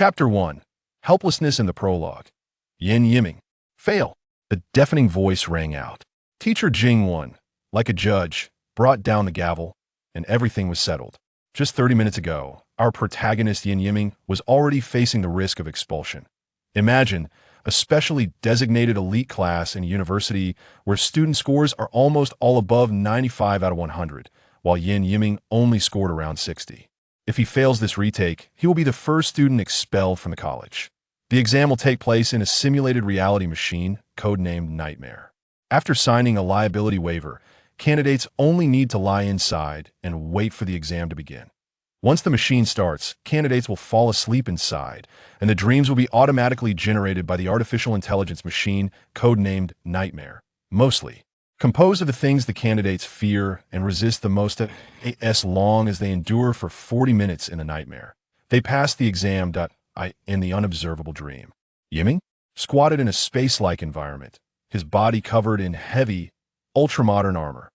Chapter 1. Helplessness in the Prologue. Yan Yiming. Fail. The deafening voice rang out. Teacher Jing won, like a judge, brought down the gavel, and everything was settled. Just 30 minutes ago, our protagonist Yan Yiming was already facing the risk of expulsion. Imagine a specially designated elite class in a university where student scores are almost all above 95 out of 100, while Yan Yiming only scored around 60. If he fails this retake, he will be the first student expelled from the college. The exam will take place in a simulated reality machine, codenamed Nightmare. After signing a liability waiver, candidates only need to lie inside and wait for the exam to begin. Once the machine starts, candidates will fall asleep inside, and the dreams will be automatically generated by the artificial intelligence machine, codenamed Nightmare, mostly composed of the things the candidates fear and resist the most as long as they endure for 40 minutes in the nightmare. They pass the exam in the unobservable dream. Yiming squatted in a space-like environment, his body covered in heavy, ultramodern armor.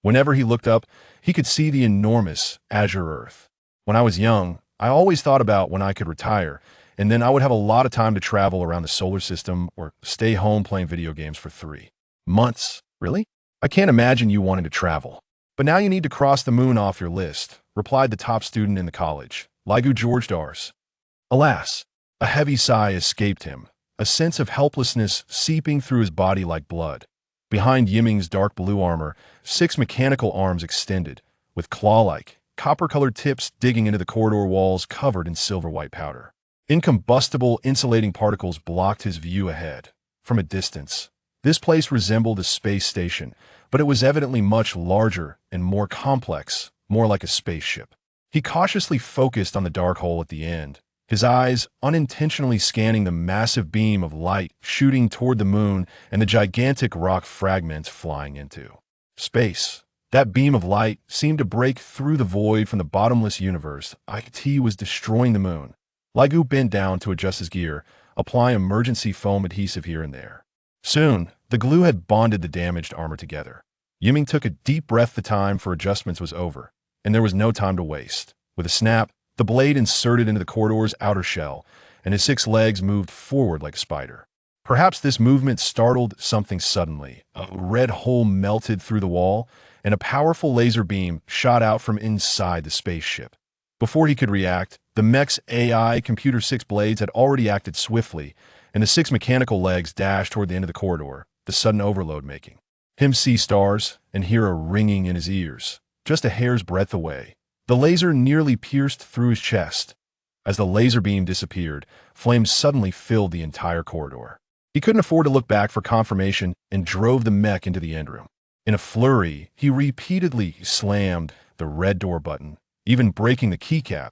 Whenever he looked up, he could see the enormous azure Earth. When I was young, I always thought about when I could retire, and then I would have a lot of time to travel around the solar system or stay home playing video games for 3 months. Really? I can't imagine you wanting to travel. But now you need to cross the moon off your list, replied the top student in the college, Laigu George Dars. Alas, a heavy sigh escaped him, a sense of helplessness seeping through his body like blood. Behind Yiming's dark blue armor, 6 mechanical arms extended, with claw-like, copper-colored tips digging into the corridor walls covered in silver-white powder. Incombustible insulating particles blocked his view ahead. From a distance, this place resembled a space station, but it was evidently much larger and more complex, more like a spaceship. He cautiously focused on the dark hole at the end, his eyes unintentionally scanning the massive beam of light shooting toward the moon and the gigantic rock fragments flying into space. That beam of light seemed to break through the void from the bottomless universe. IT was destroying the moon. Laigu bent down to adjust his gear, applying emergency foam adhesive here and there. Soon, the glue had bonded the damaged armor together. Yiming took a deep breath. The time for adjustments was over, and there was no time to waste. With a snap, the blade inserted into the corridor's outer shell, and his 6 legs moved forward like a spider. Perhaps this movement startled something suddenly. A red hole melted through the wall, and a powerful laser beam shot out from inside the spaceship. Before he could react, the mech's AI computer 6 blades had already acted swiftly, and the 6 mechanical legs dashed toward the end of the corridor, the sudden overload making him see stars and hear a ringing in his ears, just a hair's breadth away. The laser nearly pierced through his chest. As the laser beam disappeared, flames suddenly filled the entire corridor. He couldn't afford to look back for confirmation and drove the mech into the end room. In a flurry, he repeatedly slammed the red door button, even breaking the keycap.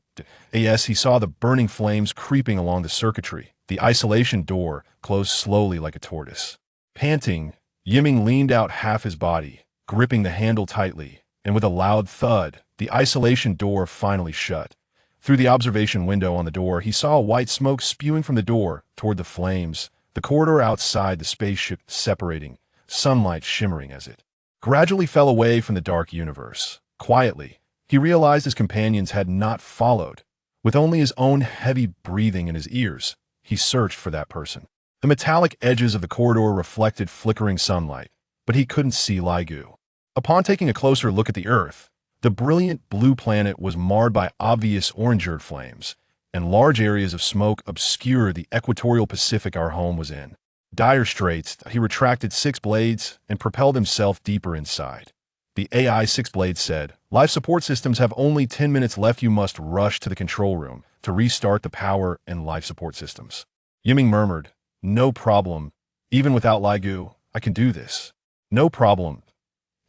As he saw the burning flames creeping along the circuitry, the isolation door closed slowly like a tortoise. Panting, Yiming leaned out half his body, gripping the handle tightly, and with a loud thud, the isolation door finally shut. Through the observation window on the door, he saw white smoke spewing from the door toward the flames, the corridor outside the spaceship separating, sunlight shimmering as it gradually fell away from the dark universe. Quietly, he realized his companions had not followed. With only his own heavy breathing in his ears, he searched for that person. The metallic edges of the corridor reflected flickering sunlight, but he couldn't see Laigu. Upon taking a closer look at the Earth, the brilliant blue planet was marred by obvious orange flames, and large areas of smoke obscured the equatorial Pacific our home was in. Dire straits, he retracted 6 blades and propelled himself deeper inside. The AI 6 blades said, "Life support systems have only 10 minutes left. You must rush to the control room to restart the power and life support systems." Yiming murmured, "No problem. Even without Laigu, I can do this." No problem.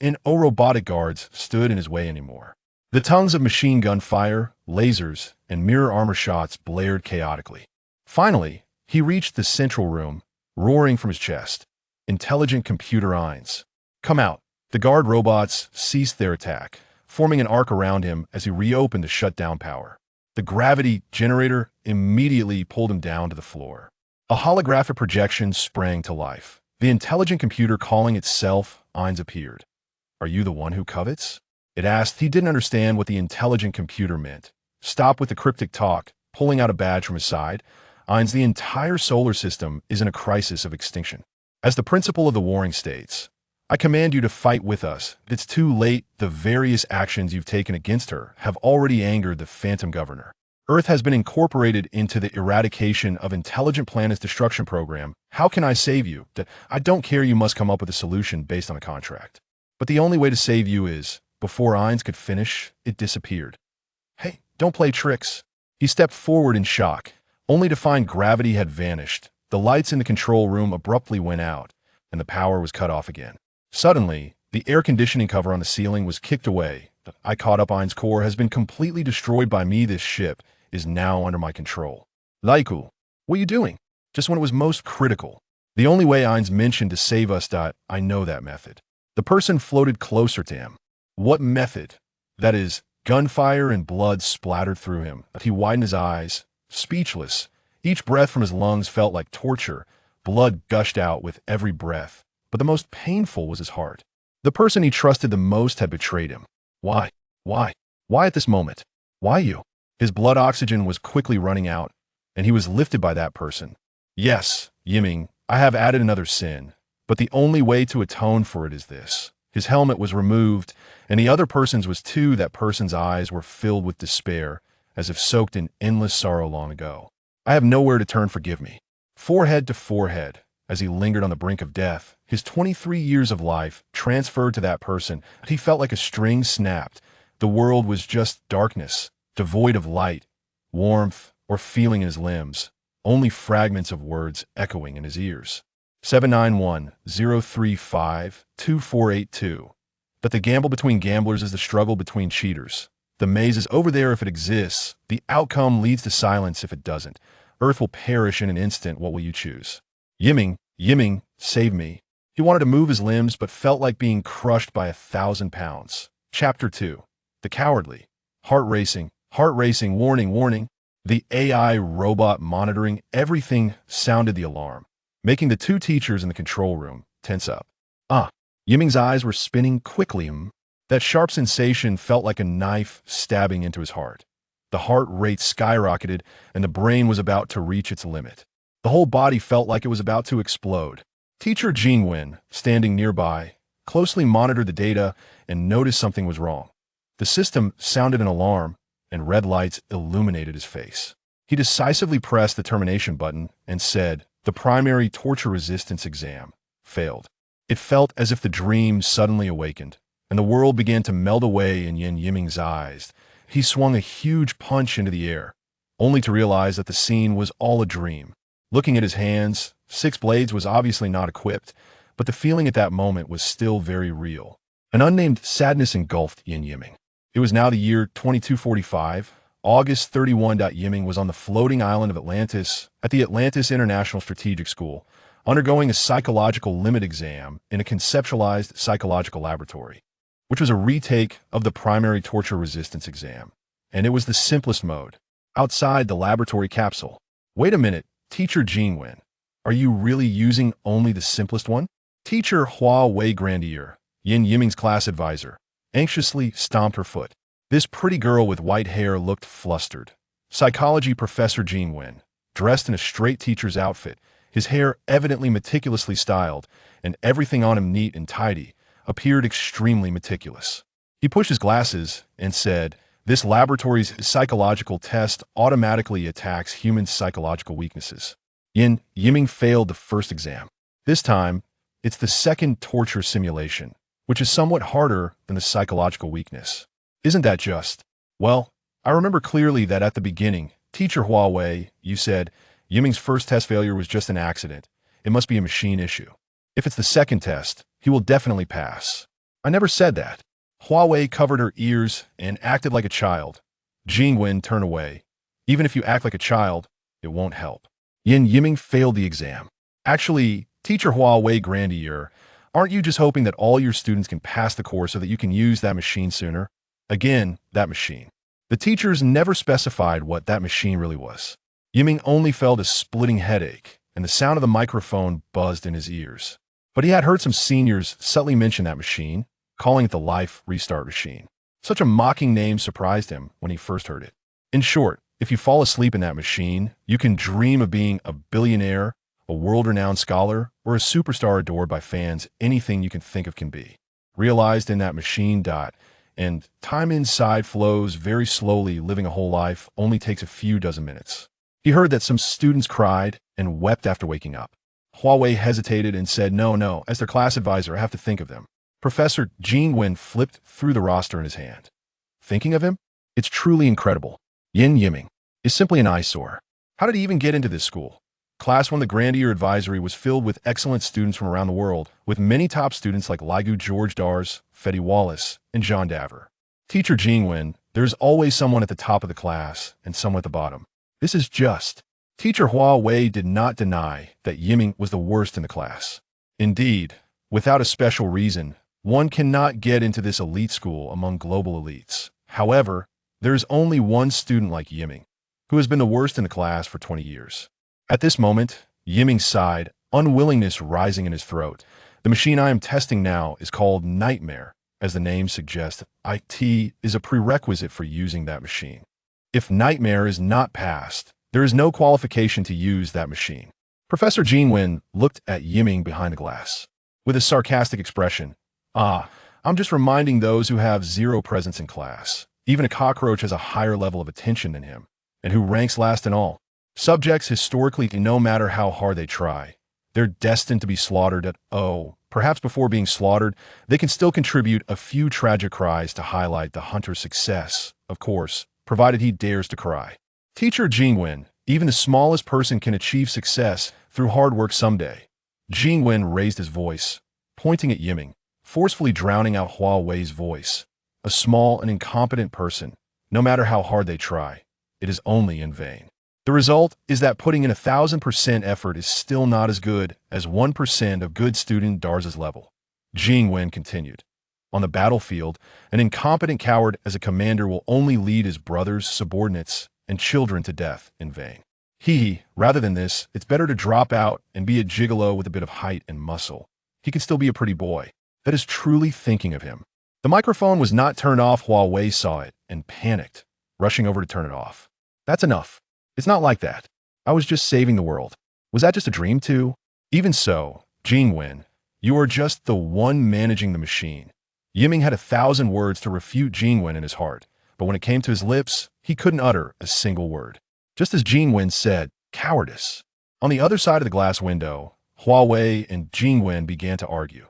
And no robotic guards stood in his way anymore. The tongues of machine gun fire, lasers, and mirror armor shots blared chaotically. Finally, he reached the central room, roaring from his chest. "Intelligent computer eyes, come out." The guard robots ceased their attack, forming an arc around him as he reopened to shut down power. The gravity generator immediately pulled him down to the floor. A holographic projection sprang to life. The intelligent computer calling itself Eins appeared. "Are you the one who covets?" it asked. He didn't understand what the intelligent computer meant. "Stop with the cryptic talk. pulling out a badge from his side. Eins, the entire solar system is in a crisis of extinction. As the principal of the warring states, I command you to fight with us. It's too late. The various actions you've taken against her have already angered the Phantom Governor. Earth has been incorporated into the Eradication of Intelligent Planets Destruction Program. How can I save you? I don't care. You must come up with a solution based on a contract. But the only way to save you is, before Eins could finish, it disappeared. Hey, don't play tricks. He stepped forward in shock, only to find gravity had vanished. The lights in the control room abruptly went out, and the power was cut off again. Suddenly, the air conditioning cover on the ceiling was kicked away. I caught up. Eins' core has been completely destroyed by me. This ship is now under my control. Laigu, what are you doing? Just when it was most critical. The only way Eins mentioned to save us. I know that method. The person floated closer to him. What method? That is, gunfire and blood splattered through him. He widened his eyes, speechless. Each breath from his lungs felt like torture. Blood gushed out with every breath. But the most painful was his heart. The person he trusted the most had betrayed him. Why? Why? Why at this moment? Why you? His blood oxygen was quickly running out, and he was lifted by that person. Yes, Yiming, I have added another sin, but the only way to atone for it is this. His helmet was removed, and the other person's was too. That person's eyes were filled with despair, as if soaked in endless sorrow long ago. I have nowhere to turn. Forgive me. Forehead to forehead, as he lingered on the brink of death, his 23 years of life transferred to that person. He felt like a string snapped. The world was just darkness, devoid of light, warmth, or feeling in his limbs, only fragments of words echoing in his ears. 791-035-2482. But the gamble between gamblers is the struggle between cheaters. The maze is over there if it exists. The outcome leads to silence if it doesn't. Earth will perish in an instant. What will you choose? Yiming, save me. He wanted to move his limbs but felt like being crushed by 1,000 pounds. Chapter 2. The Cowardly. Heart racing, warning. The AI robot monitoring everything sounded the alarm, making the two teachers in the control room tense up. Yiming's eyes were spinning quickly. That sharp sensation felt like a knife stabbing into his heart. The heart rate skyrocketed, and the brain was about to reach its limit. The whole body felt like it was about to explode. Teacher Jingwen, standing nearby, closely monitored the data and noticed something was wrong. The system sounded an alarm, and red lights illuminated his face. He decisively pressed the termination button and said, "The primary torture resistance exam failed." It felt as if the dream suddenly awakened, and the world began to melt away in Yan Yiming's eyes. He swung a huge punch into the air, only to realize that the scene was all a dream. Looking at his hands, 6 blades was obviously not equipped, but the feeling at that moment was still very real. An unnamed sadness engulfed Yan Yiming. It was now the year 2245, August 31. Yiming was on the floating island of Atlantis at the Atlantis International Strategic School, undergoing a psychological limit exam in a conceptualized psychological laboratory, which was a retake of the primary torture resistance exam. And it was the simplest mode, outside the laboratory capsule. Wait a minute, Teacher Jingwen. Are you really using only the simplest one? Teacher Hua Wei Grandier, Yan Yiming's class advisor, anxiously stomped her foot. This pretty girl with white hair looked flustered. Psychology Professor Jingwen, dressed in a straight teacher's outfit, his hair evidently meticulously styled, and everything on him neat and tidy, appeared extremely meticulous. He pushed his glasses and said, "This laboratory's psychological test automatically attacks human psychological weaknesses." Yan Yiming failed the first exam. This time, it's the second torture simulation, which is somewhat harder than the psychological weakness. Isn't that just? Well, I remember clearly that at the beginning, Teacher Huawei, you said, Yiming's first test failure was just an accident. It must be a machine issue. If it's the second test, he will definitely pass. I never said that. Huawei covered her ears and acted like a child. Jingwen turned away. Even if you act like a child, it won't help. Yan Yiming failed the exam. Actually, Teacher Huawei Grandier, aren't you just hoping that all your students can pass the course so that you can use that machine sooner? Again, that machine. The teachers never specified what that machine really was. Yiming only felt a splitting headache, and the sound of the microphone buzzed in his ears. But he had heard some seniors subtly mention that machine, calling it the Life Restart Machine. Such a mocking name surprised him when he first heard it. In short, If you fall asleep in that machine, you can dream of being a billionaire, a world-renowned scholar, or a superstar adored by fans. Anything you can think of can be realized in that machine. And time inside flows very slowly. Living a whole life only takes a few dozen minutes. He heard that some students cried and wept after waking up. Huawei hesitated and said, No, as their class advisor, I have to think of them. Professor Jingwen flipped through the roster in his hand. Thinking of him? It's truly incredible. Yan Yiming is simply an eyesore. How did he even get into this school? Class 1, the Grandier Advisory, was filled with excellent students from around the world, with many top students like Laigu, George Dars, Fetty Wallace, and Jean Daver. Teacher Jingwen, there's always someone at the top of the class and someone at the bottom. This is just. Teacher Huawei did not deny that Yiming was the worst in the class. Indeed, without a special reason, one cannot get into this elite school among global elites. However, there is only one student like Yiming, who has been the worst in the class for 20 years. At this moment, Yiming sighed, unwillingness rising in his throat. The machine I am testing now is called Nightmare. As the name suggests, IT is a prerequisite for using that machine. If Nightmare is not passed, there is no qualification to use that machine. Professor Jingwen looked at Yiming behind the glass. With a sarcastic expression, I'm just reminding those who have zero presence in class. Even a cockroach has a higher level of attention than him, and who ranks last in all. Subjects historically, no matter how hard they try, they're destined to be slaughtered perhaps before being slaughtered, they can still contribute a few tragic cries to highlight the hunter's success, of course, provided he dares to cry. Teacher Jingwen, even the smallest person can achieve success through hard work someday. Jingwen raised his voice, pointing at Yiming, forcefully drowning out Huawei's voice. A small and incompetent person, no matter how hard they try, it is only in vain. The result is that putting in 1,000% effort is still not as good as 1% of good student Dars's level. Jingwen continued. On the battlefield, an incompetent coward as a commander will only lead his brothers, subordinates, and children to death in vain. Rather than this, it's better to drop out and be a gigolo with a bit of height and muscle. He can still be a pretty boy. That is truly thinking of him. The microphone was not turned off. Huawei saw it and panicked, rushing over to turn it off. That's enough. It's not like that. I was just saving the world. Was that just a dream too? Even so, Jingwen, you are just the one managing the machine. Yiming had 1,000 words to refute Jingwen in his heart, but when it came to his lips, he couldn't utter a single word. Just as Jingwen said, cowardice. On the other side of the glass window, Huawei and Jingwen began to argue.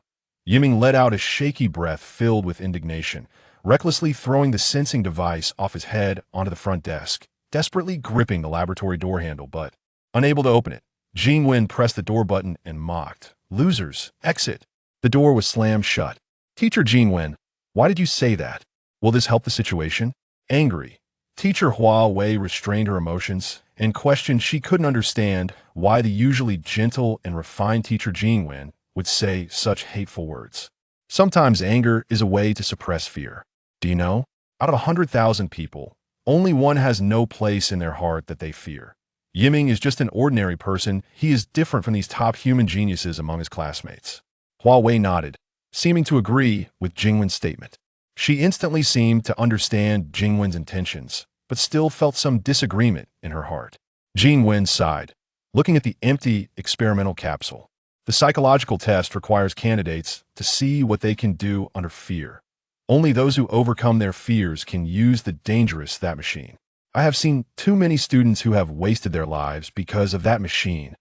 Yiming let out a shaky breath filled with indignation, recklessly throwing the sensing device off his head onto the front desk, desperately gripping the laboratory door handle, but unable to open it. Jingwen pressed the door button and mocked, "Losers, exit." The door was slammed shut. Teacher Jingwen, why did you say that? Will this help the situation? Angry, Teacher Huawei restrained her emotions and questioned she couldn't understand why the usually gentle and refined Teacher Jingwen would say such hateful words. Sometimes anger is a way to suppress fear. Do you know? Out of 100,000 people, only one has no place in their heart that they fear. Yiming is just an ordinary person. He is different from these top human geniuses among his classmates. Huawei nodded, seeming to agree with Jingwen's statement. She instantly seemed to understand Jingwen's intentions, but still felt some disagreement in her heart. Jingwen sighed, looking at the empty experimental capsule. The psychological test requires candidates to see what they can do under fear. Only those who overcome their fears can use the dangerous that machine. I have seen too many students who have wasted their lives because of that machine.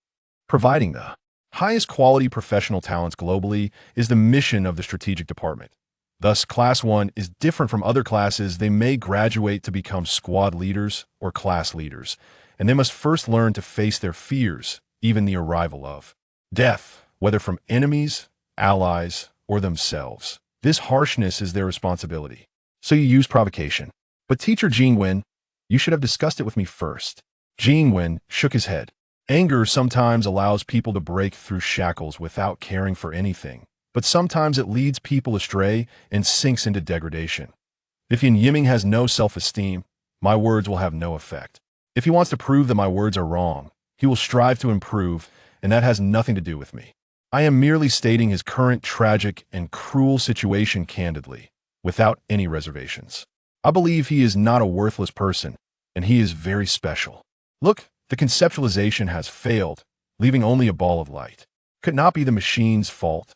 Providing the highest quality professional talents globally is the mission of the strategic department. Thus, Class 1 is different from other classes. They may graduate to become squad leaders or class leaders, and they must first learn to face their fears, even the arrival of death, whether from enemies, allies, or themselves. This harshness is their responsibility. So you use provocation. But Teacher Jingwen, you should have discussed it with me first. Jingwen shook his head. Anger sometimes allows people to break through shackles without caring for anything, but sometimes it leads people astray and sinks into degradation. If Yan Yiming has no self-esteem, my words will have no effect. If he wants to prove that my words are wrong, he will strive to improve, and that has nothing to do with me. I am merely stating his current tragic and cruel situation candidly, without any reservations. I believe he is not a worthless person, and he is very special. Look, the conceptualization has failed, leaving only a ball of light. Could not be the machine's fault.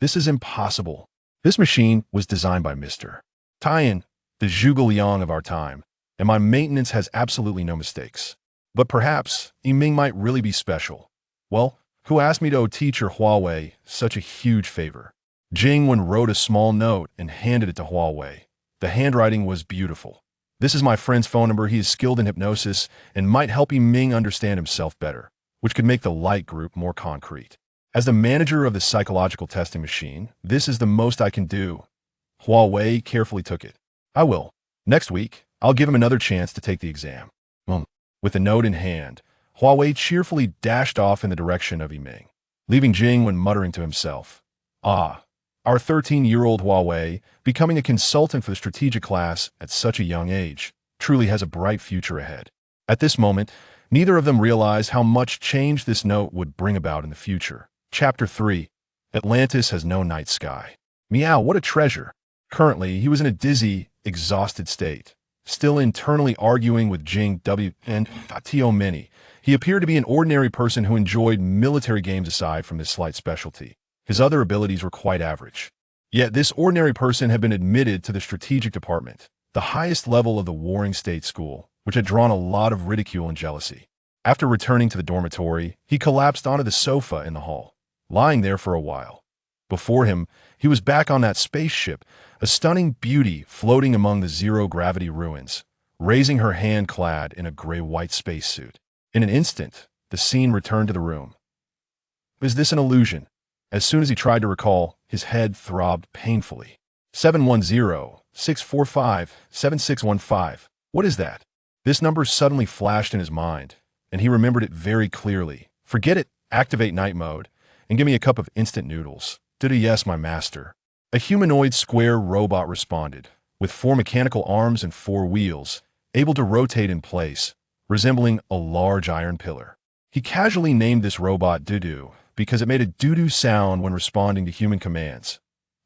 This is impossible. This machine was designed by Mr. Tian, the Zhuge Liang of our time, and my maintenance has absolutely no mistakes. But perhaps Yiming might really be special. Well, who asked me to owe teacher Huawei such a huge favor? Jingwen wrote a small note and handed it to Huawei. The handwriting was beautiful. This is my friend's phone number. He is skilled in hypnosis and might help Yiming understand himself better, which could make the light group more concrete. As the manager of the psychological testing machine, this is the most I can do. Huawei carefully took it. I will. Next week, I'll give him another chance to take the exam. With the note in hand, Huawei cheerfully dashed off in the direction of Yiming, leaving Jingwen muttering to himself, "Ah, our 13-year-old Huawei, becoming a consultant for the strategic class at such a young age, truly has a bright future ahead." At this moment, neither of them realized how much change this note would bring about in the future. Chapter 3. Atlantis has no night sky. Meow, what a treasure. Currently, he was in a dizzy, exhausted state, still internally arguing with Jing W and Tio Mini. He appeared to be an ordinary person who enjoyed military games aside from his slight specialty. His other abilities were quite average. Yet this ordinary person had been admitted to the strategic department, the highest level of the warring state school, which had drawn a lot of ridicule and jealousy. After returning to the dormitory, he collapsed onto the sofa in the hall, lying there for a while. Before him, he was back on that spaceship, a stunning beauty floating among the zero-gravity ruins, raising her hand clad in a gray-white spacesuit. In an instant, the scene returned to the room. Is this an illusion? As soon as he tried to recall, his head throbbed painfully. 710-645-7615. What is that? This number suddenly flashed in his mind, and he remembered it very clearly. Forget it, activate night mode, and give me a cup of instant noodles. Did a yes, my master. A humanoid square robot responded, with 4 mechanical arms and 4 wheels, able to rotate in place, resembling a large iron pillar. He casually named this robot Dudu because it made a doo-doo sound when responding to human commands.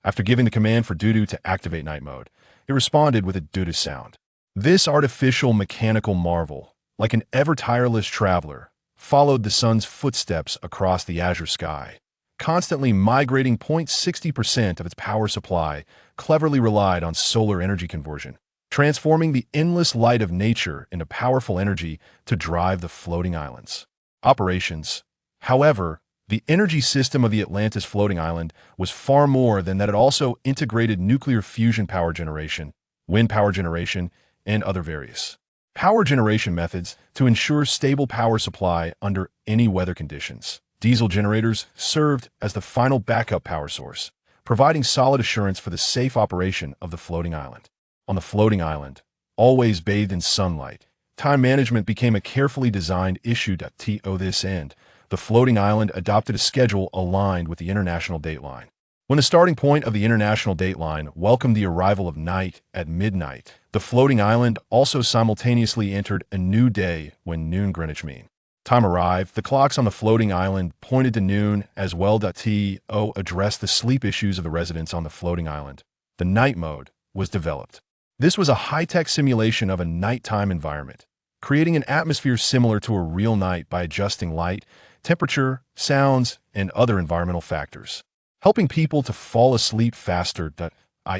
After giving the command for Dudu to activate night mode, it responded with a doo-doo sound. This artificial mechanical marvel, like an ever-tireless traveler, followed the sun's footsteps across the azure sky. Constantly migrating 0.60% of its power supply, cleverly relied on solar energy conversion, transforming the endless light of nature into powerful energy to drive the floating islands. Operations. However, the energy system of the Atlantis floating island was far more than that. It also integrated nuclear fusion power generation, wind power generation, and other various power generation methods to ensure stable power supply under any weather conditions. Diesel generators served as the final backup power source, providing solid assurance for the safe operation of the floating island. On the floating island, always bathed in sunlight, time management became a carefully designed issue. To this end, the floating island adopted a schedule aligned with the international dateline. When the starting point of the international dateline welcomed the arrival of night at midnight, the floating island also simultaneously entered a new day when noon Greenwich Mean Time arrived. The clocks on the floating island pointed to noon as well. To address the sleep issues of the residents on the floating island, the night mode was developed. This was a high-tech simulation of a nighttime environment, creating an atmosphere similar to a real night by adjusting light, temperature, sounds, and other environmental factors, helping people to fall asleep faster.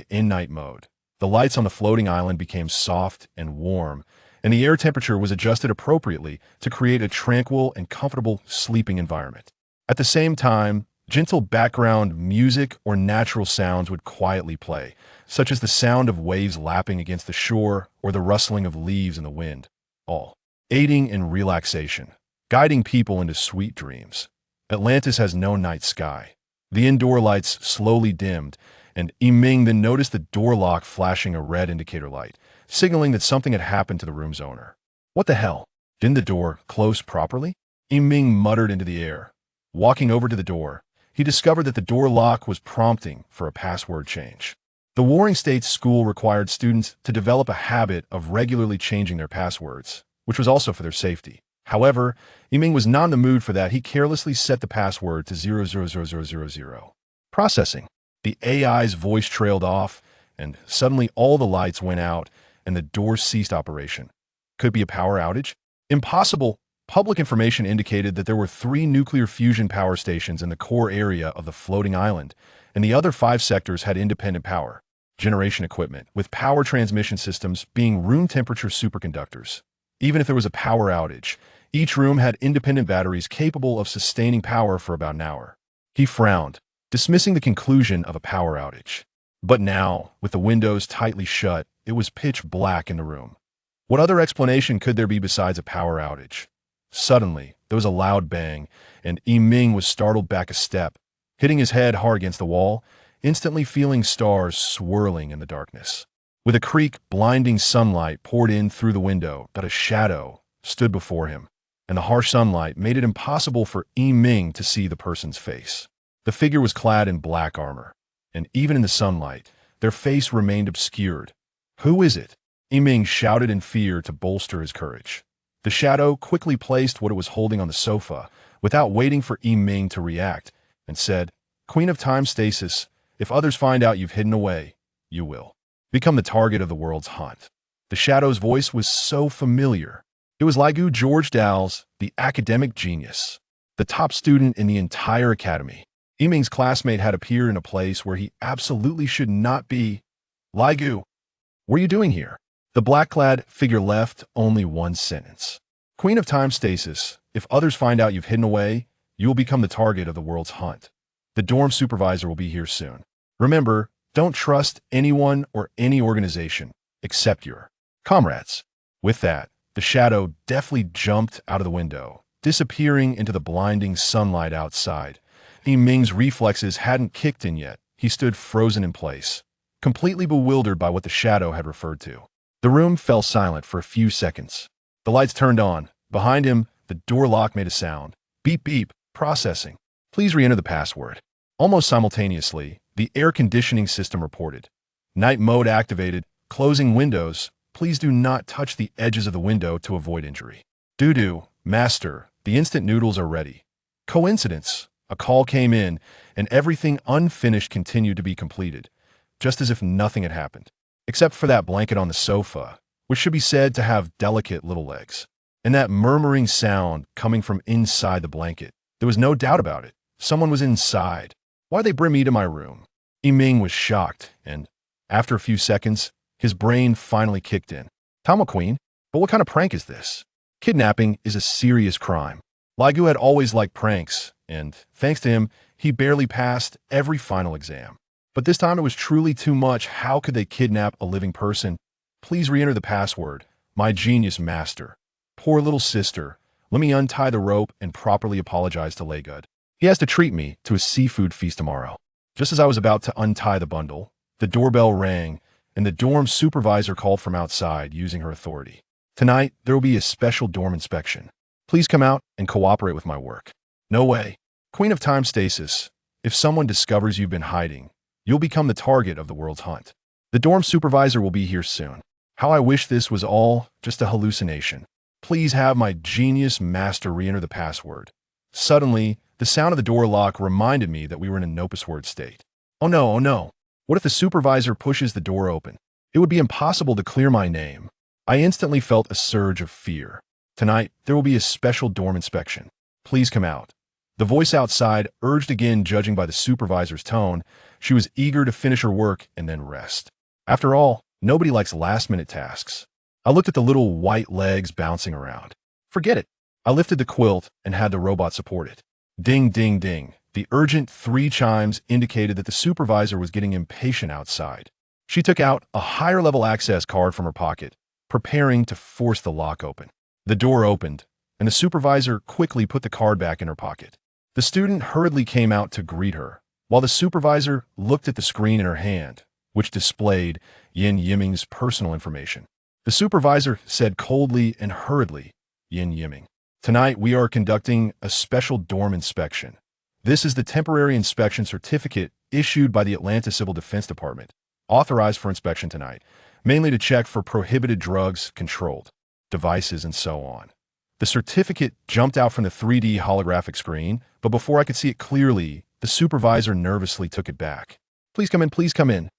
In night mode, the lights on the floating island became soft and warm, and the air temperature was adjusted appropriately to create a tranquil and comfortable sleeping environment. At the same time, gentle background music or natural sounds would quietly play, such as the sound of waves lapping against the shore or the rustling of leaves in the wind, all aiding in relaxation, guiding people into sweet dreams. Atlantis has no night sky. The indoor lights slowly dimmed, and Yiming then noticed the door lock flashing a red indicator light, signaling that something had happened to the room's owner. What the hell? Didn't the door close properly? Yiming muttered into the air. Walking over to the door, he discovered that the door lock was prompting for a password change. The Warring States School required students to develop a habit of regularly changing their passwords, which was also for their safety. However, Yiming was not in the mood for that. He carelessly set the password to 00000. Processing. The AI's voice trailed off, and suddenly all the lights went out and the door ceased operation. Could be a power outage? Impossible. Public information indicated that there were 3 nuclear fusion power stations in the core area of the floating island, and the other 5 sectors had independent power generation equipment, with power transmission systems being room-temperature superconductors. Even if there was a power outage, each room had independent batteries capable of sustaining power for about an hour. He frowned, dismissing the conclusion of a power outage. But now, with the windows tightly shut, it was pitch black in the room. What other explanation could there be besides a power outage? Suddenly, there was a loud bang, and Yiming was startled back a step, hitting his head hard against the wall, instantly feeling stars swirling in the darkness. With a creak, blinding sunlight poured in through the window, but a shadow stood before him, and the harsh sunlight made it impossible for Yiming to see the person's face. The figure was clad in black armor, and even in the sunlight, their face remained obscured. "Who is it?" Yiming shouted in fear to bolster his courage. The shadow quickly placed what it was holding on the sofa, without waiting for Yiming to react, and said, "Queen of Time Stasis, if others find out you've hidden away, you will become the target of the world's hunt." The shadow's voice was so familiar. It was Laigu George Dowles, the academic genius, the top student in the entire academy. Yiming's classmate had appeared in a place where he absolutely should not be. "Laigu, what are you doing here?" The black-clad figure left only one sentence. "Queen of Time Stasis, if others find out you've hidden away, you will become the target of the world's hunt. The dorm supervisor will be here soon. Remember, don't trust anyone or any organization except your comrades." With that, the shadow deftly jumped out of the window, disappearing into the blinding sunlight outside. Yiming's reflexes hadn't kicked in yet. He stood frozen in place, completely bewildered by what the shadow had referred to. The room fell silent for a few seconds. The lights turned on. Behind him, the door lock made a sound. Beep beep, processing. "Please re-enter the password." Almost simultaneously, the air conditioning system reported. "Night mode activated. Closing windows. Please do not touch the edges of the window to avoid injury." "Doo-doo, master, the instant noodles are ready." Coincidence. A call came in, and everything unfinished continued to be completed, just as if nothing had happened, except for that blanket on the sofa, which should be said to have delicate little legs, and that murmuring sound coming from inside the blanket. There was no doubt about it. Someone was inside. "Why'd they bring me to my room?" Yiming was shocked, and after a few seconds, his brain finally kicked in. "Tama Queen? But what kind of prank is this?" Kidnapping is a serious crime. Laigu had always liked pranks, and thanks to him, he barely passed every final exam. But this time it was truly too much. How could they kidnap a living person? "Please re-enter the password. My genius master." Poor little sister. Let me untie the rope and properly apologize to Laigu. He has to treat me to a seafood feast tomorrow. Just as I was about to untie the bundle, the doorbell rang, and the dorm supervisor called from outside using her authority. "Tonight, there will be a special dorm inspection. Please come out and cooperate with my work." "No way. Queen of Time Stasis, if someone discovers you've been hiding, you'll become the target of the world's hunt. The dorm supervisor will be here soon. How I wish this was all just a hallucination. Please have my genius master re-enter the password." Suddenly, the sound of the door lock reminded me that we were in a no-password state. Oh no, oh no. What if the supervisor pushes the door open? It would be impossible to clear my name. I instantly felt a surge of fear. "Tonight, there will be a special dorm inspection. Please come out." The voice outside urged again. Judging by the supervisor's tone, she was eager to finish her work and then rest. After all, nobody likes last-minute tasks. I looked at the little white legs bouncing around. Forget it. I lifted the quilt and had the robot support it. Ding, ding, ding. The urgent 3 chimes indicated that the supervisor was getting impatient outside. She took out a higher-level access card from her pocket, preparing to force the lock open. The door opened, and the supervisor quickly put the card back in her pocket. The student hurriedly came out to greet her, while the supervisor looked at the screen in her hand, which displayed Yan Yiming's personal information. The supervisor said coldly and hurriedly, "Yan Yiming, tonight we are conducting a special dorm inspection. This is the temporary inspection certificate issued by the Atlanta Civil Defense Department, authorized for inspection tonight, mainly to check for prohibited drugs, controlled devices, and so on." The certificate jumped out from the 3D holographic screen, but before I could see it clearly, the supervisor nervously took it back. "Please come in, please come in,"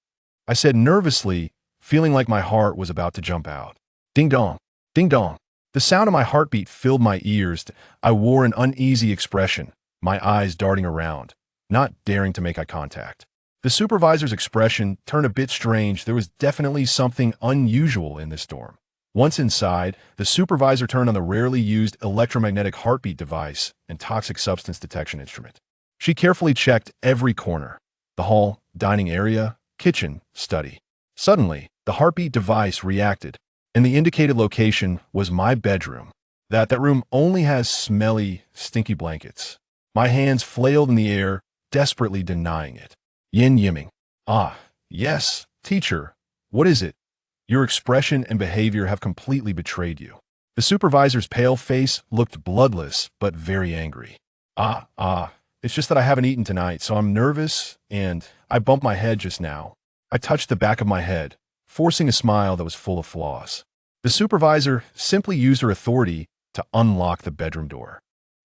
I said nervously, feeling like my heart was about to jump out. Ding dong. Ding dong. The sound of my heartbeat filled my ears. I wore an uneasy expression, my eyes darting around, not daring to make eye contact. The supervisor's expression turned a bit strange. There was definitely something unusual in this dorm. Once inside, the supervisor turned on the rarely used electromagnetic heartbeat device and toxic substance detection instrument. She carefully checked every corner: the hall, dining area, kitchen, study. Suddenly, the heartbeat device reacted, and the indicated location was my bedroom. That room only has smelly, stinky blankets. My hands flailed in the air, desperately denying it. Yan Yiming. Ah, yes, teacher. What is it? Your expression and behavior have completely betrayed you. The supervisor's pale face looked bloodless but very angry. It's just that I haven't eaten tonight, so I'm nervous, and I bumped my head just now. I touched the back of my head, forcing a smile that was full of flaws. The supervisor simply used her authority to unlock the bedroom door.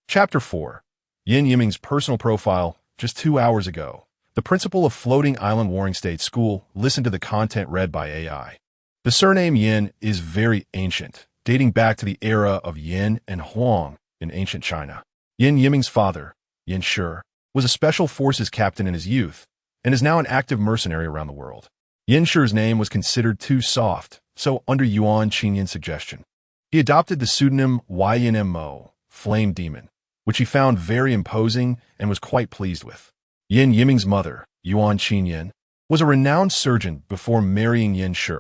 Chapter 4. Yan Yiming's personal profile. Just 2 hours ago, the principal of Floating Island Warring State School listened to the content read by AI. The surname Yin is very ancient, dating back to the era of Yin and Huang in ancient China. Yan Yiming's father, Yan Shi, was a special forces captain in his youth and is now an active mercenary around the world. Yan Shi's name was considered too soft, so under Yuan Qinyan's suggestion, he adopted the pseudonym Ynmo, Flame Demon, which he found very imposing and was quite pleased with. Yan Yiming's mother, Yuan Qinyan, was a renowned surgeon before marrying Yan Shi,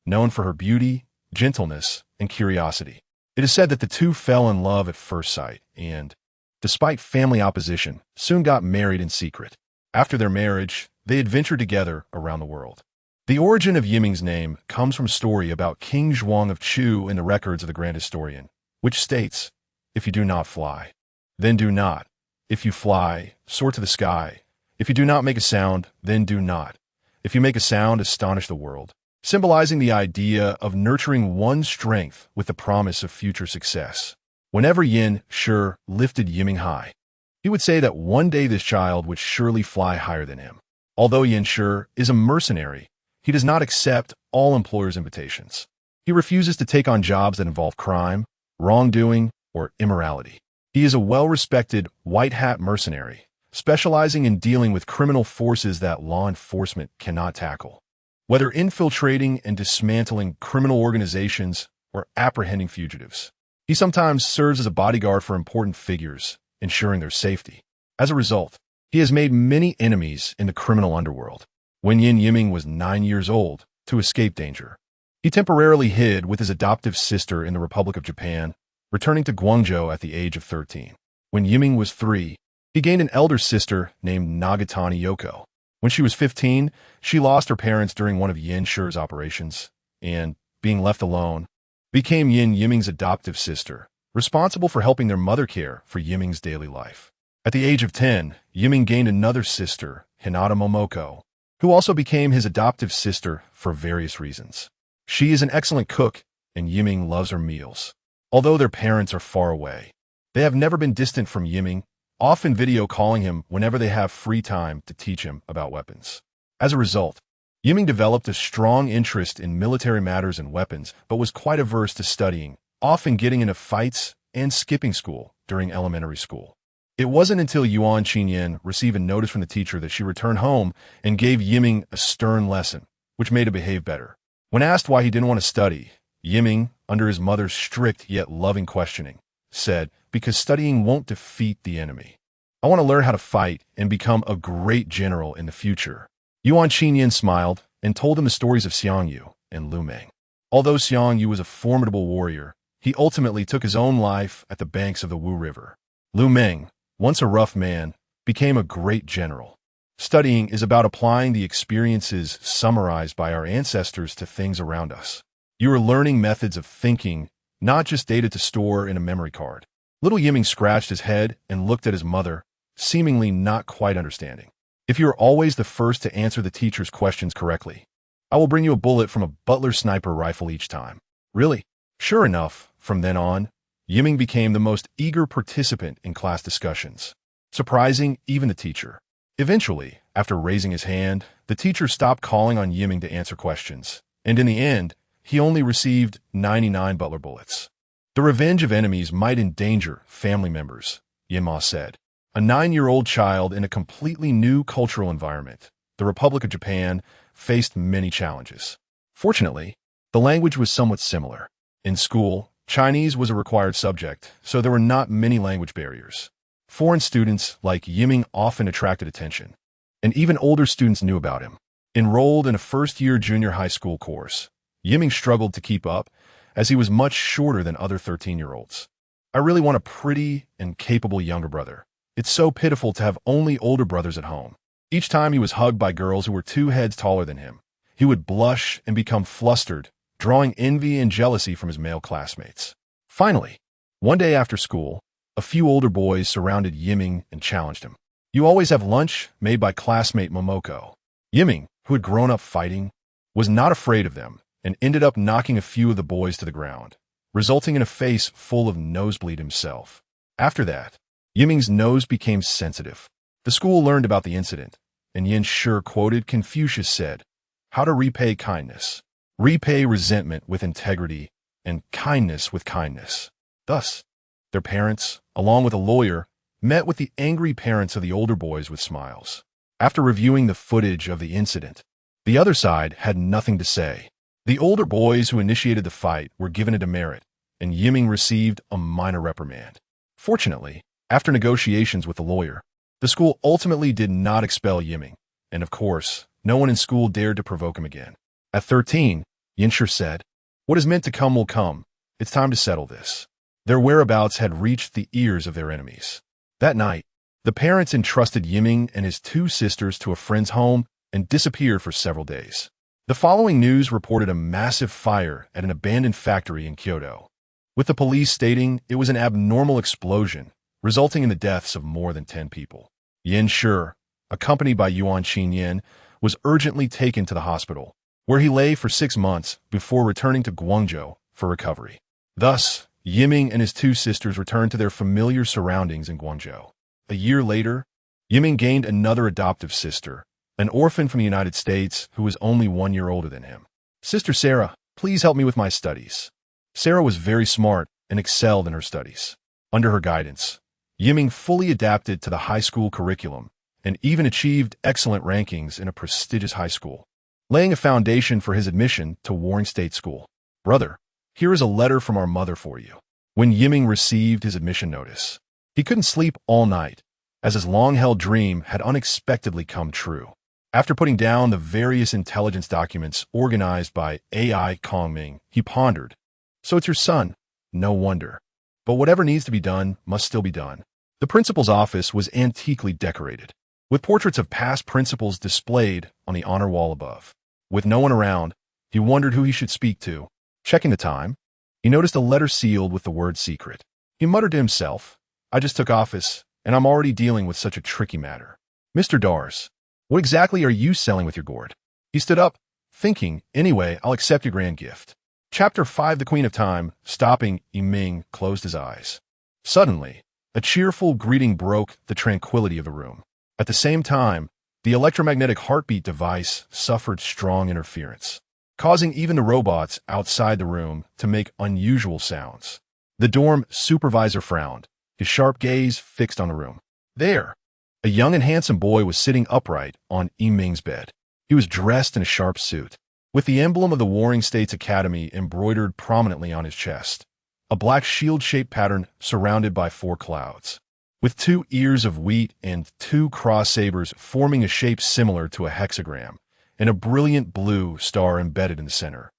known for her beauty, gentleness, and curiosity. It is said that the two fell in love at first sight and, despite family opposition, soon got married in secret. After their marriage, they adventured together around the world. The origin of Yiming's name comes from a story about King Zhuang of Chu in the records of the Grand Historian, which states, "If you do not fly, then do not. If you fly, soar to the sky. If you do not make a sound, then do not. If you make a sound, astonish the world," symbolizing the idea of nurturing one's strength with the promise of future success. Whenever Yan Shi lifted Yiming high, he would say that one day this child would surely fly higher than him. Although Yan Shi is a mercenary, he does not accept all employers' invitations. He refuses to take on jobs that involve crime, wrongdoing, or immorality. He is a well-respected white-hat mercenary, specializing in dealing with criminal forces that law enforcement cannot tackle. Whether infiltrating and dismantling criminal organizations or apprehending fugitives, he sometimes serves as a bodyguard for important figures, ensuring their safety. As a result, he has made many enemies in the criminal underworld. When Yan Yiming was 9 years old, to escape danger, he temporarily hid with his adoptive sister in the Republic of Japan, returning to Guangzhou at the age of 13. When Yiming was 3, he gained an elder sister named Nagatani Yoko. When she was 15, she lost her parents during one of Yan Shi's operations, and, being left alone, became Yan Yiming's adoptive sister, responsible for helping their mother care for Yiming's daily life. At the age of 10, Yiming gained another sister, Hinata Momoko, who also became his adoptive sister for various reasons. She is an excellent cook, and Yiming loves her meals. Although their parents are far away, they have never been distant from Yiming, often video calling him whenever they have free time to teach him about weapons. As a result, Yiming developed a strong interest in military matters and weapons, but was quite averse to studying, often getting into fights and skipping school during elementary school. It wasn't until Yuan Qinyan received a notice from the teacher that she returned home and gave Yiming a stern lesson, which made him behave better. When asked why he didn't want to study, Yiming, under his mother's strict yet loving questioning, said, "Because studying won't defeat the enemy. I want to learn how to fight and become a great general in the future." Yuan Qinyan smiled and told him the stories of Xiangyu and Lu Meng. Although Xiangyu was a formidable warrior, he ultimately took his own life at the banks of the Wu River. Lu Meng, once a rough man, became a great general. Studying is about applying the experiences summarized by our ancestors to things around us. You are learning methods of thinking, not just data to store in a memory card. Little Yiming scratched his head and looked at his mother, seemingly not quite understanding. "If you are always the first to answer the teacher's questions correctly, I will bring you a bullet from a Butler sniper rifle each time." "Really?" Sure enough, from then on, Yiming became the most eager participant in class discussions, surprising even the teacher. Eventually, after raising his hand, the teacher stopped calling on Yiming to answer questions, and in the end, he only received 99 butler bullets. The revenge of enemies might endanger family members, Yiming said. A 9-year-old child in a completely new cultural environment, the Republic of Japan faced many challenges. Fortunately, the language was somewhat similar. In school, Chinese was a required subject, so there were not many language barriers. Foreign students like Yiming often attracted attention, and even older students knew about him. Enrolled in a first-year junior high school course, Yiming struggled to keep up as he was much shorter than other 13-year-olds. I really want a pretty and capable younger brother. It's so pitiful to have only older brothers at home. Each time he was hugged by girls who were 2 heads taller than him, he would blush and become flustered, drawing envy and jealousy from his male classmates. Finally, one day after school, a few older boys surrounded Yiming and challenged him. "You always have lunch made by classmate Momoko." Yiming, who had grown up fighting, was not afraid of them and ended up knocking a few of the boys to the ground, resulting in a face full of nosebleed himself. After that, Yiming's nose became sensitive. The school learned about the incident, and Yin Shi quoted Confucius said, "How to repay kindness. Repay resentment with integrity, and kindness with kindness." Thus, their parents, along with a lawyer, met with the angry parents of the older boys with smiles. After reviewing the footage of the incident, the other side had nothing to say. The older boys who initiated the fight were given a demerit, and Yiming received a minor reprimand. Fortunately, after negotiations with the lawyer, the school ultimately did not expel Yiming, and of course, no one in school dared to provoke him again. At 13, Yinshi said, "What is meant to come will come. It's time to settle this." Their whereabouts had reached the ears of their enemies. That night, the parents entrusted Yiming and his 2 sisters to a friend's home and disappeared for several days. The following news reported a massive fire at an abandoned factory in Kyoto, with the police stating it was an abnormal explosion, resulting in the deaths of more than 10 people. Yan Shi, accompanied by Yuan Qinyan, was urgently taken to the hospital, where he lay for 6 months before returning to Guangzhou for recovery. Thus, Yiming and his 2 sisters returned to their familiar surroundings in Guangzhou. A year later, Yiming gained another adoptive sister, an orphan from the United States who was only 1 year older than him. "Sister Sarah, please help me with my studies." Sarah was very smart and excelled in her studies. Under her guidance, Yiming fully adapted to the high school curriculum and even achieved excellent rankings in a prestigious high school, laying a foundation for his admission to Warring State School. "Brother, here is a letter from our mother for you." When Yiming received his admission notice, he couldn't sleep all night, as his long-held dream had unexpectedly come true. After putting down the various intelligence documents organized by AI Kongming, he pondered, "So it's your son? No wonder. But whatever needs to be done must still be done." The principal's office was antiquely decorated, with portraits of past principals displayed on the honor wall above. With no one around, he wondered who he should speak to. Checking the time, he noticed a letter sealed with the word secret. He muttered to himself, "I just took office, and I'm already dealing with such a tricky matter. Mr. Dars, what exactly are you selling with your gourd?" He stood up, thinking, "Anyway, I'll accept your grand gift." Chapter 5, The Queen of Time. Stopping, Yiming closed his eyes. Suddenly, a cheerful greeting broke the tranquility of the room. At the same time, the electromagnetic heartbeat device suffered strong interference, causing even the robots outside the room to make unusual sounds. The dorm supervisor frowned, his sharp gaze fixed on the room. There, a young and handsome boy was sitting upright on Yiming's bed. He was dressed in a sharp suit, with the emblem of the Warring States Academy embroidered prominently on his chest, a black shield-shaped pattern surrounded by 4 clouds, with 2 ears of wheat and 2 cross sabers forming a shape similar to a hexagram, and a brilliant blue star embedded in the center,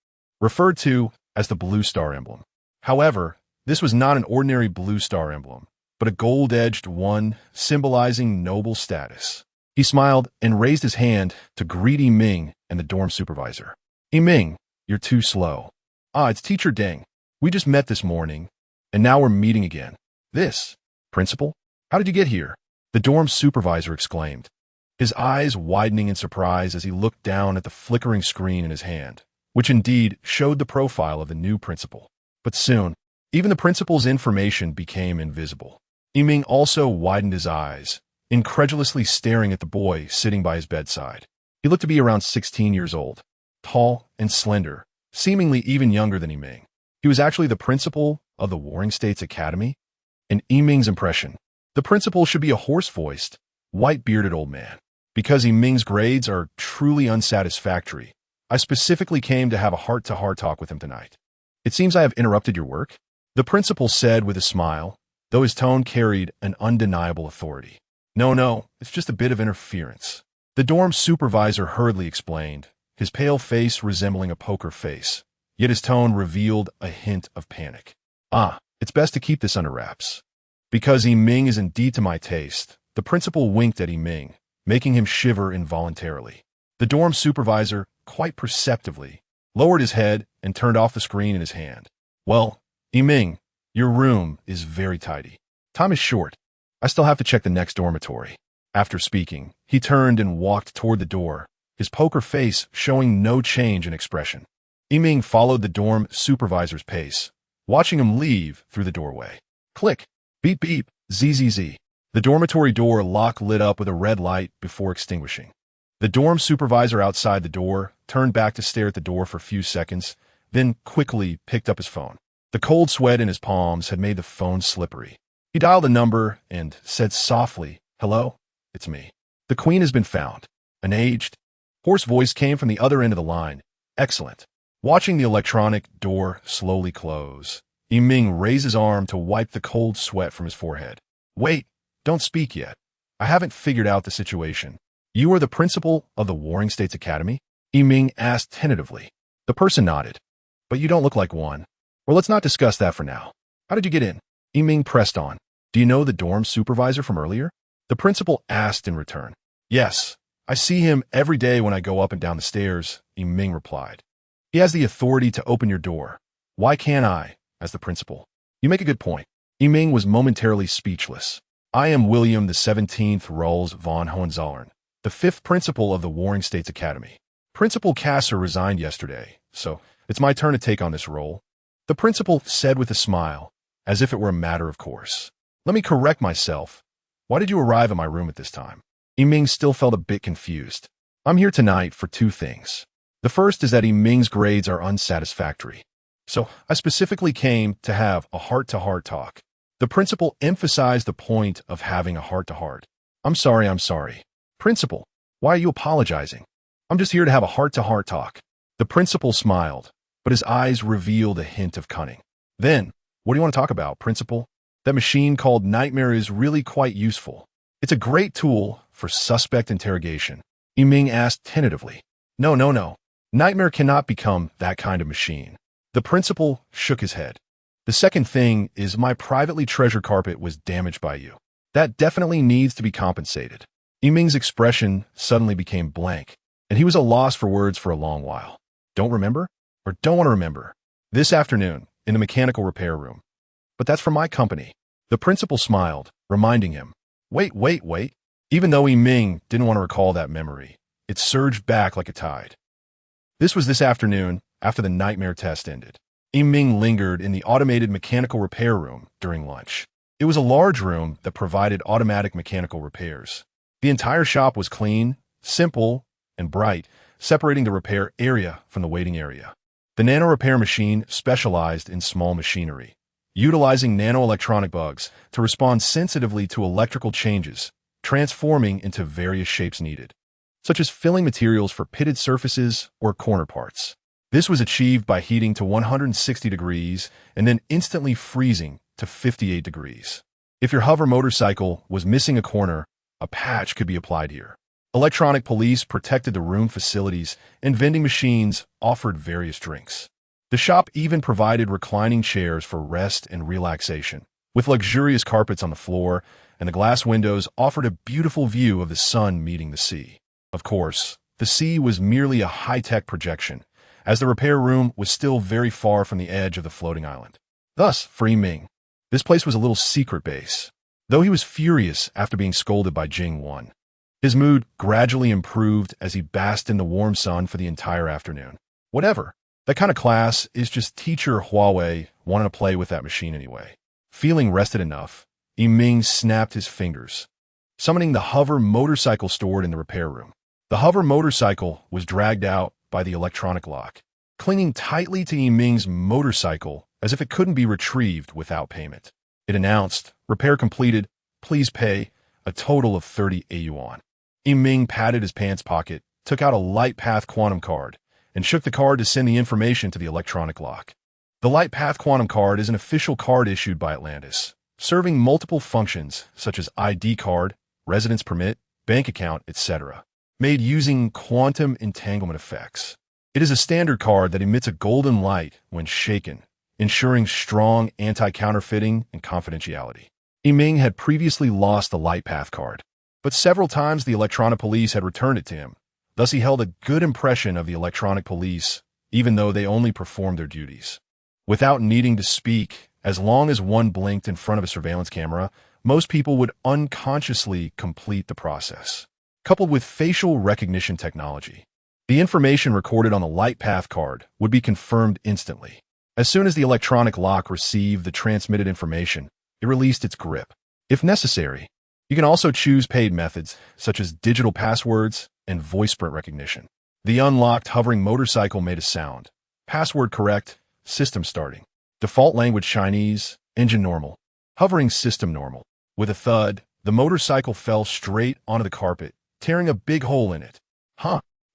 referred to as the blue star emblem. However, this was not an ordinary blue star emblem, but a gold-edged one symbolizing noble status. He smiled and raised his hand to greet Yiming and the dorm supervisor. "Yiming, you're too slow." "Ah, it's Teacher Deng. We just met this morning, and now we're meeting again." "This? Principal? How did you get here?" the dorm supervisor exclaimed, his eyes widening in surprise as he looked down at the flickering screen in his hand, which indeed showed the profile of the new principal. But soon, even the principal's information became invisible. Yiming also widened his eyes, incredulously staring at the boy sitting by his bedside. He looked to be around 16 years old, tall and slender, seemingly even younger than Yiming. He was actually the principal of the Warring States Academy. In Yiming's impression, the principal should be a hoarse-voiced, white-bearded old man. Because Yiming's grades are truly unsatisfactory, I specifically came to have a heart-to-heart talk with him tonight. It seems I have interrupted your work, the principal said with a smile, though his tone carried an undeniable authority. No, it's just a bit of interference. The dorm supervisor hurriedly explained, his pale face resembling a poker face, yet his tone revealed a hint of panic. It's best to keep this under wraps. Because Yiming is indeed to my taste, the principal winked at Yiming, making him shiver involuntarily. The dorm supervisor, quite perceptibly, lowered his head and turned off the screen in his hand. Well, Yiming, your room is very tidy. Time is short. I still have to check the next dormitory. After speaking, he turned and walked toward the door, his poker face showing no change in expression. Yiming followed the dorm supervisor's pace, watching him leave through the doorway. Click. Beep beep. Zzz. The dormitory door lock lit up with a red light before extinguishing. The dorm supervisor outside the door turned back to stare at the door for a few seconds, then quickly picked up his phone. The cold sweat in his palms had made the phone slippery. He dialed a number and said softly, "Hello, it's me. The queen has been found." An aged, hoarse voice came from the other end of the line. Excellent. Watching the electronic door slowly close, Yiming raised his arm to wipe the cold sweat from his forehead. Wait, don't speak yet. I haven't figured out the situation. You are the principal of the Warring States Academy? Yiming asked tentatively. The person nodded. But you don't look like one. Well, let's not discuss that for now. How did you get in? Yiming pressed on. Do you know the dorm supervisor from earlier? The principal asked in return. Yes, I see him every day when I go up and down the stairs, Yiming replied. He has the authority to open your door. Why can't I, as the principal? You make a good point. Yiming was momentarily speechless. I am William the 17th Rolls von Hohenzollern, the 5th principal of the Warring States Academy. Principal Kasser resigned yesterday, so it's my turn to take on this role. The principal said with a smile, as if it were a matter of course. Let me correct myself. Why did you arrive at my room at this time? Yiming still felt a bit confused. I'm here tonight for two things. The first is that Yiming's grades are unsatisfactory. So I specifically came to have a heart-to-heart talk. The principal emphasized the point of having a heart-to-heart. I'm sorry. Principal, why are you apologizing? I'm just here to have a heart-to-heart talk. The principal smiled, but his eyes revealed a hint of cunning. Then, what do you want to talk about, principal? That machine called Nightmare is really quite useful. It's a great tool for suspect interrogation. Yiming asked tentatively. No. Nightmare cannot become that kind of machine. The principal shook his head. The second thing is my privately treasured carpet was damaged by you. That definitely needs to be compensated. Yiming's expression suddenly became blank, and he was at a loss for words for a long while. Don't remember? Or don't want to remember? This afternoon, in the mechanical repair room. But that's from my company. The principal smiled, reminding him. Wait. Even though Yiming didn't want to recall that memory, it surged back like a tide. This was this afternoon, after the nightmare test ended. Yiming lingered in the automated mechanical repair room during lunch. It was a large room that provided automatic mechanical repairs. The entire shop was clean, simple, and bright, separating the repair area from the waiting area. The nano repair machine specialized in small machinery, utilizing nanoelectronic bugs to respond sensitively to electrical changes, transforming into various shapes needed, such as filling materials for pitted surfaces or corner parts. This was achieved by heating to 160 degrees and then instantly freezing to 58 degrees. If your hover motorcycle was missing a corner, a patch could be applied here. Electronic police protected the room facilities, and vending machines offered various drinks. The shop even provided reclining chairs for rest and relaxation, with luxurious carpets on the floor, and the glass windows offered a beautiful view of the sun meeting the sea. Of course, the sea was merely a high-tech projection, as the repair room was still very far from the edge of the floating island. Thus, for Yiming, this place was a little secret base. Though he was furious after being scolded by Jing 1, his mood gradually improved as he basked in the warm sun for the entire afternoon. Whatever. That kind of class is just teacher Huawei wanting to play with that machine anyway. Feeling rested enough, Yiming snapped his fingers, summoning the hover motorcycle stored in the repair room. The hover motorcycle was dragged out by the electronic lock. clinging tightly to Yiming's motorcycle as if it couldn't be retrieved without payment. It announced, "Repair completed. Please pay a total of 30 yuan." Yiming patted his pants pocket, took out a Light Path quantum card, and shook the card to send the information to the electronic lock. The Light Path quantum card is an official card issued by Atlantis, serving multiple functions such as ID card, residence permit, bank account, etc., made using quantum entanglement effects. It is a standard card that emits a golden light when shaken, ensuring strong anti-counterfeiting and confidentiality. Yiming had previously lost the Light Path card, but several times the electronic police had returned it to him. Thus he held a good impression of the electronic police, even though they only performed their duties. Without needing to speak, as long as one blinked in front of a surveillance camera, most people would unconsciously complete the process. Coupled with facial recognition technology, the information recorded on the Light Path card would be confirmed instantly. As soon as the electronic lock received the transmitted information, it released its grip. If necessary, you can also choose paid methods, such as digital passwords and voice sprint recognition. The unlocked hovering motorcycle made a sound. Password correct, system starting. Default language Chinese, engine normal. Hovering system normal. With a thud, the motorcycle fell straight onto the carpet, tearing a big hole in it.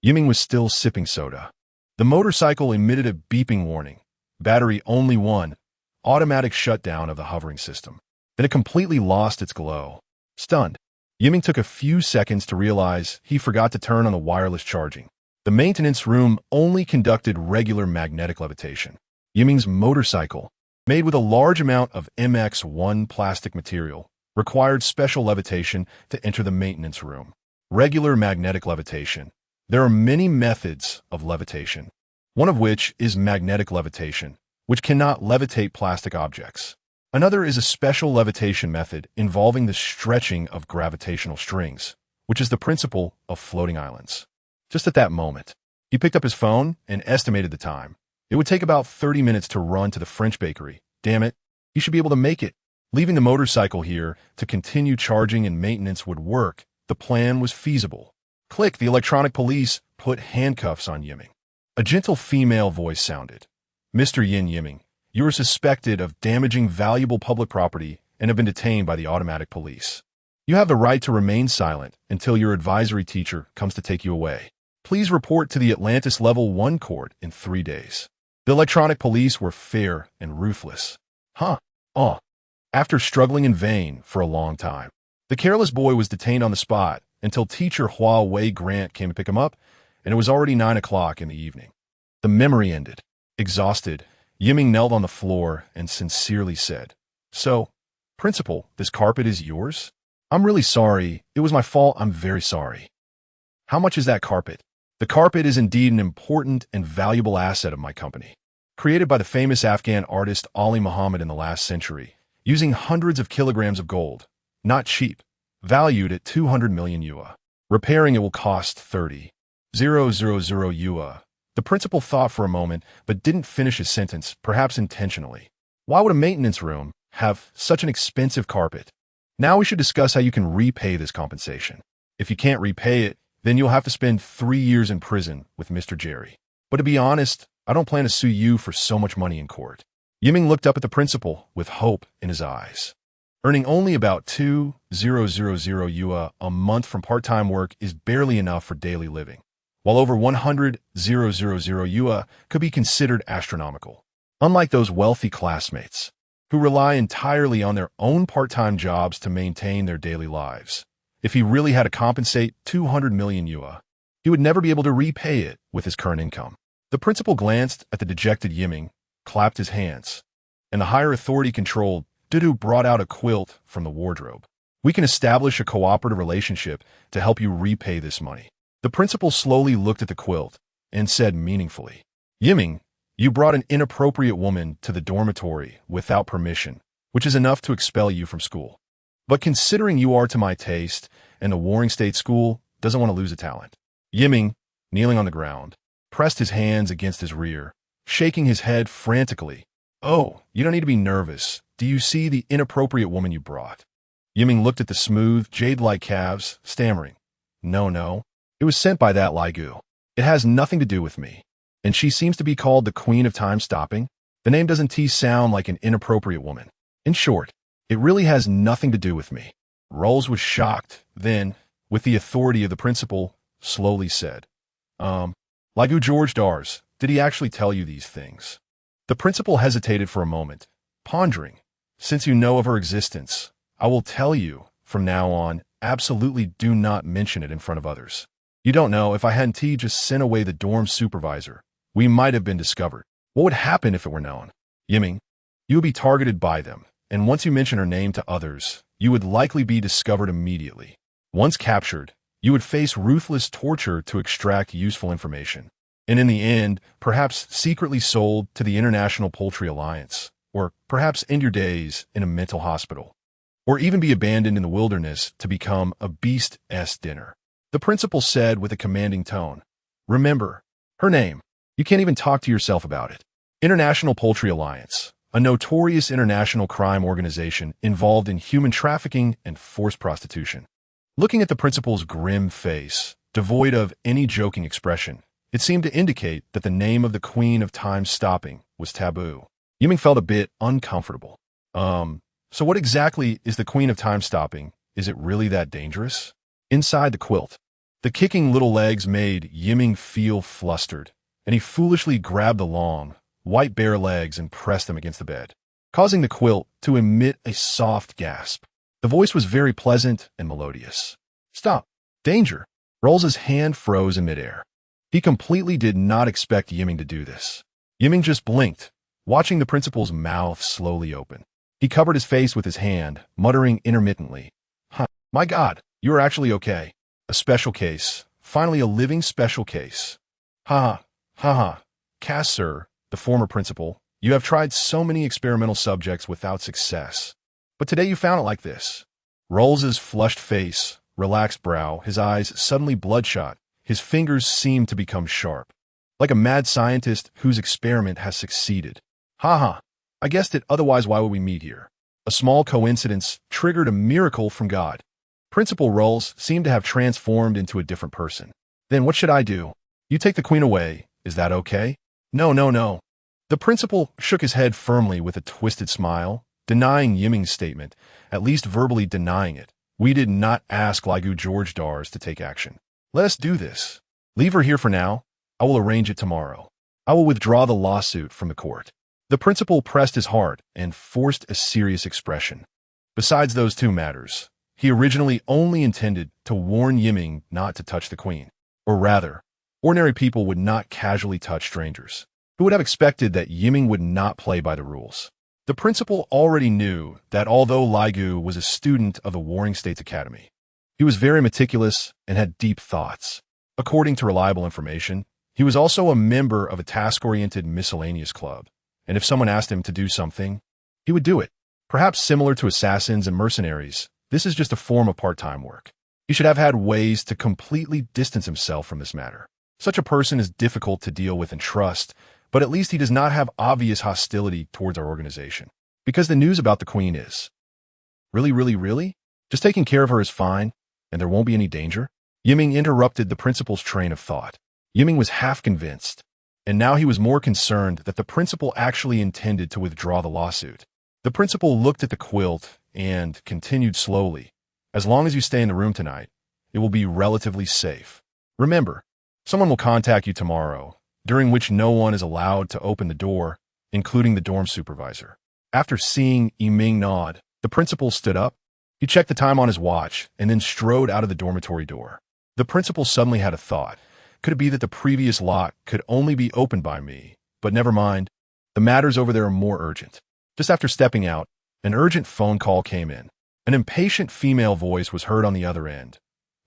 Yiming was still sipping soda. The motorcycle emitted a beeping warning. Battery only 1. Automatic shutdown of the hovering system. Then it completely lost its glow. Stunned, Yiming took a few seconds to realize he forgot to turn on the wireless charging. The maintenance room only conducted regular magnetic levitation. Yiming's motorcycle, made with a large amount of MX1 plastic material, required special levitation to enter the maintenance room. Regular magnetic levitation. There are many methods of levitation, one of which is magnetic levitation, which cannot levitate plastic objects. Another is a special levitation method involving the stretching of gravitational strings, which is the principle of floating islands. Just at that moment, he picked up his phone and estimated the time. It would take about 30 minutes to run to the French bakery. Damn it, he should be able to make it. Leaving the motorcycle here to continue charging and maintenance would work. The plan was feasible. Click, the electronic police put handcuffs on Yiming. A gentle female voice sounded. "Mr. Yan Yiming, you are suspected of damaging valuable public property and have been detained by the automatic police. You have the right to remain silent until your advisory teacher comes to take you away. Please report to the Atlantis Level 1 court in 3 days." The electronic police were fair and ruthless. After struggling in vain for a long time, the careless boy was detained on the spot until teacher Hua Wei Grant came to pick him up, and it was already 9 o'clock in the evening. The memory ended. Exhausted, Yiming knelt on the floor and sincerely said, "So, Principal, this carpet is yours? I'm really sorry. It was my fault. I'm very sorry." "How much is that carpet?" "The carpet is indeed an important and valuable asset of my company. Created by the famous Afghan artist Ali Muhammad in the last century, using hundreds of kilograms of gold. Not cheap. Valued at 200 million yuan. Repairing it will cost 30,000 yuan. The principal thought for a moment, but didn't finish his sentence, perhaps intentionally. Why would a maintenance room have such an expensive carpet? Now we should discuss how you can repay this compensation. If you can't repay it, then you'll have to spend 3 years in prison with Mr. Jerry. But to be honest, I don't plan to sue you for so much money in court." Yiming looked up at the principal with hope in his eyes. Earning only about 2,000 yuan a month from part-time work is barely enough for daily living, while over 100,000 yuan could be considered astronomical. Unlike those wealthy classmates, who rely entirely on their own part-time jobs to maintain their daily lives, if he really had to compensate 200 million yuan, he would never be able to repay it with his current income. The principal glanced at the dejected Yiming, clapped his hands, and the higher authority-controlled Dudu brought out a quilt from the wardrobe. "We can establish a cooperative relationship to help you repay this money." The principal slowly looked at the quilt and said meaningfully, "Yiming, you brought an inappropriate woman to the dormitory without permission, which is enough to expel you from school. But considering you are to my taste and the Warring State School doesn't want to lose a talent." Yiming, kneeling on the ground, pressed his hands against his rear, shaking his head frantically. "Oh, you don't need to be nervous. Do you see the inappropriate woman you brought?" Yiming looked at the smooth, jade-like calves, stammering, No. It was sent by that Laigu. It has nothing to do with me." And she seems to be called the Queen of Time Stopping? The name doesn't sound like an inappropriate woman. In short, it really has nothing to do with me. Rolls was shocked, then, with the authority of the principal, slowly said, Laigu George Dars, did he actually tell you these things? The principal hesitated for a moment, pondering. Since you know of her existence, I will tell you, from now on, absolutely do not mention it in front of others. You don't know, if I hadn't just sent away the dorm supervisor, we might have been discovered. What would happen if it were known? Yiming, you would be targeted by them, and once you mention her name to others, you would likely be discovered immediately. Once captured, you would face ruthless torture to extract useful information, and in the end, perhaps secretly sold to the International Poultry Alliance, or perhaps end your days in a mental hospital, or even be abandoned in the wilderness to become a beast's dinner. The principal said with a commanding tone, remember, her name. You can't even talk to yourself about it. International Poultry Alliance, a notorious international crime organization involved in human trafficking and forced prostitution. Looking at the principal's grim face, devoid of any joking expression, it seemed to indicate that the name of the Queen of Time Stopping was taboo. Yiming felt a bit uncomfortable. So what exactly is the Queen of Time Stopping? Is it really that dangerous? Inside the quilt, the kicking little legs made Yiming feel flustered, and he foolishly grabbed the long, white bare legs and pressed them against the bed, causing the quilt to emit a soft gasp. The voice was very pleasant and melodious. Stop! Danger! Rolls' hand froze in midair. He completely did not expect Yiming to do this. Yiming just blinked, watching the principal's mouth slowly open. He covered his face with his hand, muttering intermittently, My God, you are actually okay. A special case. Finally a living special case. Ha ha. Cass, sir, the former principal, you have tried so many experimental subjects without success. But today you found it like this. Rolls' flushed face, relaxed brow, his eyes suddenly bloodshot, his fingers seemed to become sharp. Like a mad scientist whose experiment has succeeded. Ha. I guessed it, otherwise why would we meet here? A small coincidence triggered a miracle from God. Principal Rolls seemed to have transformed into a different person. Then what should I do? You take the queen away, is that okay? No. The principal shook his head firmly with a twisted smile, denying Yiming's statement, at least verbally denying it. We did not ask Laigu George Dars to take action. Let us do this. Leave her here for now. I will arrange it tomorrow. I will withdraw the lawsuit from the court. The principal pressed his heart and forced a serious expression. Besides those two matters, he originally only intended to warn Yiming not to touch the queen. Or rather, ordinary people would not casually touch strangers. Who would have expected that Yiming would not play by the rules? The principal already knew that although Laigu was a student of the Warring States Academy, he was very meticulous and had deep thoughts. According to reliable information, he was also a member of a task-oriented miscellaneous club, and if someone asked him to do something, he would do it. Perhaps similar to assassins and mercenaries, this is just a form of part-time work. He should have had ways to completely distance himself from this matter. Such a person is difficult to deal with and trust, but at least he does not have obvious hostility towards our organization. Because the news about the queen is, Really? Just taking care of her is fine, and there won't be any danger? Yiming interrupted the principal's train of thought. Yiming was half convinced, and now he was more concerned that the principal actually intended to withdraw the lawsuit. The principal looked at the quilt and continued slowly. As long as you stay in the room tonight, it will be relatively safe. Remember, someone will contact you tomorrow, during which no one is allowed to open the door, including the dorm supervisor. After seeing Yiming nod, the principal stood up. He checked the time on his watch and then strode out of the dormitory door. The principal suddenly had a thought. Could it be that the previous lock could only be opened by me? But never mind. The matters over there are more urgent. Just after stepping out, an urgent phone call came in. An impatient female voice was heard on the other end.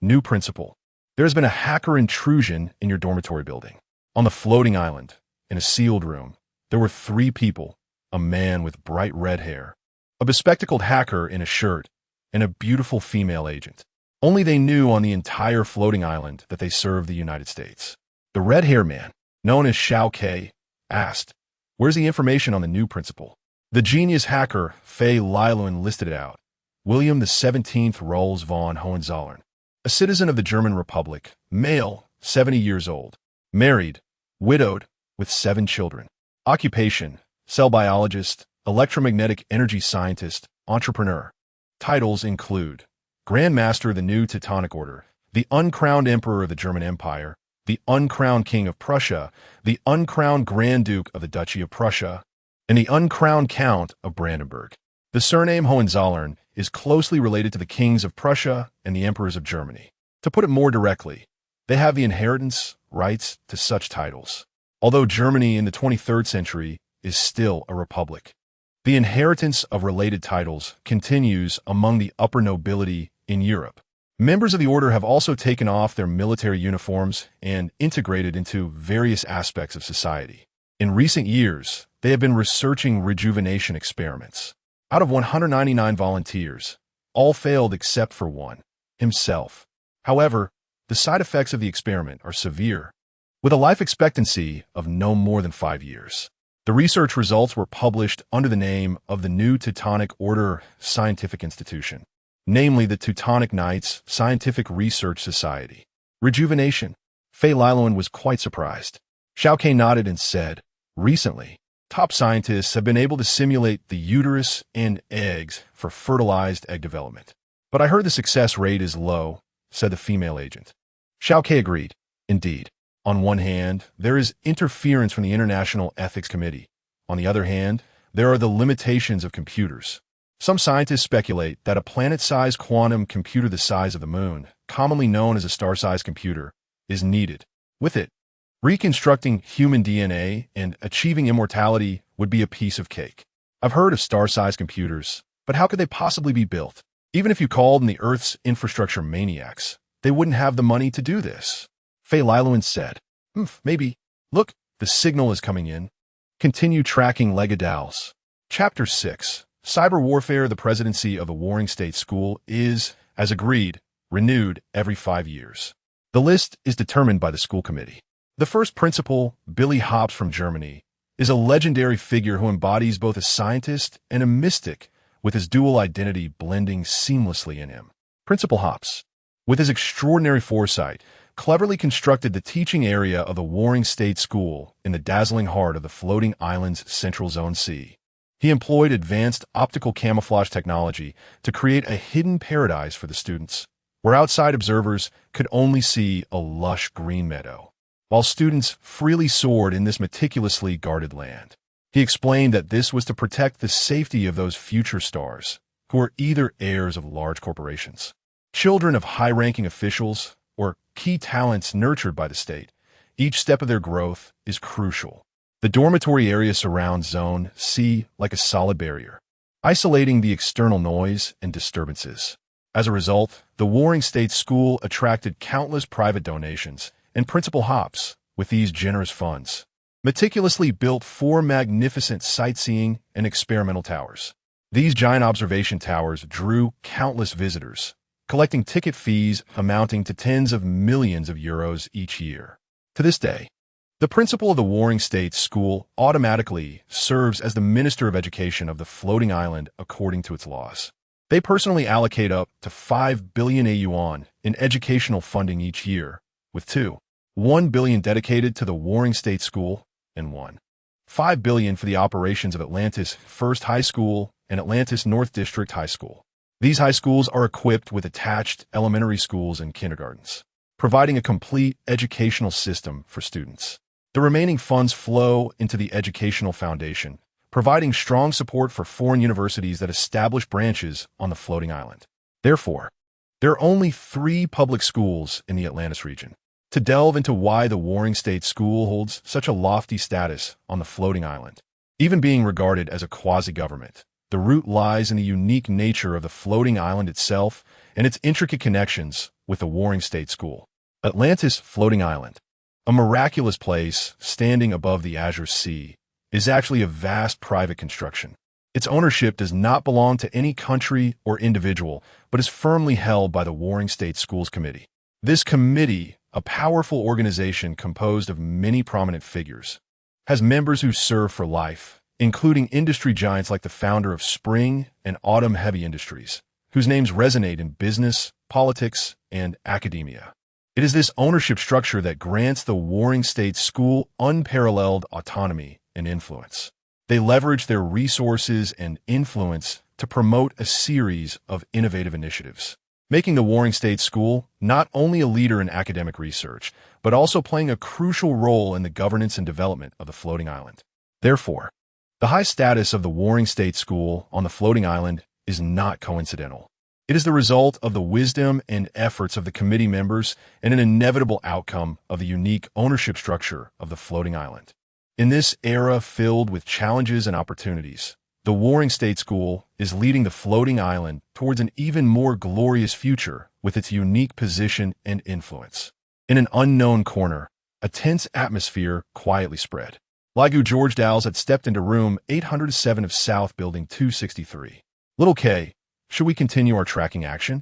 New principal. There has been a hacker intrusion in your dormitory building. On the floating island, in a sealed room, there were 3 people, a man with bright red hair, a bespectacled hacker in a shirt, and a beautiful female agent. Only they knew on the entire floating island that they served the United States. The red-haired man, known as Shao K, asked, "Where's the information on the new principal?" The genius hacker, Fei Liluan, listed it out. William the 17th Rolls von Hohenzollern, a citizen of the German Republic, male, 70 years old, married, widowed, with 7 children. Occupation: cell biologist, electromagnetic energy scientist, entrepreneur. Titles include Grand Master of the New Teutonic Order, the uncrowned Emperor of the German Empire, the uncrowned King of Prussia, the uncrowned Grand Duke of the Duchy of Prussia, and the uncrowned Count of Brandenburg. The surname Hohenzollern is closely related to the kings of Prussia and the emperors of Germany. To put it more directly, they have the inheritance rights to such titles. Although Germany in the 23rd century is still a republic, the inheritance of related titles continues among the upper nobility in Europe. Members of the order have also taken off their military uniforms and integrated into various aspects of society. In recent years, they have been researching rejuvenation experiments. Out of 199 volunteers, all failed except for one, himself. However, the side effects of the experiment are severe, with a life expectancy of no more than 5 years. The research results were published under the name of the New Teutonic Order Scientific Institution, namely the Teutonic Knights Scientific Research Society. Rejuvenation. Fei Liluan was quite surprised. Xiao Ke nodded and said, "Recently, top scientists have been able to simulate the uterus and eggs for fertilized egg development. But I heard the success rate is low," said the female agent. Xiao Ke agreed. Indeed. On one hand, there is interference from the International Ethics Committee. On the other hand, there are the limitations of computers. Some scientists speculate that a planet-sized quantum computer the size of the moon, commonly known as a star-sized computer, is needed. With it, reconstructing human DNA and achieving immortality would be a piece of cake. I've heard of star-sized computers, but how could they possibly be built? Even if you called in the Earth's infrastructure maniacs, they wouldn't have the money to do this. Fei Liluan said, Maybe. Look, the signal is coming in. Continue tracking Legadals. Chapter 6. Cyber Warfare. The presidency of the Warring States School is, as agreed, renewed every 5 years. The list is determined by the school committee. The first principal, Billy Hobbs from Germany, is a legendary figure who embodies both a scientist and a mystic, with his dual identity blending seamlessly in him. Principal Hobbs, with his extraordinary foresight, cleverly constructed the teaching area of the Warring States School in the dazzling heart of the floating island's Central Zone Sea. He employed advanced optical camouflage technology to create a hidden paradise for the students, where outside observers could only see a lush green meadow, while students freely soared in this meticulously guarded land. He explained that this was to protect the safety of those future stars, who are either heirs of large corporations, children of high-ranking officials, or key talents nurtured by the state. Each step of their growth is crucial. The dormitory area surrounds Zone C like a solid barrier, isolating the external noise and disturbances. As a result, the Warring States School attracted countless private donations, and Principal Hobbs, with these generous funds, meticulously built 4 magnificent sightseeing and experimental towers. These giant observation towers drew countless visitors, collecting ticket fees amounting to tens of millions of euros each year. To this day, the principal of the Warring States School automatically serves as the Minister of Education of the floating island according to its laws. They personally allocate up to 5 billion yuan in educational funding each year, with 1 billion dedicated to the Warring States School and 5 billion for the operations of Atlantis First High School and Atlantis North District High School. These high schools are equipped with attached elementary schools and kindergartens, providing a complete educational system for students. The remaining funds flow into the Educational Foundation, providing strong support for foreign universities that establish branches on the floating island. Therefore, there are only 3 public schools in the Atlantis region. To delve into why the Warring States School holds such a lofty status on the floating island, even being regarded as a quasi-government, the root lies in the unique nature of the floating island itself and its intricate connections with the Warring States School. Atlantis Floating Island, a miraculous place standing above the azure sea, is actually a vast private construction. Its ownership does not belong to any country or individual, but is firmly held by the Warring States Schools Committee. This committee, a powerful organization composed of many prominent figures, has members who serve for life, including industry giants like the founder of Spring and Autumn Heavy Industries, whose names resonate in business, politics, and academia. It is this ownership structure that grants the warring state school unparalleled autonomy and influence. They leverage their resources and influence to promote a series of innovative initiatives, making the warring state school not only a leader in academic research, but also playing a crucial role in the governance and development of the floating island. Therefore, the high status of the warring state school on the floating island is not coincidental. It is the result of the wisdom and efforts of the committee members and an inevitable outcome of the unique ownership structure of the floating island. In this era filled with challenges and opportunities, the warring state school is leading the floating island towards an even more glorious future with its unique position and influence. In an unknown corner, a tense atmosphere quietly spread. Laigu George Dowles had stepped into room 807 of South Building 263. Little K, should we continue our tracking action?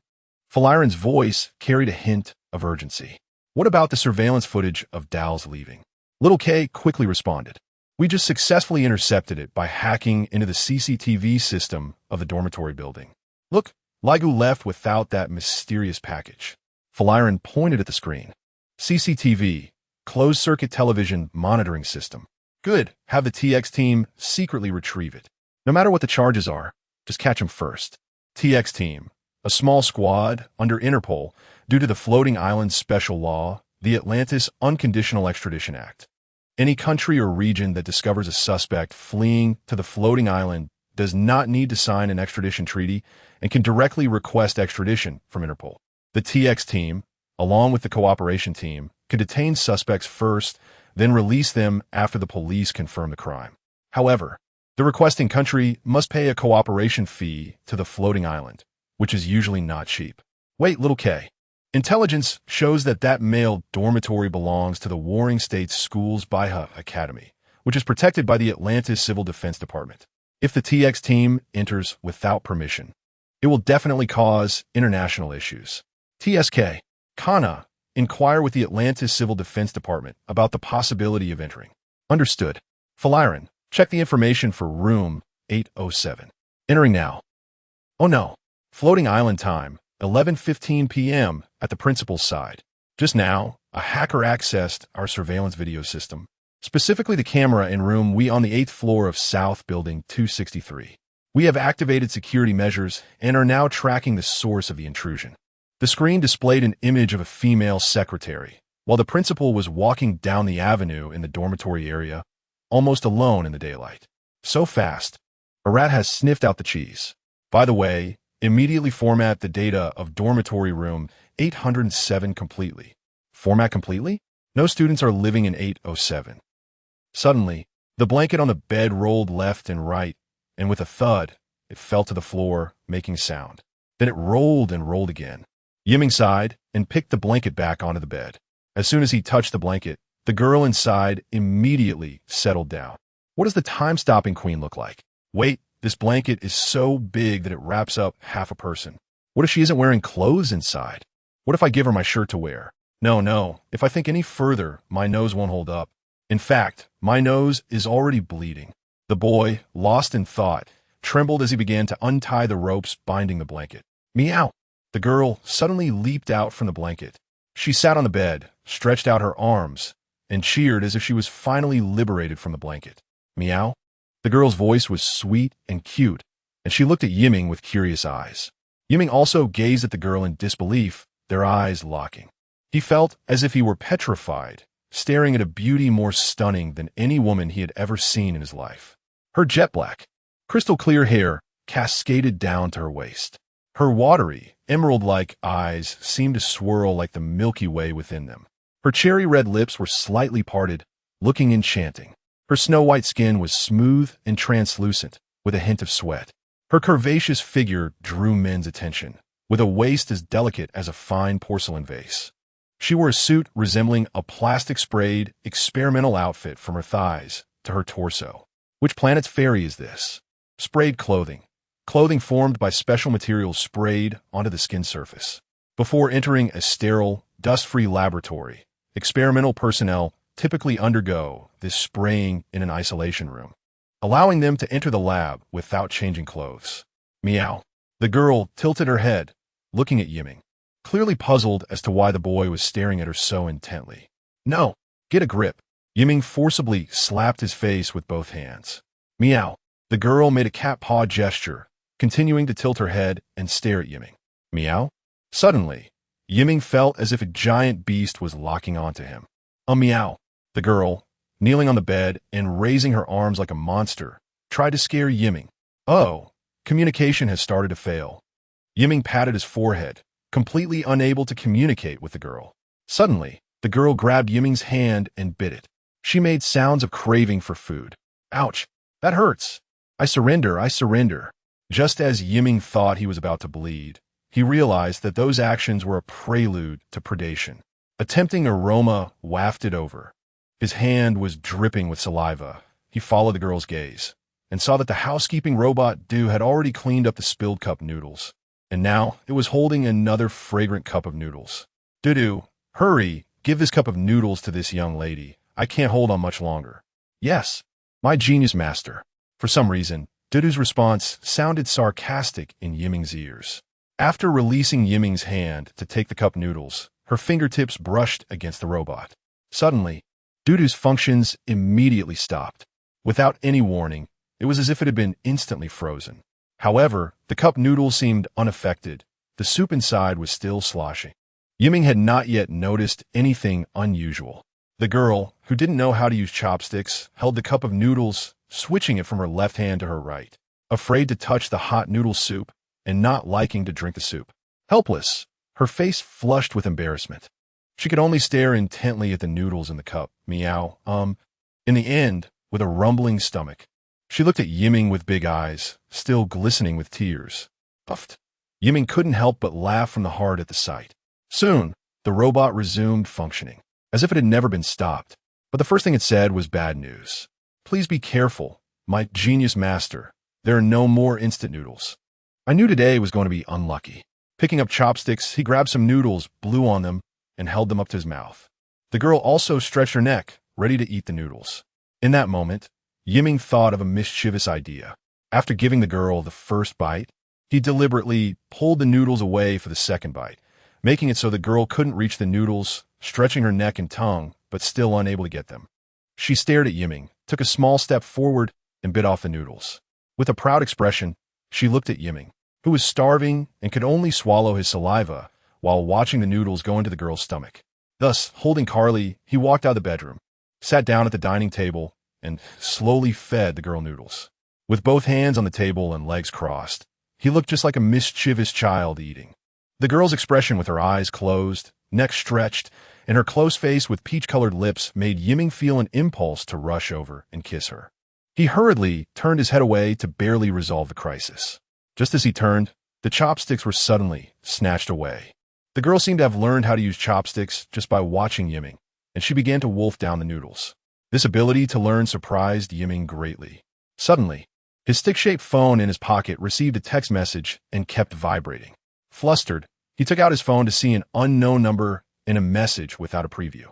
Faliron's voice carried a hint of urgency. What about the surveillance footage of Dowles leaving? Little K quickly responded. We just successfully intercepted it by hacking into the CCTV system of the dormitory building. Look, Laigu left without that mysterious package. Faliron pointed at the screen. CCTV, closed-circuit television monitoring system. Good, have the TX team secretly retrieve it. No matter what the charges are, just catch him first. TX team, a small squad under Interpol due to the Floating Islands Special Law, the Atlantis Unconditional Extradition Act. Any country or region that discovers a suspect fleeing to the floating island does not need to sign an extradition treaty and can directly request extradition from Interpol. The TX team, along with the cooperation team, can detain suspects first, then release them after the police confirm the crime. However, the requesting country must pay a cooperation fee to the floating island, which is usually not cheap. Wait, little K. Intelligence shows that male dormitory belongs to the Warring States Schools Baiha Academy, which is protected by the Atlantis Civil Defense Department. If the TX team enters without permission, it will definitely cause international issues. TSK, Kana, inquire with the Atlantis Civil Defense Department about the possibility of entering. Understood. Faliron, check the information for room 807. Entering now. Oh no. Floating island time, 11:15 p.m. at the principal's side. Just now, a hacker accessed our surveillance video system, specifically the camera in room we on the 8th floor of South Building 263. We have activated security measures and are now tracking the source of the intrusion. The screen displayed an image of a female secretary, while the principal was walking down the avenue in the dormitory area, almost alone in the daylight. So fast, a rat has sniffed out the cheese. By the way, immediately format the data of dormitory room 807 completely. Format completely? No students are living in 807. Suddenly, the blanket on the bed rolled left and right, and with a thud, it fell to the floor, making sound. Then it rolled and rolled again. Yiming sighed and picked the blanket back onto the bed. As soon as he touched the blanket, the girl inside immediately settled down. What does the time-stopping queen look like? Wait, this blanket is so big that it wraps up half a person. What if she isn't wearing clothes inside? What if I give her my shirt to wear? No, if I think any further, my nose won't hold up. In fact, my nose is already bleeding. The boy, lost in thought, trembled as he began to untie the ropes binding the blanket. Meow! The girl suddenly leaped out from the blanket. She sat on the bed, stretched out her arms, and cheered as if she was finally liberated from the blanket. Meow! The girl's voice was sweet and cute, and she looked at Yiming with curious eyes. Yiming also gazed at the girl in disbelief, their eyes locking. He felt as if he were petrified, staring at a beauty more stunning than any woman he had ever seen in his life. Her jet-black, crystal-clear hair cascaded down to her waist. Her watery, emerald-like eyes seemed to swirl like the Milky Way within them. Her cherry-red lips were slightly parted, looking enchanting. Her snow-white skin was smooth and translucent, with a hint of sweat. Her curvaceous figure drew men's attention, with a waist as delicate as a fine porcelain vase. She wore a suit resembling a plastic-sprayed, experimental outfit from her thighs to her torso. Which planet's fairy is this? Sprayed clothing. Clothing formed by special materials sprayed onto the skin surface. Before entering a sterile, dust-free laboratory, experimental personnel typically undergo this spraying in an isolation room, allowing them to enter the lab without changing clothes. Meow. The girl tilted her head, looking at Yiming. clearly puzzled as to why the boy was staring at her so intently. No, get a grip. Yiming forcibly slapped his face with both hands. Meow. The girl made a cat paw gesture, continuing to tilt her head and stare at Yiming. Meow. Suddenly, Yiming felt as if a giant beast was locking onto him. Meow. The girl, kneeling on the bed and raising her arms like a monster, tried to scare Yiming. Oh, communication has started to fail. Yiming patted his forehead, completely unable to communicate with the girl. Suddenly, the girl grabbed Yiming's hand and bit it. She made sounds of craving for food. Ouch, that hurts. I surrender. Just as Yiming thought he was about to bleed, he realized that those actions were a prelude to predation. A tempting aroma wafted over. His hand was dripping with saliva. He followed the girl's gaze and saw that the housekeeping robot Do had already cleaned up the spilled cup noodles, and now it was holding another fragrant cup of noodles. Do, hurry, give this cup of noodles to this young lady. I can't hold on much longer. Yes, my genius master. For some reason, Dudu's response sounded sarcastic in Yiming's ears. After releasing Yiming's hand to take the cup noodles, her fingertips brushed against the robot. Suddenly, Dudu's functions immediately stopped. Without any warning, it was as if it had been instantly frozen. However, the cup noodles seemed unaffected. The soup inside was still sloshing. Yiming had not yet noticed anything unusual. The girl, who didn't know how to use chopsticks, held the cup of noodles, switching it from her left hand to her right, afraid to touch the hot noodle soup and not liking to drink the soup. Helpless, her face flushed with embarrassment. She could only stare intently at the noodles in the cup. Meow. In the end, with a rumbling stomach, she looked at Yiming with big eyes, still glistening with tears. Puffed. Yiming couldn't help but laugh from the heart at the sight. Soon, the robot resumed functioning, as if it had never been stopped. But the first thing it said was bad news. Please be careful, my genius master. There are no more instant noodles. I knew today was going to be unlucky. Picking up chopsticks, he grabbed some noodles, blew on them, and held them up to his mouth. The girl also stretched her neck, ready to eat the noodles. In that moment, Yiming thought of a mischievous idea. After giving the girl the first bite, he deliberately pulled the noodles away for the second bite, making it so the girl couldn't reach the noodles, stretching her neck and tongue, but still unable to get them. She stared at Yiming, took a small step forward, and bit off the noodles. With a proud expression, she looked at Yiming, who was starving and could only swallow his saliva while watching the noodles go into the girl's stomach. Thus, holding Carly, he walked out of the bedroom, sat down at the dining table, and slowly fed the girl noodles. With both hands on the table and legs crossed, he looked just like a mischievous child eating. The girl's expression with her eyes closed, neck stretched, and her close face with peach-colored lips made Yiming feel an impulse to rush over and kiss her. He hurriedly turned his head away to barely resolve the crisis. Just as he turned, the chopsticks were suddenly snatched away. The girl seemed to have learned how to use chopsticks just by watching Yiming, and she began to wolf down the noodles. This ability to learn surprised Yiming greatly. Suddenly, his stick-shaped phone in his pocket received a text message and kept vibrating. Flustered, he took out his phone to see an unknown number and a message without a preview.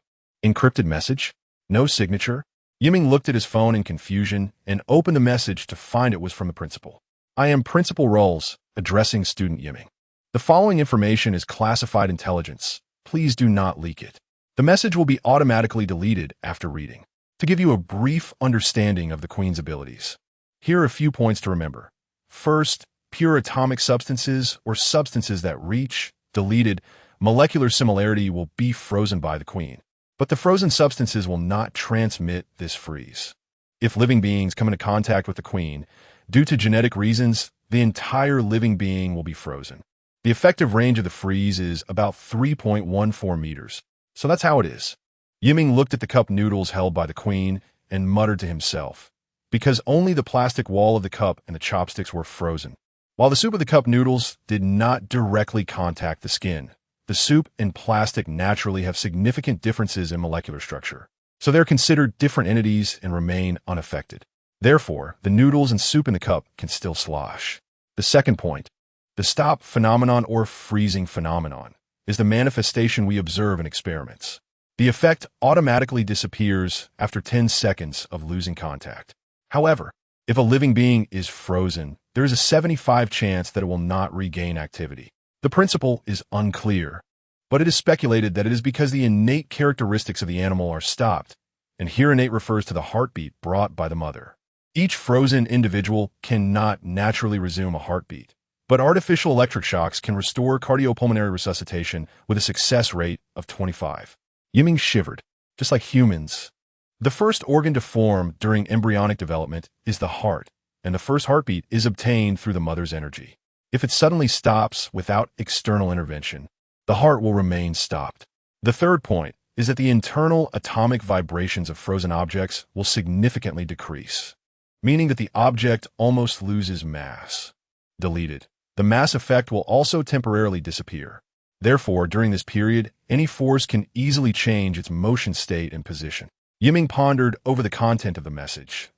Encrypted message? No signature? Yiming looked at his phone in confusion and opened the message to find it was from the principal. I am Principal Rolls, addressing student Yiming. The following information is classified intelligence. Please do not leak it. The message will be automatically deleted after reading. To give you a brief understanding of the Queen's abilities, here are a few points to remember. First, pure atomic substances or substances that reach, deleted, molecular similarity will be frozen by the Queen. But the frozen substances will not transmit this freeze. If living beings come into contact with the Queen, due to genetic reasons, the entire living being will be frozen. The effective range of the freeze is about 3.14 meters. So that's how it is. Yiming looked at the cup noodles held by the Queen and muttered to himself, because only the plastic wall of the cup and the chopsticks were frozen. While the soup of the cup noodles did not directly contact the skin, the soup and plastic naturally have significant differences in molecular structure, so they're considered different entities and remain unaffected. Therefore, the noodles and soup in the cup can still slosh. The second point, the stop phenomenon or freezing phenomenon, is the manifestation we observe in experiments. The effect automatically disappears after 10 seconds of losing contact. However, if a living being is frozen, there is a 75% chance that it will not regain activity. The principle is unclear, but it is speculated that it is because the innate characteristics of the animal are stopped, and here innate refers to the heartbeat brought by the mother. Each frozen individual cannot naturally resume a heartbeat, but artificial electric shocks can restore cardiopulmonary resuscitation with a success rate of 25. Yiming shivered, just like humans. The first organ to form during embryonic development is the heart, and the first heartbeat is obtained through the mother's energy. If it suddenly stops without external intervention, the heart will remain stopped. The third point is that the internal atomic vibrations of frozen objects will significantly decrease, meaning that the object almost loses mass. Deleted. The mass effect will also temporarily disappear. Therefore, during this period, any force can easily change its motion state and position. Yiming pondered over the content of the message,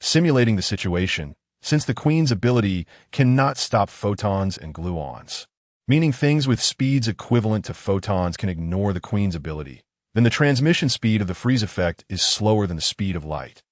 simulating the situation, since the Queen's ability cannot stop photons and gluons, meaning things with speeds equivalent to photons can ignore the Queen's ability, then the transmission speed of the freeze effect is slower than the speed of light.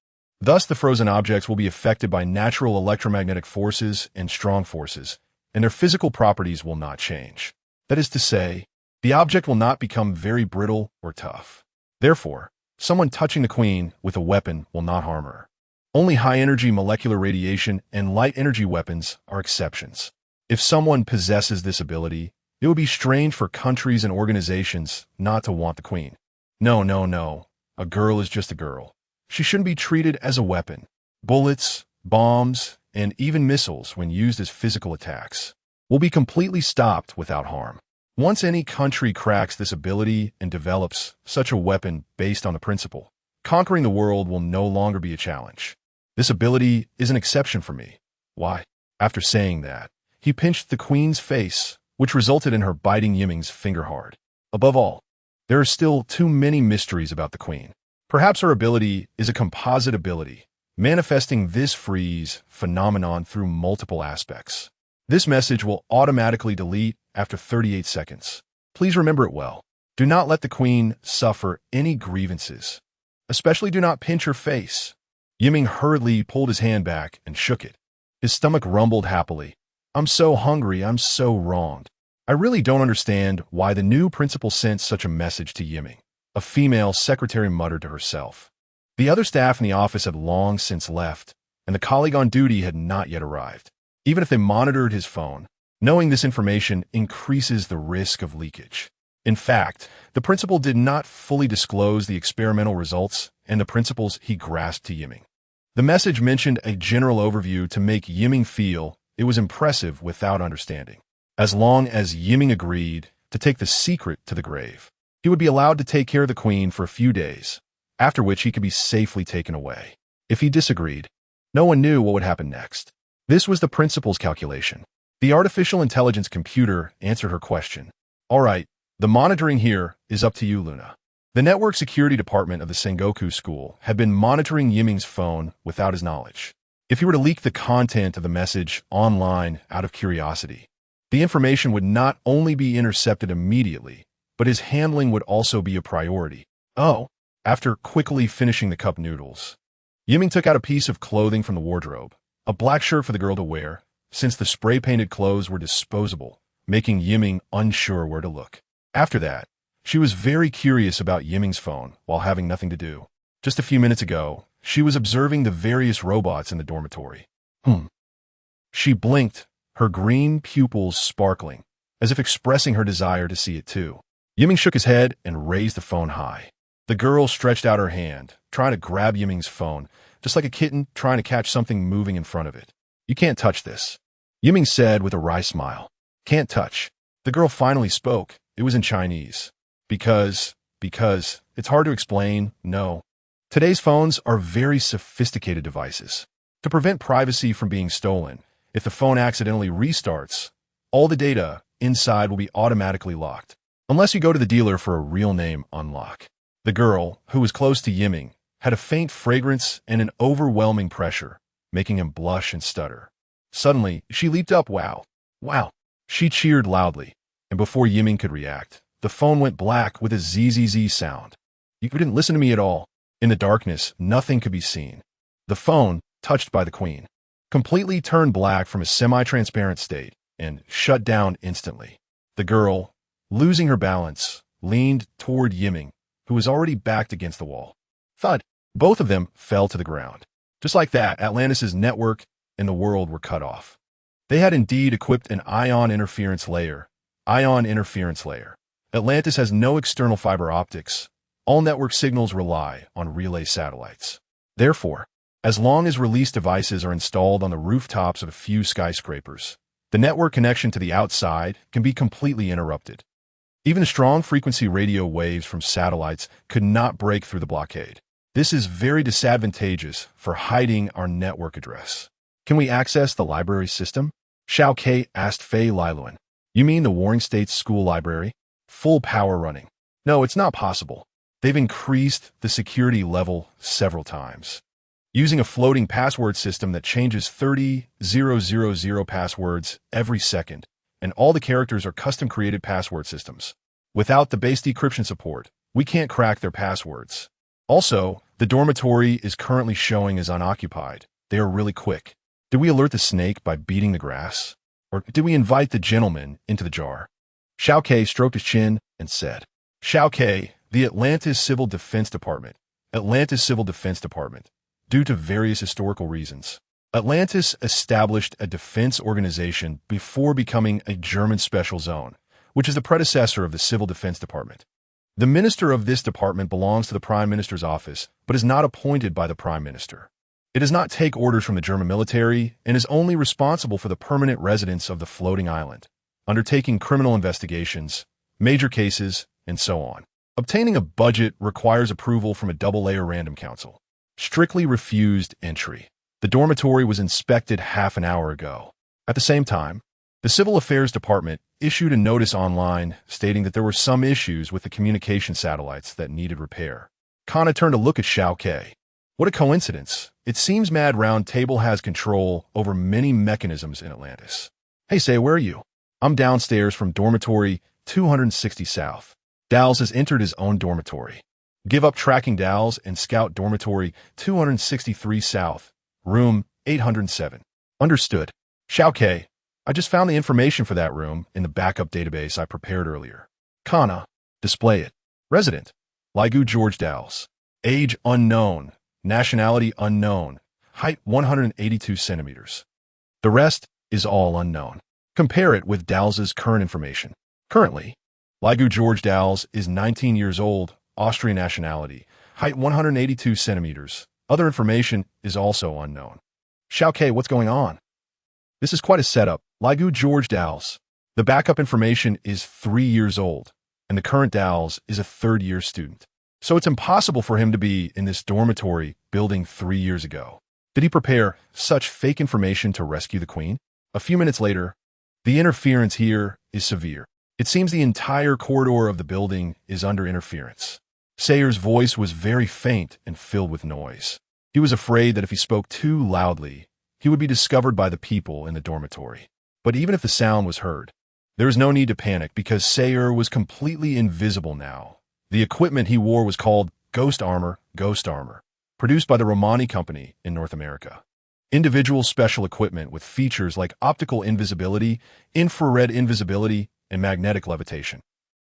Thus, the frozen objects will be affected by natural electromagnetic forces and strong forces, and their physical properties will not change. That is to say, the object will not become very brittle or tough. Therefore, someone touching the Queen with a weapon will not harm her. Only high-energy molecular radiation and light-energy weapons are exceptions. If someone possesses this ability, it would be strange for countries and organizations not to want the Queen. No. A girl is just a girl. She shouldn't be treated as a weapon. Bullets, bombs, and even missiles, when used as physical attacks, will be completely stopped without harm. Once any country cracks this ability and develops such a weapon based on the principle, conquering the world will no longer be a challenge. This ability is an exception for me. Why? After saying that, he pinched the Queen's face, which resulted in her biting Yiming's finger hard. Above all, there are still too many mysteries about the Queen. Perhaps her ability is a composite ability, manifesting this freeze phenomenon through multiple aspects. This message will automatically delete after 38 seconds. Please remember it well. Do not let the Queen suffer any grievances. Especially do not pinch her face. Yiming hurriedly pulled his hand back and shook it. His stomach rumbled happily. I'm so hungry, I'm so wronged. I really don't understand why the new principal sent such a message to Yiming, a female secretary muttered to herself. The other staff in the office had long since left, and the colleague on duty had not yet arrived. Even if they monitored his phone, knowing this information increases the risk of leakage. In fact, the principal did not fully disclose the experimental results and the principles he grasped to Yiming. The message mentioned a general overview to make Yiming feel it was impressive without understanding. As long as Yiming agreed to take the secret to the grave, he would be allowed to take care of the Queen for a few days, after which he could be safely taken away. If he disagreed, no one knew what would happen next. This was the principal's calculation. The artificial intelligence computer answered her question. All right, the monitoring here is up to you, Luna. The network security department of the Sengoku school had been monitoring Yiming's phone without his knowledge. If he were to leak the content of the message online out of curiosity, the information would not only be intercepted immediately, but his handling would also be a priority. After quickly finishing the cup noodles, Yiming took out a piece of clothing from the wardrobe, a black shirt for the girl to wear, since the spray-painted clothes were disposable, making Yiming unsure where to look. After that, she was very curious about Yiming's phone while having nothing to do. Just a few minutes ago, she was observing the various robots in the dormitory. She blinked, her green pupils sparkling, as if expressing her desire to see it too. Yiming shook his head and raised the phone high. The girl stretched out her hand, trying to grab Yiming's phone, just like a kitten trying to catch something moving in front of it. You can't touch this, Yiming said with a wry smile. Can't touch. The girl finally spoke. It was in Chinese. Because, it's hard to explain, no. Today's phones are very sophisticated devices. To prevent privacy from being stolen, if the phone accidentally restarts, all the data inside will be automatically locked, unless you go to the dealer for a real name unlock. The girl, who was close to Yiming, had a faint fragrance and an overwhelming pressure, making him blush and stutter. Suddenly, she leaped up. Wow. She cheered loudly, and before Yiming could react, the phone went black with a ZZZ sound. You didn't listen to me at all. In the darkness, nothing could be seen. The phone, touched by the Queen, completely turned black from a semi-transparent state, and shut down instantly. The girl, losing her balance, leaned toward Yiming, who was already backed against the wall. Thud! Both of them fell to the ground. Just like that, Atlantis' network and the world were cut off. They had indeed equipped an ion interference layer. Atlantis has no external fiber optics. All network signals rely on relay satellites. Therefore, as long as release devices are installed on the rooftops of a few skyscrapers, the network connection to the outside can be completely interrupted. Even strong frequency radio waves from satellites could not break through the blockade. This is very disadvantageous for hiding our network address. Can we access the library system? Xiao Ke asked Fei Liluan. You mean the Warring States School Library? Full power running. No, it's not possible. They've increased the security level several times. Using a floating password system that changes 30,000 passwords every second, and all the characters are custom-created password systems. Without the base decryption support, we can't crack their passwords. Also, the dormitory is currently showing as unoccupied. They are really quick. Did we alert the snake by beating the grass? Or did we invite the gentleman into the jar? Xiao Ke stroked his chin and said, Xiao Ke, the Atlantis Civil Defense Department. Due to various historical reasons, Atlantis established a defense organization before becoming a German special zone, which is the predecessor of the Civil Defense Department. The minister of this department belongs to the Prime Minister's office, but is not appointed by the Prime Minister. It does not take orders from the German military and is only responsible for the permanent residents of the floating island, undertaking criminal investigations, major cases, and so on. Obtaining a budget requires approval from a double-layer random council. Strictly refused entry. The dormitory was inspected half an hour ago. At the same time, the Civil Affairs Department issued a notice online stating that there were some issues with the communication satellites that needed repair. Kana turned to look at Xiao Ke. What a coincidence. It seems Mad Round Table has control over many mechanisms in Atlantis. Hey, Say, where are you? I'm downstairs from dormitory 260 South. Dals has entered his own dormitory. Give up tracking Dals and scout dormitory 263 South, room 807. Understood. Xiao Ke, I just found the information for that room in the backup database I prepared earlier. Kana, display it. Resident, Laigu George Dals. Age unknown. Nationality unknown. Height 182 centimeters. The rest is all unknown. Compare it with Dals's current information. Currently, Laigu George Dals is 19 years old, Austrian nationality, height 182 centimeters. Other information is also unknown. Xiao Ke, what's going on? This is quite a setup. Laigu George Dals. The backup information is 3 years old, and the current Dals is a third-year student. So it's impossible for him to be in this dormitory building 3 years ago. Did he prepare such fake information to rescue the queen? A few minutes later, the interference here is severe. It seems the entire corridor of the building is under interference. Sayer's voice was very faint and filled with noise. He was afraid that if he spoke too loudly, he would be discovered by the people in the dormitory. But even if the sound was heard, there was no need to panic because Sayer was completely invisible now. The equipment he wore was called Ghost Armor, produced by the Romani Company in North America. Individual special equipment with features like optical invisibility, infrared invisibility, and magnetic levitation.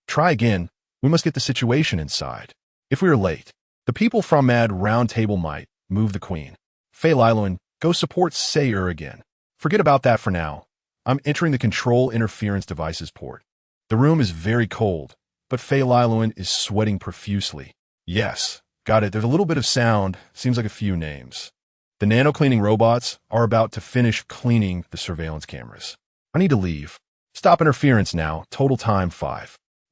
Try again. We must get the situation inside. If we are late, the people from Mad Round Table might move the queen. Fei Liluan, go support Sayer again. Forget about that for now. I'm entering the control interference devices port. The room is very cold, but Fei Liluan is sweating profusely. Yes, got it. There's a little bit of sound. Seems like a few names. The nano-cleaning robots are about to finish cleaning the surveillance cameras. I need to leave. Stop interference now. Total time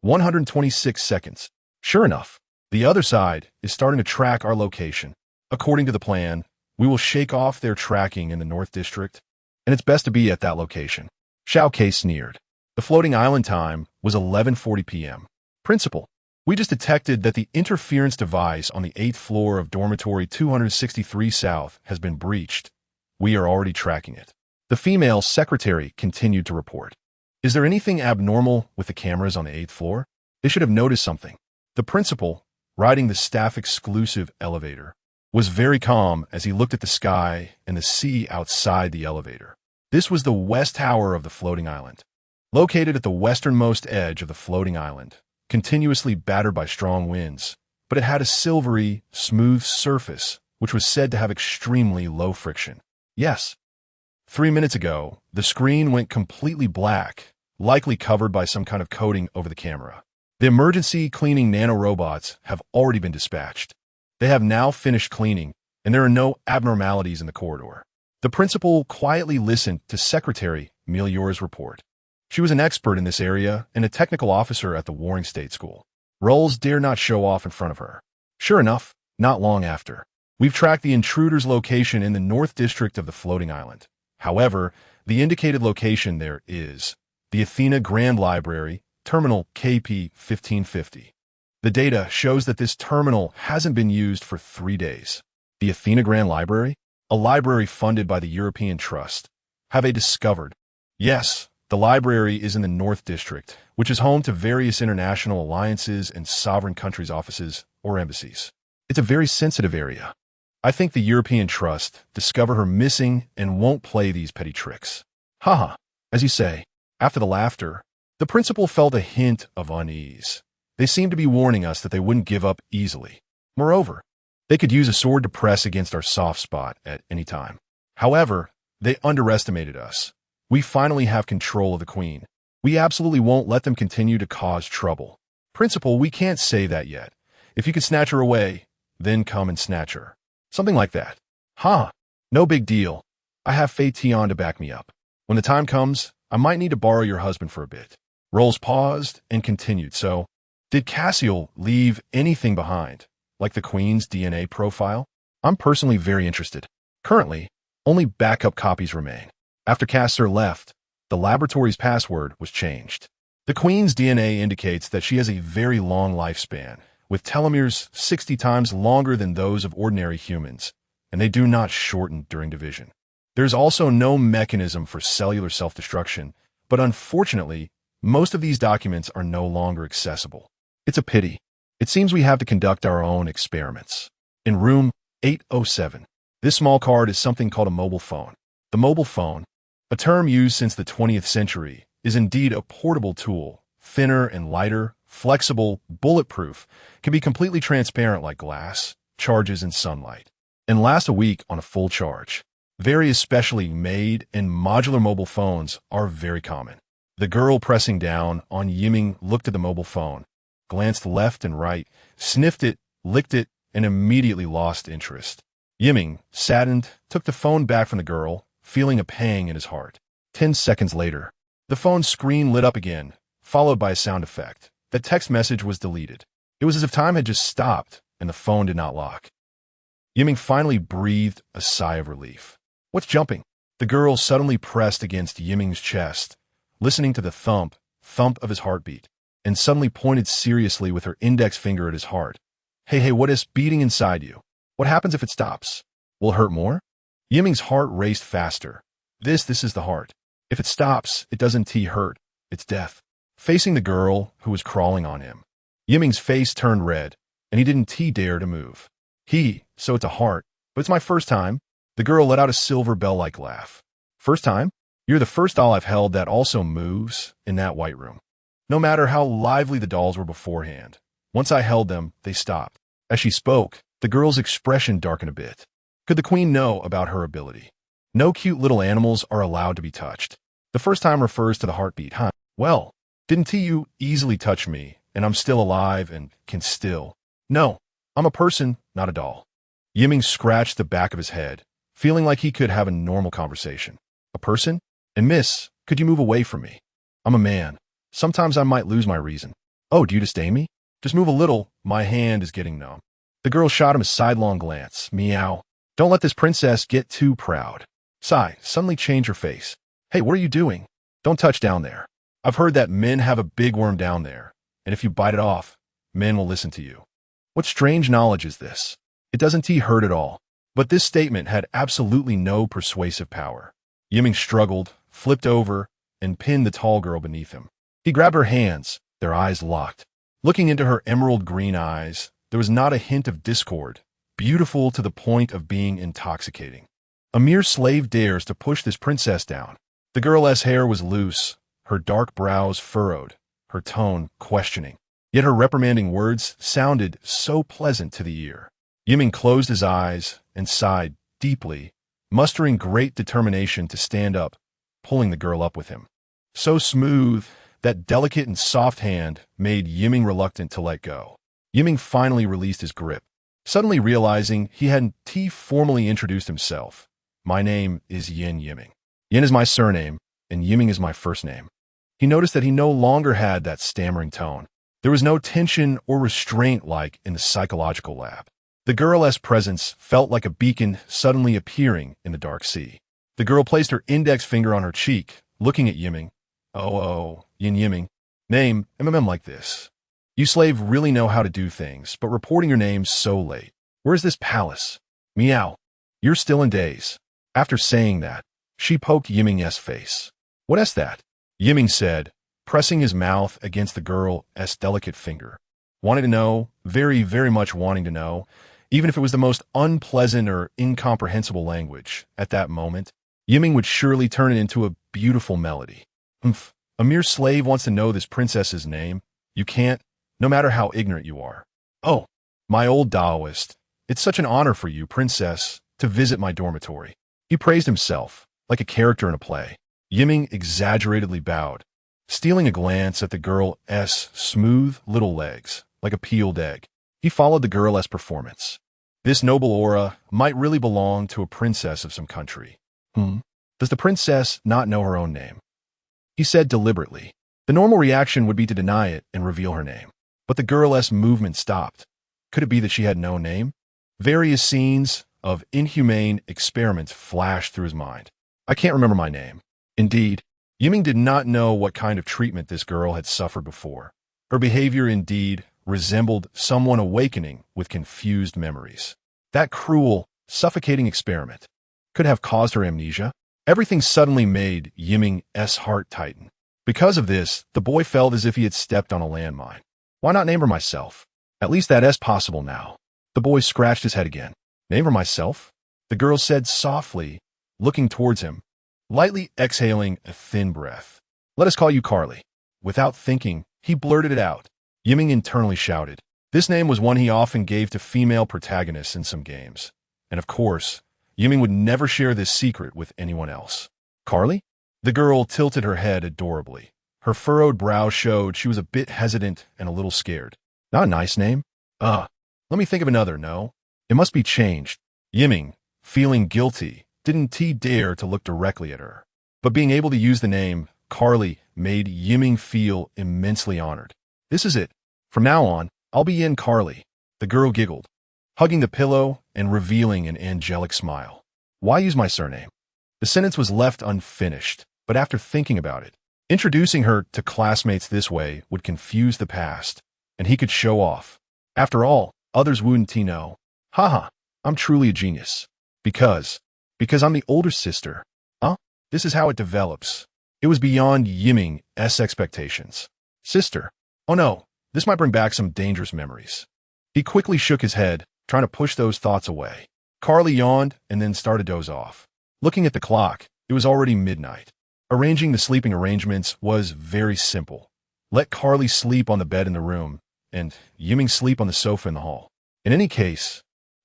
126 seconds. Sure enough, the other side is starting to track our location. According to the plan, we will shake off their tracking in the North District, and it's best to be at that location. Xiao Ke sneered. The floating island time was 11:40 p.m. Principal, we just detected that the interference device on the 8th floor of dormitory 263 South has been breached. We are already tracking it. The female secretary continued to report. Is there anything abnormal with the cameras on the 8th floor? They should have noticed something. The principal, riding the staff-exclusive elevator, was very calm as he looked at the sky and the sea outside the elevator. This was the west tower of the floating island. Located at the westernmost edge of the floating island, continuously battered by strong winds, but it had a silvery, smooth surface, which was said to have extremely low friction. Yes. 3 minutes ago, the screen went completely black, likely covered by some kind of coating over the camera. The emergency cleaning nanorobots have already been dispatched. They have now finished cleaning, and there are no abnormalities in the corridor. The principal quietly listened to Secretary Melior's report. She was an expert in this area and a technical officer at the Warring State School. Roles dare not show off in front of her. Sure enough, not long after, we've tracked the intruder's location in the North District of the floating island. However, the indicated location there is the Athena Grand Library, Terminal KP 1550. The data shows that this terminal hasn't been used for 3 days. The Athena Grand Library, a library funded by the European Trust, have they discovered? Yes, the library is in the North District, which is home to various international alliances and sovereign countries' offices or embassies. It's a very sensitive area. I think the European Trust discover her missing and won't play these petty tricks. Haha, as you say. After the laughter, the principal felt a hint of unease. They seemed to be warning us that they wouldn't give up easily. Moreover, they could use a sword to press against our soft spot at any time. However, they underestimated us. We finally have control of the Queen. We absolutely won't let them continue to cause trouble. Principal, we can't say that yet. If you could snatch her away, then come and snatch her. Something like that. Huh, no big deal. I have Fei Tian to back me up. When the time comes, I might need to borrow your husband for a bit. Rolls paused and continued. So, did Cassiel leave anything behind, like the Queen's DNA profile? I'm personally very interested. Currently, only backup copies remain. After Caster left, the laboratory's password was changed. The Queen's DNA indicates that she has a very long lifespan, with telomeres 60 times longer than those of ordinary humans, and they do not shorten during division. There's also no mechanism for cellular self-destruction, but unfortunately, most of these documents are no longer accessible. It's a pity. It seems we have to conduct our own experiments. In room 807, this small card is something called a mobile phone. The mobile phone, a term used since the 20th century, is indeed a portable tool, thinner and lighter, flexible, bulletproof, can be completely transparent like glass, charges in sunlight, and last a week on a full charge. Various specially made and modular mobile phones are very common. The girl pressing down on Yiming looked at the mobile phone, glanced left and right, sniffed it, licked it, and immediately lost interest. Yiming, saddened, took the phone back from the girl, feeling a pang in his heart. 10 seconds later, the phone's screen lit up again, followed by a sound effect. The text message was deleted. It was as if time had just stopped and the phone did not lock. Yiming finally breathed a sigh of relief. What's jumping? The girl suddenly pressed against Yiming's chest, listening to the thump of his heartbeat, and suddenly pointed seriously with her index finger at his heart. Hey, what is beating inside you? What happens if it stops? Will it hurt more? Yiming's heart raced faster. This is the heart. If it stops, it doesn't hurt. It's death. Facing the girl who was crawling on him, Yiming's face turned red, and he didn't dare to move. So it's a heart, but it's my first time. The girl let out a silver bell-like laugh. First time? You're the first doll I've held that also moves in that white room. No matter how lively the dolls were beforehand, once I held them, they stopped. As she spoke, the girl's expression darkened a bit. Could the Queen know about her ability? No cute little animals are allowed to be touched. The first time refers to the heartbeat, huh? Well, didn't you easily touch me, and I'm still alive and can still... No, I'm a person, not a doll. Yiming scratched the back of his head, feeling like he could have a normal conversation. A person? And miss, could you move away from me? I'm a man. Sometimes I might lose my reason. Oh, do you disdain me? Just move a little, my hand is getting numb. The girl shot him a sidelong glance. Meow. Don't let this princess get too proud. Sigh, suddenly change her face. Hey, what are you doing? Don't touch down there. I've heard that men have a big worm down there, and if you bite it off, men will listen to you. What strange knowledge is this? It doesn't hurt at all. But this statement had absolutely no persuasive power. Yiming struggled, flipped over, and pinned the tall girl beneath him. He grabbed her hands, their eyes locked. Looking into her emerald green eyes, there was not a hint of discord, beautiful to the point of being intoxicating. A mere slave dares to push this princess down. The girl's hair was loose, her dark brows furrowed, her tone questioning. Yet her reprimanding words sounded so pleasant to the ear. Yiming closed his eyes and sighed deeply, mustering great determination to stand up, pulling the girl up with him. So smooth, that delicate and soft hand made Yiming reluctant to let go. Yiming finally released his grip, suddenly realizing he hadn't formally introduced himself. My name is Yan Yiming. Yan is my surname, and Yiming is my first name. He noticed that he no longer had that stammering tone. There was no tension or restraint like in the psychological lab. The girl's presence felt like a beacon suddenly appearing in the dark sea. The girl placed her index finger on her cheek, looking at Yiming. Oh, Yan Yiming. Name, like this. You slave really know how to do things, but reporting your name so late. Where's this palace? Meow. You're still in daze. After saying that, she poked Yiming's face. What's that? Yiming said, pressing his mouth against the girl's delicate finger. Wanted to know, very, very much wanting to know, even if it was the most unpleasant or incomprehensible language. At that moment, Yiming would surely turn it into a beautiful melody. A mere slave wants to know this princess's name. You can't, no matter how ignorant you are. Oh, my old Taoist, it's such an honor for you, princess, to visit my dormitory. He praised himself, like a character in a play. Yiming exaggeratedly bowed, stealing a glance at the girl's smooth little legs, like a peeled egg. He followed the girl's performance. This noble aura might really belong to a princess of some country. Does the princess not know her own name? He said deliberately. The normal reaction would be to deny it and reveal her name. But the girl's movement stopped. Could it be that she had no name? Various scenes of inhumane experiments flashed through his mind. I can't remember my name. Indeed, Yiming did not know what kind of treatment this girl had suffered before. Her behavior indeed resembled someone awakening with confused memories. That cruel, suffocating experiment could have caused her amnesia. Everything suddenly made Yiming's heart tighten. Because of this, the boy felt as if he had stepped on a landmine. Why not name her myself? At least that's possible now. The boy scratched his head again. Name her myself? The girl said softly, looking towards him, lightly exhaling a thin breath. Let us call you Carly. Without thinking, he blurted it out. Yiming internally shouted. This name was one he often gave to female protagonists in some games. And of course, Yiming would never share this secret with anyone else. Carly? The girl tilted her head adorably. Her furrowed brow showed she was a bit hesitant and a little scared. Not a nice name? Let me think of another, no? It must be changed. Yiming, feeling guilty, didn't dare to look directly at her. But being able to use the name Carly made Yiming feel immensely honored. This is it. From now on, I'll be Yan Carly. The girl giggled, hugging the pillow and revealing an angelic smile. Why use my surname? The sentence was left unfinished, but after thinking about it, introducing her to classmates this way would confuse the past, and he could show off. After all, others wouldn't know. Haha, I'm truly a genius. Because I'm the older sister. This is how it develops. It was beyond Yiming's expectations. Sister. Oh no, this might bring back some dangerous memories. He quickly shook his head, trying to push those thoughts away. Carly yawned and then started to doze off. Looking at the clock, it was already midnight. Arranging the sleeping arrangements was very simple. Let Carly sleep on the bed in the room, and Yiming sleep on the sofa in the hall. In any case,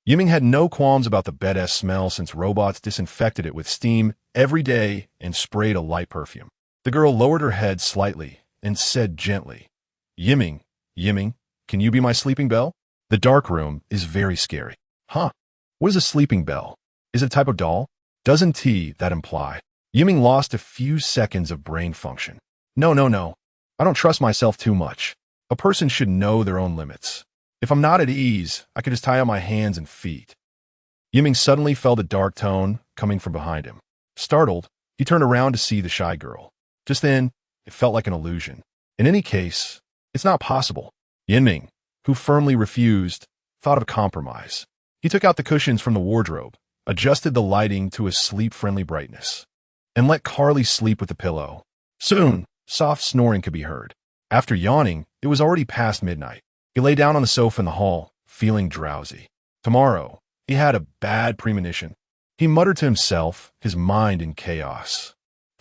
Yiming had no qualms about the bed's smell since robots disinfected it with steam every day and sprayed a light perfume. The girl lowered her head slightly and said gently, Yiming, can you be my sleeping bell? The dark room is very scary. What is a sleeping bell? Is it a type of doll? Doesn't that imply? Yiming lost a few seconds of brain function. No. I don't trust myself too much. A person should know their own limits. If I'm not at ease, I could just tie up my hands and feet. Yiming suddenly felt a dark tone coming from behind him. Startled, he turned around to see the shy girl. Just then, it felt like an illusion. In any case, it's not possible. Yiming, who firmly refused, thought of a compromise. He took out the cushions from the wardrobe, adjusted the lighting to a sleep-friendly brightness, and let Carly sleep with the pillow. Soon, soft snoring could be heard. After yawning, it was already past midnight. He lay down on the sofa in the hall, feeling drowsy. Tomorrow, he had a bad premonition. He muttered to himself, his mind in chaos.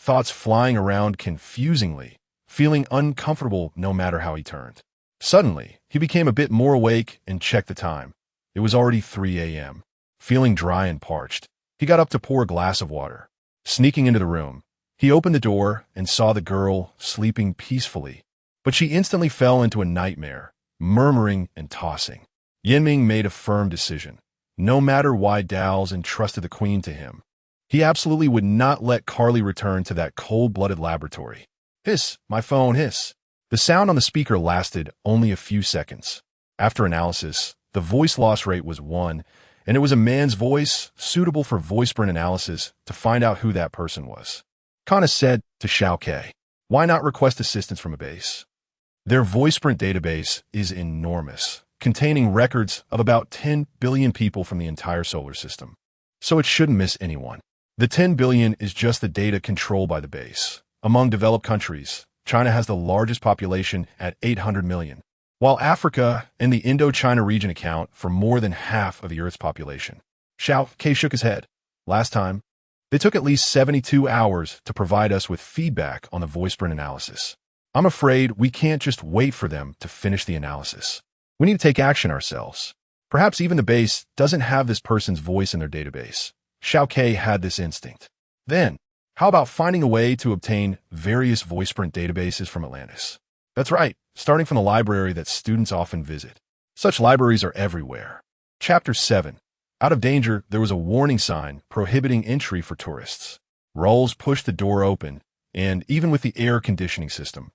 thoughts flying around confusingly, feeling uncomfortable no matter how he turned. Suddenly, he became a bit more awake and checked the time. It was already 3 a.m. Feeling dry and parched, he got up to pour a glass of water. Sneaking into the room, he opened the door and saw the girl sleeping peacefully. But she instantly fell into a nightmare, murmuring and tossing. Yiming made a firm decision. No matter why Dowles entrusted the queen to him, he absolutely would not let Carly return to that cold-blooded laboratory. Hiss, my phone, hiss. The sound on the speaker lasted only a few seconds. After analysis, the voice loss rate was 1, and it was a man's voice suitable for voice-print analysis to find out who that person was. Kana said to Xiao Ke, "Why not request assistance from a base?" Their voice-print database is enormous, containing records of about 10 billion people from the entire solar system. So it shouldn't miss anyone. The 10 billion is just the data controlled by the base. Among developed countries, China has the largest population at 800 million, while Africa and the Indochina region account for more than half of the Earth's population. Xiao Ke shook his head. Last time, they took at least 72 hours to provide us with feedback on the voice-print analysis. I'm afraid we can't just wait for them to finish the analysis. We need to take action ourselves. Perhaps even the base doesn't have this person's voice in their database. Xiao Ke had this instinct. Then, how about finding a way to obtain various voice-print databases from Atlantis? That's right, starting from the library that students often visit. Such libraries are everywhere. Chapter 7. Out of danger, there was a warning sign prohibiting entry for tourists. Rolls pushed the door open, and even with the air conditioning system,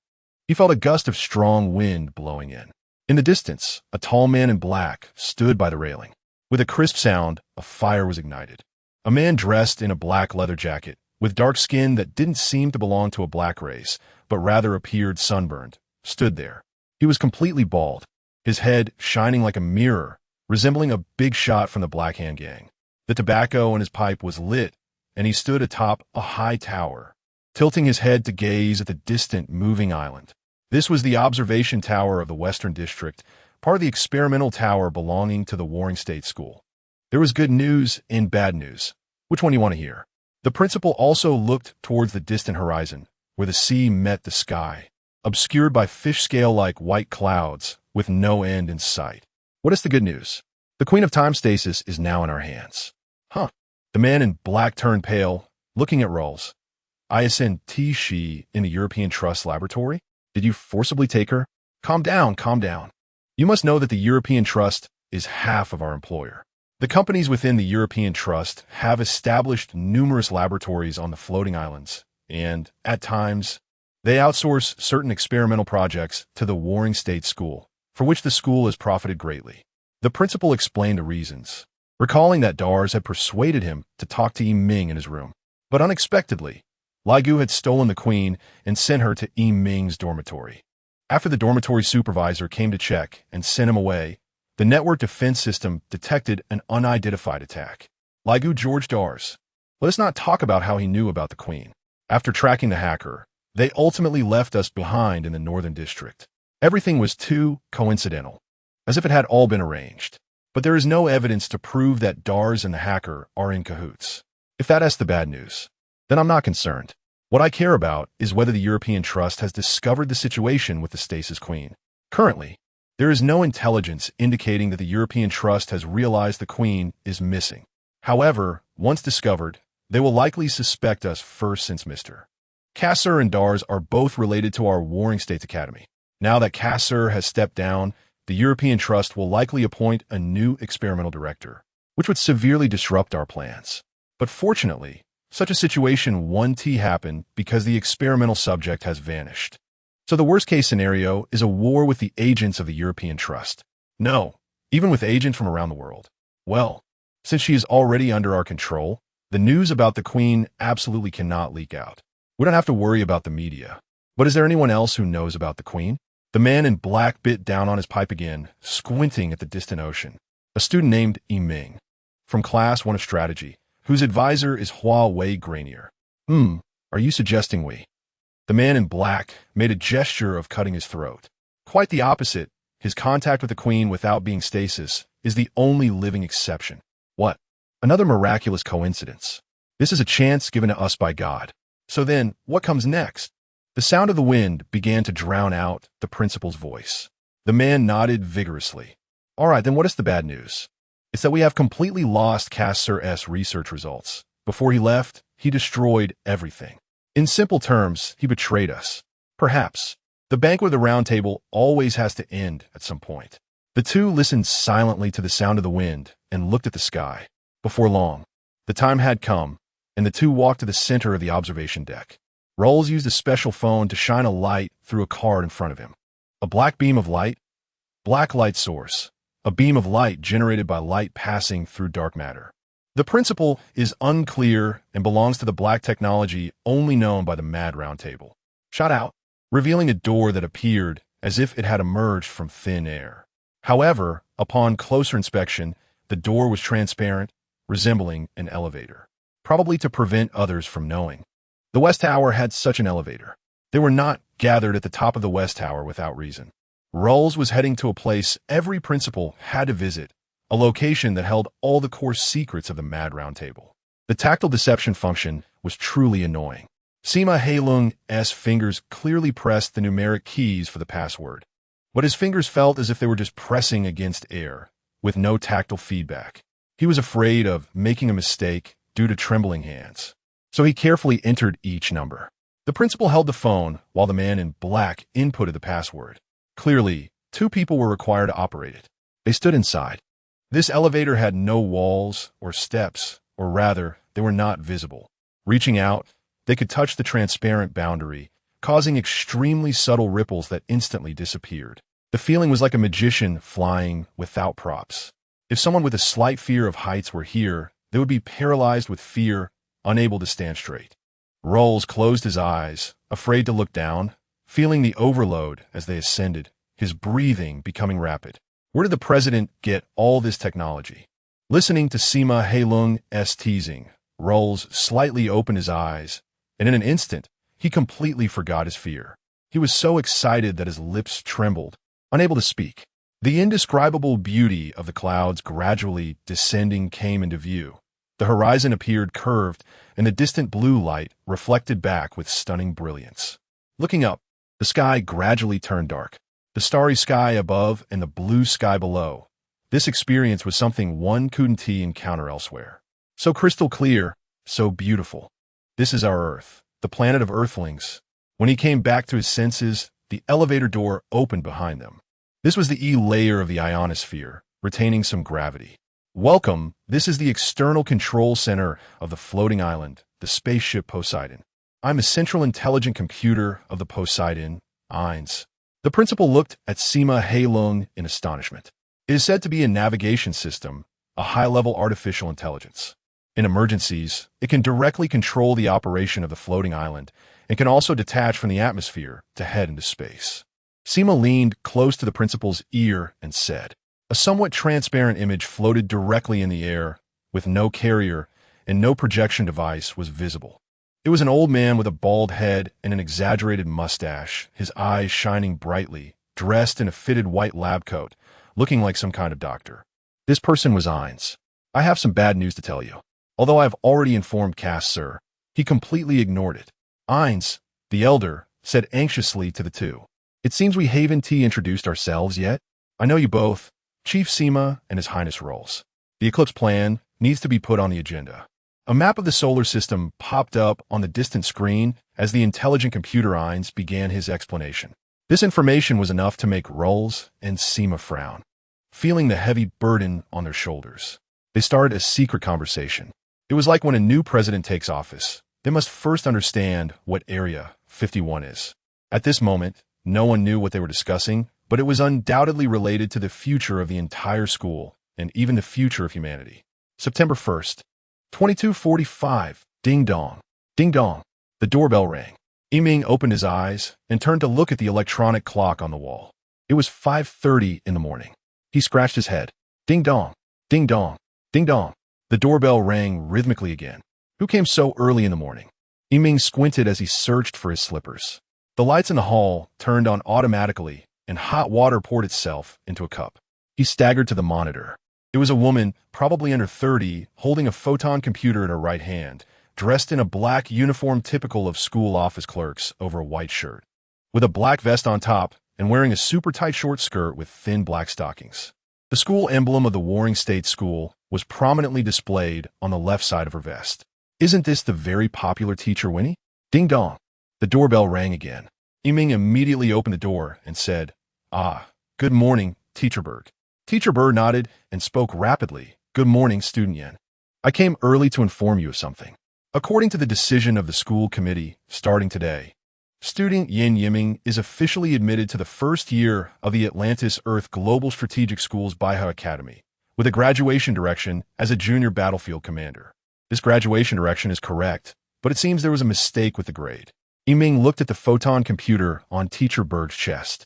he felt a gust of strong wind blowing in. In the distance, a tall man in black stood by the railing. With a crisp sound, a fire was ignited. A man dressed in a black leather jacket, with dark skin that didn't seem to belong to a black race, but rather appeared sunburned, stood there. He was completely bald, his head shining like a mirror, resembling a big shot from the Black Hand Gang. The tobacco in his pipe was lit, and he stood atop a high tower, tilting his head to gaze at the distant moving island. This was the observation tower of the Western District, part of the experimental tower belonging to the Warring State School. There was good news and bad news. Which one do you want to hear? The principal also looked towards the distant horizon, where the sea met the sky, obscured by fish scale-like white clouds with no end in sight. What is the good news? The Queen of Time Stasis is now in our hands. Huh. The man in black turned pale, looking at Rolls. ISNT she in the European Trust laboratory? Did you forcibly take her? Calm down, calm down. You must know that the European Trust is half of our employer. The companies within the European Trust have established numerous laboratories on the floating islands, and, at times, they outsource certain experimental projects to the Warring State School, for which the school has profited greatly. The principal explained the reasons, recalling that Dars had persuaded him to talk to Yiming in his room. But unexpectedly, Laigu had stolen the queen and sent her to Yiming's dormitory. After the dormitory supervisor came to check and sent him away, the network defense system detected an unidentified attack. Laigu George Dars. Let us not talk about how he knew about the queen. After tracking the hacker, they ultimately left us behind in the Northern District. Everything was too coincidental, as if it had all been arranged. But there is no evidence to prove that Dars and the hacker are in cahoots. If that's the bad news, then I'm not concerned. What I care about is whether the European Trust has discovered the situation with the Stasis Queen. Currently, there is no intelligence indicating that the European Trust has realized the Queen is missing. However, once discovered, they will likely suspect us first since Mr. Kasser and Dars are both related to our Warring States Academy. Now that Kasser has stepped down, the European Trust will likely appoint a new experimental director, which would severely disrupt our plans. But fortunately, such a situation won't happen because the experimental subject has vanished. So the worst-case scenario is a war with the agents of the European Trust. No, even with agents from around the world. Well, since she is already under our control, the news about the Queen absolutely cannot leak out. We don't have to worry about the media. But is there anyone else who knows about the Queen? The man in black bit down on his pipe again, squinting at the distant ocean. A student named Yiming, from Class 1 of Strategy, whose advisor is Huawei Granier. Are you suggesting we? The man in black made a gesture of cutting his throat. Quite the opposite. His contact with the Queen without being stasis is the only living exception. What? Another miraculous coincidence. This is a chance given to us by God. So then, what comes next? The sound of the wind began to drown out the principal's voice. The man nodded vigorously. All right, then what is the bad news? It's that we have completely lost Cass-Sir's research results. Before he left, he destroyed everything. In simple terms, he betrayed us. Perhaps. The banquet of the round table always has to end at some point. The two listened silently to the sound of the wind and looked at the sky. Before long, the time had come, and the two walked to the center of the observation deck. Rolls used a special phone to shine a light through a card in front of him. A black beam of light? Black light source. A beam of light generated by light passing through dark matter. The principle is unclear and belongs to the black technology only known by the Mad Round Table. Shot out, revealing a door that appeared as if it had emerged from thin air. However, upon closer inspection, the door was transparent, resembling an elevator, probably to prevent others from knowing. The West Tower had such an elevator. They were not gathered at the top of the West Tower without reason. Rolls was heading to a place every principal had to visit, a location that held all the core secrets of the Mad Round Table. The tactile deception function was truly annoying. Sima Heilung's fingers clearly pressed the numeric keys for the password, but his fingers felt as if they were just pressing against air, with no tactile feedback. He was afraid of making a mistake due to trembling hands, so he carefully entered each number. The principal held the phone while the man in black inputted the password. Clearly, two people were required to operate it. They stood inside. This elevator had no walls or steps, or rather, they were not visible. Reaching out, they could touch the transparent boundary, causing extremely subtle ripples that instantly disappeared. The feeling was like a magician flying without props. If someone with a slight fear of heights were here, they would be paralyzed with fear, unable to stand straight. Rolls closed his eyes, afraid to look down, feeling the overload as they ascended, his breathing becoming rapid. Where did the president get all this technology? Listening to Sima Heilung's teasing, Rolls slightly opened his eyes, and in an instant, he completely forgot his fear. He was so excited that his lips trembled, unable to speak. The indescribable beauty of the clouds gradually descending came into view. The horizon appeared curved, and the distant blue light reflected back with stunning brilliance. Looking up, the sky gradually turned dark. The starry sky above and the blue sky below. This experience was something one couldn't encounter elsewhere. So crystal clear, so beautiful. This is our Earth, the planet of Earthlings. When he came back to his senses, the elevator door opened behind them. This was the E layer of the ionosphere, retaining some gravity. Welcome, this is the external control center of the floating island, the spaceship Poseidon. I'm a central intelligent computer of the Poseidon, Eins. The principal looked at Sima Heilung in astonishment. It is said to be a navigation system, a high-level artificial intelligence. In emergencies, it can directly control the operation of the floating island and can also detach from the atmosphere to head into space. Sima leaned close to the principal's ear and said, a somewhat transparent image floated directly in the air, with no carrier and no projection device was visible. It was an old man with a bald head and an exaggerated mustache, his eyes shining brightly, dressed in a fitted white lab coat, looking like some kind of doctor. This person was Eins. I have some bad news to tell you. Although I have already informed Cass-Sir, he completely ignored it. Eins, the elder, said anxiously to the two. It seems we haven't introduced ourselves yet. I know you both, Chief Sima and His Highness Rolls. The eclipse plan needs to be put on the agenda. A map of the solar system popped up on the distant screen as the intelligent computer Eins began his explanation. This information was enough to make Rolls and Sima frown, feeling the heavy burden on their shoulders. They started a secret conversation. It was like when a new president takes office. They must first understand what Area 51 is. At this moment, no one knew what they were discussing, but it was undoubtedly related to the future of the entire school and even the future of humanity. September 1st. 22:45. Ding dong. Ding dong. The doorbell rang. Yiming opened his eyes and turned to look at the electronic clock on the wall. It was 5:30 in the morning. He scratched his head. Ding dong. Ding dong. Ding dong. The doorbell rang rhythmically again. Who came so early in the morning? Yiming squinted as he searched for his slippers. The lights in the hall turned on automatically and hot water poured itself into a cup. He staggered to the monitor. It was a woman, probably under 30, holding a photon computer in her right hand, dressed in a black uniform typical of school office clerks over a white shirt, with a black vest on top and wearing a super tight short skirt with thin black stockings. The school emblem of the Warring States School was prominently displayed on the left side of her vest. Isn't this the very popular teacher Winnie? Ding dong. The doorbell rang again. Yiming immediately opened the door and said, "Ah, good morning, Teacher Berg." Teacher Berg nodded and spoke rapidly. "Good morning, Student Yan. I came early to inform you of something. According to the decision of the school committee, starting today, student Yan Yiming is officially admitted to the first year of the Atlantis Earth Global Strategic Schools Baiha Academy, with a graduation direction as a junior battlefield commander. This graduation direction is correct, but it seems there was a mistake with the grade." Yiming looked at the photon computer on Teacher Berg's chest,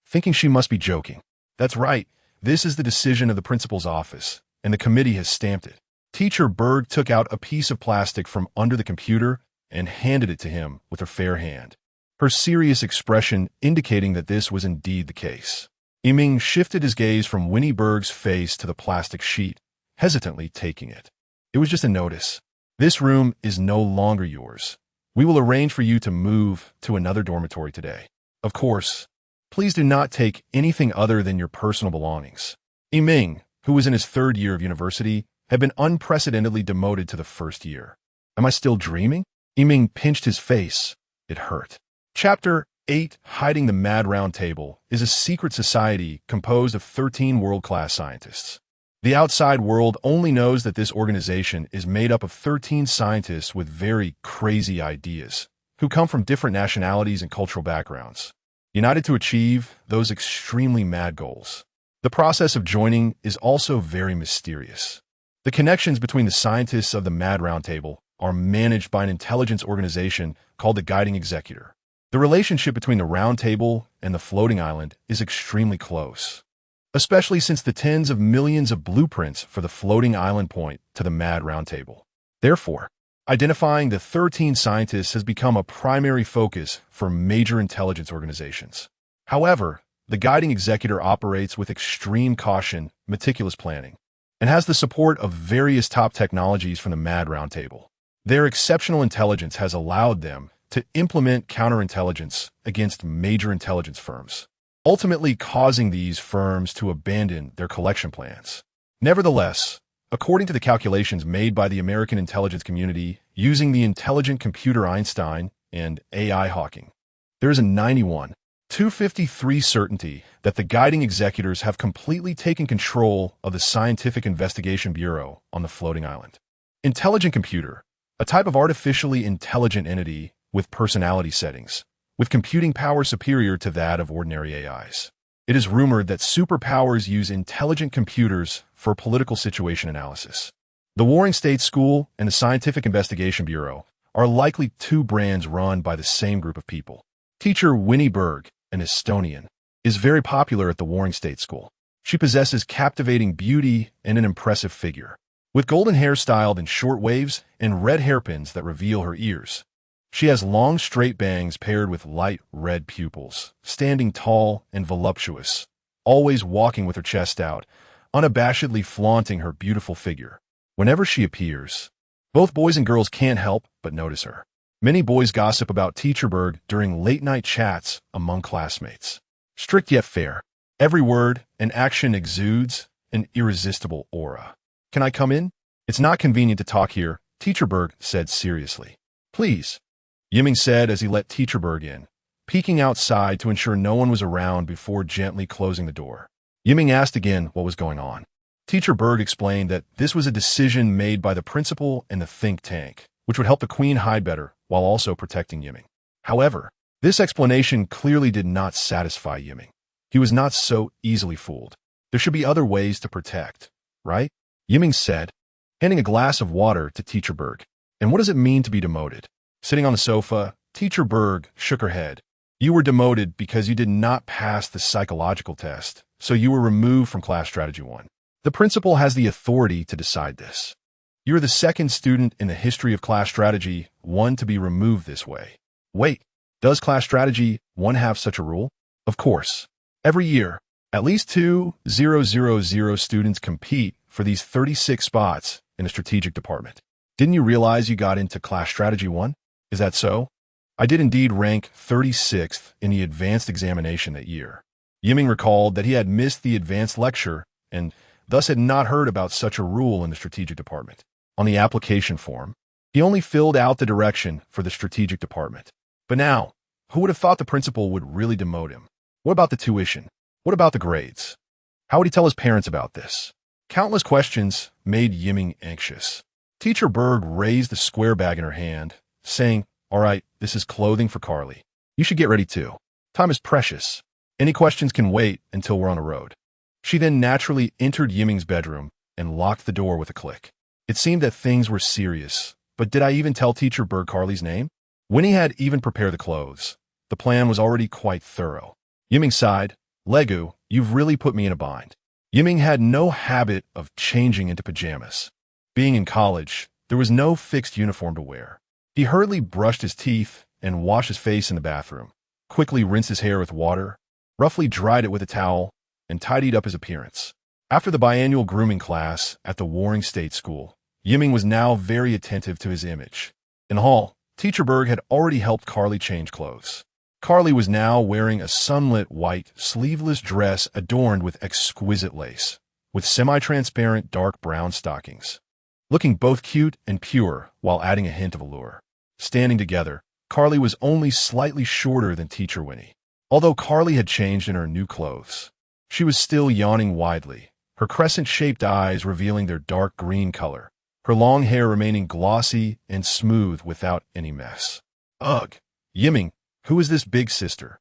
thinking she must be joking. That's right, this is the decision of the principal's office, and the committee has stamped it. Teacher Berg took out a piece of plastic from under the computer and handed it to him with her fair hand, her serious expression indicating that this was indeed the case. Yiming shifted his gaze from Winnie Berg's face to the plastic sheet, hesitantly taking it. "It was just a notice. This room is no longer yours. We will arrange for you to move to another dormitory today. Of course, please do not take anything other than your personal belongings." Yiming, who was in his third year of university, had been unprecedentedly demoted to the first year. Am I still dreaming? Yiming pinched his face. It hurt. Chapter 8, Hiding the Mad Round Table, is a secret society composed of 13 world-class scientists. The outside world only knows that this organization is made up of 13 scientists with very crazy ideas, who come from different nationalities and cultural backgrounds, united to achieve those extremely mad goals. The process of joining is also very mysterious. The connections between the scientists of the Mad Round Table are managed by an intelligence organization called the Guiding Executor. The relationship between the Round Table and the floating island is extremely close, especially since the tens of millions of blueprints for the floating island point to the Mad Round Table. Therefore, identifying the 13 scientists has become a primary focus for major intelligence organizations. However, the Guiding Executor operates with extreme caution, meticulous planning, and has the support of various top technologies from the Mad Round Table. Their exceptional intelligence has allowed them to implement counterintelligence against major intelligence firms, ultimately causing these firms to abandon their collection plans. Nevertheless, according to the calculations made by the American intelligence community using the intelligent computer Einstein and AI Hawking, there is a 91-253 certainty that the Guiding Executors have completely taken control of the Scientific Investigation Bureau on the floating island. Intelligent computer, a type of artificially intelligent entity with personality settings, with computing power superior to that of ordinary AIs. It is rumored that superpowers use intelligent computers for political situation analysis. The Warring States School and the Scientific Investigation Bureau are likely two brands run by the same group of people. Teacher Winnie Berg, an Estonian, is very popular at the Warring States School. She possesses captivating beauty and an impressive figure, with golden hair styled in short waves and red hairpins that reveal her ears. She has long straight bangs paired with light red pupils, standing tall and voluptuous, always walking with her chest out, unabashedly flaunting her beautiful figure. Whenever she appears, both boys and girls can't help but notice her. Many boys gossip about Teacher Berg during late-night chats among classmates. Strict yet fair, every word and action exudes an irresistible aura. "Can I come in? It's not convenient to talk here," Teacher Berg said seriously. "Please," Yiming said as he let Teacher Berg in, peeking outside to ensure no one was around before gently closing the door. Yiming asked again what was going on. Teacher Berg explained that this was a decision made by the principal and the think tank, which would help the Queen hide better while also protecting Yiming. However, this explanation clearly did not satisfy Yiming. He was not so easily fooled. There should be other ways to protect, right? Yiming said, handing a glass of water to Teacher Berg. "And what does it mean to be demoted?" Sitting on the sofa, Teacher Berg shook her head. "You were demoted because you did not pass the psychological test, so you were removed from Class Strategy 1. The principal has the authority to decide this. You are the second student in the history of Class Strategy 1 to be removed this way." Wait, does Class Strategy 1 have such a rule? Of course. Every year, at least 2,000 students compete for these 36 spots in the strategic department. Didn't you realize you got into Class Strategy 1? Is that so? I did indeed rank 36th in the advanced examination that year. Yiming recalled that he had missed the advanced lecture and thus had not heard about such a rule in the strategic department. On the application form, he only filled out the direction for the strategic department. But now, who would have thought the principal would really demote him? What about the tuition? What about the grades? How would he tell his parents about this? Countless questions made Yiming anxious. Teacher Berg raised the square bag in her hand, saying, "All right, this is clothing for Carly. You should get ready too. Time is precious. Any questions can wait until we're on the road." She then naturally entered Yiming's bedroom and locked the door with a click. It seemed that things were serious, but did I even tell Teacher Berg Carly's name? Winnie had even prepared the clothes. The plan was already quite thorough. Yiming sighed, "Laigu, you've really put me in a bind." Yiming had no habit of changing into pajamas. Being in college, there was no fixed uniform to wear. He hurriedly brushed his teeth and washed his face in the bathroom, quickly rinsed his hair with water, roughly dried it with a towel, and tidied up his appearance. After the biannual grooming class at the Warring State School, Yiming was now very attentive to his image. In the hall, Teacher Berg had already helped Carly change clothes. Carly was now wearing a sunlit white, sleeveless dress adorned with exquisite lace, with semi-transparent dark brown stockings. Looking both cute and pure while adding a hint of allure. Standing together, Carly was only slightly shorter than Teacher Winnie. Although Carly had changed in her new clothes, she was still yawning widely, her crescent-shaped eyes revealing their dark green color, her long hair remaining glossy and smooth without any mess. Ugh! Yiming, who is this big sister?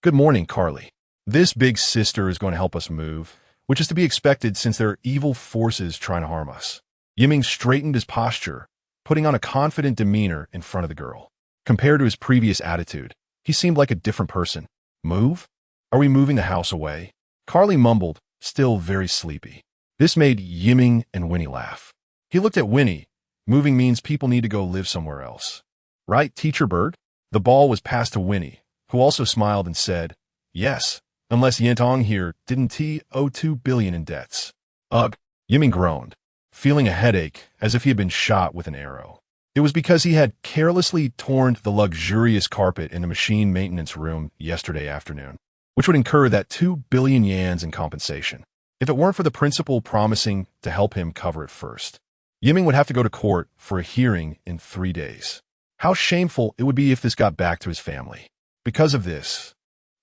Good morning, Carly. This big sister is going to help us move, which is to be expected since there are evil forces trying to harm us. Yiming straightened his posture, putting on a confident demeanor in front of the girl. Compared to his previous attitude, he seemed like a different person. Move? Are we moving the house away? Carly mumbled, still very sleepy. This made Yiming and Winnie laugh. He looked at Winnie. Moving means people need to go live somewhere else. Right, Teacher Berg? The ball was passed to Winnie, who also smiled and said, "Yes, unless Yentong here didn't owe 2 billion in debts." Ugh, Yiming groaned, feeling a headache as if he had been shot with an arrow. It was because he had carelessly torn the luxurious carpet in the machine maintenance room yesterday afternoon, which would incur that 2 billion yans in compensation, if it weren't for the principal promising to help him cover it first. Yiming would have to go to court for a hearing in 3 days. How shameful it would be if this got back to his family. Because of this,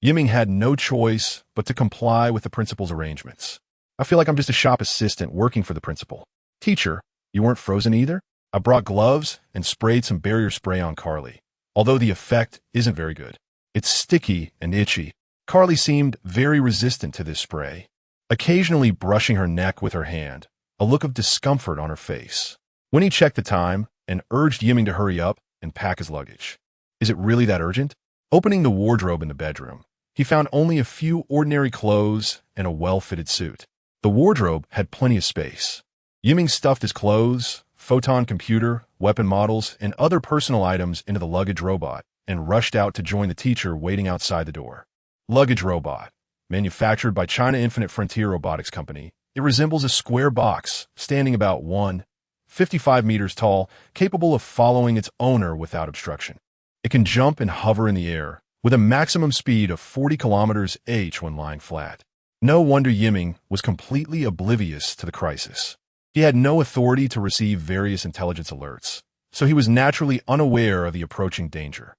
Yiming had no choice but to comply with the principal's arrangements. I feel like I'm just a shop assistant working for the principal. Teacher, you weren't frozen either? I brought gloves and sprayed some barrier spray on Carly, although the effect isn't very good. It's sticky and itchy. Carly seemed very resistant to this spray, occasionally brushing her neck with her hand, a look of discomfort on her face. Winnie checked the time and urged Yiming to hurry up and pack his luggage. Is it really that urgent? Opening the wardrobe in the bedroom, he found only a few ordinary clothes and a well-fitted suit. The wardrobe had plenty of space. Yiming stuffed his clothes, photon computer, weapon models, and other personal items into the luggage robot and rushed out to join the teacher waiting outside the door. Luggage robot. Manufactured by China Infinite Frontier Robotics Company, it resembles a square box standing about 1.55 meters tall, capable of following its owner without obstruction. It can jump and hover in the air with a maximum speed of 40 km/h when lying flat. No wonder Yiming was completely oblivious to the crisis. He had no authority to receive various intelligence alerts, so he was naturally unaware of the approaching danger.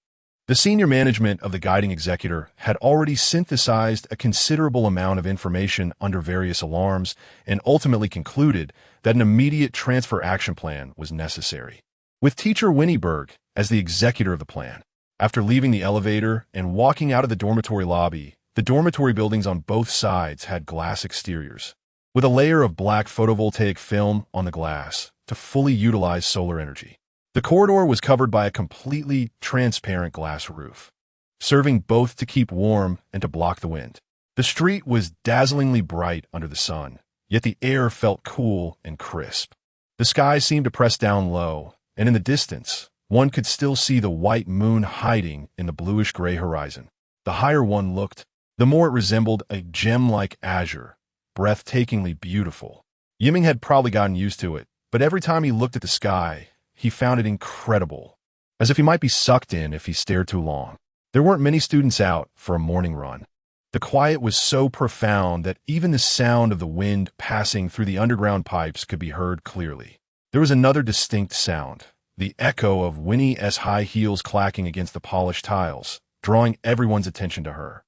The senior management of the guiding executor had already synthesized a considerable amount of information under various alarms and ultimately concluded that an immediate transfer action plan was necessary. With Teacher Winnie Berg as the executor of the plan, after leaving the elevator and walking out of the dormitory lobby, the dormitory buildings on both sides had glass exteriors, with a layer of black photovoltaic film on the glass to fully utilize solar energy. The corridor was covered by a completely transparent glass roof, serving both to keep warm and to block the wind. The street was dazzlingly bright under the sun, yet the air felt cool and crisp. The sky seemed to press down low, and in the distance, one could still see the white moon hiding in the bluish-gray horizon. The higher one looked, the more it resembled a gem-like azure, breathtakingly beautiful. Yiming had probably gotten used to it, but every time he looked at the sky, he found it incredible, as if he might be sucked in if he stared too long. There weren't many students out for a morning run. The quiet was so profound that even the sound of the wind passing through the underground pipes could be heard clearly. There was another distinct sound, the echo of Winnie's high heels clacking against the polished tiles, drawing everyone's attention to her.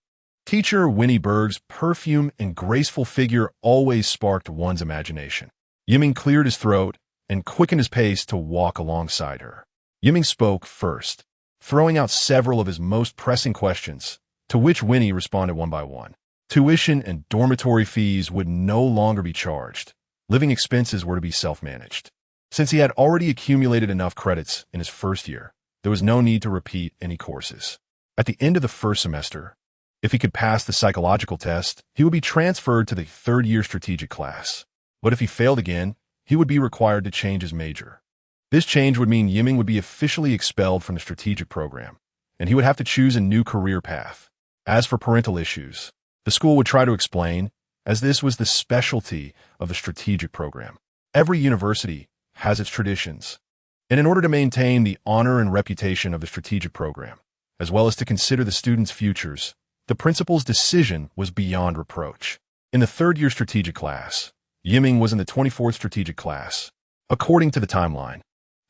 Teacher Winnie Berg's perfume and graceful figure always sparked one's imagination. Yiming cleared his throat and quickened his pace to walk alongside her. Yiming spoke first, throwing out several of his most pressing questions, to which Winnie responded one by one. Tuition and dormitory fees would no longer be charged. Living expenses were to be self-managed. Since he had already accumulated enough credits in his first year, there was no need to repeat any courses. At the end of the first semester, if he could pass the psychological test, he would be transferred to the third-year strategic class. But if he failed again, he would be required to change his major. This change would mean Yiming would be officially expelled from the strategic program, and he would have to choose a new career path. As for parental issues, the school would try to explain, as this was the specialty of the strategic program. Every university has its traditions, and in order to maintain the honor and reputation of the strategic program, as well as to consider the students' futures, the principal's decision was beyond reproach. In the third-year strategic class, Yiming was in the 24th strategic class. According to the timeline,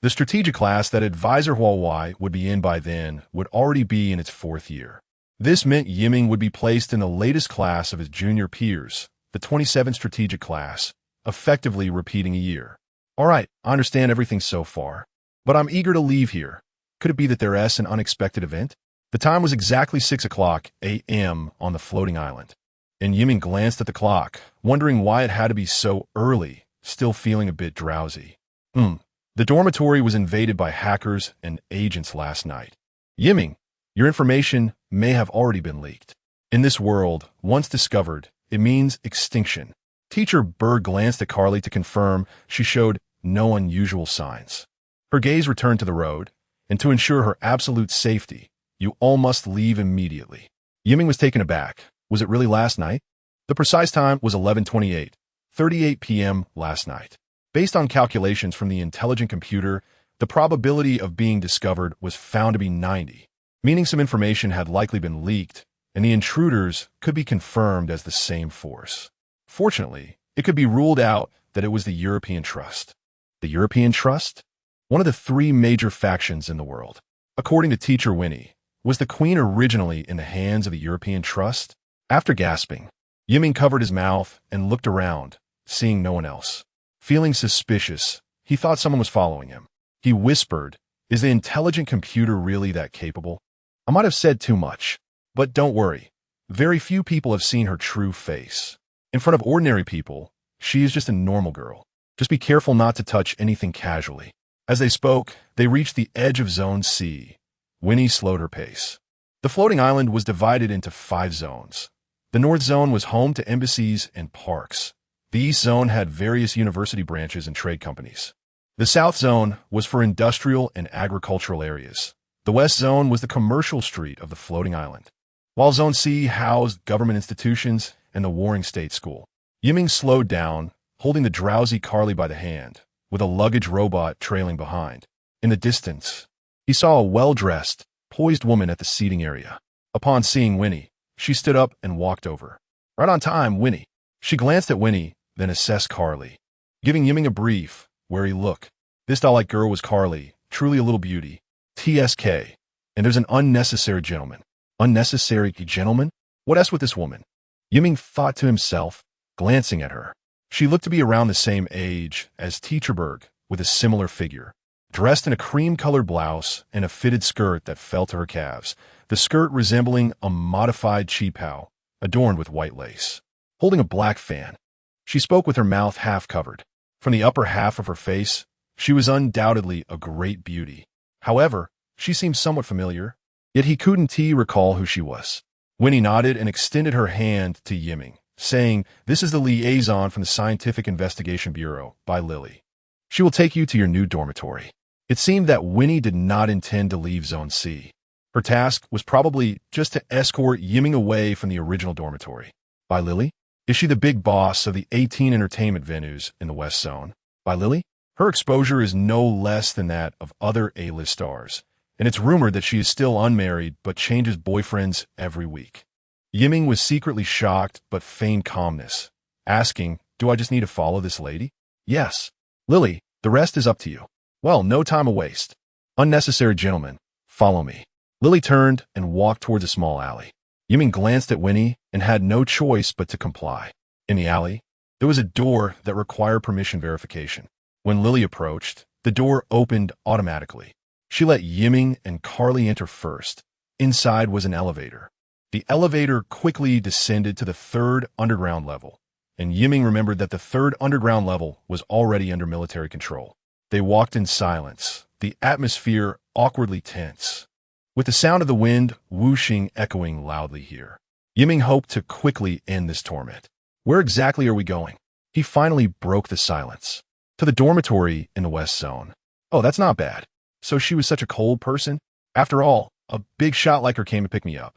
the strategic class that Advisor Huawei would be in by then would already be in its fourth year. This meant Yiming would be placed in the latest class of his junior peers, the 27th strategic class, effectively repeating a year. All right, I understand everything so far, but I'm eager to leave here. Could it be that there's an unexpected event? The time was exactly 6 o'clock a.m. on the floating island, and Yiming glanced at the clock, wondering why it had to be so early, still feeling a bit drowsy. The dormitory was invaded by hackers and agents last night. Yiming, your information may have already been leaked. In this world, once discovered, it means extinction. Teacher Berg glanced at Carly to confirm she showed no unusual signs. Her gaze returned to the road, and to ensure her absolute safety, you all must leave immediately. Yiming was taken aback. Was it really last night? The precise time was 11:28, 38 p.m. last night. Based on calculations from the intelligent computer, the probability of being discovered was found to be 90, meaning some information had likely been leaked, and the intruders could be confirmed as the same force. Fortunately, it could be ruled out that it was the European Trust. The European Trust? One of the three major factions in the world. According to Teacher Winnie, was the Queen originally in the hands of the European Trust? After gasping, Yiming covered his mouth and looked around, seeing no one else. Feeling suspicious, he thought someone was following him. He whispered, "Is the intelligent computer really that capable? I might have said too much, but don't worry. Very few people have seen her true face. In front of ordinary people, she is just a normal girl. Just be careful not to touch anything casually." As they spoke, they reached the edge of Zone C. Winnie slowed her pace. The floating island was divided into 5 zones. The North Zone was home to embassies and parks. The East Zone had various university branches and trade companies. The South Zone was for industrial and agricultural areas. The West Zone was the commercial street of the floating island, while Zone C housed government institutions and the Warring State School. Yiming slowed down, holding the drowsy Carly by the hand, with a luggage robot trailing behind. In the distance, he saw a well-dressed, poised woman at the seating area. Upon seeing Winnie, she stood up and walked over. "Right on time, Winnie." She glanced at Winnie, then assessed Carly, giving Yiming a brief, wary look. This doll-like girl was Carly, truly a little beauty. TSK. And there's an unnecessary gentleman. Unnecessary gentleman? What else with this woman? Yiming thought to himself, glancing at her. She looked to be around the same age as Teacher Berg, with a similar figure. Dressed in a cream-colored blouse and a fitted skirt that fell to her calves, the skirt resembling a modified cheapao, adorned with white lace. Holding a black fan, she spoke with her mouth half covered. From the upper half of her face, she was undoubtedly a great beauty. However, she seemed somewhat familiar, yet he couldn't recall who she was. Winnie nodded and extended her hand to Yiming, saying, "This is the liaison from the Scientific Investigation Bureau, by Lily. She will take you to your new dormitory." It seemed that Winnie did not intend to leave Zone C. Her task was probably just to escort Yiming away from the original dormitory. By Lily? Is she the big boss of the 18 entertainment venues in the West Zone? By Lily? Her exposure is no less than that of other A-list stars, and it's rumored that she is still unmarried but changes boyfriends every week. Yiming was secretly shocked but feigned calmness, asking, "Do I just need to follow this lady?" "Yes. Lily, the rest is up to you." "Well, no time to waste. Unnecessary gentlemen, follow me." Lily turned and walked towards a small alley. Yiming glanced at Winnie and had no choice but to comply. In the alley, there was a door that required permission verification. When Lily approached, the door opened automatically. She let Yiming and Carly enter first. Inside was an elevator. The elevator quickly descended to the third underground level, and Yiming remembered that the third underground level was already under military control. They walked in silence, the atmosphere awkwardly tense, with the sound of the wind whooshing echoing loudly here. Yiming hoped to quickly end this torment. "Where exactly are we going?" He finally broke the silence. "To the dormitory in the West Zone." "Oh, that's not bad. So she was such a cold person? After all, a big shot like her came to pick me up."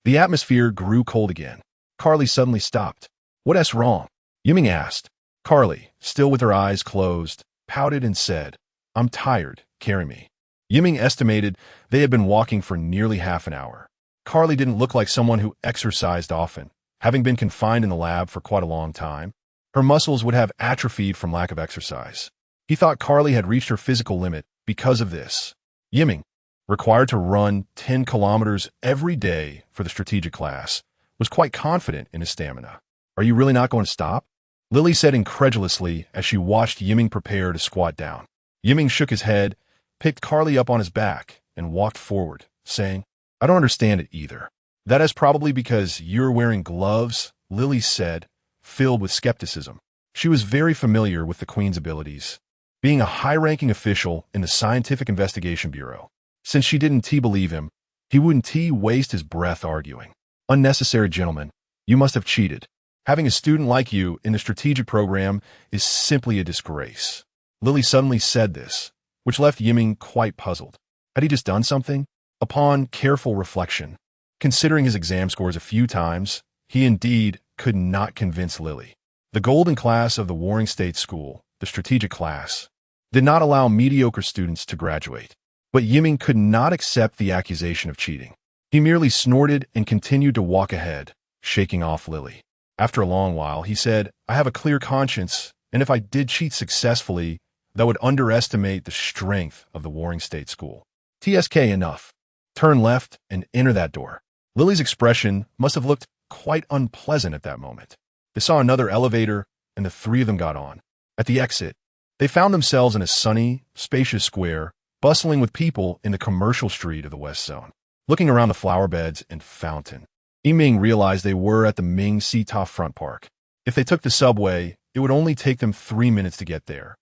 The atmosphere grew cold again. Carly suddenly stopped. "What's wrong?" Yiming asked. Carly, still with her eyes closed, pouted and said, "I'm tired. Carry me." Yiming estimated they had been walking for nearly half an hour. Carly didn't look like someone who exercised often, having been confined in the lab for quite a long time. Her muscles would have atrophied from lack of exercise. He thought Carly had reached her physical limit because of this. Yiming, required to run 10 kilometers every day for the strategic class, was quite confident in his stamina. "Are you really not going to stop?" Lily said incredulously as she watched Yiming prepare to squat down. Yiming shook his head, picked Carly up on his back, and walked forward, saying, "I don't understand it either." "That is probably because you're wearing gloves," Lily said, filled with skepticism. She was very familiar with the Queen's abilities, being a high-ranking official in the Scientific Investigation Bureau. Since she didn't believe him, he wouldn't waste his breath arguing. "Unnecessary gentlemen, you must have cheated. Having a student like you in the strategic program is simply a disgrace." Lily suddenly said this, which left Yiming quite puzzled. Had he just done something? Upon careful reflection, considering his exam scores a few times, he indeed could not convince Lily. The golden class of the Warring States School, the strategic class, did not allow mediocre students to graduate. But Yiming could not accept the accusation of cheating. He merely snorted and continued to walk ahead, shaking off Lily. After a long while, he said, "I have a clear conscience, and if I did cheat successfully, that would underestimate the strength of the Warring States School. TSK enough. Turn left and enter that door." Lily's expression must have looked quite unpleasant at that moment. They saw another elevator, and the three of them got on. At the exit, they found themselves in a sunny, spacious square, bustling with people in the commercial street of the West Zone. Looking around the flower beds and fountain, Yiming realized they were at the Ming Sita Front Park. If they took the subway, it would only take them 3 minutes to get there.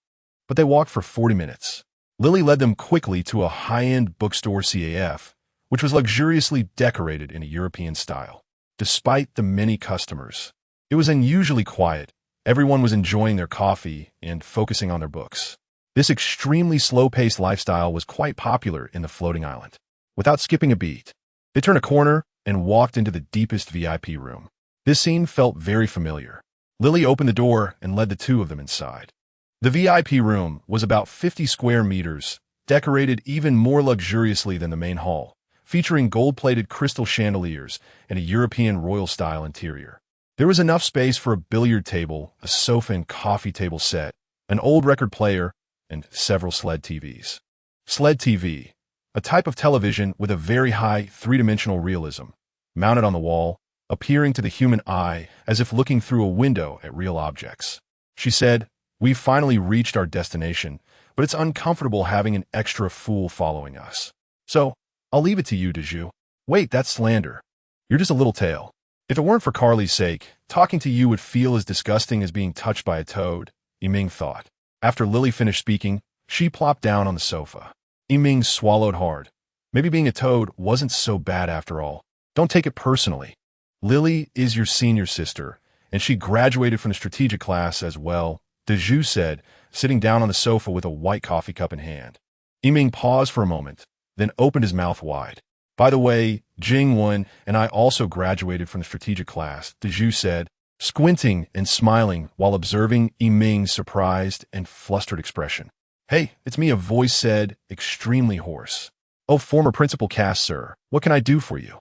But they walked for 40 minutes. Lily led them quickly to a high-end bookstore CAF, which was luxuriously decorated in a European style. Despite the many customers, it was unusually quiet. Everyone was enjoying their coffee and focusing on their books. This extremely slow-paced lifestyle was quite popular in the floating island. Without skipping a beat, they turned a corner and walked into the deepest VIP room. This scene felt very familiar. Lily opened the door and led the two of them inside. The VIP room was about 50 square meters, decorated even more luxuriously than the main hall, featuring gold-plated crystal chandeliers and a European royal-style interior. There was enough space for a billiard table, a sofa and coffee table set, an old record player, and several SLED TVs. SLED TV, a type of television with a very high three-dimensional realism, mounted on the wall, appearing to the human eye as if looking through a window at real objects. She said, "We've finally reached our destination, but it's uncomfortable having an extra fool following us. So, I'll leave it to you, Deju." "Wait, that's slander. You're just a little tail. If it weren't for Carly's sake, talking to you would feel as disgusting as being touched by a toad," Yiming thought. After Lily finished speaking, she plopped down on the sofa. Yiming swallowed hard. Maybe being a toad wasn't so bad after all. Don't take it personally. Lily is your senior sister, and she graduated from the strategic class as well, Deju said, sitting down on the sofa with a white coffee cup in hand. Yiming paused for a moment, then opened his mouth wide. "By the way, Jing-won and I also graduated from the strategic class," Deju said, squinting and smiling while observing Yiming's surprised and flustered expression. Hey, it's me, a voice said, extremely hoarse. Oh, former principal Cass, sir, what can I do for you?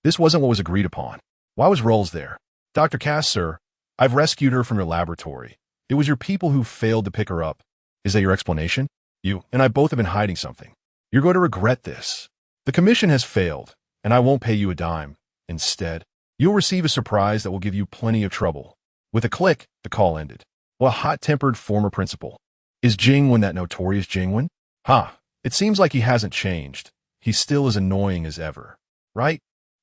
This wasn't what was agreed upon. Why was Rolls there? Dr. Cass, sir, I've rescued her from your laboratory. It was your people who failed to pick her up. Is that your explanation? You and I both have been hiding something. You're going to regret this. The commission has failed, and I won't pay you a dime. Instead, you'll receive a surprise that will give you plenty of trouble. With a click, the call ended. Well, a hot-tempered former principal. Is Jingwen that notorious Jingwen? It seems like he hasn't changed. He's still as annoying as ever. Right?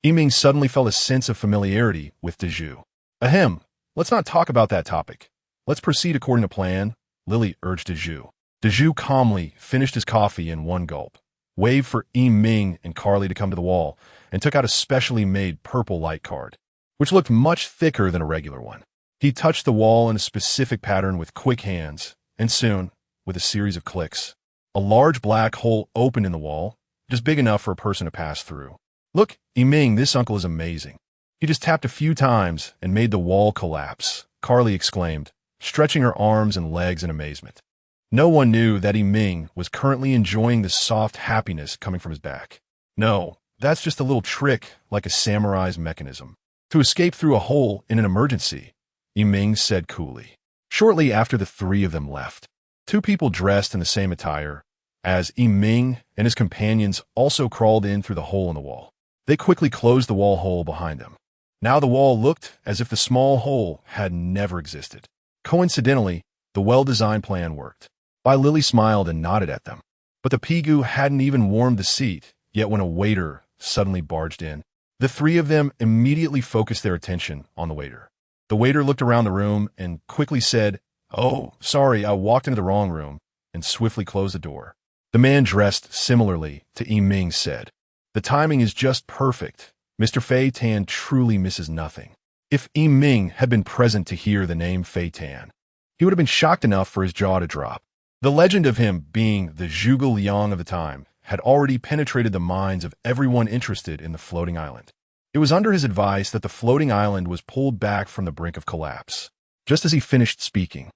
Yiming suddenly felt a sense of familiarity with Dezhu. Ahem, let's not talk about that topic. Let's proceed according to plan, Lily urged Dezhu. Dezhu calmly finished his coffee in one gulp, waved for Yiming and Carly to come to the wall, and took out a specially made purple light card, which looked much thicker than a regular one. He touched the wall in a specific pattern with quick hands, and soon, with a series of clicks, a large black hole opened in the wall, just big enough for a person to pass through. Look, Yiming, this uncle is amazing. He just tapped a few times and made the wall collapse, Carly exclaimed, stretching her arms and legs in amazement. No one knew that Yiming was currently enjoying the soft happiness coming from his back. No, that's just a little trick like a samurai's mechanism. To escape through a hole in an emergency, Yiming said coolly. Shortly after the three of them left, two people dressed in the same attire, as Yiming and his companions also crawled in through the hole in the wall. They quickly closed the wall hole behind them. Now the wall looked as if the small hole had never existed. Coincidentally, the well-designed plan worked. Bai Lily smiled and nodded at them. But the Pigu hadn't even warmed the seat, yet when a waiter suddenly barged in, the three of them immediately focused their attention on the waiter. The waiter looked around the room and quickly said, "Oh, sorry, I walked into the wrong room," and swiftly closed the door. The man dressed similarly to Yiming said, "The timing is just perfect. Mr. Fei Tan truly misses nothing." If Yiming had been present to hear the name Fei Tan, he would have been shocked enough for his jaw to drop. The legend of him being the Zhuge Liang of the time had already penetrated the minds of everyone interested in the floating island. It was under his advice that the floating island was pulled back from the brink of collapse. Just as he finished speaking,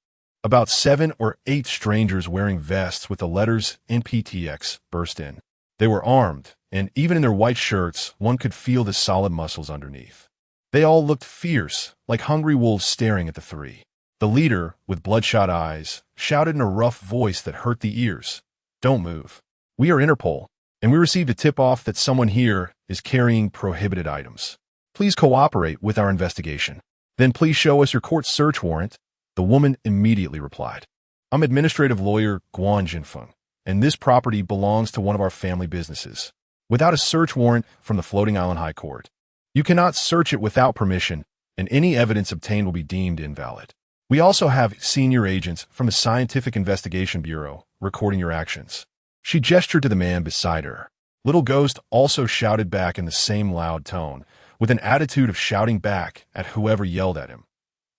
about 7 or 8 strangers wearing vests with the letters NPTX burst in. They were armed, and even in their white shirts, one could feel the solid muscles underneath. They all looked fierce, like hungry wolves staring at the three. The leader, with bloodshot eyes, shouted in a rough voice that hurt the ears, "Don't move. We are Interpol, and we received a tip-off that someone here is carrying prohibited items. Please cooperate with our investigation. Then please show us your court search warrant." The woman immediately replied, "I'm administrative lawyer Guan Jinfeng, and this property belongs to one of our family businesses. Without a search warrant from the Floating Island High Court, you cannot search it without permission, and any evidence obtained will be deemed invalid. We also have senior agents from the Scientific Investigation Bureau recording your actions." She gestured to the man beside her. Little Ghost also shouted back in the same loud tone, with an attitude of shouting back at whoever yelled at him.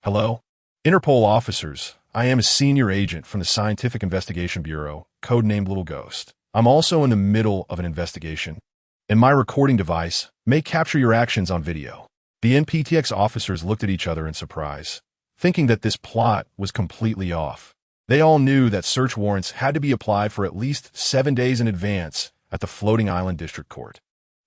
"Hello? Interpol officers, I am a senior agent from the Scientific Investigation Bureau, codenamed Little Ghost. I'm also in the middle of an investigation, and my recording device may capture your actions on video." The NPTX officers looked at each other in surprise, thinking that this plot was completely off. They all knew that search warrants had to be applied for at least 7 days in advance at the Floating Island District Court.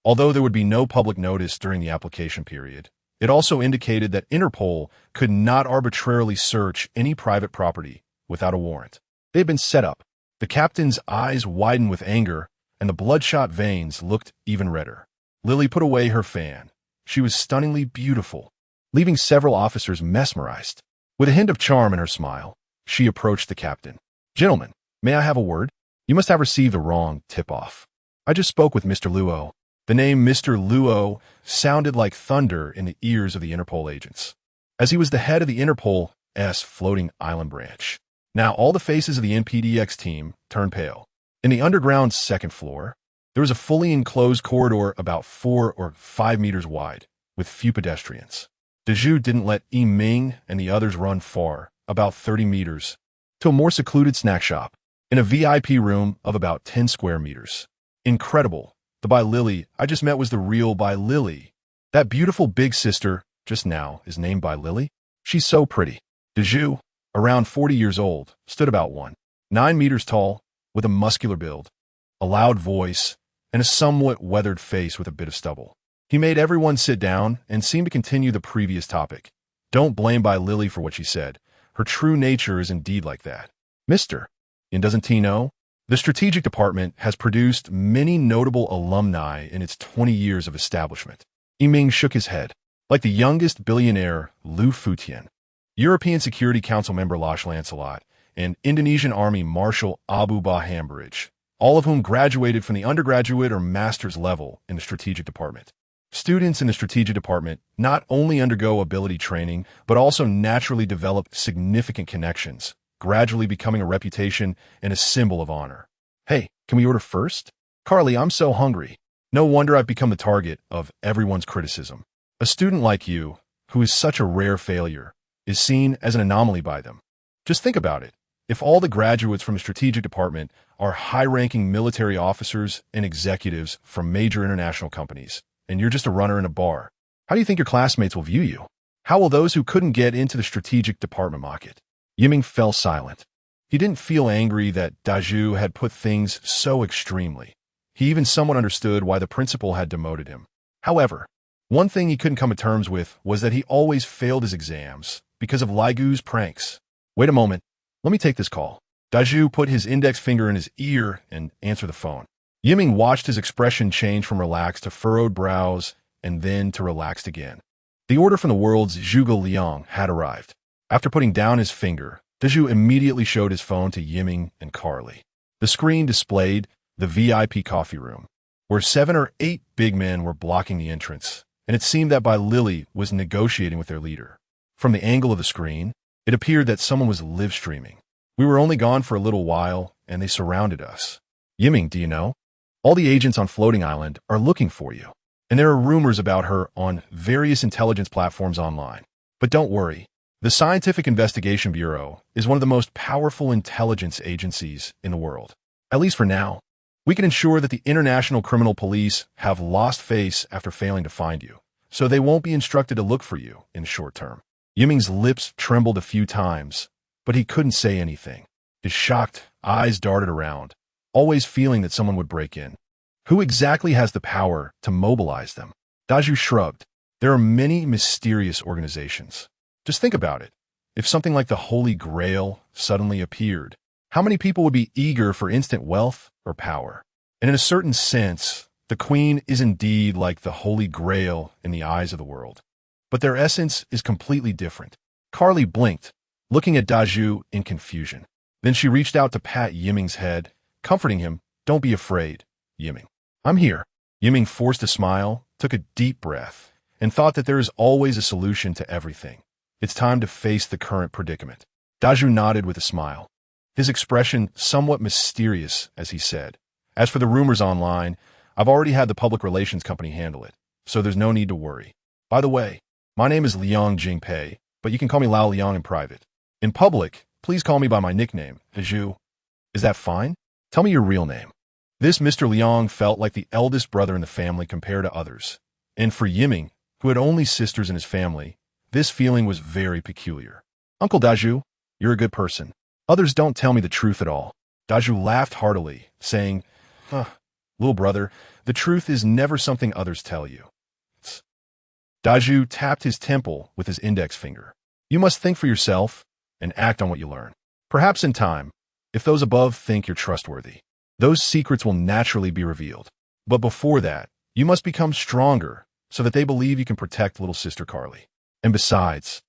Although there would be no public notice during the application period, it also indicated that Interpol could not arbitrarily search any private property without a warrant. They had been set up. The captain's eyes widened with anger, and the bloodshot veins looked even redder. Lily put away her fan. She was stunningly beautiful, leaving several officers mesmerized. With a hint of charm in her smile, she approached the captain. "Gentlemen, may I have a word? You must have received the wrong tip-off. I just spoke with Mr. Luo." The name Mr. Luo sounded like thunder in the ears of the Interpol agents, as he was the head of the Interpol's Floating Island branch. Now all the faces of the NPDX team turned pale. In the underground second floor, there was a fully enclosed corridor about 4 or 5 meters wide, with few pedestrians. Dezhu didn't let Yiming and the others run far, about 30 meters, to a more secluded snack shop, in a VIP room of about 10 square meters. Incredible. The Bai Lily I just met was the real Bai Lily. That beautiful big sister just now is named Bai Lily. She's so pretty. Dezhu, around 40 years old, stood about 1.9 meters tall, with a muscular build, a loud voice, and a somewhat weathered face with a bit of stubble. He made everyone sit down and seemed to continue the previous topic. Don't blame by Lily for what she said. Her true nature is indeed like that. Mr. And doesn't he know? The strategic department has produced many notable alumni in its 20 years of establishment. Yiming shook his head. Like the youngest billionaire, Liu Futien, European Security Council member Lash Lancelot, and Indonesian Army Marshal Abu Bahambridge, all of whom graduated from the undergraduate or master's level in the strategic department. Students in the strategic department not only undergo ability training, but also naturally develop significant connections, gradually becoming a reputation and a symbol of honor. Hey, can we order first? Carly, I'm so hungry. No wonder I've become the target of everyone's criticism. A student like you, who is such a rare failure, is seen as an anomaly by them. Just think about it. If all the graduates from the strategic department are high-ranking military officers and executives from major international companies, and you're just a runner in a bar, how do you think your classmates will view you? How will those who couldn't get into the strategic department mock it? Yiming fell silent. He didn't feel angry that Daju had put things so extremely. He even somewhat understood why the principal had demoted him. However, one thing he couldn't come to terms with was that he always failed his exams because of Laigu's pranks. Wait a moment. Let me take this call. Daju put his index finger in his ear and answered the phone. Yiming watched his expression change from relaxed to furrowed brows and then to relaxed again. The order from the world's Zhuge Liang had arrived. After putting down his finger, Daju immediately showed his phone to Yiming and Carly. The screen displayed the VIP coffee room, where 7 or 8 big men were blocking the entrance, and it seemed that Lily was negotiating with their leader. From the angle of the screen, it appeared that someone was live streaming. We were only gone for a little while, and they surrounded us. Yiming, do you know? All the agents on Floating Island are looking for you, and there are rumors about her on various intelligence platforms online. But don't worry. The Scientific Investigation Bureau is one of the most powerful intelligence agencies in the world. At least for now. We can ensure that the International Criminal Police have lost face after failing to find you, so they won't be instructed to look for you in the short term. Yiming's lips trembled a few times, but he couldn't say anything. His shocked eyes darted around, always feeling that someone would break in. Who exactly has the power to mobilize them? Daju shrugged. There are many mysterious organizations. Just think about it. If something like the Holy Grail suddenly appeared, how many people would be eager for instant wealth or power? And in a certain sense, the Queen is indeed like the Holy Grail in the eyes of the world. But their essence is completely different. Carly blinked, looking at Daju in confusion. Then she reached out to pat Yiming's head, comforting him. Don't be afraid, Yiming. I'm here. Yiming forced a smile, took a deep breath, and thought that there is always a solution to everything. It's time to face the current predicament. Daju nodded with a smile, his expression somewhat mysterious as he said, As for the rumors online, I've already had the public relations company handle it, so there's no need to worry. By the way, my name is Liang Jingpei, but you can call me Lao Liang in private. In public, please call me by my nickname, Daju. Is that fine? Tell me your real name. This Mr. Liang felt like the eldest brother in the family compared to others. And for Yiming, who had only sisters in his family, this feeling was very peculiar. Uncle Daju, you're a good person. Others don't tell me the truth at all. Daju laughed heartily, saying, little brother, the truth is never something others tell you. Daju tapped his temple with his index finger. You must think for yourself and act on what you learn. Perhaps in time, if those above think you're trustworthy, those secrets will naturally be revealed. But before that, you must become stronger so that they believe you can protect little sister Carly. And besides,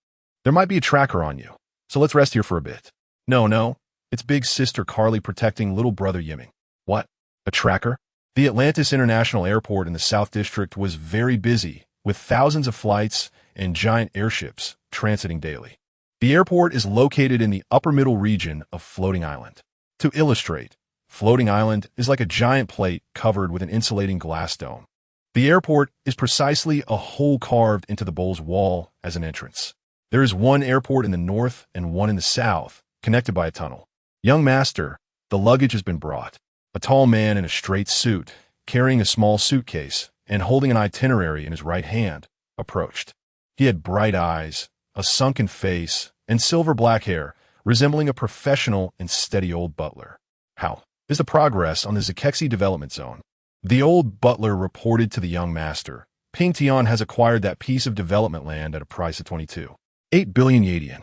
there might be a tracker on you, so let's rest here for a bit. No, it's big sister Carly protecting little brother Yiming. What? A tracker? The Atlantis International Airport in the South District was very busy, with thousands of flights and giant airships transiting daily. The airport is located in the upper middle region of Floating Island. To illustrate, Floating Island is like a giant plate covered with an insulating glass dome. The airport is precisely a hole carved into the bowl's wall as an entrance. There is one airport in the north and one in the south, connected by a tunnel. Young master, the luggage has been brought. A tall man in a straight suit, carrying a small suitcase and holding an itinerary in his right hand, approached. He had bright eyes, a sunken face, and silver black hair, resembling a professional and steady old butler. How? is the progress on the Zikexi development zone. The old butler reported to the young master, Ping Tian has acquired that piece of development land at a price of 22.8 billion Yadian.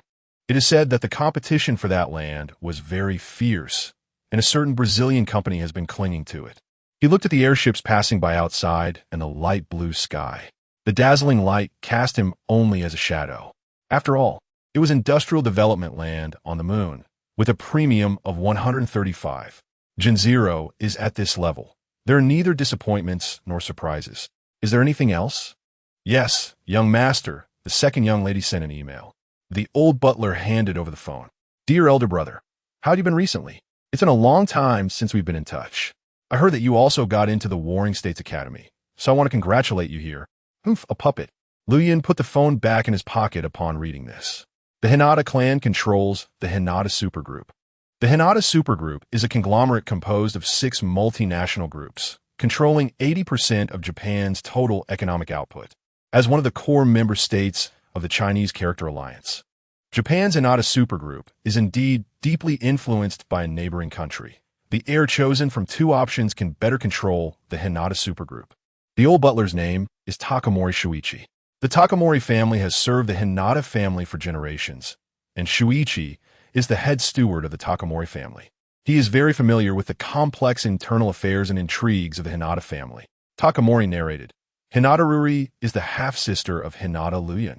It is said that the competition for that land was very fierce, and a certain Brazilian company has been clinging to it. He looked at the airships passing by outside and the light blue sky. The dazzling light cast him only as a shadow. After all, it was industrial development land on the moon, with a premium of 135. Gen Zero is at this level. There are neither disappointments nor surprises. Is there anything else? Yes, young master, the second young lady sent an email. The old butler handed over the phone. Dear elder brother, how have you been recently? It's been a long time since we've been in touch. I heard that you also got into the Warring States Academy, so I want to congratulate you here. Oof, a puppet. Liu Yin put the phone back in his pocket upon reading this. The Hinata clan controls the Hinata supergroup. The Hinata supergroup is a conglomerate composed of 6 multinational groups, controlling 80% of Japan's total economic output. As one of the core member states of the Chinese Character Alliance, Japan's Hinata supergroup is indeed deeply influenced by a neighboring country. The heir chosen from 2 options can better control the Hinata supergroup. The old butler's name is Takamori Shuichi. The Takamori family has served the Hinata family for generations, and Shuichi is the head steward of the Takamori family. He is very familiar with the complex internal affairs and intrigues of the Hinata family. Takamori narrated, Hinata Ruri is the half-sister of Hinata Liuyun,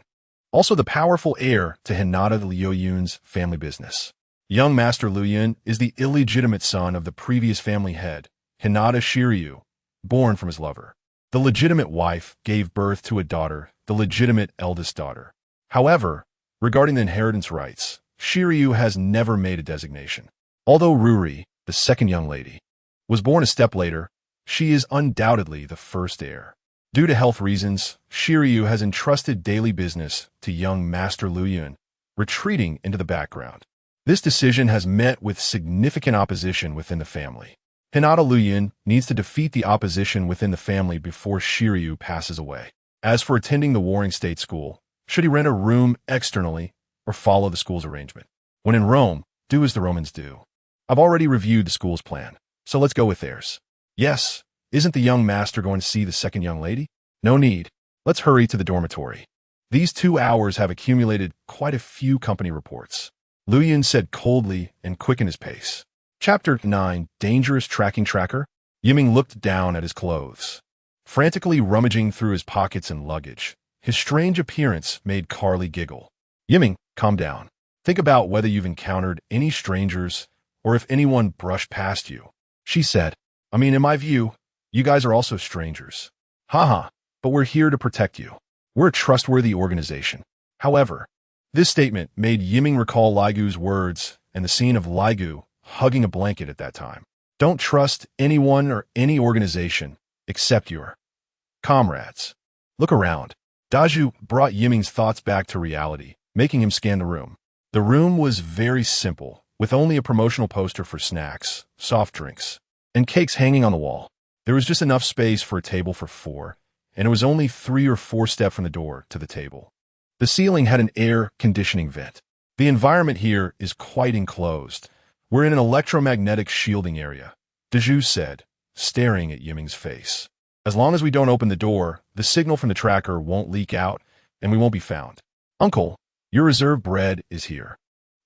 also the powerful heir to Hinata Liuyun's family business. Young Master Liuyun is the illegitimate son of the previous family head, Hinata Shiryu, born from his lover. The legitimate wife gave birth to a daughter, the legitimate eldest daughter. However, regarding the inheritance rights, Shiryu has never made a designation. Although Ruri, the second young lady, was born a step later, she is undoubtedly the first heir. Due to health reasons, Shiryu has entrusted daily business to young Master Liuyun, retreating into the background. This decision has met with significant opposition within the family. Hinata Liuyun needs to defeat the opposition within the family before Shiryu passes away. As for attending the Warring State School, should he rent a room externally or follow the school's arrangement? When in Rome, do as the Romans do. I've already reviewed the school's plan, so let's go with theirs. Yes, isn't the young master going to see the second young lady? No need. Let's hurry to the dormitory. These 2 hours have accumulated quite a few company reports. Liuyun said coldly and quickened his pace. Chapter 9, Dangerous Tracking Tracker. Yiming looked down at his clothes, frantically rummaging through his pockets and luggage. His strange appearance made Carly giggle. Yiming, calm down. Think about whether you've encountered any strangers or if anyone brushed past you. She said, I mean, in my view, you guys are also strangers. Haha, but we're here to protect you. We're a trustworthy organization. However, this statement made Yiming recall Laigu's words and the scene of Laigu hugging a blanket at that time. Don't trust anyone or any organization except your comrades. Look around. Daju brought Yiming's thoughts back to reality, making him scan the room. The room was very simple, with only a promotional poster for snacks, soft drinks, and cakes hanging on the wall. There was just enough space for a table for 4, and it was only 3 or 4 steps from the door to the table. The ceiling had an air conditioning vent. The environment here is quite enclosed. We're in an electromagnetic shielding area, Daju said, staring at Yiming's face. As long as we don't open the door, the signal from the tracker won't leak out, and we won't be found. Uncle, your reserve bread is here.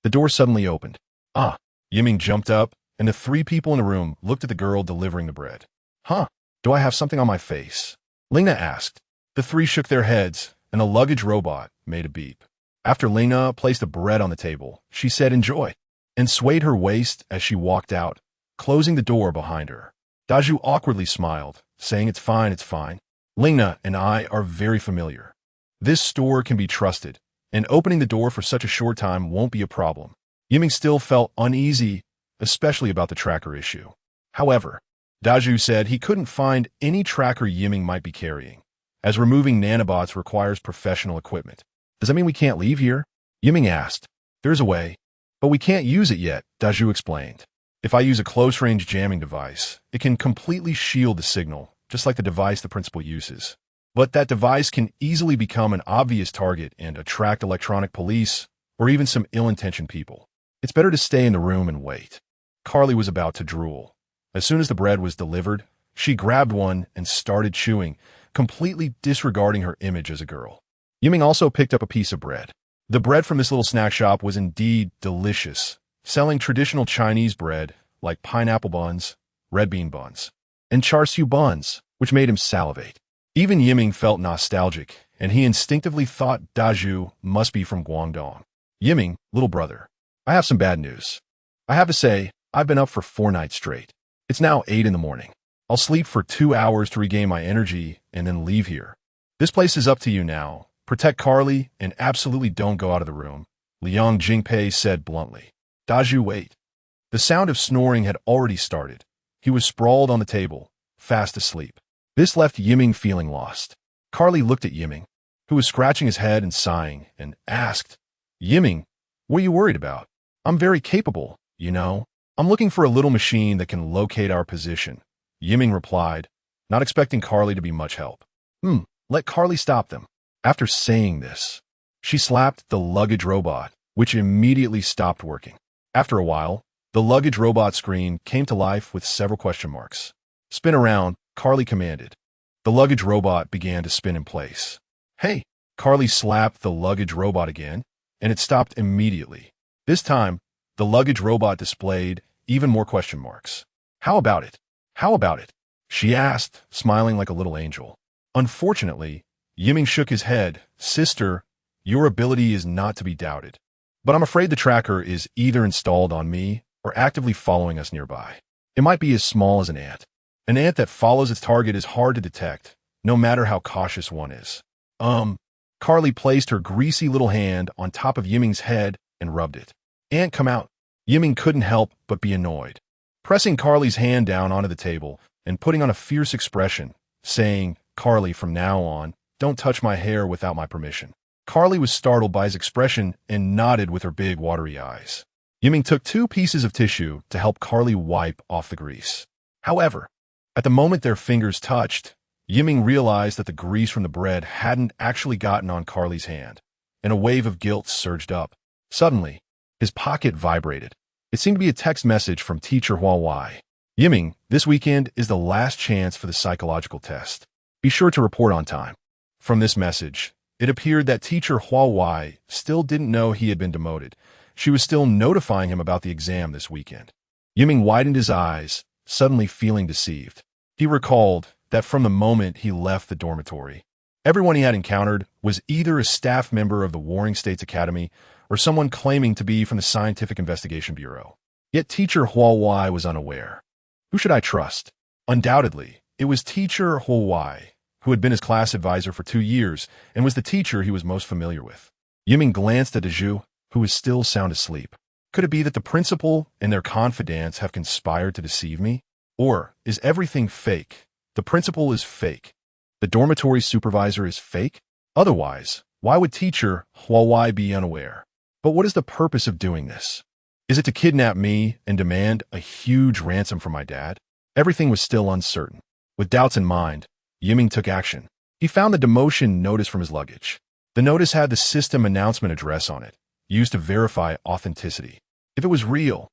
The door suddenly opened. Ah, Yiming jumped up, and the 3 people in the room looked at the girl delivering the bread. Huh, do I have something on my face? Lena asked. The 3 shook their heads, and the luggage robot made a beep. After Lena placed the bread on the table, she said enjoy, and swayed her waist as she walked out, closing the door behind her. Daju awkwardly smiled, saying it's fine. Lena and I are very familiar. This store can be trusted, and opening the door for such a short time won't be a problem. Yiming still felt uneasy, especially about the tracker issue. However, Daju said he couldn't find any tracker Yiming might be carrying, as removing nanobots requires professional equipment. Does that mean we can't leave here? Yiming asked. There's a way, but we can't use it yet, Daju explained. If I use a close-range jamming device, it can completely shield the signal, just like the device the principal uses. But that device can easily become an obvious target and attract electronic police or even some ill-intentioned people. It's better to stay in the room and wait. Carly was about to drool. As soon as the bread was delivered, she grabbed one and started chewing, completely disregarding her image as a girl. Yiming also picked up a piece of bread. The bread from this little snack shop was indeed delicious, selling traditional Chinese bread like pineapple buns, red bean buns, and char siu buns, which made him salivate. Even Yiming felt nostalgic, and he instinctively thought Daju must be from Guangdong. Yiming, little brother, I have some bad news. I have to say, I've been up for 4 nights straight. It's now 8 in the morning. I'll sleep for 2 hours to regain my energy and then leave here. This place is up to you now. Protect Carly and absolutely don't go out of the room, Liang Jingpei said bluntly. Daju, wait. The sound of snoring had already started. He was sprawled on the table, fast asleep. This left Yiming feeling lost. Carly looked at Yiming, who was scratching his head and sighing, and asked, Yiming, what are you worried about? I'm very capable, you know. I'm looking for a little machine that can locate our position. Yiming replied, not expecting Carly to be much help. Let Carly stop them. After saying this, she slapped the luggage robot, which immediately stopped working. After a while, the luggage robot screen came to life with several question marks. Spin around, Carly commanded. The luggage robot began to spin in place. Hey, Carly slapped the luggage robot again, and it stopped immediately. This time, the luggage robot displayed even more question marks. How about it? How about it? She asked, smiling like a little angel. Unfortunately, Yiming shook his head. Sister, your ability is not to be doubted. But I'm afraid the tracker is either installed on me or actively following us nearby. It might be as small as an ant. An ant that follows its target is hard to detect, no matter how cautious one is. Carly placed her greasy little hand on top of Yiming's head and rubbed it. Ant, come out. Yiming couldn't help but be annoyed. Pressing Carly's hand down onto the table and putting on a fierce expression, saying, Carly, from now on, don't touch my hair without my permission. Carly was startled by his expression and nodded with her big watery eyes. Yiming took 2 pieces of tissue to help Carly wipe off the grease. However, at the moment their fingers touched, Yiming realized that the grease from the bread hadn't actually gotten on Carly's hand, and a wave of guilt surged up. Suddenly, his pocket vibrated. It seemed to be a text message from teacher Huawei. Yiming, this weekend is the last chance for the psychological test. Be sure to report on time. From this message, it appeared that teacher Huawei still didn't know he had been demoted. She was still notifying him about the exam this weekend. Yiming widened his eyes, suddenly feeling deceived. He recalled that from the moment he left the dormitory, everyone he had encountered was either a staff member of the Warring States Academy or someone claiming to be from the Scientific Investigation Bureau. Yet teacher Huawei was unaware. Who should I trust? Undoubtedly, it was teacher Huawei, who had been his class advisor for 2 years and was the teacher he was most familiar with. Yiming glanced at Daju, who was still sound asleep. Could it be that the principal and their confidants have conspired to deceive me? Or is everything fake? The principal is fake. The dormitory supervisor is fake? Otherwise, why would teacher Huawei be unaware? But what is the purpose of doing this? Is it to kidnap me and demand a huge ransom from my dad? Everything was still uncertain. With doubts in mind, Yiming took action. He found the demotion notice from his luggage. The notice had the system announcement address on it, used to verify authenticity. If it was real,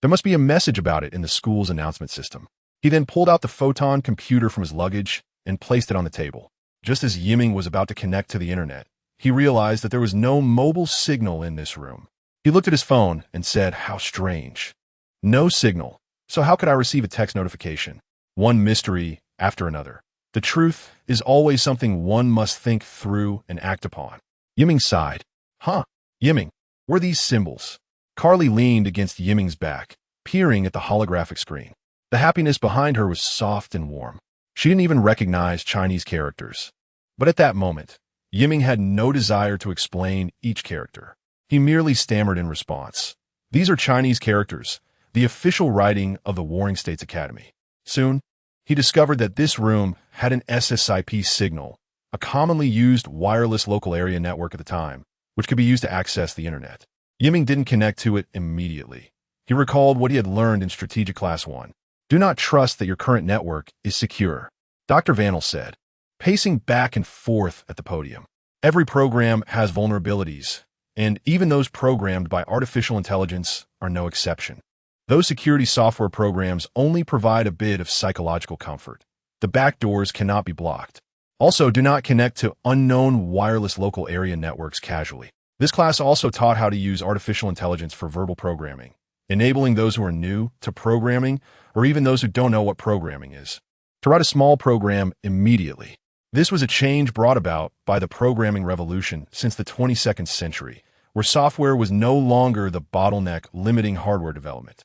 there must be a message about it in the school's announcement system. He then pulled out the photon computer from his luggage and placed it on the table. Just as Yiming was about to connect to the internet, he realized that there was no mobile signal in this room. He looked at his phone and said, how strange. No signal. So how could I receive a text notification? One mystery after another. The truth is always something one must think through and act upon. Yiming sighed. Yiming, were these symbols? Carly leaned against Yiming's back, peering at the holographic screen. The happiness behind her was soft and warm. She didn't even recognize Chinese characters. But at that moment, Yiming had no desire to explain each character. He merely stammered in response. These are Chinese characters, the official writing of the Warring States Academy. Soon, he discovered that this room had an SSIP signal, a commonly used wireless local area network at the time, which could be used to access the internet. Yiming didn't connect to it immediately. He recalled what he had learned in Strategic Class 1. Do not trust that your current network is secure, Dr. Vanel said, pacing back and forth at the podium. Every program has vulnerabilities, and even those programmed by artificial intelligence are no exception. Those security software programs only provide a bit of psychological comfort. The back doors cannot be blocked. Also, do not connect to unknown wireless local area networks casually. This class also taught how to use artificial intelligence for verbal programming, enabling those who are new to programming or even those who don't know what programming is to write a small program immediately. This was a change brought about by the programming revolution since the 22nd century, where software was no longer the bottleneck limiting hardware development.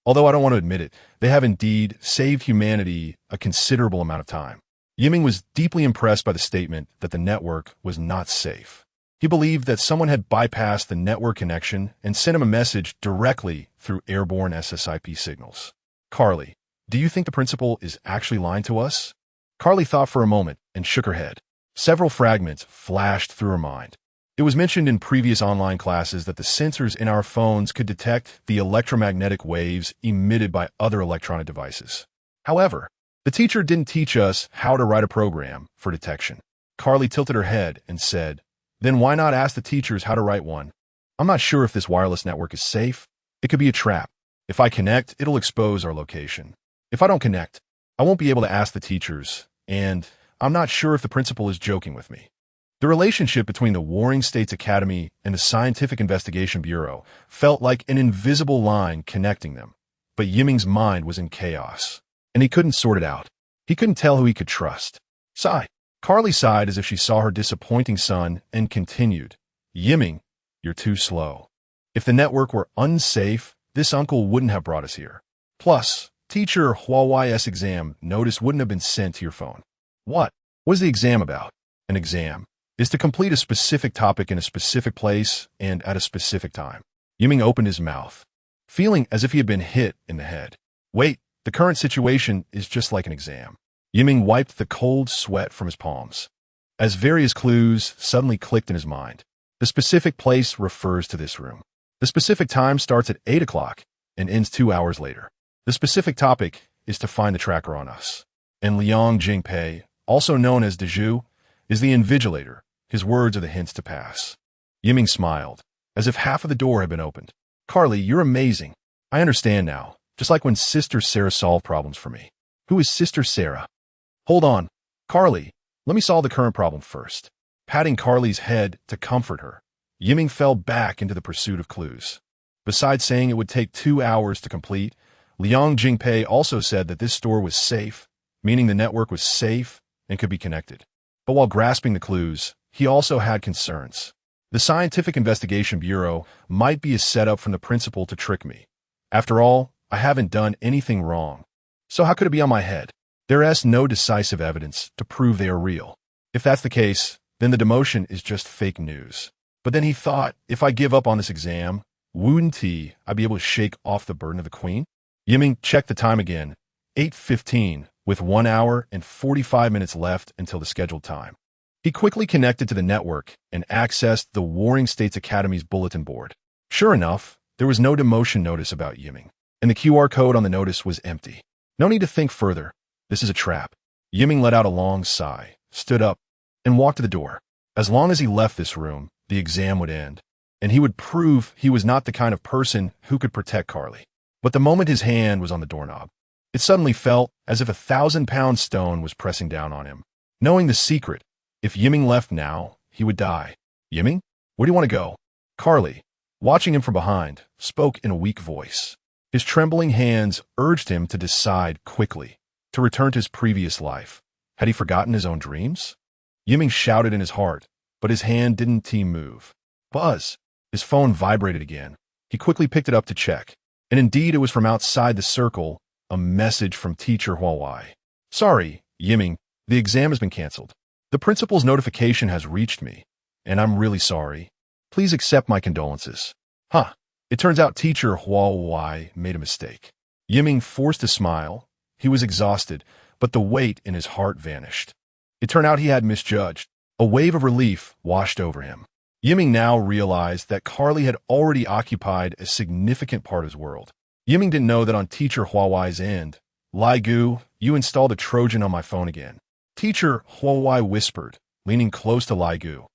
Although I don't want to admit it, they have indeed saved humanity a considerable amount of time. Yiming was deeply impressed by the statement that the network was not safe. He believed that someone had bypassed the network connection and sent him a message directly through airborne SSIP signals. Carly, do you think the principal is actually lying to us? Carly thought for a moment and shook her head. Several fragments flashed through her mind. It was mentioned in previous online classes that the sensors in our phones could detect the electromagnetic waves emitted by other electronic devices. However, the teacher didn't teach us how to write a program for detection. Carly tilted her head and said, "Then why not ask the teachers how to write one? I'm not sure if this wireless network is safe. It could be a trap. If I connect, it'll expose our location. If I don't connect, I won't be able to ask the teachers, and I'm not sure if the principal is joking with me." The relationship between the Warring States Academy and the Scientific Investigation Bureau felt like an invisible line connecting them. But Yiming's mind was in chaos, and he couldn't sort it out. He couldn't tell who he could trust. Sigh. Carly sighed as if she saw her disappointing son and continued, "Yiming, you're too slow. If the network were unsafe, this uncle wouldn't have brought us here. Plus, Teacher Huawei's exam notice wouldn't have been sent to your phone." What was the exam about? An exam is to complete a specific topic in a specific place and at a specific time. Yiming opened his mouth, feeling as if he had been hit in the head. Wait, the current situation is just like an exam. Yiming wiped the cold sweat from his palms, as various clues suddenly clicked in his mind. The specific place refers to this room. The specific time starts at 8 o'clock and ends 2 hours later. The specific topic is to find the tracker on us. And Liang Jingpei, also known as Deju, is the invigilator. His words are the hints to pass. Yiming smiled, as if half of the door had been opened. Carly, you're amazing. I understand now, just like when Sister Sarah solved problems for me. Who is Sister Sarah? Hold on. Carly, let me solve the current problem first. Patting Carly's head to comfort her, Yiming fell back into the pursuit of clues. Besides saying it would take 2 hours to complete, Liang Jingpei also said that this store was safe, meaning the network was safe and could be connected. But while grasping the clues, he also had concerns. The Scientific Investigation Bureau might be a setup from the principal to trick me. After all, I haven't done anything wrong. So how could it be on my head? There is no decisive evidence to prove they are real. If that's the case, then the demotion is just fake news. But then he thought, if I give up on this exam, wouldn't I'd be able to shake off the burden of the queen? Yiming checked the time again, 8:15, with 1 hour and 45 minutes left until the scheduled time. He quickly connected to the network and accessed the Warring States Academy's bulletin board. Sure enough, there was no demotion notice about Yiming, and the QR code on the notice was empty. No need to think further. This is a trap. Yiming let out a long sigh, stood up, and walked to the door. As long as he left this room, the exam would end, and he would prove he was not the kind of person who could protect Carly. But the moment his hand was on the doorknob, it suddenly felt as if a 1,000-pound stone was pressing down on him. Knowing the secret, if Yiming left now, he would die. Yiming? Where do you want to go? Carly, watching him from behind, spoke in a weak voice. His trembling hands urged him to decide quickly, to return to his previous life. Had he forgotten his own dreams? Yiming shouted in his heart, but his hand didn't move. Buzz! His phone vibrated again. He quickly picked it up to check. And indeed it was from outside the circle, a message from Teacher Huawei. Sorry, Yiming, the exam has been canceled. The principal's notification has reached me, and I'm really sorry. Please accept my condolences. Huh. It turns out Teacher Huawei made a mistake. Yiming forced a smile. He was exhausted, but the weight in his heart vanished. It turned out he had misjudged. A wave of relief washed over him. Yiming now realized that Carly had already occupied a significant part of his world. Yiming didn't know that on Teacher Huawei's end, Laigu, you installed a Trojan on my phone again. Teacher Huawei whispered, leaning close to Laigu,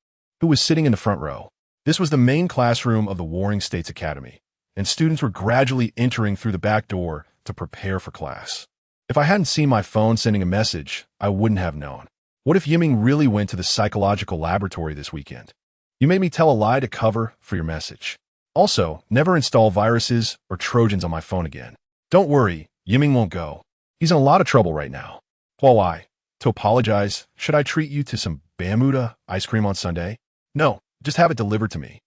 who was sitting in the front row. This was the main classroom of the Warring States Academy, and students were gradually entering through the back door to prepare for class. If I hadn't seen my phone sending a message, I wouldn't have known. What if Yiming really went to the psychological laboratory this weekend? You made me tell a lie to cover for your message. Also, never install viruses or Trojans on my phone again. Don't worry, Yiming won't go. He's in a lot of trouble right now. Huawei, to apologize, should I treat you to some Bamuda ice cream on Sunday? No, just have it delivered to me.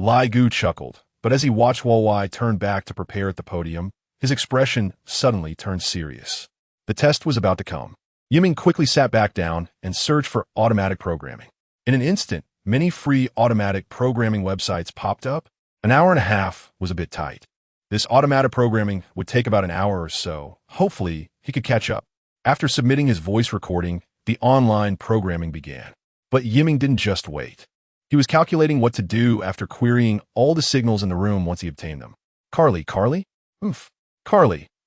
Laigu chuckled, but as he watched Huawei turn back to prepare at the podium, his expression suddenly turned serious. The test was about to come. Yiming quickly sat back down and searched for automatic programming. In an instant, many free automatic programming websites popped up. An hour and a half was a bit tight. This automatic programming would take about an hour or so. Hopefully, he could catch up. After submitting his voice recording, the online programming began. But Yiming didn't just wait. He was calculating what to do after querying all the signals in the room once he obtained them. Carly? Carly,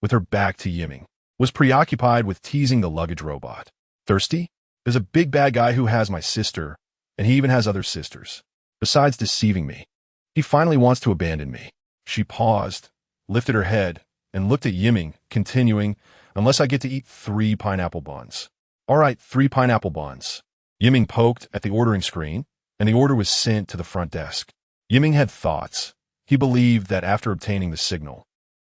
with her back to Yiming, was preoccupied with teasing the luggage robot. Thirsty? There's a big bad guy who has my sister, and he even has other sisters. Besides deceiving me, he finally wants to abandon me. She paused, lifted her head, and looked at Yiming, continuing, unless I get to eat 3 pineapple buns. All right, 3 pineapple buns. Yiming poked at the ordering screen, and the order was sent to the front desk. Yiming had thoughts. He believed that after obtaining the signal,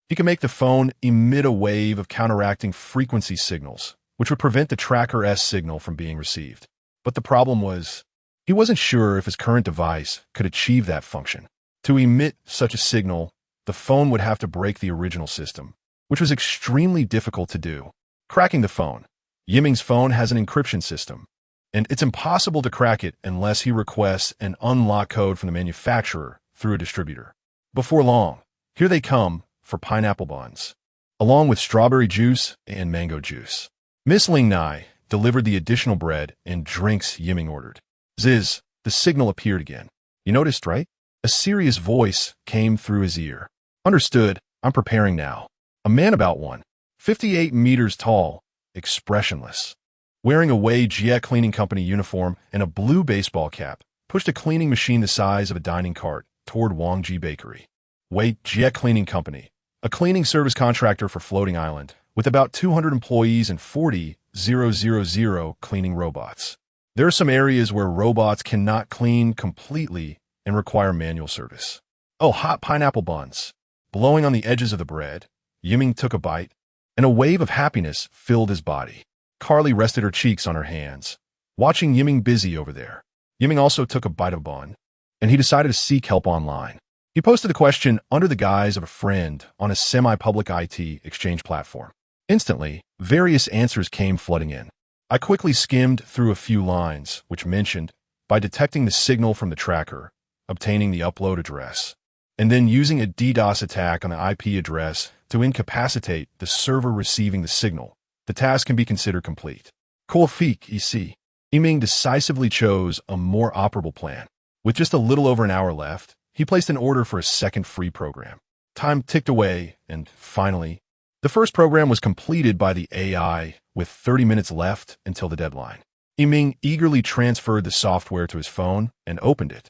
he could make the phone emit a wave of counteracting frequency signals, which would prevent the Tracker S signal from being received. But the problem was, he wasn't sure if his current device could achieve that function. To emit such a signal, the phone would have to break the original system, which was extremely difficult to do. Cracking the phone. Yiming's phone has an encryption system, and it's impossible to crack it unless he requests an unlock code from the manufacturer through a distributor. Before long, here they come for pineapple buns, along with strawberry juice and mango juice. Miss Ling Nai delivered the additional bread and drinks Yiming ordered. Ziz, the signal appeared again. You noticed, right? A serious voice came through his ear. Understood, I'm preparing now. A man about 158 meters tall, expressionless, wearing a Wei Jie Cleaning Company uniform and a blue baseball cap, pushed a cleaning machine the size of a dining cart toward Wangji Bakery. Wei Jie Cleaning Company, a cleaning service contractor for Floating Island, with about 200 employees and 40,000 cleaning robots. There are some areas where robots cannot clean completely and require manual service. Oh, hot pineapple buns. Blowing on the edges of the bread, Yiming took a bite, and a wave of happiness filled his body. Carly rested her cheeks on her hands, watching Yiming busy over there. Yiming also took a bite of bun, and he decided to seek help online. He posted the question under the guise of a friend on a semi-public IT exchange platform. Instantly, various answers came flooding in. I quickly skimmed through a few lines, which mentioned, by detecting the signal from the tracker, obtaining the upload address, and then using a DDoS attack on the IP address to incapacitate the server receiving the signal, the task can be considered complete. Koufik EC. Yiming decisively chose a more operable plan. With just a little over an hour left, he placed an order for a second free program. Time ticked away, and finally, the first program was completed by the AI with 30 minutes left until the deadline. Yiming eagerly transferred the software to his phone and opened it,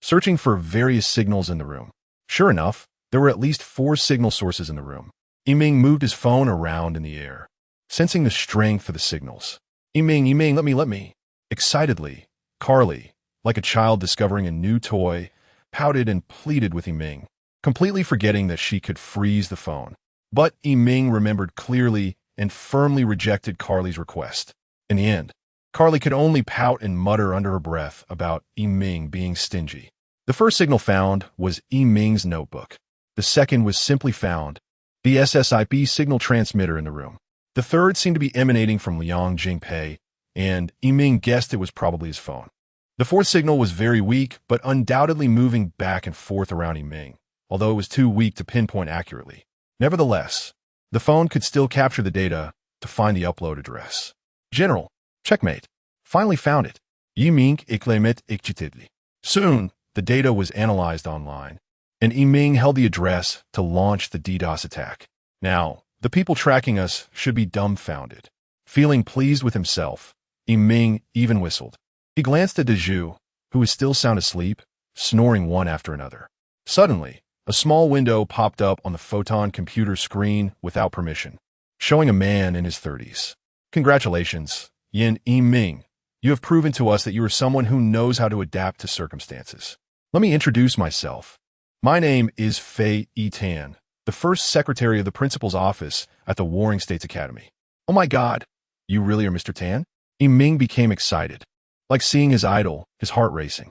searching for various signals in the room. Sure enough, there were at least 4 signal sources in the room. Yiming moved his phone around in the air, sensing the strength of the signals. Yiming, let me. Excitedly, Carly, like a child discovering a new toy, pouted and pleaded with Yiming, completely forgetting that she could freeze the phone. But Yiming remembered clearly and firmly rejected Carly's request. In the end, Carly could only pout and mutter under her breath about Yiming being stingy. The first signal found was Yiming's notebook. The second was simply found, the SSIP signal transmitter in the room. The third seemed to be emanating from Liang Jingpei, and Yiming guessed it was probably his phone. The fourth signal was very weak, but undoubtedly moving back and forth around Yiming, although it was too weak to pinpoint accurately. Nevertheless, the phone could still capture the data to find the upload address. General, checkmate. Finally found it. Yiming eklemet ekchitidli. Soon, the data was analyzed online, and Yiming held the address to launch the DDoS attack. Now, the people tracking us should be dumbfounded. Feeling pleased with himself, Yiming even whistled. He glanced at Deju, who was still sound asleep, snoring one after another. Suddenly, A small window popped up on the photon computer screen without permission, showing a man in his 30s. Congratulations, Yan Yiming. You have proven to us that you are someone who knows how to adapt to circumstances. Let me introduce myself. My name is Fei Tan, the first secretary of the principal's office at the Warring States Academy. Oh my God, you really are Mr. Tan? Yiming became excited. Like seeing his idol, his heart racing.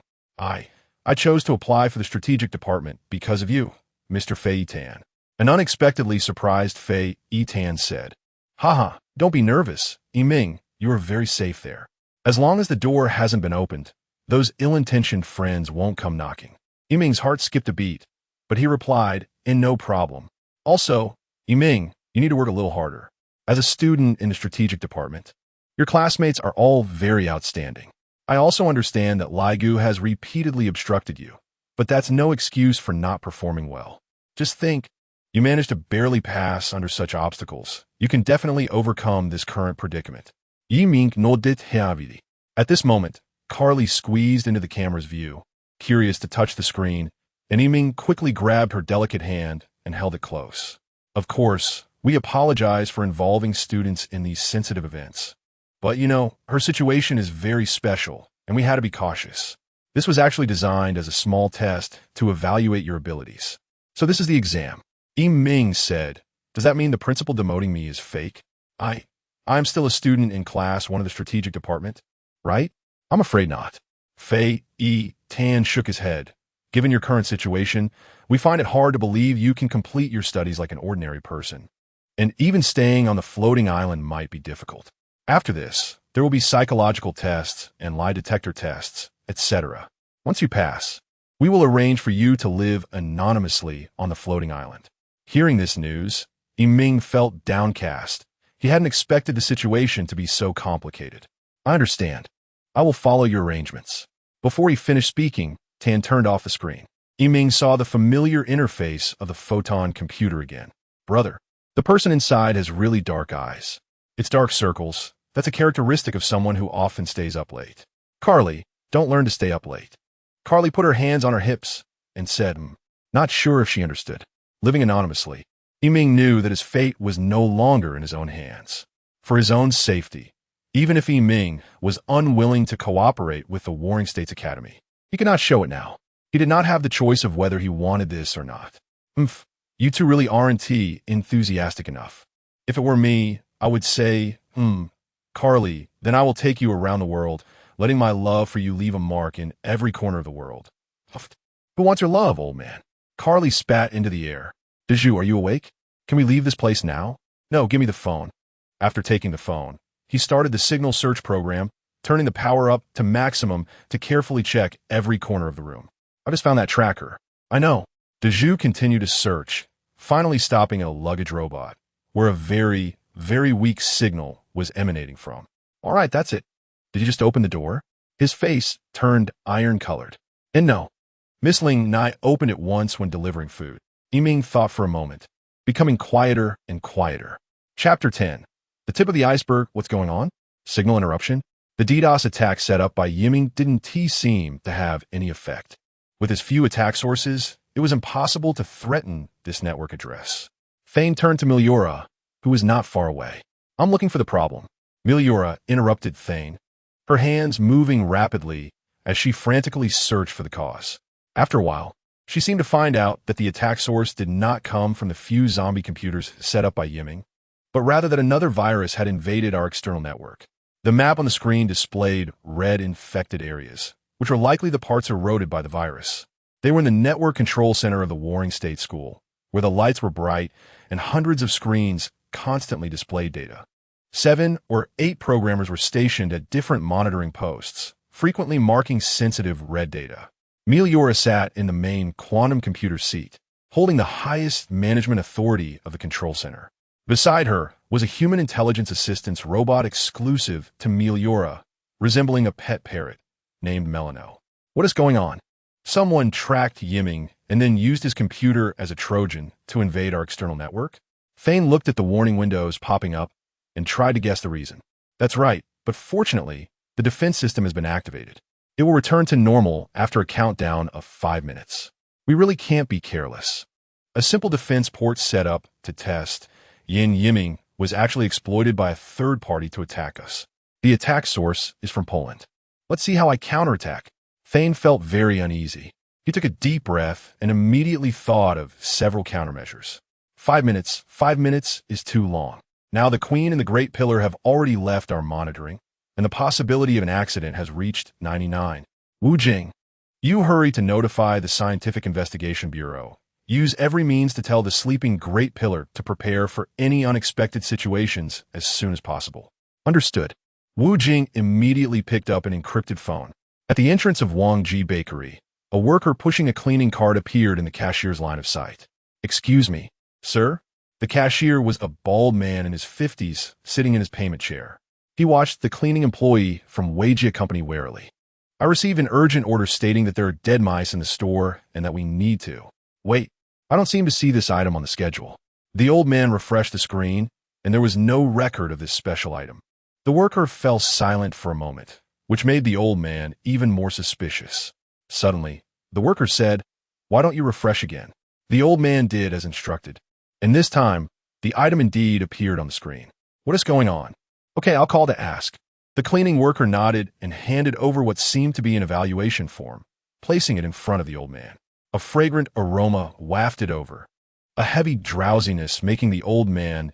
I chose to apply for the strategic department because of you, Mr. Fei Tan. An unexpectedly surprised Fei Tan said. Haha, don't be nervous, Yiming, you are very safe there. As long as the door hasn't been opened, those ill-intentioned friends won't come knocking. Yiming's heart skipped a beat, but he replied, no problem. Also, Yiming, you need to work a little harder. As a student in the strategic department, your classmates are all very outstanding. I also understand that Laigu has repeatedly obstructed you, but that's no excuse for not performing well. Just think, you managed to barely pass under such obstacles. You can definitely overcome this current predicament. Yiming nodded heavily. At this moment, Carly squeezed into the camera's view, curious to touch the screen, and Yiming quickly grabbed her delicate hand and held it close. Of course, we apologize for involving students in these sensitive events. But her situation is very special, and we had to be cautious. This was actually designed as a small test to evaluate your abilities. So this is the exam. Yiming said, does that mean the principal demoting me is fake? I'm still a student in class 1 of the strategic department, right? I'm afraid not. Fei Tan shook his head. Given your current situation, we find it hard to believe you can complete your studies like an ordinary person. And even staying on the floating island might be difficult. After this, there will be psychological tests and lie detector tests, etc. Once you pass, we will arrange for you to live anonymously on the floating island. Hearing this news, Yiming felt downcast. He hadn't expected the situation to be so complicated. I understand. I will follow your arrangements. Before he finished speaking, Tan turned off the screen. Yiming saw the familiar interface of the photon computer again. Brother, the person inside has really dark eyes. It's dark circles. That's a characteristic of someone who often stays up late. Carly, don't learn to stay up late. Carly put her hands on her hips and said, not sure if she understood. Living anonymously, Yiming knew that his fate was no longer in his own hands. For his own safety, even if Yiming was unwilling to cooperate with the Warring States Academy, he could not show it now. He did not have the choice of whether he wanted this or not. You two really aren't enthusiastic enough. If it were me, I would say, Carly, then I will take you around the world, letting my love for you leave a mark in every corner of the world. Who wants your love, old man? Carly spat into the air. Bijou, are you awake? Can we leave this place now? No, give me the phone. After taking the phone, he started the signal search program, turning the power up to maximum to carefully check every corner of the room. I just found that tracker. I know. Bijou continued to search, finally stopping at a luggage robot, where a very, very weak signal was emanating from. All right, that's it. Did you just open the door? His face turned iron-colored. And no. Miss Ling Nai opened it once when delivering food. Yiming thought for a moment, becoming quieter and quieter. Chapter 10. The tip of the iceberg, what's going on? Signal interruption? The DDoS attack set up by Yiming didn't seem to have any effect. With his few attack sources, it was impossible to threaten this network address. Thane turned to Meliora, who was not far away. I'm looking for the problem. Meliora interrupted Thane, her hands moving rapidly as she frantically searched for the cause. After a while, she seemed to find out that the attack source did not come from the few zombie computers set up by Yiming, but rather that another virus had invaded our external network. The map on the screen displayed red infected areas, which were likely the parts eroded by the virus. They were in the network control center of the Warring State School, where the lights were bright and hundreds of screens constantly displayed data. 7 or 8 programmers were stationed at different monitoring posts, frequently marking sensitive red data. Meliora sat in the main quantum computer seat, holding the highest management authority of the control center. Beside her was a human intelligence assistance robot exclusive to Meliora, resembling a pet parrot named Melano. What is going on? Someone tracked Yiming and then used his computer as a Trojan to invade our external network? Thane looked at the warning windows popping up and tried to guess the reason. That's right, but fortunately, the defense system has been activated. It will return to normal after a countdown of 5 minutes. We really can't be careless. A simple defense port set up to test Yan Yiming was actually exploited by a third party to attack us. The attack source is from Poland. Let's see how I counterattack. Thane felt very uneasy. He took a deep breath and immediately thought of several countermeasures. 5 minutes. 5 minutes is too long. Now the Queen and the Great Pillar have already left our monitoring, and the possibility of an accident has reached 99. Wu Jing, you hurry to notify the Scientific Investigation Bureau. Use every means to tell the sleeping Great Pillar to prepare for any unexpected situations as soon as possible. Understood. Wu Jing immediately picked up an encrypted phone. At the entrance of Wang Ji Bakery, a worker pushing a cleaning cart appeared in the cashier's line of sight. Excuse me, sir? The cashier was a bald man in his 50s, sitting in his payment chair. He watched the cleaning employee from Weijia Company warily. I received an urgent order stating that there are dead mice in the store and that we need to. Wait, I don't seem to see this item on the schedule. The old man refreshed the screen, and there was no record of this special item. The worker fell silent for a moment, which made the old man even more suspicious. Suddenly, the worker said, "Why don't you refresh again?" The old man did as instructed, and this time, the item indeed appeared on the screen. What is going on? Okay, I'll call to ask. The cleaning worker nodded and handed over what seemed to be an evaluation form, placing it in front of the old man. A fragrant aroma wafted over, a heavy drowsiness making the old man's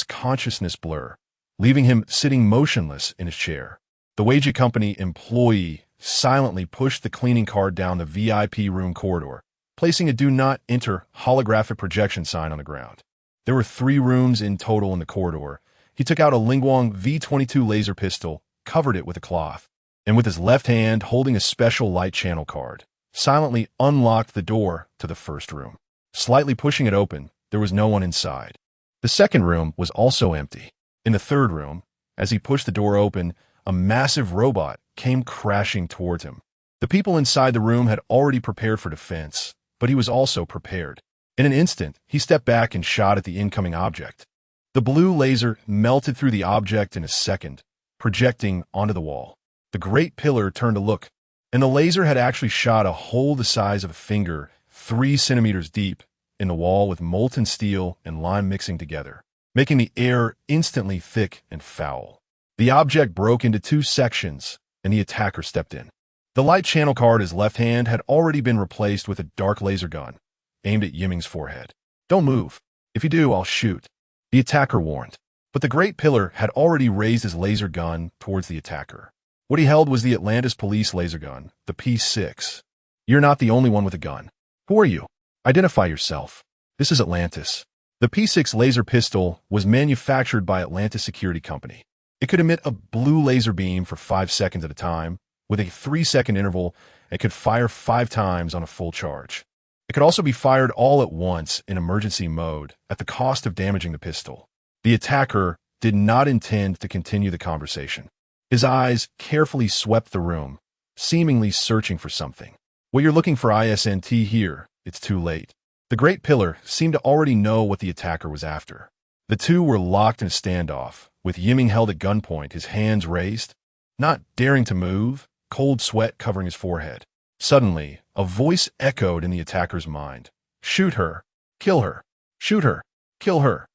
consciousness blur, leaving him sitting motionless in his chair. The Weijia Company employee silently pushed the cleaning cart down the VIP room corridor, placing a "Do Not Enter" holographic projection sign on the ground. There were 3 rooms in total in the corridor. He took out a Lingguang V22 laser pistol, covered it with a cloth, and with his left hand holding a special light channel card, silently unlocked the door to the first room. Slightly pushing it open, there was no one inside. The second room was also empty. In the third room, as he pushed the door open, a massive robot came crashing towards him. The people inside the room had already prepared for defense, but he was also prepared. In an instant, he stepped back and shot at the incoming object. The blue laser melted through the object in a second, projecting onto the wall. The Great Pillar turned to look, and the laser had actually shot a hole the size of a finger, 3 centimeters deep, in the wall with molten steel and lime mixing together, making the air instantly thick and foul. The object broke into 2 sections, and the attacker stepped in. The light channel card in his left hand had already been replaced with a dark laser gun, aimed at Yiming's forehead. "Don't move. If you do, I'll shoot," the attacker warned. But the Great Pillar had already raised his laser gun towards the attacker. What he held was the Atlantis police laser gun, the P6. "You're not the only one with a gun. Who are you? Identify yourself." "This is Atlantis." The P6 laser pistol was manufactured by Atlantis Security Company. It could emit a blue laser beam for 5 seconds at a time, with a 3-second interval, and could fire 5 times on a full charge. It could also be fired all at once in emergency mode, at the cost of damaging the pistol. The attacker did not intend to continue the conversation. His eyes carefully swept the room, seemingly searching for something. "What you're looking for isn't here. It's too late." The Great Pillar seemed to already know what the attacker was after. The two were locked in a standoff, with Yiming held at gunpoint, his hands raised, not daring to move, cold sweat covering his forehead. Suddenly, a voice echoed in the attacker's mind. "Shoot her. Kill her. Shoot her. Kill her."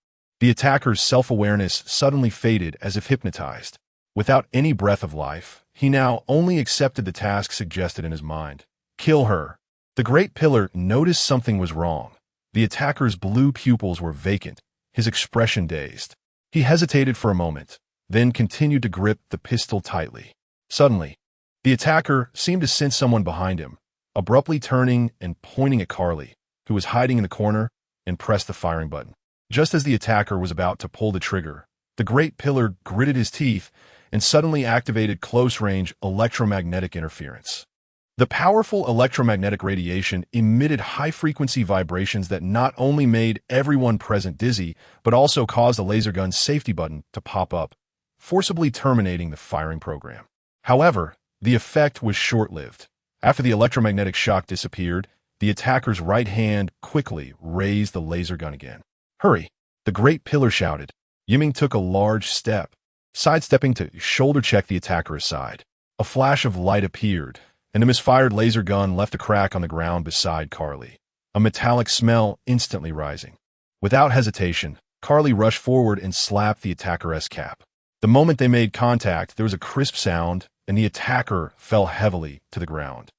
The attacker's self-awareness suddenly faded as if hypnotized. Without any breath of life, he now only accepted the task suggested in his mind. Kill her. The Great Pillar noticed something was wrong. The attacker's blue pupils were vacant, his expression dazed. He hesitated for a moment, then continued to grip the pistol tightly. Suddenly, the attacker seemed to sense someone behind him, abruptly turning and pointing at Carly, who was hiding in the corner, and pressed the firing button. Just as the attacker was about to pull the trigger, the Great Pillar gritted his teeth and suddenly activated close-range electromagnetic interference. The powerful electromagnetic radiation emitted high-frequency vibrations that not only made everyone present dizzy, but also caused the laser gun's safety button to pop up, forcibly terminating the firing program. However, the effect was short-lived. After the electromagnetic shock disappeared, the attacker's right hand quickly raised the laser gun again. "Hurry!" the Great Pillar shouted. Yiming took a large step, sidestepping to shoulder-check the attacker aside. A flash of light appeared, and the misfired laser gun left a crack on the ground beside Carly. a metallic smell instantly rising. Without hesitation, Carly rushed forward and slapped the attacker's cap. The moment they made contact, there was a crisp sound, and the attacker fell heavily to the ground,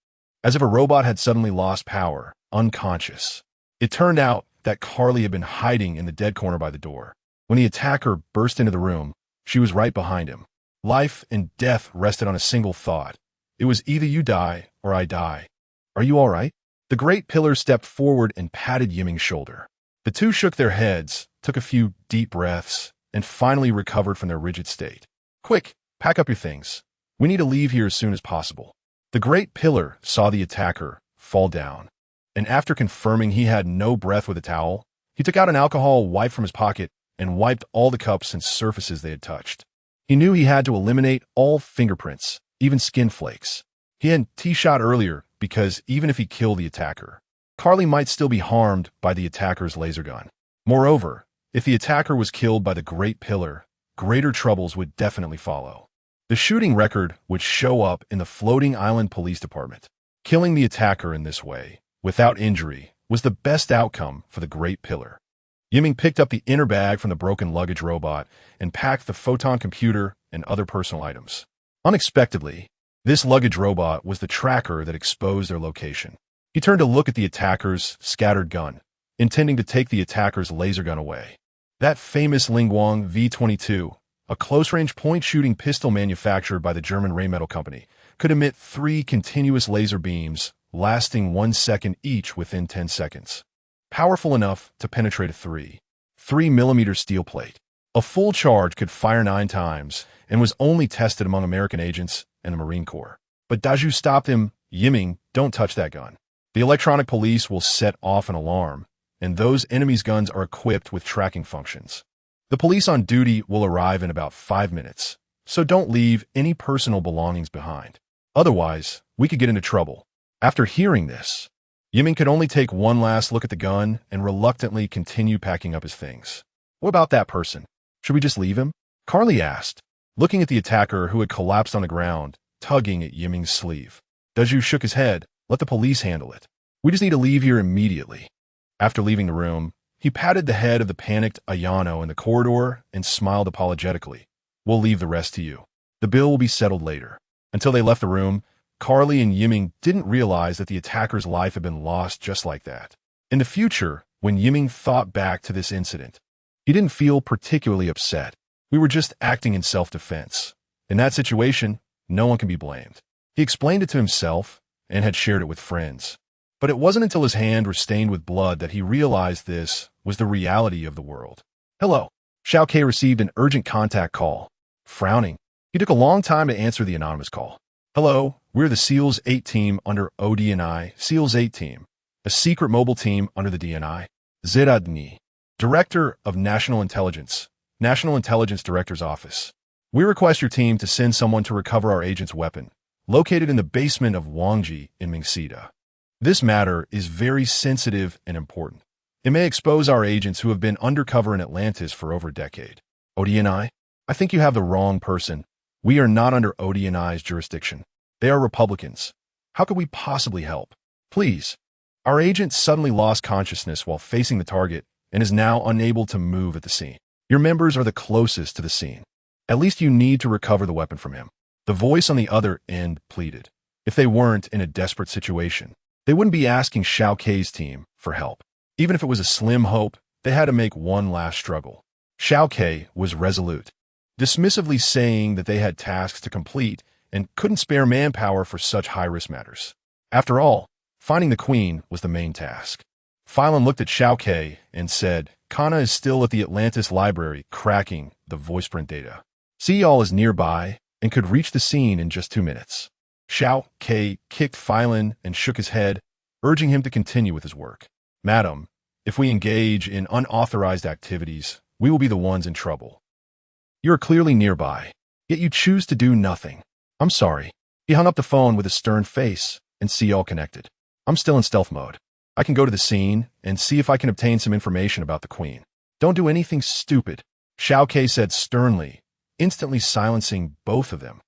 as if a robot had suddenly lost power, unconscious. It turned out that Carly had been hiding in the dead corner by the door. When the attacker burst into the room, she was right behind him. Life and death rested on a single thought. It was either you die or I die. Are you all right? The great pillar stepped forward and patted Yiming's shoulder. The two shook their heads, took a few deep breaths, and finally recovered from their rigid state. Quick, pack up your things. We need to leave here as soon as possible. The great pillar saw the attacker fall down, and after confirming he had no breath with a towel, he took out an alcohol wipe from his pocket and wiped all the cups and surfaces they had touched. He knew he had to eliminate all fingerprints, even skin flakes. He had T-shot earlier because even if he killed the attacker, Carly might still be harmed by the attacker's laser gun. Moreover, if the attacker was killed by the Great Pillar, greater troubles would definitely follow. The shooting record would show up in the floating island police department. Killing the attacker in this way, without injury, was the best outcome for the Great Pillar. Yiming picked up the inner bag from the broken luggage robot and packed the photon computer and other personal items. Unexpectedly, this luggage robot was the tracker that exposed their location. He turned to look at the attacker's scattered gun, intending to take the attacker's laser gun away. That famous Lingguang V-22, a close-range point-shooting pistol manufactured by the German Rheinmetall Company, could emit 3 continuous laser beams, lasting 1 second each within 10 seconds. Powerful enough to penetrate a 3mm steel plate. A full charge could fire 9 times and was only tested among American agents and the Marine Corps. But Daju stopped him. Yiming, don't touch that gun. The electronic police will set off an alarm, and those enemies' guns are equipped with tracking functions. The police on duty will arrive in about 5 minutes, so don't leave any personal belongings behind. Otherwise, we could get into trouble. After hearing this, Yiming could only take one last look at the gun and reluctantly continue packing up his things. What about that person? Should we just leave him? Carly asked, looking at the attacker who had collapsed on the ground, tugging at Yiming's sleeve. Daju shook his head. Let the police handle it. We just need to leave here immediately. After leaving the room, he patted the head of the panicked Ayano in the corridor and smiled apologetically. We'll leave the rest to you. The bill will be settled later. Until they left the room, Carly and Yiming didn't realize that the attacker's life had been lost just like that. In the future, when Yiming thought back to this incident, he didn't feel particularly upset. We were just acting in self-defense. In that situation, no one can be blamed. He explained it to himself and had shared it with friends. But it wasn't until his hand was stained with blood that he realized this was the reality of the world. Hello. Xiao Ke received an urgent contact call. Frowning, he took a long time to answer the anonymous call. Hello, we're the SEALs 8 team under ODNI, SEALs 8 team, a secret mobile team under the DNI. Zedadni, Director of National Intelligence, National Intelligence Director's Office. We request your team to send someone to recover our agent's weapon, located in the basement of Wangji in Mingsida. This matter is very sensitive and important. It may expose our agents who have been undercover in Atlantis for over a decade. ODNI? I think you have the wrong person. We are not under ODNI's jurisdiction. They are Republicans. How could we possibly help? Please. Our agent suddenly lost consciousness while facing the target and is now unable to move at the scene. Your members are the closest to the scene. At least you need to recover the weapon from him. The voice on the other end pleaded. If they weren't in a desperate situation, they wouldn't be asking Xiao Ke's team for help. Even if it was a slim hope, they had to make one last struggle. Xiao Ke was resolute, dismissively saying that they had tasks to complete and couldn't spare manpower for such high-risk matters. After all, finding the queen was the main task. Phylan looked at Xiao Ke and said, Kana is still at the Atlantis library cracking the voice print data. Seol is nearby and could reach the scene in just 2 minutes. Xiao Ke kicked Phylan and shook his head, urging him to continue with his work. Madam, if we engage in unauthorized activities, we will be the ones in trouble. You are clearly nearby, yet you choose to do nothing. I'm sorry. He hung up the phone with a stern face, and Seol connected. I'm still in stealth mode. I can go to the scene and see if I can obtain some information about the queen. Don't do anything stupid, Xiao Ke said sternly, instantly silencing both of them.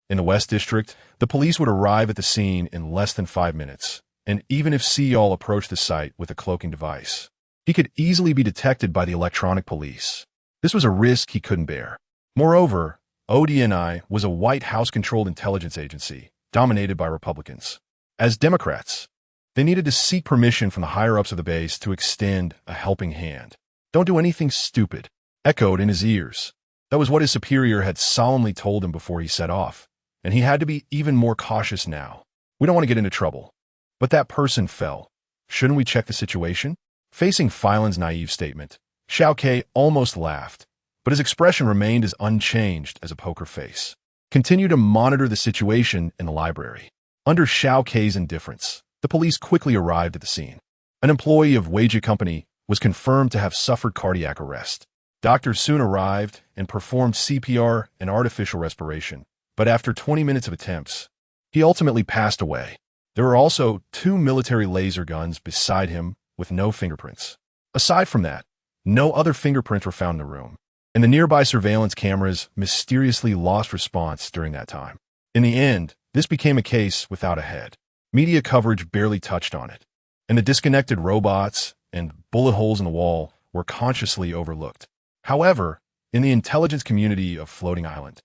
In the West District, the police would arrive at the scene in less than 5 minutes, and even if Seol approached the site with a cloaking device, he could easily be detected by the electronic police. This was a risk he couldn't bear. Moreover, ODNI was a White House-controlled intelligence agency, dominated by Republicans. As Democrats, they needed to seek permission from the higher-ups of the base to extend a helping hand. "Don't do anything stupid," echoed in his ears. That was what his superior had solemnly told him before he set off, and he had to be even more cautious now. "We don't want to get into trouble." But that person fell. "Shouldn't we check the situation?" Facing Phylan's naive statement, Xiao Ke almost laughed, but his expression remained as unchanged as a poker face. Continue to monitor the situation in the library. Under Xiao Ke's indifference, the police quickly arrived at the scene. An employee of Laigu company was confirmed to have suffered cardiac arrest. Doctors soon arrived and performed CPR and artificial respiration, but after 20 minutes of attempts, he ultimately passed away. There were also 2 military laser guns beside him with no fingerprints. Aside from that, no other fingerprints were found in the room, and the nearby surveillance cameras mysteriously lost response during that time. In the end, this became a case without a head. Media coverage barely touched on it, and the disconnected robots and bullet holes in the wall were consciously overlooked. However, in the intelligence community of Floating Island,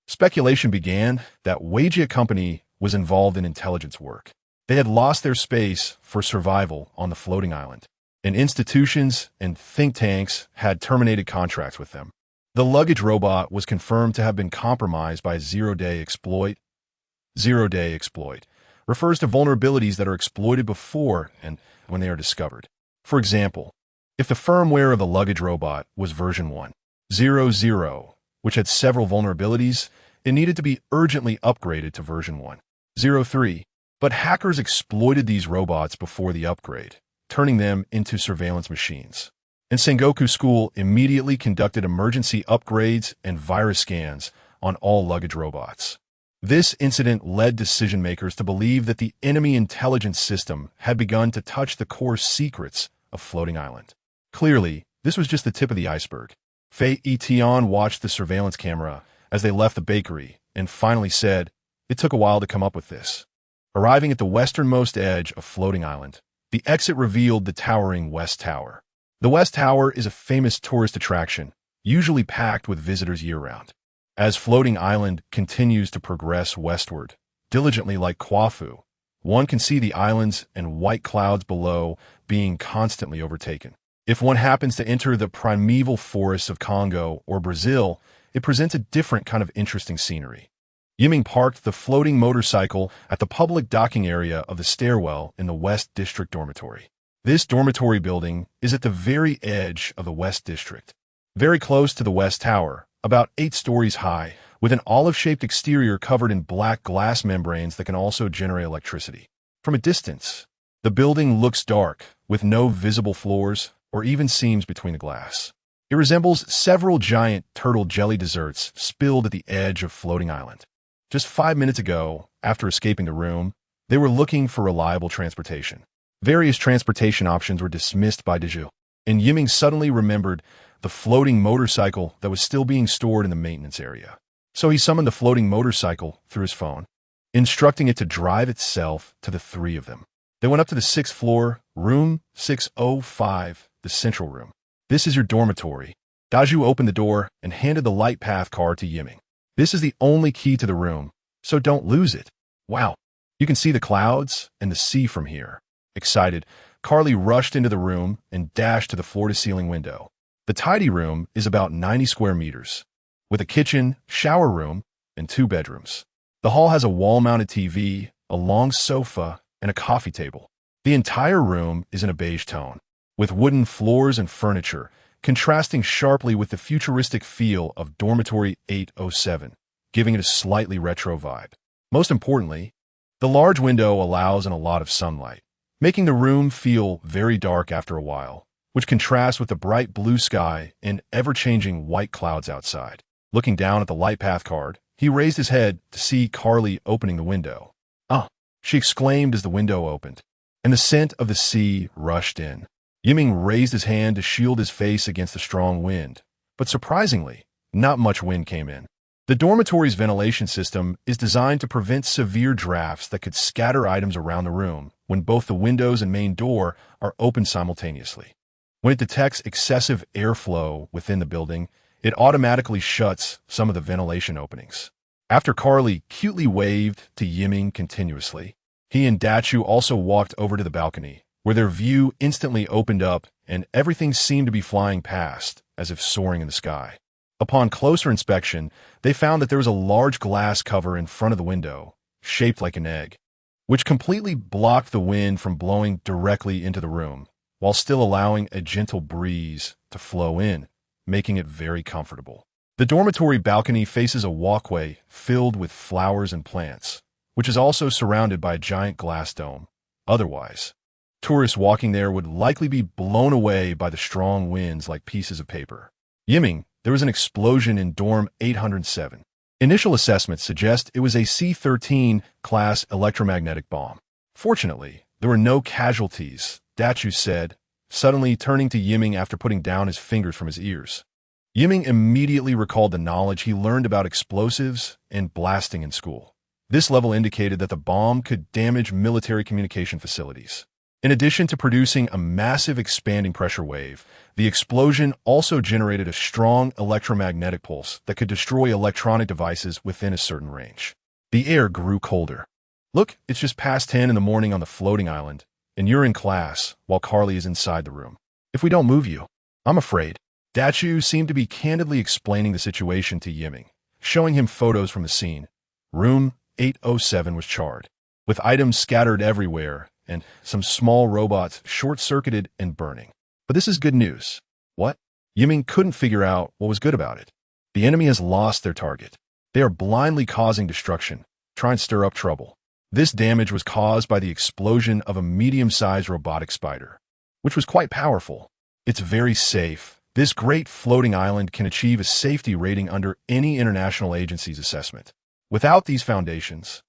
speculation began that Laigu company was involved in intelligence work. They had lost their space for survival on the floating island, and institutions and think tanks had terminated contracts with them. The luggage robot was confirmed to have been compromised by a zero-day exploit. Zero-day exploit refers to vulnerabilities that are exploited before and when they are discovered. For example, if the firmware of the luggage robot was version 1.0.0, which had several vulnerabilities, it needed to be urgently upgraded to version 1.0.3. But hackers exploited these robots before the upgrade, turning them into surveillance machines. And Sengoku School immediately conducted emergency upgrades and virus scans on all luggage robots. This incident led decision-makers to believe that the enemy intelligence system had begun to touch the core secrets of Floating Island. Clearly, this was just the tip of the iceberg. Fei Etian watched the surveillance camera as they left the bakery and finally said, "It took a while to come up with this." Arriving at the westernmost edge of Floating Island, the exit revealed the towering West Tower. The West Tower is a famous tourist attraction, usually packed with visitors year-round. As Floating Island continues to progress westward, diligently like Kwafu, one can see the islands and white clouds below being constantly overtaken. If one happens to enter the primeval forests of Congo or Brazil, it presents a different kind of interesting scenery. Yiming parked the floating motorcycle at the public docking area of the stairwell in the West District dormitory. This dormitory building is at the very edge of the West District, very close to the West Tower, about 8 stories high, with an olive-shaped exterior covered in black glass membranes that can also generate electricity. From a distance, the building looks dark, with no visible floors or even seams between the glass. It resembles several giant turtle jelly desserts spilled at the edge of Floating Island. Just 5 minutes ago, after escaping the room, they were looking for reliable transportation. Various transportation options were dismissed by Deju, and Yiming suddenly remembered the floating motorcycle that was still being stored in the maintenance area. So he summoned the floating motorcycle through his phone, instructing it to drive itself to the 3 of them. They went up to the 6th floor, room 605, the central room. "This is your dormitory." Daju opened the door and handed the light path card to Yiming. "This is the only key to the room, so don't lose it." "Wow, you can see the clouds and the sea from here." Excited, Carly rushed into the room and dashed to the floor-to-ceiling window. The tidy room is about 90 square meters, with a kitchen, shower room, and 2 bedrooms. The hall has a wall-mounted TV, a long sofa, and a coffee table. The entire room is in a beige tone, with wooden floors and furniture, contrasting sharply with the futuristic feel of Dormitory 807, giving it a slightly retro vibe. Most importantly, the large window allows in a lot of sunlight, making the room feel very dark after a while, which contrasts with the bright blue sky and ever-changing white clouds outside. Looking down at the light path card, he raised his head to see Carly opening the window. "Ah!" she exclaimed as the window opened, and the scent of the sea rushed in. Yiming raised his hand to shield his face against the strong wind, but surprisingly, not much wind came in. The dormitory's ventilation system is designed to prevent severe drafts that could scatter items around the room when both the windows and main door are open simultaneously. When it detects excessive airflow within the building, it automatically shuts some of the ventilation openings. After Carly cutely waved to Yiming continuously, he and Dachu also walked over to the balcony, where their view instantly opened up and everything seemed to be flying past, as if soaring in the sky. Upon closer inspection, they found that there was a large glass cover in front of the window, shaped like an egg, which completely blocked the wind from blowing directly into the room, while still allowing a gentle breeze to flow in, making it very comfortable. The dormitory balcony faces a walkway filled with flowers and plants, which is also surrounded by a giant glass dome. Otherwise, tourists walking there would likely be blown away by the strong winds like pieces of paper. Yiming, there was an explosion in Dorm 807. Initial assessments suggest it was a C-13 class electromagnetic bomb. Fortunately, there were no casualties, Dachu said, suddenly turning to Yiming after putting down his fingers from his ears. Yiming immediately recalled the knowledge he learned about explosives and blasting in school. This level indicated that the bomb could damage military communication facilities. In addition to producing a massive expanding pressure wave, the explosion also generated a strong electromagnetic pulse that could destroy electronic devices within a certain range. The air grew colder. Look, it's just past 10 in the morning on the floating island, and you're in class while Carly is inside the room. If we don't move you, I'm afraid. Dachu seemed to be candidly explaining the situation to Yiming, showing him photos from the scene. Room 807 was charred, with items scattered everywhere, and some small robots short-circuited and burning. But this is good news. What? Yiming couldn't figure out what was good about it. The enemy has lost their target. They are blindly causing destruction, trying to stir up trouble. This damage was caused by the explosion of a medium-sized robotic spider, which was quite powerful. It's very safe. This great floating island can achieve a safety rating under any international agency's assessment. Without these foundations,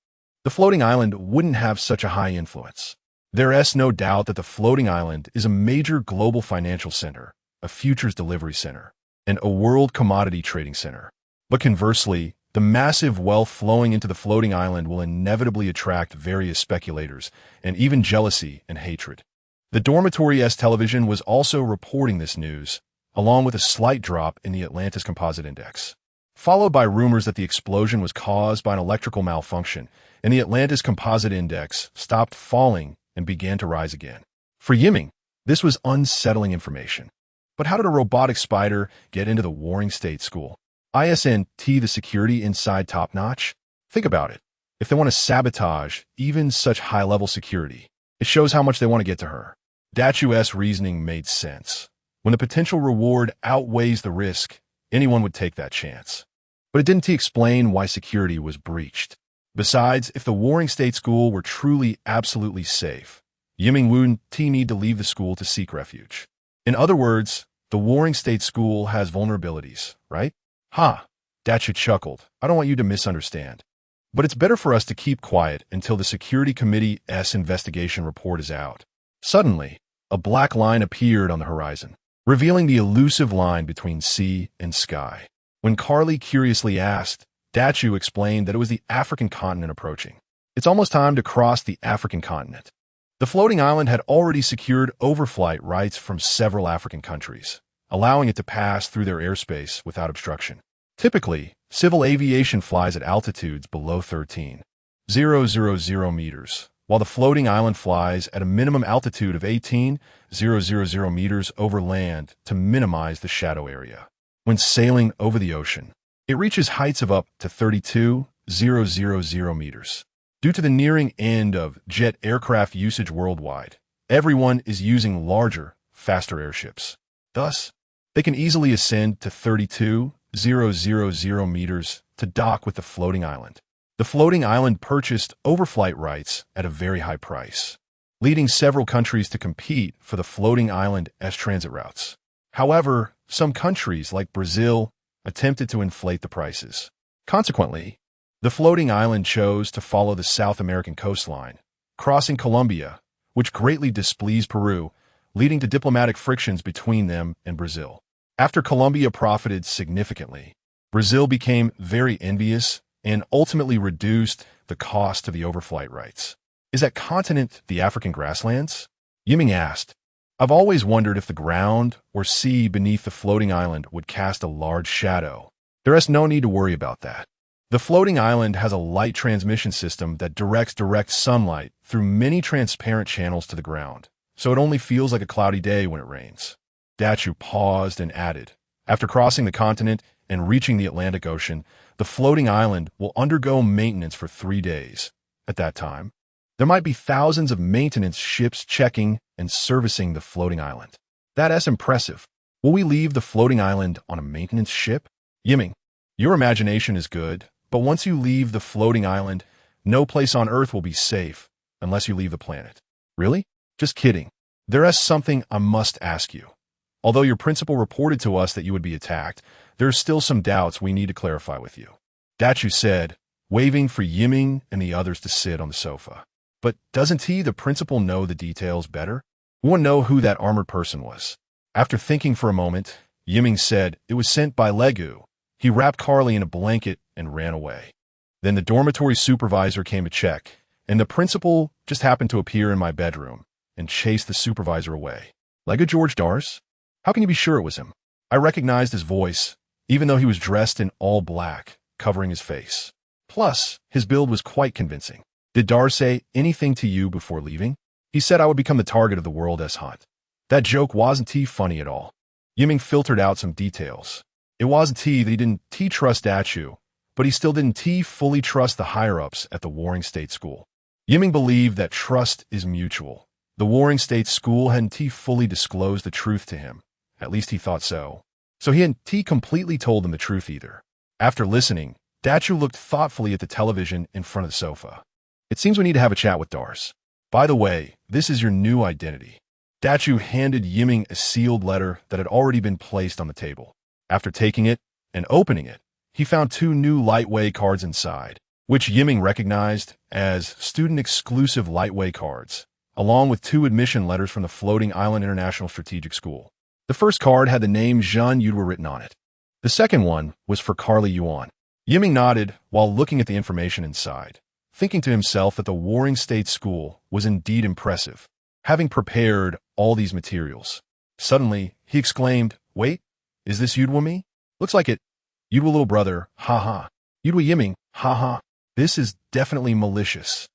the floating island wouldn't have such a high influence. There is no doubt that the floating island is a major global financial center, a futures delivery center, and a world commodity trading center. But conversely, the massive wealth flowing into the floating island will inevitably attract various speculators and even jealousy and hatred. The dormitory's television was also reporting this news, along with a slight drop in the Atlantis Composite Index, followed by rumors that the explosion was caused by an electrical malfunction, and the Atlantis Composite Index stopped falling and began to rise again. For Yiming, this was unsettling information. But how did a robotic spider get into the Warring State School? Isn't the security inside top-notch? Think about it. If they want to sabotage even such high-level security, it shows how much they want to get to her. Dachu's reasoning made sense. When the potential reward outweighs the risk, anyone would take that chance. But it didn't explain why security was breached. Besides, if the Warring State School were truly absolutely safe, Yiming wouldn't need to leave the school to seek refuge. In other words, the Warring State School has vulnerabilities, right? Ha! Dachu chuckled. I don't want you to misunderstand. But it's better for us to keep quiet until the Security Committee's investigation report is out. Suddenly, a black line appeared on the horizon, revealing the elusive line between sea and sky. When Carly curiously asked, Dachu explained that it was the African continent approaching. It's almost time to cross the African continent. The floating island had already secured overflight rights from several African countries, allowing it to pass through their airspace without obstruction. Typically, civil aviation flies at altitudes below 13,000 meters, while the floating island flies at a minimum altitude of 18,000 meters over land to minimize the shadow area. When sailing over the ocean, it reaches heights of up to 32,000 meters. Due to the nearing end of jet aircraft usage worldwide, everyone is using larger, faster airships. Thus, they can easily ascend to 32,000 meters to dock with the floating island. The floating island purchased overflight rights at a very high price, leading several countries to compete for the floating island's transit routes. However, some countries like Brazil attempted to inflate the prices. Consequently, the floating island chose to follow the South American coastline, crossing Colombia, which greatly displeased Peru, leading to diplomatic frictions between them and Brazil. After Colombia profited significantly, Brazil became very envious and ultimately reduced the cost of the overflight rights. Is that continent the African grasslands? Yiming asked. I've always wondered if the ground or sea beneath the floating island would cast a large shadow. There's no need to worry about that. The floating island has a light transmission system that directs direct sunlight through many transparent channels to the ground, so it only feels like a cloudy day when it rains. Dachu paused and added, after crossing the continent and reaching the Atlantic Ocean, the floating island will undergo maintenance for 3 days. At that time, there might be thousands of maintenance ships checking and servicing the floating island. That's impressive. Will we leave the floating island on a maintenance ship? Yiming, your imagination is good, but once you leave the floating island, no place on Earth will be safe unless you leave the planet. Really? Just kidding. There is something I must ask you. Although your principal reported to us that you would be attacked, there are still some doubts we need to clarify with you. Dachu said, waving for Yiming and the others to sit on the sofa. But doesn't he, the principal, know the details better? We want to know who that armored person was. After thinking for a moment, Yiming said it was sent by Laigu. He wrapped Carly in a blanket and ran away. Then the dormitory supervisor came to check, and the principal just happened to appear in my bedroom and chased the supervisor away. Laigu George Dars? How can you be sure it was him? I recognized his voice, even though he was dressed in all black, covering his face. Plus, his build was quite convincing. Did Dars say anything to you before leaving? He said I would become the target of the world's hunt. That joke wasn't funny at all. Yiming filtered out some details. It wasn't that he didn't trust Dachu, but he still didn't fully trust the higher-ups at the Warring State School. Yiming believed that trust is mutual. The Warring State School hadn't fully disclosed the truth to him. At least he thought so. So he hadn't completely told them the truth either. After listening, Dachu looked thoughtfully at the television in front of the sofa. It seems we need to have a chat with Dars. By the way, this is your new identity. Dachu handed Yiming a sealed letter that had already been placed on the table. After taking it and opening it, he found 2 new lightweight cards inside, which Yiming recognized as student-exclusive lightweight cards, along with 2 admission letters from the Floating Island International Strategic School. The first card had the name Yan Yiming written on it. The second one was for Carly Yuan. Yiming nodded while looking at the information inside, thinking to himself that the Warring State School was indeed impressive, having prepared all these materials. Suddenly, he exclaimed, wait, is this Yudwa me? Looks like it. Yudwa little brother, haha. Yudwa Yiming, haha. This is definitely malicious.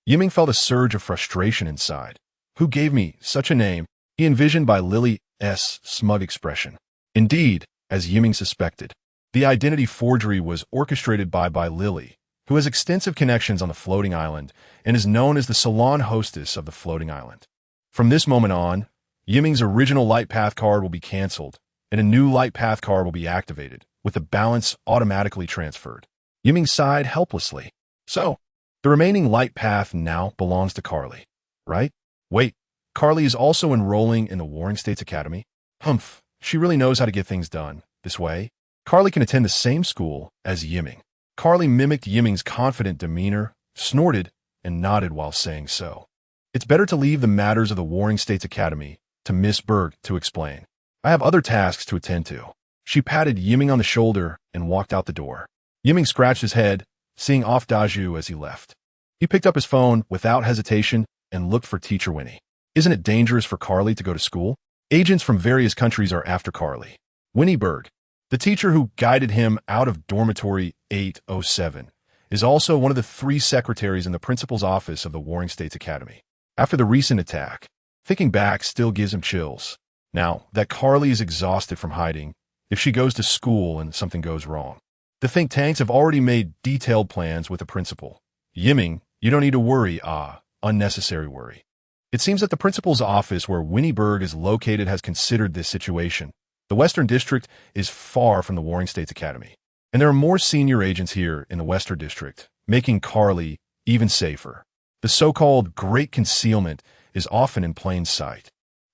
Yiming felt a surge of frustration inside. Who gave me such a name? He envisioned by Lily's smug expression. Indeed, as Yiming suspected, the identity forgery was orchestrated by Lily, who has extensive connections on the floating island and is known as the salon hostess of the floating island. From this moment on, Yiming's original light path card will be canceled, and a new light path card will be activated, with the balance automatically transferred. Yiming sighed helplessly. So, the remaining light path now belongs to Carly, right? Wait, Carly is also enrolling in the Warring States Academy? Humph, she really knows how to get things done. This way, Carly can attend the same school as Yiming. Carly mimicked Yiming's confident demeanor, snorted, and nodded while saying so. It's better to leave the matters of the Warring States Academy to Miss Berg to explain. I have other tasks to attend to. She patted Yiming on the shoulder and walked out the door. Yiming scratched his head, seeing off Daju as he left. He picked up his phone without hesitation and looked for Teacher Winnie. Isn't it dangerous for Carly to go to school? Agents from various countries are after Carly. Winnie Berg, the teacher who guided him out of dormitory 807, is also one of the 3 secretaries in the principal's office of the Warring States Academy. After the recent attack, thinking back still gives him chills. Now that Carly is exhausted from hiding, if she goes to school and something goes wrong. The think tanks have already made detailed plans with the principal. Yiming, you don't need to worry, unnecessary worry. It seems that the principal's office where Winnie Berg is located has considered this situation. The Western District is far from the Warring States Academy, and there are more senior agents here in the Western District, making Carly even safer. The so-called Great Concealment is often in plain sight.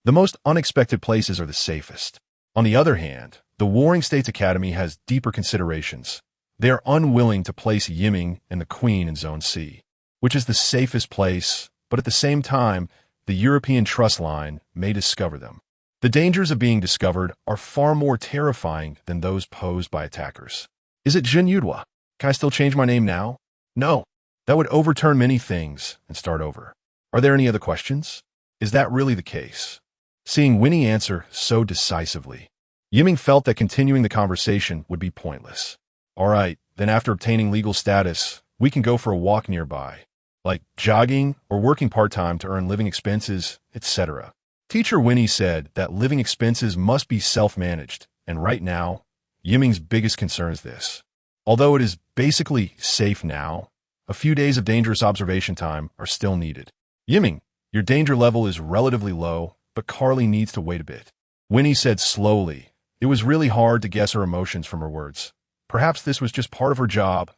The most unexpected places are the safest. On the other hand, the Warring States Academy has deeper considerations. They are unwilling to place Yiming and the Queen in Zone C, which is the safest place, but at the same time, the European trust line may discover them. The dangers of being discovered are far more terrifying than those posed by attackers. Is it Jin Yudwa? Can I still change my name now? No. That would overturn many things and start over. Are there any other questions? Is that really the case? Seeing Winnie answer so decisively, Yiming felt that continuing the conversation would be pointless. All right, then after obtaining legal status, we can go for a walk nearby, like jogging or working part-time to earn living expenses, etc. Teacher Winnie said that living expenses must be self-managed, and right now, Yiming's biggest concern is this. Although it is basically safe now, a few days of dangerous observation time are still needed. Yiming, your danger level is relatively low, but Carly needs to wait a bit. Winnie said slowly. It was really hard to guess her emotions from her words. Perhaps this was just part of her job,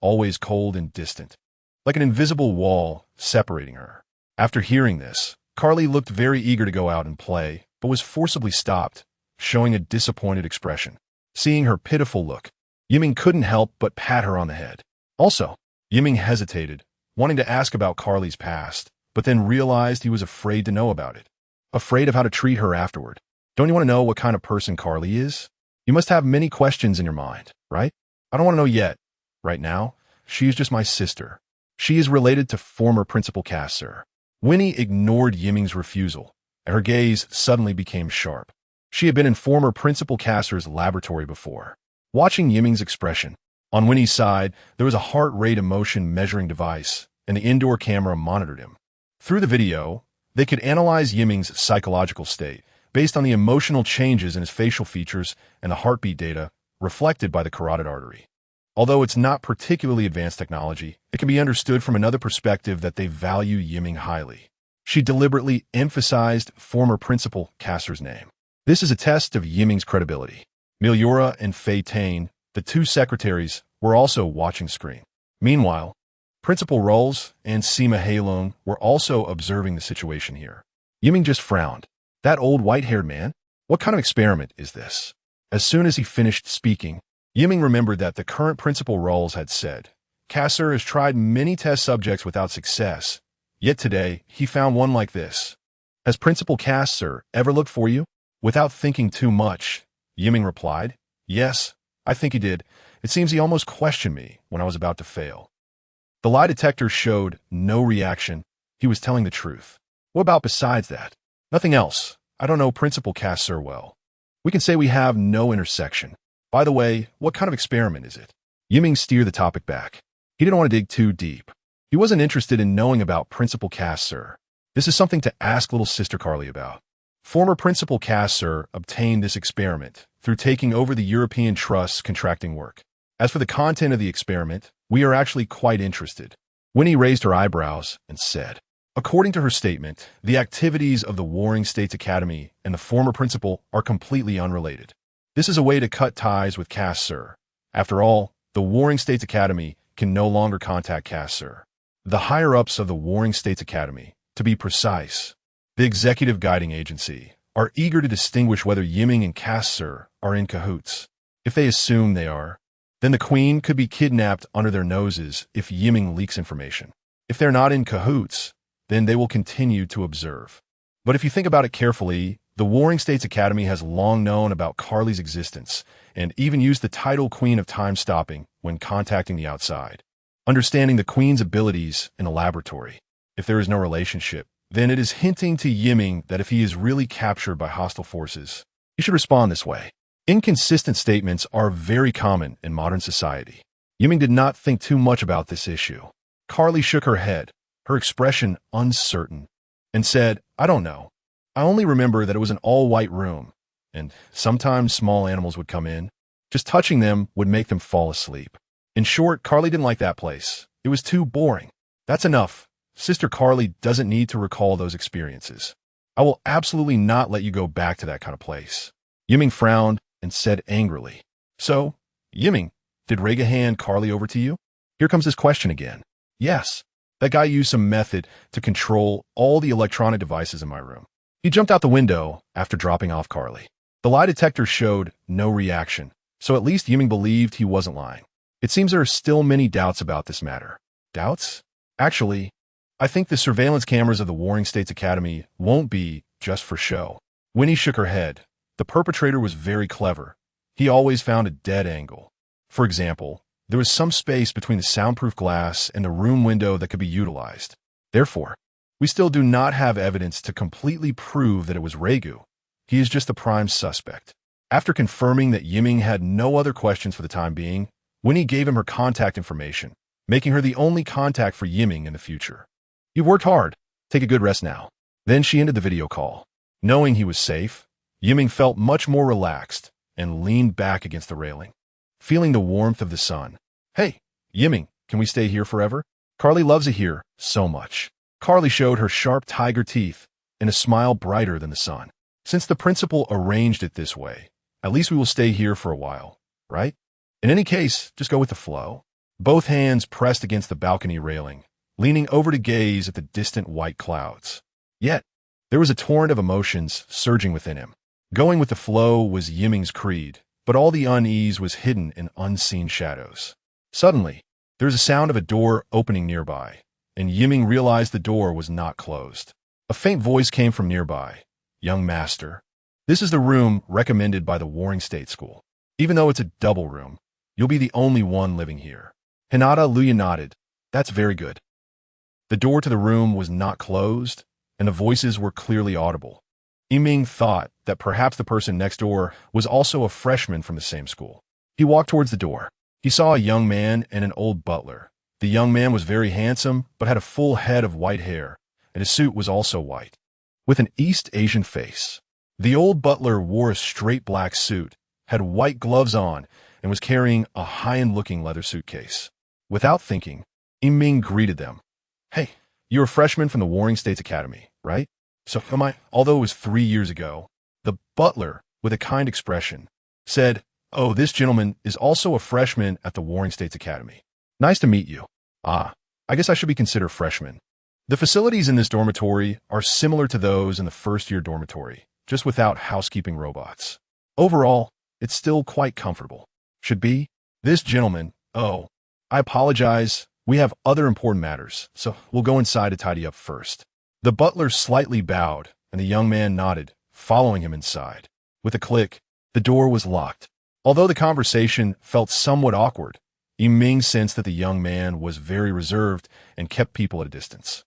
always cold and distant, like an invisible wall separating her. After hearing this, Carly looked very eager to go out and play, but was forcibly stopped, showing a disappointed expression. Seeing her pitiful look, Yiming couldn't help but pat her on the head. Also, Yiming hesitated, wanting to ask about Carly's past, but then realized he was afraid to know about it. Afraid of how to treat her afterward. Don't you want to know what kind of person Carly is? You must have many questions in your mind, right? I don't want to know yet. Right now, she is just my sister. She is related to former Principal Cass, sir. Winnie ignored Yiming's refusal, and her gaze suddenly became sharp. She had been in former Principal Cass's laboratory before. Watching Yiming's expression, on Winnie's side, there was a heart rate emotion measuring device, and the indoor camera monitored him. Through the video, they could analyze Yiming's psychological state, based on the emotional changes in his facial features and the heartbeat data reflected by the carotid artery. Although it's not particularly advanced technology, it can be understood from another perspective that they value Yiming highly. She deliberately emphasized former Principal Cass's name. This is a test of Yiming's credibility. Milyura and Fei Tane, the two secretaries, were also watching screen. Meanwhile, Principal Rolls and Sima Halong were also observing the situation here. Yiming just frowned. That old white-haired man? What kind of experiment is this? As soon as he finished speaking, Yiming remembered that the current Principal Rolls had said, Cassir has tried many test subjects without success, yet today he found one like this. Has Principal Cassir ever looked for you? Without thinking too much, Yiming replied, Yes, I think he did. It seems he almost questioned me when I was about to fail. The lie detector showed no reaction. He was telling the truth. What about besides that? Nothing else. I don't know Principal Cassir well. We can say we have no intersection. By the way, what kind of experiment is it? Yiming steered the topic back. He didn't want to dig too deep. He wasn't interested in knowing about Principal Cassir. This is something to ask little sister Carly about. Former Principal Cassir obtained this experiment through taking over the European Trust's contracting work. As for the content of the experiment, we are actually quite interested. Winnie raised her eyebrows and said, According to her statement, the activities of the Warring States Academy and the former principal are completely unrelated. This is a way to cut ties with Cassir. After all, the Warring States Academy can no longer contact Cassir. The higher-ups of the Warring States Academy, to be precise, the executive guiding agency, are eager to distinguish whether Yiming and Cassir are in cahoots. If they assume they are, then the Queen could be kidnapped under their noses if Yiming leaks information. If they're not in cahoots, then they will continue to observe. But if you think about it carefully, the Warring States Academy has long known about Carly's existence and even used the title Queen of Time Stopping when contacting the outside. Understanding the Queen's abilities in a laboratory, if there is no relationship, then it is hinting to Yiming that if he is really captured by hostile forces, he should respond this way. Inconsistent statements are very common in modern society. Yiming did not think too much about this issue. Carly shook her head, her expression uncertain, and said, I don't know. I only remember that it was an all-white room, and sometimes small animals would come in. Just touching them would make them fall asleep. In short, Carly didn't like that place. It was too boring. That's enough. Sister Carly doesn't need to recall those experiences. I will absolutely not let you go back to that kind of place. Yiming frowned and said angrily, So, Yiming, did Rega hand Carly over to you? Here comes his question again. Yes. That guy used some method to control all the electronic devices in my room. He jumped out the window after dropping off Carly. The lie detector showed no reaction, so at least Yiming believed he wasn't lying. It seems there are still many doubts about this matter. Doubts? Actually, I think the surveillance cameras of the Warring States Academy won't be just for show. Winnie shook her head. The perpetrator was very clever. He always found a dead angle. For example, there was some space between the soundproof glass and the room window that could be utilized. Therefore, we still do not have evidence to completely prove that it was Laigu. He is just the prime suspect. After confirming that Yiming had no other questions for the time being, Winnie gave him her contact information, making her the only contact for Yiming in the future. "You've worked hard. Take a good rest now." Then she ended the video call. Knowing he was safe, Yiming felt much more relaxed and leaned back against the railing, feeling the warmth of the sun. "Hey, Yiming, can we stay here forever? Carly loves it here so much." Carly showed her sharp tiger teeth and a smile brighter than the sun. "Since the principal arranged it this way, at least we will stay here for a while, right? In any case, just go with the flow." Both hands pressed against the balcony railing, leaning over to gaze at the distant white clouds. Yet, there was a torrent of emotions surging within him. Going with the flow was Yiming's creed, but all the unease was hidden in unseen shadows. Suddenly, there was a sound of a door opening nearby, and Yiming realized the door was not closed. A faint voice came from nearby. "Young master, this is the room recommended by the Warring State School. Even though it's a double room, you'll be the only one living here." Hinata Luya nodded. "That's very good." The door to the room was not closed, and the voices were clearly audible. Yiming thought that perhaps the person next door was also a freshman from the same school. He walked towards the door. He saw a young man and an old butler. The young man was very handsome, but had a full head of white hair, and his suit was also white, with an East Asian face. The old butler wore a straight black suit, had white gloves on, and was carrying a high-end-looking leather suitcase. Without thinking, Yiming greeted them. "Hey, you're a freshman from the Warring States Academy, right?" "So am I." Although it was 3 years ago, the butler, with a kind expression, said, "Oh, this gentleman is also a freshman at the Warring States Academy. Nice to meet you." "Ah, I guess I should be considered freshman." The facilities in this dormitory are similar to those in the first-year dormitory, just without housekeeping robots. Overall, it's still quite comfortable. Should be. This gentleman, "Oh, I apologize. We have other important matters, so we'll go inside to tidy up first." The butler slightly bowed, and the young man nodded, following him inside. With a click, the door was locked. Although the conversation felt somewhat awkward, Yiming sensed that the young man was very reserved and kept people at a distance.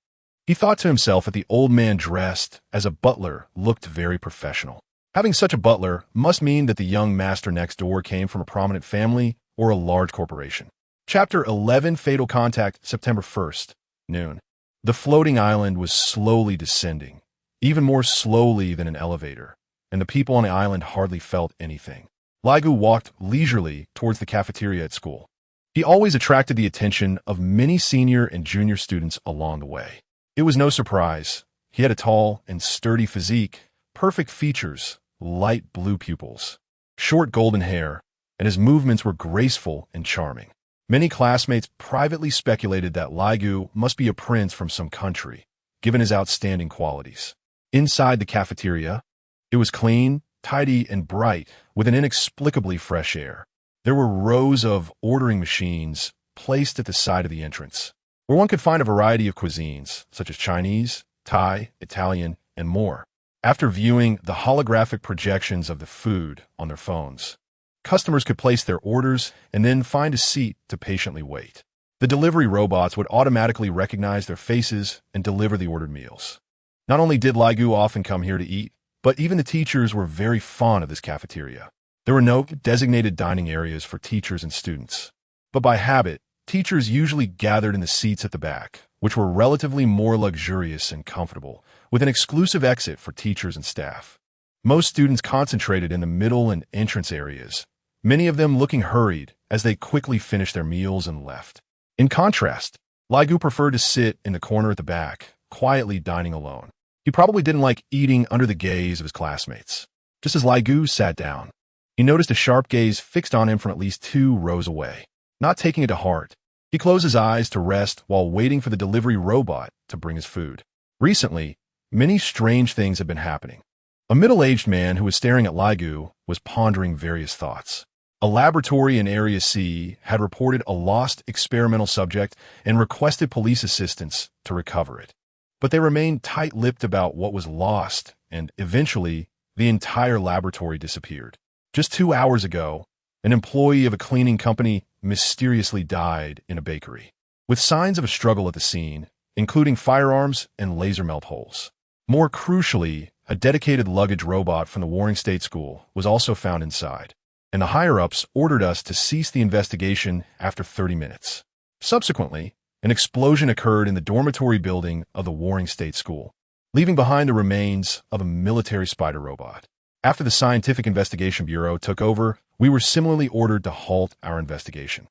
He thought to himself that the old man dressed as a butler looked very professional. Having such a butler must mean that the young master next door came from a prominent family or a large corporation. Chapter 11, Fatal Contact, September 1st, noon. The floating island was slowly descending, even more slowly than an elevator, and the people on the island hardly felt anything. Laigu walked leisurely towards the cafeteria at school. He always attracted the attention of many senior and junior students along the way. It was no surprise. He had a tall and sturdy physique, perfect features, light blue pupils, short golden hair, and his movements were graceful and charming. Many classmates privately speculated that Laigu must be a prince from some country, given his outstanding qualities. Inside the cafeteria, it was clean, tidy, and bright, with an inexplicably fresh air. There were rows of ordering machines placed at the side of the entrance, where one could find a variety of cuisines, such as Chinese, Thai, Italian, and more. After viewing the holographic projections of the food on their phones, customers could place their orders and then find a seat to patiently wait. The delivery robots would automatically recognize their faces and deliver the ordered meals. Not only did Laigu often come here to eat, but even the teachers were very fond of this cafeteria. There were no designated dining areas for teachers and students, but by habit, teachers usually gathered in the seats at the back, which were relatively more luxurious and comfortable, with an exclusive exit for teachers and staff. Most students concentrated in the middle and entrance areas, many of them looking hurried as they quickly finished their meals and left. In contrast, Laigu preferred to sit in the corner at the back, quietly dining alone. He probably didn't like eating under the gaze of his classmates. Just as Laigu sat down, he noticed a sharp gaze fixed on him from at least 2 rows away. Not taking it to heart, he closed his eyes to rest while waiting for the delivery robot to bring his food. Recently, many strange things had been happening. A middle-aged man who was staring at Laigu was pondering various thoughts. A laboratory in Area C had reported a lost experimental subject and requested police assistance to recover it. But they remained tight-lipped about what was lost, and eventually, the entire laboratory disappeared. Just 2 hours ago, an employee of a cleaning company, mysteriously died in a bakery, with signs of a struggle at the scene, including firearms and laser melt holes. More crucially, a dedicated luggage robot from the Warring State School was also found inside, and the higher-ups ordered us to cease the investigation after 30 minutes. Subsequently, an explosion occurred in the dormitory building of the Warring State School, leaving behind the remains of a military spider robot. After the Scientific Investigation Bureau took over, we were similarly ordered to halt our investigation.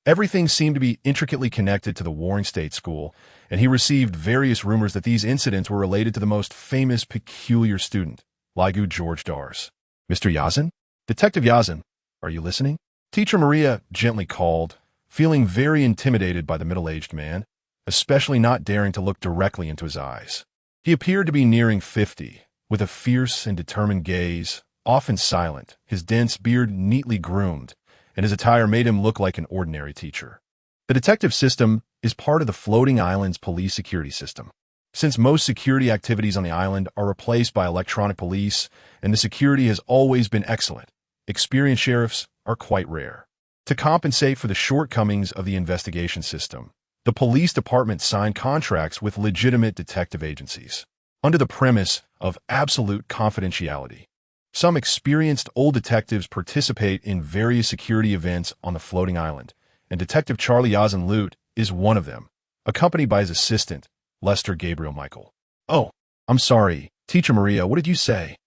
Everything seemed to be intricately connected to the Warring State School, and he received various rumors that these incidents were related to the most famous peculiar student, Laigu George Dars. Mr. Yazin? Detective Yazin, are you listening? Teacher Maria gently called, feeling very intimidated by the middle-aged man, especially not daring to look directly into his eyes. He appeared to be nearing 50, with a fierce and determined gaze, often silent, his dense beard neatly groomed, and his attire made him look like an ordinary teacher. The detective system is part of the floating island's police security system. Since most security activities on the island are replaced by electronic police, and the security has always been excellent, experienced sheriffs are quite rare. To compensate for the shortcomings of the investigation system, the police department signed contracts with legitimate detective agencies, under the premise of absolute confidentiality. Some experienced old detectives participate in various security events on the floating island, and Detective Charlie Yazin Lute is one of them, accompanied by his assistant, Lester Gabriel Michael. Oh, I'm sorry, Teacher Maria, what did you say?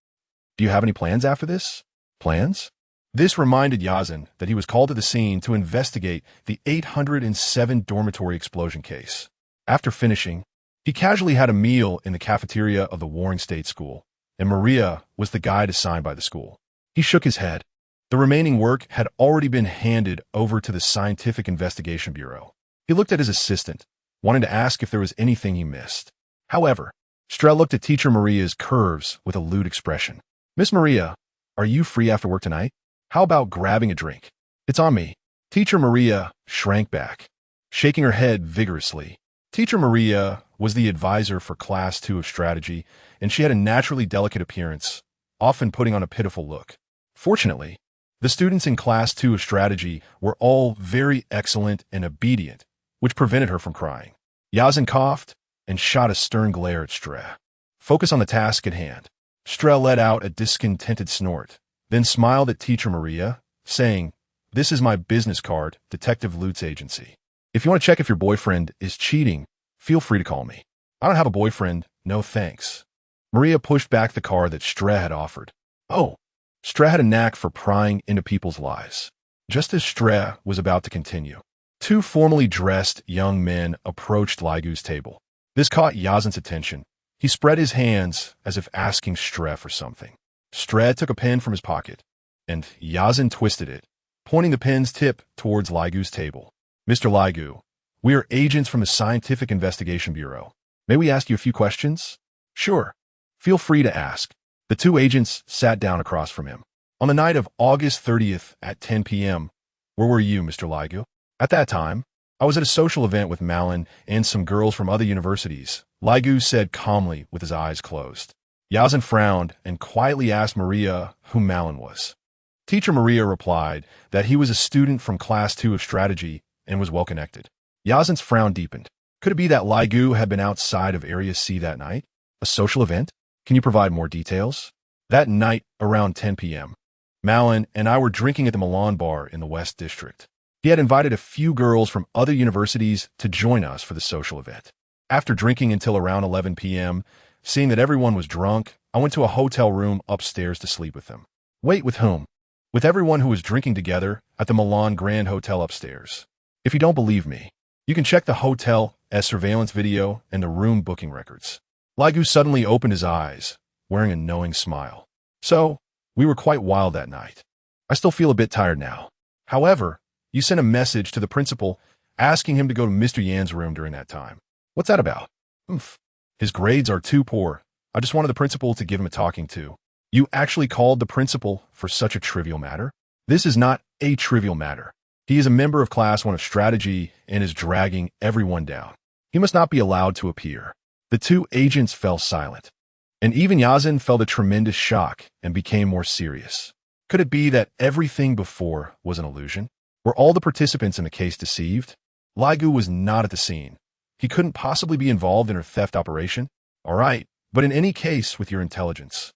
Do you have any plans after this? Plans? This reminded Yazin that he was called to the scene to investigate the 807 dormitory explosion case. After finishing, he casually had a meal in the cafeteria of the Warring State School, and Maria was the guide assigned by the school. He shook his head. The remaining work had already been handed over to the Scientific Investigation Bureau. He looked at his assistant, wanting to ask if there was anything he missed. However, Strel looked at Teacher Maria's curves with a lewd expression. Miss Maria, are you free after work tonight? How about grabbing a drink? It's on me. Teacher Maria shrank back, shaking her head vigorously. Teacher Maria was the advisor for Class 2 of Strategy, and she had a naturally delicate appearance, often putting on a pitiful look. Fortunately, the students in Class 2 of Strategy were all very excellent and obedient, which prevented her from crying. Yazin coughed and shot a stern glare at Streh. Focus on the task at hand. Streh let out a discontented snort, then smiled at Teacher Maria, saying, "This is my business card, Detective Lute's agency. If you want to check if your boyfriend is cheating, feel free to call me. I don't have a boyfriend, no thanks." Maria pushed back the card that Streh had offered. Oh, Streh had a knack for prying into people's lives. Just as Streh was about to continue, two formally dressed young men approached Laigu's table. This caught Yazin's attention. He spread his hands as if asking Streh for something. Streh took a pen from his pocket, and Yazin twisted it, pointing the pen's tip towards Laigu's table. "Mr. Laigu, we are agents from the Scientific Investigation Bureau. May we ask you a few questions?" "Sure. Feel free to ask." The two agents sat down across from him. "On the night of August 30th at 10 p.m., where were you, Mr. Laigu?" "At that time, I was at a social event with Malin and some girls from other universities," Laigu said calmly with his eyes closed. Yazin frowned and quietly asked Maria who Malin was. Teacher Maria replied that he was a student from Class 2 of Strategy and was well-connected. Yazin's frown deepened. Could it be that Laigu had been outside of Area C that night? A social event? Can you provide more details? That night, around 10 p.m., Malin and I were drinking at the Milan bar in the West District. He had invited a few girls from other universities to join us for the social event. After drinking until around 11 p.m., seeing that everyone was drunk, I went to a hotel room upstairs to sleep with them. Wait, with whom? With everyone who was drinking together at the Milan Grand Hotel upstairs. If you don't believe me, you can check the hotel's surveillance video and the room booking records. Laigu suddenly opened his eyes, wearing a knowing smile. So, we were quite wild that night. I still feel a bit tired now. However, you sent a message to the principal asking him to go to Mr. Yan's room during that time. What's that about? His grades are too poor. I just wanted the principal to give him a talking to. You actually called the principal for such a trivial matter? This is not a trivial matter. He is a member of Class 1 of Strategy and is dragging everyone down. He must not be allowed to appear. The two agents fell silent, and even Yazin felt a tremendous shock and became more serious. Could it be that everything before was an illusion? Were all the participants in the case deceived? Laigu was not at the scene. He couldn't possibly be involved in her theft operation? All right, but in any case with your intelligence,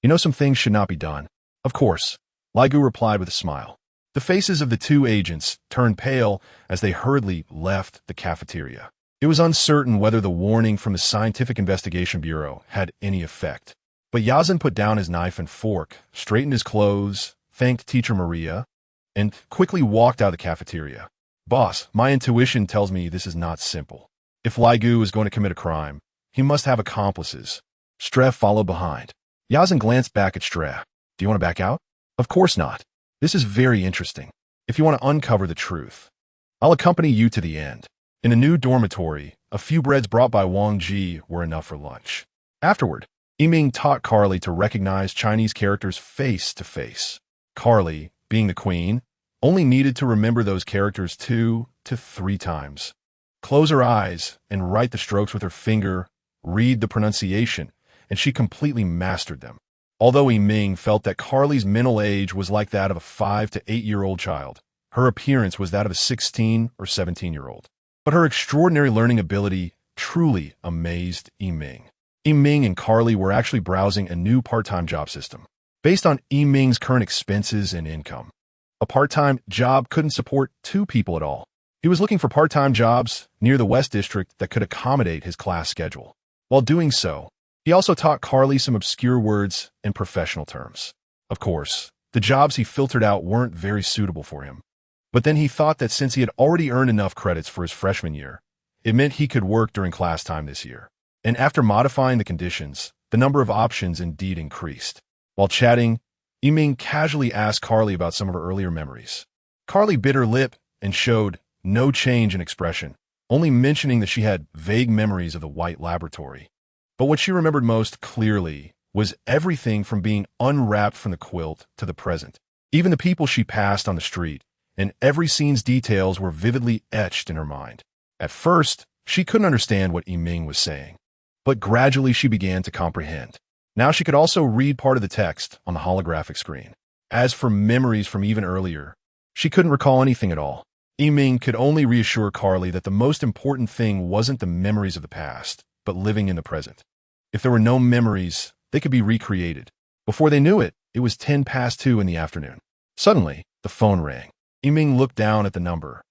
you know some things should not be done. Of course, Laigu replied with a smile. The faces of the two agents turned pale as they hurriedly left the cafeteria. It was uncertain whether the warning from the Scientific Investigation Bureau had any effect. But Yazin put down his knife and fork, straightened his clothes, thanked Teacher Maria, and quickly walked out of the cafeteria. Boss, my intuition tells me this is not simple. If Laigu is going to commit a crime, he must have accomplices. Streff followed behind. Yazin glanced back at Streff. Do you want to back out? Of course not. This is very interesting. If you want to uncover the truth, I'll accompany you to the end. In a new dormitory, a few breads brought by Wang Ji were enough for lunch. Afterward, Yiming taught Carly to recognize Chinese characters face to face. Carly, being the queen, only needed to remember those characters 2 to 3 times. Close her eyes and write the strokes with her finger, read the pronunciation, and she completely mastered them. Although Yiming felt that Carly's mental age was like that of a 5 to 8-year-old child, her appearance was that of a 16 or 17-year-old. But her extraordinary learning ability truly amazed Yiming. Yiming and Carly were actually browsing a new part-time job system, based on Yiming's current expenses and income. A part-time job couldn't support 2 people at all. He was looking for part-time jobs near the West District that could accommodate his class schedule. While doing so, he also taught Carly some obscure words and professional terms. Of course, the jobs he filtered out weren't very suitable for him. But then he thought that since he had already earned enough credits for his freshman year, it meant he could work during class time this year. And after modifying the conditions, the number of options indeed increased. While chatting, Yiming casually asked Carly about some of her earlier memories. Carly bit her lip and showed no change in expression, only mentioning that she had vague memories of the White Laboratory. But what she remembered most clearly was everything from being unwrapped from the quilt to the present. Even the people she passed on the street, and every scene's details were vividly etched in her mind. At first, she couldn't understand what Yiming was saying, but gradually she began to comprehend. Now she could also read part of the text on the holographic screen. As for memories from even earlier, she couldn't recall anything at all. Yiming could only reassure Carly that the most important thing wasn't the memories of the past, but living in the present. If there were no memories, they could be recreated. Before they knew it, it was 2:10 in the afternoon. Suddenly, the phone rang. Yiming looked down at the number.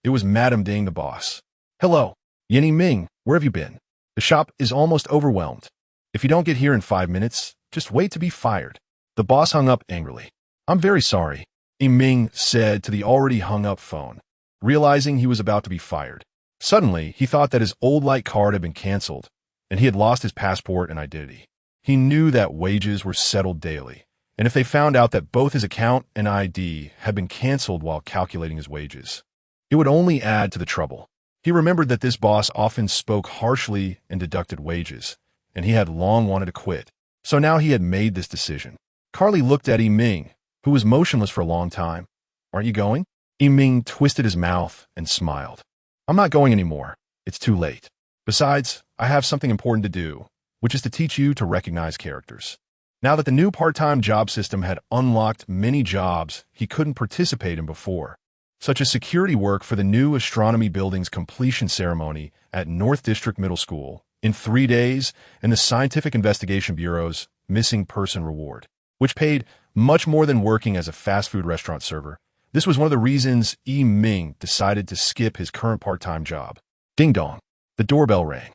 It was Madame Ding, the boss. Hello, Yan Yiming, where have you been? The shop is almost overwhelmed. If you don't get here in 5 minutes, just wait to be fired. The boss hung up angrily. I'm very sorry, Yiming said to the already hung up phone, realizing he was about to be fired. Suddenly, he thought that his old light card had been canceled, and he had lost his passport and identity. He knew that wages were settled daily, and if they found out that both his account and ID had been canceled while calculating his wages, it would only add to the trouble. He remembered that this boss often spoke harshly and deducted wages, and he had long wanted to quit. So now he had made this decision. Carly looked at Yiming, who was motionless for a long time. Aren't you going? Yiming twisted his mouth and smiled. I'm not going anymore. It's too late. Besides, I have something important to do, which is to teach you to recognize characters. Now that the new part-time job system had unlocked many jobs he couldn't participate in before, such as security work for the new astronomy building's completion ceremony at North District Middle School in 3 days, and the Scientific Investigation Bureau's missing person reward, which paid much more than working as a fast food restaurant server. This was one of the reasons Yiming decided to skip his current part-time job. Ding dong. The doorbell rang.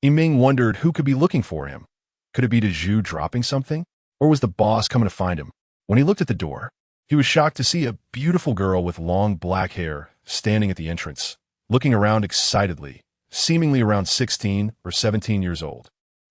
Yiming wondered who could be looking for him. Could it be Zhu dropping something? Or was the boss coming to find him? When he looked at the door, he was shocked to see a beautiful girl with long black hair standing at the entrance, looking around excitedly, seemingly around 16 or 17 years old.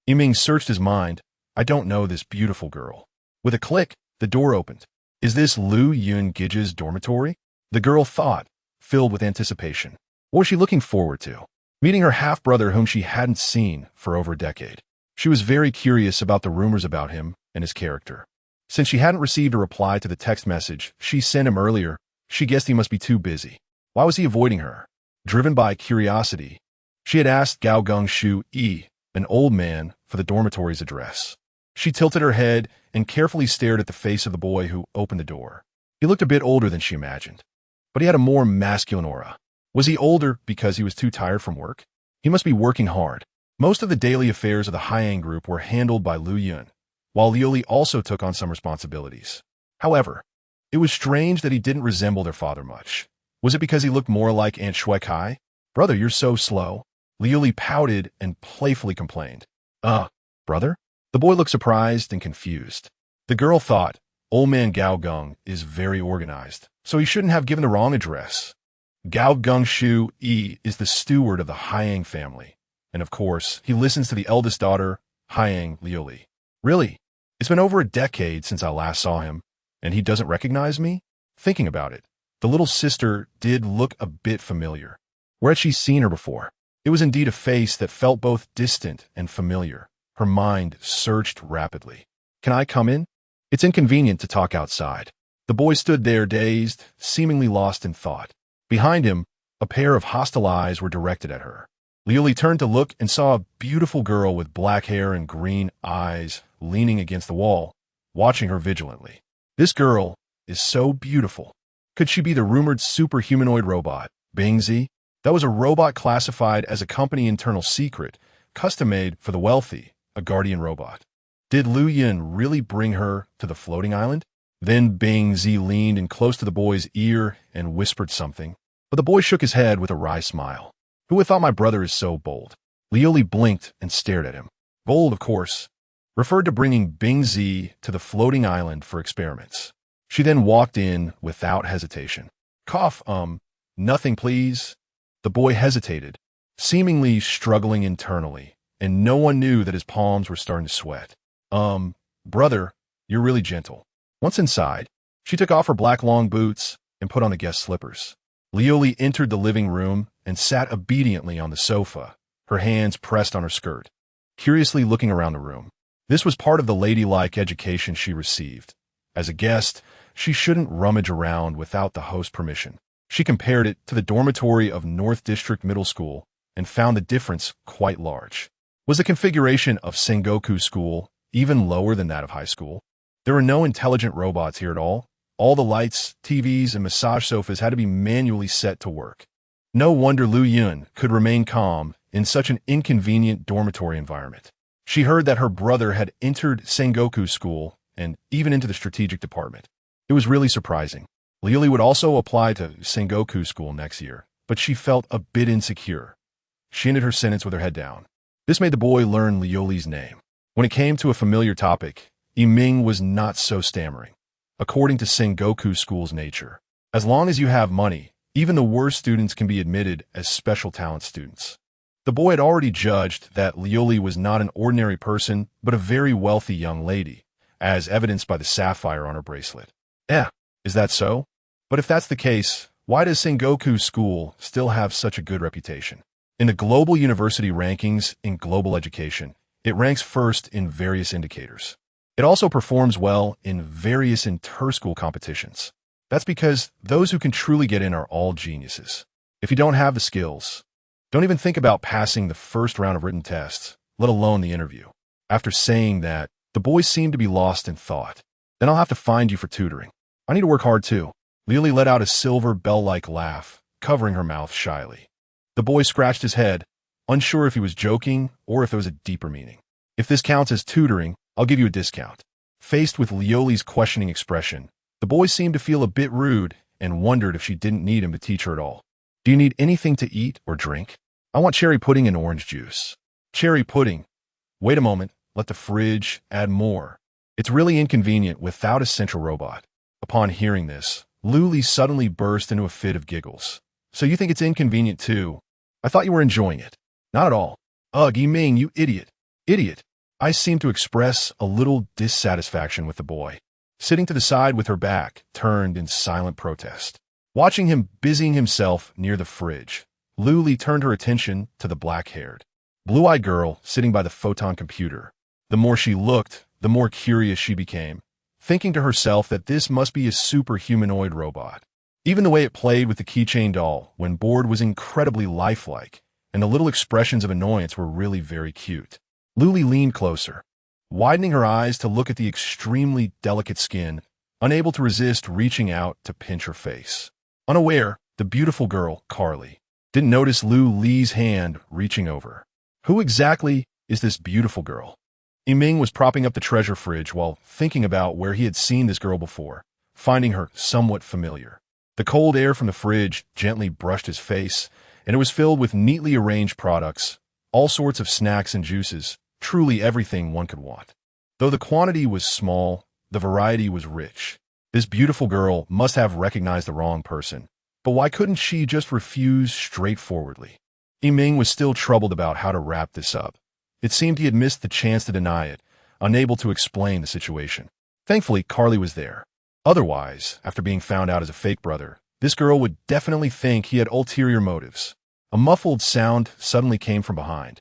Yiming searched his mind. I don't know this beautiful girl. With a click, the door opened. Is this Liu Yun-Gige's dormitory? The girl thought, filled with anticipation. What was she looking forward to? Meeting her half-brother whom she hadn't seen for over a decade. She was very curious about the rumors about him and his character. Since she hadn't received a reply to the text message she sent him earlier, she guessed he must be too busy. Why was he avoiding her? Driven by curiosity, she had asked Gao Geng Shu Yi, an old man, for the dormitory's address. She tilted her head and carefully stared at the face of the boy who opened the door. He looked a bit older than she imagined, but he had a more masculine aura. Was he older because he was too tired from work? He must be working hard. Most of the daily affairs of the Hyang group were handled by Liu Yun, while Liuli also took on some responsibilities. However, it was strange that he didn't resemble their father much. Was it because he looked more like Aunt Shui Kai? Brother, you're so slow. Liuli pouted and playfully complained. Brother? The boy looked surprised and confused. The girl thought, old man Gao Geng is very organized, so he shouldn't have given the wrong address. Gao Geng Shu Yi is the steward of the Hyang family, and of course, he listens to the eldest daughter, Hyang Liuli. Really? It's been over a decade since I last saw him, and he doesn't recognize me? Thinking about it, the little sister did look a bit familiar. Where had she seen her before? It was indeed a face that felt both distant and familiar. Her mind searched rapidly. Can I come in? It's inconvenient to talk outside. The boy stood there dazed, seemingly lost in thought. Behind him, a pair of hostile eyes were directed at her. Liuli turned to look and saw a beautiful girl with black hair and green eyes leaning against the wall, watching her vigilantly. This girl is so beautiful. Could she be the rumored super-humanoid robot, Bingzi? That was a robot classified as a company internal secret, custom-made for the wealthy, a guardian robot. Did Liu Yun really bring her to the floating island? Then Bingzi leaned in close to the boy's ear and whispered something, but the boy shook his head with a wry smile. Who would thought my brother is so bold? Liuli blinked and stared at him. Bold, of course, referred to bringing Bingzi to the floating island for experiments. She then walked in without hesitation. Cough, nothing please. The boy hesitated, seemingly struggling internally, and no one knew that his palms were starting to sweat. Brother, you're really gentle. Once inside, she took off her black long boots and put on the guest slippers. Liuli entered the living room and sat obediently on the sofa, her hands pressed on her skirt, curiously looking around the room. This was part of the ladylike education she received. As a guest, she shouldn't rummage around without the host's permission. She compared it to the dormitory of North District Middle School and found the difference quite large. Was the configuration of Sengoku School even lower than that of high school? There were no intelligent robots here at all. All the lights, TVs, and massage sofas had to be manually set to work. No wonder Liu Yun could remain calm in such an inconvenient dormitory environment. She heard that her brother had entered Sengoku School and even into the strategic department. It was really surprising. Liuli would also apply to Sengoku School next year, but she felt a bit insecure. She ended her sentence with her head down. This made the boy learn Liuli's name. When it came to a familiar topic, Yiming was not so stammering. According to Sengoku School's nature, as long as you have money, even the worst students can be admitted as special talent students. The boy had already judged that Liuli was not an ordinary person, but a very wealthy young lady, as evidenced by the sapphire on her bracelet. Is that so? But if that's the case, why does Sengoku School still have such a good reputation? In the global university rankings in global education, it ranks first in various indicators. It also performs well in various inter-school competitions. That's because those who can truly get in are all geniuses. If you don't have the skills, don't even think about passing the first round of written tests, let alone the interview. After saying that, the boy seemed to be lost in thought. Then I'll have to find you for tutoring. I need to work hard too. Liuli let out a silver bell-like laugh, covering her mouth shyly. The boy scratched his head, unsure if he was joking or if there was a deeper meaning. If this counts as tutoring, I'll give you a discount. Faced with Liuli's questioning expression, the boy seemed to feel a bit rude and wondered if she didn't need him to teach her at all. Do you need anything to eat or drink? I want cherry pudding and orange juice. Cherry pudding. Wait a moment, let the fridge add more. It's really inconvenient without a central robot. Upon hearing this, Liuli suddenly burst into a fit of giggles. So you think it's inconvenient too? I thought you were enjoying it. Not at all. Ugh, Yiming, you idiot. Idiot. I seemed to express a little dissatisfaction with the boy, sitting to the side with her back turned in silent protest. Watching him busying himself near the fridge, Liuli turned her attention to the black-haired, blue-eyed girl sitting by the photon computer. The more she looked, the more curious she became, thinking to herself that this must be a super-humanoid robot. Even the way it played with the keychain doll when bored was incredibly lifelike, and the little expressions of annoyance were really very cute. Liuli leaned closer. widening her eyes to look at the extremely delicate skin, unable to resist reaching out to pinch her face. Unaware, the beautiful girl, Carly, didn't notice Lu Li's hand reaching over. Who exactly is this beautiful girl? Yiming was propping up the treasure fridge while thinking about where he had seen this girl before, finding her somewhat familiar. The cold air from the fridge gently brushed his face, and it was filled with neatly arranged products, all sorts of snacks and juices, truly everything one could want. Though the quantity was small, the variety was rich. This beautiful girl must have recognized the wrong person, but why couldn't she just refuse straightforwardly? Yiming was still troubled about how to wrap this up. It seemed he had missed the chance to deny it, unable to explain the situation. Thankfully, Carly was there. Otherwise, after being found out as a fake brother, this girl would definitely think he had ulterior motives. A muffled sound suddenly came from behind.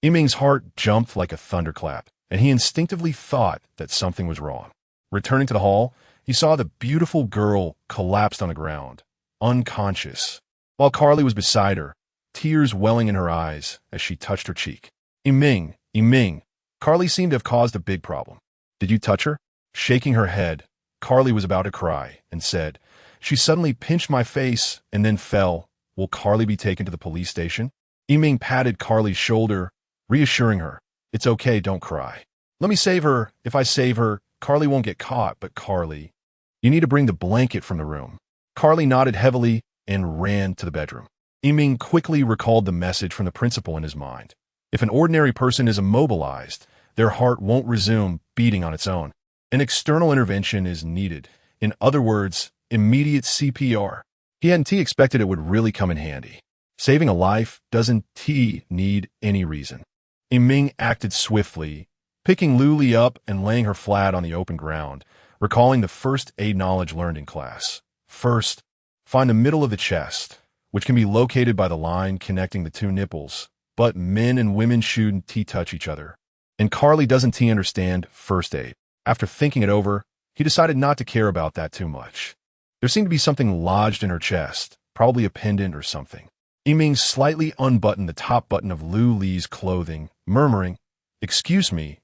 Yiming's heart jumped like a thunderclap, and he instinctively thought that something was wrong. Returning to the hall, he saw the beautiful girl collapsed on the ground, unconscious, while Carly was beside her, tears welling in her eyes as she touched her cheek. Yiming. Carly seemed to have caused a big problem. Did you touch her? Shaking her head, Carly was about to cry and said, she suddenly pinched my face and then fell. Will Carly be taken to the police station? Yiming patted Carly's shoulder, reassuring her. It's okay, don't cry. Let me save her. If I save her, Carly won't get caught, but Carly, you need to bring the blanket from the room. Carly nodded heavily and ran to the bedroom. Yiming quickly recalled the message from the principal in his mind. If an ordinary person is immobilized, their heart won't resume beating on its own. An external intervention is needed. In other words, immediate CPR. He hadn't expected it would really come in handy. Saving a life doesn't need any reason. Yiming acted swiftly, picking Lu Li up and laying her flat on the open ground, recalling the first aid knowledge learned in class. First, find the middle of the chest, which can be located by the line connecting the two nipples, but men and women shouldn't touch each other. And Carly doesn't understand first aid. After thinking it over, he decided not to care about that too much. There seemed to be something lodged in her chest, probably a pendant or something. Yiming slightly unbuttoned the top button of Lu Li's clothing, murmuring, Excuse me.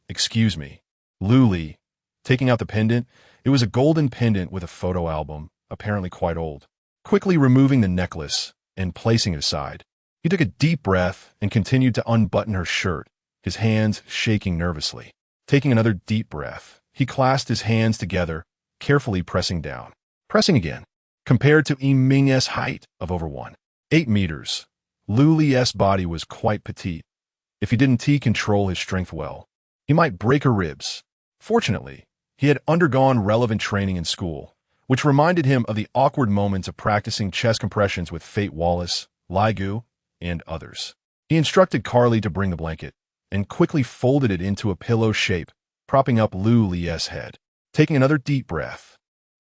Lu Li, taking out the pendant, it was a golden pendant with a photo album, apparently quite old. Quickly removing the necklace and placing it aside, he took a deep breath and continued to unbutton her shirt, his hands shaking nervously. Taking another deep breath, he clasped his hands together, carefully pressing down. Pressing again. Compared to Yiming's height of over 1.8 meters, Lu Li's body was quite petite. If he didn't control his strength well, he might break her ribs. Fortunately, he had undergone relevant training in school, which reminded him of the awkward moments of practicing chest compressions with Fate Wallace, Laigu, and others. He instructed Carly to bring the blanket, and quickly folded it into a pillow shape, propping up Lu Li's head. Taking another deep breath,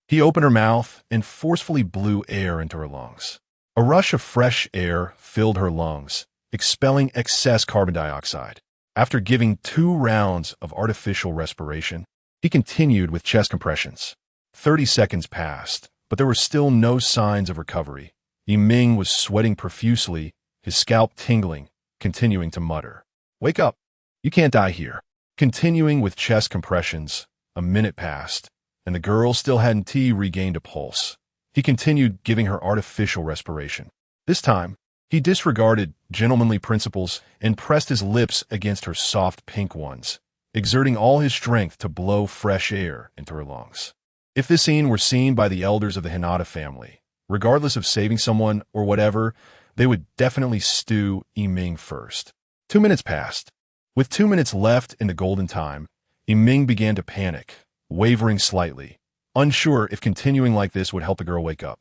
he opened her mouth and forcefully blew air into her lungs. A rush of fresh air filled her lungs, expelling excess carbon dioxide. After giving 2 rounds of artificial respiration, he continued with chest compressions. 30 seconds passed, but there were still no signs of recovery. Yiming was sweating profusely, his scalp tingling, continuing to mutter, Wake up! You can't die here. Continuing with chest compressions, a minute passed, and the girl still hadn't regained a pulse. He continued giving her artificial respiration. This time, he disregarded gentlemanly principles and pressed his lips against her soft pink ones, exerting all his strength to blow fresh air into her lungs. If this scene were seen by the elders of the Hinata family, regardless of saving someone or whatever, they would definitely stew Yiming first. 2 minutes passed. With 2 minutes left in the golden time, Yiming began to panic, wavering slightly, unsure if continuing like this would help the girl wake up.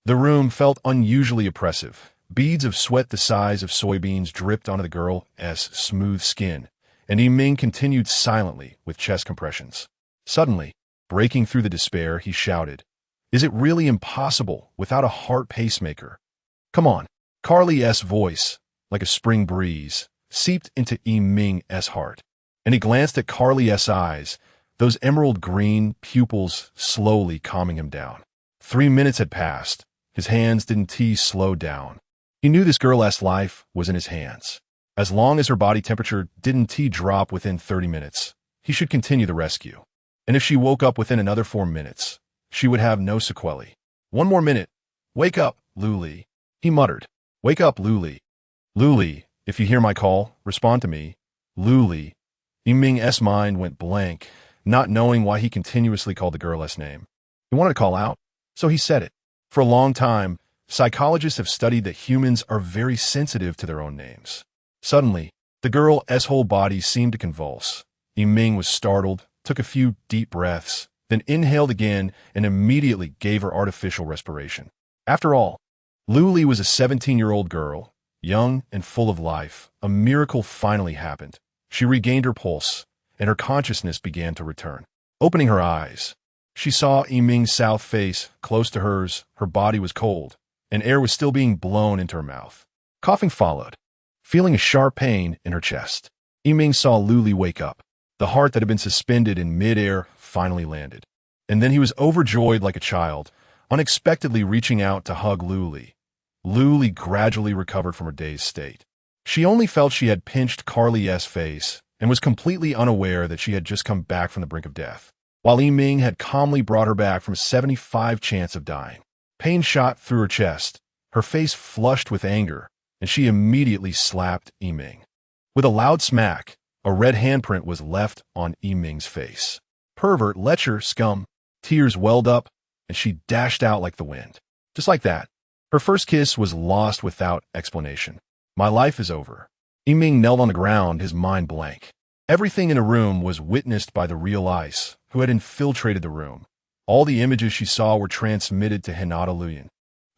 The room felt unusually oppressive. Beads of sweat the size of soybeans dripped onto the girl's smooth skin, and Yiming continued silently with chest compressions. Suddenly, breaking through the despair, he shouted, Is it really impossible without a heart pacemaker? Come on. Carly's voice, like a spring breeze, seeped into Yiming's heart, and he glanced at Carly's eyes, those emerald green pupils slowly calming him down. 3 minutes had passed. His hands didn't slow down. He knew this girl's life was in his hands. As long as her body temperature didn't drop within 30 minutes, he should continue the rescue. And if she woke up within another 4 minutes, she would have no sequelae. 1 more minute. Wake up, Luli, he muttered. Wake up, Luli. Luli, if you hear my call, respond to me. Luli. Yiming's mind went blank, not knowing why he continuously called the girl's name. He wanted to call out, so he said it. For a long time, psychologists have studied that humans are very sensitive to their own names. Suddenly, the girl's whole body seemed to convulse. Yiming was startled, took a few deep breaths, then inhaled again and immediately gave her artificial respiration. After all, Luli was a 17-year-old girl, young and full of life. A miracle finally happened. She regained her pulse, and her consciousness began to return. Opening her eyes, she saw Yiming's south face close to hers. Her body was cold, and air was still being blown into her mouth. Coughing followed, feeling a sharp pain in her chest. Yiming saw Luli wake up. The heart that had been suspended in mid-air finally landed. And then he was overjoyed like a child, unexpectedly reaching out to hug Luli. Luli gradually recovered from her dazed state. She only felt she had pinched Carly's face and was completely unaware that she had just come back from the brink of death, while Yiming had calmly brought her back from a 75% chance of dying. Pain shot through her chest, her face flushed with anger, and she immediately slapped Yiming. With a loud smack, a red handprint was left on Yiming's face. Pervert, lecher, scum. Tears welled up, and she dashed out like the wind. Just like that, her first kiss was lost without explanation. My life is over. Yiming knelt on the ground, his mind blank. Everything in the room was witnessed by the real ice, who had infiltrated the room. All the images she saw were transmitted to Hinata Luyan,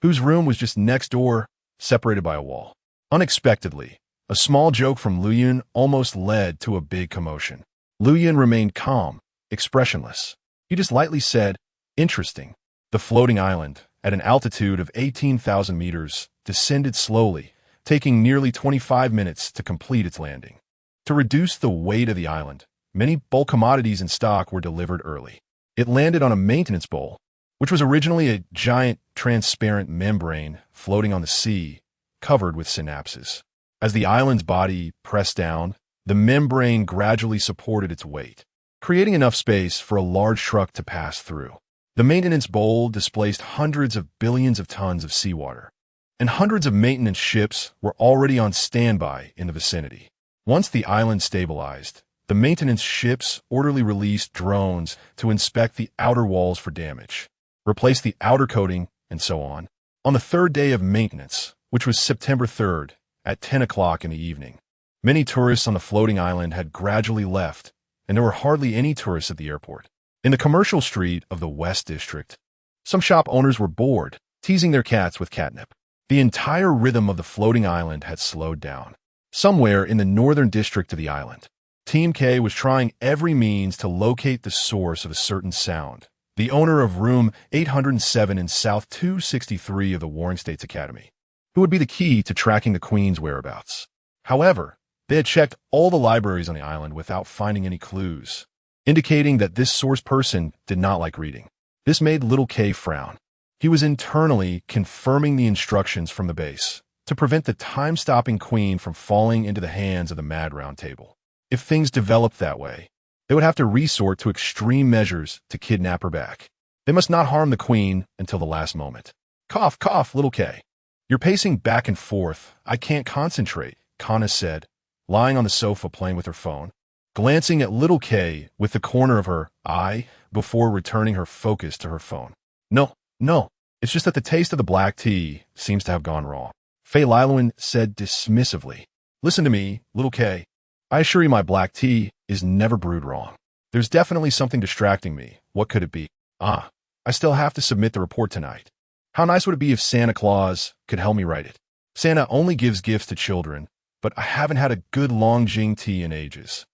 whose room was just next door, separated by a wall. Unexpectedly, a small joke from Luyan almost led to a big commotion. Luyan remained calm, expressionless. He just lightly said, "Interesting." The floating island, at an altitude of 18,000 meters, descended slowly, taking nearly 25 minutes to complete its landing. To reduce the weight of the island, many bulk commodities in stock were delivered early. It landed on a maintenance bowl, which was originally a giant transparent membrane floating on the sea, covered with Synopsis. As the island's body pressed down, the membrane gradually supported its weight, creating enough space for a large truck to pass through. The maintenance bowl displaced hundreds of billions of tons of seawater, and hundreds of maintenance ships were already on standby in the vicinity. Once the island stabilized, the maintenance ships orderly released drones to inspect the outer walls for damage, replace the outer coating, and so on. On the third day of maintenance, which was September 3rd, at 10 o'clock in the evening, many tourists on the floating island had gradually left, and there were hardly any tourists at the airport. In the commercial street of the West District, some shop owners were bored, teasing their cats with catnip. The entire rhythm of the floating island had slowed down. Somewhere in the northern district of the island, Team K was trying every means to locate the source of a certain sound. The owner of room 807 in South 263 of the Warring States Academy, who would be the key to tracking the Queen's whereabouts. However, they had checked all the libraries on the island without finding any clues, indicating that this source person did not like reading. This made Little K frown. He was internally confirming the instructions from the base to prevent the time-stopping Queen from falling into the hands of the Mad Round Table. If things developed that way, they would have to resort to extreme measures to kidnap her back. They must not harm the Queen until the last moment. Cough, cough, Little K. You're pacing back and forth. I can't concentrate, Kana said, lying on the sofa playing with her phone, glancing at Little K with the corner of her eye before returning her focus to her phone. No, it's just that the taste of the black tea seems to have gone wrong. Fei Liluan said dismissively. Listen to me, Little K. I assure you my black tea is never brewed wrong. There's definitely something distracting me. What could it be? I still have to submit the report tonight. How nice would it be if Santa Claus could help me write it? Santa only gives gifts to children, but I haven't had a good long Jing tea in ages.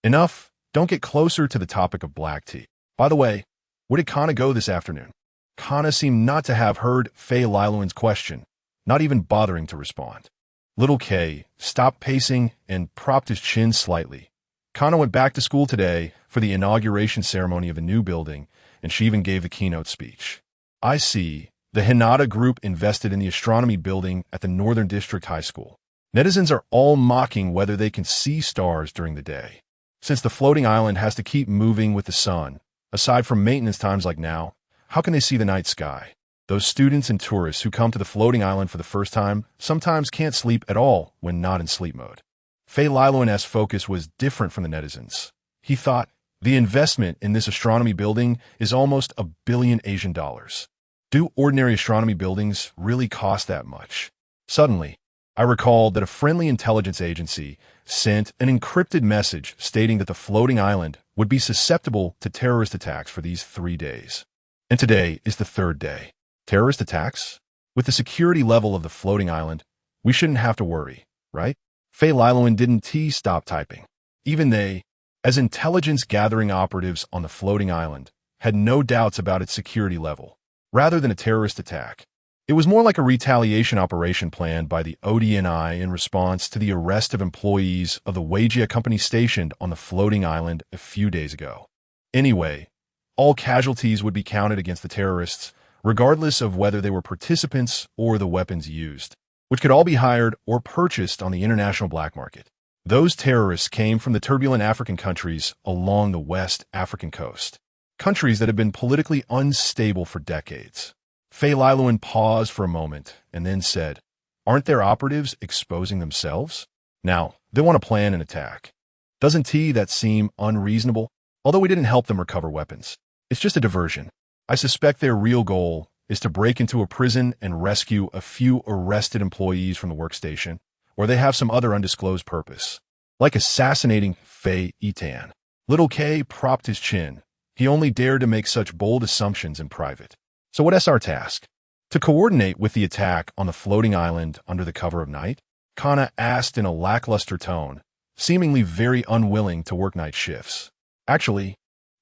Enough. Don't get closer to the topic of black tea. By the way, where did Kana go this afternoon? Kana seemed not to have heard Fei Liluan's question, not even bothering to respond. Little K stopped pacing and propped his chin slightly. Kana went back to school today for the inauguration ceremony of a new building, and she even gave the keynote speech. I see. The Hinata group invested in the astronomy building at the Northern District High School. Netizens are all mocking whether they can see stars during the day. Since the floating island has to keep moving with the sun, aside from maintenance times like now, how can they see the night sky? Those students and tourists who come to the floating island for the first time sometimes can't sleep at all when not in sleep mode. Faye Lailuan's focus was different from the netizens. He thought, the investment in this astronomy building is almost $1 billion Asian dollars. Do ordinary astronomy buildings really cost that much? Suddenly, I recalled that a friendly intelligence agency sent an encrypted message stating that the floating island would be susceptible to terrorist attacks for these 3 days. And today is the 3rd day. Terrorist attacks? With the security level of the floating island, we shouldn't have to worry, right? Faye Lailuan didn't stop typing. Even they, as intelligence-gathering operatives on the floating island, had no doubts about its security level. Rather than a terrorist attack, it was more like a retaliation operation planned by the ODNI in response to the arrest of employees of the Waijia company stationed on the floating island a few days ago. Anyway, all casualties would be counted against the terrorists, regardless of whether they were participants or the weapons used, which could all be hired or purchased on the international black market. Those terrorists came from the turbulent African countries along the West African coast, countries that have been politically unstable for decades. Faye Lailuan paused for a moment and then said, "Aren't their operatives exposing themselves? Now, they want to plan an attack. Doesn't that seem unreasonable? Although we didn't help them recover weapons. It's just a diversion. I suspect their real goal is to break into a prison and rescue a few arrested employees from the workstation, or they have some other undisclosed purpose, like assassinating Faye Itan." Little K propped his chin. He only dared to make such bold assumptions in private. So what's our task? To coordinate with the attack on the floating island under the cover of night? Kana asked in a lackluster tone, seemingly very unwilling to work night shifts. Actually,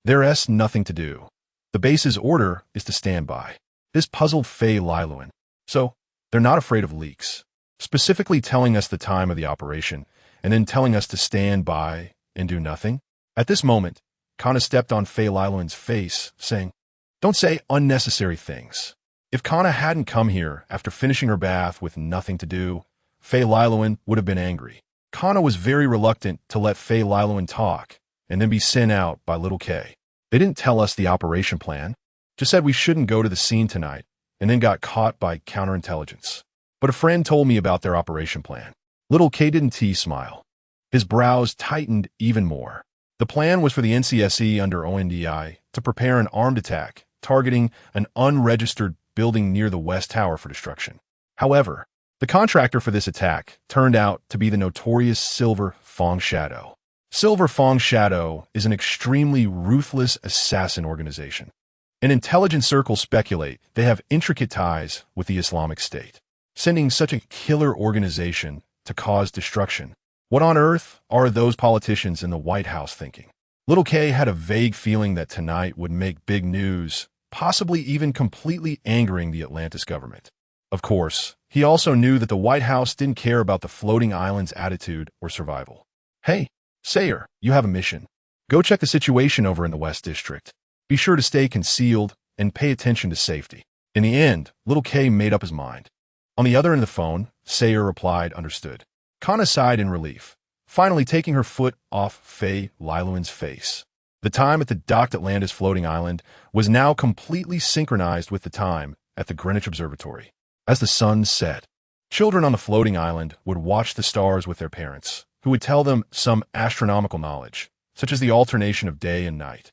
there's nothing to do. The base's order is to stand by. This puzzled Faye Lailuan. So, they're not afraid of leaks, specifically telling us the time of the operation, and then telling us to stand by and do nothing? At this moment, Kana stepped on Faye Lailuan's face, saying, "Don't say unnecessary things." If Kana hadn't come here after finishing her bath with nothing to do, Faye Lailuan would have been angry. Kana was very reluctant to let Faye Lailuan talk and then be sent out by Little K. They didn't tell us the operation plan, just said we shouldn't go to the scene tonight, and then got caught by counterintelligence. But a friend told me about their operation plan. Little K didn't smile. His brows tightened even more. The plan was for the NCSE under ONDI to prepare an armed attack targeting an unregistered building near the West Tower for destruction. However, the contractor for this attack turned out to be the notorious Silver Fong Shadow. Silver Fong Shadow is an extremely ruthless assassin organization. And intelligence circles speculate they have intricate ties with the Islamic State, sending such a killer organization to cause destruction. What on earth are those politicians in the White House thinking? Little K had a vague feeling that tonight would make big news, possibly even completely angering the Atlantis government. Of course, he also knew that the White House didn't care about the floating island's attitude or survival. "Hey, Sayer, you have a mission. Go check the situation over in the West District. Be sure to stay concealed and pay attention to safety." In the end, Little K made up his mind. On the other end of the phone, Sayer replied, "Understood." Kana sighed in relief, finally taking her foot off Faye Lailuan's face. The time at the docked Atlantis floating island was now completely synchronized with the time at the Greenwich Observatory. As the sun set, children on the floating island would watch the stars with their parents, who would tell them some astronomical knowledge, such as the alternation of day and night,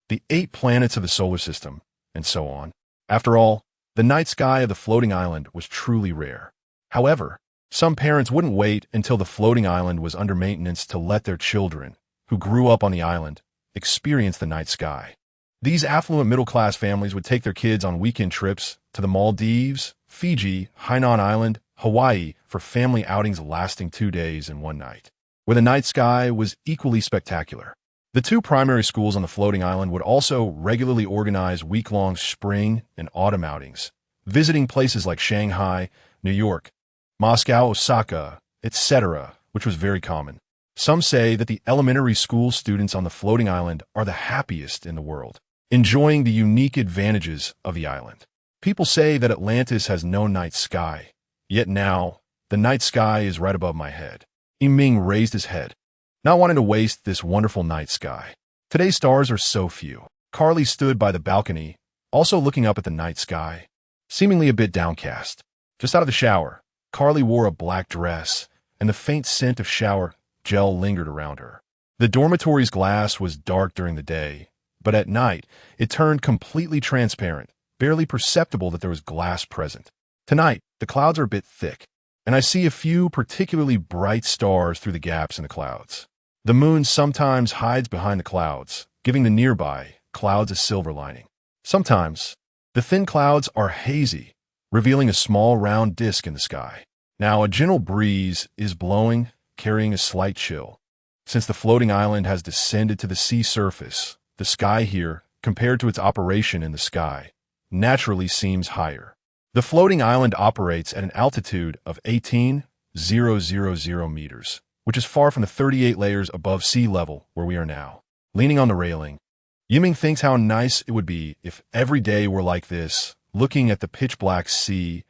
the 8 planets of the solar system, and so on. After all, the night sky of the floating island was truly rare. However, some parents wouldn't wait until the floating island was under maintenance to let their children, who grew up on the island, experience the night sky. These affluent middle-class families would take their kids on weekend trips to the Maldives, Fiji, Hainan Island, Hawaii for family outings lasting 2 days and 1 night, where the night sky was equally spectacular. The 2 primary schools on the floating island would also regularly organize week-long spring and autumn outings, visiting places like Shanghai, New York, Moscow, Osaka, etc., which was very common. Some say that the elementary school students on the floating island are the happiest in the world, enjoying the unique advantages of the island. People say that Atlantis has no night sky, yet now, the night sky is right above my head. Yiming raised his head. not wanting to waste this wonderful night sky. Today's stars are so few. Carly stood by the balcony, also looking up at the night sky, seemingly a bit downcast. Just out of the shower, Carly wore a black dress, and the faint scent of shower gel lingered around her. The dormitory's glass was dark during the day, but at night it turned completely transparent, barely perceptible that there was glass present. Tonight, the clouds are a bit thick, and I see a few particularly bright stars through the gaps in the clouds. The moon sometimes hides behind the clouds, giving the nearby clouds a silver lining. Sometimes, the thin clouds are hazy, revealing a small round disk in the sky. Now, a gentle breeze is blowing, carrying a slight chill. Since the floating island has descended to the sea surface, the sky here, compared to its operation in the sky, naturally seems higher. The floating island operates at an altitude of 18,000 meters, which is far from the 38 layers above sea level where we are now. Leaning on the railing, Yiming thinks how nice it would be if every day were like this, looking at the pitch-black sea,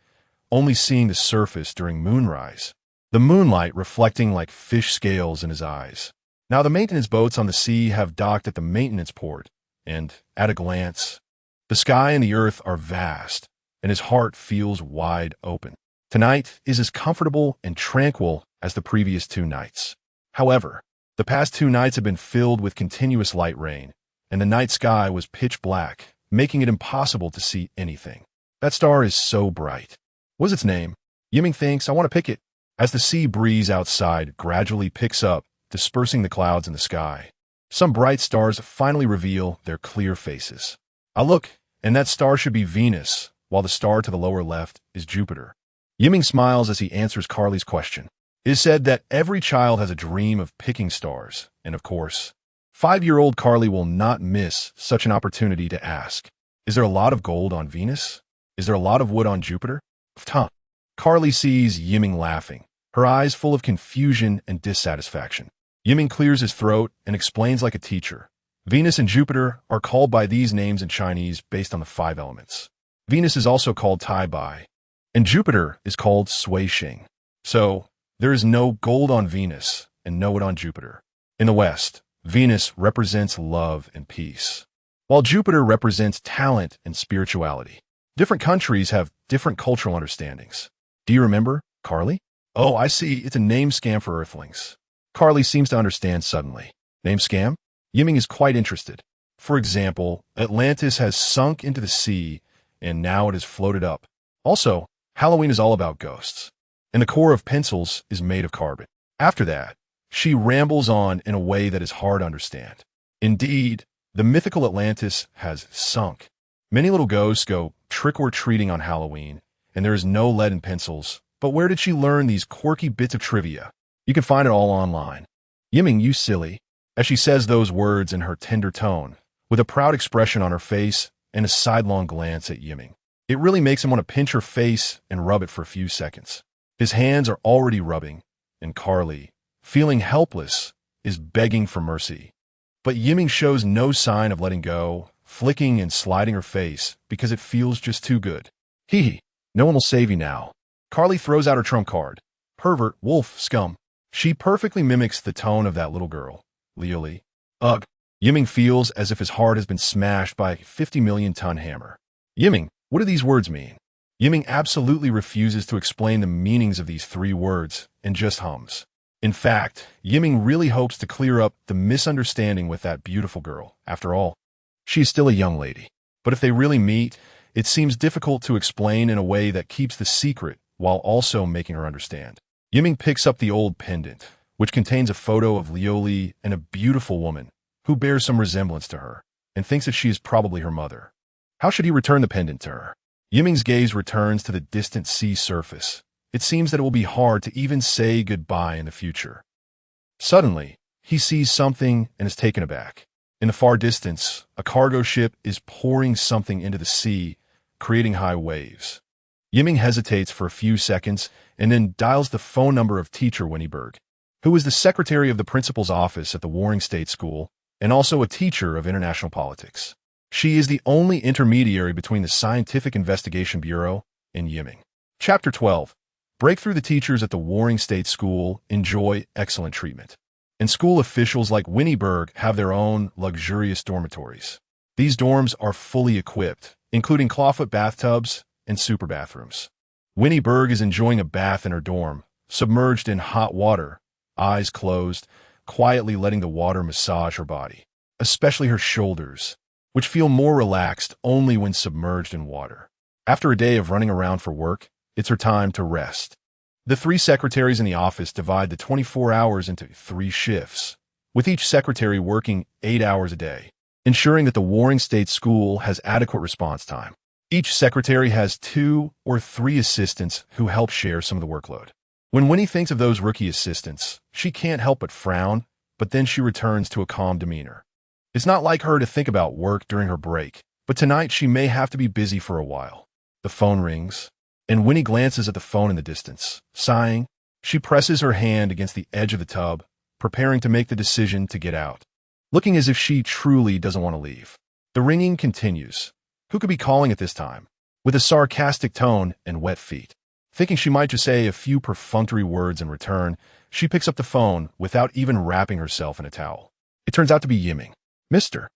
only seeing the surface during moonrise, the moonlight reflecting like fish scales in his eyes. Now the maintenance boats on the sea have docked at the maintenance port, and, at a glance, the sky and the earth are vast, and his heart feels wide open. Tonight is as comfortable and tranquil as the previous 2 nights. However, the past 2 nights have been filled with continuous light rain, and the night sky was pitch black, making it impossible to see anything. That star is so bright. What's its name? Yiming thinks, I want to pick it. As the sea breeze outside gradually picks up, dispersing the clouds in the sky, some bright stars finally reveal their clear faces. I look, and that star should be Venus, while the star to the lower left is Jupiter. Yiming smiles as he answers Carly's question. It is said that every child has a dream of picking stars, and of course, 5-year-old Carly will not miss such an opportunity to ask, is there a lot of gold on Venus? Is there a lot of wood on Jupiter? Carly sees Yiming laughing, her eyes full of confusion and dissatisfaction. Yiming clears his throat and explains like a teacher. Venus and Jupiter are called by these names in Chinese based on the 5 elements. Venus is also called Tai Bai, and Jupiter is called Sui Xing. So, there is no gold on Venus and no wood on Jupiter. In the West, Venus represents love and peace, while Jupiter represents talent and spirituality. Different countries have different cultural understandings. Do you remember, Carly? Oh, I see. It's a name scam for Earthlings. Carly seems to understand suddenly. Name scam? Yiming is quite interested. For example, Atlantis has sunk into the sea, and now it has floated up. Also, Halloween is all about ghosts, and the core of pencils is made of carbon. After that, she rambles on in a way that is hard to understand. Indeed, the mythical Atlantis has sunk. Many little ghosts go trick-or-treating on Halloween, and there is no lead in pencils. But where did she learn these quirky bits of trivia? You can find it all online. Yiming, you silly, as she says those words in her tender tone, with a proud expression on her face and a sidelong glance at Yiming. It really makes him want to pinch her face and rub it for a few seconds. His hands are already rubbing, and Carly, feeling helpless, is begging for mercy. But Yiming shows no sign of letting go, flicking and sliding her face because it feels just too good. Hee, no one will save you now. Carly throws out her trump card. Pervert, wolf, scum. She perfectly mimics the tone of that little girl. Liuli. Ugh. Yiming feels as if his heart has been smashed by a 50-million-ton hammer. Yiming, what do these words mean? Yiming absolutely refuses to explain the meanings of these 3 words and just hums. In fact, Yiming really hopes to clear up the misunderstanding with that beautiful girl. After all, she is still a young lady. But if they really meet, it seems difficult to explain in a way that keeps the secret while also making her understand. Yiming picks up the old pendant, which contains a photo of Liuli and a beautiful woman who bears some resemblance to her, and thinks that she is probably her mother. How should he return the pendant to her? Yiming's gaze returns to the distant sea surface. It seems that it will be hard to even say goodbye in the future. Suddenly, he sees something and is taken aback. In the far distance, a cargo ship is pouring something into the sea, creating high waves. Yiming hesitates for a few seconds and then dials the phone number of teacher Winnieberg, who is the secretary of the principal's office at the Warring State School and also a teacher of international politics. She is the only intermediary between the Scientific Investigation Bureau and Yiming. Chapter 12. Breakthrough. The teachers at the Warring State School enjoy excellent treatment. and school officials like Winnie Berg have their own luxurious dormitories. These dorms are fully equipped, including clawfoot bathtubs and super bathrooms. Winnie Berg is enjoying a bath in her dorm, submerged in hot water, eyes closed, quietly letting the water massage her body, especially her shoulders, which feel more relaxed only when submerged in water. After a day of running around for work, it's her time to rest. The 3 secretaries in the office divide the 24 hours into 3 shifts, with each secretary working 8 hours a day, ensuring that the warring state school has adequate response time. Each secretary has 2 or 3 assistants who help share some of the workload. When Winnie thinks of those rookie assistants, she can't help but frown, but then she returns to a calm demeanor. It's not like her to think about work during her break, but tonight she may have to be busy for a while. The phone rings, and Winnie glances at the phone in the distance. Sighing, she presses her hand against the edge of the tub, preparing to make the decision to get out, looking as if she truly doesn't want to leave. The ringing continues. Who could be calling at this time? With a sarcastic tone and wet feet. Thinking she might just say a few perfunctory words in return, she picks up the phone without even wrapping herself in a towel. It turns out to be Yiming. Mr.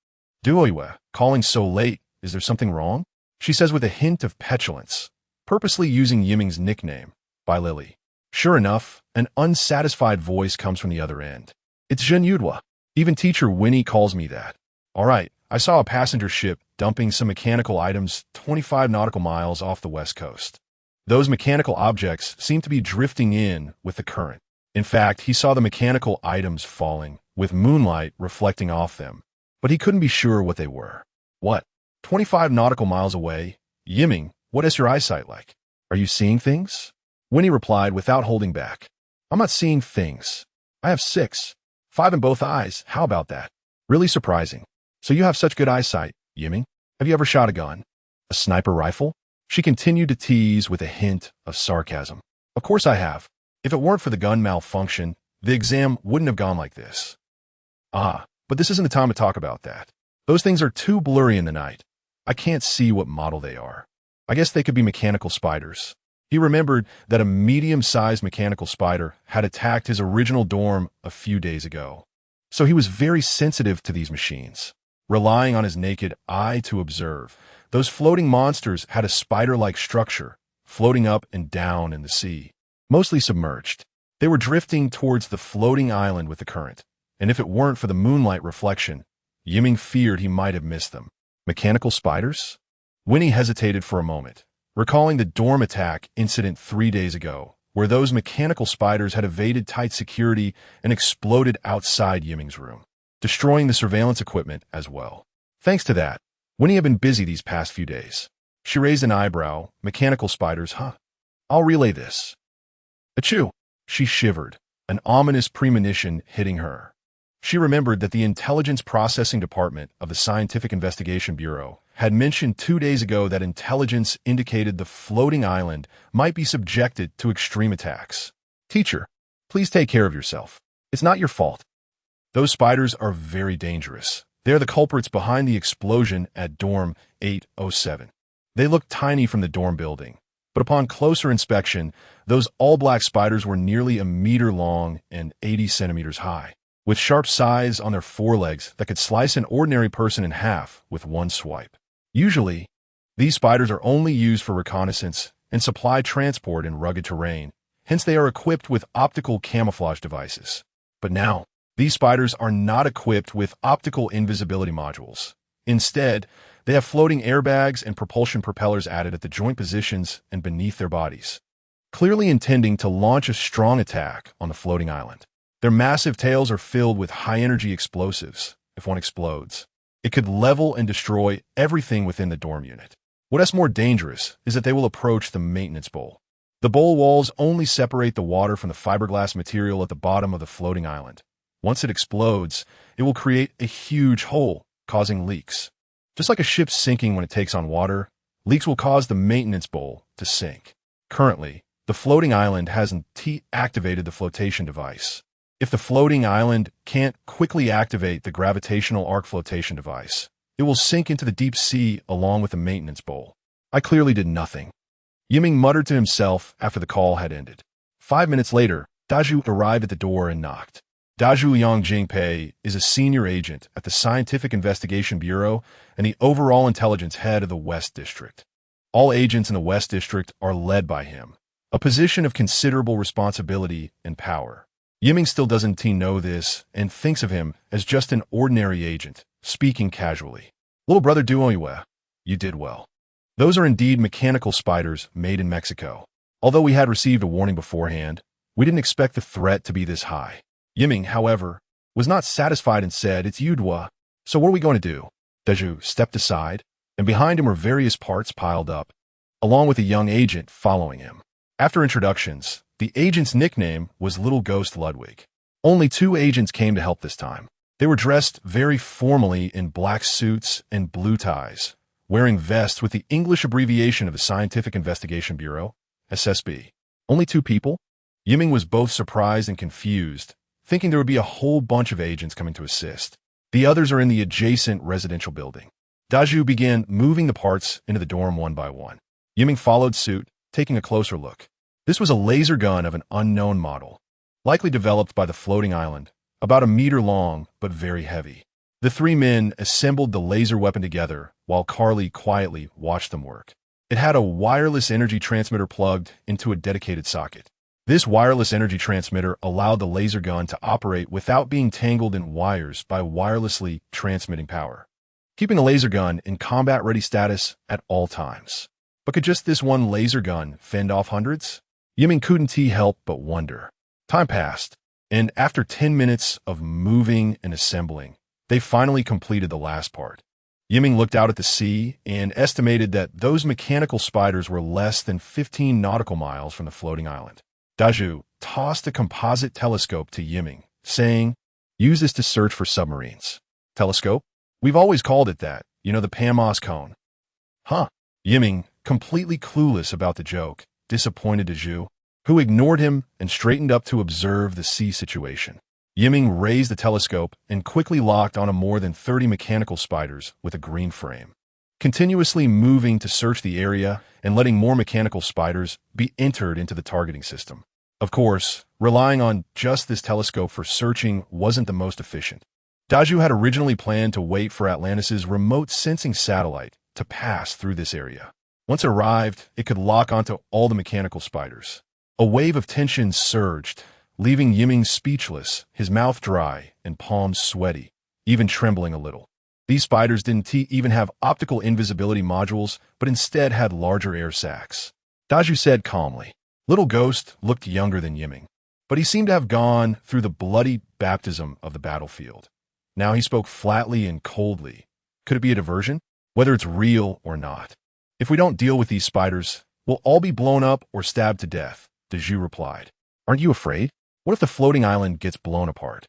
Duoiwa, calling so late, is there something wrong? She says with a hint of petulance, purposely using Yiming's nickname, by Lily. Sure enough, an unsatisfied voice comes from the other end. It's Yan Yiming. Even teacher Winnie calls me that. All right, I saw a passenger ship dumping some mechanical items 25 nautical miles off the west coast. Those mechanical objects seem to be drifting in with the current. In fact, he saw the mechanical items falling, with moonlight reflecting off them, but he couldn't be sure what they were. What? 25 nautical miles away? Yiming, what is your eyesight like? Are you seeing things? Winnie replied without holding back. I'm not seeing things. I have 6. 5 in both eyes. How about that? Really surprising. So you have such good eyesight, Yiming. Have you ever shot a gun? A sniper rifle? She continued to tease with a hint of sarcasm. Of course I have. If it weren't for the gun malfunction, the exam wouldn't have gone like this. Ah, but this isn't the time to talk about that. Those things are too blurry in the night. I can't see what model they are. I guess they could be mechanical spiders. He remembered that a medium-sized mechanical spider had attacked his original dorm a few days ago. So he was very sensitive to these machines, relying on his naked eye to observe. Those floating monsters had a spider-like structure, floating up and down in the sea, mostly submerged. They were drifting towards the floating island with the current, and if it weren't for the moonlight reflection, Yiming feared he might have missed them. Mechanical spiders? Winnie hesitated for a moment, recalling the dorm attack incident 3 days ago, where those mechanical spiders had evaded tight security and exploded outside Yiming's room, destroying the surveillance equipment as well. Thanks to that, Winnie had been busy these past few days. She raised an eyebrow. Mechanical spiders, huh? I'll relay this. Achoo! She shivered, an ominous premonition hitting her. She remembered that the Intelligence Processing Department of the Scientific Investigation Bureau had mentioned 2 days ago that intelligence indicated the floating island might be subjected to extreme attacks. Teacher, please take care of yourself. It's not your fault. Those spiders are very dangerous. They're the culprits behind the explosion at dorm 807. They looked tiny from the dorm building, but upon closer inspection, those all-black spiders were nearly a meter long and 80 centimeters high, with sharp scythes on their forelegs that could slice an ordinary person in half with one swipe. Usually, these spiders are only used for reconnaissance and supply transport in rugged terrain, hence they are equipped with optical camouflage devices. But now, these spiders are not equipped with optical invisibility modules. Instead, they have floating airbags and propulsion propellers added at the joint positions and beneath their bodies, clearly intending to launch a strong attack on the floating island. Their massive tails are filled with high-energy explosives. If one explodes, it could level and destroy everything within the dorm unit. What's more dangerous is that they will approach the maintenance bowl. The bowl walls only separate the water from the fiberglass material at the bottom of the floating island. Once it explodes, it will create a huge hole, causing leaks. Just like a ship sinking when it takes on water, leaks will cause the maintenance bowl to sink. Currently, the floating island hasn't activated the flotation device. If the floating island can't quickly activate the gravitational arc flotation device, it will sink into the deep sea along with the maintenance bowl. I clearly did nothing. Yiming muttered to himself after the call had ended. 5 minutes later, Daju arrived at the door and knocked. Dazhu Jingpei is a senior agent at the Scientific Investigation Bureau and the overall intelligence head of the West District. All agents in the West District are led by him, a position of considerable responsibility and power. Yiming still doesn't know this and thinks of him as just an ordinary agent, speaking casually. Little brother Duoyue, you did well. Those are indeed mechanical spiders made in Mexico. Although we had received a warning beforehand, we didn't expect the threat to be this high. Yiming, however, was not satisfied and said, it's Yudwa, so what are we going to do? Dazhu stepped aside, and behind him were various parts piled up, along with a young agent following him. After introductions, the agent's nickname was Little Ghost Ludwig. Only 2 agents came to help this time. They were dressed very formally in black suits and blue ties, wearing vests with the English abbreviation of the Scientific Investigation Bureau, SSB. Only 2 people? Yiming was both surprised and confused, thinking there would be a whole bunch of agents coming to assist. The others are in the adjacent residential building. Dazhu began moving the parts into the dorm one by one. Yiming followed suit, taking a closer look. This was a laser gun of an unknown model, likely developed by the floating island, about a meter long but very heavy. The 3 men assembled the laser weapon together while Carly quietly watched them work. It had a wireless energy transmitter plugged into a dedicated socket. This wireless energy transmitter allowed the laser gun to operate without being tangled in wires by wirelessly transmitting power, keeping a laser gun in combat-ready status at all times. But could just this one laser gun fend off hundreds? Yiming couldn't help but wonder. Time passed, and after 10 minutes of moving and assembling, they finally completed the last part. Yiming looked out at the sea and estimated that those mechanical spiders were less than 15 nautical miles from the floating island. Dazhu tossed a composite telescope to Yiming, saying, use this to search for submarines. Telescope? We've always called it that, the Panmas cone. Huh? Yiming, completely clueless about the joke, disappointed Dazhu, who ignored him and straightened up to observe the sea situation. Yiming raised the telescope and quickly locked on more than 30 mechanical spiders with a green frame, continuously moving to search the area and letting more mechanical spiders be entered into the targeting system. Of course, relying on just this telescope for searching wasn't the most efficient. Dazhu had originally planned to wait for Atlantis' remote sensing satellite to pass through this area. Once it arrived, it could lock onto all the mechanical spiders. A wave of tension surged, leaving Yiming speechless, his mouth dry and palms sweaty, even trembling a little. These spiders didn't even have optical invisibility modules, but instead had larger air sacs. Dazhu said calmly. Little Ghost looked younger than Yiming, but he seemed to have gone through the bloody baptism of the battlefield. Now he spoke flatly and coldly. Could it be a diversion? Whether it's real or not. If we don't deal with these spiders, we'll all be blown up or stabbed to death, Dazhu replied. Aren't you afraid? What if the floating island gets blown apart?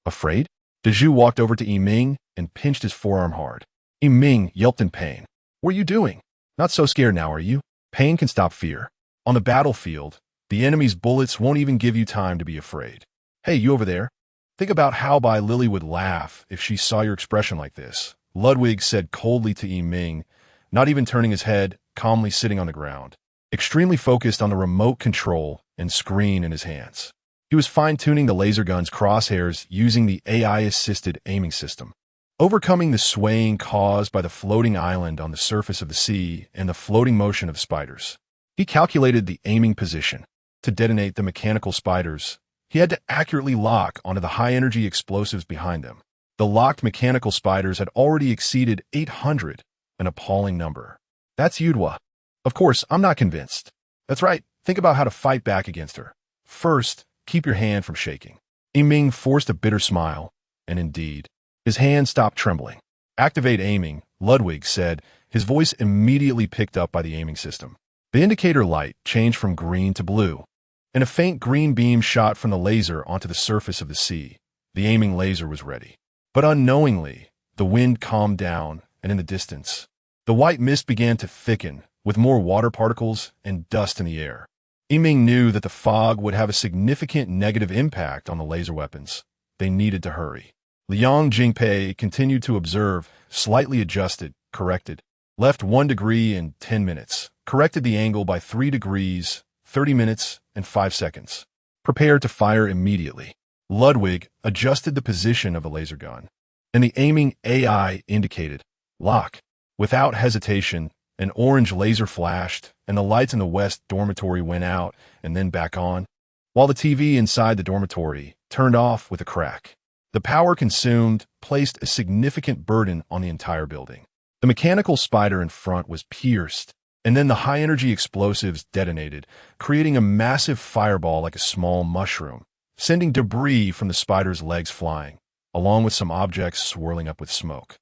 Afraid? Dazhu walked over to Yiming and pinched his forearm hard. Yiming yelped in pain. What are you doing? Not so scared now, are you? Pain can stop fear. On the battlefield, the enemy's bullets won't even give you time to be afraid. Hey, you over there? Think about how Lily would laugh if she saw your expression like this, Ludwig said coldly to Yiming, not even turning his head, calmly sitting on the ground, extremely focused on the remote control and screen in his hands. He was fine-tuning the laser gun's crosshairs using the AI-assisted aiming system, overcoming the swaying caused by the floating island on the surface of the sea and the floating motion of spiders. He calculated the aiming position. To detonate the mechanical spiders, he had to accurately lock onto the high-energy explosives behind them. The locked mechanical spiders had already exceeded 800, an appalling number. That's Yudwa. Of course, I'm not convinced. That's right, think about how to fight back against her. First, keep your hand from shaking. Yiming forced a bitter smile, and indeed, his hand stopped trembling. Activate aiming, Ludwig said, his voice immediately picked up by the aiming system. The indicator light changed from green to blue, and a faint green beam shot from the laser onto the surface of the sea. The aiming laser was ready. But unknowingly, the wind calmed down, and in the distance, the white mist began to thicken, with more water particles and dust in the air. Yiming knew that the fog would have a significant negative impact on the laser weapons. They needed to hurry. Liang Jingpei continued to observe, slightly adjusted, corrected, left 1 degree in 10 minutes, corrected the angle by 3 degrees, 30 minutes, and 5 seconds. Prepared to fire immediately. Ludwig adjusted the position of the laser gun, and the aiming AI indicated lock. Without hesitation, an orange laser flashed, and the lights in the west dormitory went out and then back on, while the TV inside the dormitory turned off with a crack. The power consumed placed a significant burden on the entire building. The mechanical spider in front was pierced, and then the high-energy explosives detonated, creating a massive fireball like a small mushroom, sending debris from the spider's legs flying, along with some objects swirling up with smoke.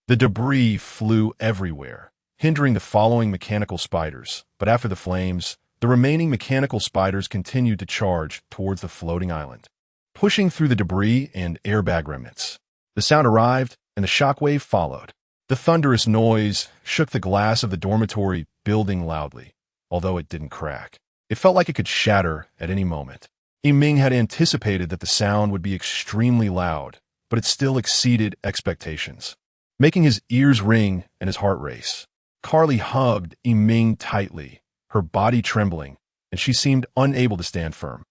The debris flew everywhere, hindering the following mechanical spiders, but after the flames, the remaining mechanical spiders continued to charge towards the floating island, pushing through the debris and airbag remnants. The sound arrived, and the shockwave followed. The thunderous noise shook the glass of the dormitory building loudly, although it didn't crack. It felt like it could shatter at any moment. Yiming had anticipated that the sound would be extremely loud, but it still exceeded expectations, making his ears ring and his heart race. Carly hugged Yiming tightly, her body trembling, and she seemed unable to stand firm.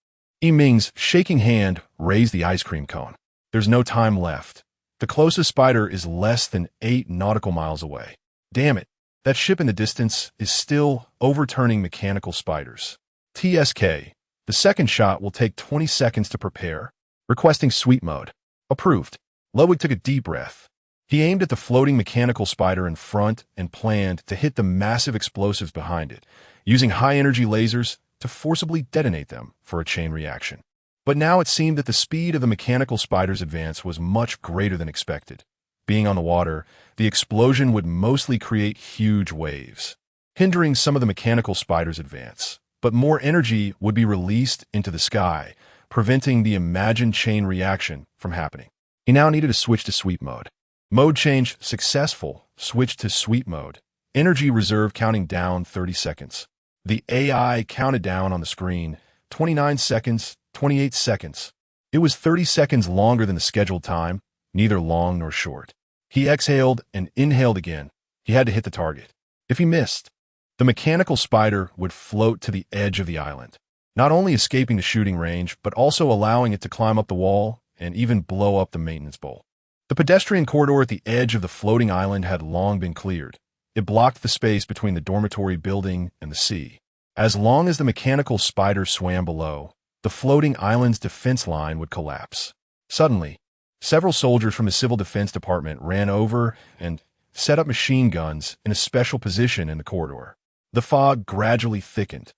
Yiming's shaking hand raised the ice cream cone. There's no time left. The closest spider is less than 8 nautical miles away. Damn it, that ship in the distance is still overturning mechanical spiders. TSK, the second shot will take 20 seconds to prepare. Requesting sweep mode. Approved. Ludwig took a deep breath. He aimed at the floating mechanical spider in front and planned to hit the massive explosives behind it, using high-energy lasers to forcibly detonate them for a chain reaction. But now it seemed that the speed of the mechanical spider's advance was much greater than expected. Being on the water, the explosion would mostly create huge waves, hindering some of the mechanical spider's advance. But more energy would be released into the sky, preventing the imagined chain reaction from happening. He now needed to switch to sweep mode. Mode change successful. Switch to sweep mode. Energy reserve counting down 30 seconds. The AI counted down on the screen. 29 seconds, 28 seconds. It was 30 seconds longer than the scheduled time, neither long nor short. He exhaled and inhaled again. He had to hit the target. If he missed, the mechanical spider would float to the edge of the island, not only escaping the shooting range, but also allowing it to climb up the wall and even blow up the maintenance bowl. The pedestrian corridor at the edge of the floating island had long been cleared. It blocked the space between the dormitory building and the sea. As long as the mechanical spider swam below, the floating island's defense line would collapse. Suddenly, several soldiers from the Civil Defense Department ran over and set up machine guns in a special position in the corridor. The fog gradually thickened,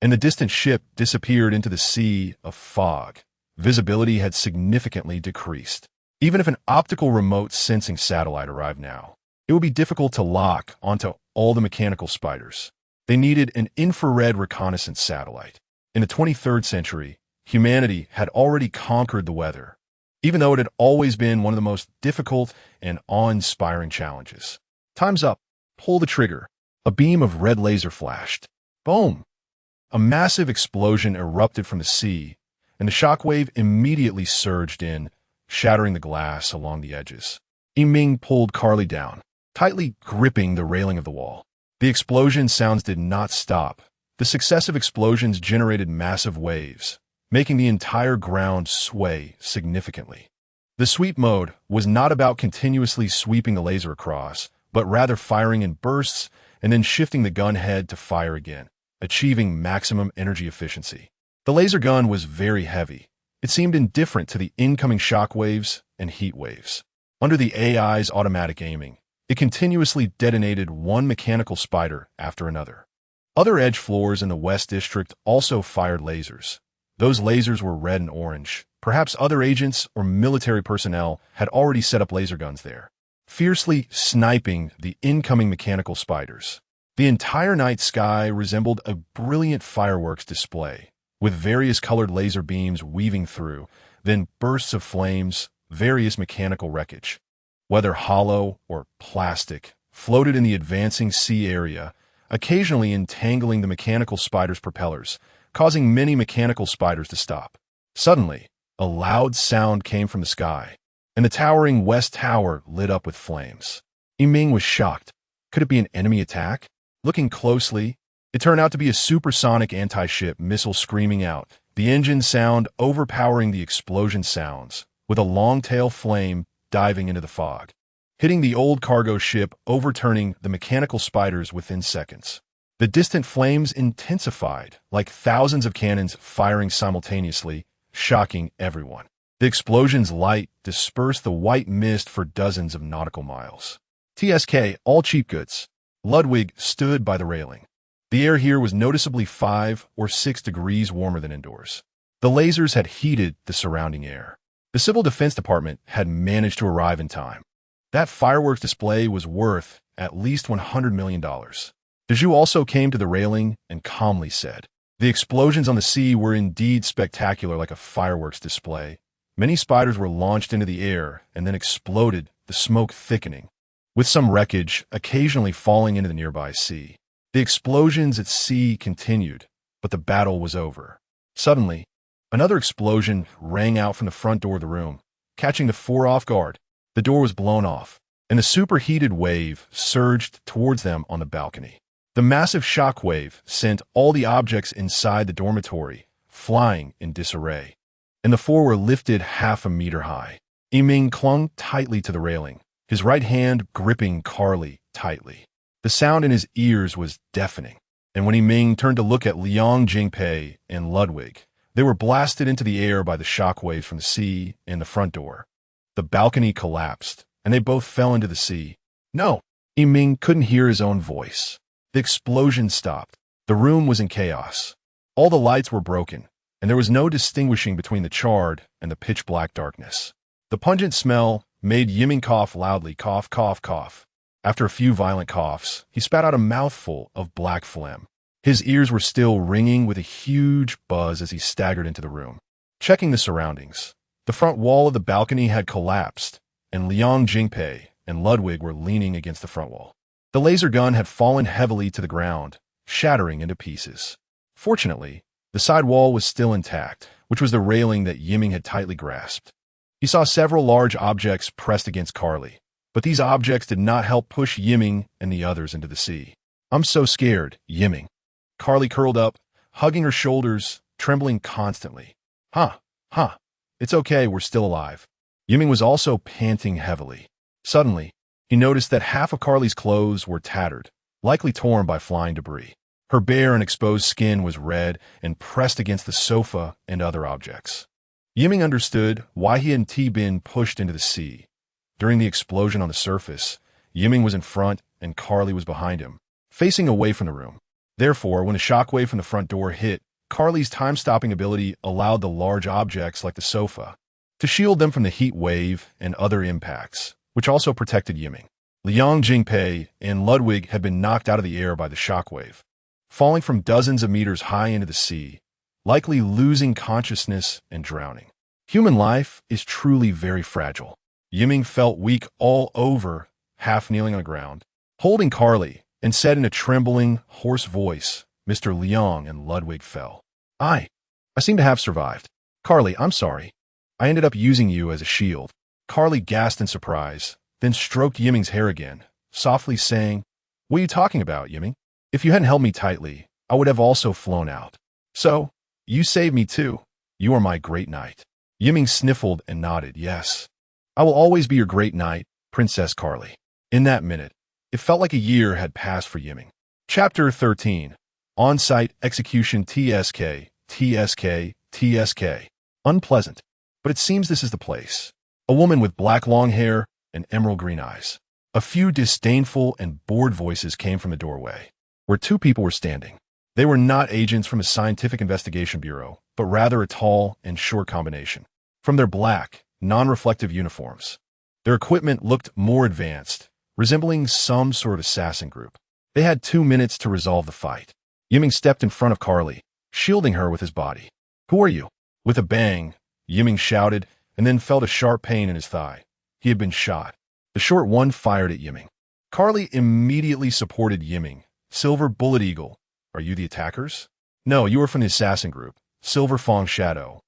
and the distant ship disappeared into the sea of fog. Visibility had significantly decreased. Even if an optical remote sensing satellite arrived now, it would be difficult to lock onto all the mechanical spiders. They needed an infrared reconnaissance satellite. In the 23rd century, humanity had already conquered the weather, even though it had always been one of the most difficult and awe-inspiring challenges. Time's up. Pull the trigger. A beam of red laser flashed. Boom! A massive explosion erupted from the sea, and the shockwave immediately surged in, shattering the glass along the edges. Yiming pulled Carly down, tightly gripping the railing of the wall. The explosion sounds did not stop. The successive explosions generated massive waves, making the entire ground sway significantly. The sweep mode was not about continuously sweeping the laser across, but rather firing in bursts and then shifting the gun head to fire again, achieving maximum energy efficiency. The laser gun was very heavy. It seemed indifferent to the incoming shock waves and heat waves. Under the AI's automatic aiming, it continuously detonated one mechanical spider after another. Other edge floors in the West District also fired lasers. Those lasers were red and orange. Perhaps other agents or military personnel had already set up laser guns there, fiercely sniping the incoming mechanical spiders. The entire night sky resembled a brilliant fireworks display, with various colored laser beams weaving through, then bursts of flames, various mechanical wreckage, whether hollow or plastic, floated in the advancing sea area, occasionally entangling the mechanical spider's propellers, causing many mechanical spiders to stop. Suddenly, a loud sound came from the sky, and the towering West Tower lit up with flames. Yiming was shocked. Could it be an enemy attack? Looking closely, it turned out to be a supersonic anti-ship missile screaming out, the engine sound overpowering the explosion sounds, with a long-tail flame diving into the fog, hitting the old cargo ship, overturning the mechanical spiders within seconds. The distant flames intensified, like thousands of cannons firing simultaneously, shocking everyone. The explosion's light dispersed the white mist for dozens of nautical miles. TSK, all cheap goods. Ludwig stood by the railing. The air here was noticeably 5 or 6 degrees warmer than indoors. The lasers had heated the surrounding air. The Civil Defense Department had managed to arrive in time. That fireworks display was worth at least $100 million. Deju also came to the railing and calmly said, "The explosions on the sea were indeed spectacular, like a fireworks display. Many spiders were launched into the air and then exploded, the smoke thickening, with some wreckage occasionally falling into the nearby sea. The explosions at sea continued, but the battle was over." Suddenly, another explosion rang out from the front door of the room, catching the four off guard. The door was blown off, and a superheated wave surged towards them on the balcony. The massive shock wave sent all the objects inside the dormitory flying in disarray, and the four were lifted half a meter high. Yiming clung tightly to the railing, his right hand gripping Carly tightly. The sound in his ears was deafening, and when Yiming turned to look at Liang Jingpei and Ludwig, they were blasted into the air by the shock waves from the sea and the front door. The balcony collapsed, and they both fell into the sea. No! Yiming couldn't hear his own voice. The explosion stopped. The room was in chaos. All the lights were broken, and there was no distinguishing between the charred and the pitch-black darkness. The pungent smell made Yiming cough loudly, cough, cough, cough. After a few violent coughs, he spat out a mouthful of black phlegm. His ears were still ringing with a huge buzz as he staggered into the room. Checking the surroundings, the front wall of the balcony had collapsed, and Liang Jingpei and Ludwig were leaning against the front wall. The laser gun had fallen heavily to the ground, shattering into pieces. Fortunately, the side wall was still intact, which was the railing that Yiming had tightly grasped. He saw several large objects pressed against Carly, but these objects did not help push Yiming and the others into the sea. "I'm so scared, Yiming." Carly curled up, hugging her shoulders, trembling constantly. Huh, it's okay, we're still alive." Yiming was also panting heavily. Suddenly, he noticed that half of Carly's clothes were tattered, likely torn by flying debris. Her bare and exposed skin was red and pressed against the sofa and other objects. Yiming understood why he hadn't been pushed into the sea. During the explosion on the surface, Yiming was in front and Carly was behind him, facing away from the room. Therefore, when a shockwave from the front door hit, Carly's time-stopping ability allowed the large objects like the sofa to shield them from the heat wave and other impacts, which also protected Yiming. Liang Jingpei and Ludwig had been knocked out of the air by the shockwave, falling from dozens of meters high into the sea, likely losing consciousness and drowning. Human life is truly very fragile. Yiming felt weak all over, half kneeling on the ground, holding Carly, and said in a trembling, hoarse voice, "Mr. Liang and Ludwig fell. I seem to have survived. Carly, I'm sorry. I ended up using you as a shield." Carly gasped in surprise, then stroked Yiming's hair again, softly saying, "What are you talking about, Yiming? If you hadn't held me tightly, I would have also flown out. So, you saved me too. You are my great knight." Yiming sniffled and nodded, "Yes. I will always be your great knight, Princess Carly." In that minute, it felt like a year had passed for Yiming. Chapter 13. On-site execution TSK. Unpleasant, but it seems this is the place. A woman with black long hair and emerald green eyes. A few disdainful and bored voices came from the doorway, where two people were standing. They were not agents from a scientific investigation bureau, but rather a tall and short combination. From their black, non-reflective uniforms, their equipment looked more advanced, resembling some sort of assassin group. They had 2 minutes to resolve the fight. Yiming stepped in front of Carly, shielding her with his body. "Who are you?" With a bang, Yiming shouted, and then felt a sharp pain in his thigh. He had been shot. The short one fired at Yiming. Carly immediately supported Yiming. "Silver Bullet Eagle, are you the attackers?" "No, you are from the assassin group, Silver Fong Shadow."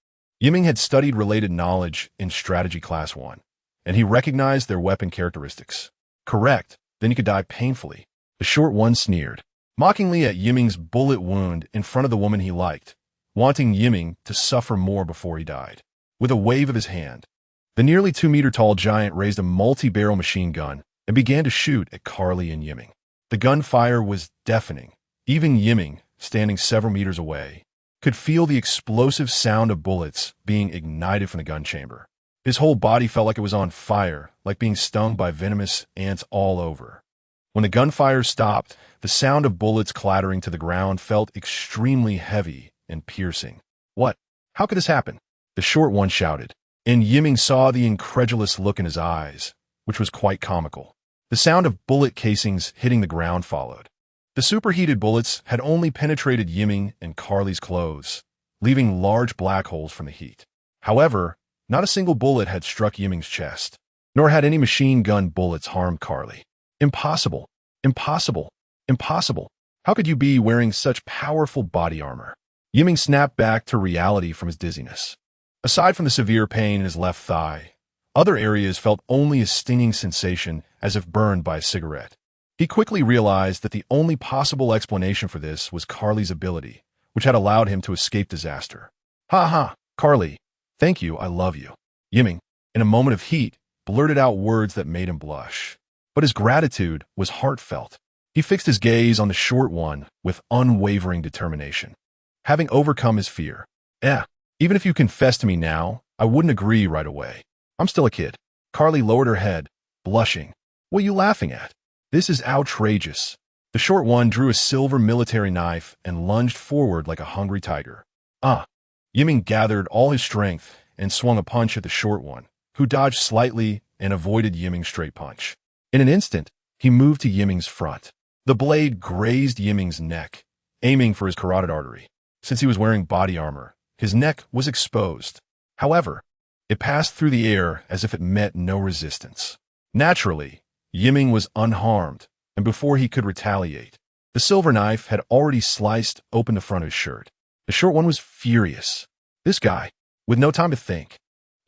Yiming had studied related knowledge in Strategy Class 1, and he recognized their weapon characteristics. "Correct, then you could die painfully." The short one sneered, mockingly at Yiming's bullet wound in front of the woman he liked, wanting Yiming to suffer more before he died. With a wave of his hand, the nearly 2-meter-tall giant raised a multi-barrel machine gun and began to shoot at Carly and Yiming. The gunfire was deafening. Even Yiming, standing several meters away, could feel the explosive sound of bullets being ignited from the gun chamber. His whole body felt like it was on fire, like being stung by venomous ants all over. When the gunfire stopped, the sound of bullets clattering to the ground felt extremely heavy and piercing. What? How could this happen? The short one shouted, and Yiming saw the incredulous look in his eyes, which was quite comical. The sound of bullet casings hitting the ground followed. The superheated bullets had only penetrated Yiming and Carly's clothes, leaving large black holes from the heat. However, not a single bullet had struck Yiming's chest, nor had any machine gun bullets harmed Carly. Impossible! Impossible! Impossible! How could you be wearing such powerful body armor? Yiming snapped back to reality from his dizziness. Aside from the severe pain in his left thigh, other areas felt only a stinging sensation as if burned by a cigarette. He quickly realized that the only possible explanation for this was Carly's ability, which had allowed him to escape disaster. Ha ha, Carly. Thank you, I love you. Yiming, in a moment of heat, blurted out words that made him blush. But his gratitude was heartfelt. He fixed his gaze on the short one with unwavering determination. Having overcome his fear. Even if you confess to me now, I wouldn't agree right away. I'm still a kid. Carly lowered her head, blushing. What are you laughing at? This is outrageous. The short one drew a silver military knife and lunged forward like a hungry tiger. Yiming gathered all his strength and swung a punch at the short one, who dodged slightly and avoided Yiming's straight punch. In an instant, he moved to Yiming's front. The blade grazed Yiming's neck, aiming for his carotid artery. Since he was wearing body armor, his neck was exposed. However, it passed through the air as if it met no resistance. Naturally, Yiming was unharmed, and before he could retaliate, the silver knife had already sliced open the front of his shirt. The short one was furious. This guy, with no time to think.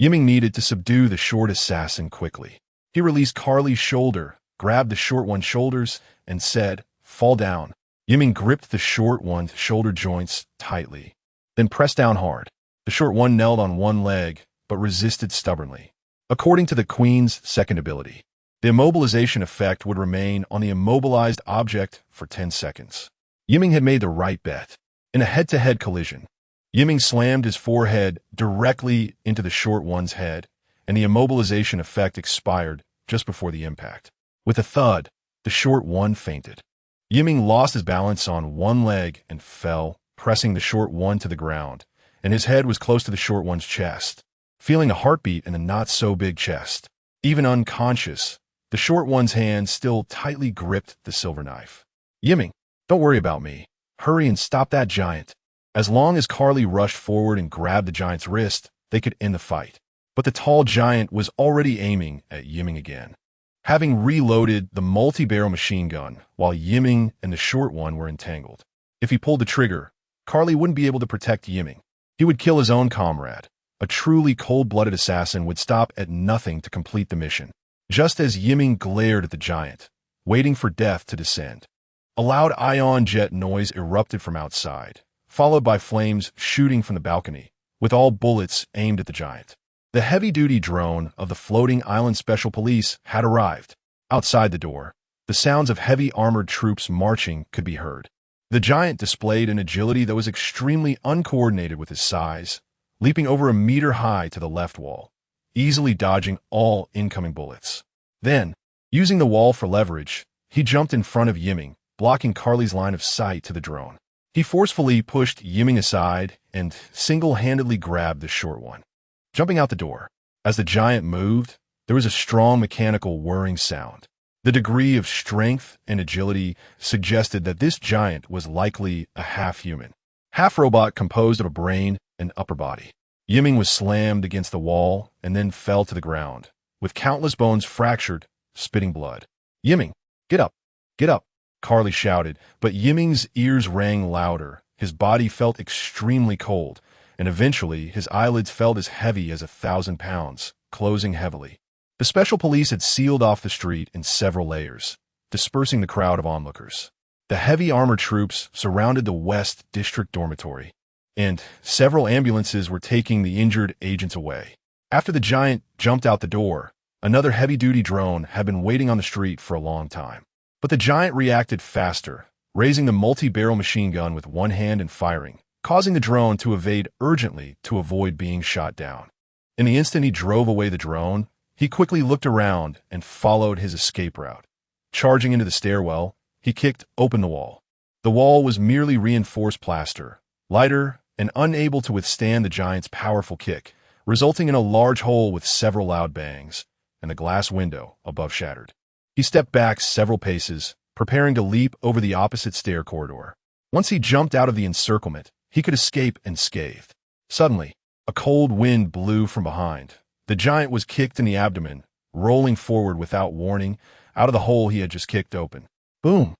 Yiming needed to subdue the short assassin quickly. He released Carly's shoulder, grabbed the short one's shoulders, and said, "Fall down." Yiming gripped the short one's shoulder joints tightly, then pressed down hard. The short one knelt on one leg, but resisted stubbornly. According to the Queen's second ability, the immobilization effect would remain on the immobilized object for 10 seconds. Yiming had made the right bet. In a head-to-head collision, Yiming slammed his forehead directly into the short one's head, and the immobilization effect expired just before the impact. With a thud, the short one fainted. Yiming lost his balance on one leg and fell, pressing the short one to the ground, and his head was close to the short one's chest. Feeling a heartbeat in a not-so-big chest, even unconscious, the short one's hand still tightly gripped the silver knife. "Yiming, don't worry about me. Hurry and stop that giant." As long as Carly rushed forward and grabbed the giant's wrist, they could end the fight. But the tall giant was already aiming at Yiming again. Having reloaded the multi-barrel machine gun while Yiming and the short one were entangled. If he pulled the trigger, Carly wouldn't be able to protect Yiming. He would kill his own comrade. A truly cold-blooded assassin would stop at nothing to complete the mission. Just as Yiming glared at the giant, waiting for death to descend, a loud ion jet noise erupted from outside, followed by flames shooting from the balcony, with all bullets aimed at the giant. The heavy-duty drone of the floating island special police had arrived. Outside the door, the sounds of heavy armored troops marching could be heard. The giant displayed an agility that was extremely uncoordinated with his size, leaping over a meter high to the left wall, easily dodging all incoming bullets. Then, using the wall for leverage, he jumped in front of Yiming, blocking Carly's line of sight to the drone. He forcefully pushed Yiming aside and single-handedly grabbed the short one. Jumping out the door, as the giant moved, there was a strong mechanical whirring sound. The degree of strength and agility suggested that this giant was likely a half-human, half-robot composed of a brain and upper body. Yiming was slammed against the wall and then fell to the ground, with countless bones fractured, spitting blood. "Yiming, get up, get up," Carly shouted, but Yiming's ears rang louder. His body felt extremely cold, and eventually his eyelids felt as heavy as 1,000 pounds, closing heavily. The special police had sealed off the street in several layers, dispersing the crowd of onlookers. The heavy armored troops surrounded the West District dormitory. and several ambulances were taking the injured agents away. After the giant jumped out the door, another heavy-duty drone had been waiting on the street for a long time. But the giant reacted faster, raising the multi-barrel machine gun with one hand and firing, causing the drone to evade urgently to avoid being shot down. In the instant he drove away the drone, he quickly looked around and followed his escape route. Charging into the stairwell, he kicked open the wall. The wall was merely reinforced plaster, lighter and unable to withstand the giant's powerful kick, resulting in a large hole with several loud bangs, and the glass window above shattered. He stepped back several paces, preparing to leap over the opposite stair corridor. Once he jumped out of the encirclement, he could escape unscathed. Suddenly, a cold wind blew from behind. The giant was kicked in the abdomen, rolling forward without warning out of the hole he had just kicked open. Boom!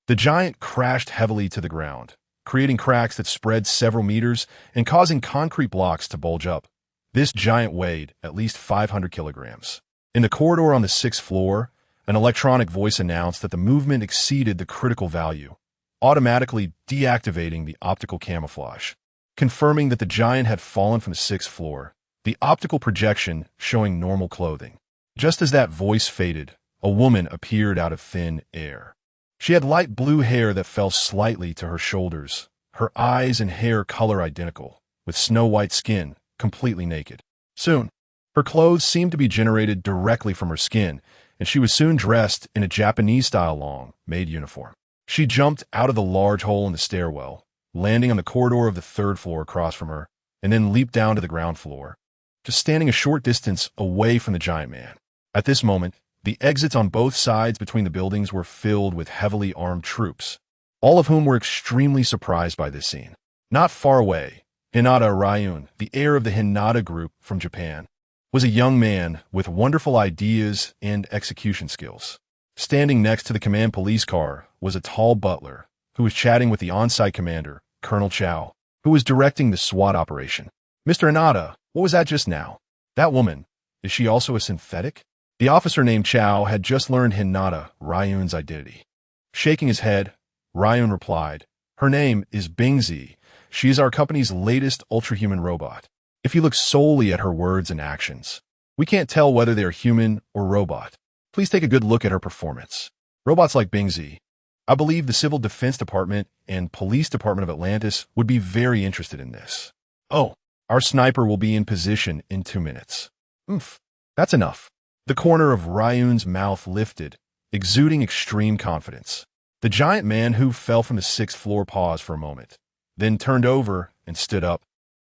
The giant crashed heavily to the ground, creating cracks that spread several meters and causing concrete blocks to bulge up. This giant weighed at least 500 kilograms. In the corridor on the 6th floor, an electronic voice announced that the movement exceeded the critical value, automatically deactivating the optical camouflage. Confirming that the giant had fallen from the 6th floor, the optical projection showing normal clothing. Just as that voice faded, a woman appeared out of thin air. She had light blue hair that fell slightly to her shoulders, her eyes and hair color identical, with snow-white skin, completely naked. Soon, her clothes seemed to be generated directly from her skin, and she was soon dressed in a Japanese-style long-made uniform. She jumped out of the large hole in the stairwell, landing on the corridor of the 3rd floor across from her, and then leaped down to the ground floor, just standing a short distance away from the giant man. At this moment, the exits on both sides between the buildings were filled with heavily armed troops, all of whom were extremely surprised by this scene. Not far away, Hinata Ryun, the heir of the Hinata group from Japan, was a young man with wonderful ideas and execution skills. Standing next to the command police car was a tall butler who was chatting with the on-site commander, Colonel Chow, who was directing the SWAT operation. Mr. Hinata, what was that just now? That woman, is she also a synthetic? The officer named Chow had just learned Hinata Ryun's identity. Shaking his head, Ryun replied, "Her name is Bingzi. She is our company's latest ultrahuman robot. If you look solely at her words and actions, we can't tell whether they are human or robot. Please take a good look at her performance. Robots like Bingzi, I believe the Civil Defense Department and Police Department of Atlantis would be very interested in this. Oh, our sniper will be in position in 2 minutes. That's enough." The corner of Ryun's mouth lifted, exuding extreme confidence. The giant man who fell from the 6th floor paused for a moment, then turned over and stood up,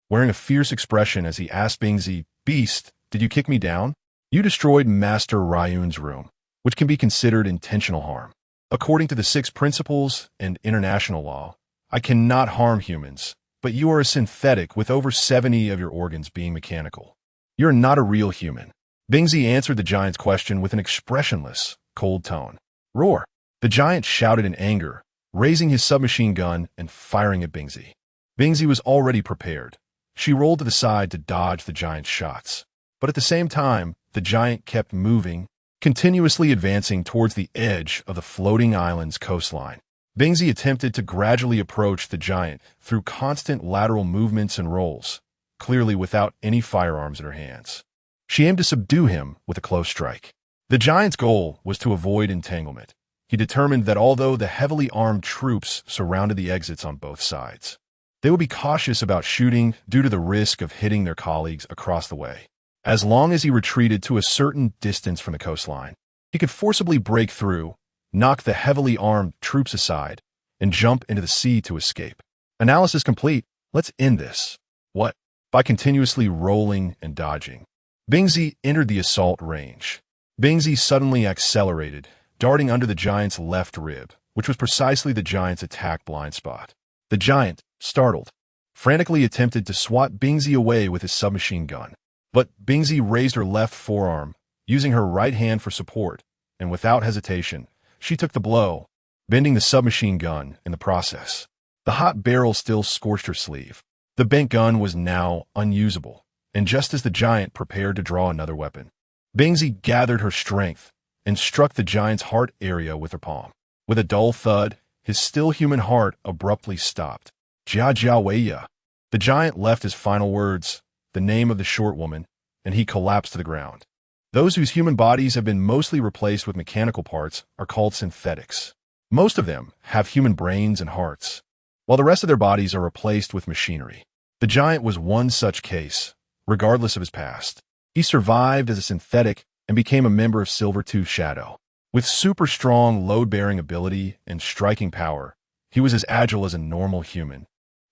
wearing a fierce expression as he asked Bingzi, "Beast, did you kick me down? You destroyed Master Ryun's room, which can be considered intentional harm. According to the 6 principles and international law, I cannot harm humans, but you are a synthetic with over 70 of your organs being mechanical. You're not a real human." Bingzi answered the giant's question with an expressionless, cold tone. Roar! The giant shouted in anger, raising his submachine gun and firing at Bingzi. Bingzi was already prepared. She rolled to the side to dodge the giant's shots. But at the same time, the giant kept moving, continuously advancing towards the edge of the floating island's coastline. Bingzi attempted to gradually approach the giant through constant lateral movements and rolls, clearly without any firearms in her hands. She aimed to subdue him with a close strike. The giant's goal was to avoid entanglement. He determined that although the heavily armed troops surrounded the exits on both sides, they would be cautious about shooting due to the risk of hitting their colleagues across the way. As long as he retreated to a certain distance from the coastline, he could forcibly break through, knock the heavily armed troops aside, and jump into the sea to escape. Analysis complete. Let's end this. What? By continuously rolling and dodging. Bingzi entered the assault range. Bingzi suddenly accelerated, darting under the giant's left rib, which was precisely the giant's attack blind spot. The giant, startled, frantically attempted to swat Bingzi away with his submachine gun. But Bingzi raised her left forearm, using her right hand for support, and without hesitation, she took the blow, bending the submachine gun in the process. The hot barrel still scorched her sleeve. The bent gun was now unusable, and just as the giant prepared to draw another weapon, Bingzi gathered her strength and struck the giant's heart area with her palm. With a dull thud, his still human heart abruptly stopped. Jia Jia Wei Ya. The giant left his final words, the name of the short woman, and he collapsed to the ground. Those whose human bodies have been mostly replaced with mechanical parts are called synthetics. Most of them have human brains and hearts, while the rest of their bodies are replaced with machinery. The giant was one such case, regardless of his past. He survived as a synthetic and became a member of Silvertooth Shadow. With super strong load-bearing ability and striking power, he was as agile as a normal human,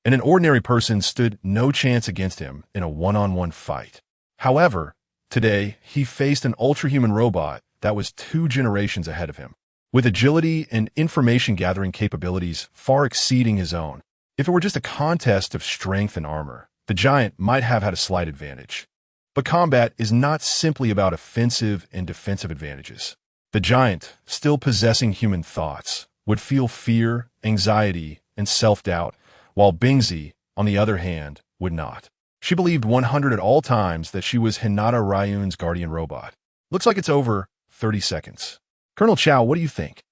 and an ordinary person stood no chance against him in a one-on-one fight. However, today he faced an ultra-human robot that was 2 generations ahead of him, with agility and information-gathering capabilities far exceeding his own. If it were just a contest of strength and armor, the giant might have had a slight advantage. But combat is not simply about offensive and defensive advantages. The giant, still possessing human thoughts, would feel fear, anxiety, and self-doubt, while Bingzi, on the other hand, would not. She believed 100 at all times that she was Hinata Ryun's guardian robot. Looks like it's over 30 seconds. Colonel Chow, what do you think?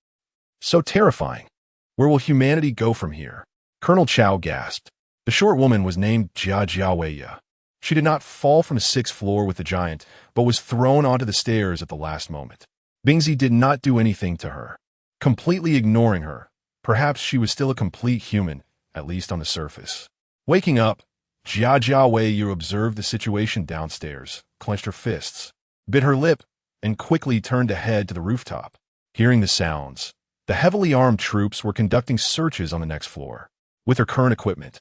So terrifying. Where will humanity go from here? Colonel Chow gasped. The short woman was named Jia Jiaweya. She did not fall from the 6th floor with the giant, but was thrown onto the stairs at the last moment. Bingzi did not do anything to her, completely ignoring her. Perhaps she was still a complete human, at least on the surface. Waking up, Jia Jiaweya observed the situation downstairs, clenched her fists, bit her lip, and quickly turned to head to the rooftop. Hearing the sounds, the heavily armed troops were conducting searches on the next floor. With her current equipment,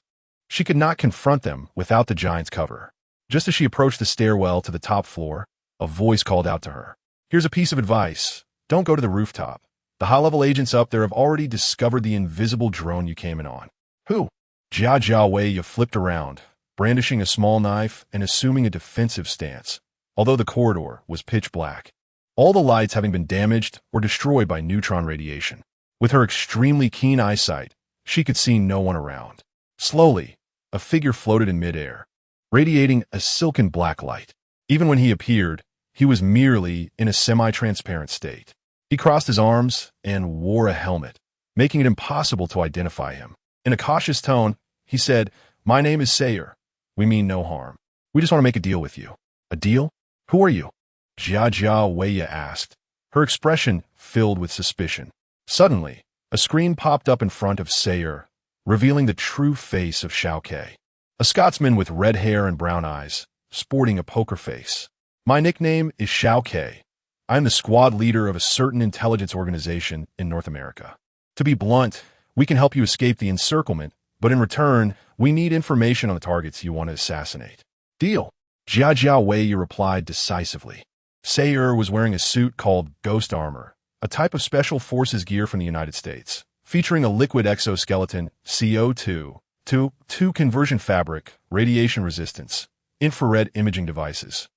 she could not confront them without the giant's cover. Just as she approached the stairwell to the top floor, a voice called out to her. Here's a piece of advice. Don't go to the rooftop. The high-level agents up there have already discovered the invisible drone you came in on. Who? Jia Jiaweya flipped around, brandishing a small knife and assuming a defensive stance, although the corridor was pitch black, all the lights having been damaged or destroyed by neutron radiation. With her extremely keen eyesight, she could see no one around. Slowly, a figure floated in midair, radiating a silken black light. Even when he appeared, he was merely in a semi-transparent state. He crossed his arms and wore a helmet, making it impossible to identify him. In a cautious tone, he said, "My name is Sayer. We mean no harm. We just want to make a deal with you." "A deal? Who are you?" Jia Jiaweya asked, her expression filled with suspicion. Suddenly, a screen popped up in front of Sayer, revealing the true face of Shao Ke, a Scotsman with red hair and brown eyes, sporting a poker face. "My nickname is Shao Ke. I am the squad leader of a certain intelligence organization in North America. To be blunt, we can help you escape the encirclement, but in return, we need information on the targets you want to assassinate." "Deal," Jia Jiaweya replied decisively. Sayer was wearing a suit called Ghost Armor, a type of special forces gear from the United States, featuring a liquid exoskeleton, CO2, to conversion fabric, radiation resistance, infrared imaging devices,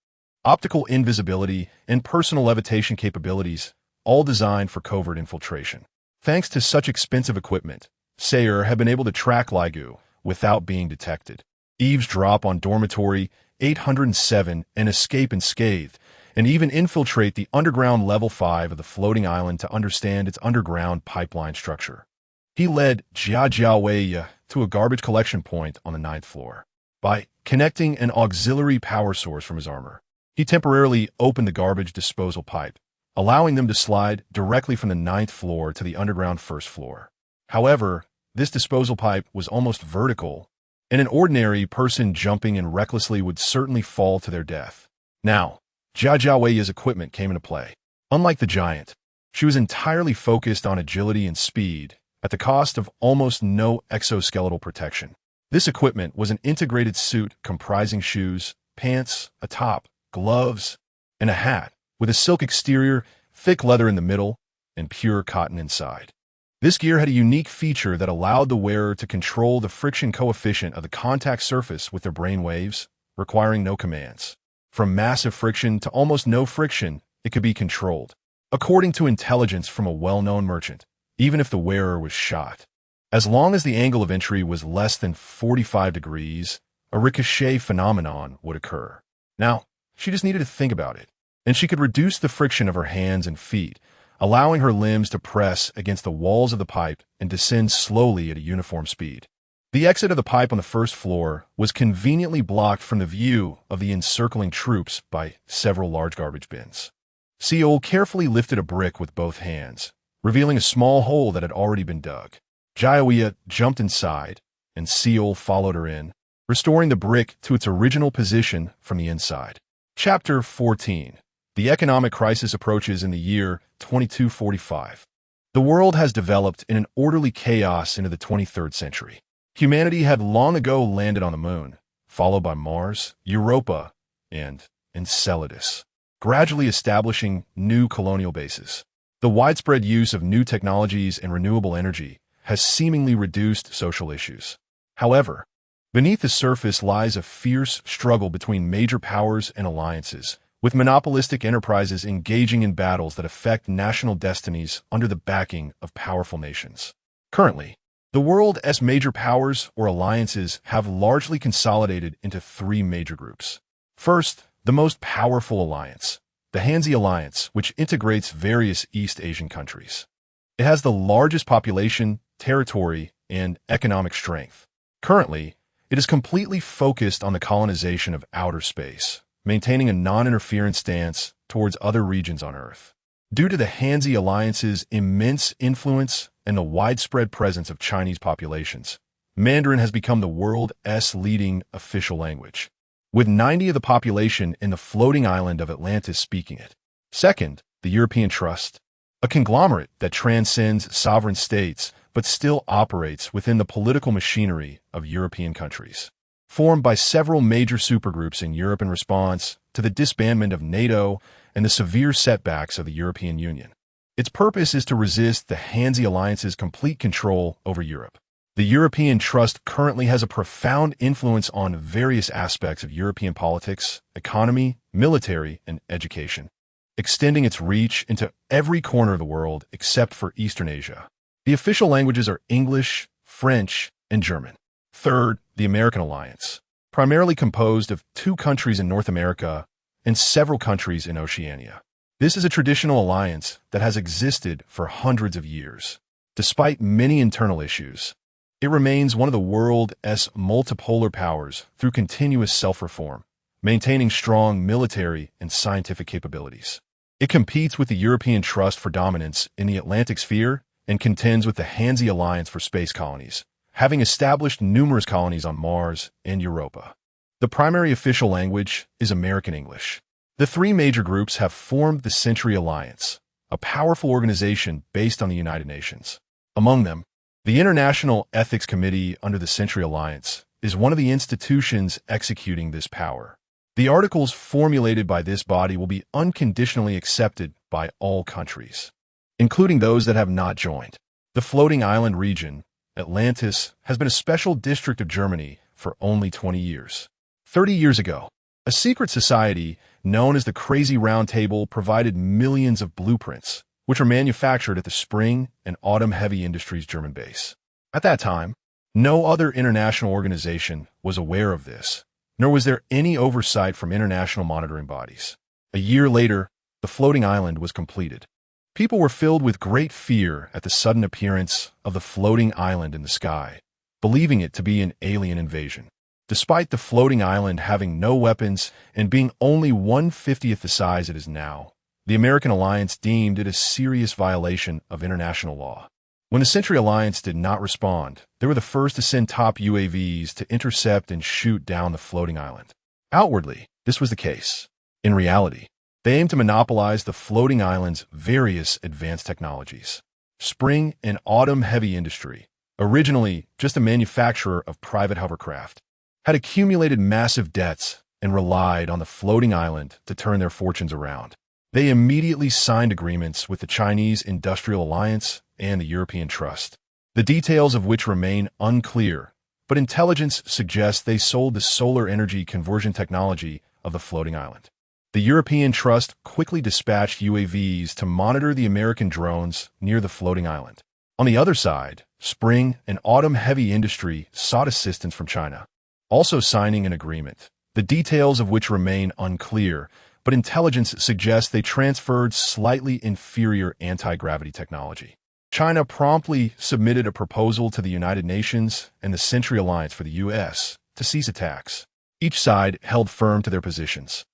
optical invisibility, and personal levitation capabilities, all designed for covert infiltration. Thanks to such expensive equipment, Sayer had been able to track Laigu without being detected, eavesdrop on Dormitory 807 and escape unscathed, and even infiltrate the underground level 5 of the floating island to understand its underground pipeline structure. He led Jia Jiaweya to a garbage collection point on the 9th floor. By connecting an auxiliary power source from his armor, he temporarily opened the garbage disposal pipe, allowing them to slide directly from the 9th floor to the underground 1st floor. However, this disposal pipe was almost vertical, and an ordinary person jumping in recklessly would certainly fall to their death. Now, Jia Jiaweya's equipment came into play. Unlike the giant, she was entirely focused on agility and speed, at the cost of almost no exoskeletal protection. This equipment was an integrated suit comprising shoes, pants, a top, gloves, and a hat, with a silk exterior, thick leather in the middle, and pure cotton inside. This gear had a unique feature that allowed the wearer to control the friction coefficient of the contact surface with their brain waves, requiring no commands. From massive friction to almost no friction, it could be controlled, according to intelligence from a well-known merchant, even if the wearer was shot. As long as the angle of entry was less than 45 degrees, a ricochet phenomenon would occur. Now, she just needed to think about it, and she could reduce the friction of her hands and feet, allowing her limbs to press against the walls of the pipe and descend slowly at a uniform speed. The exit of the pipe on the first floor was conveniently blocked from the view of the encircling troops by several large garbage bins. Seol carefully lifted a brick with both hands, revealing a small hole that had already been dug. Jiaoya jumped inside, and Seol followed her in, restoring the brick to its original position from the inside. Chapter 14. The economic crisis approaches in the year 2245. The world has developed in an orderly chaos into the 23rd century. Humanity had long ago landed on the moon, followed by Mars, Europa, and Enceladus, gradually establishing new colonial bases. The widespread use of new technologies and renewable energy has seemingly reduced social issues. However, beneath the surface lies a fierce struggle between major powers and alliances, with monopolistic enterprises engaging in battles that affect national destinies under the backing of powerful nations. Currently, the world's major powers or alliances have largely consolidated into three major groups. First, the most powerful alliance, the Hanzi Alliance, which integrates various East Asian countries. It has the largest population, territory, and economic strength. Currently, it is completely focused on the colonization of outer space, maintaining a non-interference stance towards other regions on Earth. Due to the Hanzi Alliance's immense influence and the widespread presence of Chinese populations, Mandarin has become the world's leading official language, with 90% of the population in the floating island of Atlantis speaking it. Second, the European Trust, a conglomerate that transcends sovereign states but still operates within the political machinery of European countries. Formed by several major supergroups in Europe in response to the disbandment of NATO and the severe setbacks of the European Union. Its purpose is to resist the Hanzi Alliance's complete control over Europe. The European Trust currently has a profound influence on various aspects of European politics, economy, military, and education, extending its reach into every corner of the world except for Eastern Asia. The official languages are English, French, and German. Third, the American Alliance, primarily composed of 2 countries in North America and several countries in Oceania. This is a traditional alliance that has existed for hundreds of years. Despite many internal issues, it remains one of the world's multipolar powers through continuous self-reform, maintaining strong military and scientific capabilities. It competes with the European Trust for dominance in the Atlantic sphere and contends with the Hanzi Alliance for space colonies, having established numerous colonies on Mars and Europa. The primary official language is American English. The 3 major groups have formed the Century Alliance, a powerful organization based on the United Nations. Among them, the International Ethics Committee under the Century Alliance is one of the institutions executing this power. The articles formulated by this body will be unconditionally accepted by all countries, including those that have not joined. The floating island region, Atlantis, has been a special district of Germany for only 20 years. 30 years ago, a secret society known as the Crazy Round Table provided millions of blueprints, which were manufactured at the Spring and Autumn Heavy Industries German base. At that time, no other international organization was aware of this, nor was there any oversight from international monitoring bodies. A year later, the floating island was completed. People were filled with great fear at the sudden appearance of the floating island in the sky, believing it to be an alien invasion. Despite the floating island having no weapons and being only 1/50th the size it is now, the American Alliance deemed it a serious violation of international law. When the Century Alliance did not respond, they were the first to send top UAVs to intercept and shoot down the floating island. Outwardly, this was the case. In reality, they aimed to monopolize the floating island's various advanced technologies. Spring and Autumn Heavy Industry, originally just a manufacturer of private hovercraft, had accumulated massive debts and relied on the floating island to turn their fortunes around. They immediately signed agreements with the Chinese Industrial Alliance and the European Trust, the details of which remain unclear, but intelligence suggests they sold the solar energy conversion technology of the floating island. The European Trust quickly dispatched UAVs to monitor the American drones near the floating island. On the other side, Spring and Autumn Heavy Industry sought assistance from China, also signing an agreement, the details of which remain unclear, but intelligence suggests they transferred slightly inferior anti-gravity technology. China promptly submitted a proposal to the United Nations and the Century Alliance for the U.S. to cease attacks. Each side held firm to their positions.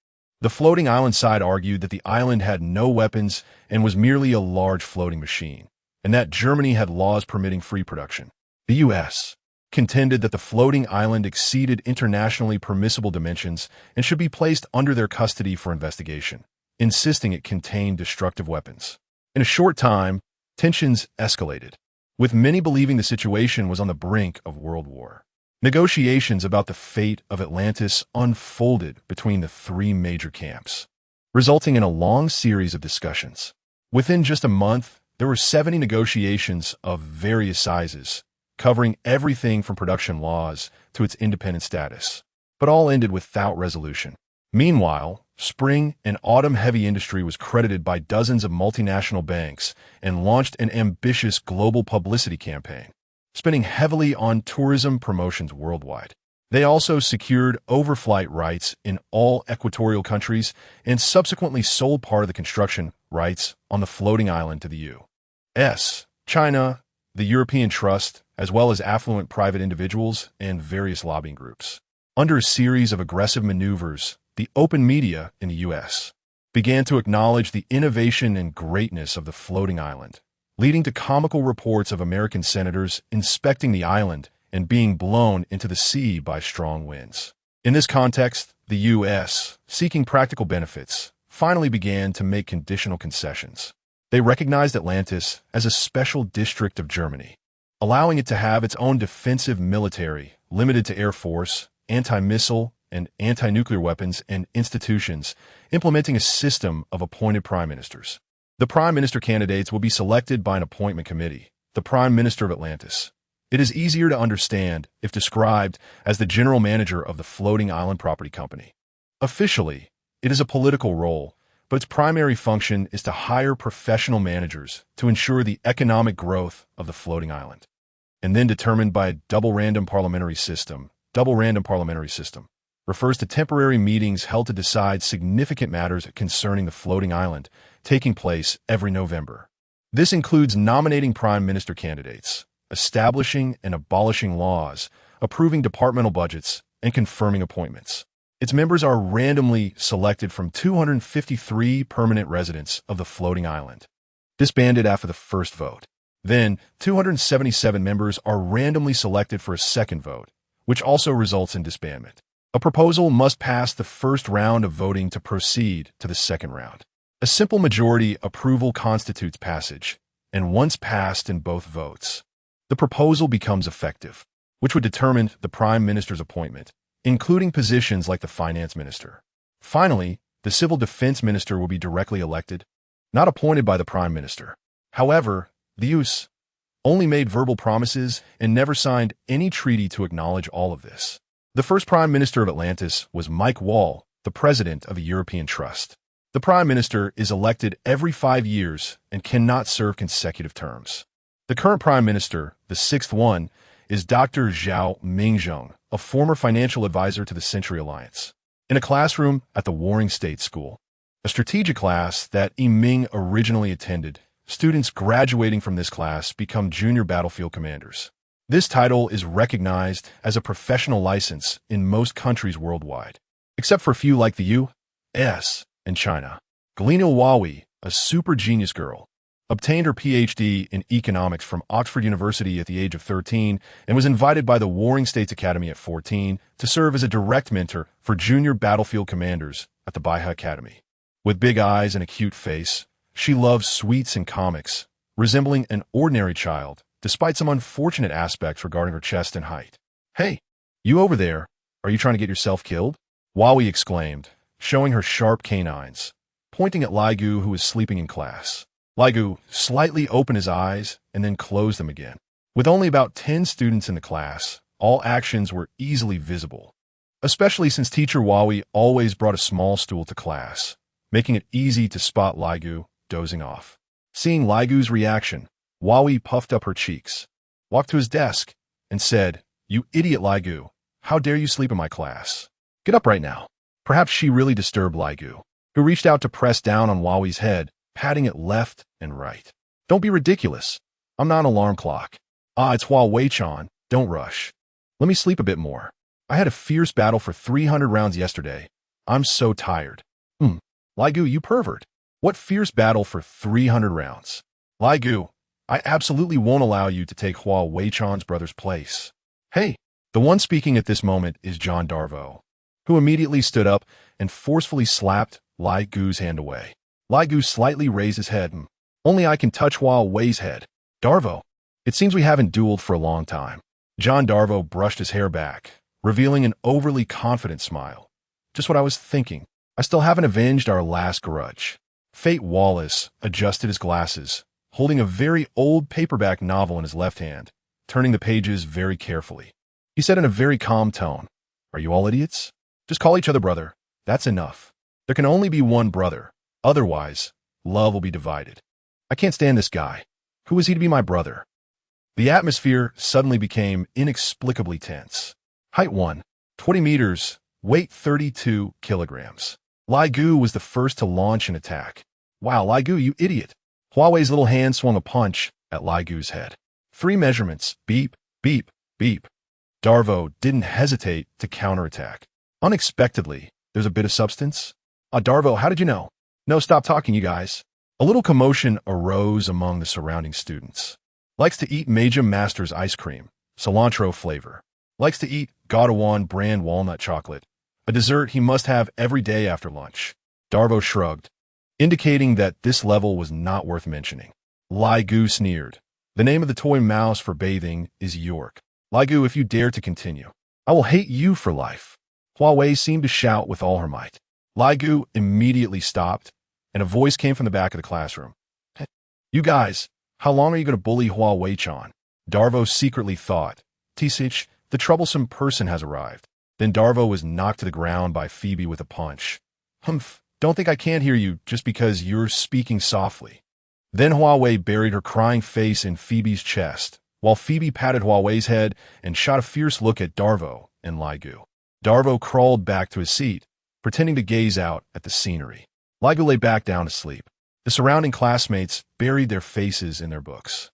The floating island side argued that the island had no weapons and was merely a large floating machine, and that Germany had laws permitting free production. The U.S. contended that the floating island exceeded internationally permissible dimensions and should be placed under their custody for investigation, insisting it contained destructive weapons. In a short time, tensions escalated, with many believing the situation was on the brink of world war. Negotiations about the fate of Atlantis unfolded between the three major camps, resulting in a long series of discussions. Within just a month, there were 70 negotiations of various sizes, covering everything from production laws to its independent status, but all ended without resolution. Meanwhile, spring and autumn heavy industry was credited by dozens of multinational banks and launched an ambitious global publicity campaign, spending heavily on tourism promotions worldwide. They also secured overflight rights in all equatorial countries and subsequently sold part of the construction rights on the floating island to the U.S., China, the European Trust, as well as affluent private individuals and various lobbying groups. Under a series of aggressive maneuvers, the open media in the U.S. began to acknowledge the innovation and greatness of the floating island, leading to comical reports of American senators inspecting the island and being blown into the sea by strong winds. In this context, the U.S., seeking practical benefits, finally began to make conditional concessions. They recognized Atlantis as a special district of Germany, allowing it to have its own defensive military, limited to air force, anti-missile, and anti-nuclear weapons and institutions, implementing a system of appointed prime ministers. The prime minister candidates will be selected by an appointment committee, the prime minister of Atlantis. It is easier to understand if described as the general manager of the floating island property company. Officially, it is a political role, but its primary function is to hire professional managers to ensure the economic growth of the floating island, and then determined by a double random parliamentary system. Double random parliamentary system refers to temporary meetings held to decide significant matters concerning the floating island, taking place every November. This includes nominating prime minister candidates, establishing and abolishing laws, approving departmental budgets, and confirming appointments. Its members are randomly selected from 253 permanent residents of the floating island, disbanded after the first vote. Then, 277 members are randomly selected for a second vote, which also results in disbandment. A proposal must pass the first round of voting to proceed to the second round. A simple majority approval constitutes passage, and once passed in both votes, the proposal becomes effective, which would determine the prime minister's appointment, including positions like the finance minister. Finally, the civil defense minister will be directly elected, not appointed by the prime minister. However, the U.S. only made verbal promises and never signed any treaty to acknowledge all of this. The first prime minister of Atlantis was Mike Wall, the president of the European Trust. The prime minister is elected every 5 years and cannot serve consecutive terms. The current prime minister, the sixth one, is Dr. Zhao Mingzheng, a former financial advisor to the Century Alliance. In a classroom at the Warring States School, a strategic class that Yiming originally attended, students graduating from this class become junior battlefield commanders. This title is recognized as a professional license in most countries worldwide, except for a few like the U.S. and China. Galina Wawi, a super genius girl, obtained her PhD in economics from Oxford University at the age of 13 and was invited by the Warring States Academy at 14 to serve as a direct mentor for junior battlefield commanders at the Baiha Academy. With big eyes and a cute face, she loves sweets and comics, resembling an ordinary child, despite some unfortunate aspects regarding her chest and height. "Hey, you over there, are you trying to get yourself killed?" Wawi exclaimed, showing her sharp canines, pointing at Laigu, who was sleeping in class. Laigu slightly opened his eyes and then closed them again. With only about 10 students in the class, all actions were easily visible, especially since teacher Wawi always brought a small stool to class, making it easy to spot Laigu dozing off. Seeing Laigu's reaction, Wawi puffed up her cheeks, walked to his desk, and said, "You idiot Laigu, how dare you sleep in my class? Get up right now." Perhaps she really disturbed Laigu, who reached out to press down on Wawi's head, patting it left and right. "Don't be ridiculous. I'm not an alarm clock. It's Huawei-chan. Don't rush. Let me sleep a bit more. I had a fierce battle for 300 rounds yesterday. I'm so tired. Laigu, you pervert. What fierce battle for 300 rounds? Laigu, I absolutely won't allow you to take Huawei-chan's brother's place. Hey, the one speaking at this moment is John Darvo, who immediately stood up and forcefully slapped Laigu's hand away. Laigu slightly raised his head. Only I can touch Huawei's head. Darvo, it seems we haven't dueled for a long time. John Darvo brushed his hair back, revealing an overly confident smile. Just what I was thinking. I still haven't avenged our last grudge. Fate Wallace adjusted his glasses, holding a very old paperback novel in his left hand, turning the pages very carefully. He said in a very calm tone, "Are you all idiots? Just call each other brother. That's enough. There can only be one brother. Otherwise, love will be divided. I can't stand this guy. Who is he to be my brother?" The atmosphere suddenly became inexplicably tense. Height 20 meters, weight 32 kilograms. Laigu was the first to launch an attack. Wow, Laigu, you idiot. Huawei's little hand swung a punch at Laigu's head. 3 measurements, beep, beep, beep. Darvo didn't hesitate to counterattack. Unexpectedly, there's a bit of substance. Darvo, how did you know? No, stop talking, you guys. A little commotion arose among the surrounding students. Likes to eat Major Master's ice cream, cilantro flavor. Likes to eat Gadawan brand walnut chocolate, a dessert he must have every day after lunch. Darvo shrugged, indicating that this level was not worth mentioning. Laigu sneered. The name of the toy mouse for bathing is York. Laigu, if you dare to continue, I will hate you for life. Huawei seemed to shout with all her might. Laigu immediately stopped, and a voice came from the back of the classroom. You guys, how long are you going to bully Huawei-chan? Darvo secretly thought, Tisich, the troublesome person has arrived. Then Darvo was knocked to the ground by Phoebe with a punch. Humph, don't think I can't hear you just because you're speaking softly. Then Huawei buried her crying face in Phoebe's chest, while Phoebe patted Huawei's head and shot a fierce look at Darvo and Laigu. Darvo crawled back to his seat, pretending to gaze out at the scenery. Laigu lay back down to sleep. The surrounding classmates buried their faces in their books.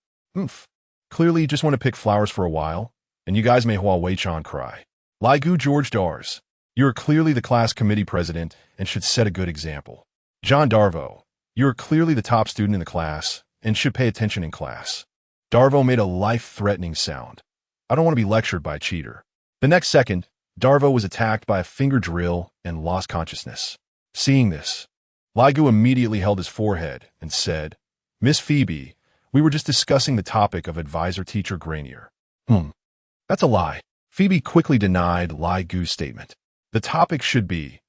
Clearly you just want to pick flowers for a while, and you guys made Huawei-chan cry. Laigu George Dars, you are clearly the class committee president and should set a good example. John Darvo, you are clearly the top student in the class and should pay attention in class. Darvo made a life-threatening sound. I don't want to be lectured by a cheater. The next second, Darvo was attacked by a finger drill and lost consciousness. Seeing this, Laigu immediately held his forehead and said, Miss Phoebe, we were just discussing the topic of advisor-teacher Granier. That's a lie. Phoebe quickly denied Laigu's statement. The topic should be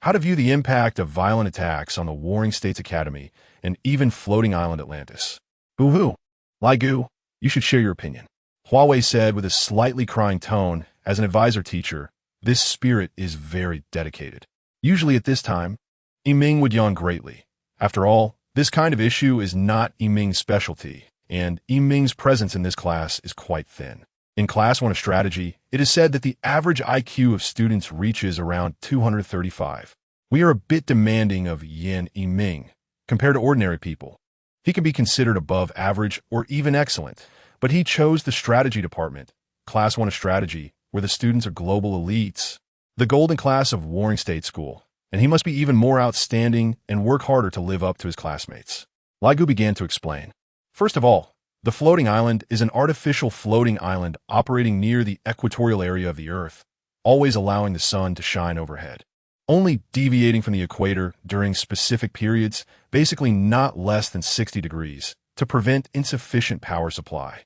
how to view the impact of violent attacks on the Warring States Academy and even floating island Atlantis. Boo-hoo. Laigu, you should share your opinion. Huawei said with a slightly crying tone, as an advisor teacher, this spirit is very dedicated. Usually at this time, Yiming would yawn greatly. After all, this kind of issue is not Yiming's specialty, and Yiming's presence in this class is quite thin. In Class 1 of Strategy, it is said that the average IQ of students reaches around 235. We are a bit demanding of Yan Yiming compared to ordinary people. He can be considered above average or even excellent, but he chose the strategy department, Class 1 of Strategy, where the students are global elites, the golden class of Warring State School, and he must be even more outstanding and work harder to live up to his classmates. Laigu began to explain. First of all, the floating island is an artificial floating island operating near the equatorial area of the Earth, always allowing the sun to shine overhead. Only deviating from the equator during specific periods, basically not less than 60 degrees, to prevent insufficient power supply.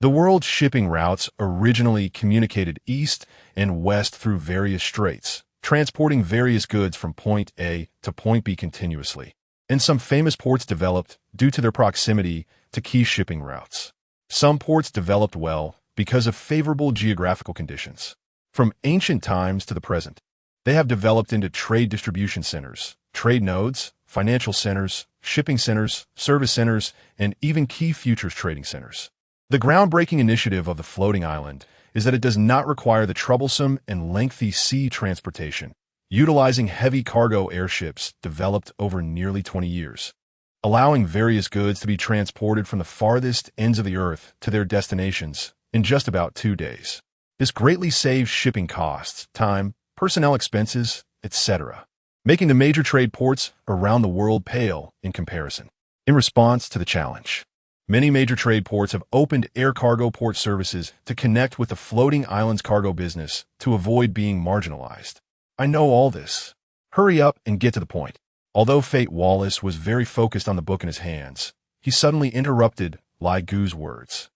The world's shipping routes originally communicated east and west through various straits, transporting various goods from point A to point B continuously, and some famous ports developed due to their proximity to key shipping routes. Some ports developed well because of favorable geographical conditions. From ancient times to the present, they have developed into trade distribution centers, trade nodes, financial centers, shipping centers, service centers, and even key futures trading centers. The groundbreaking initiative of the floating island is that it does not require the troublesome and lengthy sea transportation, utilizing heavy cargo airships developed over nearly 20 years. allowing various goods to be transported from the farthest ends of the earth to their destinations in just about 2 days. This greatly saves shipping costs, time, personnel expenses, etc., making the major trade ports around the world pale in comparison. In response to the challenge, many major trade ports have opened air cargo port services to connect with the floating islands cargo business to avoid being marginalized. I know all this. Hurry up and get to the point. Although Fate Wallace was very focused on the book in his hands, he suddenly interrupted Laigu's words.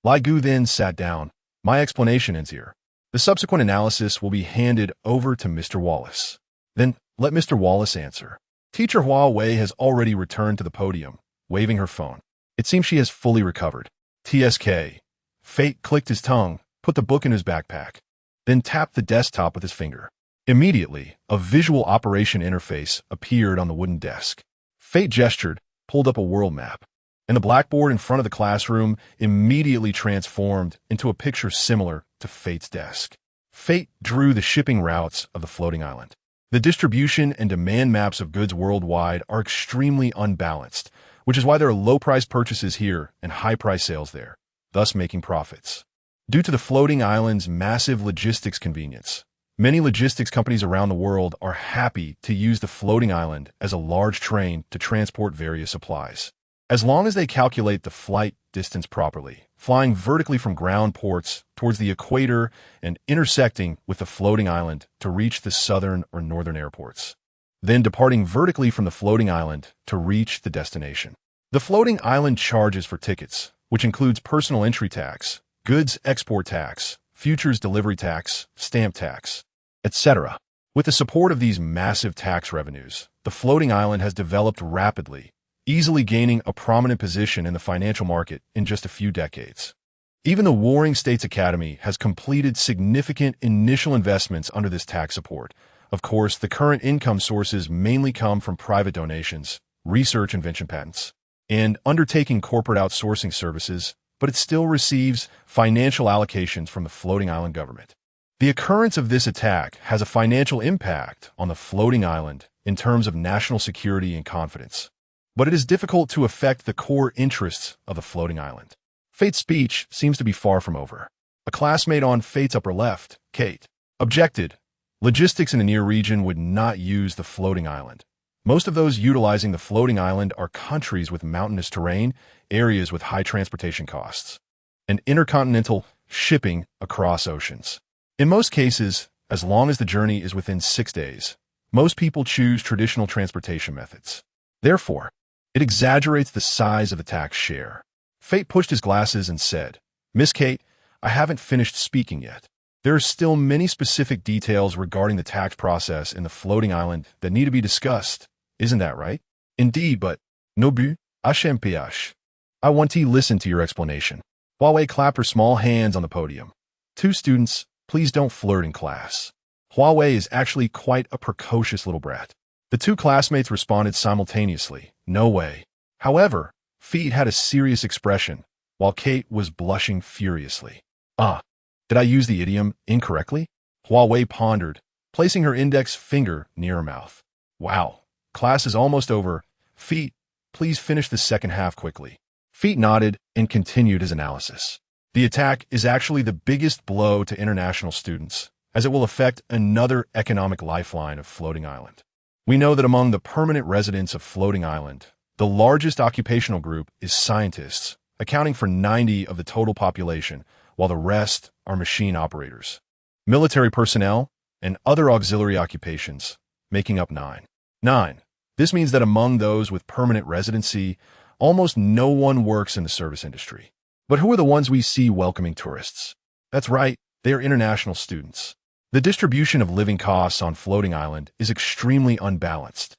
Laigu then sat down. My explanation ends here. The subsequent analysis will be handed over to Mr. Wallace. Then let Mr. Wallace answer. Teacher Huawei has already returned to the podium, waving her phone. It seems she has fully recovered. TSK. Fate clicked his tongue, put the book in his backpack, then tapped the desktop with his finger. Immediately, a visual operation interface appeared on the wooden desk. Fate gestured, pulled up a world map, and the blackboard in front of the classroom immediately transformed into a picture similar to Fate's desk. Fate drew the shipping routes of the floating island. The distribution and demand maps of goods worldwide are extremely unbalanced, which is why there are low-price purchases here and high-price sales there, thus making profits. Due to the floating island's massive logistics convenience, many logistics companies around the world are happy to use the floating island as a large train to transport various supplies. As long as they calculate the flight distance properly, flying vertically from ground ports towards the equator and intersecting with the floating island to reach the southern or northern airports, then departing vertically from the floating island to reach the destination. The floating island charges for tickets, which includes personal entry tax, goods export tax, futures delivery tax, stamp tax, etc. With the support of these massive tax revenues, the floating island has developed rapidly, easily gaining a prominent position in the financial market in just a few decades. Even the Warring States Academy has completed significant initial investments under this tax support. Of course, the current income sources mainly come from private donations, research invention patents, and undertaking corporate outsourcing services, but it still receives financial allocations from the floating island government. The occurrence of this attack has a financial impact on the floating island in terms of national security and confidence, but it is difficult to affect the core interests of the floating island. Fate's speech seems to be far from over. A classmate on Fate's upper left, Kate, objected. Logistics in the near region would not use the floating island. Most of those utilizing the floating island are countries with mountainous terrain, areas with high transportation costs, and intercontinental shipping across oceans. In most cases, as long as the journey is within 6 days, most people choose traditional transportation methods. Therefore, it exaggerates the size of the tax share. Fate pushed his glasses and said, Miss Kate, I haven't finished speaking yet. There are still many specific details regarding the tax process in the floating island that need to be discussed. Isn't that right? Indeed, but no but, HMPH. I want to listen to your explanation. Huawei clapped her small hands on the podium. 2 students, please don't flirt in class. Huawei is actually quite a precocious little brat. The 2 classmates responded simultaneously, no way. However, Fate had a serious expression, while Kate was blushing furiously. Did I use the idiom incorrectly? Huawei pondered, placing her index finger near her mouth. Wow, class is almost over. Fate, please finish the second half quickly. Fate nodded and continued his analysis. The attack is actually the biggest blow to international students, as it will affect another economic lifeline of Floating Island. We know that among the permanent residents of Floating Island, the largest occupational group is scientists, accounting for 90% of the total population, while the rest are machine operators, military personnel, and other auxiliary occupations, making up 9. This means that among those with permanent residency, almost no one works in the service industry. But who are the ones we see welcoming tourists? That's right, they are international students. The distribution of living costs on Floating Island is extremely unbalanced.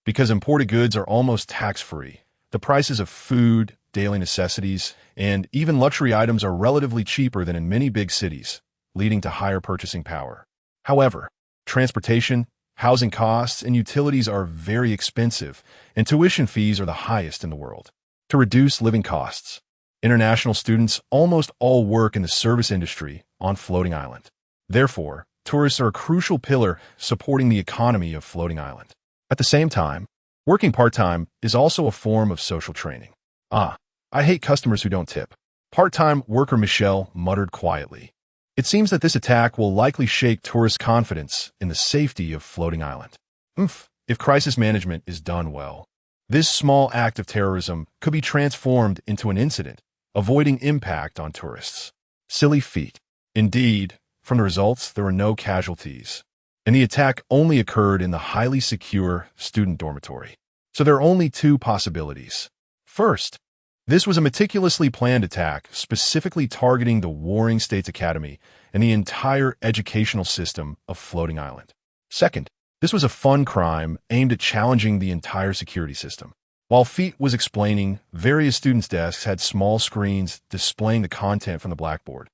Because imported goods are almost tax-free, the prices of food, daily necessities, and even luxury items are relatively cheaper than in many big cities, leading to higher purchasing power. However, transportation, housing costs, and utilities are very expensive, and tuition fees are the highest in the world. To reduce living costs, international students almost all work in the service industry on Floating Island. Therefore, tourists are a crucial pillar supporting the economy of Floating Island. At the same time, Working part-time is also a form of social training. Ah, I hate customers who don't tip. Part-time worker Michelle muttered quietly. It seems that this attack will likely shake tourist confidence in the safety of floating island. If crisis management is done well, this small act of terrorism could be transformed into an incident, avoiding impact on tourists. Silly feat. Indeed, from the results, there were no casualties, and the attack only occurred in the highly secure student dormitory. So there are only two possibilities. First, this was a meticulously planned attack specifically targeting the Warring States Academy and the entire educational system of Floating Island. Second, this was a fun crime aimed at challenging the entire security system. While Feet was explaining, various students' desks had small screens displaying the content from the blackboard,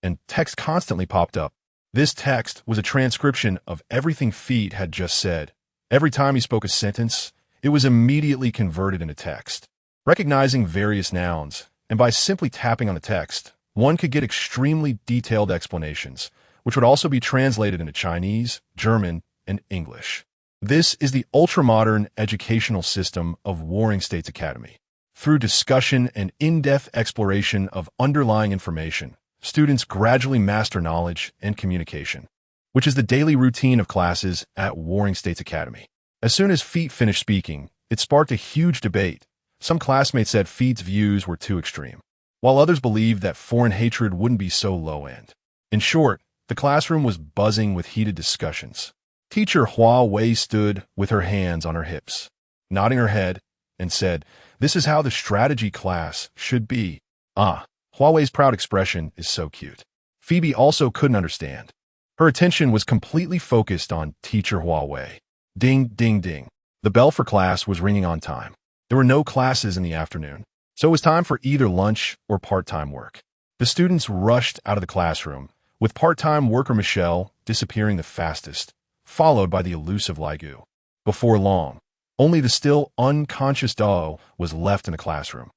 and text constantly popped up. This text was a transcription of everything Feet had just said. Every time he spoke a sentence, it was immediately converted into text. Recognizing various nouns, and by simply tapping on the text, one could get extremely detailed explanations, which would also be translated into Chinese, German, and English. This is the ultra-modern educational system of Warring States Academy. Through discussion and in-depth exploration of underlying information, students gradually master knowledge and communication, which is the daily routine of classes at Warring States Academy. As soon as Feet finished speaking, it sparked a huge debate. Some classmates said Feet's views were too extreme, while others believed that foreign hatred wouldn't be so low-end. In short, the classroom was buzzing with heated discussions. Teacher Hua Wei stood with her hands on her hips, nodding her head, and said, "This is how the strategy class should be." Ah, Hua Wei's proud expression is so cute. Phoebe also couldn't understand. Her attention was completely focused on Teacher Hua Wei. Ding, ding, ding. The bell for class was ringing on time. There were no classes in the afternoon, so it was time for either lunch or part-time work. The students rushed out of the classroom, with part-time worker Michelle disappearing the fastest, followed by the elusive Laigu. Before long, only the still unconscious Dao was left in the classroom.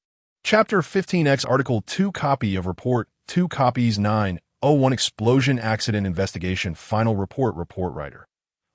Chapter 15X Article 2 Copy of Report 2 Copies 901 Explosion Accident Investigation Final Report Report Writer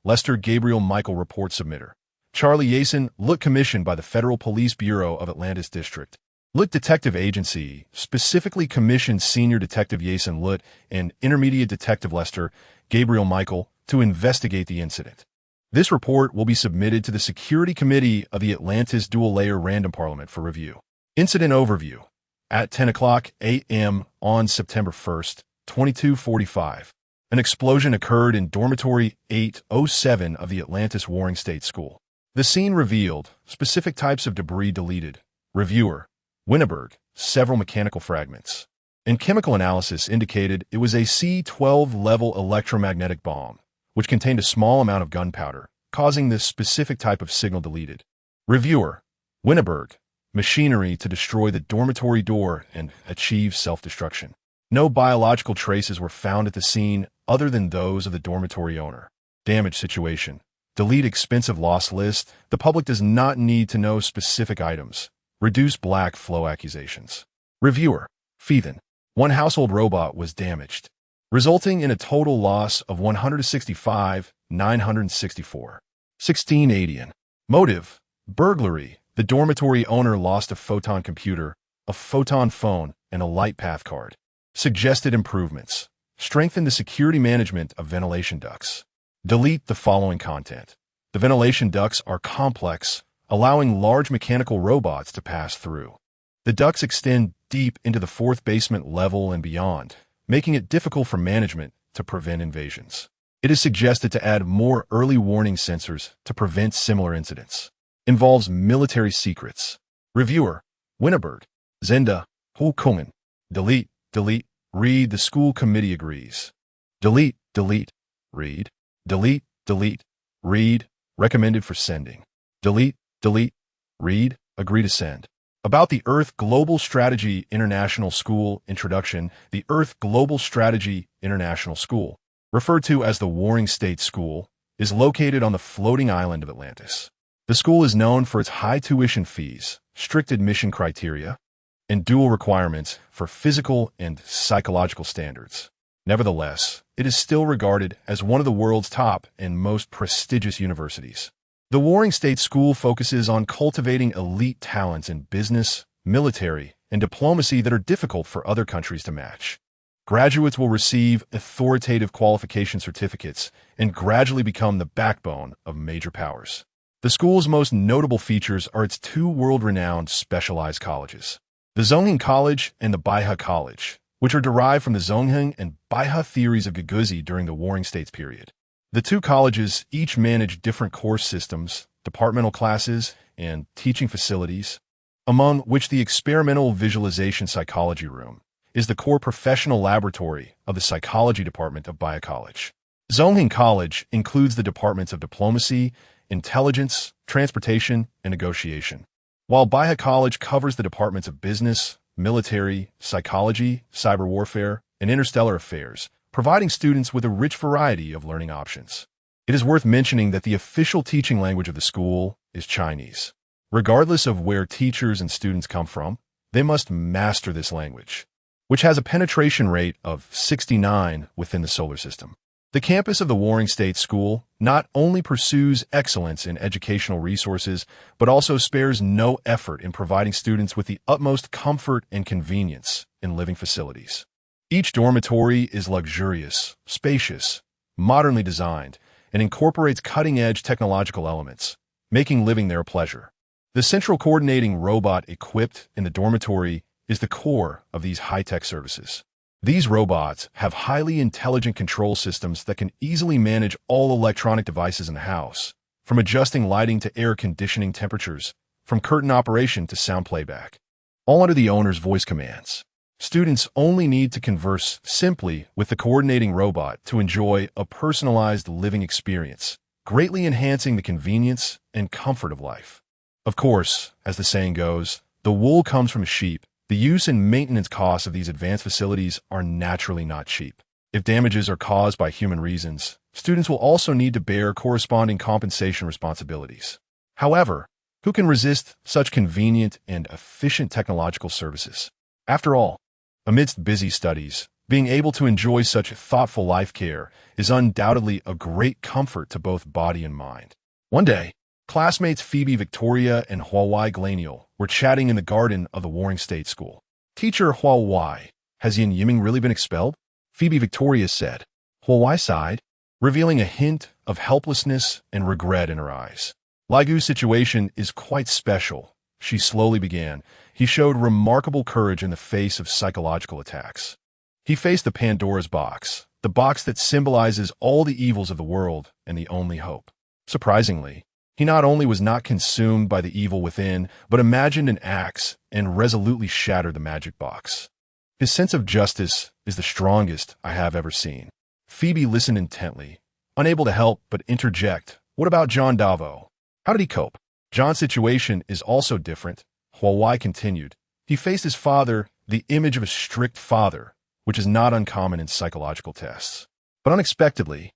Lester Gabriel Michael Report Submitter Charlie Yason, Look commissioned by the Federal Police Bureau of Atlantis District. Look Detective Agency, specifically commissioned Senior Detective Yason Lut and Intermediate Detective Lester Gabriel Michael to investigate the incident. This report will be submitted to the Security Committee of the Atlantis Dual-Layer Random Parliament for review. Incident Overview. At 10:00 a.m. on September 1st, 2245, an explosion occurred in Dormitory 807 of the Atlantis Warring States School. The scene revealed specific types of debris deleted. Reviewer, Winneberg, several mechanical fragments. And chemical analysis indicated it was a C-12 level electromagnetic bomb, which contained a small amount of gunpowder, causing this specific type of signal deleted. Reviewer, Winneberg, machinery to destroy the dormitory door and achieve self-destruction. No biological traces were found at the scene other than those of the dormitory owner. Damage situation. Delete expensive loss list. The public does not need to know specific items. Reduce black flow accusations. Reviewer, Feathen. One household robot was damaged, resulting in a total loss of 165,964. 1680. Motive, burglary. The dormitory owner lost a photon computer, a photon phone, and a light path card. Suggested improvements. Strengthen the security management of ventilation ducts. Delete the following content. The ventilation ducts are complex, allowing large mechanical robots to pass through. The ducts extend deep into the fourth basement level and beyond, making it difficult for management to prevent invasions. It is suggested to add more early warning sensors to prevent similar incidents. Involves military secrets. Reviewer, Winneberg, Zenda, Hulkungen. Delete, delete, read. The school committee agrees. Delete, delete, read. Delete, delete, read. Recommended for sending. Delete, delete, read. Agree to send. About the Earth Global Strategy International School Introduction. The Earth Global Strategy International School, referred to as the Warring States School, is located on the floating island of Atlantis. The school is known for its high tuition fees, strict admission criteria, and dual requirements for physical and psychological standards. Nevertheless, it is still regarded as one of the world's top and most prestigious universities. The Warring States School focuses on cultivating elite talents in business, military, and diplomacy that are difficult for other countries to match. Graduates will receive authoritative qualification certificates and gradually become the backbone of major powers. The school's most notable features are its two world-renowned specialized colleges, the Zhongheng College and the Baihe College, which are derived from the Zhongheng and Baihe theories of Gagazi during the Warring States period. The two colleges each manage different course systems, departmental classes, and teaching facilities, among which the Experimental Visualization Psychology Room is the core professional laboratory of the psychology department of Baihe College. Zhongheng College includes the departments of diplomacy, intelligence, transportation, and negotiation, while Baihe College covers the departments of business, military, psychology, cyber warfare, and interstellar affairs, providing students with a rich variety of learning options. It is worth mentioning that the official teaching language of the school is Chinese. Regardless of where teachers and students come from, they must master this language, which has a penetration rate of 69 within the solar system. The campus of the Warring States School not only pursues excellence in educational resources, but also spares no effort in providing students with the utmost comfort and convenience in living facilities. Each dormitory is luxurious, spacious, modernly designed, and incorporates cutting-edge technological elements, making living there a pleasure. The central coordinating robot equipped in the dormitory is the core of these high-tech services. These robots have highly intelligent control systems that can easily manage all electronic devices in the house, from adjusting lighting to air conditioning temperatures, from curtain operation to sound playback, all under the owner's voice commands. Students only need to converse simply with the coordinating robot to enjoy a personalized living experience, greatly enhancing the convenience and comfort of life. Of course, as the saying goes, the wool comes from sheep. The use and maintenance costs of these advanced facilities are naturally not cheap. If damages are caused by human reasons, students will also need to bear corresponding compensation responsibilities. However, who can resist such convenient and efficient technological services? After all, amidst busy studies, being able to enjoy such thoughtful life care is undoubtedly a great comfort to both body and mind. One day, classmates Phoebe Victoria and Huawei Glaniel were chatting in the garden of the Warring States School. Teacher Huawei, has Yan Yiming really been expelled? Phoebe Victoria said. Huawei sighed, revealing a hint of helplessness and regret in her eyes. Laigu's situation is quite special, she slowly began. He showed remarkable courage in the face of psychological attacks. He faced the Pandora's box, the box that symbolizes all the evils of the world and the only hope. Surprisingly, he not only was not consumed by the evil within, but imagined an axe and resolutely shattered the magic box. His sense of justice is the strongest I have ever seen. Phoebe listened intently, unable to help but interject. What about John Davo? How did he cope? John's situation is also different, Huawei continued. He faced his father, the image of a strict father, which is not uncommon in psychological tests. But unexpectedly,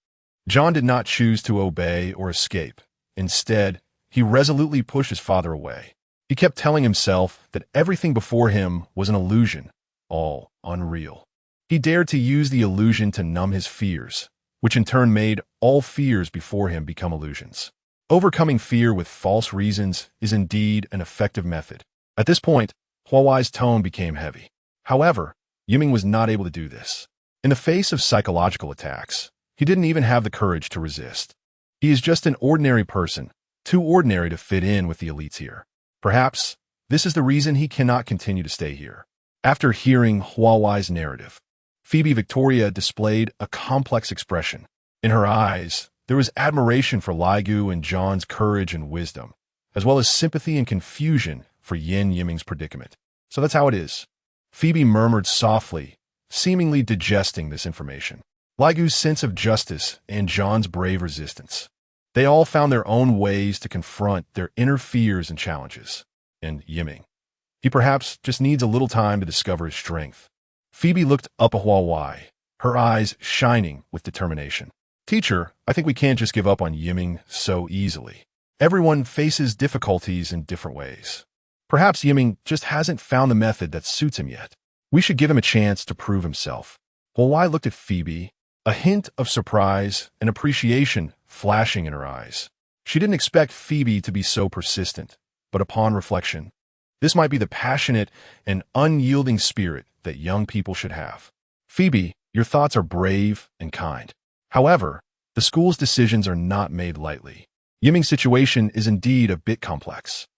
John did not choose to obey or escape. Instead, he resolutely pushed his father away. He kept telling himself that everything before him was an illusion, all unreal. He dared to use the illusion to numb his fears, which in turn made all fears before him become illusions. Overcoming fear with false reasons is indeed an effective method. At this point, Huawei's tone became heavy. However, Yiming was not able to do this. In the face of psychological attacks, he didn't even have the courage to resist. He is just an ordinary person, too ordinary to fit in with the elites here. Perhaps this is the reason he cannot continue to stay here. After hearing Huawei's narrative, Phoebe Victoria displayed a complex expression. In her eyes, there was admiration for Laigu and John's courage and wisdom, as well as sympathy and confusion for Yan Yiming's predicament. So that's how it is. Phoebe murmured softly, seemingly digesting this information. Laigu's sense of justice and John's brave resistance. They all found their own ways to confront their inner fears and challenges. And Yiming, he perhaps just needs a little time to discover his strength. Phoebe looked up at Huawei, her eyes shining with determination. Teacher, I think we can't just give up on Yiming so easily. Everyone faces difficulties in different ways. Perhaps Yiming just hasn't found the method that suits him yet. We should give him a chance to prove himself. Huawei looked at Phoebe, a hint of surprise and appreciation flashing in her eyes. She didn't expect Phoebe to be so persistent, but upon reflection, this might be the passionate and unyielding spirit that young people should have. Phoebe, your thoughts are brave and kind. However, the school's decisions are not made lightly. Yiming's situation is indeed a bit complex,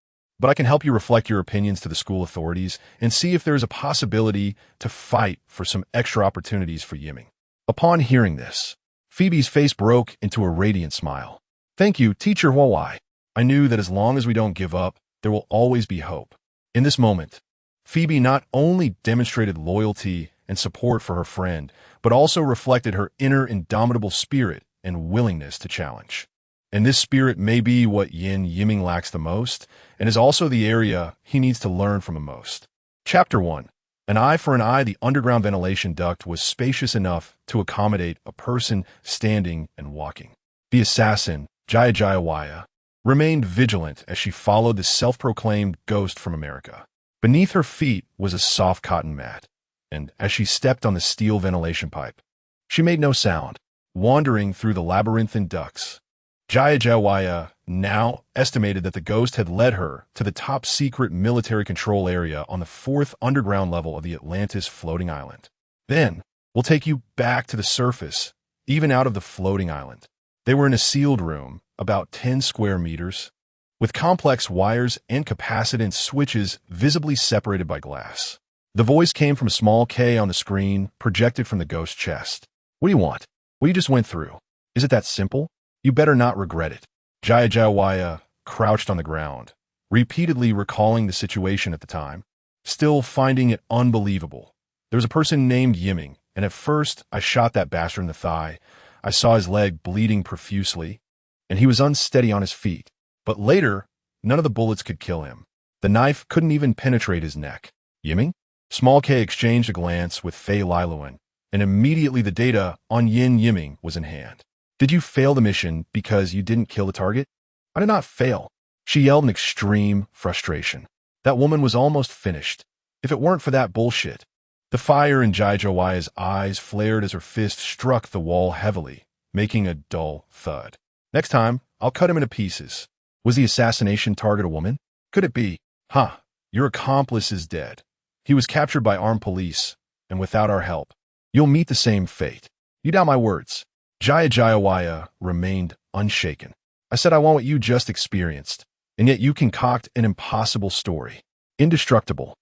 but I can help you reflect your opinions to the school authorities and see if there is a possibility to fight for some extra opportunities for Yiming. Upon hearing this, Phoebe's face broke into a radiant smile. Thank you, Teacher Huawai. I knew that as long as we don't give up, there will always be hope. In this moment, Phoebe not only demonstrated loyalty and support for her friend, but also reflected her inner indomitable spirit and willingness to challenge. And this spirit may be what Yan Yiming lacks the most, and is also the area he needs to learn from the most. Chapter 1. An eye for an eye. The underground ventilation duct was spacious enough to accommodate a person standing and walking. The assassin, Jaya remained vigilant as she followed the self-proclaimed ghost from America. Beneath her feet was a soft cotton mat, and as she stepped on the steel ventilation pipe, she made no sound, wandering through the labyrinthine ducts. Jaya now estimated that the ghost had led her to the top-secret military control area on the 4th underground level of the Atlantis floating island. Then, we'll take you back to the surface, even out of the floating island. They were in a sealed room, about 10 square meters, with complex wires and capacitance switches visibly separated by glass. The voice came from a small K on the screen, projected from the ghost's chest. What do you want? What you just went through? Is it that simple? You better not regret it. Jaya crouched on the ground, repeatedly recalling the situation at the time, still finding it unbelievable. There was a person named Yiming, and at first I shot that bastard in the thigh. I saw his leg bleeding profusely, and he was unsteady on his feet. But later, none of the bullets could kill him. The knife couldn't even penetrate his neck. Yiming? Small K exchanged a glance with Fei Liluan, and immediately the data on Yan Yiming was in hand. Did you fail the mission because you didn't kill the target? I did not fail, she yelled in extreme frustration. That woman was almost finished. If it weren't for that bullshit. The fire in Jaijawaya's eyes flared as her fist struck the wall heavily, making a dull thud. Next time, I'll cut him into pieces. Was the assassination target a woman? Could it be? Your accomplice is dead. He was captured by armed police, and without our help, you'll meet the same fate. You doubt my words. Jaya remained unshaken. I said I want what you just experienced, and yet you concoct an impossible story. Indestructible.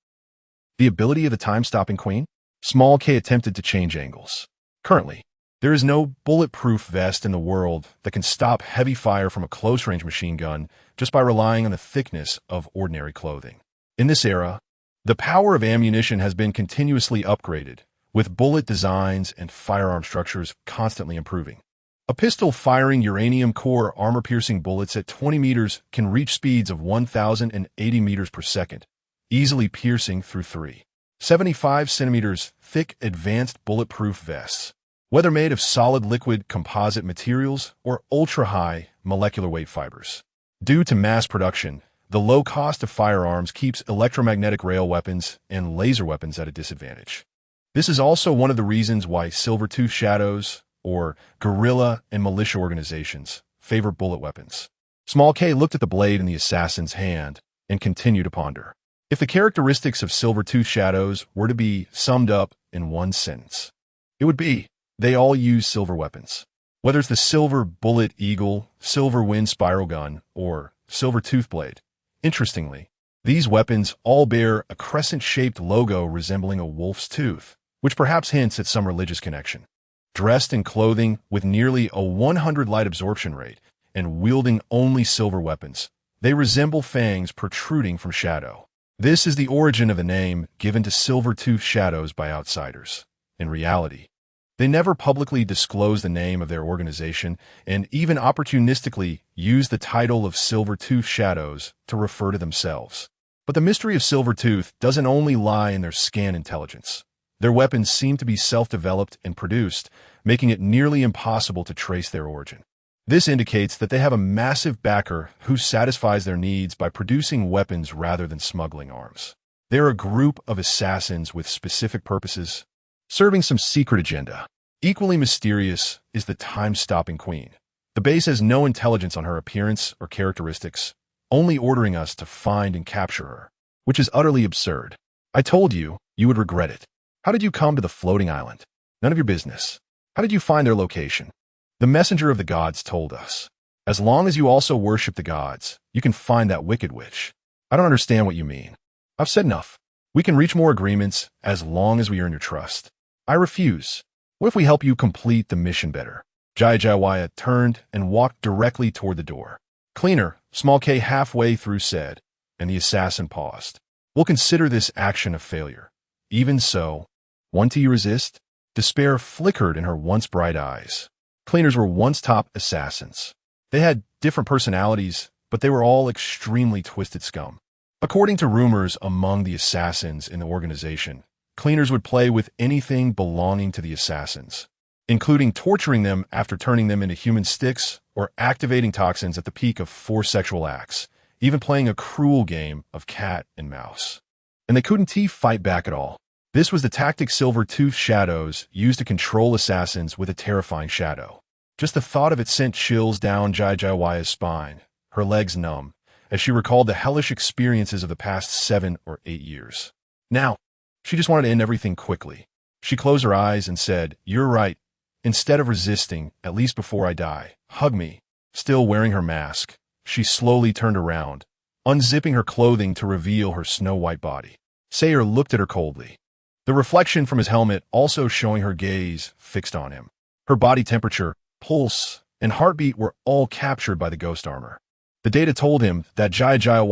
The ability of the time-stopping queen? Small K attempted to change angles. Currently, there is no bulletproof vest in the world that can stop heavy fire from a close-range machine gun just by relying on the thickness of ordinary clothing. In this era, the power of ammunition has been continuously upgraded, with bullet designs and firearm structures constantly improving. A pistol firing uranium-core armor-piercing bullets at 20 meters can reach speeds of 1,080 meters per second, easily piercing through 3.75 centimeters thick advanced bulletproof vests, whether made of solid liquid composite materials or ultra-high molecular weight fibers. Due to mass production, the low cost of firearms keeps electromagnetic rail weapons and laser weapons at a disadvantage. This is also one of the reasons why Silver-Tooth Shadows, or guerrilla and militia organizations, favor bullet weapons. Small K looked at the blade in the assassin's hand and continued to ponder. If the characteristics of Silver-Tooth Shadows were to be summed up in one sentence, it would be, they all use silver weapons. Whether it's the Silver Bullet Eagle, Silver Wind Spiral Gun, or Silver Tooth Blade. Interestingly, these weapons all bear a crescent-shaped logo resembling a wolf's tooth, which perhaps hints at some religious connection. Dressed in clothing with nearly a 100 light absorption rate and wielding only silver weapons, they resemble fangs protruding from shadow. This is the origin of the name given to Silver-Tooth Shadows by outsiders. In reality, they never publicly disclose the name of their organization and even opportunistically use the title of Silver-Tooth Shadows to refer to themselves. But the mystery of Silver-Tooth doesn't only lie in their scan intelligence. Their weapons seem to be self-developed and produced, making it nearly impossible to trace their origin. This indicates that they have a massive backer who satisfies their needs by producing weapons rather than smuggling arms. They're a group of assassins with specific purposes, serving some secret agenda. Equally mysterious is the time-stopping queen. The base has no intelligence on her appearance or characteristics, only ordering us to find and capture her, which is utterly absurd. I told you, you would regret it. How did you come to the floating island? None of your business. How did you find their location? The messenger of the gods told us. As long as you also worship the gods, you can find that wicked witch. I don't understand what you mean. I've said enough. We can reach more agreements as long as we earn your trust. I refuse. What if we help you complete the mission better? Jaya turned and walked directly toward the door. Cleaner, small K halfway through said, and the assassin paused. We'll consider this action a failure. Even so, won't you resist? Despair flickered in her once bright eyes. Cleaners were once top assassins. They had different personalities, but they were all extremely twisted scum. According to rumors among the assassins in the organization, cleaners would play with anything belonging to the assassins, including torturing them after turning them into human sticks or activating toxins at the peak of forced sexual acts, even playing a cruel game of cat and mouse. And they couldn't fight back at all. This was the tactic Silver-Tooth Shadows used to control assassins with a terrifying shadow. Just the thought of it sent chills down Jaya's spine, her legs numb, as she recalled the hellish experiences of the past 7 or 8 years. Now, she just wanted to end everything quickly. She closed her eyes and said, "You're right. Instead of resisting, at least before I die, hug me." Still wearing her mask, she slowly turned around, unzipping her clothing to reveal her snow-white body. Sayer looked at her coldly, the reflection from his helmet also showing her gaze fixed on him. Her body temperature, pulse, and heartbeat were all captured by the ghost armor. The data told him that Jaya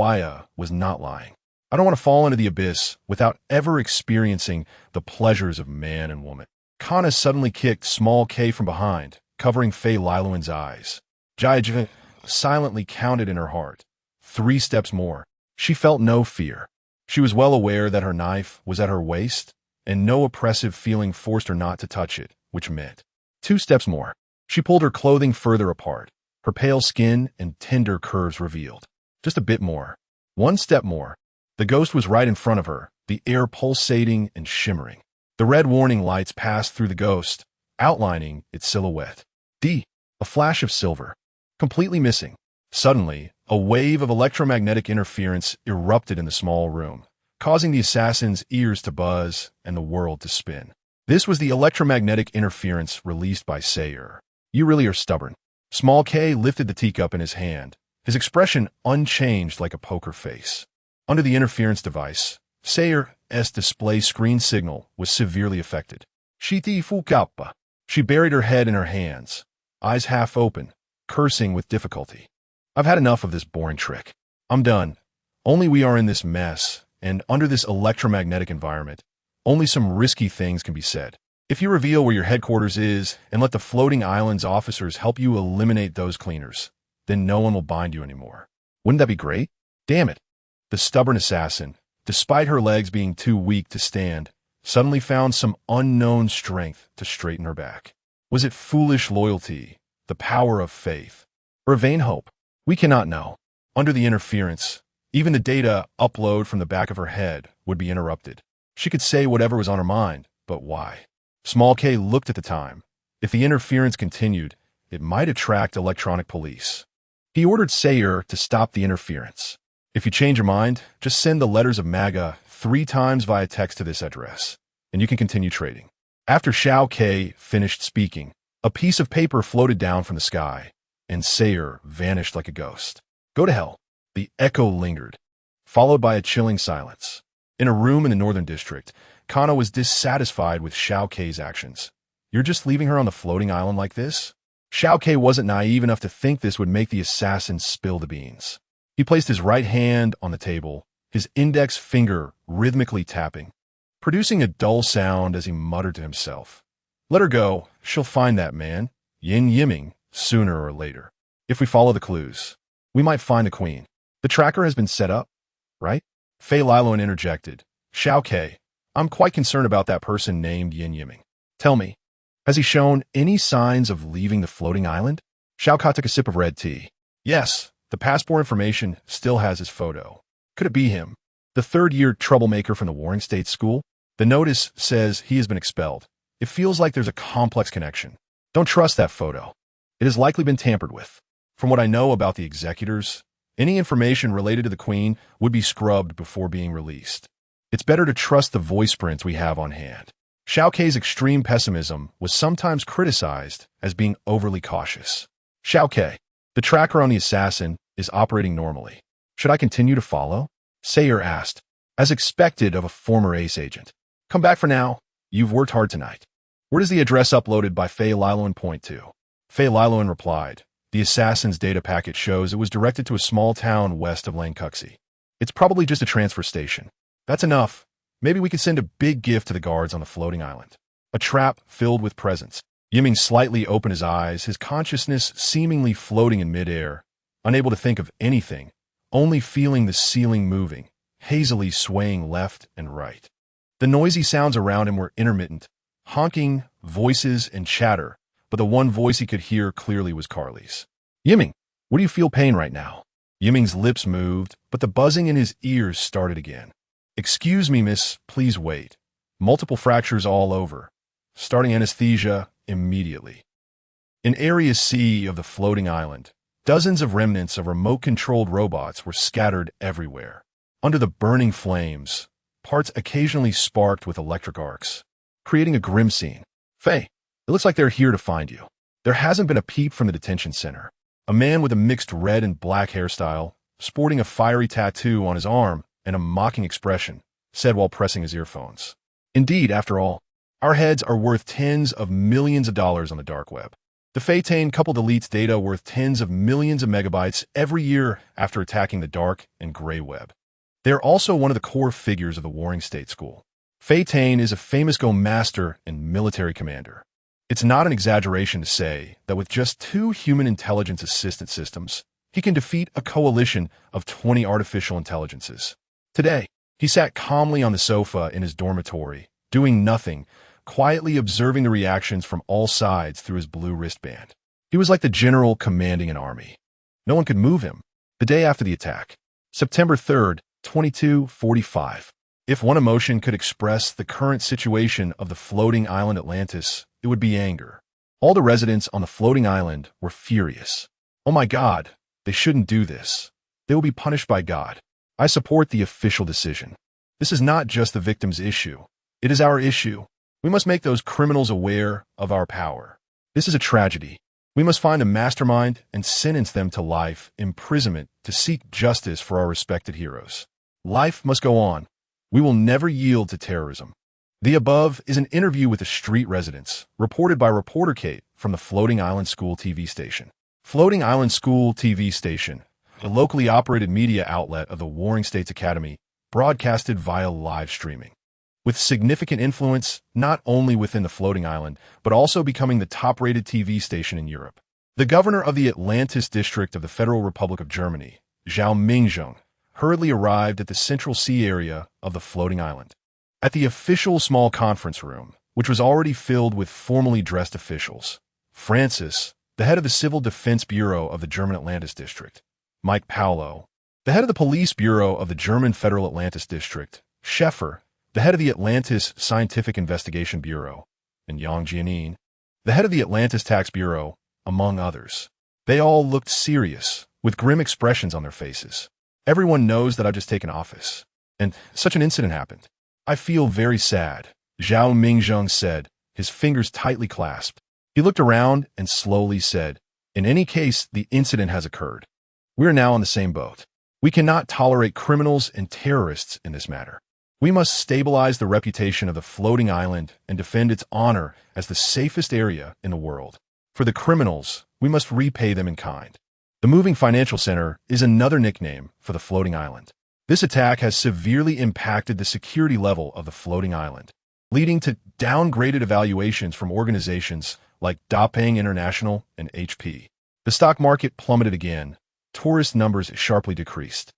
was not lying. I don't want to fall into the abyss without ever experiencing the pleasures of man and woman. Kana suddenly kicked small K from behind, covering Faye Liluan's eyes. Jaya silently counted in her heart. 3 steps more. She felt no fear. She was well aware that her knife was at her waist, and no oppressive feeling forced her not to touch it, which meant 2 steps more. She pulled her clothing further apart, her pale skin and tender curves revealed. Just a bit more. 1 step more. The ghost was right in front of her, the air pulsating and shimmering. The red warning lights passed through the ghost, outlining its silhouette. A flash of silver. Completely missing. Suddenly, a wave of electromagnetic interference erupted in the small room, causing the assassin's ears to buzz and the world to spin. This was the electromagnetic interference released by Sayer. You really are stubborn. Small K lifted the teacup in his hand, his expression unchanged like a poker face. Under the interference device, Sayer's display screen signal was severely affected. Shiti Fukappa. She buried her head in her hands, eyes half open, cursing with difficulty. I've had enough of this boring trick. I'm done. Only we are in this mess, and under this electromagnetic environment, only some risky things can be said. If you reveal where your headquarters is and let the floating island's officers help you eliminate those cleaners, then no one will bind you anymore. Wouldn't that be great? Damn it. The stubborn assassin, despite her legs being too weak to stand, suddenly found some unknown strength to straighten her back. Was it foolish loyalty, the power of faith, or a vain hope? We cannot know. Under the interference, even the data upload from the back of her head would be interrupted. She could say whatever was on her mind, but why? Small K looked at the time. If the interference continued, it might attract electronic police. He ordered Sayer to stop the interference. If you change your mind, just send the letters of MAGA 3 times via text to this address, and you can continue trading. After Xiao K finished speaking, a piece of paper floated down from the sky, and Sayer vanished like a ghost. Go to hell. The echo lingered, followed by a chilling silence. In a room in the Northern District, Kana was dissatisfied with Xiao K's actions. You're just leaving her on the floating island like this? Xiao K wasn't naive enough to think this would make the assassin spill the beans. He placed his right hand on the table, his index finger rhythmically tapping, producing a dull sound as he muttered to himself. Let her go. She'll find that man, Yan Yiming, sooner or later. If we follow the clues, we might find the queen. The tracker has been set up, right? Faye Liluan interjected. Xiao K, I'm quite concerned about that person named Yan Yiming. Tell me, has he shown any signs of leaving the floating island? Xiao Ka took a sip of red tea. Yes, the passport information still has his photo. Could it be him? The third-year troublemaker from the Warring States School? The notice says he has been expelled. It feels like there's a complex connection. Don't trust that photo. It has likely been tampered with. From what I know about the executors, any information related to the Queen would be scrubbed before being released. It's better to trust the voice prints we have on hand. Xiao Kei's extreme pessimism was sometimes criticized as being overly cautious. Xiao Kei, the tracker on the assassin, is operating normally. Should I continue to follow? Sayer asked, as expected of a former ace agent. Come back for now. You've worked hard tonight. Where does the address uploaded by Fei Liloan point to? Fei Liloan replied, the assassin's data packet shows it was directed to a small town west of Langkuxi. It's probably just a transfer station. That's enough. Maybe we could send a big gift to the guards on the floating island. A trap filled with presents. Yiming slightly opened his eyes, his consciousness seemingly floating in midair, unable to think of anything, only feeling the ceiling moving, hazily swaying left and right. The noisy sounds around him were intermittent, honking, voices, and chatter, but the one voice he could hear clearly was Carly's. Yiming, where do you feel pain right now? Yiming's lips moved, but the buzzing in his ears started again. Excuse me, miss, please wait. Multiple fractures all over. Starting anesthesia immediately. In Area C of the floating island, dozens of remnants of remote-controlled robots were scattered everywhere. Under the burning flames, parts occasionally sparked with electric arcs, creating a grim scene. Faye, it looks like they're here to find you. There hasn't been a peep from the detention center. A man with a mixed red and black hairstyle, sporting a fiery tattoo on his arm and a mocking expression, said while pressing his earphones. Indeed, after all, our heads are worth tens of millions of dollars on the dark web. The Phaeton couple deletes data worth tens of millions of megabytes every year after attacking the dark and gray web. They are also one of the core figures of the Warring State School. Phaeton is a famous Go master and military commander. It's not an exaggeration to say that with just 2 human intelligence assistant systems, he can defeat a coalition of 20 artificial intelligences. Today, he sat calmly on the sofa in his dormitory, doing nothing, quietly observing the reactions from all sides through his blue wristband. He was like the general commanding an army. No one could move him. The day after the attack, September 3rd, 2245. If one emotion could express the current situation of the floating island Atlantis, it would be anger. All the residents on the floating island were furious. Oh my God, they shouldn't do this. They will be punished by God. I support the official decision. This is not just the victim's issue. It is our issue. We must make those criminals aware of our power. This is a tragedy. We must find a mastermind and sentence them to life imprisonment to seek justice for our respected heroes. Life must go on. We will never yield to terrorism. The above is an interview with the street residents, reported by reporter Kate from the Floating Island School TV station. Floating Island School TV station, a locally operated media outlet of the Warring States Academy, broadcasted via live streaming. With significant influence not only within the floating island, but also becoming the top-rated TV station in Europe. The governor of the Atlantis district of the Federal Republic of Germany, Zhao Mingzhong, hurriedly arrived at the Central Sea area of the floating island. At the official small conference room, which was already filled with formally dressed officials, Francis, the head of the Civil Defense Bureau of the German Atlantis District, Mike Paolo, the head of the Police Bureau of the German Federal Atlantis District, Scheffer, the head of the Atlantis Scientific Investigation Bureau, and Yang Jianin, the head of the Atlantis Tax Bureau, among others. They all looked serious, with grim expressions on their faces. Everyone knows that I've just taken office, and such an incident happened. I feel very sad, Zhao Mingzhong said, his fingers tightly clasped. He looked around and slowly said, in any case, the incident has occurred. We are now on the same boat. We cannot tolerate criminals and terrorists in this matter. We must stabilize the reputation of the floating island and defend its honor as the safest area in the world. For the criminals, we must repay them in kind. The Moving Financial Center is another nickname for the floating island. This attack has severely impacted the security level of the floating island, leading to downgraded evaluations from organizations like Dapeng International and HP. The stock market plummeted again, tourist numbers sharply decreased,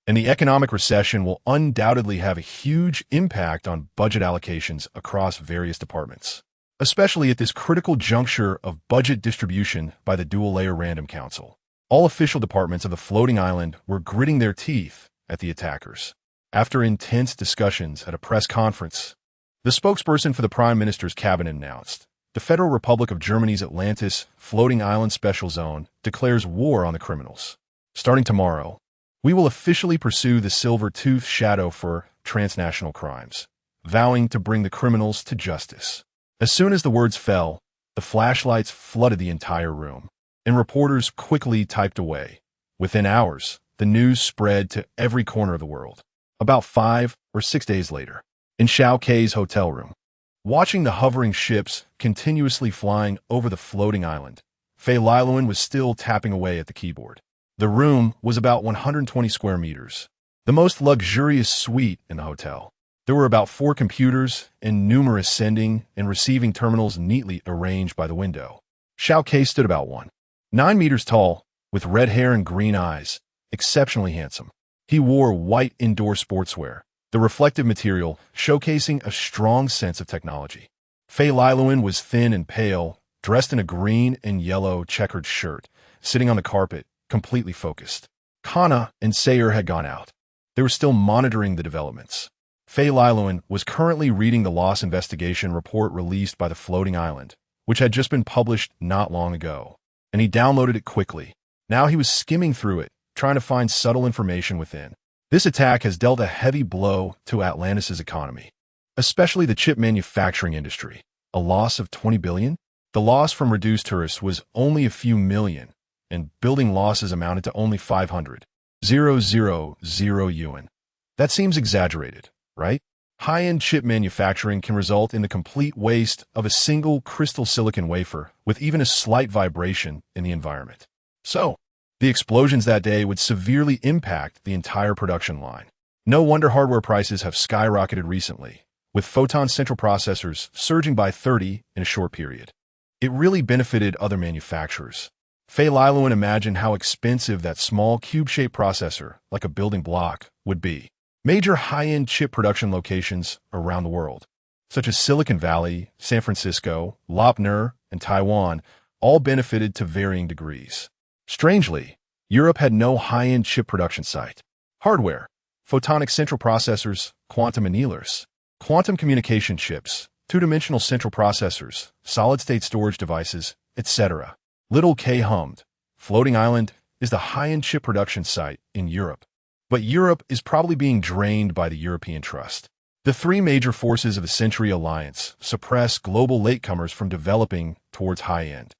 and the economic recession will undoubtedly have a huge impact on budget allocations across various departments, especially at this critical juncture of budget distribution by the Dual-Layer Random Council. All official departments of the floating island were gritting their teeth at the attackers. After intense discussions at a press conference, the spokesperson for the Prime Minister's cabinet announced, The Federal Republic of Germany's Atlantis Floating Island Special Zone declares war on the criminals. Starting tomorrow, we will officially pursue the silver-toothed shadow for transnational crimes, vowing to bring the criminals to justice. As soon as the words fell, the flashlights flooded the entire room, and reporters quickly typed away. Within hours, the news spread to every corner of the world. About 5 or 6 days later, in Xiao Kei's hotel room, watching the hovering ships continuously flying over the floating island, Fei Liluan was still tapping away at the keyboard. The room was about 120 square meters, the most luxurious suite in the hotel. There were about 4 computers and numerous sending and receiving terminals neatly arranged by the window. Xiao Kei stood about 9 meters tall, with red hair and green eyes, exceptionally handsome. He wore white indoor sportswear, the reflective material showcasing a strong sense of technology. Fei Liluan was thin and pale, dressed in a green and yellow checkered shirt, sitting on the carpet, completely focused. Kana and Sayer had gone out. They were still monitoring the developments. Fei Liluan was currently reading the loss investigation report released by the floating island, which had just been published not long ago, and he downloaded it quickly. Now he was skimming through it, trying to find subtle information within. This attack has dealt a heavy blow to Atlantis' economy, especially the chip manufacturing industry. A loss of 20 billion? The loss from reduced tourists was only a few million, and building losses amounted to only 500,000 yuan. That seems exaggerated, right? High-end chip manufacturing can result in the complete waste of a single crystal silicon wafer with even a slight vibration in the environment. So, the explosions that day would severely impact the entire production line. No wonder hardware prices have skyrocketed recently, with Photon central processors surging by 30 in a short period. It really benefited other manufacturers. Fei Liluan imagined how expensive that small cube-shaped processor, like a building block, would be. Major high-end chip production locations around the world, such as Silicon Valley, San Francisco, Lopner, and Taiwan, all benefited to varying degrees. Strangely, Europe had no high-end chip production site. Hardware, photonic central processors, quantum annealers, quantum communication chips, two-dimensional central processors, solid-state storage devices, etc. Little K hummed. Floating Island is the high-end chip production site in Europe. But Europe is probably being drained by the European trust. The 3 major forces of the Century Alliance suppress global latecomers from developing towards high-end.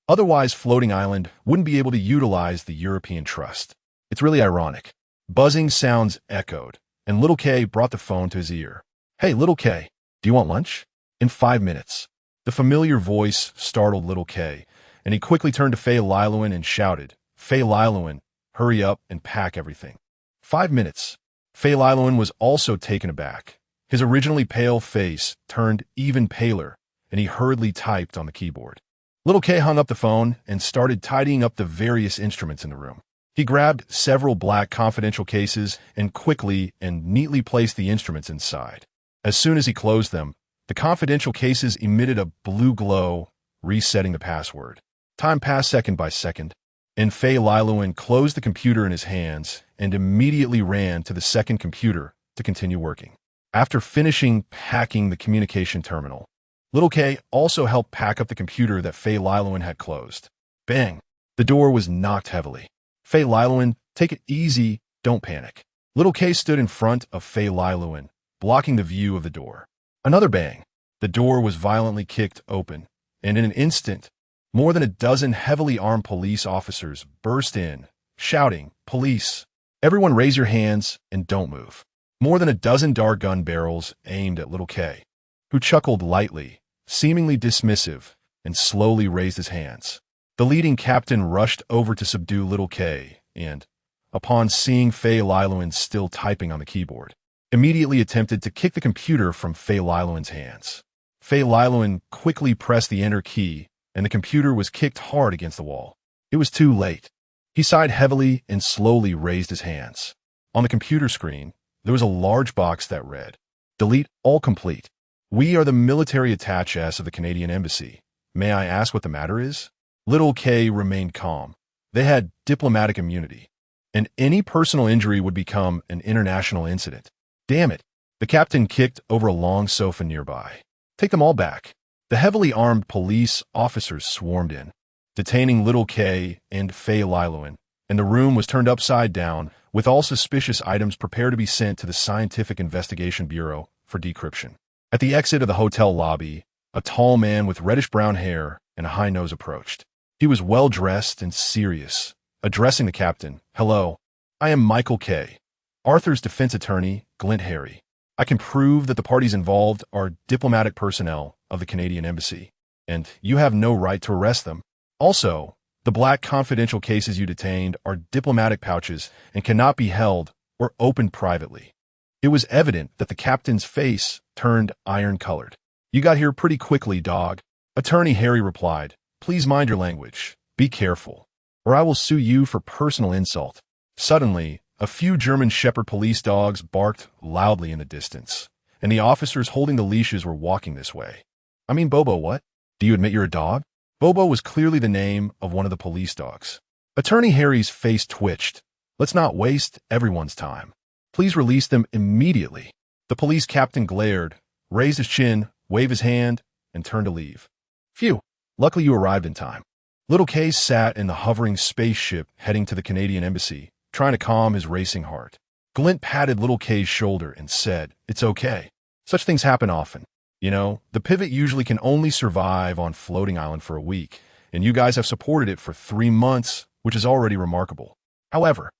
Otherwise, Floating Island wouldn't be able to utilize the European trust. It's really ironic. Buzzing sounds echoed, and Little K brought the phone to his ear. "Hey, Little K, do you want lunch?" "In 5 minutes." The familiar voice startled Little K, and he quickly turned to Fei Liluan and shouted, "Fei Liluan, hurry up and pack everything." 5 minutes. Fei Liluan was also taken aback. His originally pale face turned even paler, and he hurriedly typed on the keyboard. Little K hung up the phone and started tidying up the various instruments in the room. He grabbed several black confidential cases and quickly and neatly placed the instruments inside. As soon as he closed them, the confidential cases emitted a blue glow, resetting the password. Time passed second by second, and Fei Liluan closed the computer in his hands and immediately ran to the second computer to continue working. After finishing packing the communication terminal, Little K also helped pack up the computer that Fei Liluan had closed. Bang! The door was knocked heavily. "Fei Liluan, take it easy, don't panic." Little K stood in front of Fei Liluan, blocking the view of the door. Another bang. The door was violently kicked open, and in an instant, more than a dozen heavily armed police officers burst in, shouting, "Police! Everyone raise your hands and don't move." More than a dozen dart gun barrels aimed at Little K, who chuckled lightly, seemingly dismissive, and slowly raised his hands. The leading captain rushed over to subdue Little K and, upon seeing Fei Liluan still typing on the keyboard, immediately attempted to kick the computer from Fei Liluan's hands. Fei Liluan quickly pressed the enter key, and the computer was kicked hard against the wall. It was too late. He sighed heavily and slowly raised his hands. On the computer screen, there was a large box that read, "Delete all complete. We are the military attachés of the Canadian Embassy. May I ask what the matter is?" Little K remained calm. They had diplomatic immunity, and any personal injury would become an international incident. Damn it. The captain kicked over a long sofa nearby. "Take them all back." The heavily armed police officers swarmed in, detaining Little K and Fei Liluan, and the room was turned upside down, with all suspicious items prepared to be sent to the Scientific Investigation Bureau for decryption. At the exit of the hotel lobby, a tall man with reddish-brown hair and a high nose approached. He was well-dressed and serious, addressing the captain. "Hello, I am Michael K., Arthur's defense attorney, Glint Harry. I can prove that the parties involved are diplomatic personnel of the Canadian Embassy, and you have no right to arrest them. Also, the black confidential cases you detained are diplomatic pouches and cannot be held or opened privately." It was evident that the captain's face turned iron-colored. "You got here pretty quickly, dog." Attorney Harry replied, "Please mind your language. Be careful, or I will sue you for personal insult." Suddenly, a few German Shepherd police dogs barked loudly in the distance, and the officers holding the leashes were walking this way. "I mean, Bobo, what? Do you admit you're a dog?" Bobo was clearly the name of one of the police dogs. Attorney Harry's face twitched. "Let's not waste everyone's time. Please release them immediately." The police captain glared, raised his chin, waved his hand, and turned to leave. "Phew, luckily you arrived in time." Little K sat in the hovering spaceship heading to the Canadian Embassy, trying to calm his racing heart. Glint patted Little K's shoulder and said, "It's okay. Such things happen often. You know, the pivot usually can only survive on floating island for a week, and you guys have supported it for 3 months, which is already remarkable. However,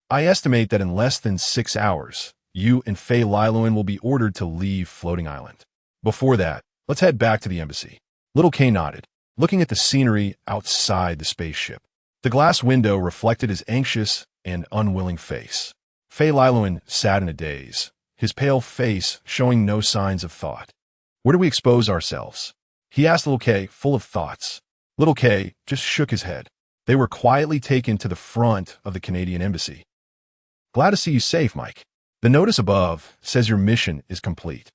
I estimate that in less than 6 hours, you and Fei Liluan will be ordered to leave floating island. Before that, let's head back to the embassy." Little K nodded, looking at the scenery outside the spaceship. The glass window reflected his anxious and unwilling face. Fei Liluan sat in a daze, his pale face showing no signs of thought. "Where do we expose ourselves?" he asked Little K, full of thoughts. Little K just shook his head. They were quietly taken to the front of the Canadian Embassy. "Glad to see you safe, Mike. The notice above says your mission is complete."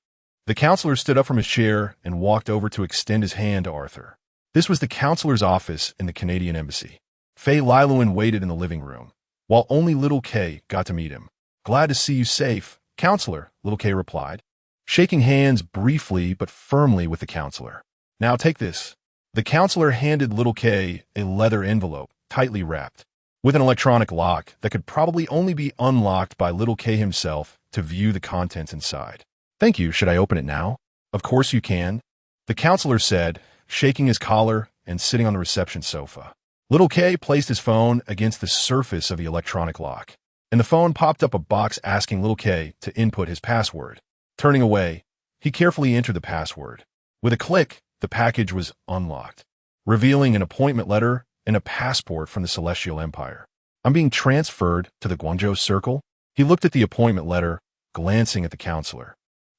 The counselor stood up from his chair and walked over to extend his hand to Arthur. This was the counselor's office in the Canadian Embassy. Fei Liluan waited in the living room, while only Little K got to meet him. "Glad to see you safe, counselor," Little K replied, shaking hands briefly but firmly with the counselor. "Now take this." The counselor handed Little K a leather envelope, tightly wrapped, with an electronic lock that could probably only be unlocked by Little K himself to view the contents inside. "Thank you. Should I open it now?" "Of course you can," the counselor said, shaking his collar and sitting on the reception sofa. Little K placed his phone against the surface of the electronic lock, and the phone popped up a box asking Little K to input his password. Turning away, he carefully entered the password. With a click, the package was unlocked, revealing an appointment letter and a passport from the Celestial Empire. "I'm being transferred to the Guangzhou Circle." He looked at the appointment letter, glancing at the counselor.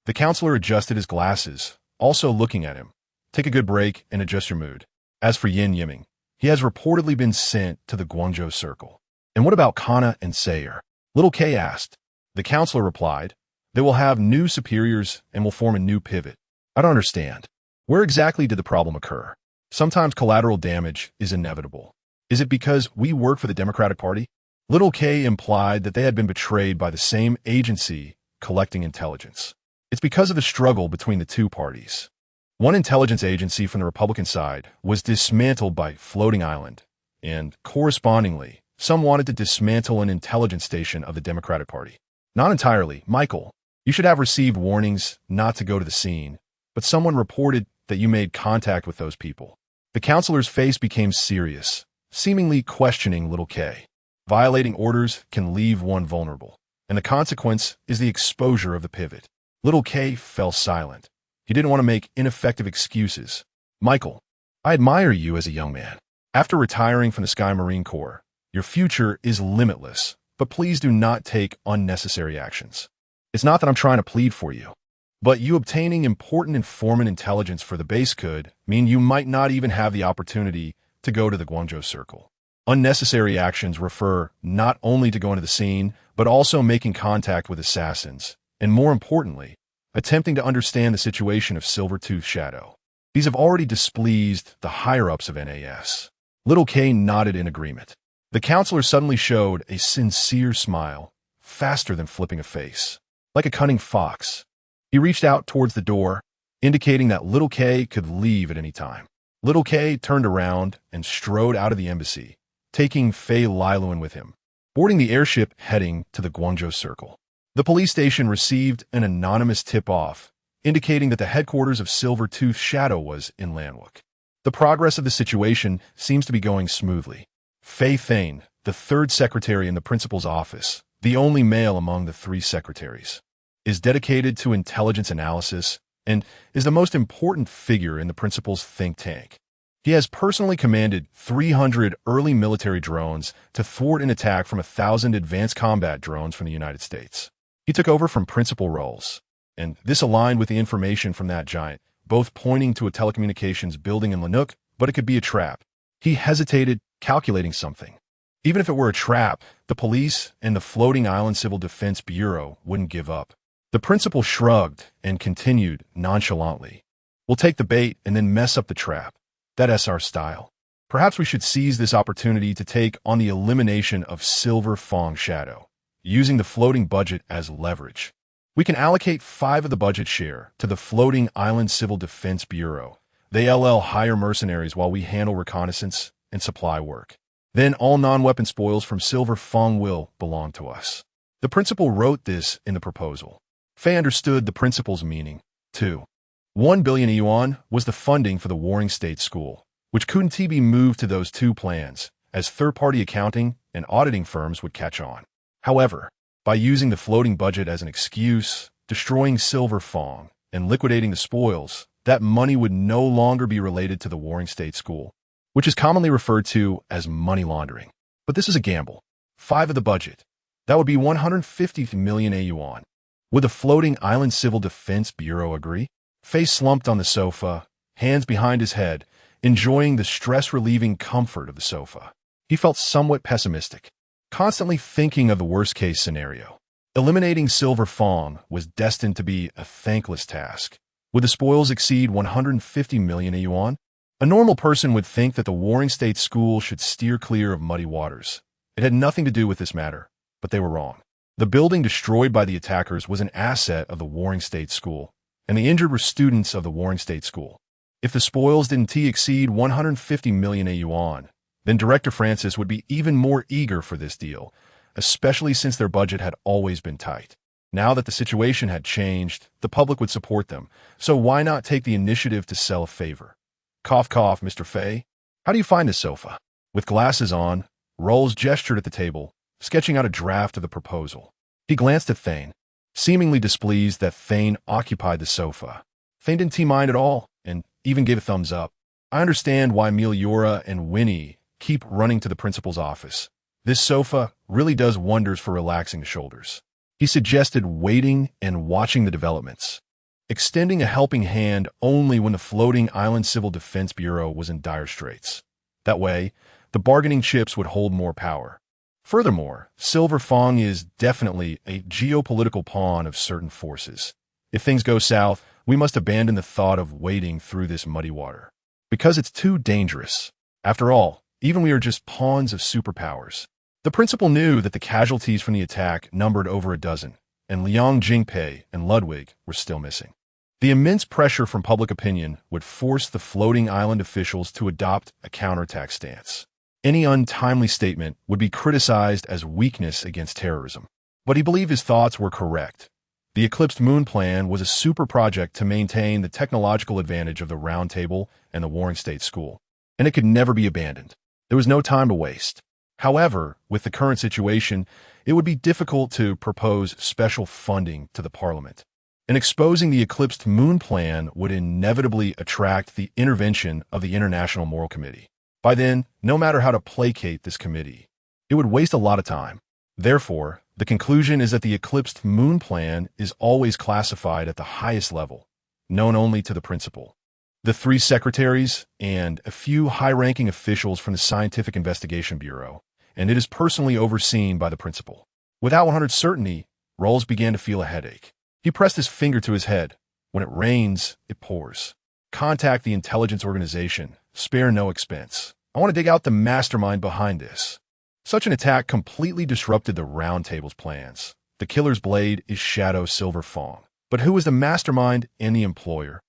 The counselor adjusted his glasses, also looking at him. "Take a good break and adjust your mood. As for Yan Yiming, he has reportedly been sent to the Guangzhou Circle." "And what about Kana and Sayer?" Little K asked. The counselor replied, "They will have new superiors and will form a new pivot." "I don't understand. Where exactly did the problem occur?" "Sometimes collateral damage is inevitable." "Is it because we work for the Democratic Party?" Little K implied that they had been betrayed by the same agency collecting intelligence. "It's because of the struggle between the two parties. One intelligence agency from the Republican side was dismantled by Floating Island, and correspondingly, some wanted to dismantle an intelligence station of the Democratic Party." "Not entirely, Michael. You should have received warnings not to go to the scene, but someone reported that you made contact with those people." The counselor's face became serious, seemingly questioning Little K. "Violating orders can leave one vulnerable, and the consequence is the exposure of the pivot." Little K fell silent. He didn't want to make ineffective excuses. "Michael, I admire you as a young man. After retiring from the Sky Marine Corps, your future is limitless, but please do not take unnecessary actions. It's not that I'm trying to plead for you, but you obtaining important informant intelligence for the base could mean you might not even have the opportunity to go to the Guangzhou Circle. Unnecessary actions refer not only to going to the scene, but also making contact with assassins, and more importantly, attempting to understand the situation of Silvertooth Shadow. These have already displeased the higher-ups of NAS." Little K nodded in agreement. The counselor suddenly showed a sincere smile, faster than flipping a face. Like a cunning fox, he reached out towards the door, indicating that Little K could leave at any time. Little K turned around and strode out of the embassy, taking Fei Lailuan with him, boarding the airship heading to the Guangzhou Circle. The police station received an anonymous tip-off, indicating that the headquarters of Silver-Tooth Shadow was in Lanwook. The progress of the situation seems to be going smoothly. Fei Thane, the third secretary in the principal's office, the only male among the three secretaries, is dedicated to intelligence analysis and is the most important figure in the principal's think tank. He has personally commanded 300 early military drones to thwart an attack from 1,000 advanced combat drones from the United States. He took over from Principal Rolls, and this aligned with the information from that giant, both pointing to a telecommunications building in Lanuk, but it could be a trap. He hesitated, calculating something. Even if it were a trap, the police and the Floating Island Civil Defense Bureau wouldn't give up. The principal shrugged and continued nonchalantly. We'll take the bait and then mess up the trap. That's our style. Perhaps we should seize this opportunity to take on the elimination of Silver Fang Shadow, using the floating budget as leverage. We can allocate 5 of the budget share to the Floating Island Civil Defense Bureau. They hire mercenaries while we handle reconnaissance and supply work. Then all non-weapon spoils from Silver Fang will belong to us. The principal wrote this in the proposal. Fei understood the principal's meaning, too. 1 billion yuan was the funding for the Warring State School, which couldn't be moved to those 2 plans, as third-party accounting and auditing firms would catch on. However, by using the floating budget as an excuse, destroying Silver Fang, and liquidating the spoils, that money would no longer be related to the Warring State School, which is commonly referred to as money laundering. But this is a gamble. 5 of the budget. That would be 150 million yuan. Would the Floating Island Civil Defense Bureau agree? Fei slumped on the sofa, hands behind his head, enjoying the stress-relieving comfort of the sofa. He felt somewhat pessimistic, constantly thinking of the worst-case scenario. Eliminating Silver Fang was destined to be a thankless task. Would the spoils exceed 150 million yuan? A normal person would think that the Warring State School should steer clear of muddy waters. It had nothing to do with this matter, but they were wrong. The building destroyed by the attackers was an asset of the Warring State School, and the injured were students of the Warring State School. If the spoils didn't exceed 150 million yuan, then Director Francis would be even more eager for this deal, especially since their budget had always been tight. Now that the situation had changed, the public would support them, so why not take the initiative to sell a favor? Cough, cough, Mr. Fei. How do you find this sofa? With glasses on, Rolls gestured at the table, sketching out a draft of the proposal. He glanced at Thane, seemingly displeased that Thane occupied the sofa. Thane didn't mind at all, and even gave a thumbs up. I understand why Meliora and Winnie keep running to the principal's office. This sofa really does wonders for relaxing the shoulders. He suggested waiting and watching the developments, extending a helping hand only when the Floating Island Civil Defense Bureau was in dire straits. That way, the bargaining chips would hold more power. Furthermore, Silver Fang is definitely a geopolitical pawn of certain forces. If things go south, we must abandon the thought of wading through this muddy water, because it's too dangerous. After all, even we are just pawns of superpowers. The principal knew that the casualties from the attack numbered over a dozen, and Liang Jingpei and Ludwig were still missing. The immense pressure from public opinion would force the floating island officials to adopt a counterattack stance. Any untimely statement would be criticized as weakness against terrorism. But he believed his thoughts were correct. The Eclipsed Moon Plan was a super project to maintain the technological advantage of the Round Table and the Warring State School, and it could never be abandoned. There was no time to waste. However, with the current situation, it would be difficult to propose special funding to the Parliament. And exposing the Eclipsed Moon Plan would inevitably attract the intervention of the International Moral Committee. By then, no matter how to placate this committee, it would waste a lot of time. Therefore, the conclusion is that the Eclipsed Moon Plan is always classified at the highest level, known only to the principal, the 3 secretaries, and a few high-ranking officials from the Scientific Investigation Bureau, and it is personally overseen by the principal. Without 100% certainty, Rolls began to feel a headache. He pressed his finger to his head. When it rains, it pours. Contact the intelligence organization. Spare no expense. I want to dig out the mastermind behind this. Such an attack completely disrupted the Round Table's plans. The killer's blade is Shadow Silver Fang. But who is the mastermind and the employer?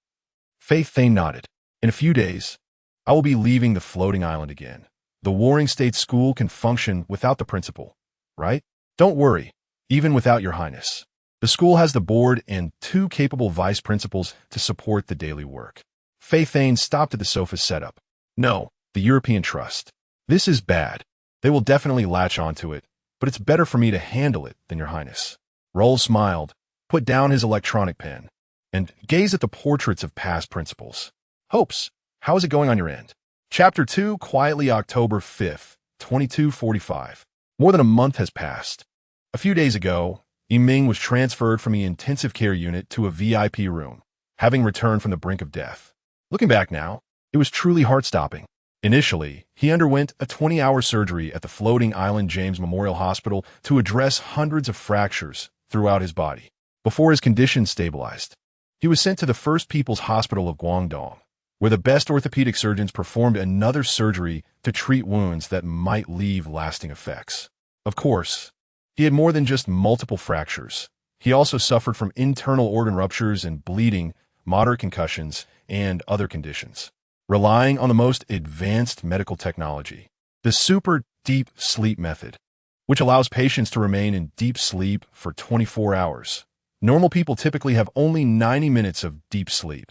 Fei Thane nodded. In a few days, I will be leaving the floating island again. The Warring States School can function without the principal, right? Don't worry, even without your highness. The school has the board and 2 capable vice principals to support the daily work. Fei Thane stopped at the sofa setup. No, the European Trust. This is bad. They will definitely latch onto it, but it's better for me to handle it than your highness. Roll smiled, put down his electronic pen, and gazed at the portraits of past principals. Hopes, how is it going on your end? Chapter 2, quietly October 5th, 2245. More than a month has passed. A few days ago, Yiming was transferred from the intensive care unit to a VIP room, having returned from the brink of death. Looking back now, it was truly heart-stopping. Initially, he underwent a 20-hour surgery at the floating island James Memorial Hospital to address hundreds of fractures throughout his body. Before his condition stabilized, he was sent to the First People's Hospital of Guangdong, where the best orthopedic surgeons performed another surgery to treat wounds that might leave lasting effects. Of course, he had more than just multiple fractures. He also suffered from internal organ ruptures and bleeding, moderate concussions, and other conditions. Relying on the most advanced medical technology, the super deep sleep method, which allows patients to remain in deep sleep for 24 hours. Normal people typically have only 90 minutes of deep sleep.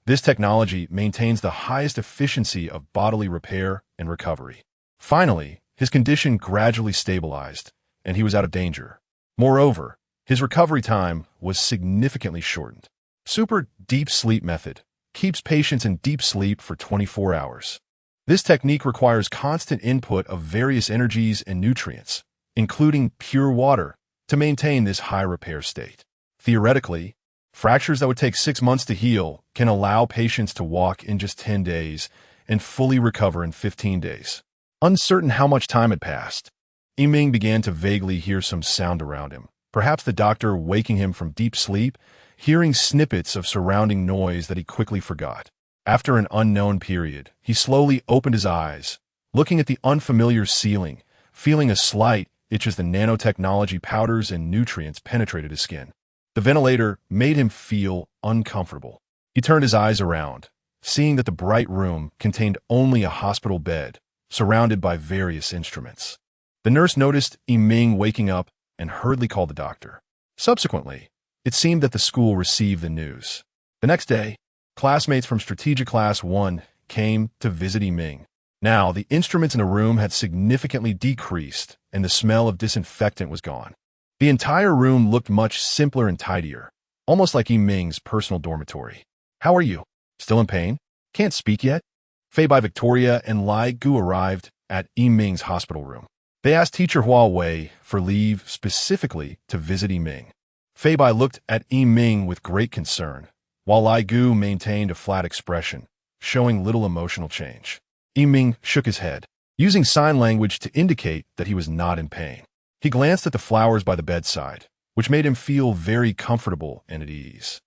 This technology maintains the highest efficiency of bodily repair and recovery. Finally, his condition gradually stabilized, and he was out of danger. Moreover, his recovery time was significantly shortened. Super deep sleep method keeps patients in deep sleep for 24 hours. This technique requires constant input of various energies and nutrients, including pure water, to maintain this high repair state. Theoretically, fractures that would take 6 months to heal can allow patients to walk in just 10 days and fully recover in 15 days. Uncertain how much time had passed, Yiming began to vaguely hear some sound around him, perhaps the doctor waking him from deep sleep, hearing snippets of surrounding noise that he quickly forgot. After an unknown period, he slowly opened his eyes, looking at the unfamiliar ceiling, feeling a slight itch as the nanotechnology powders and nutrients penetrated his skin. The ventilator made him feel uncomfortable. He turned his eyes around, seeing that the bright room contained only a hospital bed, surrounded by various instruments. The nurse noticed Yiming waking up and hurriedly called the doctor. Subsequently, it seemed that the school received the news. The next day, classmates from Strategic Class 1 came to visit Yiming. Now, the instruments in the room had significantly decreased, and the smell of disinfectant was gone. The entire room looked much simpler and tidier, almost like Yiming's personal dormitory. How are you? Still in pain? Can't speak yet? Fei Bai Victoria and Laigu arrived at Yiming's hospital room. They asked teacher Huawei for leave specifically to visit Yiming. Fei Bai looked at Yiming with great concern, while Laigu maintained a flat expression, showing little emotional change. Yiming shook his head, using sign language to indicate that he was not in pain. He glanced at the flowers by the bedside, which made him feel very comfortable and at ease.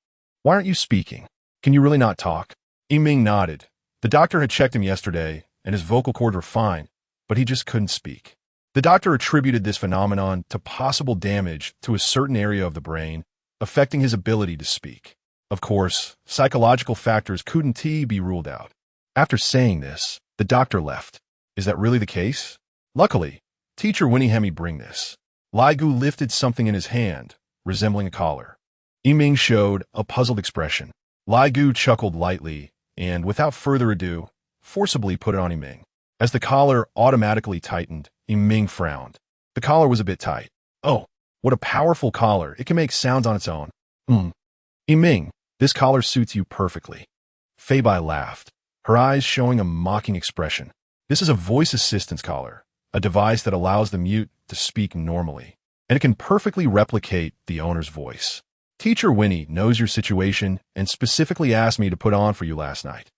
Why aren't you speaking? Can you really not talk? Yiming nodded. The doctor had checked him yesterday, and his vocal cords were fine, but he just couldn't speak. The doctor attributed this phenomenon to possible damage to a certain area of the brain, affecting his ability to speak. Of course, psychological factors couldn't be ruled out. After saying this, the doctor left. Is that really the case? Luckily, Teacher Winnie had me bring this. Laigu lifted something in his hand, resembling a collar. Yiming showed a puzzled expression. Laigu chuckled lightly and, without further ado, forcibly put it on Yiming. As the collar automatically tightened, Yiming frowned. The collar was a bit tight. Oh, what a powerful collar. It can make sounds on its own. Yiming, this collar suits you perfectly. Fei Bai laughed, her eyes showing a mocking expression. This is a voice assistance collar, a device that allows the mute to speak normally, and it can perfectly replicate the owner's voice. Teacher Winnie knows your situation and specifically asked me to put on for you last night.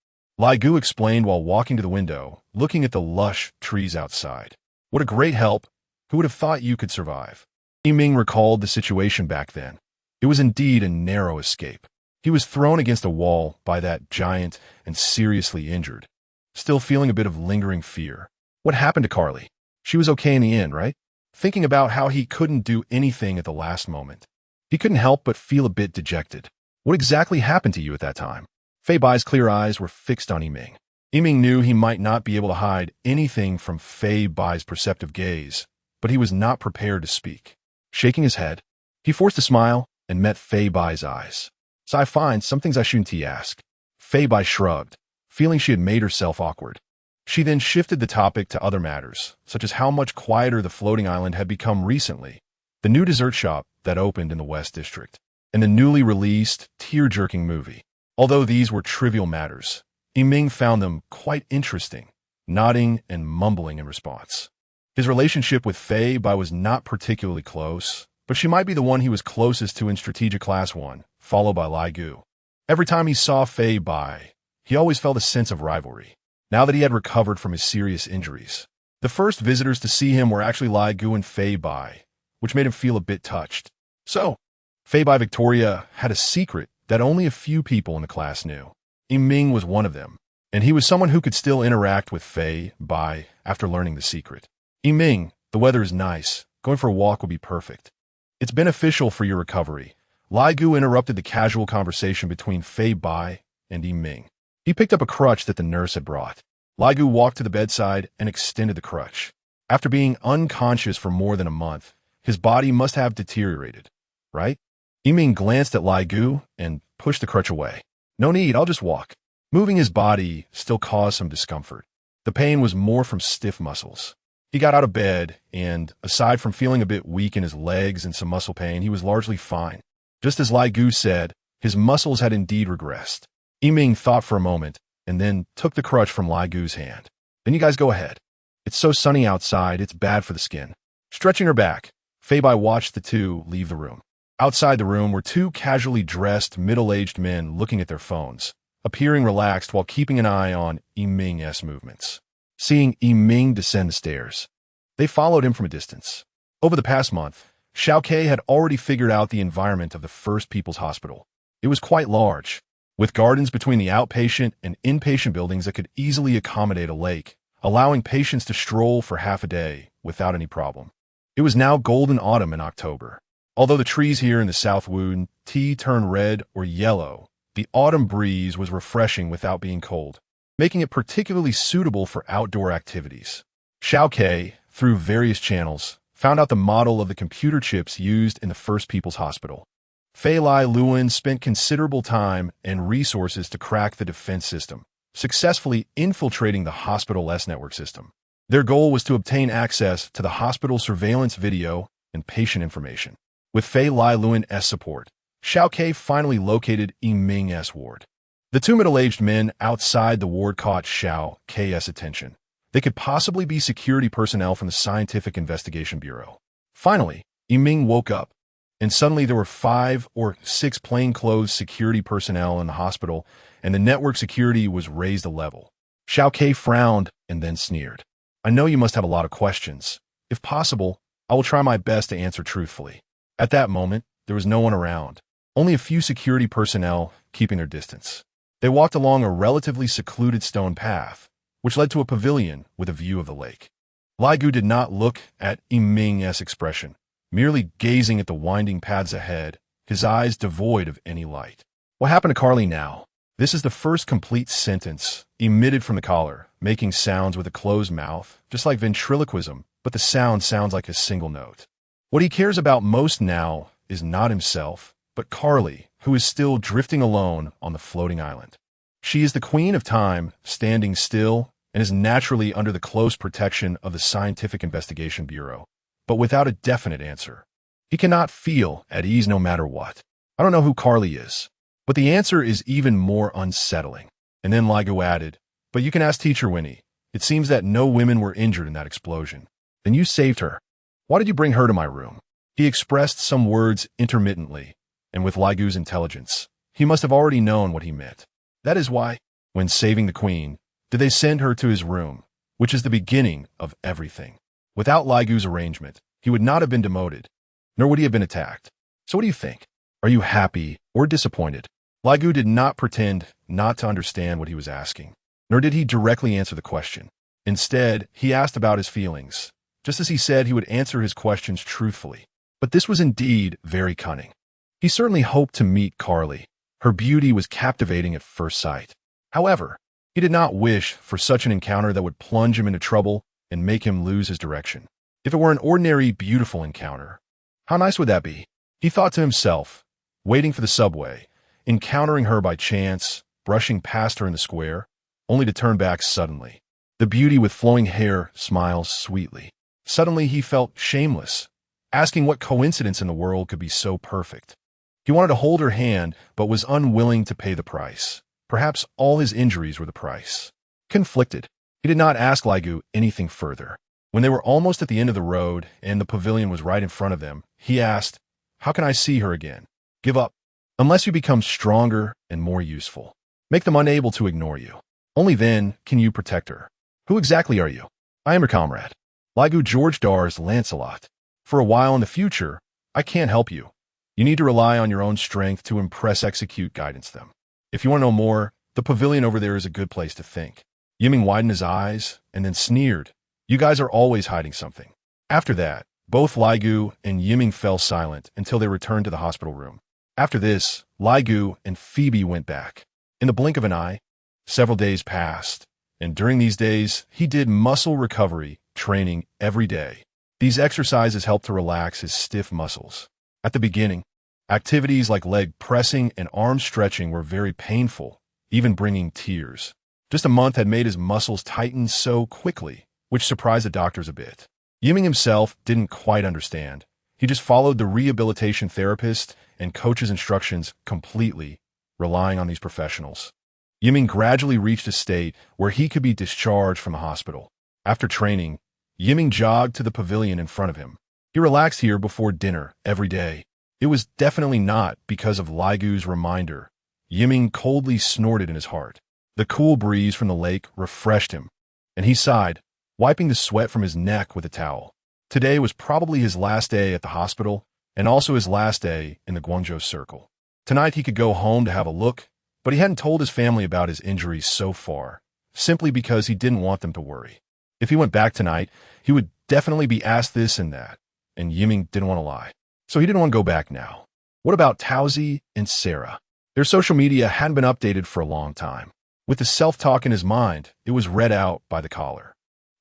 Laigu explained while walking to the window, looking at the lush trees outside. What a great help. Who would have thought you could survive? Yiming recalled the situation back then. It was indeed a narrow escape. He was thrown against a wall by that giant and seriously injured, still feeling a bit of lingering fear. What happened to Carly? She was okay in the end, right? Thinking about how he couldn't do anything at the last moment, he couldn't help but feel a bit dejected. What exactly happened to you at that time? Fei Bai's clear eyes were fixed on Yiming. Yiming knew he might not be able to hide anything from Fei Bai's perceptive gaze, but he was not prepared to speak. Shaking his head, he forced a smile and met Fei Bai's eyes. "So I find some things I shouldn't ask." Fei Bai shrugged, feeling she had made herself awkward. She then shifted the topic to other matters, such as how much quieter the floating island had become recently, the new dessert shop that opened in the West District, and the newly released, tear-jerking movie. Although these were trivial matters, Yiming found them quite interesting, nodding and mumbling in response. His relationship with Fei Bai was not particularly close, but she might be the one he was closest to in Strategic Class 1, followed by Laigu. Every time he saw Fei Bai, he always felt a sense of rivalry. Now that he had recovered from his serious injuries, the first visitors to see him were actually Laigu and Fei Bai, which made him feel a bit touched. So, Fei Bai Victoria had a secret that only a few people in the class knew. Yiming was one of them, and he was someone who could still interact with Fei Bai after learning the secret. "Yiming, the weather is nice. Going for a walk would be perfect. It's beneficial for your recovery." Laigu interrupted the casual conversation between Fei Bai and Yiming. He picked up a crutch that the nurse had brought. Laigu walked to the bedside and extended the crutch. After being unconscious for more than a month, his body must have deteriorated, right? Yiming glanced at Laigu and pushed the crutch away. "No need, I'll just walk." Moving his body still caused some discomfort. The pain was more from stiff muscles. He got out of bed, and aside from feeling a bit weak in his legs and some muscle pain, he was largely fine. Just as Laigu said, his muscles had indeed regressed. Yiming thought for a moment, and then took the crutch from Laigu's hand. "Then you guys go ahead. It's so sunny outside, it's bad for the skin." Stretching her back, Fei Bai watched the two leave the room. Outside the room were two casually dressed, middle-aged men looking at their phones, appearing relaxed while keeping an eye on Yiming's movements. Seeing Yiming descend the stairs, they followed him from a distance. Over the past month, Xiao Ke had already figured out the environment of the First People's Hospital. It was quite large, with gardens between the outpatient and inpatient buildings that could easily accommodate a lake, allowing patients to stroll for half a day without any problem. It was now golden autumn in October. Although the trees here in the South Woon tea turned red or yellow, the autumn breeze was refreshing without being cold, making it particularly suitable for outdoor activities. Xiao Ke, through various channels, found out the model of the computer chips used in the First People's Hospital. Fei Lai Luan spent considerable time and resources to crack the defense system, successfully infiltrating the hospital S-network system. Their goal was to obtain access to the hospital surveillance video and patient information. With Fei Lai Luan's support, Xiao Ke finally located Yiming's ward. The two middle-aged men outside the ward caught Xiao Ke's attention. They could possibly be security personnel from the Scientific Investigation Bureau. Finally, Yiming woke up, and suddenly there were 5 or 6 plainclothes security personnel in the hospital, and the network security was raised a level. Xiao Ke frowned and then sneered. "I know you must have a lot of questions. If possible, I will try my best to answer truthfully." At that moment, there was no one around, only a few security personnel keeping their distance. They walked along a relatively secluded stone path, which led to a pavilion with a view of the lake. Laigu did not look at Yiming's expression, merely gazing at the winding paths ahead, his eyes devoid of any light. "What happened to Carly now?" This is the first complete sentence emitted from the collar, making sounds with a closed mouth, just like ventriloquism, but the sound sounds like a single note. What he cares about most now is not himself, but Carly, who is still drifting alone on the floating island. She is the queen of time, standing still, and is naturally under the close protection of the Scientific Investigation Bureau, but without a definite answer. He cannot feel at ease no matter what. "I don't know who Carly is." But the answer is even more unsettling. And then Laigu added, "But you can ask Teacher Winnie. It seems that no women were injured in that explosion. Then you saved her. Why did you bring her to my room?" He expressed some words intermittently, and with Laigu's intelligence, he must have already known what he meant. That is why, when saving the queen, did they send her to his room, which is the beginning of everything. Without Laigu's arrangement, he would not have been demoted, nor would he have been attacked. So what do you think? Are you happy or disappointed? Laigu did not pretend not to understand what he was asking, nor did he directly answer the question. Instead, he asked about his feelings, just as he said he would answer his questions truthfully. But this was indeed very cunning. He certainly hoped to meet Carly. Her beauty was captivating at first sight. However, he did not wish for such an encounter that would plunge him into trouble and make him lose his direction. If it were an ordinary, beautiful encounter, how nice would that be? He thought to himself, waiting for the subway, encountering her by chance, brushing past her in the square, only to turn back suddenly. The beauty with flowing hair smiles sweetly. Suddenly he felt shameless, asking what coincidence in the world could be so perfect. He wanted to hold her hand, but was unwilling to pay the price. Perhaps all his injuries were the price. Conflicted, he did not ask Laigu anything further. When they were almost at the end of the road and the pavilion was right in front of them, he asked, "How can I see her again?" "Give up. Unless you become stronger and more useful. Make them unable to ignore you. Only then can you protect her." "Who exactly are you?" "I am your comrade. Laigu George Dar's Lancelot. For a while in the future, I can't help you. You need to rely on your own strength to impress, execute, guidance them. If you want to know more, the pavilion over there is a good place to think." Yiming widened his eyes and then sneered. "You guys are always hiding something." After that, both Laigu and Yiming fell silent until they returned to the hospital room. After this, Laigu and Phoebe went back. In the blink of an eye, several days passed, and during these days, he did muscle recovery training every day. These exercises helped to relax his stiff muscles. At the beginning, activities like leg pressing and arm stretching were very painful, even bringing tears. Just a month had made his muscles tighten so quickly, which surprised the doctors a bit. Yiming himself didn't quite understand. He just followed the rehabilitation therapist and coach's instructions completely, relying on these professionals. Yiming gradually reached a state where he could be discharged from the hospital. After training, Yiming jogged to the pavilion in front of him. He relaxed here before dinner every day. It was definitely not because of Laigu's reminder. Yiming coldly snorted in his heart. The cool breeze from the lake refreshed him, and he sighed, wiping the sweat from his neck with a towel. Today was probably his last day at the hospital, and also his last day in the Guangzhou Circle. Tonight he could go home to have a look, but he hadn't told his family about his injuries so far, simply because he didn't want them to worry. If he went back tonight, he would definitely be asked this and that, and Yiming didn't want to lie. So he didn't want to go back now. What about Tauzi and Sarah? Their social media hadn't been updated for a long time. With the self-talk in his mind, it was read out by the collar.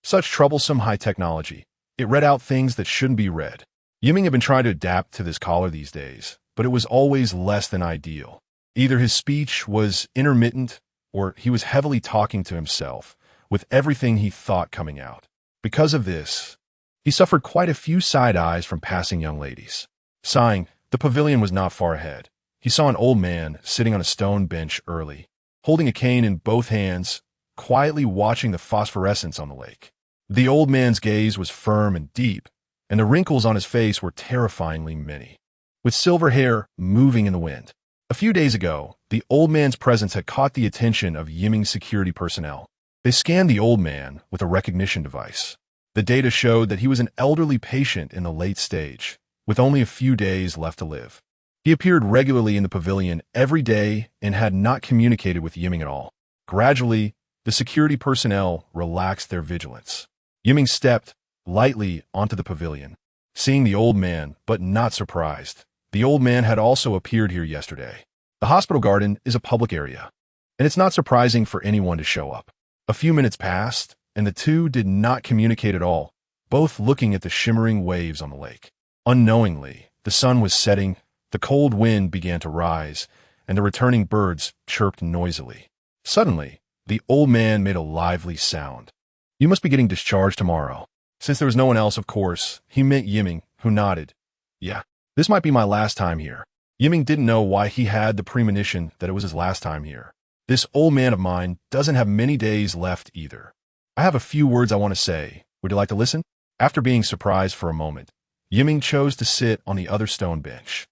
Such troublesome high technology. It read out things that shouldn't be read. Yiming had been trying to adapt to this collar these days, but it was always less than ideal. Either his speech was intermittent, or he was heavily talking to himself, with everything he thought coming out. Because of this, he suffered quite a few side eyes from passing young ladies. Sighing, the pavilion was not far ahead. He saw an old man sitting on a stone bench early, holding a cane in both hands, quietly watching the phosphorescence on the lake. The old man's gaze was firm and deep, and the wrinkles on his face were terrifyingly many, with silver hair moving in the wind. A few days ago, the old man's presence had caught the attention of Yiming's security personnel. They scanned the old man with a recognition device. The data showed that he was an elderly patient in the late stage, with only a few days left to live. He appeared regularly in the pavilion every day and had not communicated with Yiming at all. Gradually, the security personnel relaxed their vigilance. Yiming stepped lightly onto the pavilion, seeing the old man, but not surprised. The old man had also appeared here yesterday. The hospital garden is a public area, and it's not surprising for anyone to show up. A few minutes passed, and the two did not communicate at all, both looking at the shimmering waves on the lake. Unknowingly, the sun was setting, the cold wind began to rise, and the returning birds chirped noisily. Suddenly, the old man made a lively sound. "You must be getting discharged tomorrow." Since there was no one else, of course, he meant Yiming, who nodded. "Yeah, this might be my last time here." Yiming didn't know why he had the premonition that it was his last time here. This old man of mine doesn't have many days left either. "I have a few words I want to say. Would you like to listen?" After being surprised for a moment, Yiming chose to sit on the other stone bench.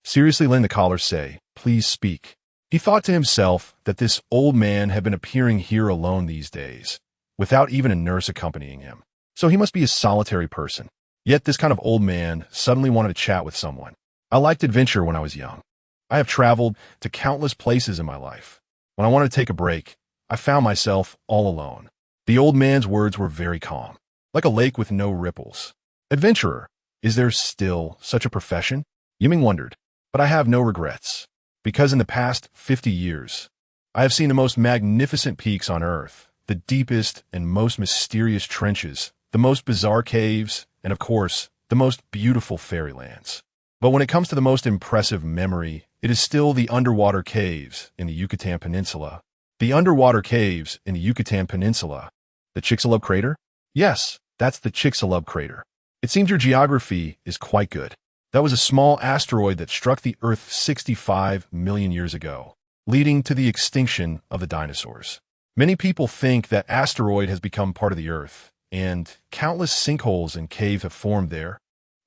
Seriously letting the caller say, "Please speak." He thought to himself that this old man had been appearing here alone these days, without even a nurse accompanying him. So he must be a solitary person. Yet this kind of old man suddenly wanted to chat with someone. "I liked adventure when I was young. I have traveled to countless places in my life. When I wanted to take a break, I found myself all alone." The old man's words were very calm, like a lake with no ripples. Adventurer, is there still such a profession? Yiming wondered. "But I have no regrets. Because in the past 50 years, I have seen the most magnificent peaks on Earth, the deepest and most mysterious trenches, the most bizarre caves, and of course, the most beautiful fairylands. But when it comes to the most impressive memory, it is still the underwater caves in the Yucatan Peninsula. The underwater caves in the Yucatan Peninsula. The Chicxulub crater? Yes, that's the Chicxulub crater. It seems your geography is quite good. That was a small asteroid that struck the Earth 65 million years ago, leading to the extinction of the dinosaurs. Many people think that asteroid has become part of the Earth, and countless sinkholes and caves have formed there,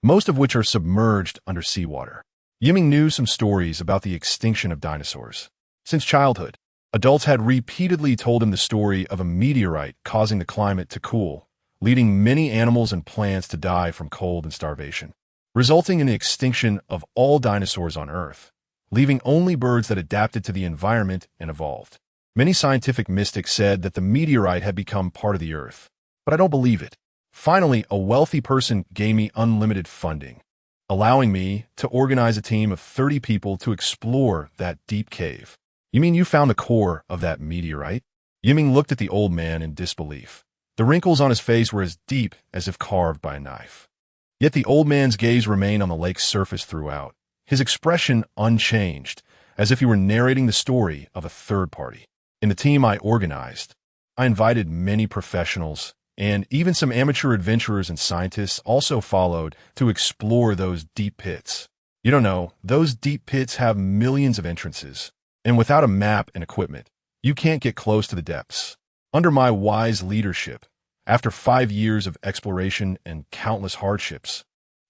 most of which are submerged under seawater. Yiming knew some stories about the extinction of dinosaurs. Since childhood, adults had repeatedly told him the story of a meteorite causing the climate to cool, leading many animals and plants to die from cold and starvation, resulting in the extinction of all dinosaurs on Earth, leaving only birds that adapted to the environment and evolved. Many scientific mystics said that the meteorite had become part of the Earth, but I don't believe it. Finally, a wealthy person gave me unlimited funding, allowing me to organize a team of 30 people to explore that deep cave. You mean you found the core of that meteorite? Yiming looked at the old man in disbelief. The wrinkles on his face were as deep as if carved by a knife. Yet the old man's gaze remained on the lake's surface throughout, his expression unchanged, as if he were narrating the story of a third party. In the team I organized, I invited many professionals, and even some amateur adventurers and scientists also followed to explore those deep pits. You don't know, those deep pits have millions of entrances, and without a map and equipment, you can't get close to the depths. Under my wise leadership, after 5 years of exploration and countless hardships,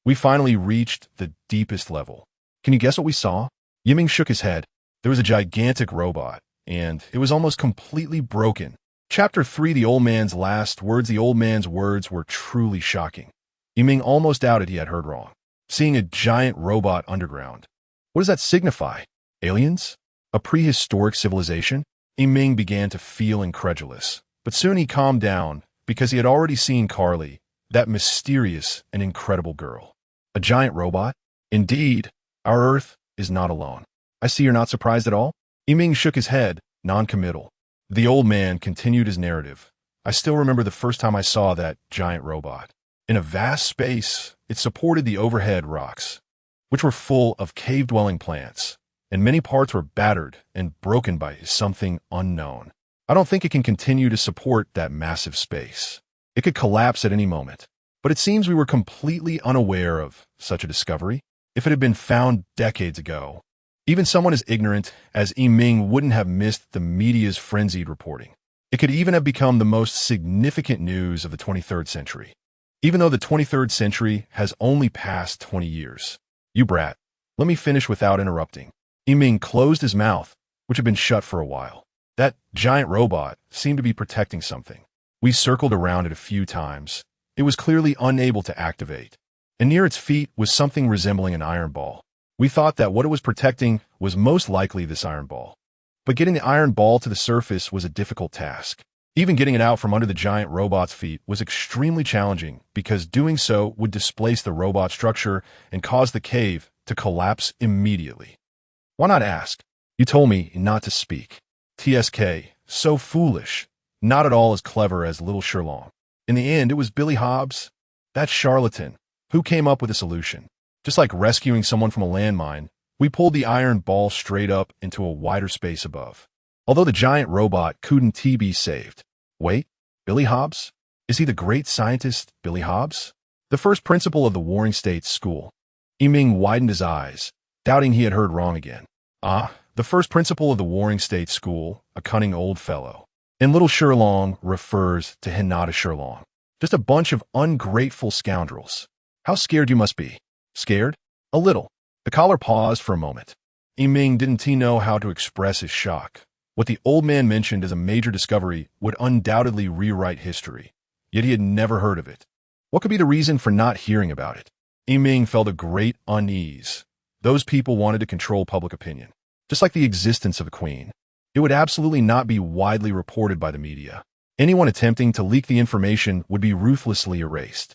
we finally reached the deepest level. Can you guess what we saw? Yiming shook his head. There was a gigantic robot, and it was almost completely broken. Chapter 3, The Old Man's Last Words. The old man's words were truly shocking. Yiming almost doubted he had heard wrong. Seeing a giant robot underground. What does that signify? Aliens? A prehistoric civilization? Yiming began to feel incredulous, but soon he calmed down because he had already seen Carly, that mysterious and incredible girl. A giant robot? Indeed, our Earth is not alone. I see you're not surprised at all? Yiming shook his head, non-committal. The old man continued his narrative. I still remember the first time I saw that giant robot. In a vast space, it supported the overhead rocks, which were full of cave-dwelling plants, and many parts were battered and broken by something unknown. I don't think it can continue to support that massive space. It could collapse at any moment. But it seems we were completely unaware of such a discovery. If it had been found decades ago, even someone as ignorant as Yiming wouldn't have missed the media's frenzied reporting. It could even have become the most significant news of the 23rd century, even though the 23rd century has only passed 20 years. You brat, let me finish without interrupting. Yiming closed his mouth, which had been shut for a while. That giant robot seemed to be protecting something. We circled around it a few times. It was clearly unable to activate, and near its feet was something resembling an iron ball. We thought that what it was protecting was most likely this iron ball. But getting the iron ball to the surface was a difficult task. Even getting it out from under the giant robot's feet was extremely challenging because doing so would displace the robot structure and cause the cave to collapse immediately. Why not ask? You told me not to speak. TSK, so foolish, not at all as clever as little Sherlock. In the end, it was Billy Hobbs, that charlatan, who came up with a solution. Just like rescuing someone from a landmine, we pulled the iron ball straight up into a wider space above. Although the giant robot couldn't be saved. Wait, Billy Hobbs? Is he the great scientist Billy Hobbs? The first principal of the Warring States School. Yiming widened his eyes, doubting he had heard wrong again. The first principal of the Warring States School, a cunning old fellow. And little Sherlock refers to Hinata Sherlock. Just a bunch of ungrateful scoundrels. How scared you must be. Scared? A little. The caller paused for a moment. Yiming didn't know how to express his shock. What the old man mentioned as a major discovery would undoubtedly rewrite history, yet he had never heard of it. What could be the reason for not hearing about it? Yiming felt a great unease. Those people wanted to control public opinion, just like the existence of a queen. It would absolutely not be widely reported by the media. Anyone attempting to leak the information would be ruthlessly erased.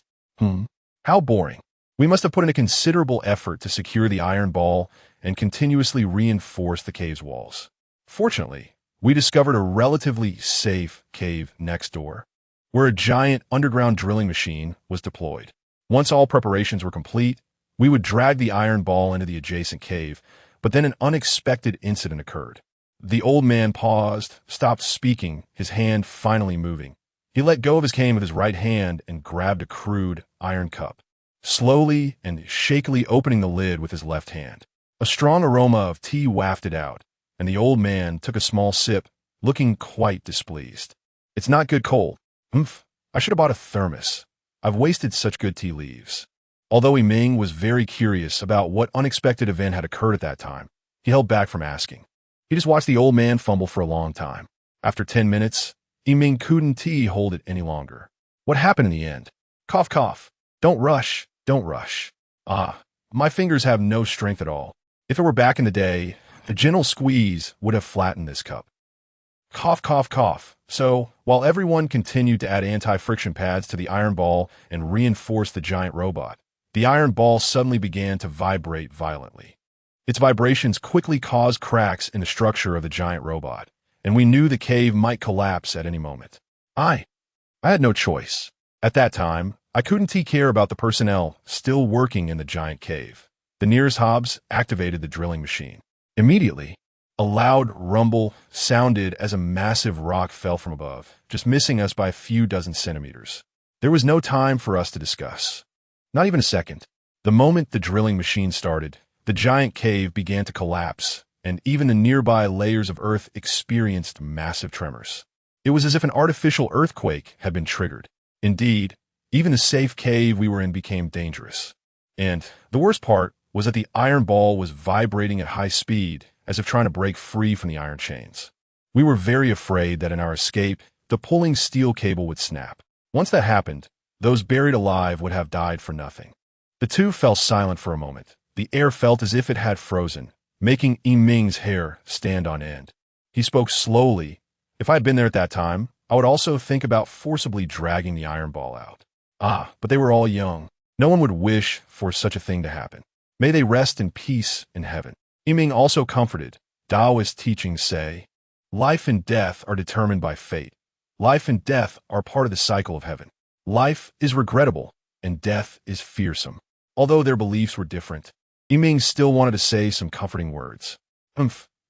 How boring. We must have put in a considerable effort to secure the iron ball, and continuously reinforced the cave's walls. Fortunately, we discovered a relatively safe cave next door, where a giant underground drilling machine was deployed. Once all preparations were complete, we would drag the iron ball into the adjacent cave, but then an unexpected incident occurred. The old man paused, stopped speaking, his hand finally moving. He let go of his cane with his right hand and grabbed a crude iron cup, slowly and shakily opening the lid with his left hand. A strong aroma of tea wafted out, and the old man took a small sip, looking quite displeased. "It's not good cold. Humph, I should have bought a thermos. I've wasted such good tea leaves." Although Yiming was very curious about what unexpected event had occurred at that time, he held back from asking. He just watched the old man fumble for a long time. After 10 minutes, Yiming couldn't hold it any longer. "What happened in the end?" "Cough, cough. Don't rush, don't rush. My fingers have no strength at all. If it were back in the day, a gentle squeeze would have flattened this cup." Cough, cough, cough. So, while everyone continued to add anti-friction pads to the iron ball and reinforce the giant robot, the iron ball suddenly began to vibrate violently. Its vibrations quickly caused cracks in the structure of the giant robot, and we knew the cave might collapse at any moment. I had no choice. At that time, I couldn't care about the personnel still working in the giant cave. The nearest Hobbs activated the drilling machine. Immediately, a loud rumble sounded as a massive rock fell from above, just missing us by a few dozen centimeters. There was no time for us to discuss. Not even a second. The moment the drilling machine started, the giant cave began to collapse, and even the nearby layers of earth experienced massive tremors. It was as if an artificial earthquake had been triggered. Indeed, even the safe cave we were in became dangerous. And the worst part was that the iron ball was vibrating at high speed, as if trying to break free from the iron chains. We were very afraid that in our escape, the pulling steel cable would snap. Once that happened, those buried alive would have died for nothing. The two fell silent for a moment. The air felt as if it had frozen, making Yiming's hair stand on end. He spoke slowly. "If I had been there at that time, I would also think about forcibly dragging the iron ball out. But they were all young. No one would wish for such a thing to happen. May they rest in peace in heaven." Yiming also comforted. Taoist teachings say, "Life and death are determined by fate. Life and death are part of the cycle of heaven. Life is regrettable, and death is fearsome." Although their beliefs were different, Yiming still wanted to say some comforting words.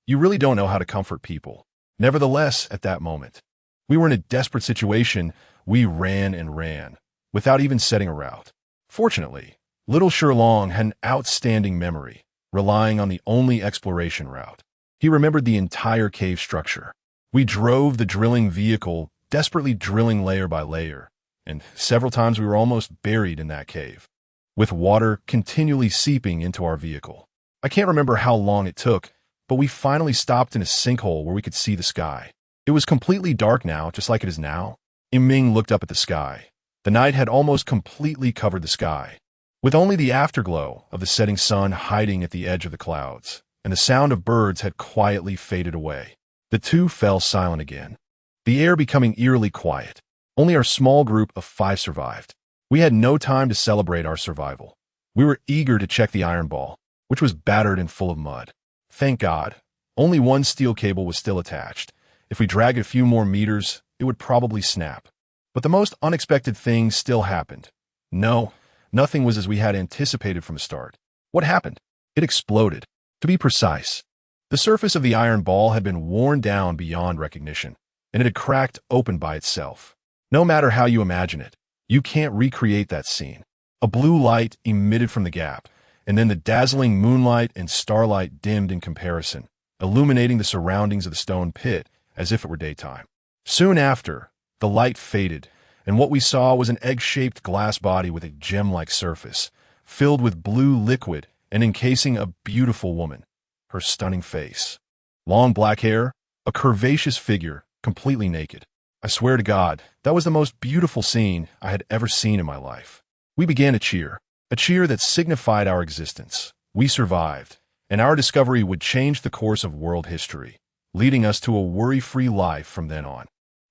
You really don't know how to comfort people." Nevertheless, at that moment, we were in a desperate situation. We ran and ran, without even setting a route. Fortunately, little Shurlong had an outstanding memory, relying on the only exploration route. He remembered the entire cave structure. We drove the drilling vehicle, desperately drilling layer by layer, and several times we were almost buried in that cave, with water continually seeping into our vehicle. I can't remember how long it took, but we finally stopped in a sinkhole where we could see the sky. It was completely dark now, just like it is now. Yiming looked up at the sky. The night had almost completely covered the sky, with only the afterglow of the setting sun hiding at the edge of the clouds, and the sound of birds had quietly faded away. The two fell silent again, the air becoming eerily quiet. Only our small group of 5 survived. We had no time to celebrate our survival. We were eager to check the iron ball, which was battered and full of mud. Thank God, only one steel cable was still attached. If we dragged a few more meters, it would probably snap. But the most unexpected thing still happened. No, nothing was as we had anticipated from the start. What happened? It exploded. To be precise, the surface of the iron ball had been worn down beyond recognition, and it had cracked open by itself. No matter how you imagine it, you can't recreate that scene. A blue light emitted from the gap, and then the dazzling moonlight and starlight dimmed in comparison, illuminating the surroundings of the stone pit as if it were daytime. Soon after, the light faded, and what we saw was an egg-shaped glass body with a gem-like surface, filled with blue liquid and encasing a beautiful woman, her stunning face. Long black hair, a curvaceous figure, completely naked. I swear to God, that was the most beautiful scene I had ever seen in my life. We began a cheer that signified our existence. We survived, and our discovery would change the course of world history, leading us to a worry-free life from then on.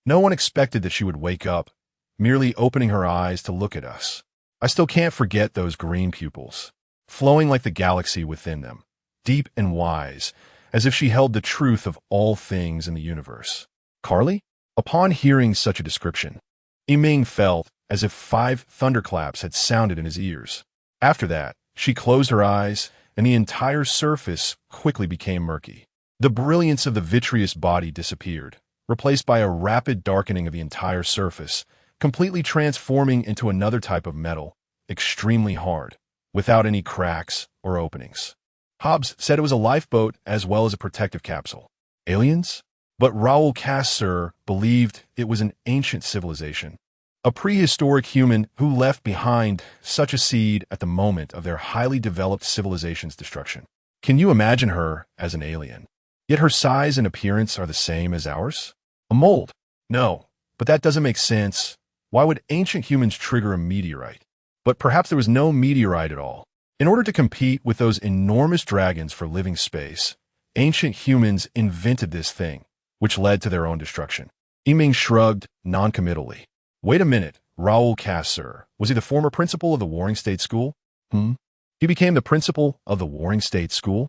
No one expected that she would wake up, merely opening her eyes to look at us. I still can't forget those green pupils, flowing like the galaxy within them, deep and wise, as if she held the truth of all things in the universe. Carly? Upon hearing such a description, Yiming felt as if 5 thunderclaps had sounded in his ears. After that, she closed her eyes, and the entire surface quickly became murky. The brilliance of the vitreous body disappeared, replaced by a rapid darkening of the entire surface, completely transforming into another type of metal, extremely hard, without any cracks or openings. Hobbs said it was a lifeboat as well as a protective capsule. Aliens? But Raoul Casseur believed it was an ancient civilization, a prehistoric human who left behind such a seed at the moment of their highly developed civilization's destruction. Can you imagine her as an alien? Yet her size and appearance are the same as ours? A mold? No, but that doesn't make sense. Why would ancient humans trigger a meteorite? But perhaps there was no meteorite at all. In order to compete with those enormous dragons for living space, ancient humans invented this thing, which led to their own destruction. Yiming shrugged noncommittally. Wait a minute, Raoul Casseur. Was he the former principal of the Warring State School? He became the principal of the Warring State School?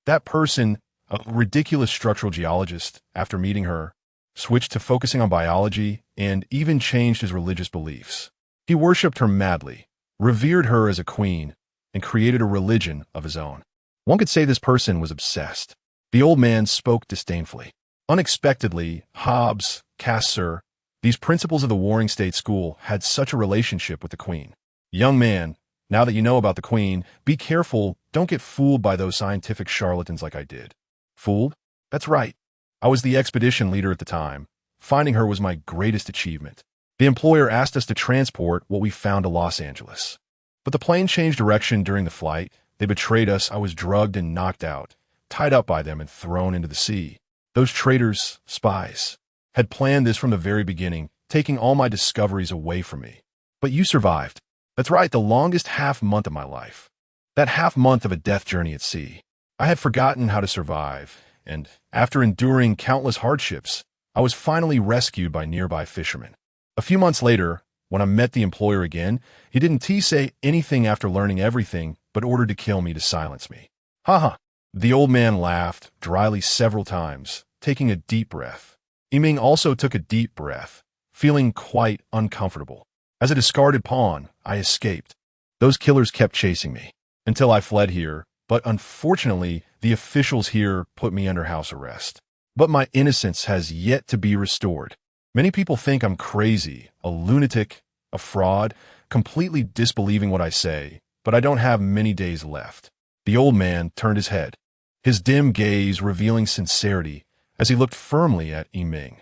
That person, a ridiculous structural geologist, after meeting her, switched to focusing on biology and even changed his religious beliefs. He worshipped her madly, revered her as a queen, and created a religion of his own. One could say this person was obsessed. The old man spoke disdainfully. Unexpectedly, Hobbs, Casseur, these principals of the Warring State School had such a relationship with the queen. Young man, now that you know about the queen, be careful, don't get fooled by those scientific charlatans like I did. Fooled? That's right. I was the expedition leader at the time. Finding her was my greatest achievement. The employer asked us to transport what we found to Los Angeles. But the plane changed direction during the flight. They betrayed us. I was drugged and knocked out, tied up by them and thrown into the sea. Those traitors, spies, had planned this from the very beginning, taking all my discoveries away from me. But you survived. That's right, the longest half-month of my life. That half-month of a death journey at sea. I had forgotten how to survive, and after enduring countless hardships, I was finally rescued by nearby fishermen. A few months later, when I met the employer again, he didn't say anything after learning everything, but ordered to kill me to silence me. Ha. The old man laughed dryly several times, taking a deep breath. Yiming also took a deep breath, feeling quite uncomfortable. As a discarded pawn, I escaped. Those killers kept chasing me, until I fled here, but unfortunately, the officials here put me under house arrest. But my innocence has yet to be restored. Many people think I'm crazy, a lunatic, a fraud, completely disbelieving what I say, but I don't have many days left. The old man turned his head, his dim gaze revealing sincerity as he looked firmly at Yiming.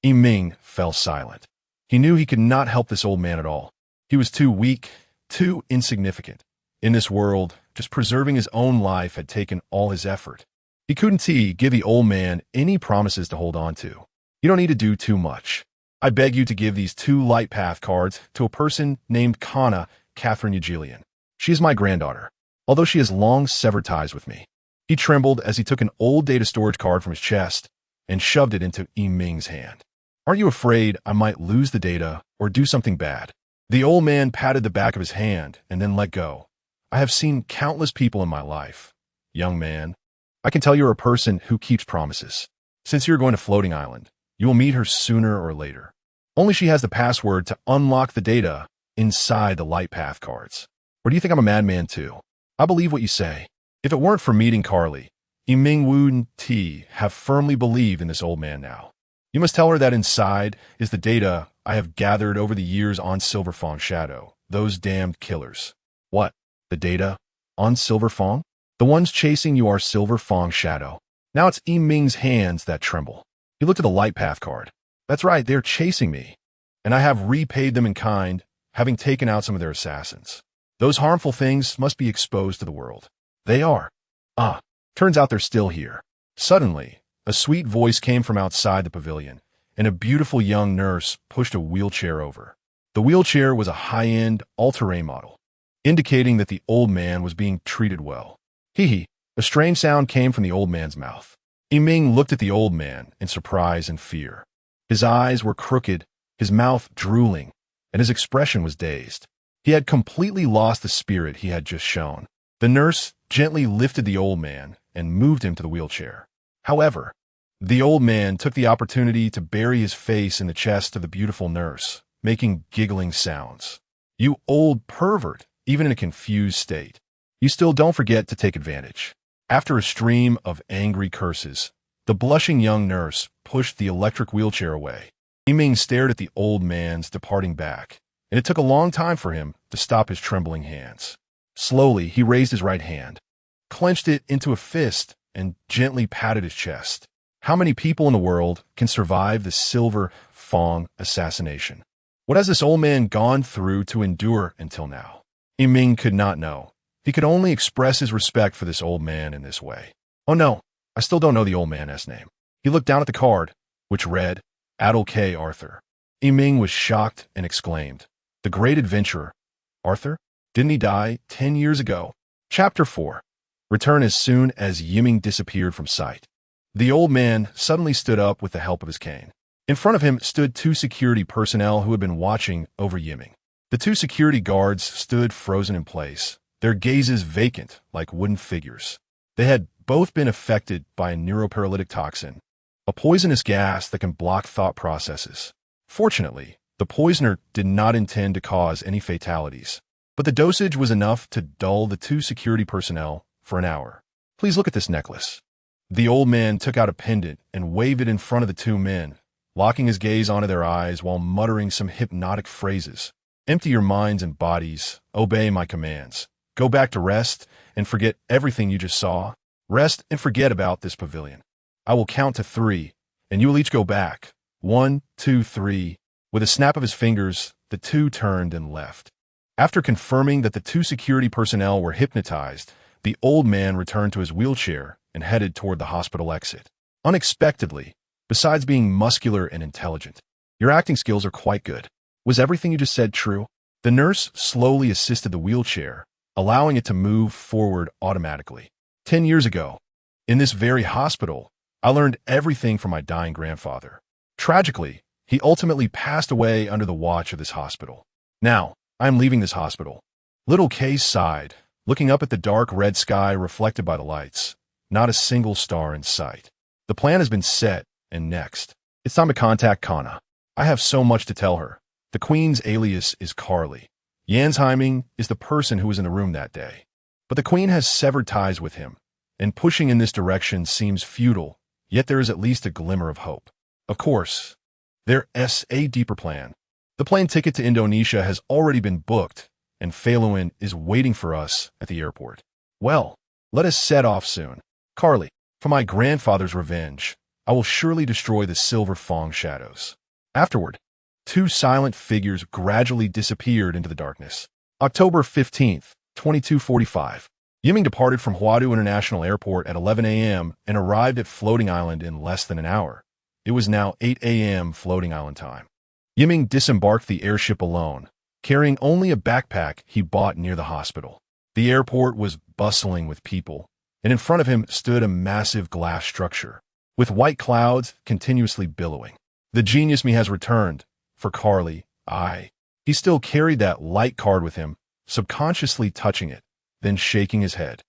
Yiming fell silent. He knew he could not help this old man at all. He was too weak, too insignificant. In this world, just preserving his own life had taken all his effort. He couldn't give the old man any promises to hold on to. You don't need to do too much. I beg you to give these 2 light path cards to a person named Kana Catherine Ugilian. She is my granddaughter, although she has long severed ties with me. He trembled as he took an old data storage card from his chest and shoved it into Yiming's hand. Aren't you afraid I might lose the data or do something bad? The old man patted the back of his hand and then let go. I have seen countless people in my life. Young man, I can tell you're a person who keeps promises. Since you're going to Floating Island, you will meet her sooner or later. Only she has the password to unlock the data inside the light path cards. Or do you think I'm a madman too? I believe what you say. If it weren't for meeting Carly, Yiming wouldn't have firmly believed in this old man now. You must tell her that inside is the data I have gathered over the years on Silverfang Shadow, those damned killers. What? The data? On Silverfang? The ones chasing you are Silverfang Shadow. Now it's Yiming's hands that tremble. He looked at the light path card. That's right, they're chasing me. And I have repaid them in kind, having taken out some of their assassins. Those harmful things must be exposed to the world. They are. Turns out they're still here. Suddenly, a sweet voice came from outside the pavilion, and a beautiful young nurse pushed a wheelchair over. The wheelchair was a high-end, all-terrain model, indicating that the old man was being treated well. Hee. A strange sound came from the old man's mouth. Yiming looked at the old man in surprise and fear. His eyes were crooked, his mouth drooling, and his expression was dazed. He had completely lost the spirit he had just shown. The nurse gently lifted the old man and moved him to the wheelchair. However, the old man took the opportunity to bury his face in the chest of the beautiful nurse, making giggling sounds. "You old pervert," even in a confused state. You still don't forget to take advantage. After a stream of angry curses, the blushing young nurse pushed the electric wheelchair away. Yiming stared at the old man's departing back, and it took a long time for him to stop his trembling hands. Slowly, he raised his right hand, clenched it into a fist, and gently patted his chest. How many people in the world can survive the Silver Fong assassination? What has this old man gone through to endure until now? Yiming could not know. He could only express his respect for this old man in this way. Oh no, I still don't know the old man's name. He looked down at the card, which read, Adel K. Arthur. Yiming was shocked and exclaimed, "The great adventurer. Arthur? Didn't he die 10 years ago?" Chapter 4. Return as soon as Yiming disappeared from sight. The old man suddenly stood up with the help of his cane. In front of him stood 2 security personnel who had been watching over Yiming. The 2 security guards stood frozen in place, their gazes vacant like wooden figures. They had both been affected by a neuroparalytic toxin, a poisonous gas that can block thought processes. Fortunately, the poisoner did not intend to cause any fatalities, but the dosage was enough to dull the 2 security personnel for an hour. "Please look at this necklace." The old man took out a pendant and waved it in front of the 2 men, locking his gaze onto their eyes while muttering some hypnotic phrases. "Empty your minds and bodies, obey my commands. Go back to rest and forget everything you just saw. Rest and forget about this pavilion. I will count to 3, and you will each go back. 1, 2, 3. With a snap of his fingers, the 2 turned and left. After confirming that the 2 security personnel were hypnotized, the old man returned to his wheelchair and headed toward the hospital exit. Unexpectedly, besides being muscular and intelligent, "Your acting skills are quite good. Was everything you just said true?" The nurse slowly assisted the wheelchair, allowing it to move forward automatically. 10 years ago, in this very hospital, I learned everything from my dying grandfather. Tragically, he ultimately passed away under the watch of this hospital. Now, I am leaving this hospital." Little Kay sighed, looking up at the dark red sky reflected by the lights. Not a single star in sight. The plan has been set, and next, it's time to contact Kana. I have so much to tell her. The Queen's alias is Carly. Yan Yiming is the person who was in the room that day. But the Queen has severed ties with him, and pushing in this direction seems futile, yet there is at least a glimmer of hope. Of course, there's a deeper plan. The plane ticket to Indonesia has already been booked, and Faluin is waiting for us at the airport. Well, let us set off soon. Carly, for my grandfather's revenge, I will surely destroy the Silver Fong shadows. Afterward, 2 silent figures gradually disappeared into the darkness. October 15th, 2245. Yiming departed from Huadu International Airport at 11 a.m. and arrived at Floating Island in less than an hour. It was now 8 a.m. Floating Island time. Yiming disembarked the airship alone, carrying only a backpack he bought near the hospital. The airport was bustling with people, and in front of him stood a massive glass structure, with white clouds continuously billowing. The genius me has returned. For Carly, he still carried that light card with him, subconsciously touching it, then shaking his head.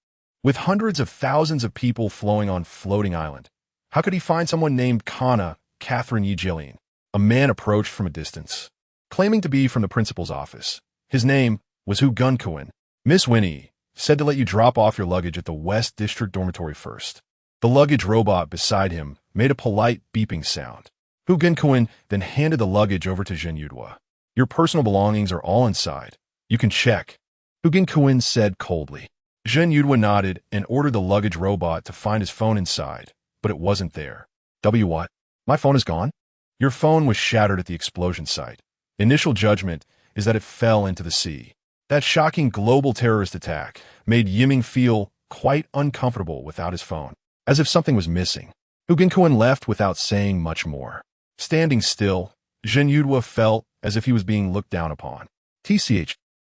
With hundreds of thousands of people flowing on Floating Island, how could he find someone named Kana Catherine Yijilian? A man approached from a distance, claiming to be from the principal's office. His name was Hu Gunkowen. "Miss Winnie said to let you drop off your luggage at the West District Dormitory first." The luggage robot beside him made a polite beeping sound. Hu Gunkowen then handed the luggage over to Zhen Yudhua. "Your personal belongings are all inside. You can check," Hu Gunkowen said coldly. Zhen Yudhua nodded and ordered the luggage robot to find his phone inside, but it wasn't there. What? My phone is gone? Your phone was shattered at the explosion site. Initial judgment is that it fell into the sea. That shocking global terrorist attack made Yiming feel quite uncomfortable without his phone, as if something was missing. Hu Gunkowen left without saying much more. Standing still, Zhen Yudhua felt as if he was being looked down upon.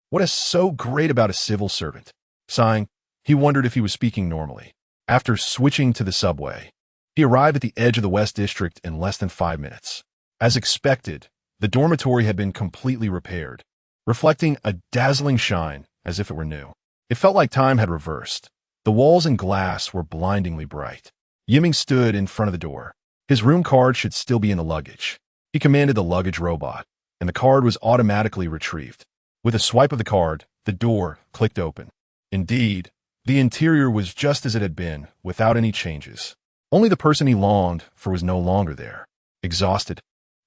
What is so great about a civil servant? Sighing, he wondered if he was speaking normally. After switching to the subway, he arrived at the edge of the West District in less than 5 minutes. As expected, the dormitory had been completely repaired, reflecting a dazzling shine as if it were new. It felt like time had reversed. The walls and glass were blindingly bright. Yiming stood in front of the door. His room card should still be in the luggage. He commanded the luggage robot, and the card was automatically retrieved. With a swipe of the card, the door clicked open. Indeed, the interior was just as it had been, without any changes. Only the person he longed for was no longer there. Exhausted,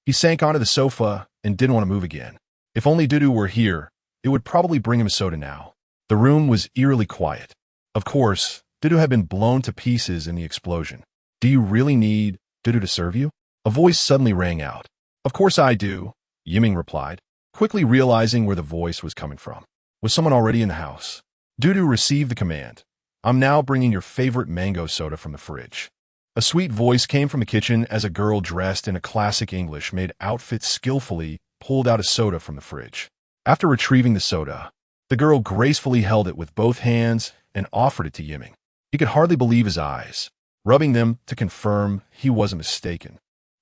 he sank onto the sofa and didn't want to move again. If only Dudu were here, it would probably bring him a soda now. The room was eerily quiet. Of course, Dudu had been blown to pieces in the explosion. Do you really need Dudu to serve you? A voice suddenly rang out. Of course I do, Yiming replied, quickly realizing where the voice was coming from. Was someone already in the house? Dudu received the command. I'm now bringing your favorite mango soda from the fridge. A sweet voice came from the kitchen as a girl dressed in a classic English-made outfit skillfully pulled out a soda from the fridge. After retrieving the soda, the girl gracefully held it with both hands and offered it to Yiming. He could hardly believe his eyes, rubbing them to confirm he wasn't mistaken.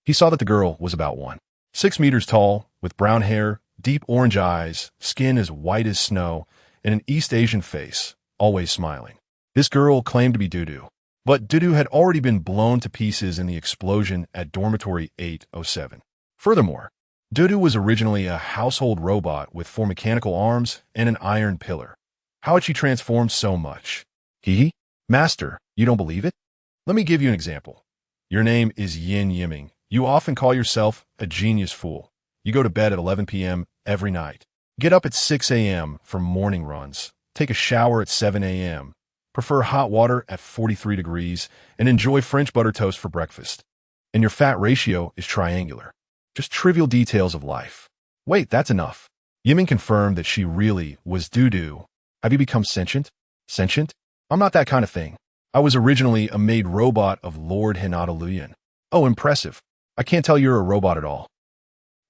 He saw that the girl was about 1.6 meters tall, with brown hair, deep orange eyes, skin as white as snow, and an East Asian face, always smiling. This girl claimed to be Dudu, but Dudu had already been blown to pieces in the explosion at dormitory 807. Furthermore, Dudu was originally a household robot with 4 mechanical arms and an iron pillar. How had she transformed so much? Hee? Master, you don't believe it? Let me give you an example. Your name is Yan Yiming. You often call yourself a genius fool. You go to bed at 11 p.m. every night. Get up at 6 a.m. for morning runs. Take a shower at 7 a.m. Prefer hot water at 43 degrees and enjoy French butter toast for breakfast. And your fat ratio is triangular. Just trivial details of life. Wait, that's enough. Yiming confirmed that she really was Dudu. Have you become sentient? Sentient? I'm not that kind of thing. I was originally a made robot of Lord Hinata Luyan. Oh, impressive. I can't tell you're a robot at all.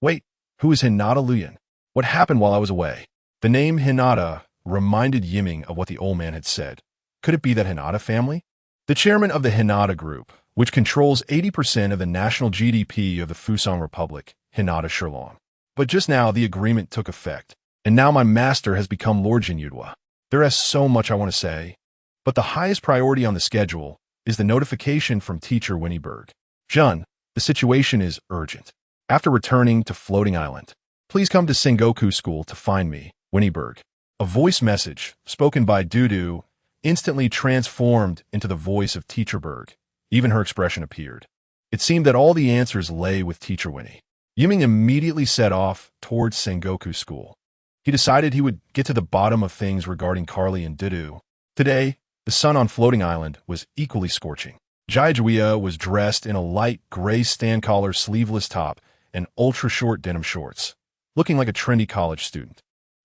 Wait, who is Hinata Luyan? What happened while I was away? The name Hinata reminded Yiming of what the old man had said. Could it be that Hinata family? The chairman of the Hinata Group, which controls 80% of the national GDP of the Fusang Republic, Hinata Sherlong. But just now the agreement took effect, and now my master has become Lord Jinyudwa. There is so much I want to say, but the highest priority on the schedule is the notification from teacher Winnie Berg. Jun, the situation is urgent. After returning to Floating Island, please come to Sengoku School to find me, Winnie Berg. A voice message, spoken by Dudu, instantly transformed into the voice of Teacher Berg. Even her expression appeared. It seemed that all the answers lay with Teacher Winnie. Yiming immediately set off towards Sengoku School. He decided he would get to the bottom of things regarding Carly and Dudu. Today, the sun on Floating Island was equally scorching. Jaijuia was dressed in a light gray stand-collar sleeveless top and ultra-short denim shorts, looking like a trendy college student.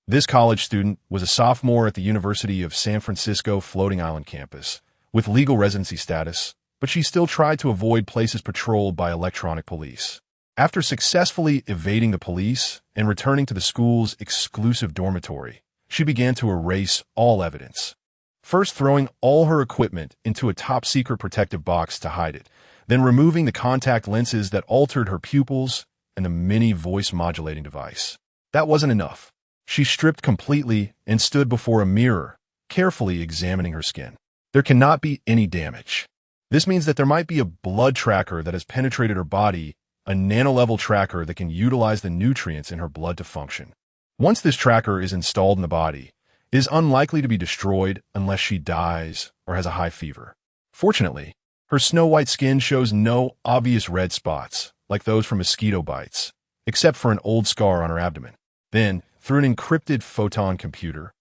This college student was a sophomore at the University of San Francisco Floating Island campus, with legal residency status, but she still tried to avoid places patrolled by electronic police. After successfully evading the police and returning to the school's exclusive dormitory, she began to erase all evidence. First throwing all her equipment into a top-secret protective box to hide it, then removing the contact lenses that altered her pupils and the mini voice-modulating device. That wasn't enough. She stripped completely and stood before a mirror, carefully examining her skin. There cannot be any damage. This means that there might be a blood tracker that has penetrated her body, a nano-level tracker that can utilize the nutrients in her blood to function. Once this tracker is installed in the body, it is unlikely to be destroyed unless she dies or has a high fever. Fortunately, her snow-white skin shows no obvious red spots, like those from mosquito bites, except for an old scar on her abdomen. Then, through an encrypted photon computer,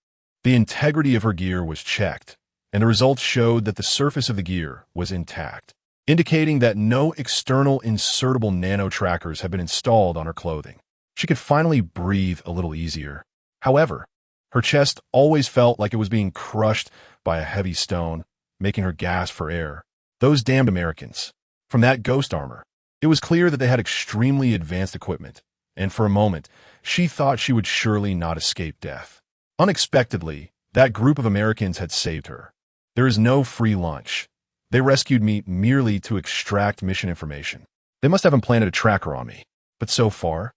the integrity of her gear was checked, and the results showed that the surface of the gear was intact, indicating that no external insertable nano trackers had been installed on her clothing. She could finally breathe a little easier. However, her chest always felt like it was being crushed by a heavy stone, making her gasp for air. Those damned Americans. From that ghost armor, it was clear that they had extremely advanced equipment, and for a moment, she thought she would surely not escape death. Unexpectedly, that group of Americans had saved her. There is no free lunch. They rescued me merely to extract mission information. They must have implanted a tracker on me. But so far,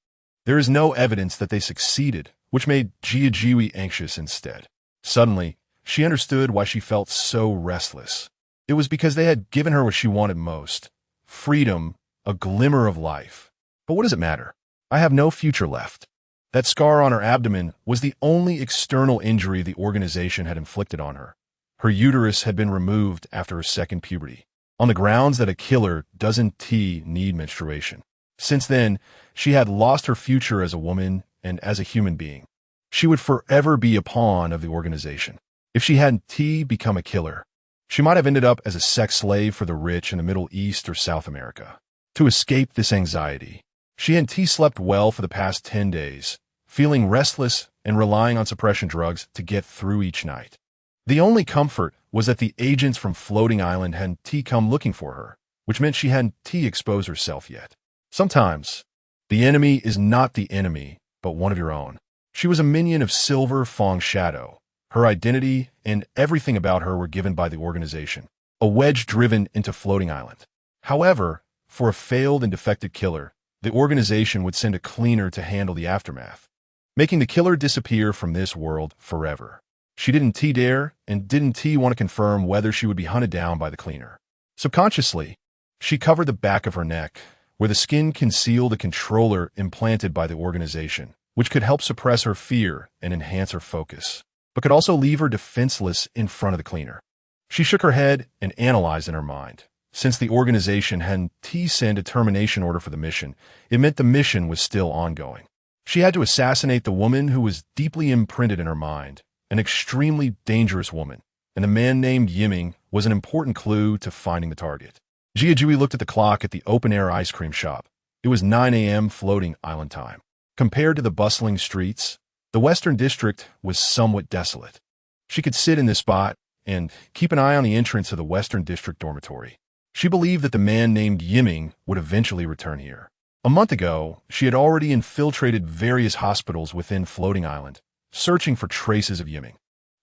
there is no evidence that they succeeded, which made Jiajiwi anxious instead. Suddenly, she understood why she felt so restless. It was because they had given her what she wanted most: freedom, a glimmer of life. But what does it matter? I have no future left. That scar on her abdomen was the only external injury the organization had inflicted on her. Her uterus had been removed after her second puberty, on the grounds that a killer doesn't need menstruation. Since then, she had lost her future as a woman and as a human being. She would forever be a pawn of the organization. If she hadn't become a killer, she might have ended up as a sex slave for the rich in the Middle East or South America. To escape this anxiety, she and slept well for the past 10 days, feeling restless and relying on suppression drugs to get through each night. The only comfort was that the agents from Floating Island hadn't come looking for her, which meant she hadn't exposed herself yet. Sometimes, the enemy is not the enemy, but one of your own. She was a minion of Silver Fong's shadow. Her identity and everything about her were given by the organization, a wedge driven into Floating Island. However, for a failed and defected killer, the organization would send a cleaner to handle the aftermath, making the killer disappear from this world forever. She didn't dare and didn't want to confirm whether she would be hunted down by the cleaner. Subconsciously, she covered the back of her neck, where the skin concealed a controller implanted by the organization, which could help suppress her fear and enhance her focus, but could also leave her defenseless in front of the cleaner. She shook her head and analyzed in her mind. Since the organization hadn't sent a termination order for the mission, it meant the mission was still ongoing. She had to assassinate the woman who was deeply imprinted in her mind, an extremely dangerous woman, and the man named Yiming was an important clue to finding the target. Jiajui looked at the clock at the open-air ice cream shop. It was 9 a.m. Floating Island time. Compared to the bustling streets, the Western District was somewhat desolate. She could sit in this spot and keep an eye on the entrance of the Western District dormitory. She believed that the man named Yiming would eventually return here. A month ago, she had already infiltrated various hospitals within Floating Island, searching for traces of Yiming.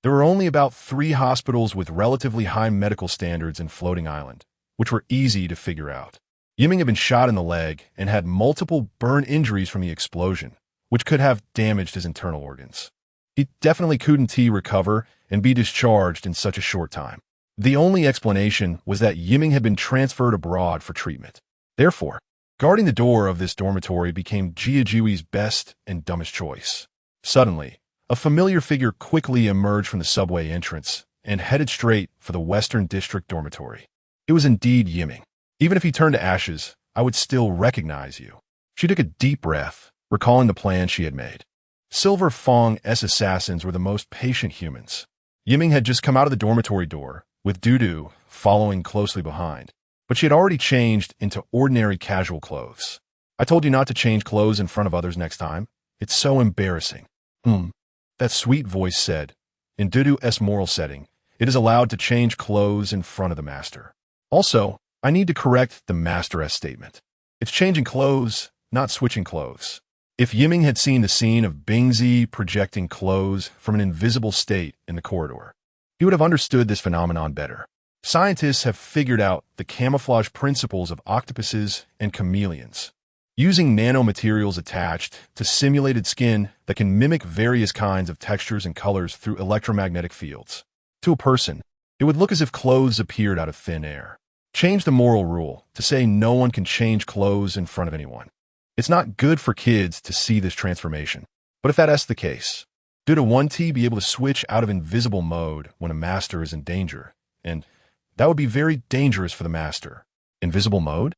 There were only about 3 hospitals with relatively high medical standards in Floating Island, which were easy to figure out. Yiming had been shot in the leg and had multiple burn injuries from the explosion, which could have damaged his internal organs. He definitely couldn't recover and be discharged in such a short time. The only explanation was that Yiming had been transferred abroad for treatment. Therefore, guarding the door of this dormitory became Jiajui's best and dumbest choice. Suddenly, a familiar figure quickly emerged from the subway entrance and headed straight for the Western District dormitory. It was indeed Yiming. Even if he turned to ashes, I would still recognize you. She took a deep breath, recalling the plan she had made. Silver Fong's assassins were the most patient humans. Yiming had just come out of the dormitory door, with Dudu following closely behind, but she had already changed into ordinary casual clothes. I told you not to change clothes in front of others next time. It's so embarrassing. That sweet voice said. In Dudu's moral setting, it is allowed to change clothes in front of the master. Also, I need to correct the master's statement. It's changing clothes, not switching clothes. If Yiming had seen the scene of Bingzi projecting clothes from an invisible state in the corridor, he would have understood this phenomenon better. Scientists have figured out the camouflage principles of octopuses and chameleons, using nanomaterials attached to simulated skin that can mimic various kinds of textures and colors through electromagnetic fields. To a person, it would look as if clothes appeared out of thin air. Change the moral rule to say no one can change clothes in front of anyone. It's not good for kids to see this transformation. But if that's the case, did a 1T be able to switch out of invisible mode when a master is in danger? And that would be very dangerous for the master. Invisible mode?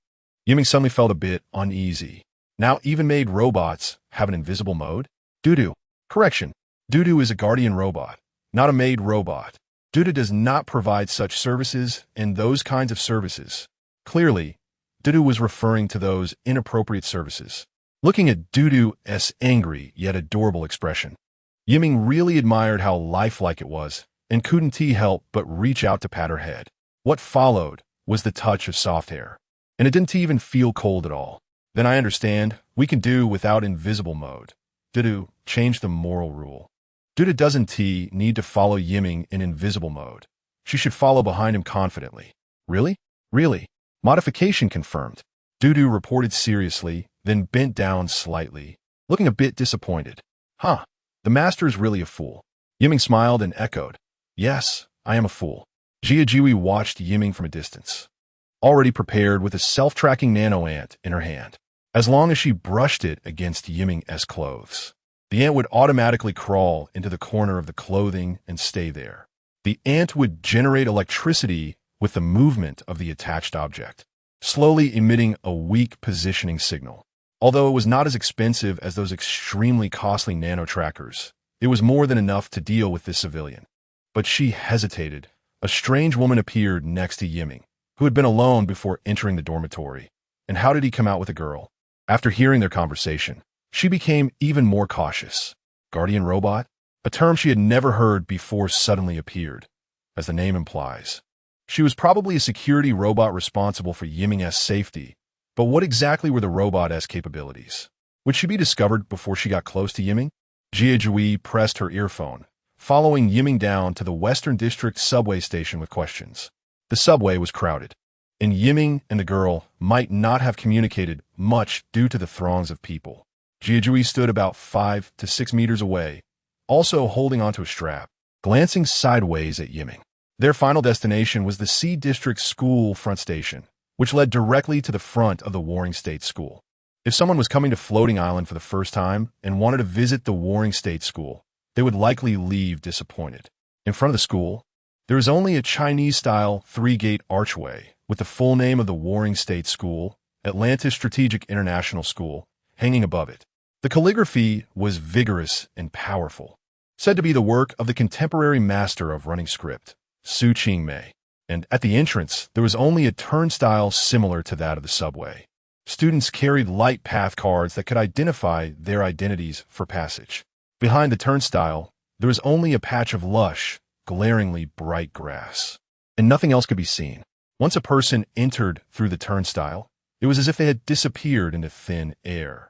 Yiming suddenly felt a bit uneasy. Now even made robots have an invisible mode? Dudu. Correction. Dudu is a guardian robot, not a maid robot. Dudu does not provide such services and those kinds of services. Clearly, Dudu was referring to those inappropriate services. Looking at Dudu's angry yet adorable expression, Yiming really admired how lifelike it was and couldn't help but reach out to pat her head. What followed was the touch of soft hair, and it didn't even feel cold at all. Then I understand, we can do without invisible mode. Dudu changed the moral rule. Dudu doesn't need to follow Yiming in invisible mode. She should follow behind him confidently. Really? Really? Modification confirmed. Dudu reported seriously, then bent down slightly, looking a bit disappointed. The master is really a fool. Yiming smiled and echoed. Yes, I am a fool. Jiajiwi watched Yiming from a distance, already prepared with a self-tracking nano-ant in her hand. As long as she brushed it against Yiming's clothes, the ant would automatically crawl into the corner of the clothing and stay there. The ant would generate electricity with the movement of the attached object, slowly emitting a weak positioning signal. Although it was not as expensive as those extremely costly nano-trackers, it was more than enough to deal with this civilian. But she hesitated. A strange woman appeared next to Yiming, who had been alone before entering the dormitory. And how did he come out with a girl? After hearing their conversation, she became even more cautious. Guardian robot? A term she had never heard before suddenly appeared, as the name implies. She was probably a security robot responsible for Yiming's safety, but what exactly were the robot's capabilities? Would she be discovered before she got close to Yiming? Jiajiwi pressed her earphone, following Yiming down to the Western District subway station with questions. The subway was crowded, and Yiming and the girl might not have communicated much due to the throngs of people. Jiajiwi stood about 5 to 6 meters away, also holding onto a strap, glancing sideways at Yiming. Their final destination was the C District School front station, which led directly to the front of the Warring State School. If someone was coming to Floating Island for the first time and wanted to visit the Warring State School, they would likely leave disappointed. In front of the school, there is only a Chinese-style 3-gate archway with the full name of the Warring State School, Atlantis Strategic International School, hanging above it. The calligraphy was vigorous and powerful, said to be the work of the contemporary master of running script, Su Qingmei. And at the entrance, there was only a turnstile similar to that of the subway. Students carried light path cards that could identify their identities for passage. Behind the turnstile, there was only a patch of lush, glaringly bright grass, and nothing else could be seen. Once a person entered through the turnstile, it was as if they had disappeared into thin air.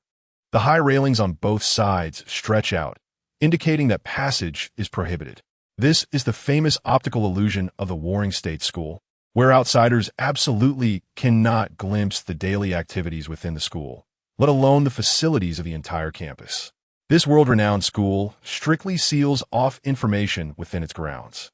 The high railings on both sides stretch out, indicating that passage is prohibited. This is the famous optical illusion of the Warring State School, where outsiders absolutely cannot glimpse the daily activities within the school, let alone the facilities of the entire campus. This world-renowned school strictly seals off information within its grounds.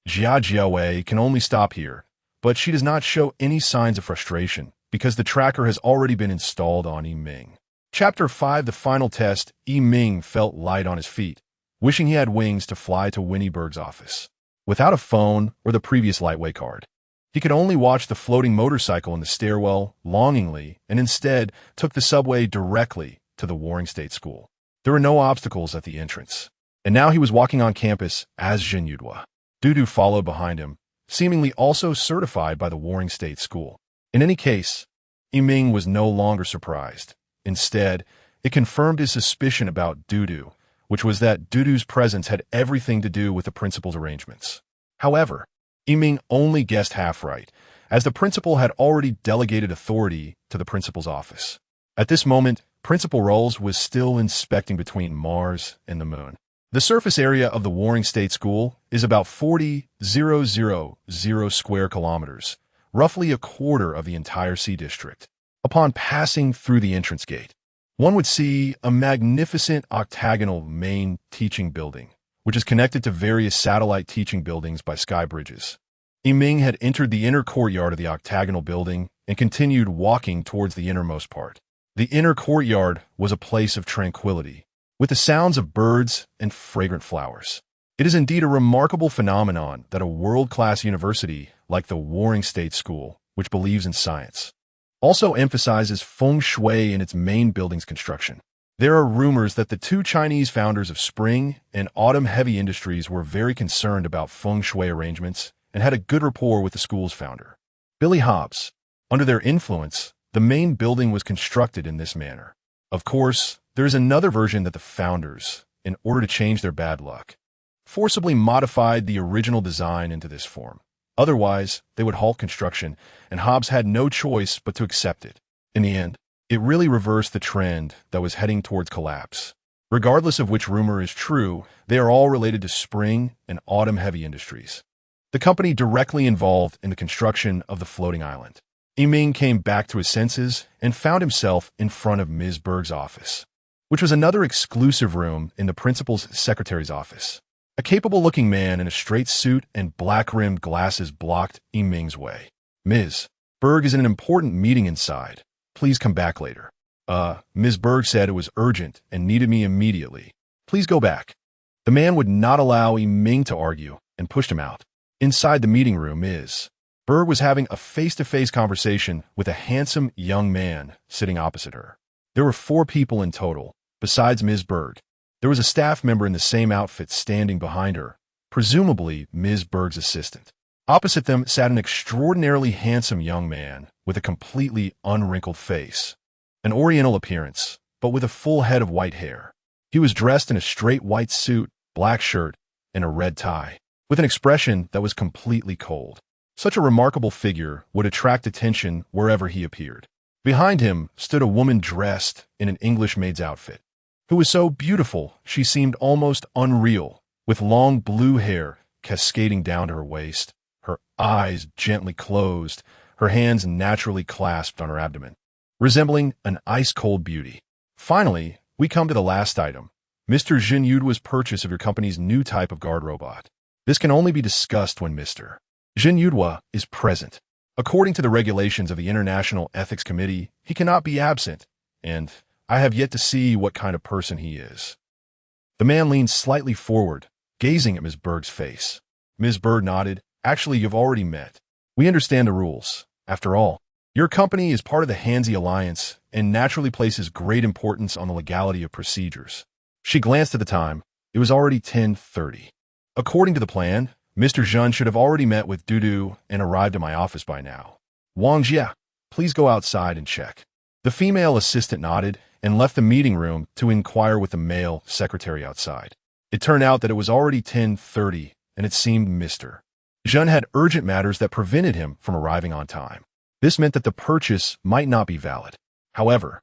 Jia Jiawei can only stop here, but she does not show any signs of frustration because the tracker has already been installed on Yiming. Chapter 5, the final test. Yiming felt light on his feet, wishing he had wings to fly to Winnieberg's office. Without a phone or the previous lightway card, he could only watch the floating motorcycle in the stairwell longingly and instead took the subway directly to the Warring State School. There were no obstacles at the entrance, and now he was walking on campus as Jin Yudhua. Dudu followed behind him, seemingly also certified by the Warring State School. In any case, Yiming was no longer surprised. Instead, it confirmed his suspicion about Dudu, which was that Dudu's presence had everything to do with the principal's arrangements. However, Yiming only guessed half right, as the principal had already delegated authority to the principal's office. At this moment, Principal Rolls was still inspecting between Mars and the Moon. The surface area of the Warring State School is about 40,000 square kilometers, roughly a quarter of the entire C District. Upon passing through the entrance gate, one would see a magnificent octagonal main teaching building, which is connected to various satellite teaching buildings by sky bridges. Yiming had entered the inner courtyard of the octagonal building and continued walking towards the innermost part. The inner courtyard was a place of tranquility, with the sounds of birds and fragrant flowers. It is indeed a remarkable phenomenon that a world-class university like the Warring State School, which believes in science, also emphasizes feng shui in its main building's construction. There are rumors that the two Chinese founders of spring and autumn heavy industries were very concerned about feng shui arrangements and had a good rapport with the school's founder, Billy Hobbs. Under their influence, the main building was constructed in this manner. Of course, there is another version that the founders, in order to change their bad luck, forcibly modified the original design into this form. Otherwise, they would halt construction, and Hobbs had no choice but to accept it. In the end, it really reversed the trend that was heading towards collapse. Regardless of which rumor is true, they are all related to spring and autumn heavy industries, the company directly involved in the construction of the floating island. Yiming came back to his senses and found himself in front of Ms. Berg's office, which was another exclusive room in the principal's secretary's office. A capable-looking man in a straight suit and black-rimmed glasses blocked Yiming's way. Ms. Berg is in an important meeting inside. Please come back later. Ms. Berg said it was urgent and needed me immediately. Please go back. The man would not allow Yiming to argue and pushed him out. Inside the meeting room, Ms. Berg was having a face-to-face conversation with a handsome young man sitting opposite her. There were 4 people in total, besides Ms. Berg. There was a staff member in the same outfit standing behind her, presumably Ms. Berg's assistant. Opposite them sat an extraordinarily handsome young man with a completely unwrinkled face, an oriental appearance, but with a full head of white hair. He was dressed in a straight white suit, black shirt, and a red tie, with an expression that was completely cold. Such a remarkable figure would attract attention wherever he appeared. Behind him stood a woman dressed in an English maid's outfit, who was so beautiful she seemed almost unreal, with long blue hair cascading down to her waist, her eyes gently closed, her hands naturally clasped on her abdomen, resembling an ice-cold beauty. Finally, we come to the last item, Mr. Yan Yiming's purchase of your company's new type of guard robot. This can only be discussed when Mr. Yan Yiming is present. According to the regulations of the International Ethics Committee, he cannot be absent, and I have yet to see what kind of person he is. The man leaned slightly forward, gazing at Ms. Berg's face. Ms. Berg nodded. Actually, you've already met. We understand the rules. After all, your company is part of the Hansi Alliance and naturally places great importance on the legality of procedures. She glanced at the time. It was already 10:30. According to the plan, Mr. Zhun should have already met with Dudu and arrived at my office by now. Wang Jia, please go outside and check. The female assistant nodded and left the meeting room to inquire with the male secretary outside. It turned out that it was already 10:30, and it seemed Mr. Zhun had urgent matters that prevented him from arriving on time. This meant that the purchase might not be valid. However,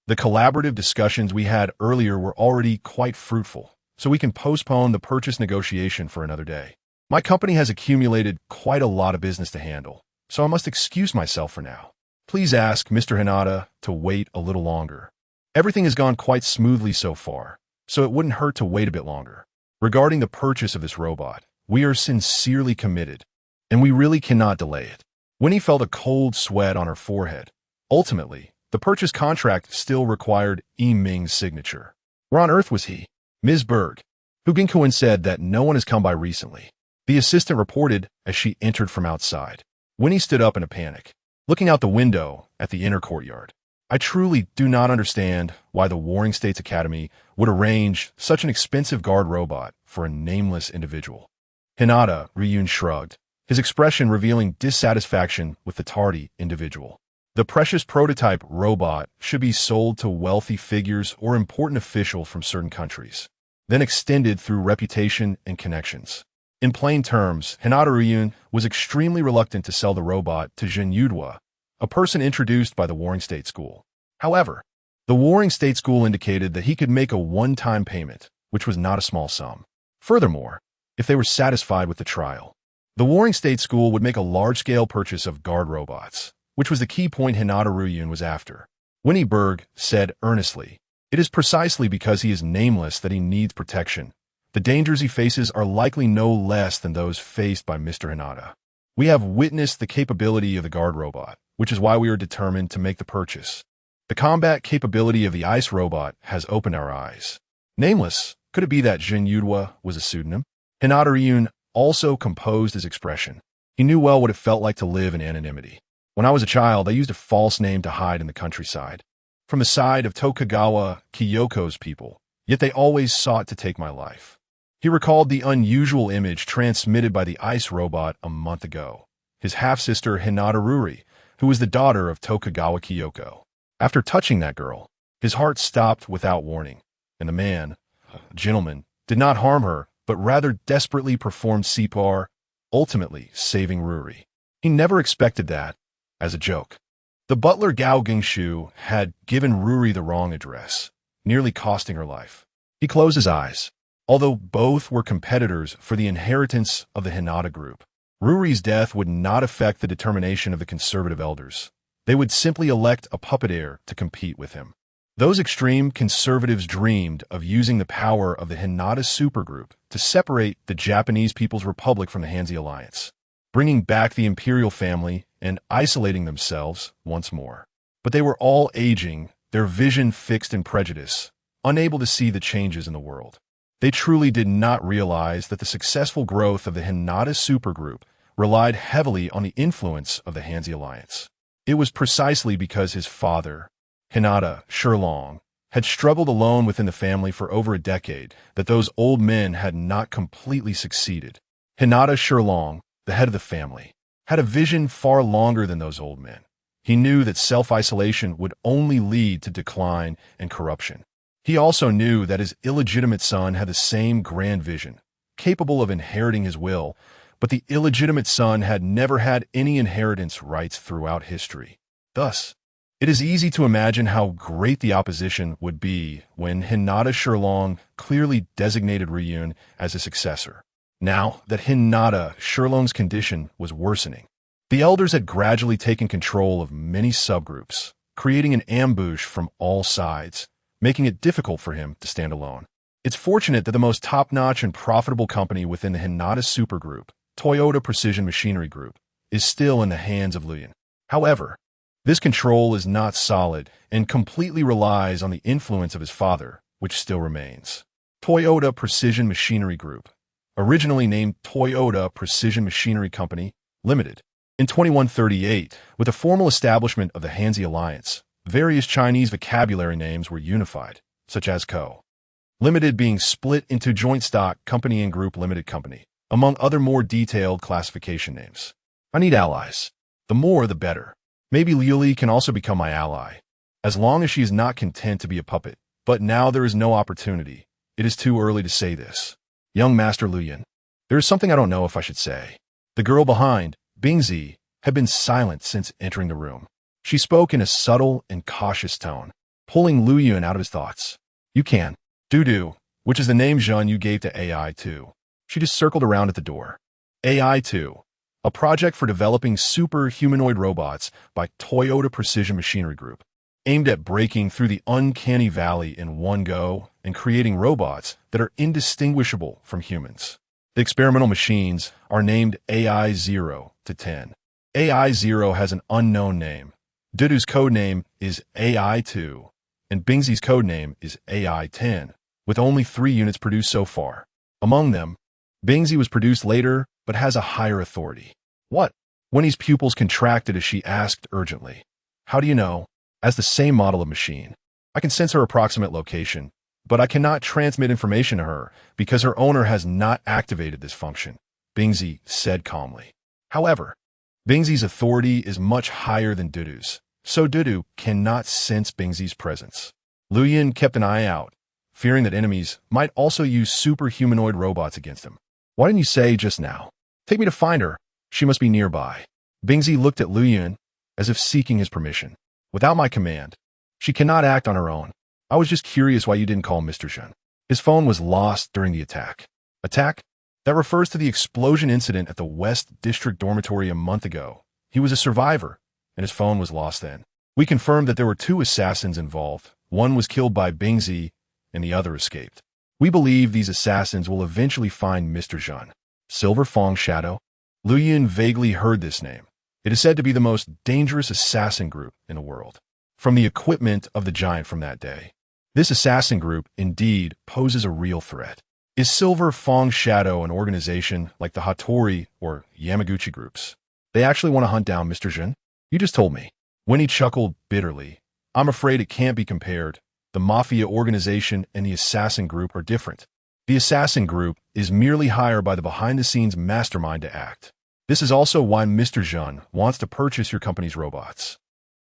the collaborative discussions we had earlier were already quite fruitful, so we can postpone the purchase negotiation for another day. My company has accumulated quite a lot of business to handle, so I must excuse myself for now. Please ask Mr. Hinata to wait a little longer. Everything has gone quite smoothly so far, so it wouldn't hurt to wait a bit longer. Regarding the purchase of this robot, we are sincerely committed, and we really cannot delay it. Winnie felt a cold sweat on her forehead. Ultimately, the purchase contract still required Yiming's signature. Where on earth was he? Ms. Berg. Hu Ginkuan said that no one has come by recently. The assistant reported as she entered from outside. Winnie stood up in a panic, looking out the window at the inner courtyard. I truly do not understand why the Warring States Academy would arrange such an expensive guard robot for a nameless individual. Hinata, Ryun shrugged, his expression revealing dissatisfaction with the tardy individual. The precious prototype robot should be sold to wealthy figures or important officials from certain countries, then extended through reputation and connections. In plain terms, Hinata Ryun was extremely reluctant to sell the robot to Yan Yiming, a person introduced by the Warring State School. However, the Warring State School indicated that he could make a one-time payment, which was not a small sum. Furthermore, if they were satisfied with the trial, the Warring State School would make a large-scale purchase of guard robots, which was the key point Hinata Ryun was after. Winnie Berg said earnestly, "It is precisely because he is nameless that he needs protection. The dangers he faces are likely no less than those faced by Mr. Hinata. We have witnessed the capability of the guard robot, which is why we are determined to make the purchase. The combat capability of the ice robot has opened our eyes." Nameless, could it be that Yan Yiming was a pseudonym? Hinata Ryun also composed his expression. He knew well what it felt like to live in anonymity. When I was a child, I used a false name to hide in the countryside, from the side of Tokugawa Kyoko's people, yet they always sought to take my life. He recalled the unusual image transmitted by the ice robot a month ago, his half-sister Hinata Ruri, who was the daughter of Tokugawa Kyoko. After touching that girl, his heart stopped without warning, and the man, a gentleman, did not harm her, but rather desperately performed CPR, ultimately saving Ruri. He never expected that, as a joke. The butler Gao Gingshu had given Ruri the wrong address, nearly costing her life. He closed his eyes. Although both were competitors for the inheritance of the Hinata group, Ruri's death would not affect the determination of the conservative elders. They would simply elect a puppet heir to compete with him. Those extreme conservatives dreamed of using the power of the Hinata supergroup to separate the Japanese People's Republic from the Hanzi Alliance, bringing back the imperial family and isolating themselves once more. But they were all aging, their vision fixed in prejudice, unable to see the changes in the world. They truly did not realize that the successful growth of the Hinata supergroup relied heavily on the influence of the Hanzi Alliance. It was precisely because his father, Hinata Shirlong, had struggled alone within the family for over a decade that those old men had not completely succeeded. Hinata Shirlong, the head of the family, had a vision far longer than those old men. He knew that self-isolation would only lead to decline and corruption. He also knew that his illegitimate son had the same grand vision, capable of inheriting his will, but the illegitimate son had never had any inheritance rights throughout history. Thus, it is easy to imagine how great the opposition would be when Hinata Shirlong clearly designated Ryun as his successor. Now that Hinata Shirlong's condition was worsening, the elders had gradually taken control of many subgroups, creating an ambush from all sides, making it difficult for him to stand alone. It's fortunate that the most top-notch and profitable company within the Hinata supergroup, Toyota Precision Machinery Group, is still in the hands of Luyan. However, this control is not solid and completely relies on the influence of his father, which still remains. Toyota Precision Machinery Group, originally named Toyota Precision Machinery Company, Limited. In 2138, with the formal establishment of the Hanzi Alliance, various Chinese vocabulary names were unified, such as Co. Limited being split into Joint Stock Company and Group Limited Company, among other more detailed classification names. I need allies. The more, the better. Maybe Liuli can also become my ally, as long as she is not content to be a puppet. But now there is no opportunity. It is too early to say this. Young Master Luyan, there is something I don't know if I should say. The girl behind, Bingzi, had been silent since entering the room. She spoke in a subtle and cautious tone, pulling Luyan out of his thoughts. You can. Do, which is the name Zhun you gave to AI-2. She just circled around at the door. AI-2. A project for developing super-humanoid robots by Toyota Precision Machinery Group, aimed at breaking through the uncanny valley in one go and creating robots that are indistinguishable from humans. The experimental machines are named AI-0 to 10. AI-0 has an unknown name. Dudu's codename is AI-2, and Bingzi's codename is AI-10, with only 3 units produced so far. Among them, Bingzi was produced later, but has a higher authority. What? Winnie's pupils contracted as she asked urgently. How do you know? As the same model of machine. I can sense her approximate location, but I cannot transmit information to her because her owner has not activated this function, Bingzi said calmly. However, Bingzi's authority is much higher than Dudu's, so Dudu cannot sense Bingzi's presence. Luyan kept an eye out, fearing that enemies might also use super-humanoid robots against him. Why didn't you say just now? Take me to find her. She must be nearby. Bingzi looked at Luyan as if seeking his permission. Without my command, she cannot act on her own. I was just curious why you didn't call Mr. Zhen. His phone was lost during the attack. Attack? That refers to the explosion incident at the West District Dormitory a month ago. He was a survivor, and his phone was lost then. We confirmed that there were 2 assassins involved. One was killed by Bingzi, and the other escaped. We believe these assassins will eventually find Mr. Zhen. Silver Fang Shadow? Luyan vaguely heard this name. It is said to be the most dangerous assassin group in the world. From the equipment of the giant from that day, this assassin group indeed poses a real threat. Is Silver Fang Shadow an organization like the Hattori or Yamaguchi groups? They actually want to hunt down Mr. Zhen? You just told me. Winnie chuckled bitterly. I'm afraid it can't be compared. The Mafia organization and the assassin group are different. The assassin group is merely hired by the behind-the-scenes mastermind to act. This is also why Mr. Zhen wants to purchase your company's robots.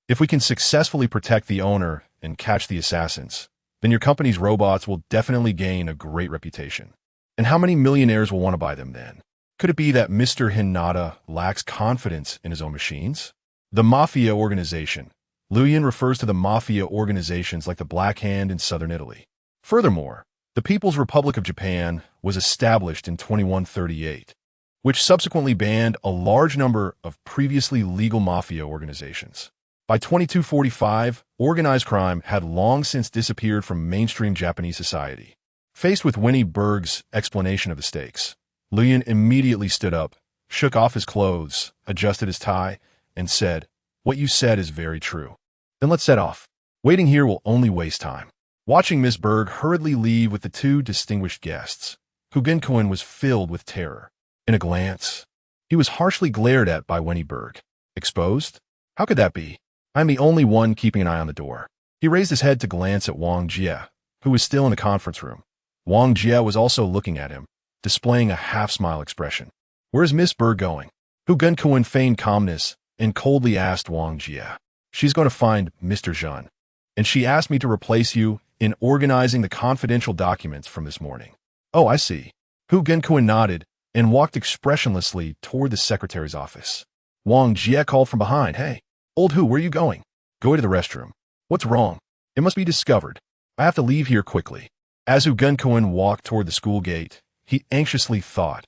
If we can successfully protect the owner and catch the assassins, then your company's robots will definitely gain a great reputation. And how many millionaires will want to buy them then? Could it be that Mr. Hinata lacks confidence in his own machines? The Mafia organization. Luyan refers to the Mafia organizations like the Black Hand in southern Italy. Furthermore, the People's Republic of Japan was established in 2138, which subsequently banned a large number of previously legal Mafia organizations. By 2245, organized crime had long since disappeared from mainstream Japanese society. Faced with Winnie Berg's explanation of the stakes, Lian immediately stood up, shook off his clothes, adjusted his tie, and said, "What you said is very true." "Then let's set off. Waiting here will only waste time." Watching Miss Berg hurriedly leave with the two distinguished guests, Hugenkoen was filled with terror. In a glance, he was harshly glared at by Winnie Berg. Exposed? How could that be? I'm the only one keeping an eye on the door. He raised his head to glance at Wang Jie, who was still in the conference room. Wang Jie was also looking at him, displaying a half-smile expression. "Where's Miss Berg going?" Hugenkoen feigned calmness and coldly asked Wang Jie. "She's going to find Mr. Zhen, and she asked me to replace you in organizing the confidential documents from this morning." "Oh, I see." Hugenkoen nodded and walked expressionlessly toward the secretary's office. Wang Jie called from behind, "Hey, old Hu, where are you going?" "Go to the restroom." "What's wrong?" "It must be discovered. I have to leave here quickly." As Hugenkoen walked toward the school gate, he anxiously thought,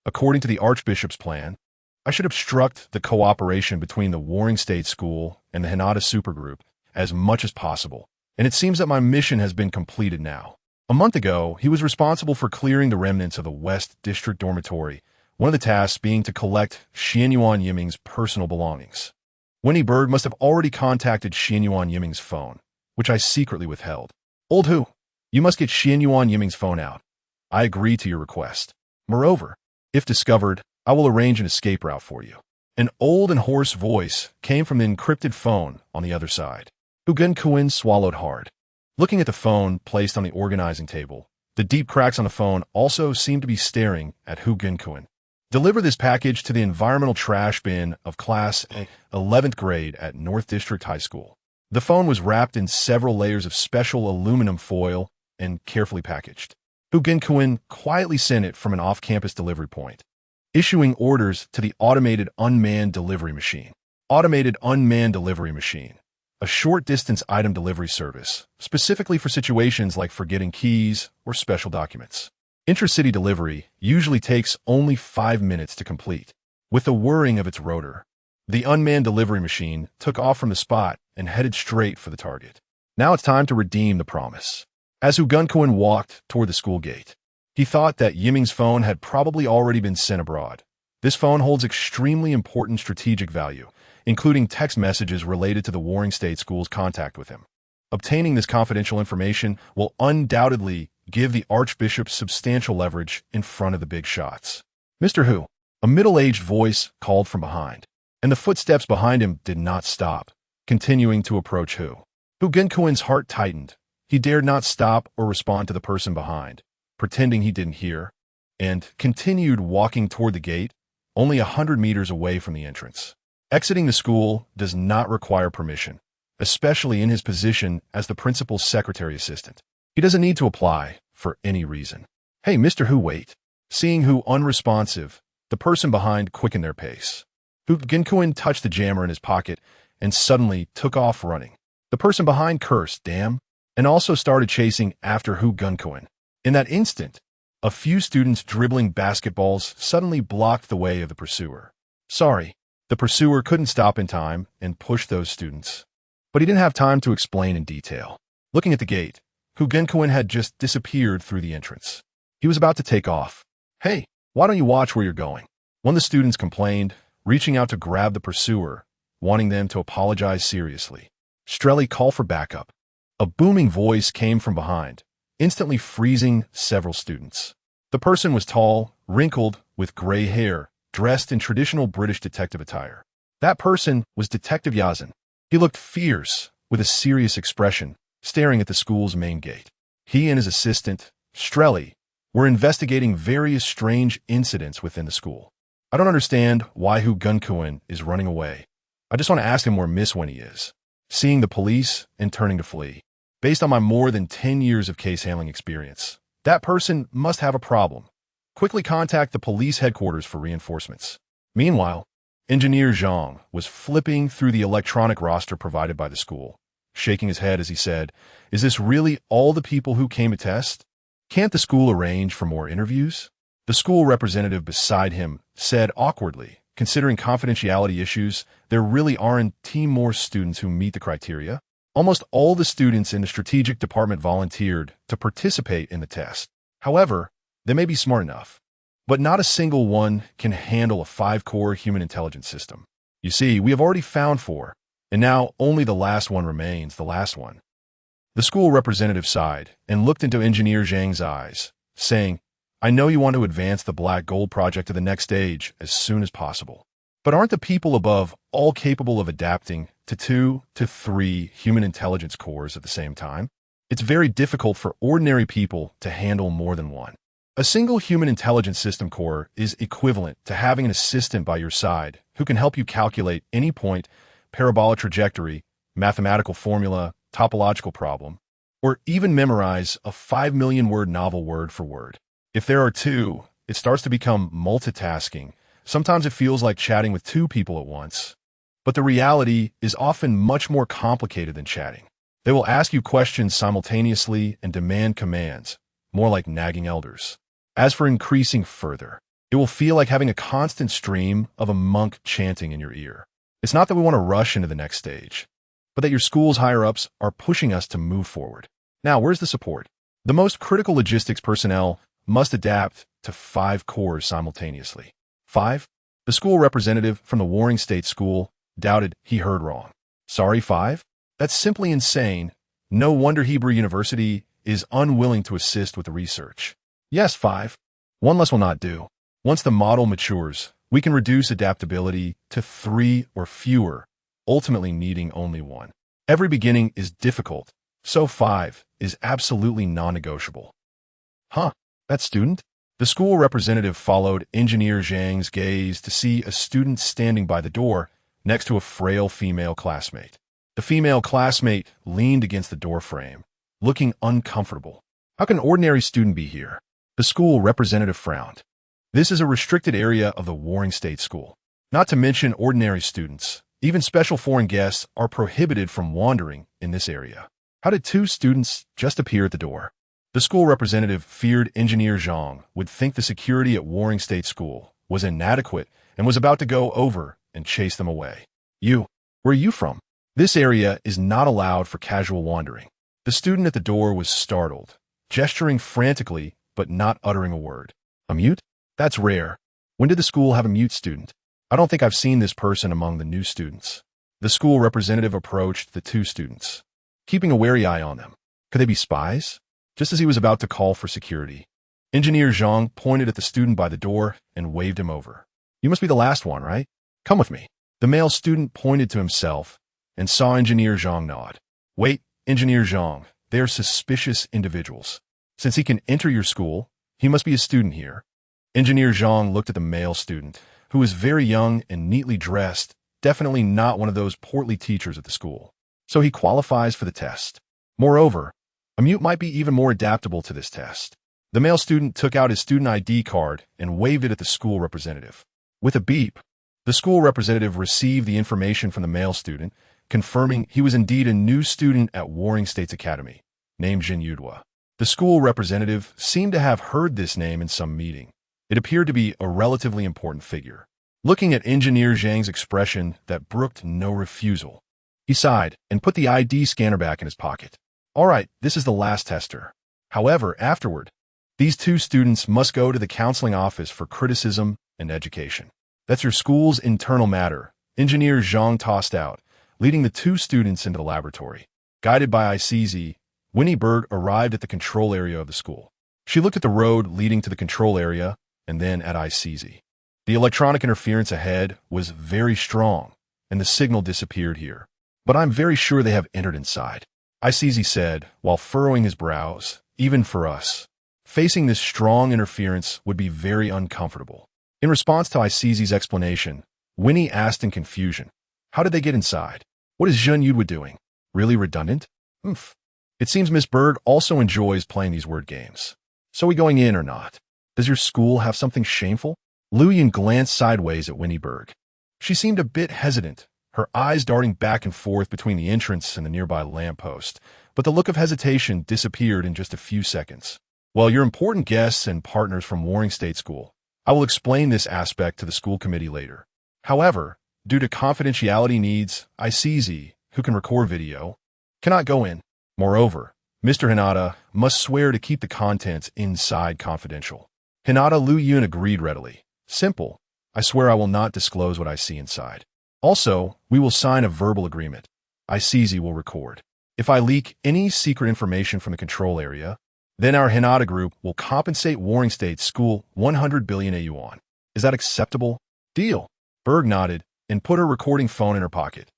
according to the Archbishop's plan, I should obstruct the cooperation between the Warring State School and the Hinata Supergroup as much as possible, and it seems that my mission has been completed now. A month ago, he was responsible for clearing the remnants of the West District Dormitory, one of the tasks being to collect Yan Yiming's personal belongings. Winnie Berg must have already contacted Yan Yiming's phone, which I secretly withheld. "Old Hu, you must get Yan Yiming's phone out. I agree to your request. Moreover, if discovered, I will arrange an escape route for you." An old and hoarse voice came from the encrypted phone on the other side. Hugenkoen swallowed hard. Looking at the phone placed on the organizing table, the deep cracks on the phone also seemed to be staring at Hugenkoen. "Deliver this package to the environmental trash bin of class 11th grade at North District High School." The phone was wrapped in several layers of special aluminum foil and carefully packaged. Hugenkoen quietly sent it from an off-campus delivery point, issuing orders to the Automated Unmanned Delivery Machine. Automated Unmanned Delivery Machine, a short-distance item delivery service, specifically for situations like forgetting keys or special documents. Intracity delivery usually takes only 5 minutes to complete. With the whirring of its rotor, the unmanned delivery machine took off from the spot and headed straight for the target. Now it's time to redeem the promise. As Hugenkoen walked toward the school gate, he thought that Yiming's phone had probably already been sent abroad. This phone holds extremely important strategic value, including text messages related to the Warring State School's contact with him. Obtaining this confidential information will undoubtedly give the Archbishop substantial leverage in front of the big shots. "Mr. Hu," a middle-aged voice called from behind, and the footsteps behind him did not stop, continuing to approach Hu. Hugenkoen's heart tightened. He dared not stop or respond to the person behind, pretending he didn't hear, and continued walking toward the gate, only 100 meters away from the entrance. Exiting the school does not require permission, especially in his position as the principal's secretary assistant. He doesn't need to apply for any reason. "Hey, Mr. Hu, wait." Seeing Hu unresponsive, the person behind quickened their pace. Hugenkoen touched the jammer in his pocket and suddenly took off running. The person behind cursed, "Damn," and also started chasing after Hugenkoen. In that instant, a few students dribbling basketballs suddenly blocked the way of the pursuer. Sorry, the pursuer couldn't stop in time and push those students. But he didn't have time to explain in detail. Looking at the gate, Hugenkoen had just disappeared through the entrance. He was about to take off. "Hey, why don't you watch where you're going?" One of the students complained, reaching out to grab the pursuer, wanting them to apologize seriously. Strelly called for backup. A booming voice came from behind, instantly freezing several students. The person was tall, wrinkled, with gray hair, dressed in traditional British detective attire. That person was Detective Yazin. He looked fierce, with a serious expression, staring at the school's main gate. He and his assistant, Strelly, were investigating various strange incidents within the school. "I don't understand why Hugenkoen is running away. I just want to ask him where Miss Winnie is." Seeing the police and turning to flee. Based on my more than 10 years of case handling experience, that person must have a problem. Quickly contact the police headquarters for reinforcements. Meanwhile, Engineer Zhang was flipping through the electronic roster provided by the school, shaking his head as he said, "Is this really all the people who came to test? Can't the school arrange for more interviews?" The school representative beside him said awkwardly, considering confidentiality issues, there really aren't more students who meet the criteria. Almost all the students in the strategic department volunteered to participate in the test. However, they may be smart enough, but not a single one can handle a 5-core human intelligence system. You see, we have already found 4, and now only the last one remains, the last one. The school representative sighed and looked into Engineer Zhang's eyes, saying, I know you want to advance the Black Gold project to the next stage as soon as possible. But aren't the people above all capable of adapting to 2 to 3 human intelligence cores at the same time? It's very difficult for ordinary people to handle more than one. A single human intelligence system core is equivalent to having an assistant by your side who can help you calculate any point, parabola trajectory, mathematical formula, topological problem, or even memorize a 5 million word novel word for word. If there are 2, it starts to become multitasking. Sometimes it feels like chatting with 2 people at once. But the reality is often much more complicated than chatting. They will ask you questions simultaneously and demand commands, more like nagging elders. As for increasing further, it will feel like having a constant stream of a monk chanting in your ear. It's not that we want to rush into the next stage, but that your school's higher-ups are pushing us to move forward. Now, where's the support? The most critical logistics personnel must adapt to 5 cores simultaneously. 5? The school representative from the warring state school doubted he heard wrong. Sorry, 5? That's simply insane. No wonder Hebrew University is unwilling to assist with the research. Yes, 5. 1 less will not do. Once the model matures, we can reduce adaptability to 3 or fewer, ultimately needing only 1. Every beginning is difficult, so 5 is absolutely non-negotiable. Huh, that student? The school representative followed Engineer Zhang's gaze to see a student standing by the door next to a frail female classmate. The female classmate leaned against the doorframe, looking uncomfortable. How can an ordinary student be here? The school representative frowned. This is a restricted area of the warring state school. Not to mention ordinary students, even special foreign guests are prohibited from wandering in this area. How did 2 students just appear at the door? The school representative feared Engineer Zhang would think the security at Warring State School was inadequate and was about to go over and chase them away. You, where are you from? This area is not allowed for casual wandering. The student at the door was startled, gesturing frantically but not uttering a word. A mute? That's rare. When did the school have a mute student? I don't think I've seen this person among the new students. The school representative approached the 2 students, keeping a wary eye on them. Could they be spies? Just as he was about to call for security, Engineer Zhang pointed at the student by the door and waved him over. You must be the last one, right? Come with me. The male student pointed to himself and saw Engineer Zhang nod. Wait, Engineer Zhang, they are suspicious individuals. Since he can enter your school, he must be a student here. Engineer Zhang looked at the male student, who was very young and neatly dressed, definitely not one of those portly teachers at the school. So he qualifies for the test. Moreover, a mute might be even more adaptable to this test. The male student took out his student ID card and waved it at the school representative. With a beep, the school representative received the information from the male student, confirming he was indeed a new student at Warring States Academy, named Jin Yudhua. The school representative seemed to have heard this name in some meeting. It appeared to be a relatively important figure. Looking at Engineer Zhang's expression that brooked no refusal, he sighed and put the ID scanner back in his pocket. All right, this is the last tester. However, afterward, these 2 students must go to the counseling office for criticism and education. That's your school's internal matter, Engineer Zhang tossed out, leading the 2 students into the laboratory. Guided by ICZ, Winnie Bird arrived at the control area of the school. She looked at the road leading to the control area and then at ICZ. The electronic interference ahead was very strong, and the signal disappeared here. But I'm very sure they have entered inside. ICZ said, while furrowing his brows, even for us. Facing this strong interference would be very uncomfortable. In response to ICZ's explanation, Winnie asked in confusion, how did they get inside? What is Zhen Yudhua doing? Really redundant? It seems Miss Bird also enjoys playing these word games. So we going in or not? Does your school have something shameful? Lu Yin glanced sideways at Winnie Berg. She seemed a bit hesitant, her eyes darting back and forth between the entrance and the nearby lamppost, but the look of hesitation disappeared in just a few seconds. Well, you're important guests and partners from Warring State School. I will explain this aspect to the school committee later. However, due to confidentiality needs, ICZ, who can record video, cannot go in. Moreover, Mr. Hinata must swear to keep the contents inside confidential. Hinata Liu Yun agreed readily. Simple. I swear I will not disclose what I see inside. Also, we will sign a verbal agreement. ICZ will record. If I leak any secret information from the control area, then our Hinata group will compensate Warring States School 100 billion yuan. Is that acceptable? Deal. Berg nodded and put her recording phone in her pocket,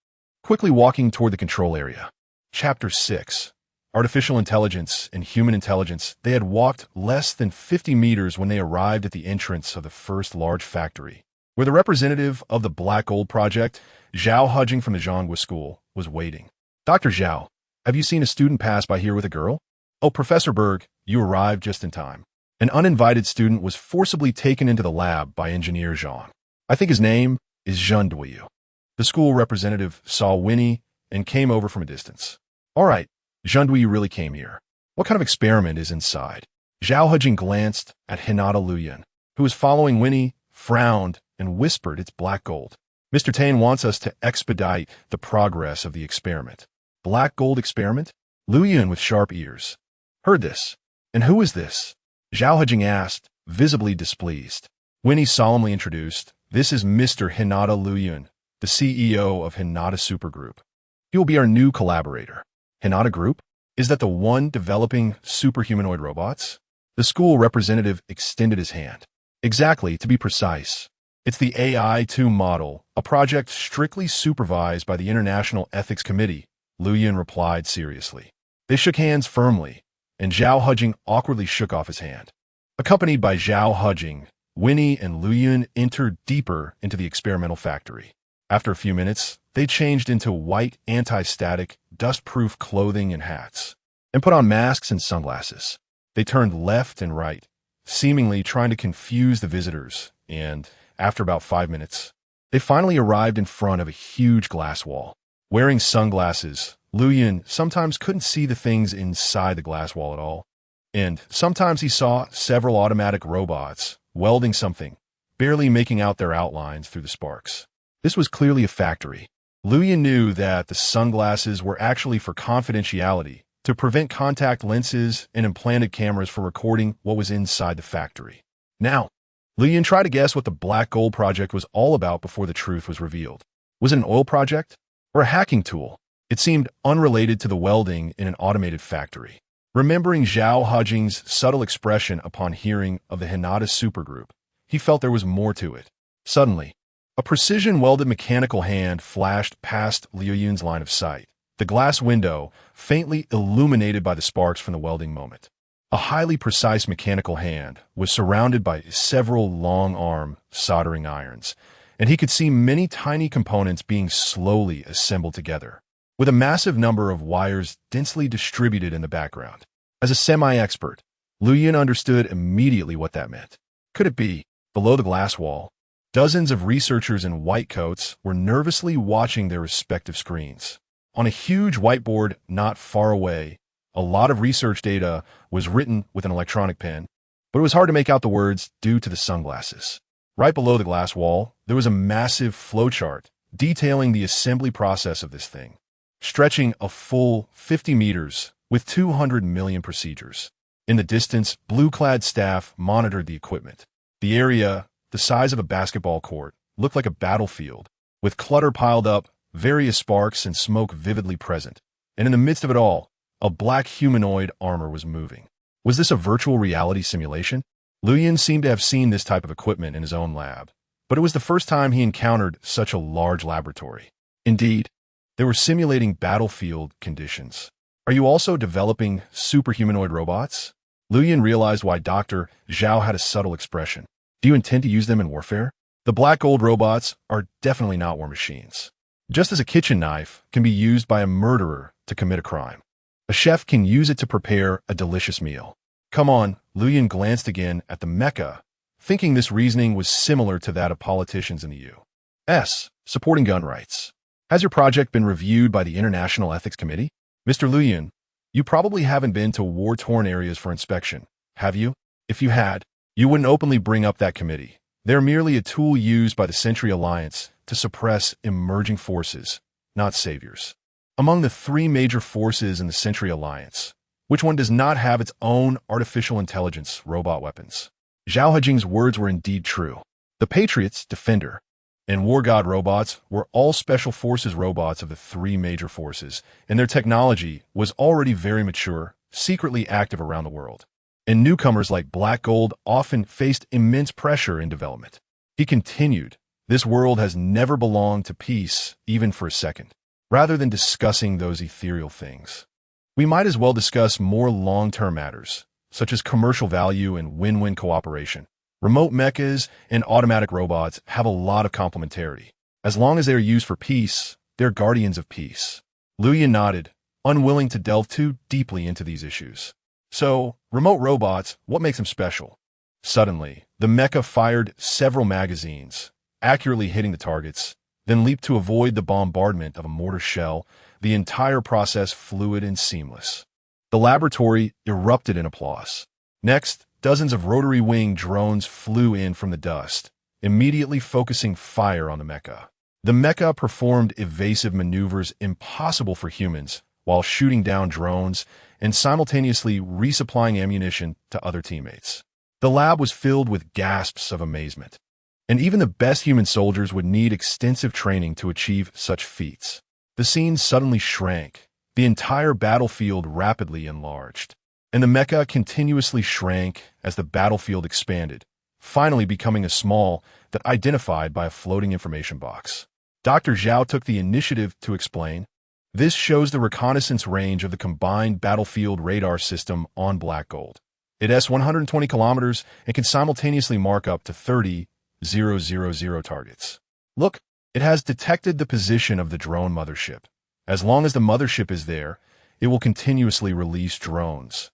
quickly walking toward the control area. Chapter 6. Artificial Intelligence and Human Intelligence. They had walked less than 50 meters when they arrived at the entrance of the first large factory, where the representative of the Black Gold Project, Zhao Hujing from the Zhonghua School, was waiting. Dr. Zhao, have you seen a student pass by here with a girl? Oh, Professor Berg, you arrived just in time. An uninvited student was forcibly taken into the lab by Engineer Zhang. I think his name is Zhen Duyu. The school representative saw Winnie and came over from a distance. All right, Zhen Duyu really came here. What kind of experiment is inside? Zhao Hujing glanced at Hinata Liu Yun, who was following Winnie, frowned, and whispered it's black gold. Mr. Tane wants us to expedite the progress of the experiment. Black gold experiment? Liu Yun with sharp ears heard this. And who is this? Zhao Hujing asked, visibly displeased. Winnie solemnly introduced, this is Mr. Hinata Liu Yun, the CEO of Hinata Supergroup. He will be our new collaborator. Hinata Group? Is that the one developing superhumanoid robots? The school representative extended his hand. Exactly, to be precise. It's the AI-2 model, a project strictly supervised by the International Ethics Committee, Liu Yun replied seriously. They shook hands firmly, and Zhao Hujing awkwardly shook off his hand. Accompanied by Zhao Hujing, Winnie and Liu Yun entered deeper into the experimental factory. After a few minutes, they changed into white, anti-static, dust-proof clothing and hats, and put on masks and sunglasses. They turned left and right, seemingly trying to confuse the visitors, and, after about 5 minutes, they finally arrived in front of a huge glass wall. Wearing sunglasses, Liu Yun sometimes couldn't see the things inside the glass wall at all, and sometimes he saw several automatic robots welding something, barely making out their outlines through the sparks. This was clearly a factory. Liu Yun knew that the sunglasses were actually for confidentiality, to prevent contact lenses and implanted cameras for recording what was inside the factory. Now, Liu Yun tried to guess what the Black Gold Project was all about before the truth was revealed. Was it an oil project? Or a hacking tool? It seemed unrelated to the welding in an automated factory. Remembering Zhao Hujing's subtle expression upon hearing of the Hinata Supergroup, he felt there was more to it. Suddenly, a precision-welded mechanical hand flashed past Liu Yun's line of sight, the glass window faintly illuminated by the sparks from the welding moment. A highly precise mechanical hand was surrounded by several long-arm soldering irons, and he could see many tiny components being slowly assembled together, with a massive number of wires densely distributed in the background. As a semi-expert, Liu Yun understood immediately what that meant. Could it be, below the glass wall, dozens of researchers in white coats were nervously watching their respective screens? On a huge whiteboard not far away, a lot of research data was written with an electronic pen, but it was hard to make out the words due to the sunglasses. Right below the glass wall, there was a massive flowchart detailing the assembly process of this thing, stretching a full 50 meters with 200 million procedures. In the distance, blue-clad staff monitored the equipment. The area, the size of a basketball court, looked like a battlefield, with clutter piled up, various sparks and smoke vividly present. And in the midst of it all, a black humanoid armor was moving. Was this a virtual reality simulation? Liu Yun seemed to have seen this type of equipment in his own lab, but it was the first time he encountered such a large laboratory. Indeed, they were simulating battlefield conditions. Are you also developing superhumanoid robots? Liu Yun realized why Dr. Zhao had a subtle expression. Do you intend to use them in warfare? The black gold robots are definitely not war machines. Just as a kitchen knife can be used by a murderer to commit a crime, a chef can use it to prepare a delicious meal. Come on, Liu Yun glanced again at the mecha, thinking this reasoning was similar to that of politicians in the U.S. supporting gun rights. Has your project been reviewed by the International Ethics Committee? Mr. Liu Yun, you probably haven't been to war-torn areas for inspection, have you? If you had, you wouldn't openly bring up that committee. They're merely a tool used by the Century Alliance to suppress emerging forces, not saviors. Among the three major forces in the Century Alliance, which one does not have its own artificial intelligence robot weapons? Zhao Hejing's words were indeed true. The Patriots, Defender, and War God robots were all special forces robots of the three major forces, and their technology was already very mature, secretly active around the world. And newcomers like Black Gold often faced immense pressure in development. He continued, "This world has never belonged to peace, even for a second." Rather than discussing those ethereal things, we might as well discuss more long-term matters, such as commercial value and win-win cooperation. Remote mechas and automatic robots have a lot of complementarity. As long as they are used for peace, they're guardians of peace. Liu Yan nodded, unwilling to delve too deeply into these issues. So, remote robots, what makes them special? Suddenly, the mecha fired several magazines, accurately hitting the targets, then leaped to avoid the bombardment of a mortar shell, the entire process fluid and seamless. The laboratory erupted in applause. Next, dozens of rotary wing drones flew in from the dust, immediately focusing fire on the mecha. The mecha performed evasive maneuvers impossible for humans while shooting down drones and simultaneously resupplying ammunition to other teammates. The lab was filled with gasps of amazement, and even the best human soldiers would need extensive training to achieve such feats. The scene suddenly shrank, the entire battlefield rapidly enlarged, and the mecha continuously shrank as the battlefield expanded, finally becoming a small that identified by a floating information box. Dr. Zhao took the initiative to explain, "This shows the reconnaissance range of the combined battlefield radar system on Black Gold. It has 120 kilometers and can simultaneously mark up to 30,000 targets. Look, it has detected the position of the drone mothership. As long as the mothership is there, it will continuously release drones.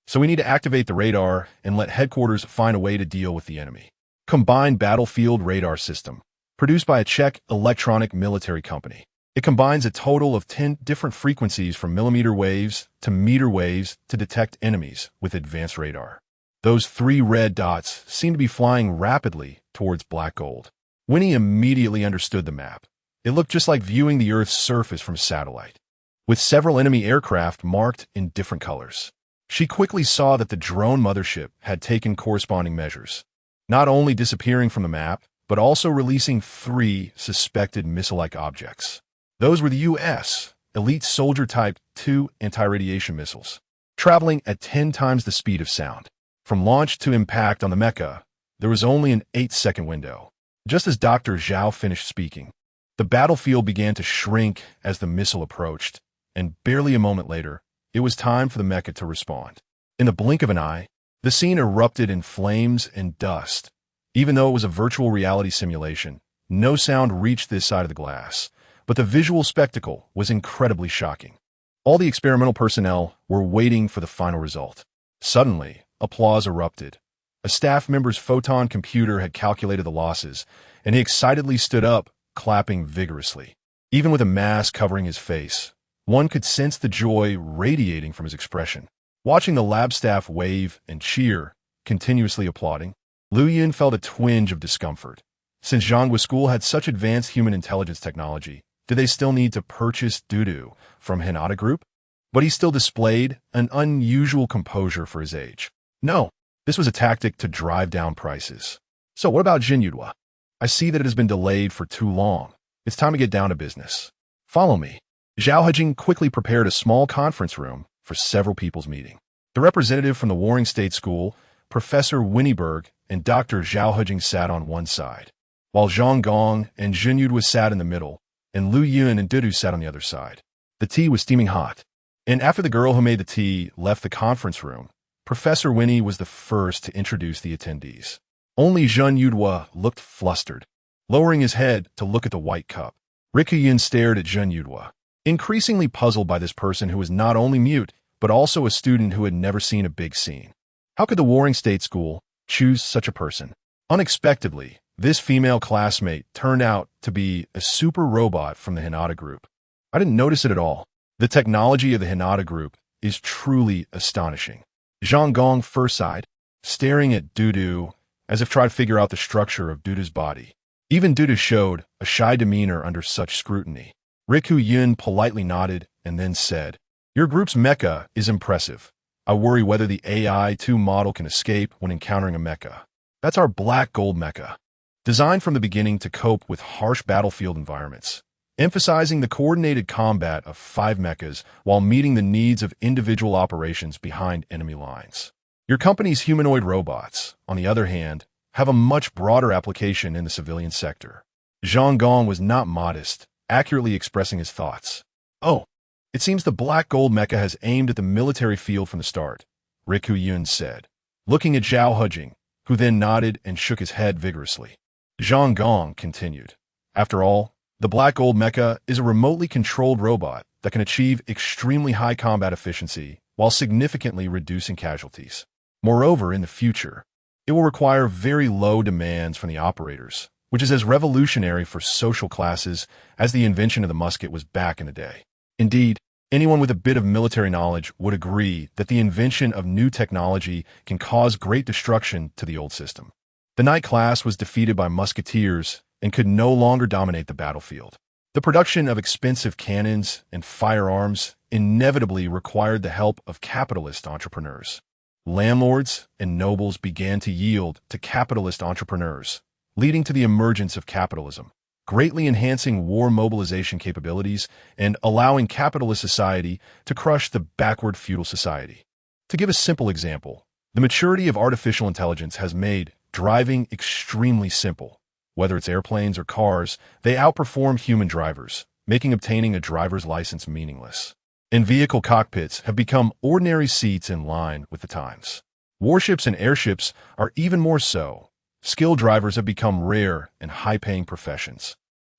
So we need to activate the radar and let headquarters find a way to deal with the enemy." Combined Battlefield Radar System, produced by a Czech electronic military company. It combines a total of 10 different frequencies from millimeter waves to meter waves to detect enemies with advanced radar. Those three red dots seem to be flying rapidly towards Black Gold. Winnie immediately understood the map. It looked just like viewing the Earth's surface from a satellite, with several enemy aircraft marked in different colors. She quickly saw that the drone mothership had taken corresponding measures, not only disappearing from the map, but also releasing 3 suspected missile-like objects. Those were the U.S. Elite Soldier Type 2 anti-radiation missiles, traveling at 10 times the speed of sound. From launch to impact on the mecha, there was only an 8-second window. Just as Dr. Zhao finished speaking, the battlefield began to shrink as the missile approached, and barely a moment later, it was time for the mecha to respond. In the blink of an eye, the scene erupted in flames and dust. Even though it was a virtual reality simulation, no sound reached this side of the glass, but the visual spectacle was incredibly shocking. All the experimental personnel were waiting for the final result. Suddenly, applause erupted. A staff member's photon computer had calculated the losses, and he excitedly stood up, clapping vigorously. Even with a mask covering his face, one could sense the joy radiating from his expression. Watching the lab staff wave and cheer, continuously applauding, Liu Yan felt a twinge of discomfort. Since Zhonghua School had such advanced human intelligence technology, did they still need to purchase Dudu from Hinata Group? But he still displayed an unusual composure for his age. No, this was a tactic to drive down prices. So what about Jinyudwa? I see that it has been delayed for too long. It's time to get down to business. Follow me. Zhao Hejing quickly prepared a small conference room for several people's meeting. The representative from the Warring State School, Professor Winnieberg, and Dr. Zhao Hejing sat on one side, while Zhang Gong and Jinyudwa sat in the middle, and Liu Yun and Dudu sat on the other side. The tea was steaming hot, and after the girl who made the tea left the conference room, Professor Winnie was the first to introduce the attendees. Only Jinyudwa looked flustered, lowering his head to look at the white cup. Rikuyin stared at Jinyudwa, increasingly puzzled by this person who was not only mute, but also a student who had never seen a big scene. How could the Warring State School choose such a person? Unexpectedly, this female classmate turned out to be a super robot from the Hinata Group. I didn't notice it at all. The technology of the Hinata Group is truly astonishing. Zhang Gong first sighed, staring at Dudu as if trying to figure out the structure of Dudu's body. Even Dudu showed a shy demeanor under such scrutiny. Riku Yun politely nodded and then said, "Your group's mecha is impressive. I worry whether the AI-2 model can escape when encountering a mecha. That's our black gold mecha, designed from the beginning to cope with harsh battlefield environments, emphasizing the coordinated combat of 5 mechas while meeting the needs of individual operations behind enemy lines. Your company's humanoid robots, on the other hand, have a much broader application in the civilian sector." Zhang Gong was not modest, accurately expressing his thoughts. "Oh, it seems the black gold mecha has aimed at the military field from the start," Riku Yun said, looking at Zhao Hujing, who then nodded and shook his head vigorously. Zhang Gong continued, "After all, the black gold mecha is a remotely controlled robot that can achieve extremely high combat efficiency while significantly reducing casualties. Moreover, in the future, it will require very low demands from the operators, which is as revolutionary for social classes as the invention of the musket was back in the day. Indeed, anyone with a bit of military knowledge would agree that the invention of new technology can cause great destruction to the old system. The knight class was defeated by musketeers and could no longer dominate the battlefield. The production of expensive cannons and firearms inevitably required the help of capitalist entrepreneurs. Landlords and nobles began to yield to capitalist entrepreneurs, leading to the emergence of capitalism, greatly enhancing war mobilization capabilities and allowing capitalist society to crush the backward feudal society. To give a simple example, the maturity of artificial intelligence has made driving extremely simple. Whether it's airplanes or cars, they outperform human drivers, making obtaining a driver's license meaningless. In-vehicle cockpits have become ordinary seats in line with the times. Warships and airships are even more so. Skilled drivers have become rare and high-paying professions.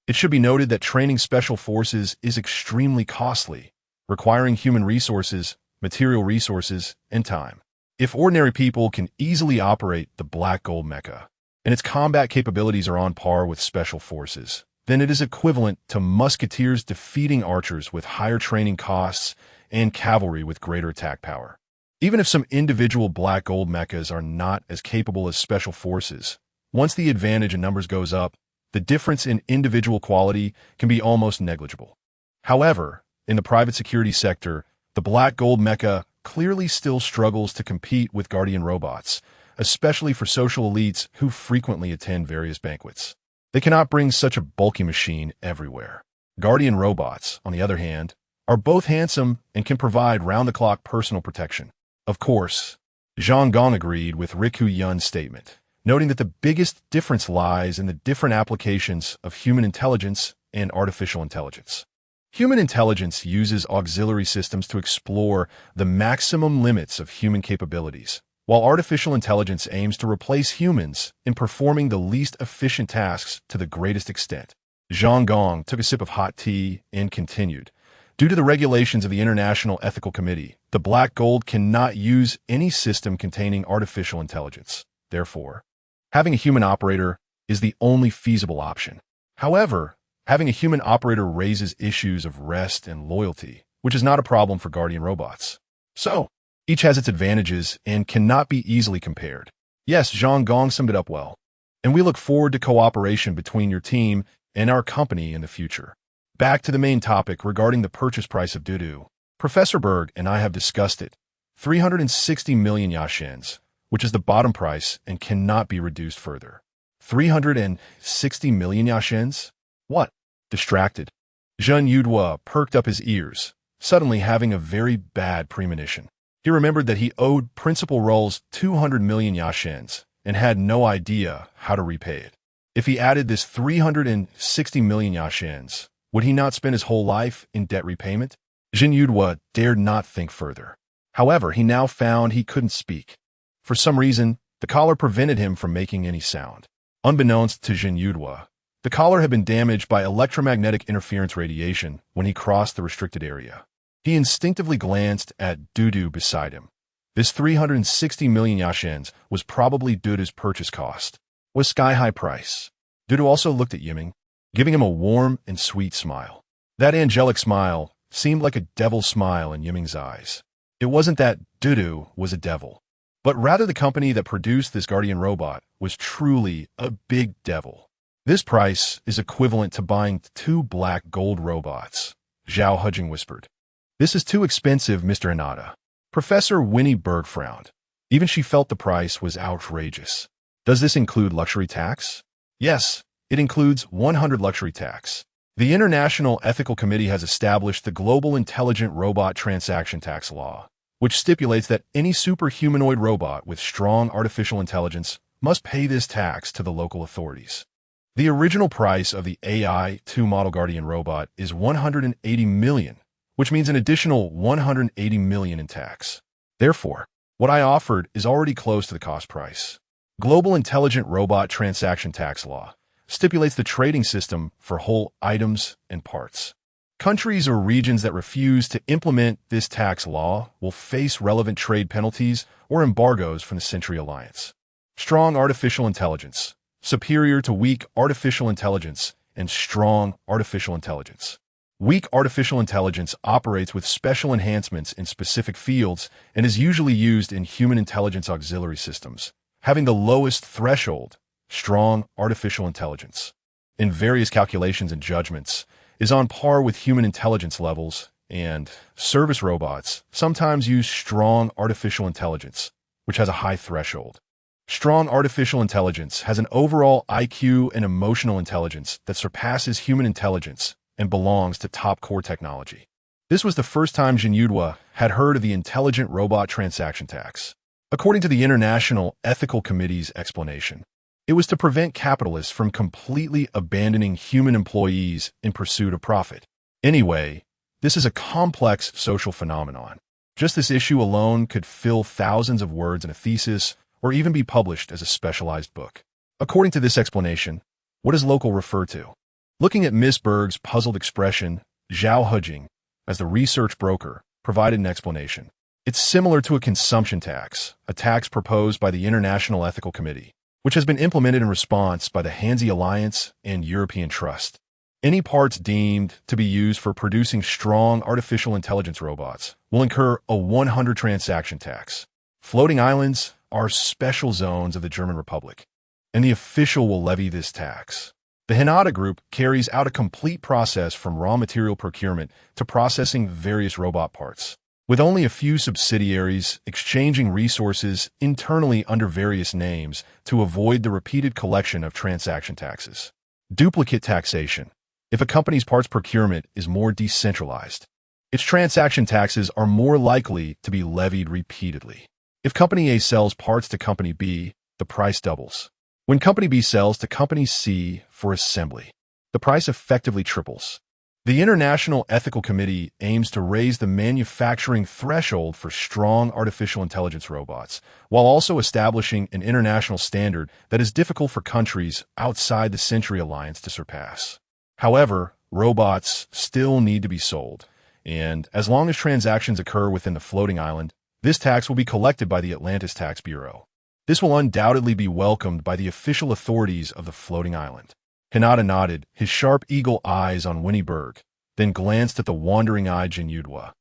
It should be noted that training special forces is extremely costly, requiring human resources, material resources, and time. If ordinary people can easily operate the black gold mecha, and its combat capabilities are on par with special forces, then it is equivalent to musketeers defeating archers with higher training costs and cavalry with greater attack power. Even if some individual black gold mechas are not as capable as special forces, once the advantage in numbers goes up, the difference in individual quality can be almost negligible. However, in the private security sector, the black gold mecha clearly still struggles to compete with guardian robots, especially for social elites who frequently attend various banquets. They cannot bring such a bulky machine everywhere. Guardian robots, on the other hand, are both handsome and can provide round-the-clock personal protection. Of course, Zhang Gong agreed with Riku Yun's statement, noting that the biggest difference lies in the different applications of human intelligence and artificial intelligence. Human intelligence uses auxiliary systems to explore the maximum limits of human capabilities, while artificial intelligence aims to replace humans in performing the least efficient tasks to the greatest extent. Zhang Gong took a sip of hot tea and continued, "Due to the regulations of the International Ethical Committee, the black gold cannot use any system containing artificial intelligence. Therefore, having a human operator is the only feasible option. However, having a human operator raises issues of rest and loyalty, which is not a problem for guardian robots. So, each has its advantages and cannot be easily compared." Yes, Zhang Gong summed it up well. "And we look forward to cooperation between your team and our company in the future." Back to the main topic regarding the purchase price of Dudu. Professor Berg and I have discussed it. 360 million yashens, which is the bottom price and cannot be reduced further. 360 million yashens? What? Distracted, Zhen Yudhua perked up his ears, suddenly having a very bad premonition. He remembered that he owed Principal Roll's 200 million yashens and had no idea how to repay it. If he added this 360 million yashens, would he not spend his whole life in debt repayment? Zhen Yudhua dared not think further. However, he now found he couldn't speak. For some reason, the collar prevented him from making any sound. Unbeknownst to Zhen Yudhua, the collar had been damaged by electromagnetic interference radiation when he crossed the restricted area. He instinctively glanced at Dudu beside him. This 360 million yashens was probably Dudu's purchase cost. Was sky-high price. Dudu also looked at Yiming, giving him a warm and sweet smile. That angelic smile seemed like a devil's smile in Yiming's eyes. It wasn't that Dudu was a devil. But rather the company that produced this guardian robot was truly a big devil. This price is equivalent to buying 2 black gold robots, Zhao Hujing whispered. This is too expensive, Mr. Hinata. Professor Winnie Berg frowned. Even she felt the price was outrageous. Does this include luxury tax? Yes, it includes 100 luxury tax. The International Ethical Committee has established the Global Intelligent Robot Transaction Tax Law, which stipulates that any superhumanoid robot with strong artificial intelligence must pay this tax to the local authorities. The original price of the AI-2 model Guardian robot is $180 million, which means an additional $180 million in tax. Therefore, what I offered is already close to the cost price. Global Intelligent Robot Transaction Tax Law stipulates the trading system for whole items and parts. Countries or regions that refuse to implement this tax law will face relevant trade penalties or embargoes from the Century Alliance. Strong artificial intelligence, superior to weak artificial intelligence, and strong artificial intelligence. Weak artificial intelligence operates with special enhancements in specific fields and is usually used in human intelligence auxiliary systems, having the lowest threshold. Strong artificial intelligence, in various calculations and judgments, is on par with human intelligence levels, and service robots sometimes use strong artificial intelligence, which has a high threshold. Strong artificial intelligence has an overall IQ and emotional intelligence that surpasses human intelligence and belongs to top core technology. This was the first time Jinyudwa had heard of the Intelligent Robot Transaction Tax. According to the International Ethical Committee's explanation, it was to prevent capitalists from completely abandoning human employees in pursuit of profit. Anyway, this is a complex social phenomenon. Just this issue alone could fill thousands of words in a thesis or even be published as a specialized book. According to this explanation, what does local refer to? Looking at Miss Berg's puzzled expression, Zhao Hujing, as the research broker, provided an explanation. It's similar to a consumption tax, a tax proposed by the International Ethical Committee, which has been implemented in response by the Hansi Alliance and European Trust. Any parts deemed to be used for producing strong artificial intelligence robots will incur a 100 transaction tax. Floating islands are special zones of the German Republic, and the official will levy this tax. The Hinata Group carries out a complete process from raw material procurement to processing various robot parts, with only a few subsidiaries exchanging resources internally under various names to avoid the repeated collection of transaction taxes. Duplicate taxation. If a company's parts procurement is more decentralized, its transaction taxes are more likely to be levied repeatedly. If Company A sells parts to Company B, the price doubles. When Company B sells to Company C for assembly, the price effectively triples. The International Ethical Committee aims to raise the manufacturing threshold for strong artificial intelligence robots, while also establishing an international standard that is difficult for countries outside the Century Alliance to surpass. However, robots still need to be sold, and as long as transactions occur within the floating island, this tax will be collected by the Atlantis Tax Bureau. This will undoubtedly be welcomed by the official authorities of the floating island. Hinata nodded, his sharp eagle eyes on Winnie Berg, then glanced at the wandering-eyed Jinyudwa.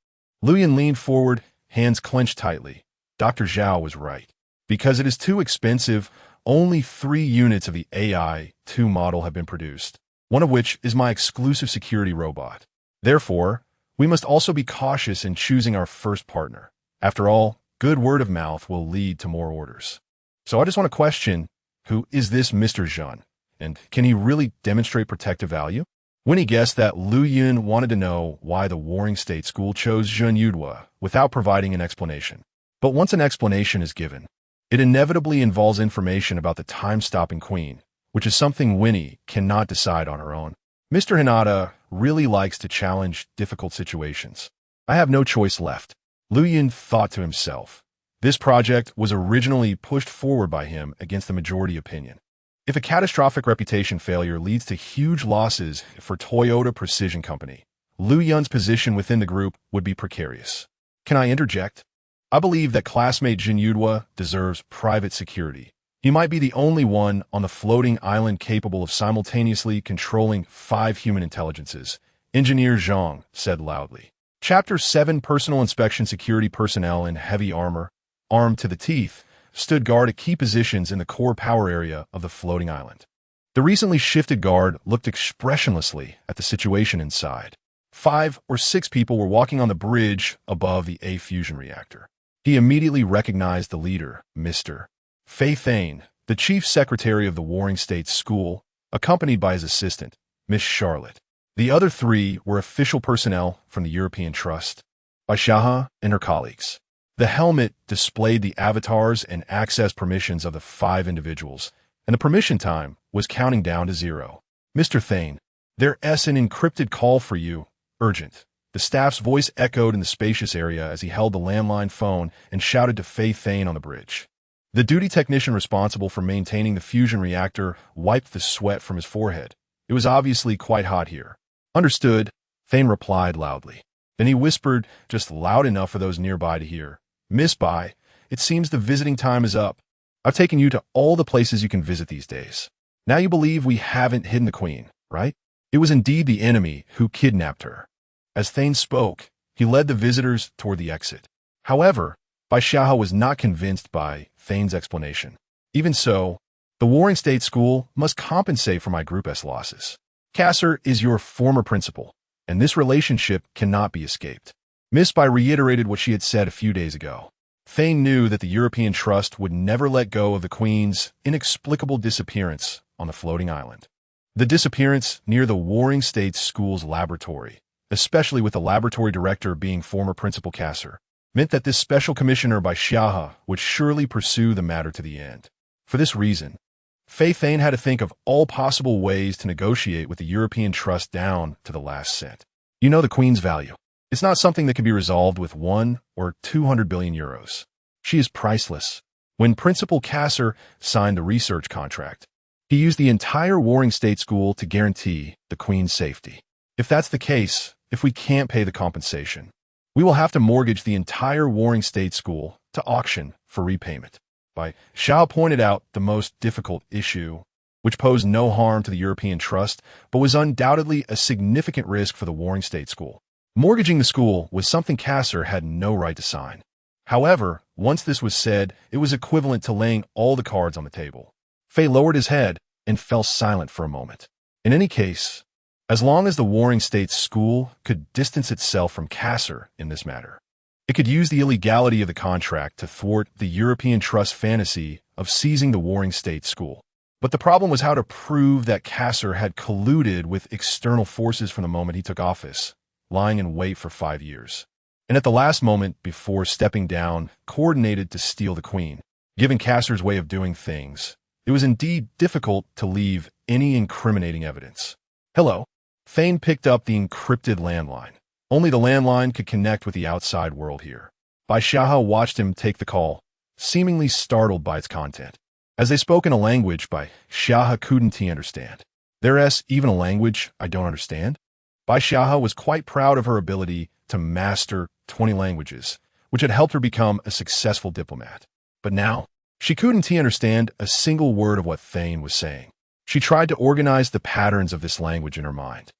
Luyan leaned forward, hands clenched tightly. Dr. Zhao was right. Because it is too expensive, only 3 units of the AI-2 model have been produced, one of which is my exclusive security robot. Therefore, we must also be cautious in choosing our first partner. After all, good word of mouth will lead to more orders. So I just want to question, who is this Mr. Zhen? And can he really demonstrate protective value? Winnie guessed that Lu Yun wanted to know why the Warring State School chose Jinyudwa without providing an explanation. But once an explanation is given, it inevitably involves information about the time-stopping queen, which is something Winnie cannot decide on her own. Mr. Hinata really likes to challenge difficult situations. I have no choice left. Lu Yun thought to himself. This project was originally pushed forward by him against the majority opinion. If a catastrophic reputation failure leads to huge losses for Toyota Precision Company, Lu Yun's position within the group would be precarious. Can I interject? I believe that classmate Jinyudwa deserves private security. He might be the only one on the floating island capable of simultaneously controlling 5 human intelligences, Engineer Zhang said loudly. Chapter 7 Personal Inspection Security Personnel in Heavy Armor, Armed to the Teeth, stood guard at key positions in the core power area of the floating island. The recently shifted guard looked expressionlessly at the situation inside. 5 or 6 people were walking on the bridge above the A fusion reactor. He immediately recognized the leader, Mr. Fei Thane, the chief secretary of the Warring States School, accompanied by his assistant, Miss Charlotte. The other 3 were official personnel from the European Trust, Baishaha and her colleagues. The helmet displayed the avatars and access permissions of the 5 individuals, and the permission time was counting down to 0. Mr. Thane, there's an encrypted call for you, urgent. The staff's voice echoed in the spacious area as he held the landline phone and shouted to Fei Thane on the bridge. The duty technician responsible for maintaining the fusion reactor wiped the sweat from his forehead. It was obviously quite hot here. Understood, Thane replied loudly. Then he whispered, just loud enough for those nearby to hear. Miss Bai, it seems the visiting time is up. I've taken you to all the places you can visit these days. Now you believe we haven't hidden the queen, right? It was indeed the enemy who kidnapped her. As Thane spoke, he led the visitors toward the exit. However, Baishaha was not convinced by Thane's explanation. Even so, the Warring States School must compensate for my Group S losses. Kasser is your former principal, and this relationship cannot be escaped. Miss Bai reiterated what she had said a few days ago. Thane knew that the European Trust would never let go of the Queen's inexplicable disappearance on the floating island. The disappearance near the Warring States School's laboratory, especially with the laboratory director being former Principal Kasser, meant that this special commissioner Baishaha would surely pursue the matter to the end. For this reason, Fei Thane had to think of all possible ways to negotiate with the European Trust down to the last cent. You know the Queen's value. It's not something that can be resolved with 1 or 200 billion euros. She is priceless. When Principal Kasser signed the research contract, he used the entire Warring States School to guarantee the Queen's safety. If that's the case, if we can't pay the compensation, we will have to mortgage the entire Warring States School to auction for repayment. Baishaha pointed out the most difficult issue, which posed no harm to the European Trust, but was undoubtedly a significant risk for the Warring States School. Mortgaging the school was something Kasser had no right to sign. However, once this was said, it was equivalent to laying all the cards on the table. Fei lowered his head and fell silent for a moment. In any case, as long as the Warring States School could distance itself from Kasser in this matter, it could use the illegality of the contract to thwart the European Trust fantasy of seizing the Warring States School. But the problem was how to prove that Kasser had colluded with external forces from the moment he took office, lying in wait for 5 years, and at the last moment before stepping down, coordinated to steal the Queen. Given Kasser's way of doing things, it was indeed difficult to leave any incriminating evidence. Hello. Thane picked up the encrypted landline. Only the landline could connect with the outside world here. Baishaha watched him take the call, seemingly startled by its content. As they spoke in a language Baishaha couldn't understand. There's even a language I don't understand? Baishaha was quite proud of her ability to master 20 languages, which had helped her become a successful diplomat. But now, she couldn't understand a single word of what Thane was saying. She tried to organize the patterns of this language in her mind.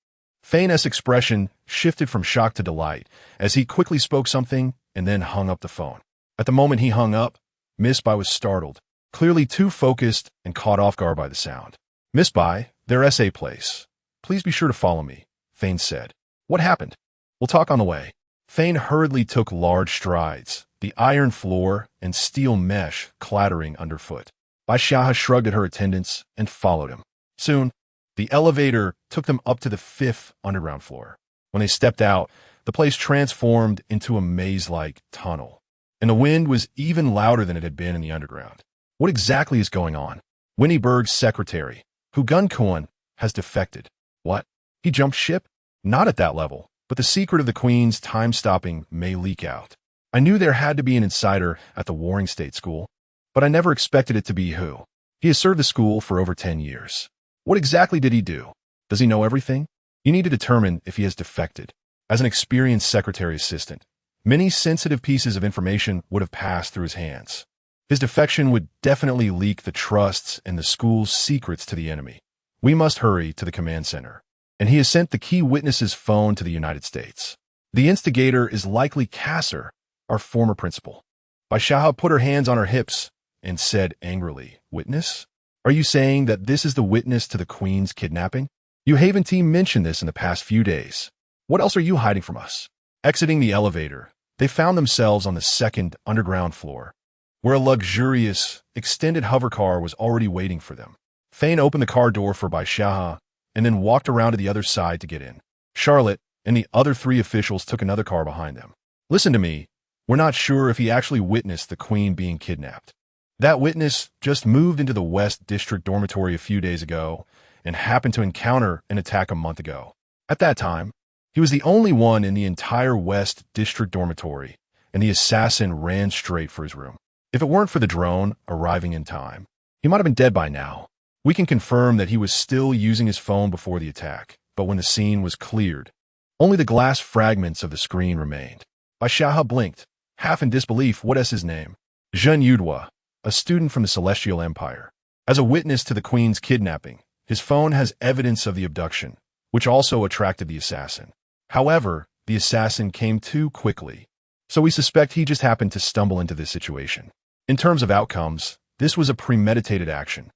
Thane's expression shifted from shock to delight as he quickly spoke something and then hung up the phone. At the moment he hung up, Miss Bai was startled, clearly too focused and caught off guard by the sound. Miss Bai, there's a place. Please be sure to follow me, Thane said. What happened? We'll talk on the way. Thane hurriedly took large strides, the iron floor and steel mesh clattering underfoot. Baishaha shrugged at her attendants and followed him. Soon, the elevator took them up to the 5th underground floor. When they stepped out, the place transformed into a maze-like tunnel, and the wind was even louder than it had been in the underground. What exactly is going on? Winnieberg's secretary, Gun Kuan, has defected. What? He jumped ship? Not at that level, but the secret of the Queen's time-stopping may leak out. I knew there had to be an insider at the Warring States School, but I never expected it to be who. He has served the school for over 10 years. What exactly did he do? Does he know everything? You need to determine if he has defected. As an experienced secretary assistant, many sensitive pieces of information would have passed through his hands. His defection would definitely leak the trust's and the school's secrets to the enemy. We must hurry to the command center. And he has sent the key witness's phone to the United States. The instigator is likely Kasser, our former principal. Baishaha put her hands on her hips and said angrily, "Witness? Are you saying that this is the witness to the Queen's kidnapping? You Haven team mentioned this in the past few days. What else are you hiding from us?" Exiting the elevator, they found themselves on the second underground floor, where a luxurious, extended hover car was already waiting for them. Thane opened the car door for Bai Xiahe and then walked around to the other side to get in. Charlotte and the other three officials took another car behind them. "Listen to me. We're not sure if he actually witnessed the Queen being kidnapped. That witness just moved into the West District dormitory a few days ago and happened to encounter an attack a month ago. At that time, he was the only one in the entire West District dormitory, and the assassin ran straight for his room. If it weren't for the drone arriving in time, he might have been dead by now. We can confirm that he was still using his phone before the attack, but when the scene was cleared, only the glass fragments of the screen remained." Bai Xiahe blinked, half in disbelief. "What is his name?" "Zhen Yudhua, a student from the Celestial Empire. As a witness to the Queen's kidnapping, his phone has evidence of the abduction, which also attracted the assassin. However, the assassin came too quickly, so we suspect he just happened to stumble into this situation. In terms of outcomes, this was a premeditated action.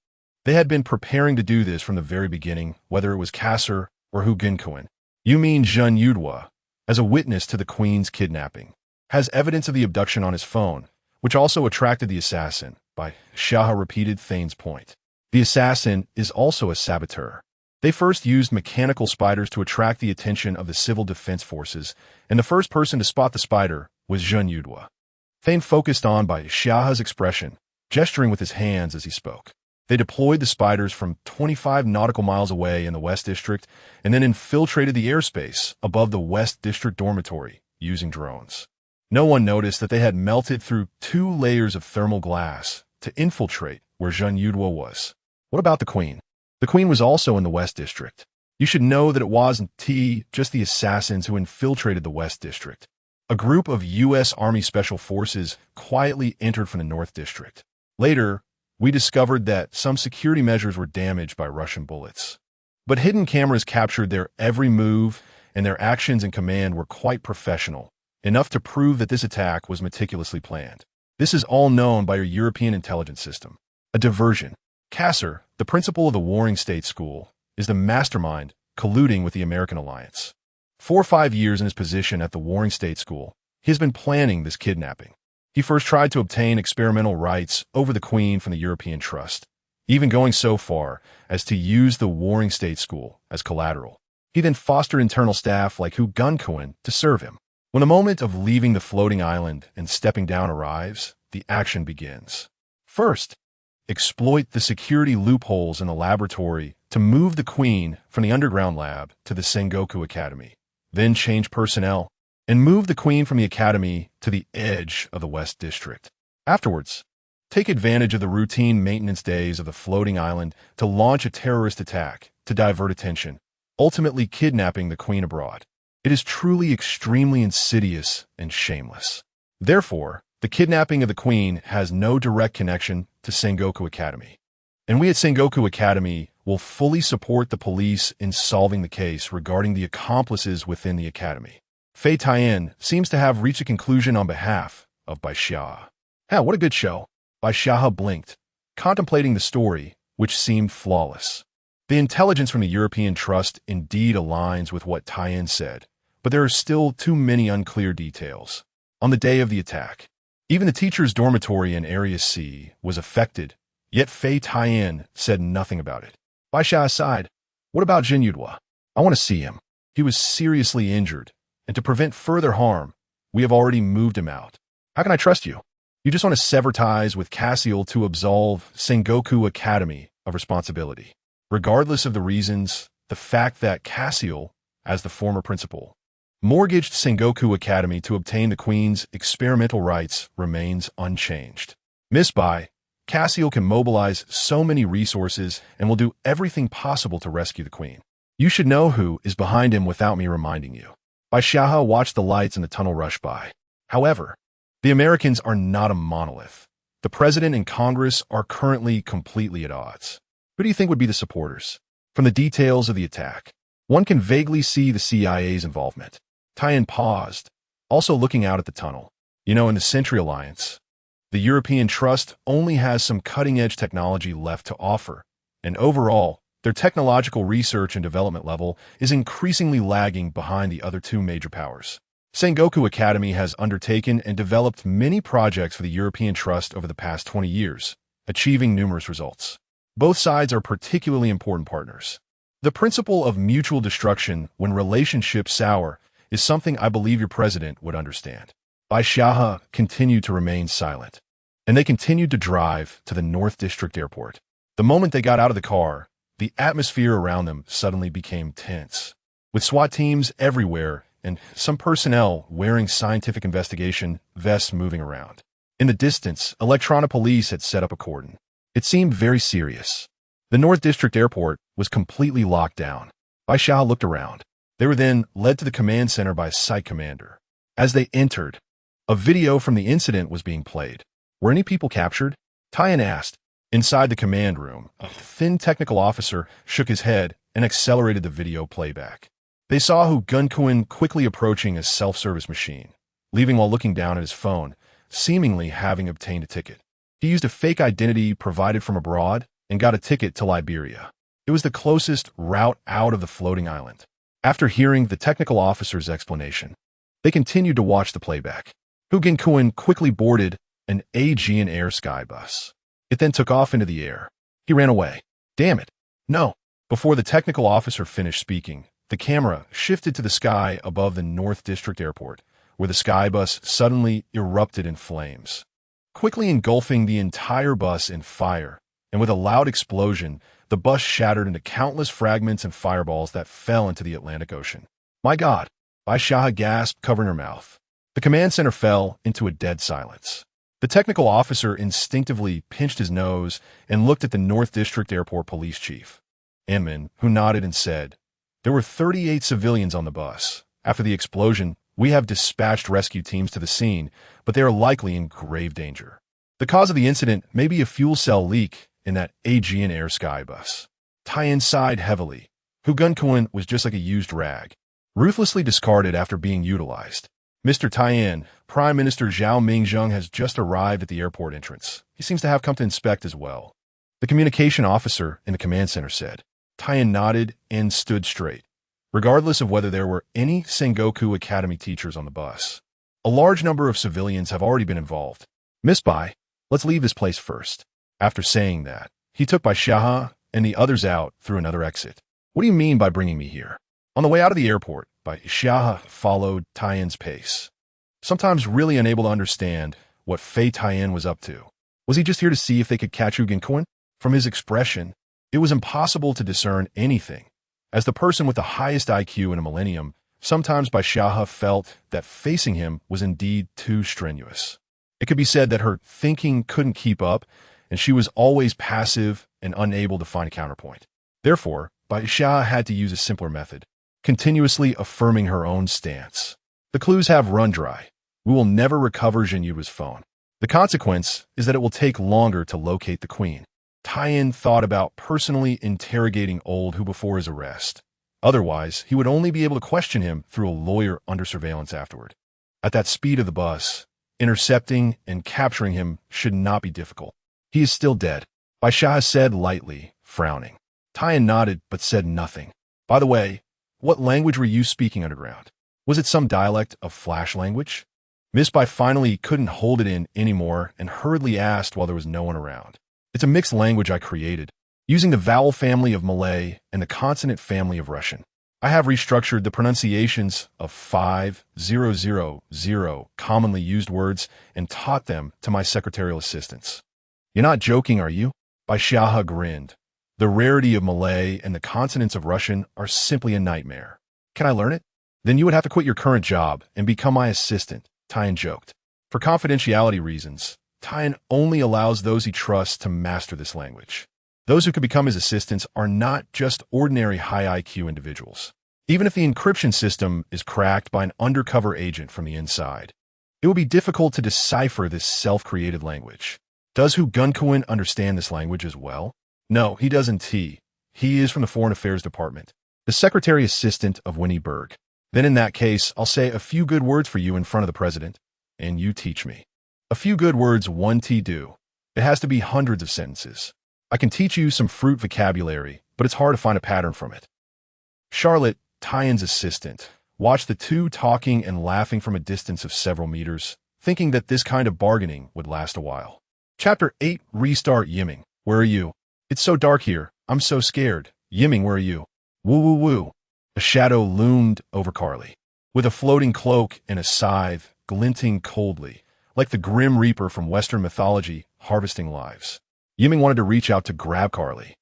They had been preparing to do this from the very beginning, whether it was Kasser or Hu Genkuan." "You mean Zhen Yudhua, as a witness to the Queen's kidnapping, has evidence of the abduction on his phone, which also attracted the assassin," Bai Xiahe repeated Thane's point. "The assassin is also a saboteur. They first used mechanical spiders to attract the attention of the civil defense forces, and the first person to spot the spider was Zhen Yudhua." Thane focused on Bai Xiahe's expression, gesturing with his hands as he spoke. "They deployed the spiders from 25 nautical miles away in the West District and then infiltrated the airspace above the West District dormitory using drones. No one noticed that they had melted through 2 layers of thermal glass to infiltrate where Zhen Yudhua was." "What about the Queen?" "The Queen was also in the West District. You should know that it wasn't just the assassins who infiltrated the West District. A group of U.S. Army Special Forces quietly entered from the North District. Later, we discovered that some security measures were damaged by Russian bullets. But hidden cameras captured their every move, and their actions and command were quite professional, enough to prove that this attack was meticulously planned. This is all known by your European intelligence system. A diversion. Kasser, the principal of the Warring State School, is the mastermind colluding with the American alliance. 4 or 5 years in his position at the Warring State School, he has been planning this kidnapping. He first tried to obtain experimental rights over the Queen from the European Trust, even going so far as to use the Warring State School as collateral. He then fostered internal staff like Hu Genkuan to serve him. When the moment of leaving the floating island and stepping down arrives, the action begins. First, exploit the security loopholes in the laboratory to move the Queen from the underground lab to the Sengoku Academy. Then change personnel and move the Queen from the Academy to the edge of the West District. Afterwards, take advantage of the routine maintenance days of the floating island to launch a terrorist attack to divert attention, ultimately kidnapping the Queen abroad. It is truly extremely insidious and shameless. Therefore, the kidnapping of the Queen has no direct connection to Sengoku Academy. And we at Sengoku Academy will fully support the police in solving the case regarding the accomplices within the Academy." Fei Tian seems to have reached a conclusion on behalf of Bai Xiahe. What a good show. Bai Xiahe blinked, contemplating the story, which seemed flawless. The intelligence from the European Trust indeed aligns with what Tian said, but there are still too many unclear details. On the day of the attack, even the teacher's dormitory in Area C was affected, yet Fei Tian said nothing about it. Bai Xiahe sighed. "What about Zhen Yudhua? I want to see him. He was seriously injured, and to prevent further harm, we have already moved him out. How can I trust you? You just want to sever ties with Cassiel to absolve Sengoku Academy of responsibility. Regardless of the reasons, the fact that Cassiel, as the former principal, mortgaged Sengoku Academy to obtain the Queen's experimental rights remains unchanged. Miss Bai, Cassiel can mobilize so many resources and will do everything possible to rescue the Queen. You should know who is behind him without me reminding you." Bai Xiahe watched the lights in the tunnel rush by. However, the Americans are not a monolith. The President and Congress are currently completely at odds. Who do you think would be the supporters? From the details of the attack, one can vaguely see the CIA's involvement. Tian paused, also looking out at the tunnel. In the Century Alliance, The European Trust only has some cutting-edge technology left to offer, and overall, their technological research and development level is increasingly lagging behind the other two major powers. Sengoku Academy has undertaken and developed many projects for the European Trust over the past 20 years, achieving numerous results. Both sides are particularly important partners. The principle of mutual destruction when relationships sour is something I believe your president would understand. Baishaha continued to remain silent, and they continued to drive to the North District Airport. The moment they got out of the car, the atmosphere around them suddenly became tense. With SWAT teams everywhere and some personnel wearing scientific investigation vests moving around. In the distance, electronic police had set up a cordon. It seemed very serious. The North District Airport was completely locked down. Baishaha looked around. They were then led to the command center by a site commander. As they entered, a video from the incident was being played. Were any people captured? Tyan asked. Inside the command room, a thin technical officer shook his head and accelerated the video playback. They saw Hu Gunkuin quickly approaching a self-service machine, leaving while looking down at his phone, seemingly having obtained a ticket. He used a fake identity provided from abroad and got a ticket to Liberia. It was the closest route out of the floating island. After hearing the technical officer's explanation, they continued to watch the playback. Hu Gunkuin quickly boarded an Aegean Air sky bus. It then took off into the air. He ran away. Damn it. No. Before the technical officer finished speaking, the camera shifted to the sky above the North District Airport, where the sky bus suddenly erupted in flames, quickly engulfing the entire bus in fire, and with a loud explosion, the bus shattered into countless fragments and fireballs that fell into the Atlantic Ocean. My God, Baishaha gasped, covering her mouth. The command center fell into a dead silence. The technical officer instinctively pinched his nose and looked at the North District Airport police chief, Inman, who nodded and said, "There were 38 civilians on the bus. After the explosion, we have dispatched rescue teams to the scene, but they are likely in grave danger. The cause of the incident may be a fuel cell leak in that Aegean Air sky bus." Tyan sighed heavily. Hu Gunkuin was just like a used rag, ruthlessly discarded after being utilized. Mr. Tyan, Prime Minister Zhao Mingzheng has just arrived at the airport entrance. He seems to have come to inspect as well. The communication officer in the command center said. Tyan nodded and stood straight, regardless of whether there were any Sengoku Academy teachers on the bus. A large number of civilians have already been involved. Miss Bai, let's leave this place first. After saying that, he took Baishaha and the others out through another exit. What do you mean by bringing me here? On the way out of the airport, Baishaha followed Tyan's pace, sometimes really unable to understand what Fei Tyan was up to. Was he just here to see if they could catch Hu Gunkuin? From his expression, it was impossible to discern anything. As the person with the highest IQ in a millennium, sometimes Baishaha felt that facing him was indeed too strenuous. It could be said that her thinking couldn't keep up, and she was always passive and unable to find a counterpoint. Therefore, Baishaha had to use a simpler method, continuously affirming her own stance. The clues have run dry. We will never recover Zhenyu's phone. The consequence is that it will take longer to locate the queen. Tyan thought about personally interrogating old Hu before his arrest. Otherwise, he would only be able to question him through a lawyer under surveillance afterward. At that speed of the bus, intercepting and capturing him should not be difficult. He is still dead, Baishaha said lightly, frowning. Tyan nodded but said nothing. By the way, what language were you speaking underground? Was it some dialect of Flash language? Miss Bai finally couldn't hold it in anymore and hurriedly asked while there was no one around. It's a mixed language I created, using the vowel family of Malay and the consonant family of Russian. I have restructured the pronunciations of 5000 commonly used words and taught them to my secretarial assistants. You're not joking, are you? Baishaha grinned. The rarity of Malay and the consonants of Russian are simply a nightmare. Can I learn it? Then you would have to quit your current job and become my assistant, Tyan joked. For confidentiality reasons, Tyan only allows those he trusts to master this language. Those who could become his assistants are not just ordinary high IQ individuals. Even if the encryption system is cracked by an undercover agent from the inside, it will be difficult to decipher this self-created language. Does Hu Gunkuin understand this language as well? No, he doesn't. He is from the Foreign Affairs Department, the Secretary Assistant of Winnie Berg. Then in that case, I'll say a few good words for you in front of the President, and you teach me. A few good words 1T do. It has to be hundreds of sentences. I can teach you some fruit vocabulary, but it's hard to find a pattern from it. Charlotte, Tyen's assistant, watched the two talking and laughing from a distance of several meters, thinking that this kind of bargaining would last a while. Chapter 8. Restart. Yiming, where are you? It's so dark here. I'm so scared. Yiming, where are you? Woo woo woo. A shadow loomed over Carly, with a floating cloak and a scythe glinting coldly, like the grim reaper from Western mythology harvesting lives. Yiming wanted to reach out to grab Carly,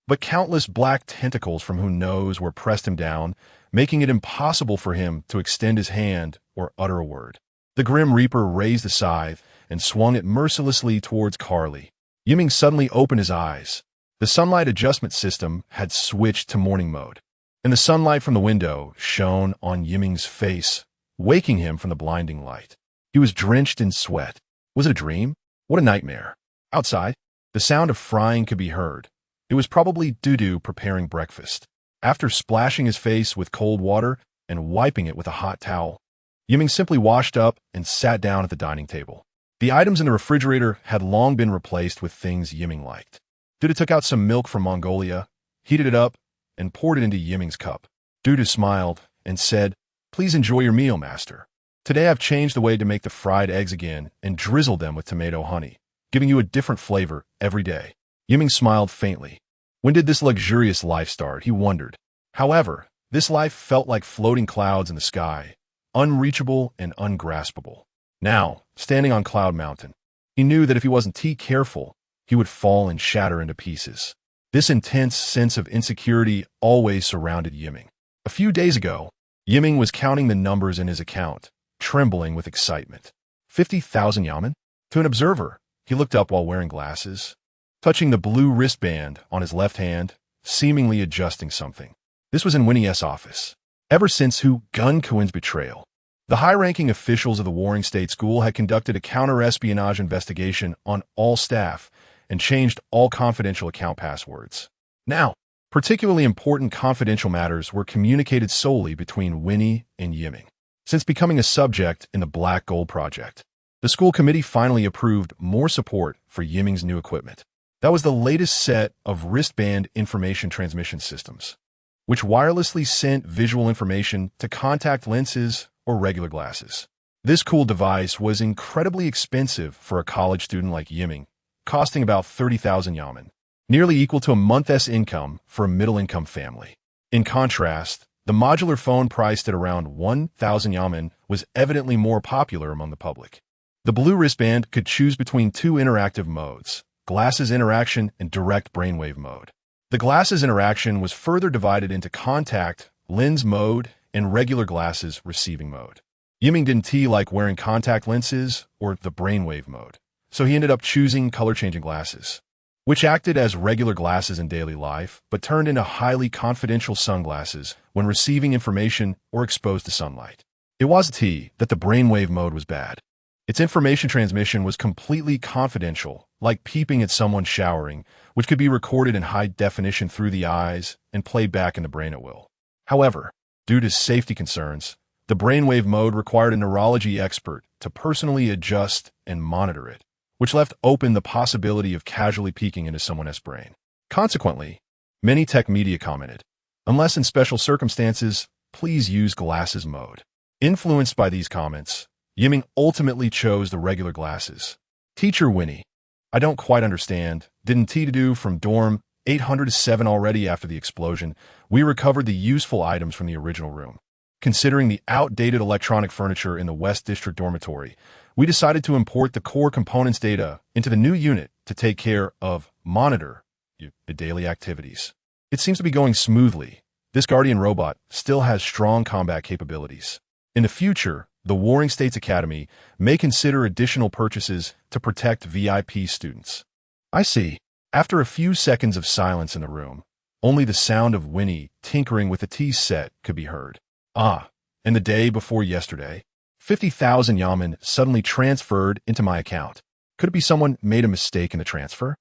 but countless black tentacles from who knows where pressed him down, making it impossible for him to extend his hand or utter a word. The grim reaper raised the scythe and swung it mercilessly towards Carly. Yiming suddenly opened his eyes. The sunlight adjustment system had switched to morning mode, and the sunlight from the window shone on Yiming's face, waking him from the blinding light. He was drenched in sweat. Was it a dream? What a nightmare. Outside, the sound of frying could be heard. It was probably Dudu preparing breakfast. After splashing his face with cold water and wiping it with a hot towel, Yiming simply washed up and sat down at the dining table. The items in the refrigerator had long been replaced with things Yiming liked. Dudu took out some milk from Mongolia, heated it up, and poured it into Yiming's cup. Dudu smiled and said, "Please enjoy your meal, master. Today I've changed the way to make the fried eggs again and drizzled them with tomato honey, giving you a different flavor every day." Yiming smiled faintly. When did this luxurious life start, he wondered. However, this life felt like floating clouds in the sky, unreachable and ungraspable. Now, standing on Cloud Mountain, he knew that if he wasn't too careful, he would fall and shatter into pieces. This intense sense of insecurity always surrounded Yiming. A few days ago, Yiming was counting the numbers in his account, trembling with excitement. 50,000 yamen? To an observer, he looked up while wearing glasses, touching the blue wristband on his left hand, seemingly adjusting something. This was in Winnie S. office. Ever since Gun Cohen's betrayal, the high-ranking officials of the Warring State School had conducted a counter-espionage investigation on all staff and changed all confidential account passwords. Now, particularly important confidential matters were communicated solely between Winnie and Yiming. Since becoming a subject in the Black Gold Project, the school committee finally approved more support for Yiming's new equipment. That was the latest set of wristband information transmission systems, which wirelessly sent visual information to contact lenses or regular glasses. This cool device was incredibly expensive for a college student like Yiming, costing about 30,000 yamen, nearly equal to a month's income for a middle-income family. In contrast, the modular phone priced at around 1,000 yamen was evidently more popular among the public. The blue wristband could choose between two interactive modes, glasses interaction and direct brainwave mode. The glasses interaction was further divided into contact, lens mode, and regular glasses receiving mode. Yiming didn't like wearing contact lenses or the brainwave mode, so he ended up choosing color-changing glasses, which acted as regular glasses in daily life but turned into highly confidential sunglasses when receiving information or exposed to sunlight. It wasn't that the brainwave mode was bad. Its information transmission was completely confidential, like peeping at someone showering, which could be recorded in high definition through the eyes and played back in the brain at will. However, due to safety concerns, the brainwave mode required a neurology expert to personally adjust and monitor it, which left open the possibility of casually peeking into someone's brain. Consequently, many tech media commented, "Unless in special circumstances, please use glasses mode." Influenced by these comments, Yiming ultimately chose the regular glasses. Teacher Winnie, I don't quite understand. Didn't do from dorm 807 already after the explosion? We recovered the useful items from the original room. Considering the outdated electronic furniture in the West District dormitory, we decided to import the core components data into the new unit to take care of monitor the daily activities. It seems to be going smoothly. This Guardian robot still has strong combat capabilities. In the future, the Warring States Academy may consider additional purchases to protect VIP students. I see. After a few seconds of silence in the room, only the sound of Winnie tinkering with the tea set could be heard. And the day before yesterday, 50,000 yamen suddenly transferred into my account. Could it be someone made a mistake in the transfer?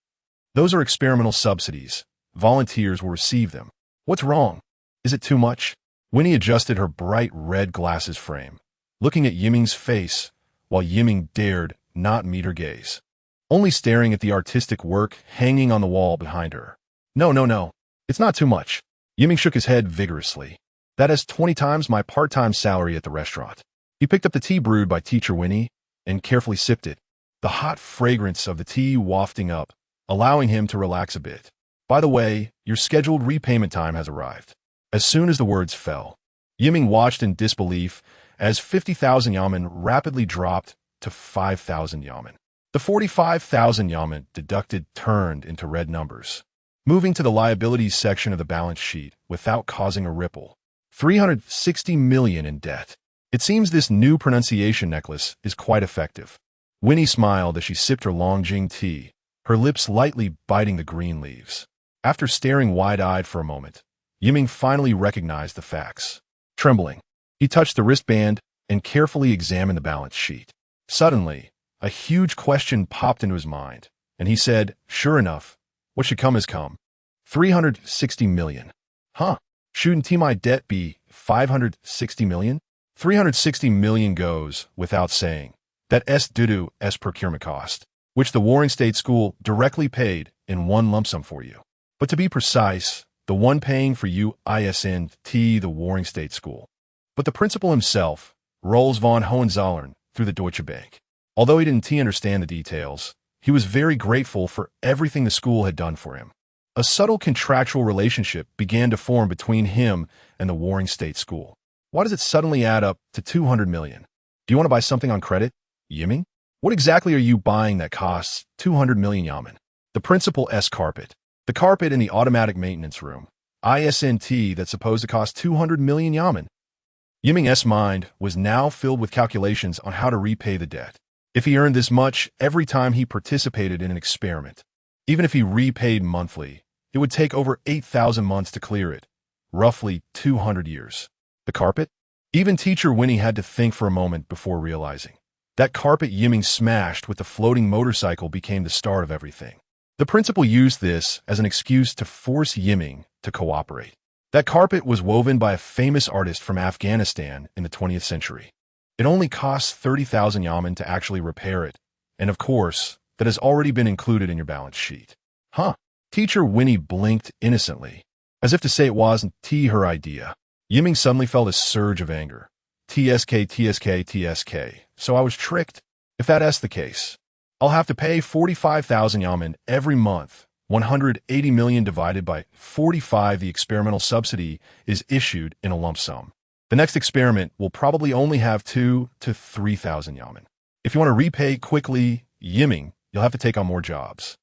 Those are experimental subsidies. Volunteers will receive them. What's wrong? Is it too much? Winnie adjusted her bright red glasses frame, looking at Yiming's face, while Yiming dared not meet her gaze, only staring at the artistic work hanging on the wall behind her. No. It's not too much. Yiming shook his head vigorously. That is 20 times my part-time salary at the restaurant. He picked up the tea brewed by Teacher Winnie and carefully sipped it, the hot fragrance of the tea wafting up, allowing him to relax a bit. By the way, your scheduled repayment time has arrived. As soon as the words fell, Yiming watched in disbelief as 50,000 yamen rapidly dropped to 5,000 yamen. The 45,000 yamen deducted turned into red numbers, moving to the liabilities section of the balance sheet without causing a ripple. 360 million in debt. It seems this new pronunciation necklace is quite effective. Winnie smiled as she sipped her Longjing tea, her lips lightly biting the green leaves. After staring wide-eyed for a moment, Yiming finally recognized the facts. Trembling, he touched the wristband and carefully examined the balance sheet. Suddenly, a huge question popped into his mind, and he said, sure enough, what should come has come. 360 million. Huh? Shouldn't my debt be 560 million? 360 million goes without saying. That s due to procurement cost, which the Warring State School directly paid in one lump sum for you. But to be precise, the one paying for you isn't the Warring State School, but the principal himself, Rolls von Hohenzollern, through the Deutsche Bank. Although he didn't understand the details, he was very grateful for everything the school had done for him. A subtle contractual relationship began to form between him and the Warring State School. Why does it suddenly add up to 200 million? Do you want to buy something on credit, Yiming? What exactly are you buying that costs 200 million yamen? The principal's carpet. The carpet in the automatic maintenance room. ISNT that's supposed to cost 200 million yamen. Yiming's mind was now filled with calculations on how to repay the debt. If he earned this much every time he participated in an experiment, even if he repaid monthly, it would take over 8,000 months to clear it, roughly 200 years. The carpet? Even Teacher Winnie had to think for a moment before realizing. That carpet Yiming smashed with the floating motorcycle became the start of everything. The principal used this as an excuse to force Yiming to cooperate. That carpet was woven by a famous artist from Afghanistan in the 20th century. It only costs 30,000 yamen to actually repair it, and of course, that has already been included in your balance sheet. Huh? Teacher Winnie blinked innocently, as if to say it wasn't her idea. Yiming suddenly felt a surge of anger. TSK. So I was tricked? If that's the case, I'll have to pay 45,000 yamen every month. 180 million divided by 45. The experimental subsidy is issued in a lump sum. The next experiment will probably only have 2,000 to 3,000 yamen. If you want to repay quickly, Yiming, you'll have to take on more jobs.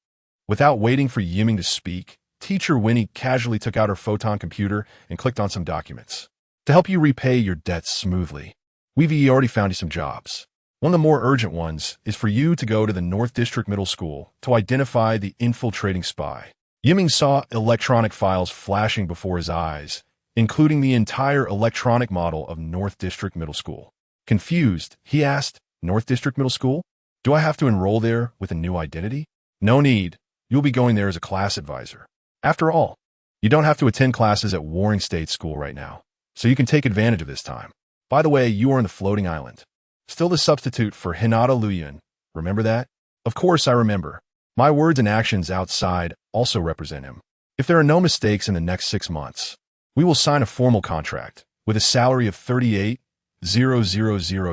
Without waiting for Yiming to speak, Teacher Winnie casually took out her photon computer and clicked on some documents. To help you repay your debts smoothly, we've already found you some jobs. One of the more urgent ones is for you to go to the North District Middle School to identify the infiltrating spy. Yiming saw electronic files flashing before his eyes, including the entire electronic model of North District Middle School. Confused, he asked, North District Middle School? Do I have to enroll there with a new identity? No need. You'll be going there as a class advisor. After all, you don't have to attend classes at Warring State School right now, so you can take advantage of this time. By the way, you are in the floating island. Still the substitute for Hinata Luyun. Remember that? Of course I remember. My words and actions outside also represent him. If there are no mistakes in the next 6 months, we will sign a formal contract with a salary of 38,000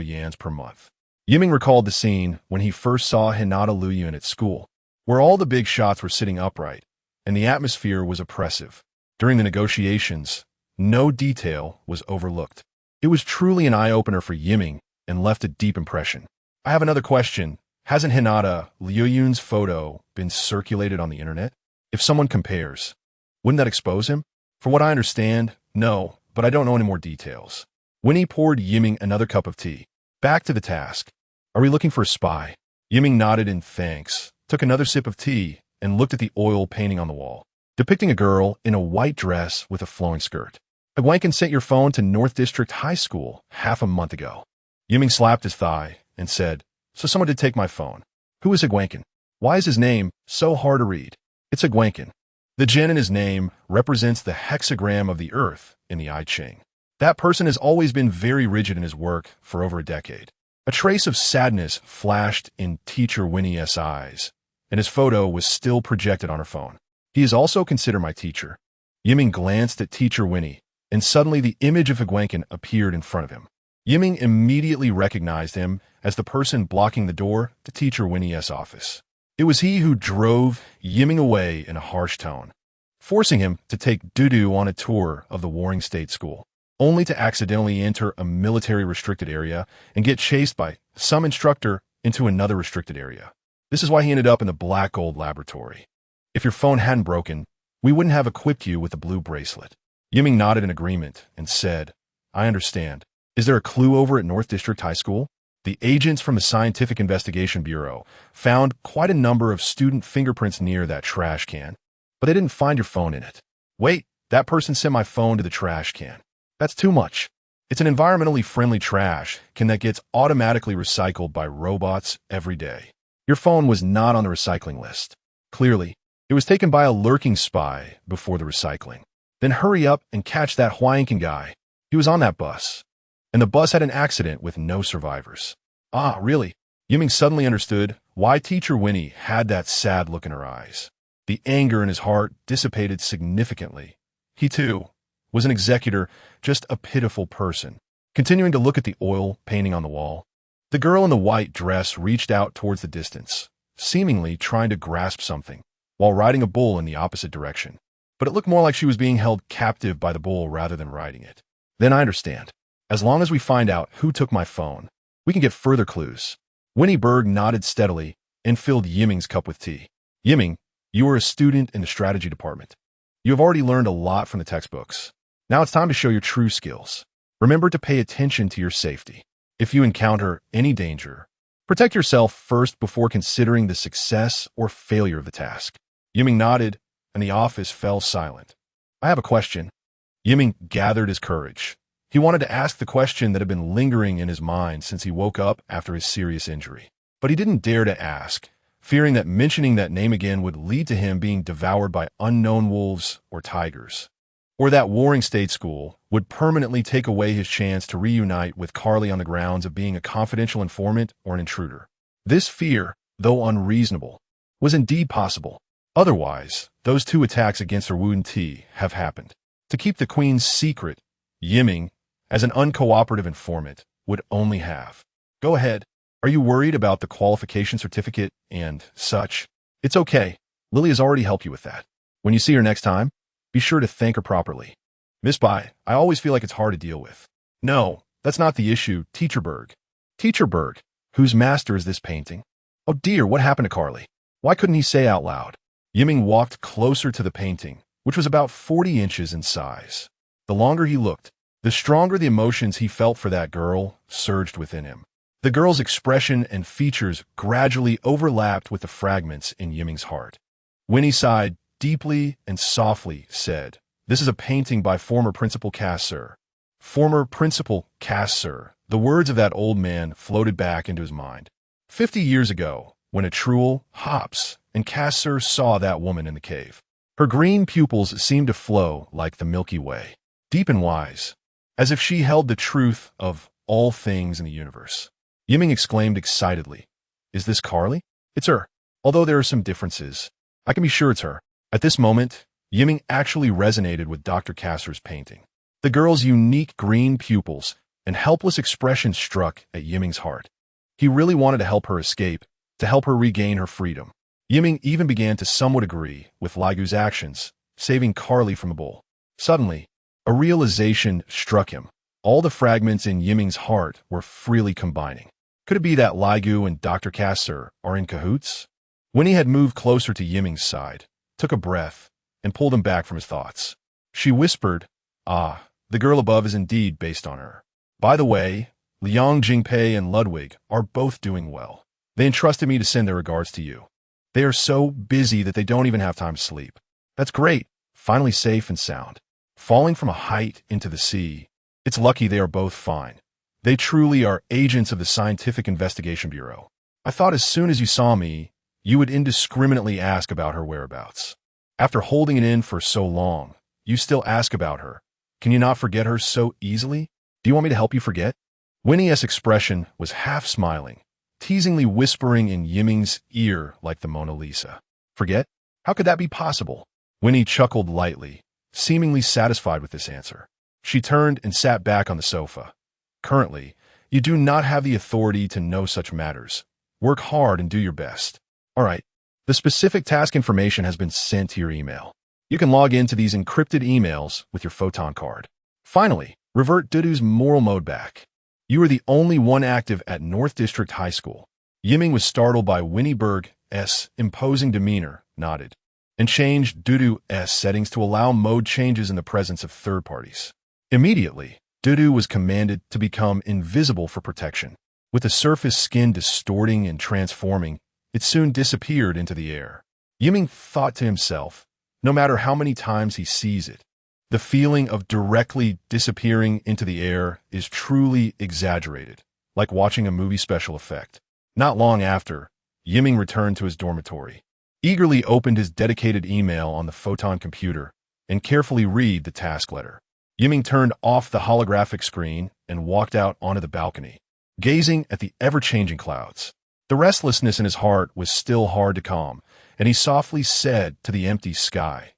yans per month. Yiming recalled the scene when he first saw Hinata Luyun at school, where all the big shots were sitting upright, and the atmosphere was oppressive. During the negotiations, no detail was overlooked. It was truly an eye-opener for Yiming and left a deep impression. I have another question. Hasn't Hinata Luyun's photo been circulated on the internet? If someone compares, wouldn't that expose him? For what I understand, no, but I don't know any more details. Winnie poured Yiming another cup of tea. Back to the task. Are we looking for a spy? Yiming nodded in thanks, took another sip of tea, and looked at the oil painting on the wall, depicting a girl in a white dress with a flowing skirt. Agwankin sent your phone to North District High School half a month ago. Yiming slapped his thigh and said, so someone did take my phone. Who is Agwankin? Why is his name so hard to read? It's Agwankin. The gen in his name represents the hexagram of the earth in the I Ching. That person has always been very rigid in his work for over a decade. A trace of sadness flashed in Teacher Winnie's eyes, and his photo was still projected on her phone. He is also considered my teacher. Yiming glanced at Teacher Winnie, and suddenly the image of Higuanqin appeared in front of him. Yiming immediately recognized him as the person blocking the door to Teacher Winnie's office. It was he who drove Yiming away in a harsh tone, forcing him to take Dudu on a tour of the warring state school, only to accidentally enter a military-restricted area and get chased by some instructor into another restricted area. This is why he ended up in the black gold laboratory. If your phone hadn't broken, we wouldn't have equipped you with the blue bracelet. Yiming nodded in agreement and said, I understand. Is there a clue over at North District High School? The agents from the Scientific Investigation Bureau found quite a number of student fingerprints near that trash can, but they didn't find your phone in it. Wait, that person sent my phone to the trash can. That's too much. It's an environmentally friendly trash can that gets automatically recycled by robots every day. Your phone was not on the recycling list. Clearly, it was taken by a lurking spy before the recycling. Then hurry up and catch that Higuanqin guy. He was on that bus, and the bus had an accident with no survivors. Ah, really? Yiming suddenly understood why Teacher Winnie had that sad look in her eyes. The anger in his heart dissipated significantly. He, too, was an executor, just a pitiful person. Continuing to look at the oil painting on the wall, the girl in the white dress reached out towards the distance, seemingly trying to grasp something, while riding a bull in the opposite direction. But it looked more like she was being held captive by the bull rather than riding it. Then I understand. As long as we find out who took my phone, we can get further clues. Winnie Berg nodded steadily and filled Yiming's cup with tea. Yiming, you are a student in the strategy department. You have already learned a lot from the textbooks. Now it's time to show your true skills. Remember to pay attention to your safety. If you encounter any danger, protect yourself first before considering the success or failure of the task. Yiming nodded, and the office fell silent. I have a question. Yiming gathered his courage. He wanted to ask the question that had been lingering in his mind since he woke up after his serious injury. But he didn't dare to ask, fearing that mentioning that name again would lead to him being devoured by unknown wolves or tigers, or that warring state school would permanently take away his chance to reunite with Carly on the grounds of being a confidential informant or an intruder. This fear, though unreasonable, was indeed possible. Otherwise, those two attacks against her Wu Ti have happened. To keep the Queen's secret, Yiming, as an uncooperative informant, would only have. Go ahead. Are you worried about the qualification certificate and such? It's okay. Lily has already helped you with that. When you see her next time, be sure to thank her properly. Miss Bai, I always feel like it's hard to deal with. No, that's not the issue, Teacher Berg. Teacher Berg, whose master is this painting? Oh dear, what happened to Carly? Why couldn't he say out loud? Yiming walked closer to the painting, which was about 40 inches in size. The longer he looked, the stronger the emotions he felt for that girl surged within him. The girl's expression and features gradually overlapped with the fragments in Yiming's heart. Winnie sighed deeply and softly said, "This is a painting by former Principal Cass, sir." Former Principal Cass, sir. The words of that old man floated back into his mind. 50 years ago, when a Truel, Hops, and Cass, sir saw that woman in the cave. Her green pupils seemed to flow like the Milky Way, deep and wise, as if she held the truth of all things in the universe. Yiming exclaimed excitedly, "Is this Carly?" "It's her. Although there are some differences, I can be sure it's her." At this moment, Yiming actually resonated with Dr. Kasser's painting. The girl's unique green pupils and helpless expression struck at Yiming's heart. He really wanted to help her escape, to help her regain her freedom. Yiming even began to somewhat agree with Laigu's actions, saving Carly from a bull. Suddenly, a realization struck him. All the fragments in Yiming's heart were freely combining. Could it be that Laigu and Dr. Kasser are in cahoots? When he had moved closer to Yiming's side, took a breath, and pulled him back from his thoughts, she whispered, "Ah, the girl above is indeed based on her. By the way, Liang Jingpei and Ludwig are both doing well. They entrusted me to send their regards to you. They are so busy that they don't even have time to sleep." "That's great. Finally safe and sound. Falling from a height into the sea. It's lucky they are both fine. They truly are agents of the Scientific Investigation Bureau. I thought as soon as you saw me, you would indiscriminately ask about her whereabouts. After holding it in for so long, you still ask about her. Can you not forget her so easily? Do you want me to help you forget?" Winnie's expression was half-smiling, teasingly whispering in Yiming's ear like the Mona Lisa. Forget? How could that be possible? Winnie chuckled lightly, seemingly satisfied with this answer. She turned and sat back on the sofa. Currently, you do not have the authority to know such matters. Work hard and do your best. All right. The specific task information has been sent to your email. You can log into these encrypted emails with your photon card. Finally, revert Dudu's moral mode back. You are the only one active at North District High School. Yiming was startled by Winnie Berg's imposing demeanor, nodded, and changed Dudu's settings to allow mode changes in the presence of third parties. Immediately, Dudu was commanded to become invisible for protection. With the surface skin distorting and transforming, it soon disappeared into the air. Yiming thought to himself, no matter how many times he sees it, the feeling of directly disappearing into the air is truly exaggerated, like watching a movie special effect. Not long after, Yiming returned to his dormitory, eagerly opened his dedicated email on the photon computer, and carefully read the task letter. Yiming turned off the holographic screen and walked out onto the balcony, gazing at the ever-changing clouds. The restlessness in his heart was still hard to calm, and he softly said to the empty sky,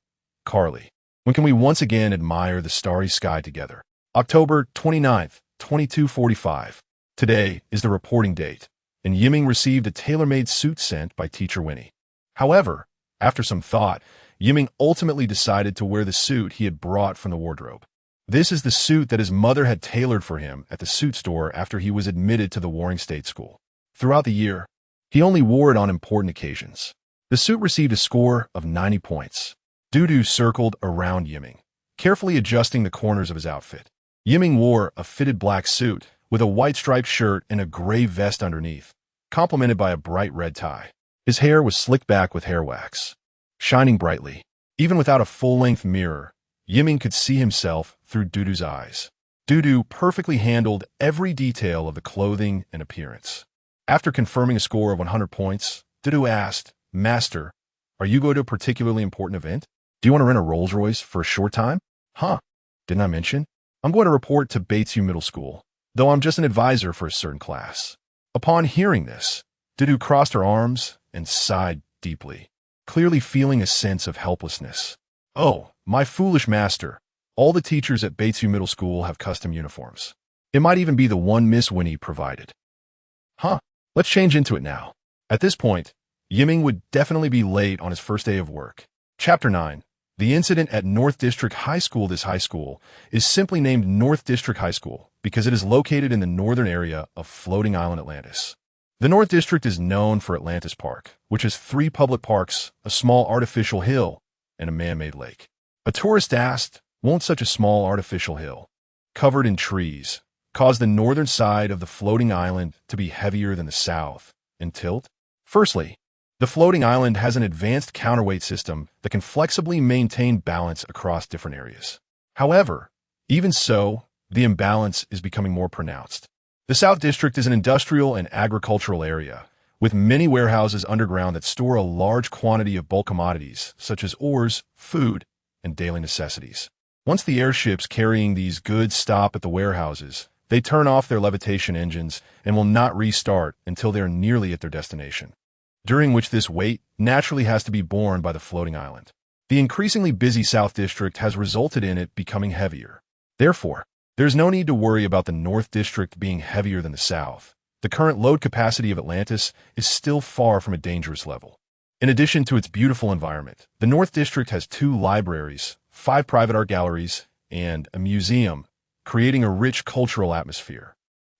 "Carly, when can we once again admire the starry sky together?" October 29th, 2245. Today is the reporting date, and Yiming received a tailor-made suit sent by Teacher Winnie. However, after some thought, Yiming ultimately decided to wear the suit he had brought from the wardrobe. This is the suit that his mother had tailored for him at the suit store after he was admitted to the Warring State School. Throughout the year, he only wore it on important occasions. The suit received a score of 90 points. Dudu circled around Yiming, carefully adjusting the corners of his outfit. Yiming wore a fitted black suit with a white striped shirt and a gray vest underneath, complemented by a bright red tie. His hair was slicked back with hair wax, shining brightly. Even without a full-length mirror, Yiming could see himself through Dudu's eyes. Dudu perfectly handled every detail of the clothing and appearance. After confirming a score of 100 points, Dudu asked, "Master, are you going to a particularly important event? Do you want to rent a Rolls-Royce for a short time?" "Huh, didn't I mention? I'm going to report to Betrayal Middle School, though I'm just an advisor for a certain class." Upon hearing this, Dudu crossed her arms and sighed deeply, clearly feeling a sense of helplessness. "Oh, my foolish master. All the teachers at Betrayal Middle School have custom uniforms. It might even be the one Miss Winnie provided." "Huh, let's change into it now." At this point, Yiming would definitely be late on his first day of work. Chapter 9. The incident at North District High School. This high school is simply named North District High School because it is located in the northern area of floating island Atlantis. The North District is known for Atlantis Park, which has 3 public parks, a small artificial hill, and a man-made lake. A tourist asked, won't such a small artificial hill, covered in trees, cause the northern side of the floating island to be heavier than the south and tilt? Firstly, the floating island has an advanced counterweight system that can flexibly maintain balance across different areas. However, even so, the imbalance is becoming more pronounced. The South District is an industrial and agricultural area, with many warehouses underground that store a large quantity of bulk commodities, such as ores, food, and daily necessities. Once the airships carrying these goods stop at the warehouses, they turn off their levitation engines and will not restart until they are nearly at their destination, during which this weight naturally has to be borne by the floating island. The increasingly busy South District has resulted in it becoming heavier. Therefore, there's no need to worry about the North District being heavier than the South. The current load capacity of Atlantis is still far from a dangerous level. In addition to its beautiful environment, the North District has 2 libraries, 5 private art galleries, and a museum, creating a rich cultural atmosphere.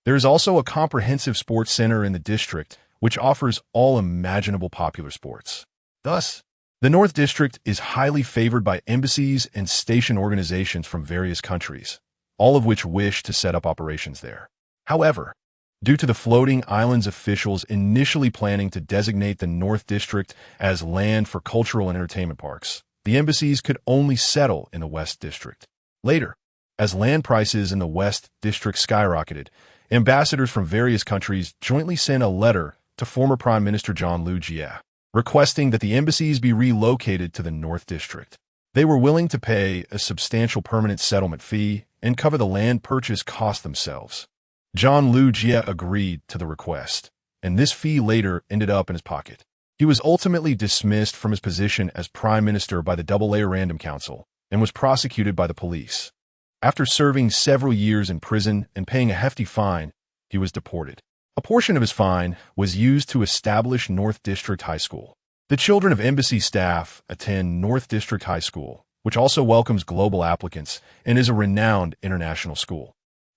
There is also a comprehensive sports center in the district, which offers all imaginable popular sports. Thus, the North District is highly favored by embassies and station organizations from various countries, all of which wish to set up operations there. However, due to the floating islands officials initially planning to designate the North District as land for cultural and entertainment parks, the embassies could only settle in the West District. Later, as land prices in the West District skyrocketed, ambassadors from various countries jointly sent a letter to former Prime Minister John Laigu, requesting that the embassies be relocated to the North District. They were willing to pay a substantial permanent settlement fee and cover the land purchase costs themselves. John Liu Jie agreed to the request, and this fee later ended up in his pocket. He was ultimately dismissed from his position as prime minister by the AA Random Council and was prosecuted by the police. After serving several years in prison and paying a hefty fine, he was deported. A portion of his fine was used to establish North District High School. The children of embassy staff attend North District High School, which also welcomes global applicants and is a renowned international school.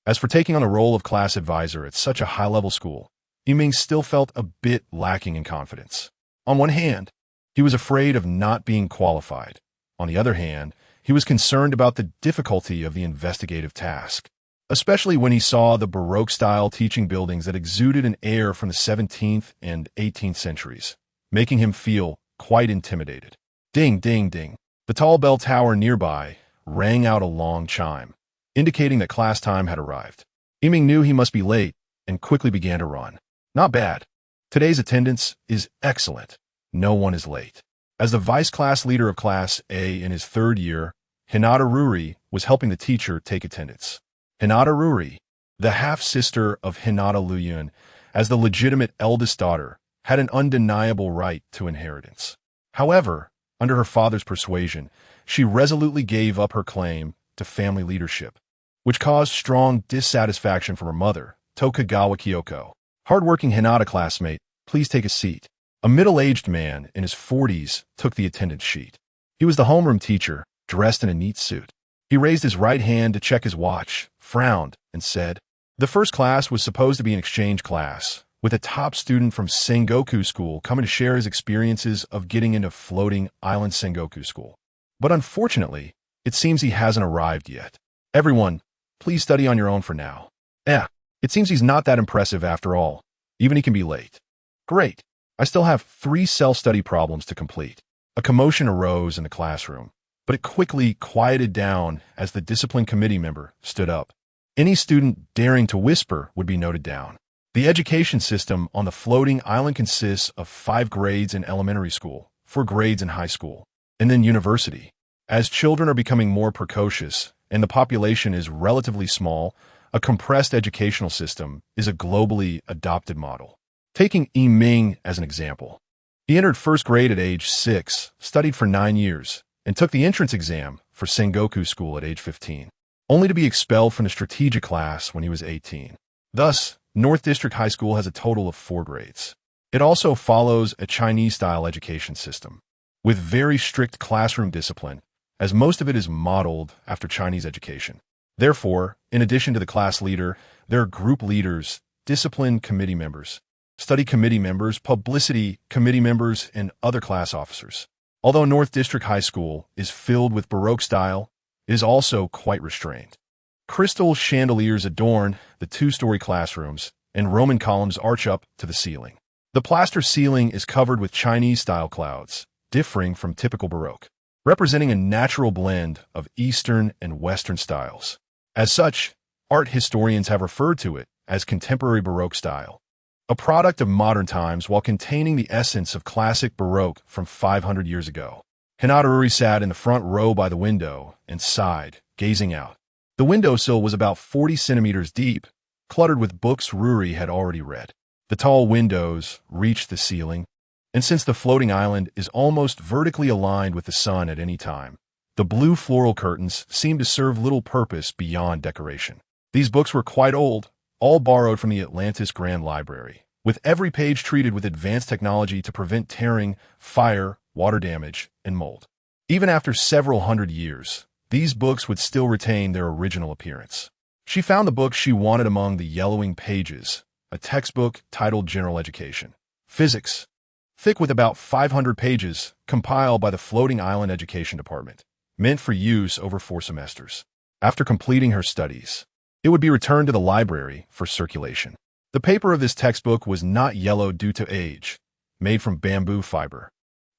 As for taking on the role of class advisor at such a high-level school, Yiming still felt a bit lacking in confidence. On one hand, he was afraid of not being qualified. On the other hand, he was concerned about the difficulty of the investigative task, especially when he saw the Baroque-style teaching buildings that exuded an air from the 17th and 18th centuries, making him feel quite intimidated. Ding, ding, ding. The tall bell tower nearby rang out a long chime, indicating that class time had arrived. Yiming knew he must be late and quickly began to run. Not bad. Today's attendance is excellent. No one is late. As the vice class leader of Class A in his third year, Hinata Ruri was helping the teacher take attendance. Hinata Ruri, the half-sister of Hinata Luyun, as the legitimate eldest daughter, had an undeniable right to inheritance. However, under her father's persuasion, she resolutely gave up her claim to family leadership, which caused strong dissatisfaction from her mother, Tokugawa Kyoko. Hardworking Hinata classmate, please take a seat. A middle-aged man in his 40s took the attendance sheet. He was the homeroom teacher, dressed in a neat suit. He raised his right hand to check his watch, frowned, and said, "The first class was supposed to be an exchange class, with a top student from Sengoku School coming to share his experiences of getting into floating island Sengoku School. But unfortunately, it seems he hasn't arrived yet. Everyone, please study on your own for now." It seems he's not that impressive after all. Even he can be late. Great. I still have 3 self-study problems to complete. A commotion arose in the classroom, but it quickly quieted down as the discipline committee member stood up. Any student daring to whisper would be noted down. The education system on the floating island consists of 5 grades in elementary school, 4 grades in high school, and then university. As children are becoming more precocious and the population is relatively small, a compressed educational system is a globally adopted model. Taking Yiming as an example, he entered first grade at age 6, studied for 9 years, and took the entrance exam for Sengoku School at age 15, only to be expelled from the strategic class when he was 18. Thus, North District High School has a total of 4 grades. It also follows a Chinese-style education system, with very strict classroom discipline, as most of it is modeled after Chinese education. Therefore, in addition to the class leader, there are group leaders, discipline committee members, study committee members, publicity committee members, and other class officers. Although North District High School is filled with Baroque style, it is also quite restrained. Crystal chandeliers adorn the 2-story classrooms, and Roman columns arch up to the ceiling. The plaster ceiling is covered with Chinese-style clouds, differing from typical Baroque, representing a natural blend of Eastern and Western styles. As such, art historians have referred to it as contemporary Baroque style, a product of modern times while containing the essence of classic Baroque from 500 years ago. Hinata Ruri sat in the front row by the window and sighed, gazing out. The windowsill was about 40 centimeters deep, cluttered with books Ruri had already read. The tall windows reached the ceiling, and since the floating island is almost vertically aligned with the sun at any time, the blue floral curtains seemed to serve little purpose beyond decoration. These books were quite old, all borrowed from the Atlantis Grand Library, with every page treated with advanced technology to prevent tearing, fire, water damage, and mold. Even after several hundred years, these books would still retain their original appearance. She found the book she wanted among the yellowing pages, a textbook titled General Education, Physics, thick with about 500 pages, compiled by the Floating Island Education Department, meant for use over 4 semesters. After completing her studies, it would be returned to the library for circulation. The paper of this textbook was not yellow due to age, made from bamboo fiber.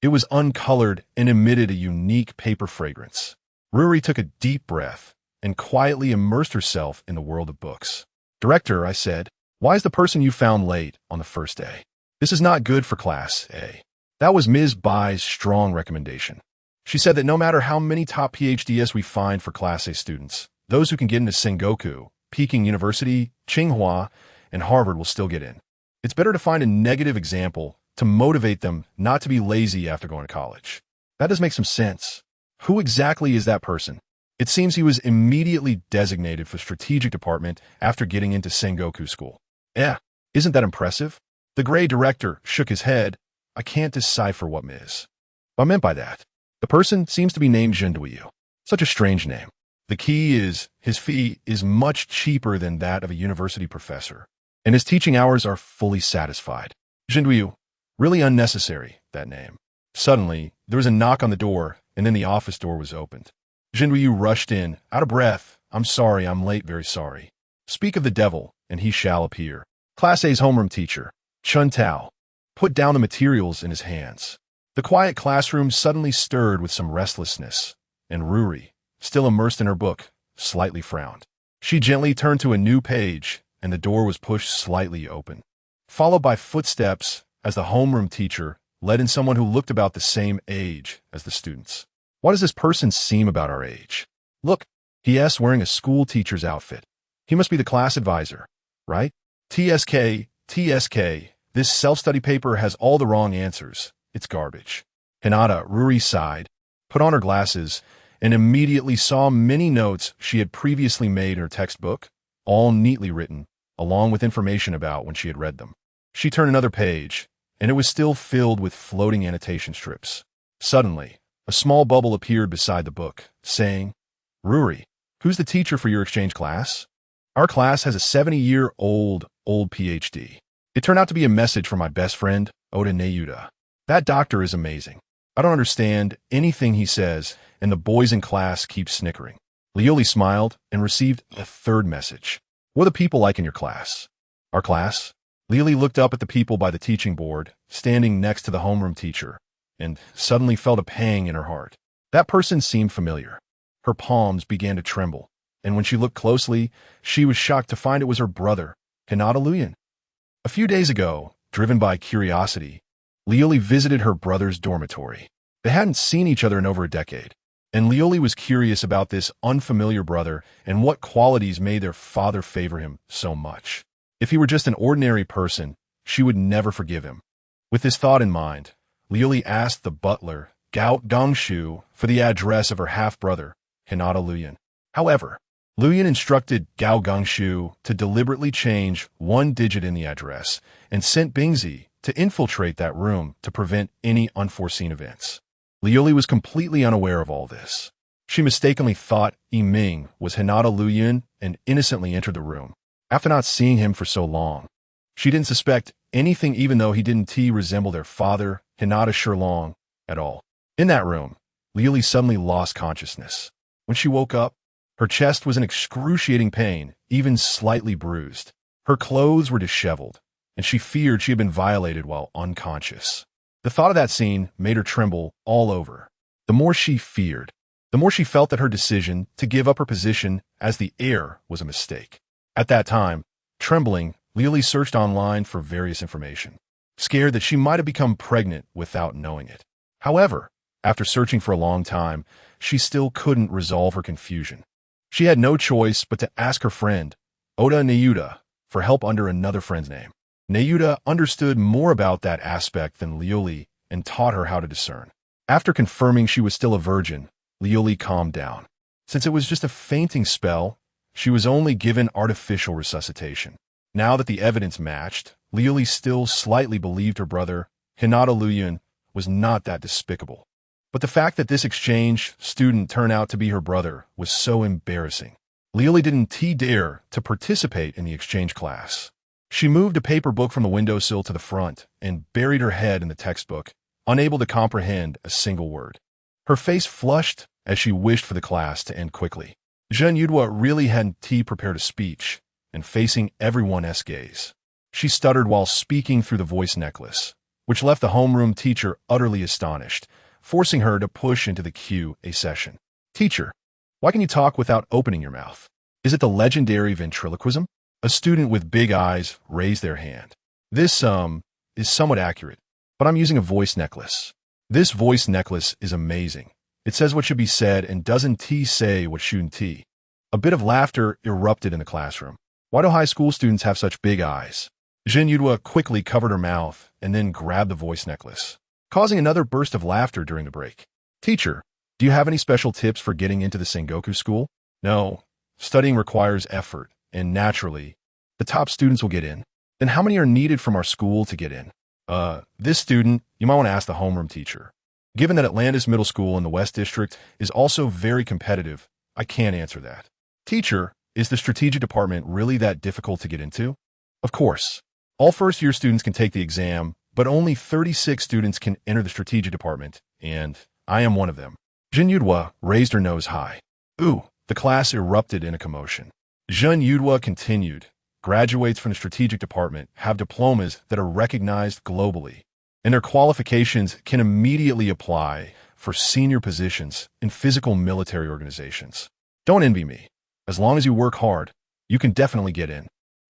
It was uncolored and emitted a unique paper fragrance. Ruri took a deep breath and quietly immersed herself in the world of books. "Director," I said, "why is the person you found late on the first day? This is not good for Class A." That was Ms. Bai's strong recommendation. She said that no matter how many top PhDs we find for Class A students, those who can get into Sengoku, Peking University, Tsinghua, and Harvard will still get in. It's better to find a negative example to motivate them not to be lazy after going to college. That does make some sense. Who exactly is that person? It seems he was immediately designated for strategic department after getting into Sengoku school. Isn't that impressive? The gray director shook his head. I can't decipher what is. What I meant by that. The person seems to be named Zhenduyu. Such a strange name. The key is his fee is much cheaper than that of a university professor, and his teaching hours are fully satisfied. Zhenduyu, really unnecessary, that name. Suddenly, there was a knock on the door, and then the office door was opened. Zhenduyu rushed in, out of breath. I'm sorry, I'm late, very sorry. Speak of the devil, and he shall appear. Class A's homeroom teacher, Chun Tao, put down the materials in his hands. The quiet classroom suddenly stirred with some restlessness, and Ruri, still immersed in her book, slightly frowned. She gently turned to a new page, and the door was pushed slightly open, followed by footsteps as the homeroom teacher led in someone who looked about the same age as the students. Why does this person seem about our age? Look, he asked, wearing a school teacher's outfit. He must be the class advisor, right? TSK, this self-study paper has all the wrong answers. It's garbage. Hinata, Ruri sighed, put on her glasses, and immediately saw many notes she had previously made in her textbook, all neatly written, along with information about when she had read them. She turned another page, and it was still filled with floating annotation strips. Suddenly, a small bubble appeared beside the book, saying, Ruri, who's the teacher for your exchange class? Our class has a 70-year-old PhD. It turned out to be a message from my best friend, Oda Neyuda. That doctor is amazing. I don't understand anything he says, and the boys in class keep snickering. Liuli smiled and received a third message. What are the people like in your class? Our class? Liuli looked up at the people by the teaching board, standing next to the homeroom teacher, and suddenly felt a pang in her heart. That person seemed familiar. Her palms began to tremble, and when she looked closely, she was shocked to find it was her brother, Hinata Luyan. A few days ago, driven by curiosity, Liuli visited her brother's dormitory. They hadn't seen each other in over a decade, and Liuli was curious about this unfamiliar brother and what qualities made their father favor him so much. If he were just an ordinary person, she would never forgive him. With this thought in mind, Liuli asked the butler, Gao Gongshu, for the address of her half-brother, Hinata Luyan. However, Luyan instructed Gao Gongshu to deliberately change one digit in the address and sent Bingzi to infiltrate that room to prevent any unforeseen events. Liuli was completely unaware of all this. She mistakenly thought Yiming was Hinata Luyan and innocently entered the room. After not seeing him for so long, she didn't suspect anything, even though he didn't resemble their father, Hinata Shurlong, at all. In that room, Liuli suddenly lost consciousness. When she woke up, her chest was in excruciating pain, even slightly bruised. Her clothes were disheveled, and she feared she had been violated while unconscious. The thought of that scene made her tremble all over. The more she feared, the more she felt that her decision to give up her position as the heir was a mistake. At that time, trembling, Liuli searched online for various information, scared that she might have become pregnant without knowing it. However, after searching for a long time, she still couldn't resolve her confusion. She had no choice but to ask her friend, Oda Neyuda, for help under another friend's name. Neyuda understood more about that aspect than Liuli and taught her how to discern. After confirming she was still a virgin, Liuli calmed down. Since it was just a fainting spell, she was only given artificial resuscitation. Now that the evidence matched, Liuli still slightly believed her brother, Hinata Luyan, was not that despicable. But the fact that this exchange student turned out to be her brother was so embarrassing. Liuli didn't dare to participate in the exchange class. She moved a paper book from the windowsill to the front and buried her head in the textbook, unable to comprehend a single word. Her face flushed as she wished for the class to end quickly. Zhen Yudhua really hadn't prepared a speech, and facing everyone's gaze, she stuttered while speaking through the voice necklace, which left the homeroom teacher utterly astonished, forcing her to push into the Q&A session. Teacher, why can you talk without opening your mouth? Is it the legendary ventriloquism? A student with big eyes raised their hand. This, is somewhat accurate, but I'm using a voice necklace. This voice necklace is amazing. It says what should be said and doesn't say what shouldn't. A bit of laughter erupted in the classroom. Why do high school students have such big eyes? Yan Yiming quickly covered her mouth and then grabbed the voice necklace, causing another burst of laughter during the break. Teacher, do you have any special tips for getting into the Sengoku school? No. Studying requires effort, and naturally, the top students will get in. Then how many are needed from our school to get in? This student, you might want to ask the homeroom teacher. Given that Atlantis Middle School in the West District is also very competitive, I can't answer that. Teacher, is the strategic department really that difficult to get into? Of course. All first-year students can take the exam, but only 36 students can enter the strategic department, and I am one of them. Yan Yiming raised her nose high. Ooh, the class erupted in a commotion. Yan Yiming continued. Graduates from the strategic department have diplomas that are recognized globally, and their qualifications can immediately apply for senior positions in physical military organizations. Don't envy me. As long as you work hard, you can definitely get in.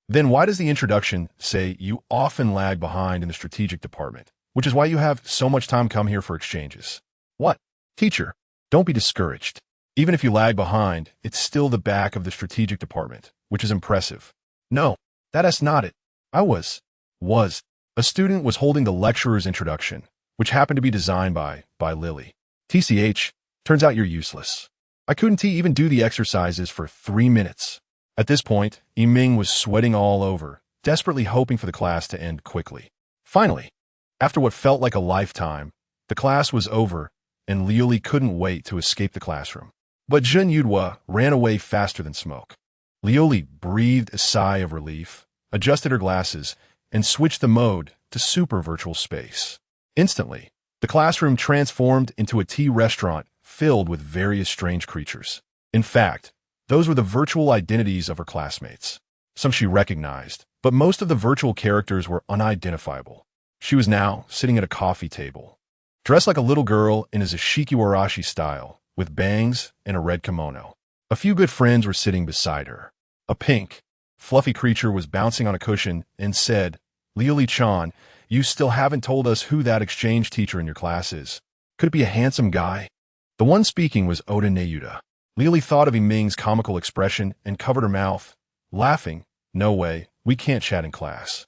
Then why does the introduction say you often lag behind in the strategic department, which is why you have so much time come here for exchanges? What? Teacher, don't be discouraged. Even if you lag behind, it's still the back of the strategic department, which is impressive. No, that's not it. I was. A student was holding the lecturer's introduction, which happened to be designed by Lily. TCH, turns out you're useless. I couldn't even do the exercises for 3 minutes. At this point, Yiming was sweating all over, desperately hoping for the class to end quickly. Finally, after what felt like a lifetime, the class was over, and Lily couldn't wait to escape the classroom. But Yan Yiming ran away faster than smoke. Lily breathed a sigh of relief, adjusted her glasses, and switched the mode to super virtual space. Instantly, the classroom transformed into a tea restaurant filled with various strange creatures. In fact, those were the virtual identities of her classmates. Some she recognized, but most of the virtual characters were unidentifiable. She was now sitting at a coffee table, dressed like a little girl in a Shikiwarashi style, with bangs and a red kimono. A few good friends were sitting beside her. A pink, fluffy creature was bouncing on a cushion and said, Lily-chan, you still haven't told us who that exchange teacher in your class is. Could it be a handsome guy? The one speaking was Oda Nayuta. Lily thought of Yiming's comical expression and covered her mouth, laughing. No way, we can't chat in class.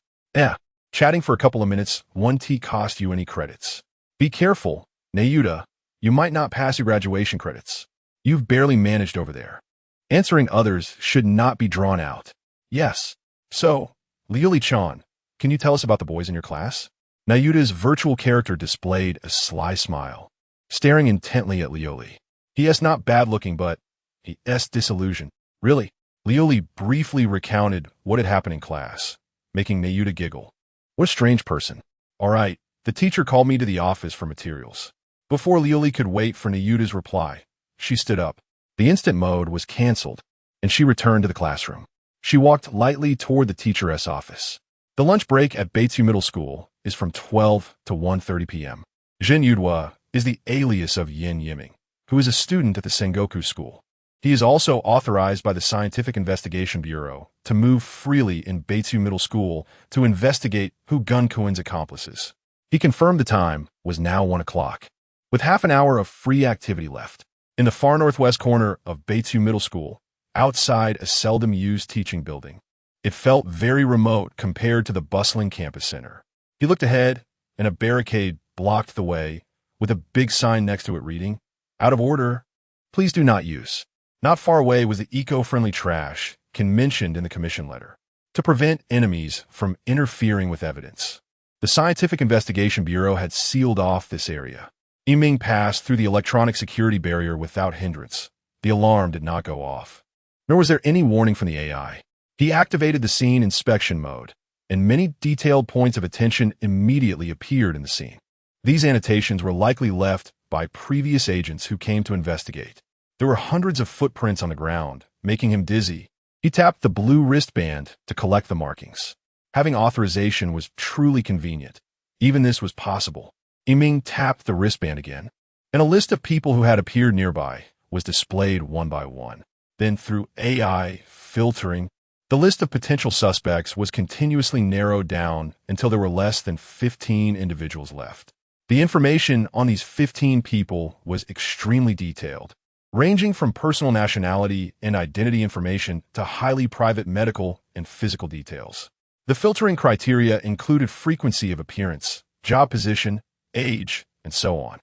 Chatting for a couple of minutes, 1 tea cost you any credits. Be careful, Nayuta, you might not pass your graduation credits. You've barely managed over there. Answering others should not be drawn out. Yes. So, Lily-chan, can you tell us about the boys in your class? Nayuta's virtual character displayed a sly smile, staring intently at Lily. He is not bad-looking, but he is disillusioned. Really? Lily briefly recounted what had happened in class, making Nayuta giggle. What a strange person. All right, the teacher called me to the office for materials. Before Lily could wait for Nayuta's reply, she stood up. The instant mode was canceled, and she returned to the classroom. She walked lightly toward the teacher's office. The lunch break at Betrayal Middle School is from 12 to 1:30 p.m. Yan Yiming is the alias of Yan Yiming, who is a student at the Sengoku School. He is also authorized by the Scientific Investigation Bureau to move freely in Betrayal Middle School to investigate who Gunkuin's accomplices. He confirmed the time was now 1 o'clock, with half an hour of free activity left. In the far northwest corner of Betrayal Middle School, outside a seldom-used teaching building, it felt very remote compared to the bustling campus center. He looked ahead, and a barricade blocked the way, with a big sign next to it reading, Out of order. Please do not use. Not far away was the eco-friendly trash mentioned in the commission letter, to prevent enemies from interfering with evidence. The Scientific Investigation Bureau had sealed off this area. Yiming passed through the electronic security barrier without hindrance. The alarm did not go off, nor was there any warning from the AI. He activated the scene inspection mode, and many detailed points of attention immediately appeared in the scene. These annotations were likely left by previous agents who came to investigate. There were hundreds of footprints on the ground, making him dizzy. He tapped the blue wristband to collect the markings. Having authorization was truly convenient. Even this was possible. Yiming tapped the wristband again, and a list of people who had appeared nearby was displayed one by one. Then, through AI filtering, the list of potential suspects was continuously narrowed down until there were less than 15 individuals left. The information on these 15 people was extremely detailed. ranging from personal nationality and identity information to highly private medical and physical details. The filtering criteria included frequency of appearance, job position, age, and so on.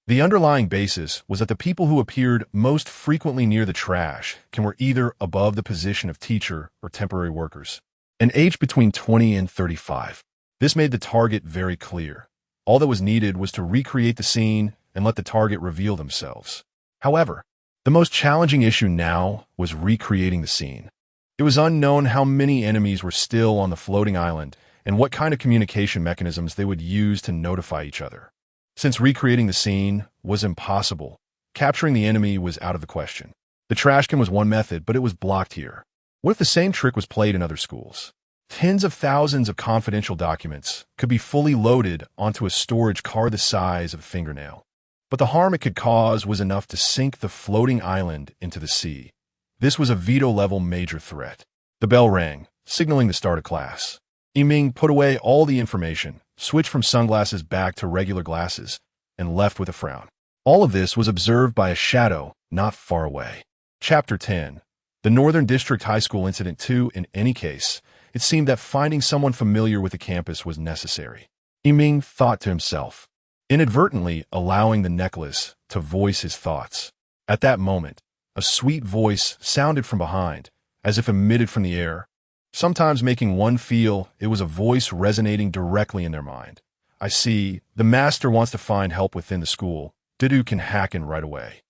The underlying basis was that the people who appeared most frequently near the trash can were either above the position of teacher or temporary workers, and aged between 20 and 35. This made the target very clear. All that was needed was to recreate the scene and let the target reveal themselves. However, the most challenging issue now was recreating the scene. It was unknown how many enemies were still on the floating island and what kind of communication mechanisms they would use to notify each other. Since recreating the scene was impossible, capturing the enemy was out of the question. The trash can was one method, but it was blocked here. What if the same trick was played in other schools? Tens of thousands of confidential documents could be fully loaded onto a storage car the size of a fingernail. But the harm it could cause was enough to sink the floating island into the sea. This was a veto-level major threat. The bell rang, signaling the start of class. Yiming put away all the information, switched from sunglasses back to regular glasses, and left with a frown. All of this was observed by a shadow not far away. Chapter 10. The Northern District High School Incident 2. In any case, it seemed that finding someone familiar with the campus was necessary. Yiming thought to himself, inadvertently allowing the necklace to voice his thoughts. At that moment, a sweet voice sounded from behind, as if emitted from the air, sometimes making one feel it was a voice resonating directly in their mind. I see, the master wants to find help within the school. "The can hack in right away."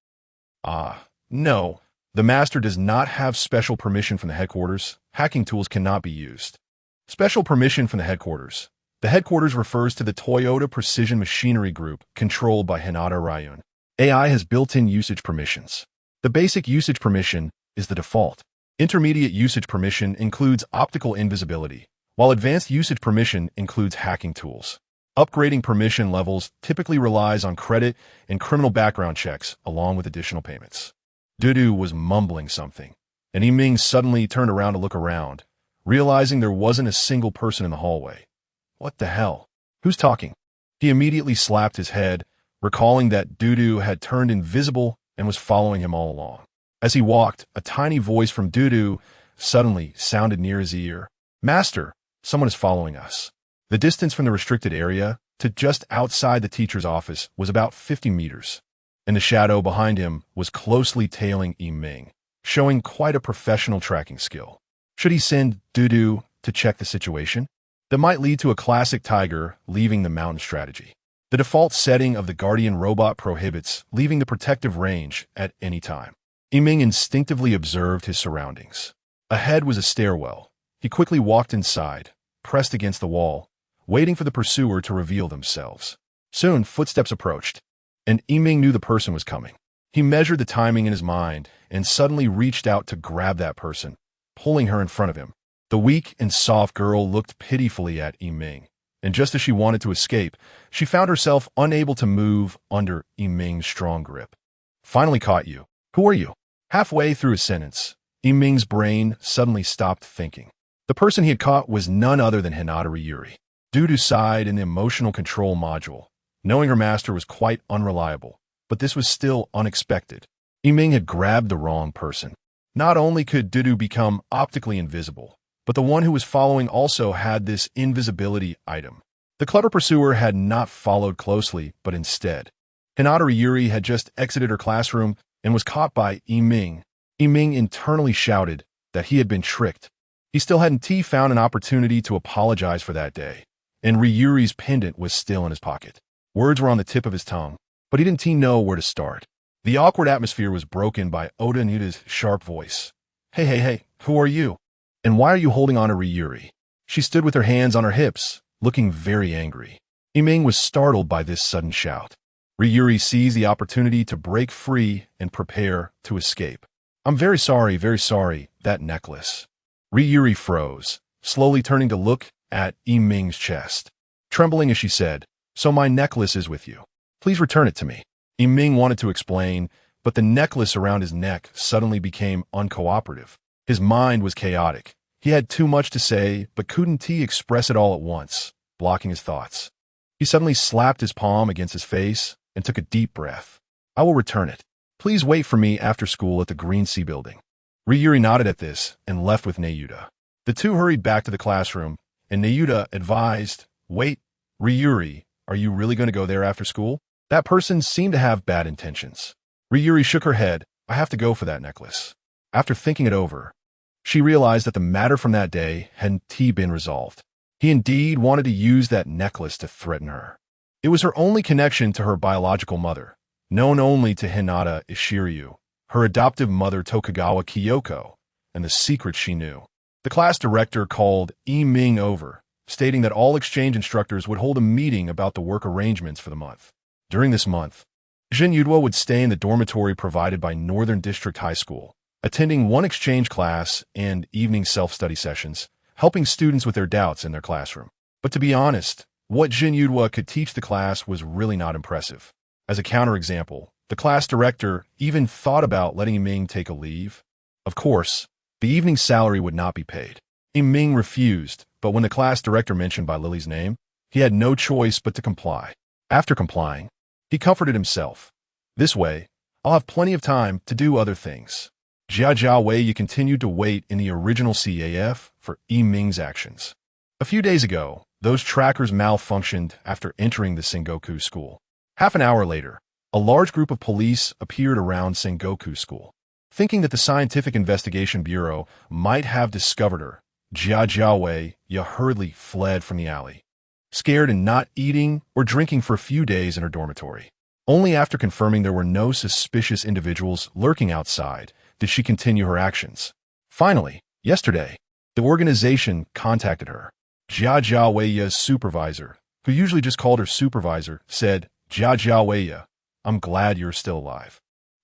No. The master does not have special permission from the headquarters. Hacking tools cannot be used. Special permission from the headquarters. The headquarters refers to the Toyota Precision Machinery Group, controlled by Hinata Ryun. AI has built-in usage permissions. The basic usage permission is the default. Intermediate usage permission includes optical invisibility, while advanced usage permission includes hacking tools. Upgrading permission levels typically relies on credit and criminal background checks, along with additional payments. Dudu was mumbling something, and Yiming suddenly turned around to look around, realizing there wasn't a single person in the hallway. What the hell? Who's talking? He immediately slapped his head, recalling that Dudu had turned invisible and was following him all along. As he walked, a tiny voice from Dudu suddenly sounded near his ear. "Master, someone is following us." The distance from the restricted area to just outside the teacher's office was about 50 meters, and the shadow behind him was closely tailing Yiming, showing quite a professional tracking skill. Should he send Dudu to check the situation? That might lead to a classic tiger leaving the mountain strategy. The default setting of the Guardian robot prohibits leaving the protective range at any time. Yiming instinctively observed his surroundings. Ahead was a stairwell. He quickly walked inside, pressed against the wall, waiting for the pursuer to reveal themselves. Soon, footsteps approached, and Yiming knew the person was coming. He measured the timing in his mind and suddenly reached out to grab that person, pulling her in front of him. The weak and soft girl looked pitifully at Yiming, and just as she wanted to escape, she found herself unable to move under Yiming's strong grip. "Finally caught you. Who are you?" Halfway through his sentence, Yiming's brain suddenly stopped thinking. The person he had caught was none other than Hinata Ryuri. Dudu sighed in the emotional control module, knowing her master was quite unreliable, but this was still unexpected. Yiming had grabbed the wrong person. Not only could Dudu become optically invisible, but the one who was following also had this invisibility item. The clever pursuer had not followed closely, but instead, Hinata Ryuri had just exited her classroom and was caught by Yiming. Yiming internally shouted that he had been tricked. He still hadn't found an opportunity to apologize for that day, and Ryuri's pendant was still in his pocket. Words were on the tip of his tongue, but he didn't know where to start. The awkward atmosphere was broken by Oda Nuta's sharp voice. Hey, who are you? And why are you holding on to Ryuri?" She stood with her hands on her hips, looking very angry. Yiming was startled by this sudden shout. Ryuri seized the opportunity to break free and prepare to escape. "I'm very sorry, that necklace." Ryuri froze, slowly turning to look at Yiming's chest. Trembling as she said, "So my necklace is with you. Please return it to me." Yiming wanted to explain, but the necklace around his neck suddenly became uncooperative. His mind was chaotic. He had too much to say, but couldn't express it all at once, blocking his thoughts. He suddenly slapped his palm against his face and took a deep breath. "I will return it. Please wait for me after school at the Green Sea building. Ryuri nodded at this and left with Nayuta. The two hurried back to the classroom, and Nayuta advised, "Wait, Ryuri, are you really going to go there after school? That person seemed to have bad intentions." Ryuri shook her head. "I have to go for that necklace." After thinking it over, she realized that the matter from that day hadn't been resolved. He indeed wanted to use that necklace to threaten her. It was her only connection to her biological mother, known only to Hinata Ishiryu, her adoptive mother Tokugawa Kyoko, and the secret she knew. The class director called Yiming over, stating that all exchange instructors would hold a meeting about the work arrangements for the month. During this month, Jin Yudwo would stay in the dormitory provided by Northern District High School, attending one exchange class and evening self-study sessions, helping students with their doubts in their classroom. But to be honest, what Jin Yudwo could teach the class was really not impressive. As a counterexample, the class director even thought about letting Yiming take a leave. Of course, the evening salary would not be paid. Yiming refused, but when the class director mentioned Bai Lily's name, he had no choice but to comply. After complying, he comforted himself. This way, I'll have plenty of time to do other things. Jia Wei continued to wait in the original CAF for Yiming's actions. A few days ago, those trackers malfunctioned after entering the Sengoku school. Half an hour later, a large group of police appeared around Sengoku school. Thinking that the Scientific Investigation Bureau might have discovered her, Jia Wei hurriedly fled from the alley, scared and not eating or drinking for a few days in her dormitory. Only after confirming there were no suspicious individuals lurking outside did she continue her actions. Finally, yesterday, the organization contacted her. Jia Wei's supervisor, who usually just called her supervisor, said, "Jia Wei, I'm glad you're still alive.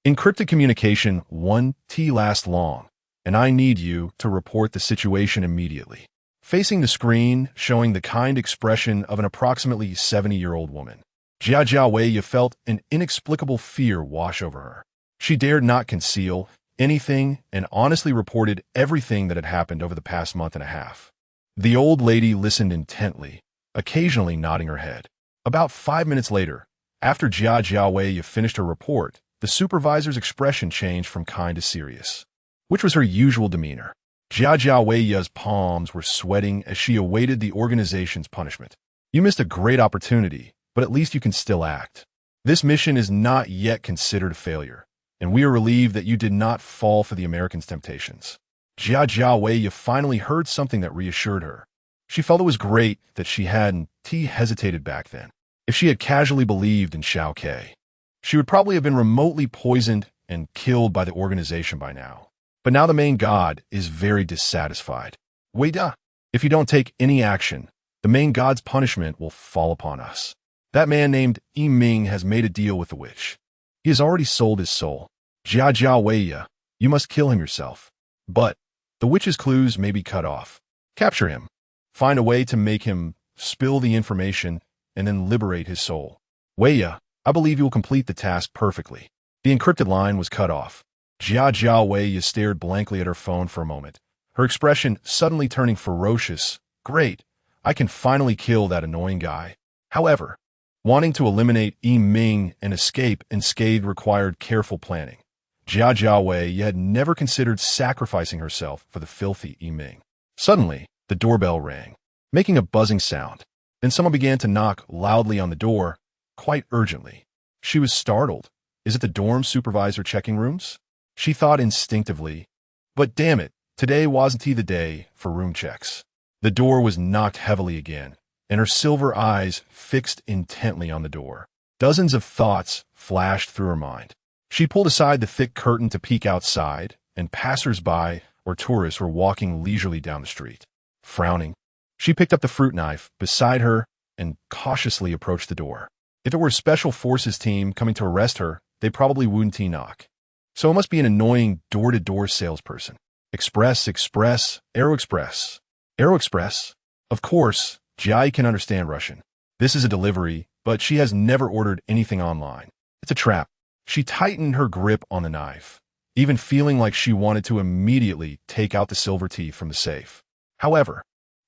Encrypted communication won't last long, and I need you to report the situation immediately." Facing the screen, showing the kind expression of an approximately 70-year-old woman, Jia Wei felt an inexplicable fear wash over her. She dared not conceal anything and honestly reported everything that had happened over the past month and a half. The old lady listened intently, occasionally nodding her head. About 5 minutes later, after Jia Wei finished her report, the supervisor's expression changed from kind to serious, which was her usual demeanor. Jia Wei's palms were sweating as she awaited the organization's punishment. "You missed a great opportunity, but at least you can still act. This mission is not yet considered a failure, and we are relieved that you did not fall for the Americans' temptations." Jia Wei finally heard something that reassured her. She felt it was great that she hadn't hesitated back then. If she had casually believed in Xiao Ke, she would probably have been remotely poisoned and killed by the organization by now. But now the main god is very dissatisfied. "Wei Da, if you don't take any action, the main god's punishment will fall upon us. That man named Yiming has made a deal with the witch. He has already sold his soul. Jia Wei, you must kill him yourself. But the witch's clues may be cut off. Capture him. Find a way to make him spill the information and then liberate his soul. Wei, I believe you will complete the task perfectly." The encrypted line was cut off. Jia Wei stared blankly at her phone for a moment, her expression suddenly turning ferocious. "Great, I can finally kill that annoying guy." However, wanting to eliminate Yiming and escape unscathed required careful planning. Jia Wei had never considered sacrificing herself for the filthy Yiming. Suddenly, the doorbell rang, making a buzzing sound. Then someone began to knock loudly on the door, quite urgently. She was startled. Is it the dorm supervisor checking rooms? She thought instinctively. But damn it, today wasn't the day for room checks. The door was knocked heavily again, and her silver eyes fixed intently on the door. Dozens of thoughts flashed through her mind. She pulled aside the thick curtain to peek outside, and passers-by or tourists were walking leisurely down the street. Frowning, she picked up the fruit knife beside her and cautiously approached the door. If it were a special forces team coming to arrest her, they probably wouldn't knock. So it must be an annoying door-to-door salesperson. Express, Aero Express. Aero Express? Of course, Jai can understand Russian. This is a delivery, but she has never ordered anything online. It's a trap. She tightened her grip on the knife, even feeling like she wanted to immediately take out the silver teeth from the safe. However,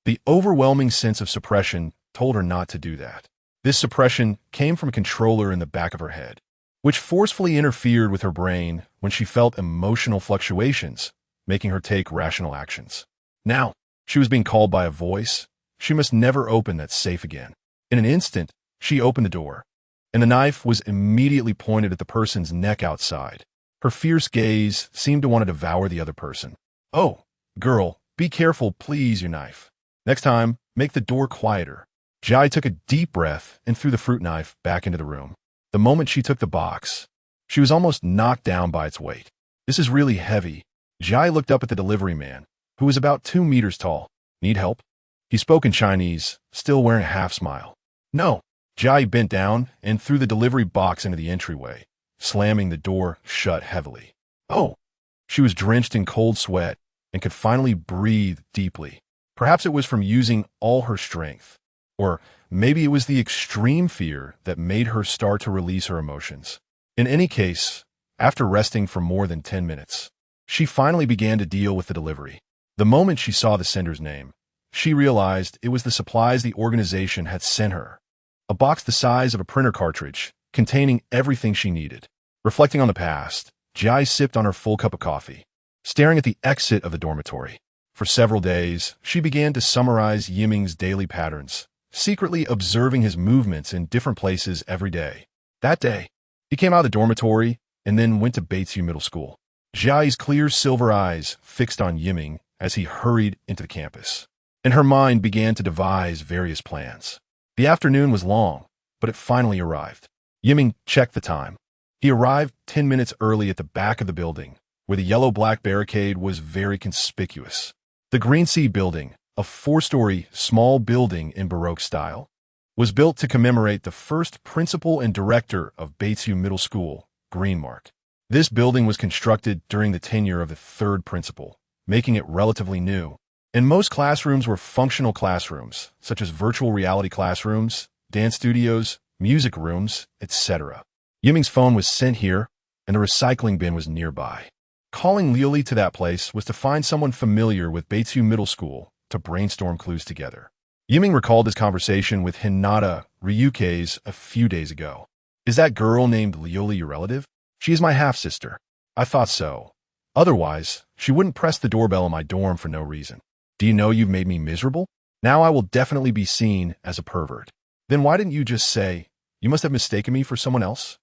the overwhelming sense of suppression told her not to do that. This suppression came from a controller in the back of her head. which forcefully interfered with her brain when she felt emotional fluctuations, making her take rational actions. Now, she was being called by a voice. She must never open that safe again. In an instant, she opened the door, and the knife was immediately pointed at the person's neck outside. Her fierce gaze seemed to want to devour the other person. "Oh, girl, be careful, please, your knife. Next time, make the door quieter." Jai took a deep breath and threw the fruit knife back into the room. The moment she took the box, she was almost knocked down by its weight. "This is really heavy." Jai looked up at the delivery man, who was about 2 meters tall. "Need help?" He spoke in Chinese, still wearing a half-smile. "No." Jai bent down and threw the delivery box into the entryway, slamming the door shut heavily. "Oh!" She was drenched in cold sweat and could finally breathe deeply. Perhaps it was from using all her strength. Or maybe it was the extreme fear that made her start to release her emotions. In any case, after resting for more than 10 minutes, she finally began to deal with the delivery. The moment she saw the sender's name, she realized it was the supplies the organization had sent her. A box the size of a printer cartridge, containing everything she needed. Reflecting on the past, Jai sipped on her full cup of coffee, staring at the exit of the dormitory. For several days, she began to summarize Yiming's daily patterns, secretly observing his movements in different places every day. That day, he came out of the dormitory and then went to Betrayal Middle School. Jai's clear silver eyes fixed on Yiming as he hurried into the campus, and her mind began to devise various plans. The afternoon was long, but it finally arrived. Yiming checked the time. He arrived 10 minutes early at the back of the building, where the yellow-black barricade was very conspicuous. The Green Sea Building, a 4-story, small building in Baroque style, was built to commemorate the first principal and director of Betrayal Middle School, Greenmark. This building was constructed during the tenure of the third principal, making it relatively new. And most classrooms were functional classrooms, such as virtual reality classrooms, dance studios, music rooms, etc. Yiming's phone was sent here, and the recycling bin was nearby. Calling Liuli to that place was to find someone familiar with Betrayal Middle School to brainstorm clues together. Yiming recalled his conversation with Hinata Ryukei's a few days ago. "Is that girl named Liuli your relative?" "She is my half-sister." "I thought so. Otherwise, she wouldn't press the doorbell in my dorm for no reason." "Do you know you've made me miserable? Now I will definitely be seen as a pervert." "Then why didn't you just say, you must have mistaken me for someone else?"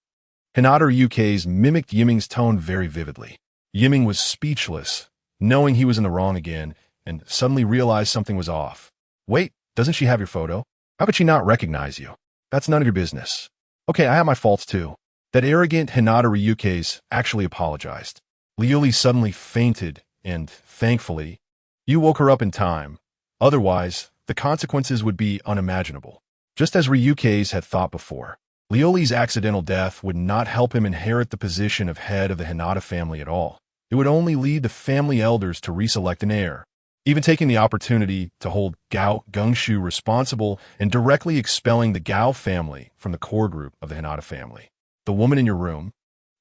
Hinata Ryukei's mimicked Yiming's tone very vividly. Yiming was speechless, knowing he was in the wrong again, and suddenly realized something was off. "Wait, doesn't she have your photo? How could she not recognize you?" "That's none of your business." "Okay, I have my faults too." That arrogant Hinata Ryukei's actually apologized. Liuli suddenly fainted, and, thankfully, you woke her up in time. Otherwise, the consequences would be unimaginable. Just as Ryukei's had thought before, Liuli's accidental death would not help him inherit the position of head of the Hinata family at all. It would only lead the family elders to reselect an heir. Even taking the opportunity to hold Gao Gungshu responsible and directly expelling the Gao family from the core group of the Hinata family. "The woman in your room,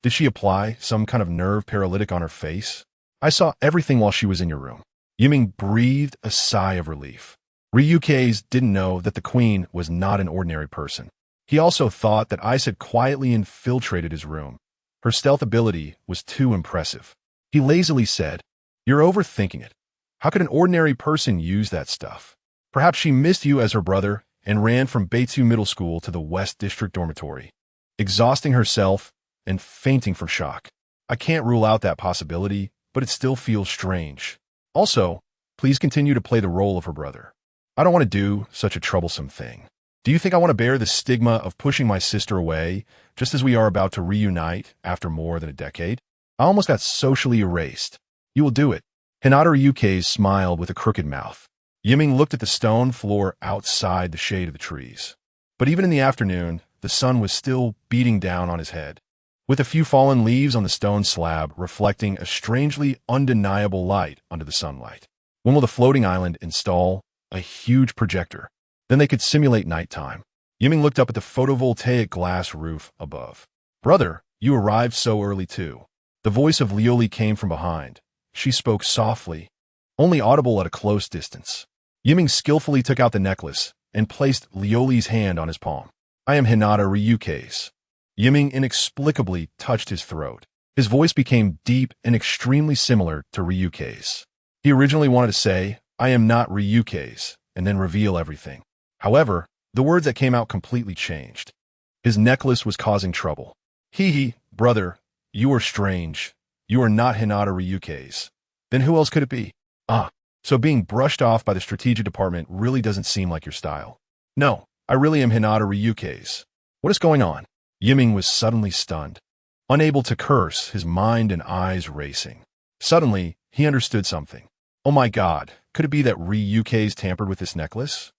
did she apply some kind of nerve paralytic on her face?" "I saw everything while she was in your room." Yiming breathed a sigh of relief. Ryukei's didn't know that the queen was not an ordinary person. He also thought that Ice had quietly infiltrated his room. Her stealth ability was too impressive. He lazily said, "You're overthinking it. How could an ordinary person use that stuff? Perhaps she missed you as her brother and ran from Betrayal Middle School to the West District Dormitory, exhausting herself and fainting from shock. I can't rule out that possibility, but it still feels strange. Also, please continue to play the role of her brother. I don't want to do such a troublesome thing. Do you think I want to bear the stigma of pushing my sister away just as we are about to reunite after more than a decade? I almost got socially erased. You will do it." Hinata Ryukei smiled with a crooked mouth. Yiming looked at the stone floor outside the shade of the trees. But even in the afternoon, the sun was still beating down on his head, with a few fallen leaves on the stone slab reflecting a strangely undeniable light under the sunlight. When will the floating island install a huge projector? Then they could simulate nighttime. Yiming looked up at the photovoltaic glass roof above. "Brother, you arrived so early too." The voice of Liuli came from behind. She spoke softly, only audible at a close distance. Yiming skillfully took out the necklace and placed Liuli's hand on his palm. "I am Hinata Ryukei's." Yiming inexplicably touched his throat. His voice became deep and extremely similar to Ryukei's. He originally wanted to say, "I am not Ryukei's," and then reveal everything. However, the words that came out completely changed. His necklace was causing trouble. Hee, brother, you are strange. You are not Hinata Ryukei's. Then who else could it be? Ah, so being brushed off by the strategic department really doesn't seem like your style. No, I really am Hinata Ryukei's. What is going on? Yiming was suddenly stunned. Unable to curse, his mind and eyes racing. Suddenly, he understood something. Oh my god, could it be that Ryukei's tampered with this necklace?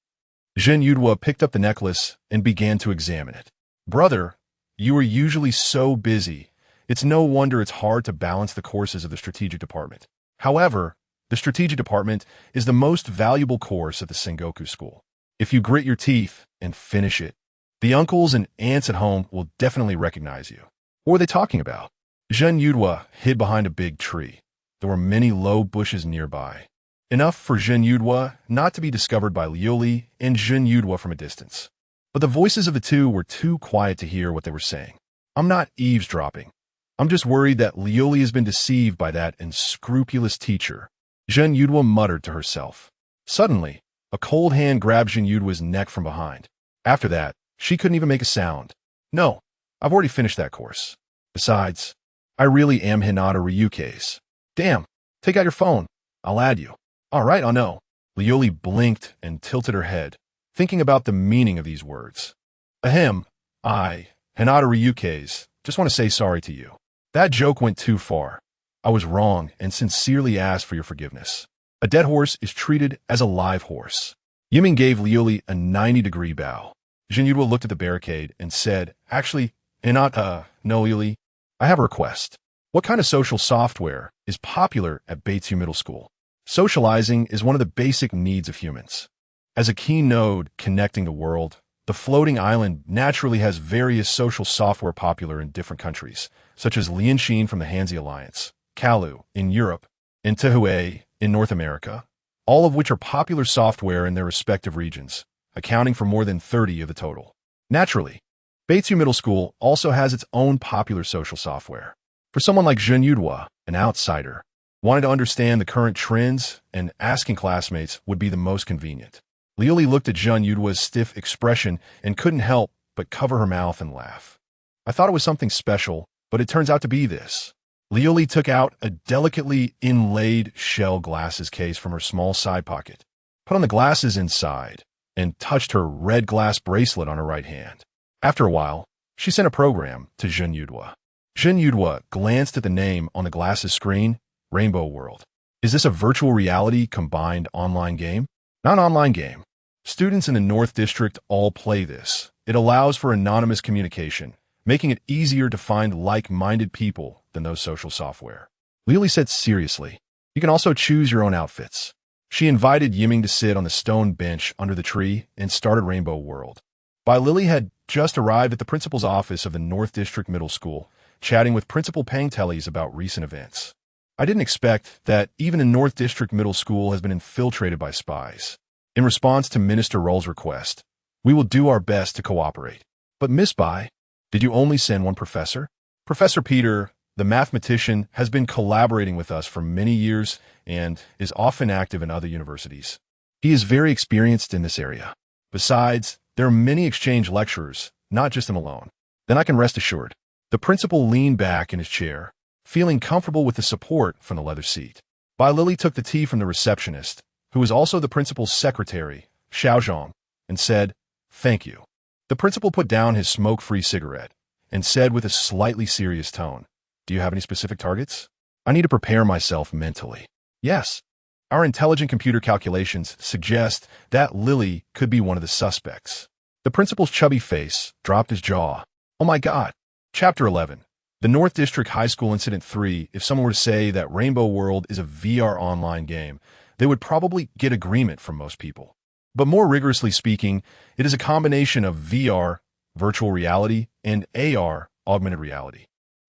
Jin Yudwa picked up the necklace and began to examine it. Brother, you are usually so busy. It's no wonder it's hard to balance the courses of the strategic department. However, the strategic department is the most valuable course at the Sengoku school. If you grit your teeth and finish it, the uncles and aunts at home will definitely recognize you. What were they talking about? Jin Yudwa hid behind a big tree. There were many low bushes nearby. Enough for Jin Yudwa not to be discovered by Liuli and Jin Yudwa from a distance. But the voices of the two were too quiet to hear what they were saying. I'm not eavesdropping. I'm just worried that Liuli has been deceived by that unscrupulous teacher. Jin Yudwa muttered to herself. Suddenly, a cold hand grabbed Jin Yudwa's neck from behind. After that, she couldn't even make a sound. No, I've already finished that course. Besides, I really am Hinata Ryukei's. Damn, take out your phone. I'll add you. All right, I know. Liuli blinked and tilted her head, thinking about the meaning of these words. Ahem, I, Hinata Ryukei's, just want to say sorry to you. That joke went too far. I was wrong and sincerely ask for your forgiveness. A dead horse is treated as a live horse. Yiming gave Liuli a 90-degree bow. Jin Yudwa looked at the barricade and said, Actually, no, Liuli, I have a request. What kind of social software is popular at Beitsu Middle School? Socializing is one of the basic needs of humans. As a key node connecting the world, the floating island naturally has various social software popular in different countries, such as Lianxin from the Hanzi Alliance, Kalu in Europe, and Tehue in North America, all of which are popular software in their respective regions, accounting for more than 30 of the total. Naturally, Beitsu Middle School also has its own popular social software. For someone like Jin Yudwa, an outsider, wanting to understand the current trends and asking classmates would be the most convenient. Liuli looked at Jin Yudwa's stiff expression and couldn't help but cover her mouth and laugh. I thought it was something special, but it turns out to be this. Liuli took out a delicately inlaid shell glasses case from her small side pocket, put on the glasses inside, and touched her red glass bracelet on her right hand. After a while, she sent a program to Jin Yudwa. Jin Yudwa glanced at the name on the glasses screen, Rainbow World. Is this a virtual reality combined online game? Not an online game. Students in the North District all play this. It allows for anonymous communication, making it easier to find like-minded people than those social software. Liuli said seriously, you can also choose your own outfits. She invited Yiming to sit on the stone bench under the tree and started Rainbow World. Lily had just arrived at the principal's office of the North District Middle School, chatting with Principal Pangteles about recent events. I didn't expect that even the North District Middle School has been infiltrated by spies. In response to Minister Roll's request, we will do our best to cooperate. But Miss Bai, did you only send one professor? Professor Peter, the mathematician, has been collaborating with us for many years and is often active in other universities. He is very experienced in this area. Besides, there are many exchange lecturers, not just him alone. Then I can rest assured. The principal leaned back in his chair, feeling comfortable with the support from the leather seat. Lily took the tea from the receptionist, who was also the principal's secretary, Xiaozhong, and said, Thank you. The principal put down his smoke-free cigarette and said with a slightly serious tone, Do you have any specific targets? I need to prepare myself mentally. Yes. Our intelligent computer calculations suggest that Lily could be one of the suspects. The principal's chubby face dropped his jaw. Oh my God. Chapter 11. The North District High School Incident 3. If someone were to say that Rainbow World is a VR online game, they would probably get agreement from most people. But more rigorously speaking, it is a combination of VR, virtual reality, and AR, augmented reality.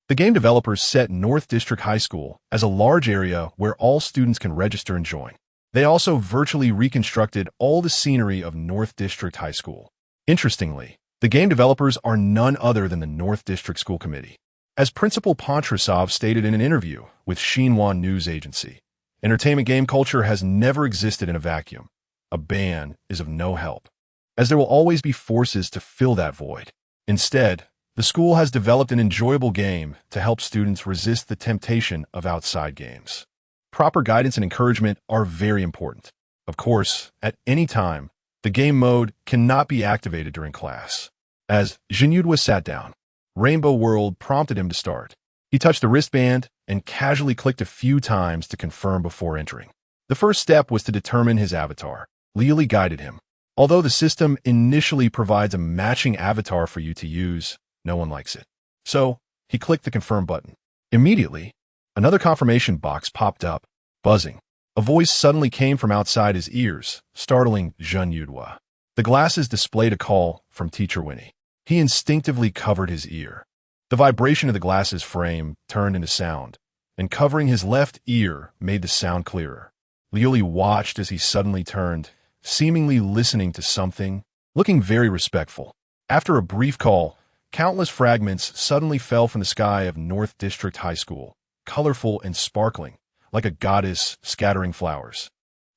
The game developers set North District High School as a large area where all students can register and join. They also virtually reconstructed all the scenery of North District High School. Interestingly, The game developers are none other than the North District School Committee. As Principal Pontrasov stated in an interview with Xinhua News Agency, entertainment game culture has never existed in a vacuum. A ban is of no help, as there will always be forces to fill that void. Instead, the school has developed an enjoyable game to help students resist the temptation of outside games. Proper guidance and encouragement are very important. Of course, at any time, the game mode cannot be activated during class. As Jinhyudwa sat down, Rainbow World prompted him to start. He touched the wristband and casually clicked a few times to confirm before entering. The first step was to determine his avatar. Leely guided him. Although the system initially provides a matching avatar for you to use, no one likes it. So, he clicked the confirm button. Immediately, another confirmation box popped up, buzzing. A voice suddenly came from outside his ears, startling Jinhyudwa. The glasses displayed a call from Teacher Winnie. He instinctively covered his ear. The vibration of the glasses frame turned into sound, and covering his left ear made the sound clearer. Leely watched as he suddenly turned, seemingly listening to something, looking very respectful. After a brief call, countless fragments suddenly fell from the sky of North District High School, colorful and sparkling, like a goddess scattering flowers.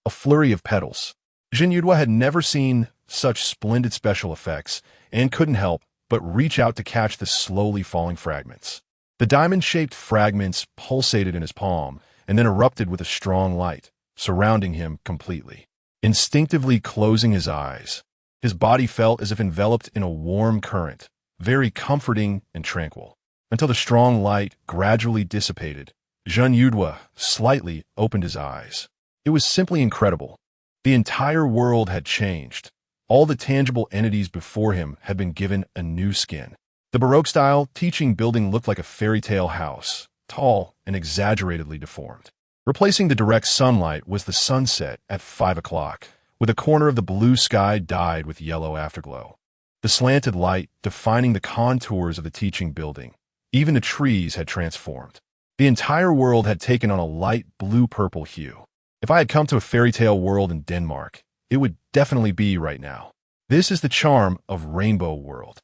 A flurry of petals. Jinhyudwa had never seen such splendid special effects and couldn't help but reach out to catch the slowly falling fragments. The diamond-shaped fragments pulsated in his palm and then erupted with a strong light, surrounding him completely. Instinctively closing his eyes, his body felt as if enveloped in a warm current, very comforting and tranquil. Until the strong light gradually dissipated, Jinhyudwa slightly opened his eyes. It was simply incredible. The entire world had changed. All the tangible entities before him had been given a new skin. The Baroque-style teaching building looked like a fairy tale house, tall and exaggeratedly deformed. Replacing the direct sunlight was the sunset at 5 o'clock, with a corner of the blue sky dyed with yellow afterglow. The slanted light defining the contours of the teaching building. Even the trees had transformed. The entire world had taken on a light blue-purple hue. If I had come to a fairy tale world in Denmark, it would definitely be right now. This is the charm of Rainbow World.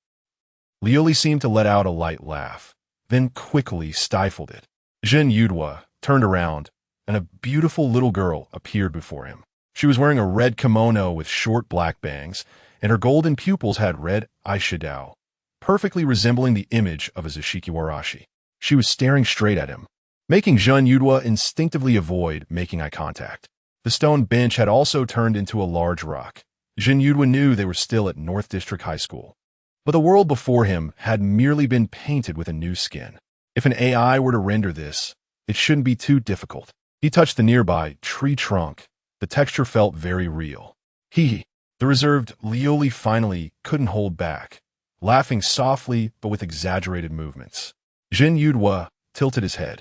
Leoli seemed to let out a light laugh, then quickly stifled it. Jinhyudwa turned around, and a beautiful little girl appeared before him. She was wearing a red kimono with short black bangs, and her golden pupils had red eyeshadow, perfectly resembling the image of a Zashikiwarashi. She was staring straight at him, making Jinhyudwa instinctively avoid making eye contact. The stone bench had also turned into a large rock. Jinhyudwa knew they were still at North District High School. But the world before him had merely been painted with a new skin. If an AI were to render this, it shouldn't be too difficult. He touched the nearby tree trunk. The texture felt very real. The reserved Leoli finally couldn't hold back, laughing softly but with exaggerated movements. Jinhyudwa tilted his head,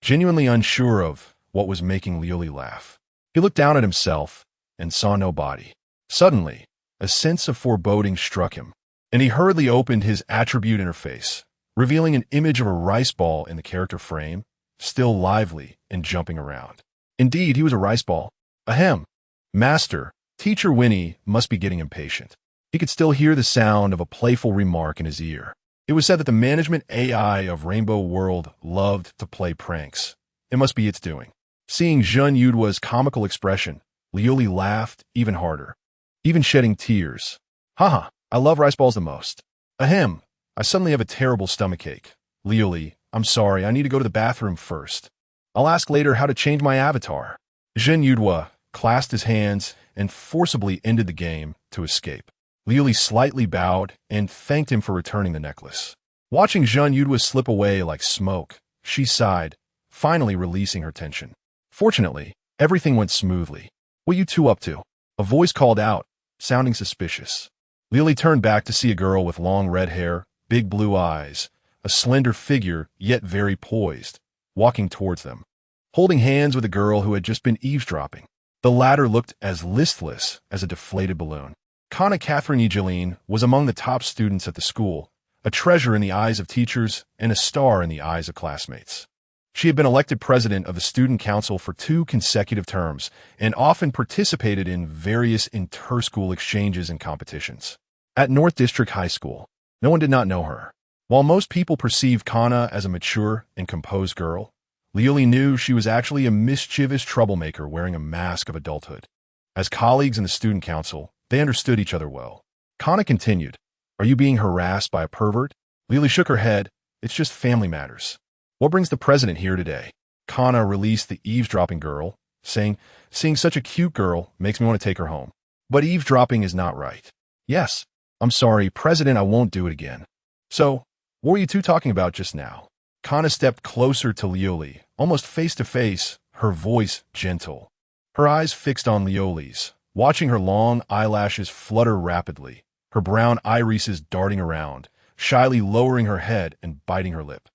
genuinely unsure of what was making Leoli laugh. He looked down at himself and saw no body. Suddenly, a sense of foreboding struck him, and he hurriedly opened his attribute interface, revealing an image of a rice ball in the character frame, still lively and jumping around. Indeed, he was a rice ball. Ahem. Master, Teacher Winnie must be getting impatient. He could still hear the sound of a playful remark in his ear. It was said that the management AI of Rainbow World loved to play pranks. It must be its doing. Seeing Jinhyudwa's comical expression, Leoli laughed even harder, even shedding tears. Haha, I love rice balls the most. Ahem, I suddenly have a terrible stomachache. Leoli, I'm sorry, I need to go to the bathroom first. I'll ask later how to change my avatar. Jinhyudwa clasped his hands and forcibly ended the game to escape. Leoli slightly bowed and thanked him for returning the necklace. Watching Jinhyudwa slip away like smoke, she sighed, finally releasing her tension. Fortunately, everything went smoothly. What you two up to? A voice called out, sounding suspicious. Leoli turned back to see a girl with long red hair, big blue eyes, a slender figure yet very poised, walking towards them, holding hands with a girl who had just been eavesdropping. The latter looked as listless as a deflated balloon. Kana Catherine Egeline was among the top students at the school, a treasure in the eyes of teachers and a star in the eyes of classmates. She had been elected president of the student council for 2 consecutive terms and often participated in various inter-school exchanges and competitions. At North District High School, no one did not know her. While most people perceived Kana as a mature and composed girl, Liuli knew she was actually a mischievous troublemaker wearing a mask of adulthood. As colleagues in the student council, they understood each other well. Kana continued, "Are you being harassed by a pervert?" Liuli shook her head. "It's just family matters." "What brings the president here today?" Kana released the eavesdropping girl, saying, "Seeing such a cute girl makes me want to take her home. But eavesdropping is not right." "Yes. I'm sorry, President, I won't do it again." "So, what were you two talking about just now?" Kana stepped closer to Liuli, almost face to face, her voice gentle. Her eyes fixed on Liuli's, watching her long eyelashes flutter rapidly, her brown irises darting around, shyly lowering her head and biting her lip.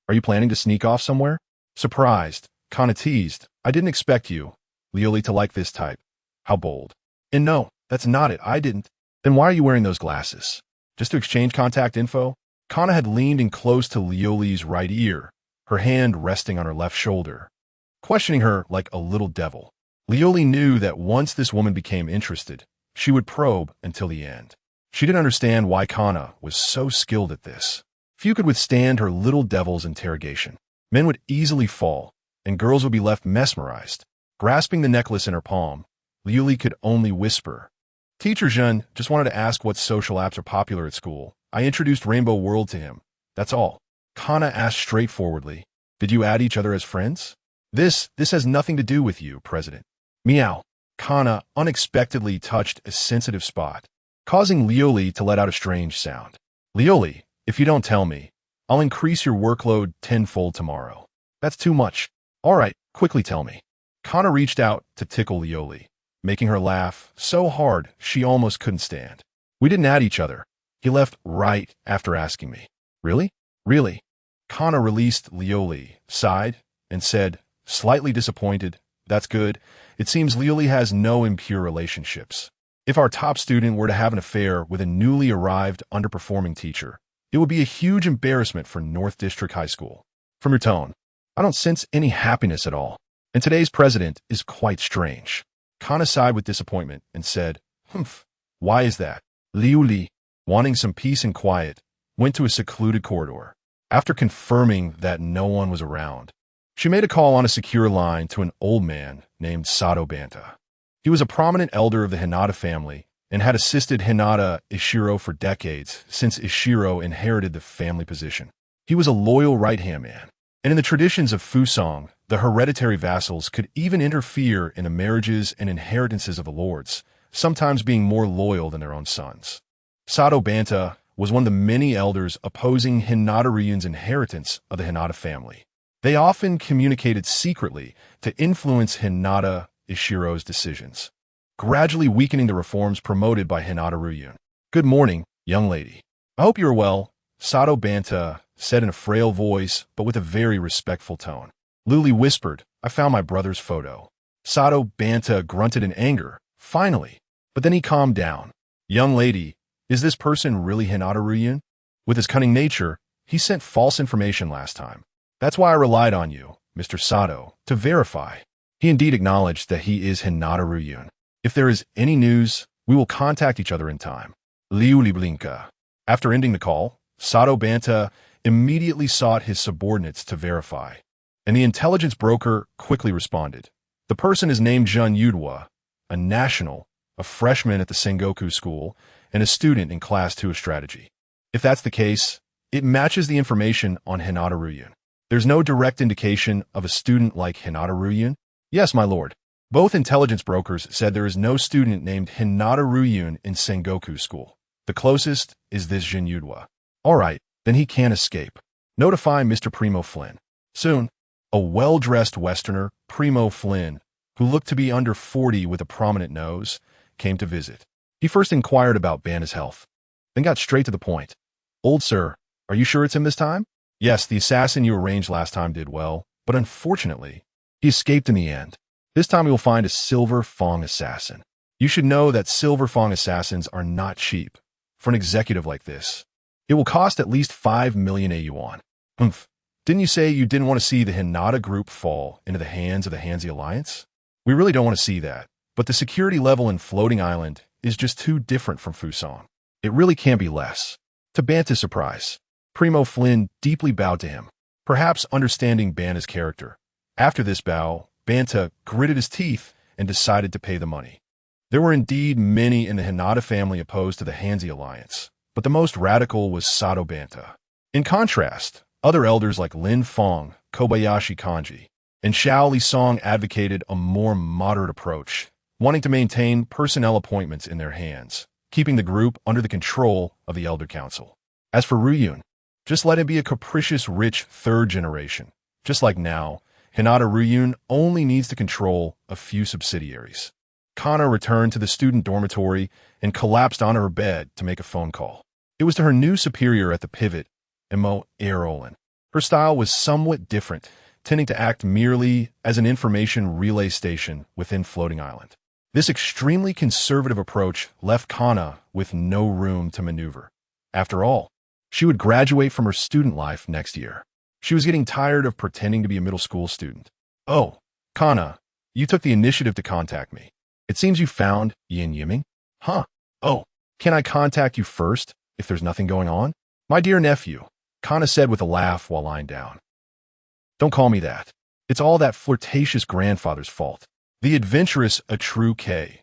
"Are you planning to sneak off somewhere?" Surprised, Kana teased, "I didn't expect you, Liuli, to like this type." "How bold." "And no, that's not it, I didn't." "Then why are you wearing those glasses? Just to exchange contact info?" Kana had leaned in close to Liuli's right ear, her hand resting on her left shoulder, questioning her like a little devil. Liuli knew that once this woman became interested, she would probe until the end. She didn't understand why Kana was so skilled at this. Few could withstand her little devil's interrogation. Men would easily fall, and girls would be left mesmerized. Grasping the necklace in her palm, Liuli could only whisper, "Teacher Zhen just wanted to ask what social apps are popular at school. I introduced Rainbow World to him. That's all." Kana asked straightforwardly, "Did you add each other as friends?" This has nothing to do with you, President." "Meow." Kana unexpectedly touched a sensitive spot, causing Liuli to let out a strange sound. "Liuli, if you don't tell me, I'll increase your workload tenfold tomorrow." "That's too much." "All right, quickly tell me." Kana reached out to tickle Liuli, making her laugh so hard she almost couldn't stand. "We didn't add each other. He left right after asking me." "Really? Really?" Kana released Liuli, sighed, and said, slightly disappointed, "That's good. It seems Liuli has no impure relationships. If our top student were to have an affair with a newly arrived underperforming teacher, it would be a huge embarrassment for North District High School." "From your tone, I don't sense any happiness at all. And today's president is quite strange." Kana sighed with disappointment and said, "Humph, why is that?" Liuli, wanting some peace and quiet, went to a secluded corridor. After confirming that no one was around, she made a call on a secure line to an old man named Sato Banta. He was a prominent elder of the Hinata family and had assisted Hinata Ishiro for decades since Ishiro inherited the family position. He was a loyal right-hand man, and in the traditions of Fusang, the hereditary vassals could even interfere in the marriages and inheritances of the lords, sometimes being more loyal than their own sons. Sato Banta was one of the many elders opposing Hinata Ryun's inheritance of the Hinata family. They often communicated secretly to influence Hinata Ishiro's decisions, gradually weakening the reforms promoted by Hinata Ryun. "Good morning, young lady. I hope you are well," Sato Banta said in a frail voice, but with a very respectful tone. Liuli whispered, "I found my brother's photo." Sato Banta grunted in anger, finally, but then he calmed down. "Young lady, is this person really Hinata Ryun? With his cunning nature, he sent false information last time. That's why I relied on you, Mr. Sato, to verify." He indeed acknowledged that he is Hinata Ryun. "If there is any news, we will contact each other in time." Liuli blinka. After ending the call, Sato Banta immediately sought his subordinates to verify, and the intelligence broker quickly responded. "The person is named Zhen Yudwa, a national, a freshman at the Sengoku School, and a student in Class 2 of Strategy. If that's the case, it matches the information on Hinata Ryun. There's no direct indication of a student like Hinata Ryun?" "Yes, my lord. Both intelligence brokers said there is no student named Hinata Ryun in Sengoku School. The closest is this Zhen Yudwa." "All right, then he can't escape. Notify Mr. Primo Flynn." Soon, a well-dressed Westerner, Primo Flynn, who looked to be under 40 with a prominent nose, came to visit. He first inquired about Banta's health, then got straight to the point. "Old sir, are you sure it's him this time?" "Yes, the assassin you arranged last time did well, but unfortunately, he escaped in the end. This time we will find a Silver Fong assassin. You should know that Silver Fong assassins are not cheap. For an executive like this, it will cost at least 5 million yuan. Humph. Didn't you say you didn't want to see the Hinata group fall into the hands of the Hanzi Alliance? We really don't want to see that, but the security level in Floating Island is just too different from Fusang. It really can't be less. To Banta's surprise, Primo Flynn deeply bowed to him, perhaps understanding Banta's character. After this bow, Banta gritted his teeth and decided to pay the money. There were indeed many in the Hinata family opposed to the Hanzi alliance, but the most radical was Sato Banta. In contrast, other elders like Lin Fong, Kobayashi Kanji, and Xiao Lisong advocated a more moderate approach, wanting to maintain personnel appointments in their hands, keeping the group under the control of the Elder Council. As for Ryun, just let him be a capricious, rich third generation. Just like now, Hinata Ryun only needs to control a few subsidiaries. Kana returned to the student dormitory and collapsed onto her bed to make a phone call. It was to her new superior at the pivot, Emo Aerolin. Her style was somewhat different, tending to act merely as an information relay station within Floating Island. This extremely conservative approach left Kana with no room to maneuver. After all, she would graduate from her student life next year. She was getting tired of pretending to be a middle school student. "Oh, Kana, you took the initiative to contact me. It seems you found Yan Yiming? Huh? Oh, can I contact you first if there's nothing going on?" "My dear nephew," Kana said with a laugh while lying down. "Don't call me that. It's all that flirtatious grandfather's fault." The adventurous Atru K.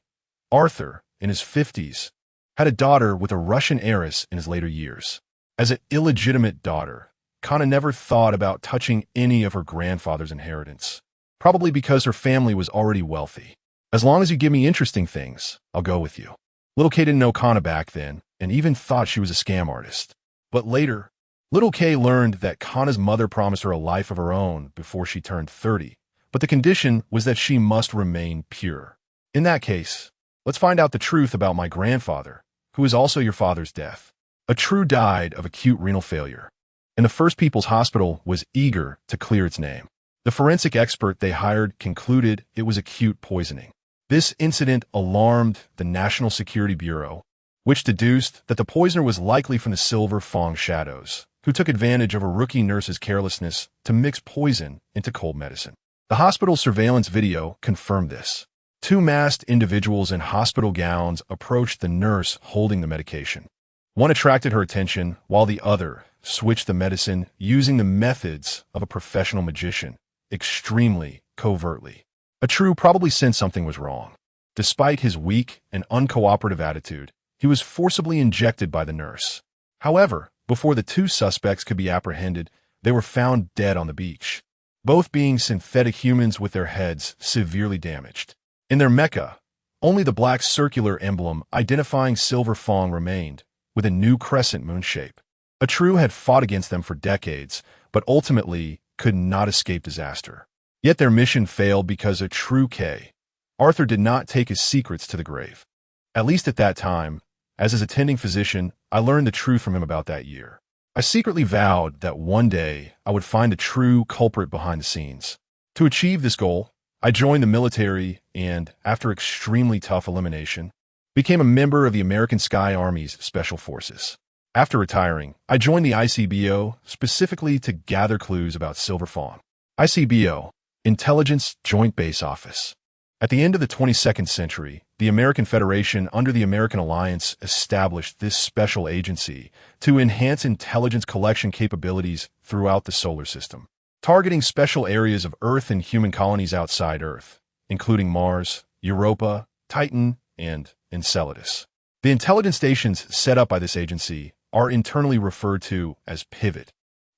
Arthur, in his 50s, had a daughter with a Russian heiress in his later years. As an illegitimate daughter, Kana never thought about touching any of her grandfather's inheritance, probably because her family was already wealthy. "As long as you give me interesting things, I'll go with you." Little K didn't know Kana back then, and even thought she was a scam artist. But later, Little K learned that Kana's mother promised her a life of her own before she turned 30, but the condition was that she must remain pure. "In that case, let's find out the truth about my grandfather, who is also your father's death." Atru died of acute renal failure, and the First People's Hospital was eager to clear its name. The forensic expert they hired concluded it was acute poisoning. This incident alarmed the National Security Bureau, which deduced that the poisoner was likely from the Silver Fong Shadows, who took advantage of a rookie nurse's carelessness to mix poison into cold medicine. The hospital surveillance video confirmed this. Two masked individuals in hospital gowns approached the nurse holding the medication. One attracted her attention, while the other switched the medicine using the methods of a professional magician, extremely covertly. Atru probably sensed something was wrong. Despite his weak and uncooperative attitude, he was forcibly injected by the nurse. However, before the two suspects could be apprehended, they were found dead on the beach, both being synthetic humans with their heads severely damaged. In their mecha, only the black circular emblem identifying Silver Fong remained, with a new crescent moon shape. Atru had fought against them for decades, but ultimately could not escape disaster. Yet their mission failed because Atru K. Arthur did not take his secrets to the grave. At least at that time, as his attending physician, I learned the truth from him about that year. I secretly vowed that one day I would find the true culprit behind the scenes. To achieve this goal, I joined the military and, after extremely tough elimination, became a member of the American Sky Army's Special Forces. After retiring, I joined the ICBO specifically to gather clues about Silver Fawn. ICBO, Intelligence Joint Base Office. At the end of the 22nd century, the American Federation under the American Alliance established this special agency to enhance intelligence collection capabilities throughout the solar system, targeting special areas of Earth and human colonies outside Earth, including Mars, Europa, Titan, and Enceladus. The intelligence stations set up by this agency are internally referred to as Pivot.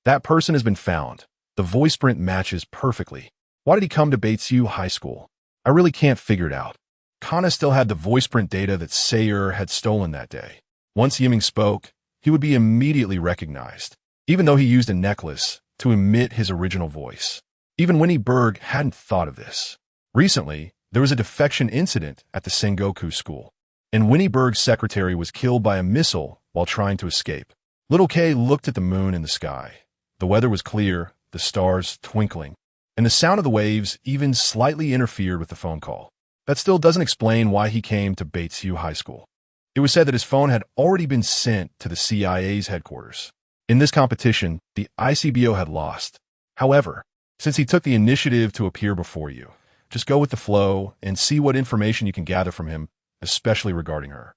That person has been found. The voice print matches perfectly. Why did he come to Betrayal High School? I really can't figure it out. Kana still had the voice print data that Sayer had stolen that day. Once Yiming spoke, he would be immediately recognized, even though he used a necklace to emit his original voice. Even Winnie Berg hadn't thought of this. Recently, there was a defection incident at the Sengoku school, and Winnie Berg's secretary was killed by a missile while trying to escape. Little K looked at the moon in the sky. The weather was clear, the stars twinkling, and the sound of the waves even slightly interfered with the phone call. That still doesn't explain why he came to Betrayal High School. It was said that his phone had already been sent to the CIA's headquarters. In this competition, the ICBO had lost. However, since he took the initiative to appear before you, just go with the flow and see what information you can gather from him, especially regarding her.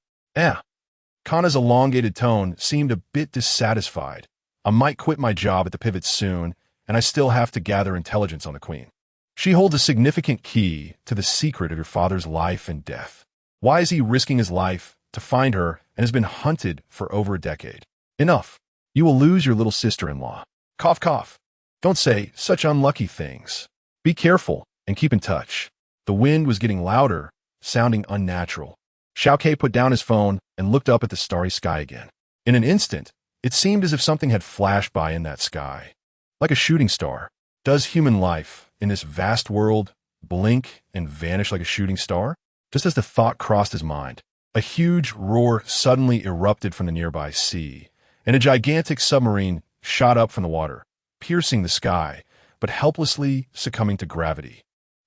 Kana's elongated tone seemed a bit dissatisfied. I might quit my job at the pivot soon, and I still have to gather intelligence on the Queen. She holds a significant key to the secret of your father's life and death. Why is he risking his life to find her and has been hunted for over a decade? Enough. You will lose your little sister-in-law. Cough, cough. Don't say such unlucky things. Be careful and keep in touch. The wind was getting louder, sounding unnatural. Xiaoke put down his phone and looked up at the starry sky again. In an instant, it seemed as if something had flashed by in that sky. Like a shooting star. Does human life, in this vast world, blink and vanish like a shooting star? Just as the thought crossed his mind, a huge roar suddenly erupted from the nearby sea, and a gigantic submarine shot up from the water, piercing the sky, but helplessly succumbing to gravity.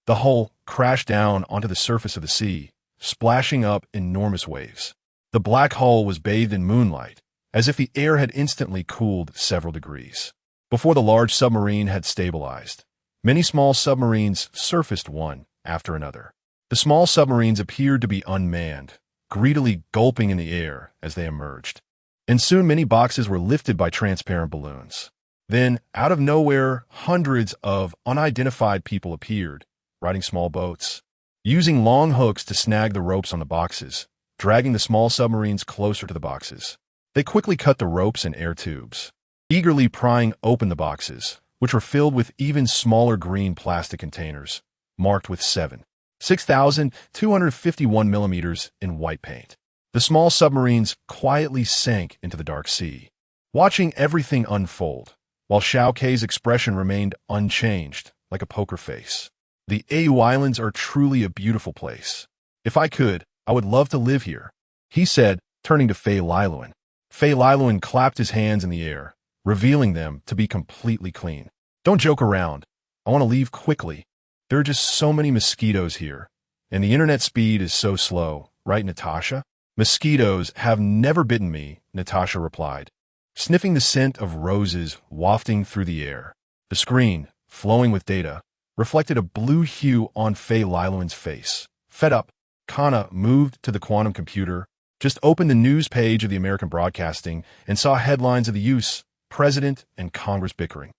The hull crashed down onto the surface of the sea, splashing up enormous waves. The black hull was bathed in moonlight, as if the air had instantly cooled several degrees. Before the large submarine had stabilized, many small submarines surfaced one after another. The small submarines appeared to be unmanned, greedily gulping in the air as they emerged. And soon many boxes were lifted by transparent balloons. Then, out of nowhere, hundreds of unidentified people appeared, riding small boats, using long hooks to snag the ropes on the boxes, dragging the small submarines closer to the boxes. They quickly cut the ropes and air tubes, eagerly prying open the boxes, which were filled with even smaller green plastic containers, marked with 6,251 millimeters in white paint. The small submarines quietly sank into the dark sea, watching everything unfold, while Xiaoke's expression remained unchanged, like a poker face. The Au Islands are truly a beautiful place. If I could, I would love to live here, he said, turning to Fei Liluan. Fei Liluan clapped his hands in the air, revealing them to be completely clean. Don't joke around. I want to leave quickly. There are just so many mosquitoes here, and the internet speed is so slow, right, Natasha? Mosquitoes have never bitten me, Natasha replied, sniffing the scent of roses wafting through the air. The screen, flowing with data, reflected a blue hue on Fei Liluan's face. Fed up, Kana moved to the quantum computer, just opened the news page of the American Broadcasting, and saw headlines of the use, President and Congress bickering,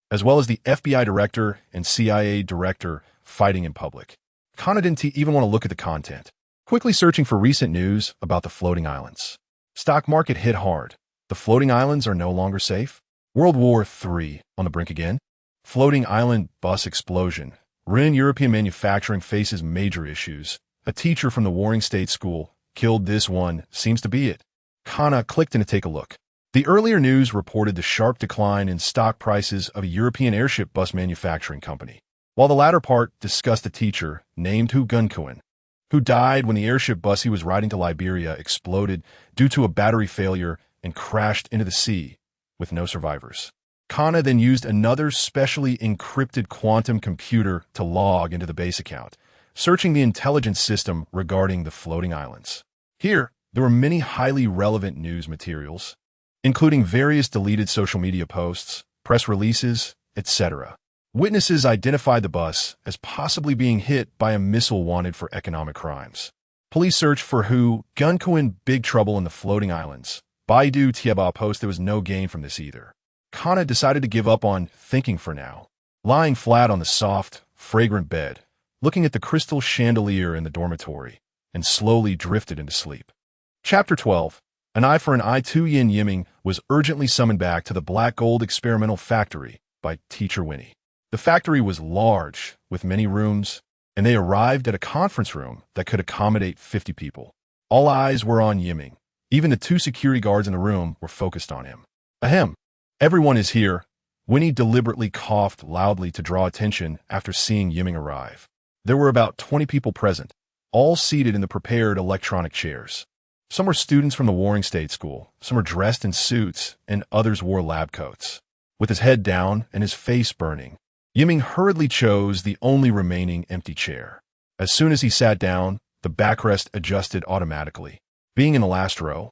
as well as the FBI director and CIA director fighting in public. Kana didn't even want to look at the content, quickly searching for recent news about the floating islands. Stock market hit hard. The floating islands are no longer safe. World War III on the brink again. Floating island bus explosion. Ruined European manufacturing faces major issues. A teacher from the warring state school killed. This one seems to be it. Kana clicked in to take a look. The earlier news reported the sharp decline in stock prices of a European airship bus manufacturing company, while the latter part discussed a teacher named Hu Gunkuan, who died when the airship bus he was riding to Liberia exploded due to a battery failure and crashed into the sea, with no survivors. Kana then used another specially encrypted quantum computer to log into the base account, searching the intelligence system regarding the floating islands. Here, there were many highly relevant news materials, including various deleted social media posts, press releases, etc. Witnesses identified the bus as possibly being hit by a missile wanted for economic crimes. Police searched for Hu Gunkuan. Big trouble in the floating islands. Baidu Tieba post there was no gain from this either. Kana decided to give up on thinking for now, lying flat on the soft, fragrant bed, looking at the crystal chandelier in the dormitory, and slowly drifted into sleep. Chapter 12. An eye for an eye. Yan Yiming was urgently summoned back to the Black Gold Experimental Factory by Teacher Winnie. The factory was large, with many rooms, and they arrived at a conference room that could accommodate 50 people. All eyes were on Yiming. Even the 2 security guards in the room were focused on him. Ahem. Everyone is here. Winnie deliberately coughed loudly to draw attention after seeing Yiming arrive. There were about 20 people present, all seated in the prepared electronic chairs. Some were students from the Warring State School, some were dressed in suits, and others wore lab coats. With his head down and his face burning, Yiming hurriedly chose the only remaining empty chair. As soon as he sat down, the backrest adjusted automatically. Being in the last row,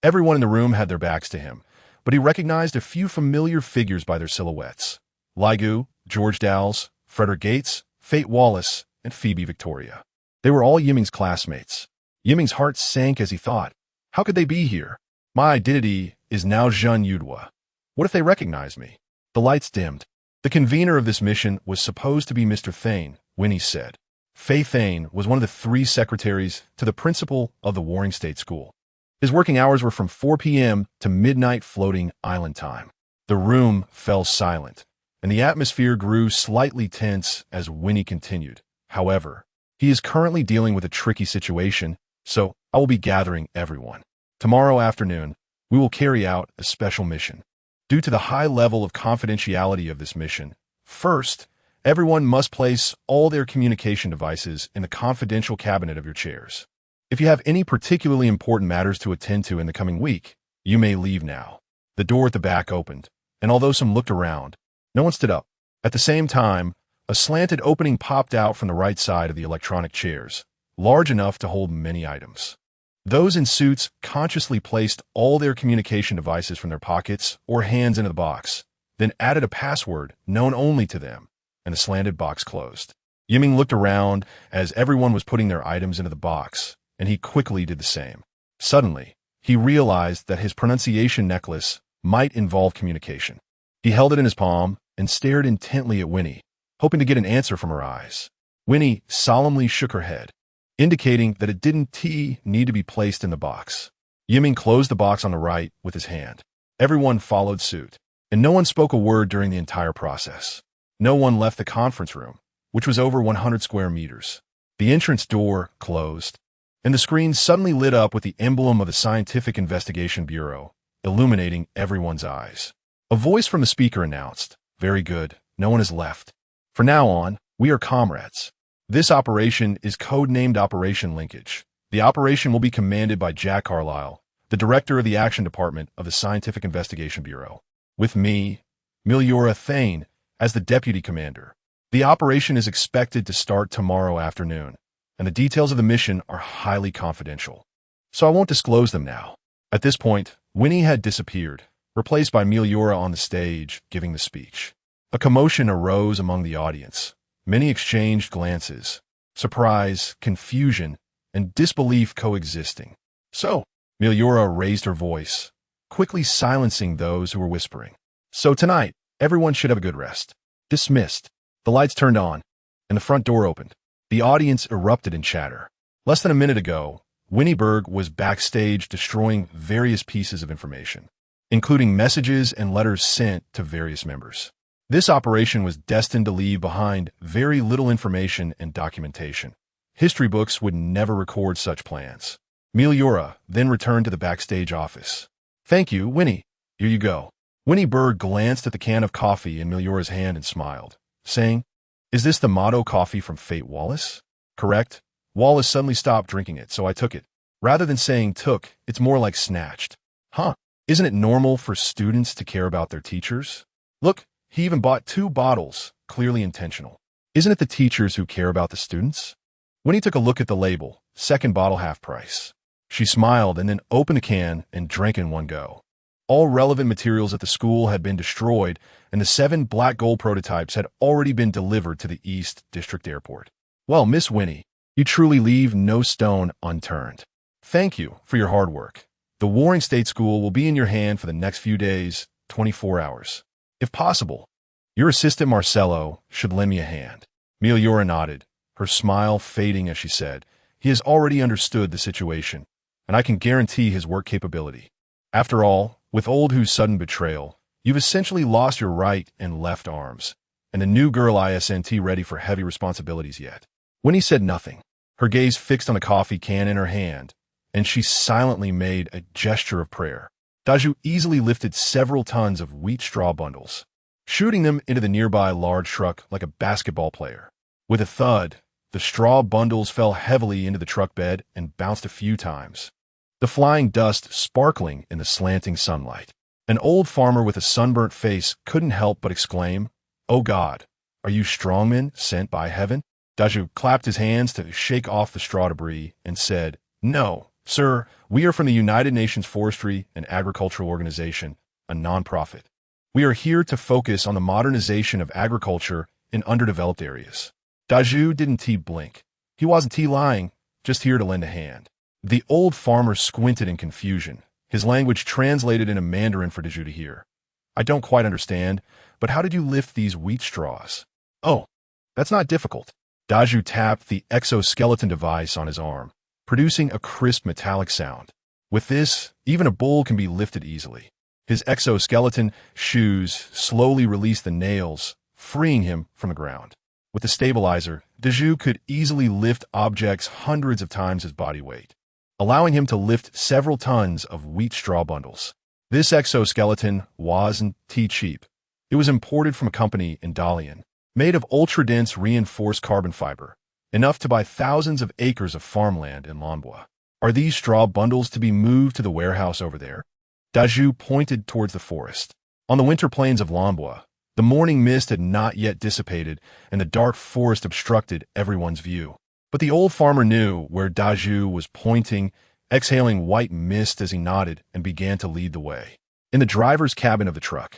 everyone in the room had their backs to him, but he recognized a few familiar figures by their silhouettes. Laigu, George Dowles, Frederick Gates, Fate Wallace, and Phoebe Victoria. They were all Yiming's classmates. Yiming's heart sank as he thought, How could they be here? My identity is now Jean Yudwa. What if they recognize me? The lights dimmed. The convener of this mission was supposed to be Mr. Thane, Winnie said. Faye Thane was one of the 3 secretaries to the principal of the Warring State School. His working hours were from 4 p.m. to midnight floating island time. The room fell silent, and the atmosphere grew slightly tense as Winnie continued. However, he is currently dealing with a tricky situation, so I will be gathering everyone. Tomorrow afternoon, we will carry out a special mission. Due to the high level of confidentiality of this mission, first, everyone must place all their communication devices in the confidential cabinet of your chairs. If you have any particularly important matters to attend to in the coming week, you may leave now. The door at the back opened, and although some looked around, no one stood up. At the same time, a slanted opening popped out from the right side of the electronic chairs, large enough to hold many items. Those in suits consciously placed all their communication devices from their pockets or hands into the box, then added a password known only to them, and the slanted box closed. Yiming looked around as everyone was putting their items into the box, and he quickly did the same. Suddenly, he realized that his pronunciation necklace might involve communication. He held it in his palm and stared intently at Winnie, hoping to get an answer from her eyes. Winnie solemnly shook her head, indicating that it didn't need to be placed in the box. Yiming closed the box on the right with his hand. Everyone followed suit, and no one spoke a word during the entire process. No one left the conference room, which was over 100 square meters. The entrance door closed, and the screen suddenly lit up with the emblem of the Scientific Investigation Bureau, illuminating everyone's eyes. A voice from the speaker announced, "Very good, no one has left. From now on, we are comrades. This operation is codenamed Operation Linkage. The operation will be commanded by Jack Carlisle, the director of the Action Department of the Scientific Investigation Bureau, with me, Miliora Thane, as the deputy commander. The operation is expected to start tomorrow afternoon, and the details of the mission are highly confidential, so I won't disclose them now." At this point, Winnie had disappeared, replaced by Miliora on the stage, giving the speech. A commotion arose among the audience. Many exchanged glances, surprise, confusion, and disbelief coexisting. "So," Miliora raised her voice, quickly silencing those who were whispering. "So tonight, everyone should have a good rest. Dismissed." The lights turned on, and the front door opened. The audience erupted in chatter. Less than a minute ago, Winnie Berg was backstage destroying various pieces of information, including messages and letters sent to various members. This operation was destined to leave behind very little information and documentation. History books would never record such plans. Miliora then returned to the backstage office. "Thank you, Winnie. Here you go." Winnie Berg glanced at the can of coffee in Miliora's hand and smiled, saying, "Is this the motto coffee from Fate Wallace?" "Correct." Wallace suddenly stopped drinking it, so I took it. Rather than saying took, it's more like snatched. "Huh. Isn't it normal for students to care about their teachers? Look, he even bought 2 bottles, clearly intentional. Isn't it the teachers who care about the students?" Winnie took a look at the label, second bottle half price. She smiled and then opened the can and drank in one go. All relevant materials at the school had been destroyed, and the 7 black gold prototypes had already been delivered to the East District Airport. "Well, Miss Winnie, you truly leave no stone unturned. Thank you for your hard work. The Warring State School will be in your hand for the next few days, 24 hours. If possible, your assistant Marcelo should lend me a hand." Miliora nodded, her smile fading as she said, "He has already understood the situation, and I can guarantee his work capability. After all, with Old Who's sudden betrayal, you've essentially lost your right and left arms, and the new girl isn't ready for heavy responsibilities yet." Winnie said nothing, her gaze fixed on the coffee can in her hand, and she silently made a gesture of prayer. Daju easily lifted several tons of wheat straw bundles, shooting them into the nearby large truck like a basketball player. With a thud, the straw bundles fell heavily into the truck bed and bounced a few times, the flying dust sparkling in the slanting sunlight. An old farmer with a sunburnt face couldn't help but exclaim, "Oh God, are you strongmen sent by heaven?" Daju clapped his hands to shake off the straw debris and said, "No, sir, we are from the United Nations Forestry and Agricultural Organization, a non-profit. We are here to focus on the modernization of agriculture in underdeveloped areas." Daju didn't blink. He wasn't lying, just here to lend a hand. The old farmer squinted in confusion, his language translated into Mandarin for Daju to hear. I don't quite understand, but how did you lift these wheat straws? Oh, that's not difficult. Daju tapped the exoskeleton device on his arm, producing a crisp metallic sound. With this, even a bull can be lifted easily. His exoskeleton shoes slowly released the nails, freeing him from the ground. With the stabilizer, Daju could easily lift objects hundreds of times his body weight, allowing him to lift several tons of wheat straw bundles. This exoskeleton wasn't cheap. It was imported from a company in Dalian, made of ultra-dense reinforced carbon fiber, enough to buy thousands of acres of farmland in Lanbois. Are these straw bundles to be moved to the warehouse over there? Daju pointed towards the forest. On the winter plains of Lanbois, the morning mist had not yet dissipated, and the dark forest obstructed everyone's view. But the old farmer knew where Daju was pointing, exhaling white mist as he nodded and began to lead the way. In the driver's cabin of the truck,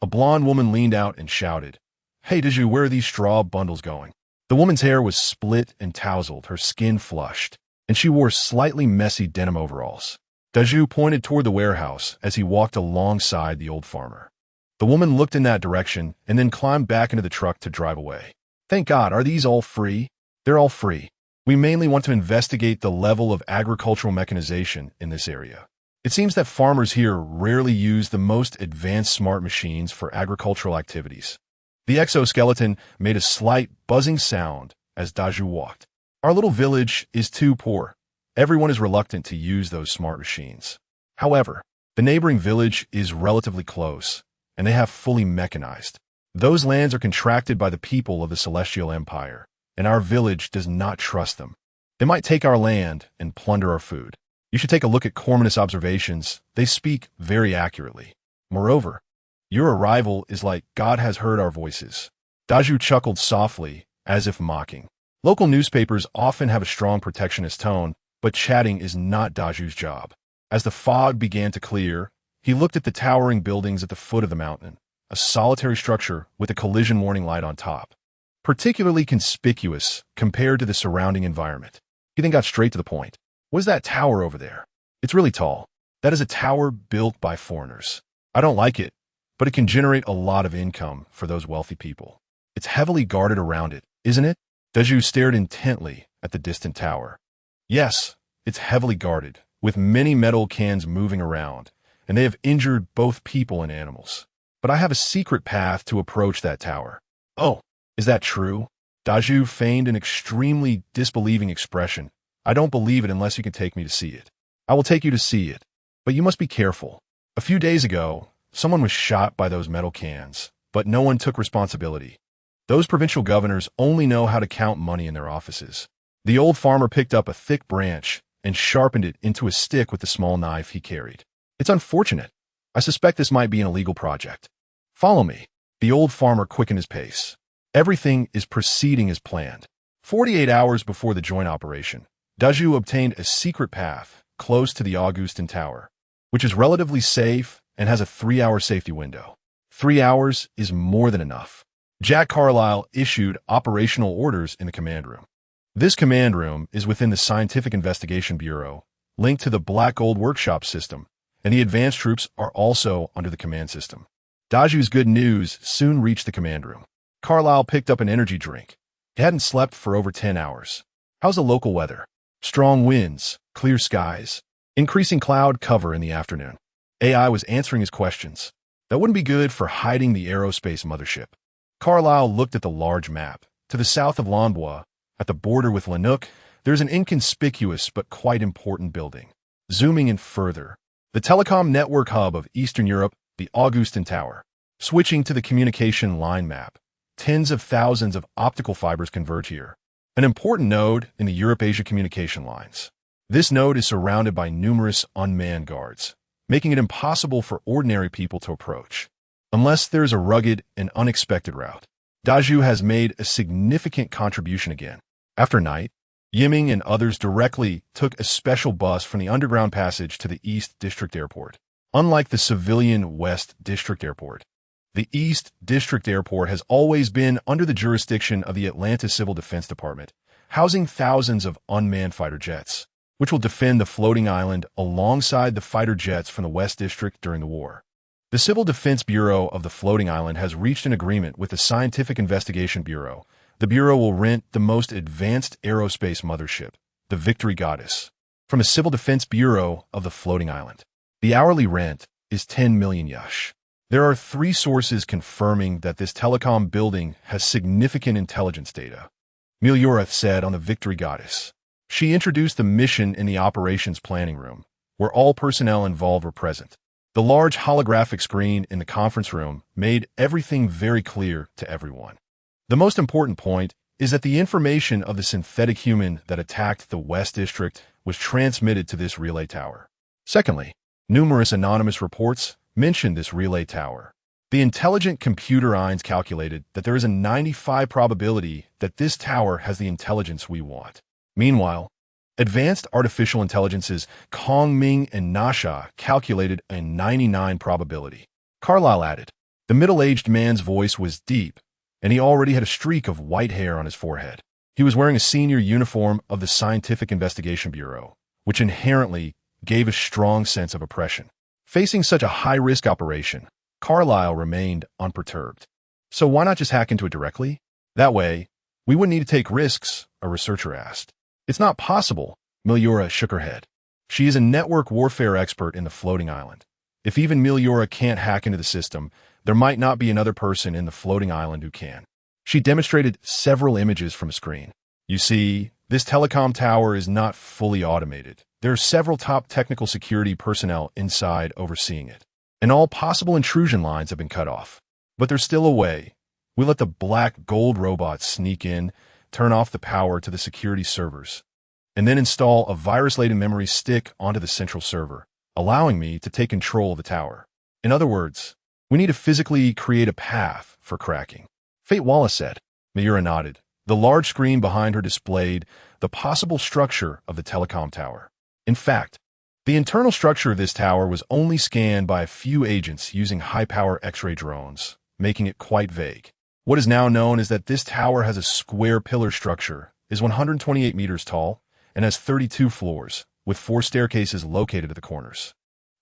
a blonde woman leaned out and shouted, "Hey, Daju, where are these straw bundles going?" The woman's hair was split and tousled, her skin flushed, and she wore slightly messy denim overalls. Daju pointed toward the warehouse as he walked alongside the old farmer. The woman looked in that direction and then climbed back into the truck to drive away. Thank God, are these all free? They're all free. We mainly want to investigate the level of agricultural mechanization in this area. It seems that farmers here rarely use the most advanced smart machines for agricultural activities. The exoskeleton made a slight buzzing sound as Daju walked. Our little village is too poor. Everyone is reluctant to use those smart machines. However, the neighboring village is relatively close, and they have fully mechanized. Those lands are contracted by the people of the Celestial Empire, and our village does not trust them. They might take our land and plunder our food. You should take a look at Cormanus' observations. They speak very accurately. Moreover, your arrival is like God has heard our voices. Daju chuckled softly, as if mocking. Local newspapers often have a strong protectionist tone, but chatting is not Daju's job. As the fog began to clear, he looked at the towering buildings at the foot of the mountain, a solitary structure with a collision warning light on top. Particularly conspicuous compared to the surrounding environment. He then got straight to the point. What is that tower over there? It's really tall. That is a tower built by foreigners. I don't like it, but it can generate a lot of income for those wealthy people. It's heavily guarded around it, isn't it? Daju stared intently at the distant tower. Yes, it's heavily guarded, with many metal cans moving around, and they have injured both people and animals. But I have a secret path to approach that tower. Oh, is that true? Daju feigned an extremely disbelieving expression. I don't believe it unless you can take me to see it. I will take you to see it, but you must be careful. A few days ago, someone was shot by those metal cans, but no one took responsibility. Those provincial governors only know how to count money in their offices. The old farmer picked up a thick branch and sharpened it into a stick with the small knife he carried. It's unfortunate. I suspect this might be an illegal project. Follow me. The old farmer quickened his pace. Everything is proceeding as planned. 48 hours before the joint operation, Daju obtained a secret path close to the Augustin Tower, which is relatively safe and has a 3-hour safety window. 3 hours is more than enough. Jack Carlisle issued operational orders in the command room. This command room is within the Scientific Investigation Bureau, linked to the Black Gold Workshop system, and the advanced troops are also under the command system. Daju's good news soon reached the command room. Carlisle picked up an energy drink. He hadn't slept for over 10 hours. How's the local weather? Strong winds, clear skies, increasing cloud cover in the afternoon. AI was answering his questions. That wouldn't be good for hiding the aerospace mothership. Carlisle looked at the large map. To the south of Lanbois, at the border with Lanuk, there's an inconspicuous but quite important building. Zooming in further, the telecom network hub of Eastern Europe, the Augustin Tower. Switching to the communication line map, tens of thousands of optical fibers converge here. An important node in the Europe-Asia communication lines. This node is surrounded by numerous unmanned guards, making it impossible for ordinary people to approach, unless there's a rugged and unexpected route. Daju has made a significant contribution again. After night, Yiming and others directly took a special bus from the underground passage to the East District Airport. Unlike the civilian West District Airport, the East District Airport has always been under the jurisdiction of the Atlanta Civil Defense Department, housing thousands of unmanned fighter jets. which will defend the floating island alongside the fighter jets from the West District during the war. The Civil Defense Bureau of the floating island has reached an agreement with the Scientific Investigation Bureau. The Bureau will rent the most advanced aerospace mothership, the Victory Goddess, from the Civil Defense Bureau of the floating island. The hourly rent is 10 million yush. There are 3 sources confirming that this telecom building has significant intelligence data. Milyura said on the Victory Goddess. She introduced the mission in the operations planning room, where all personnel involved were present. The large holographic screen in the conference room made everything very clear to everyone. The most important point is that the information of the synthetic human that attacked the West District was transmitted to this relay tower. Secondly, numerous anonymous reports mentioned this relay tower. The intelligent computer Eins calculated that there is a 95% probability that this tower has the intelligence we want. Meanwhile, advanced artificial intelligences Kong Ming and Nasha calculated a 99% probability. Carlyle added. The middle-aged man's voice was deep, and he already had a streak of white hair on his forehead. He was wearing a senior uniform of the Scientific Investigation Bureau, which inherently gave a strong sense of oppression. Facing such a high-risk operation, Carlyle remained unperturbed. So why not just hack into it directly? That way, we wouldn't need to take risks, a researcher asked. It's not possible, Milyura shook her head. She is a network warfare expert in the floating island. If even Milyura can't hack into the system, there might not be another person in the floating island who can. She demonstrated several images from a screen. You see, this telecom tower is not fully automated. There are several top technical security personnel inside overseeing it, and all possible intrusion lines have been cut off. But there's still a way. We let the black gold robots sneak in, turn off the power to the security servers, and then install a virus-laden memory stick onto the central server, allowing me to take control of the tower. In other words, we need to physically create a path for cracking. Fate Wallace said. Milyura nodded. The large screen behind her displayed the possible structure of the telecom tower. In fact, the internal structure of this tower was only scanned by a few agents using high-power X-ray drones, making it quite vague. What is now known is that this tower has a square pillar structure, is 128 meters tall, and has 32 floors, with 4 staircases located at the corners.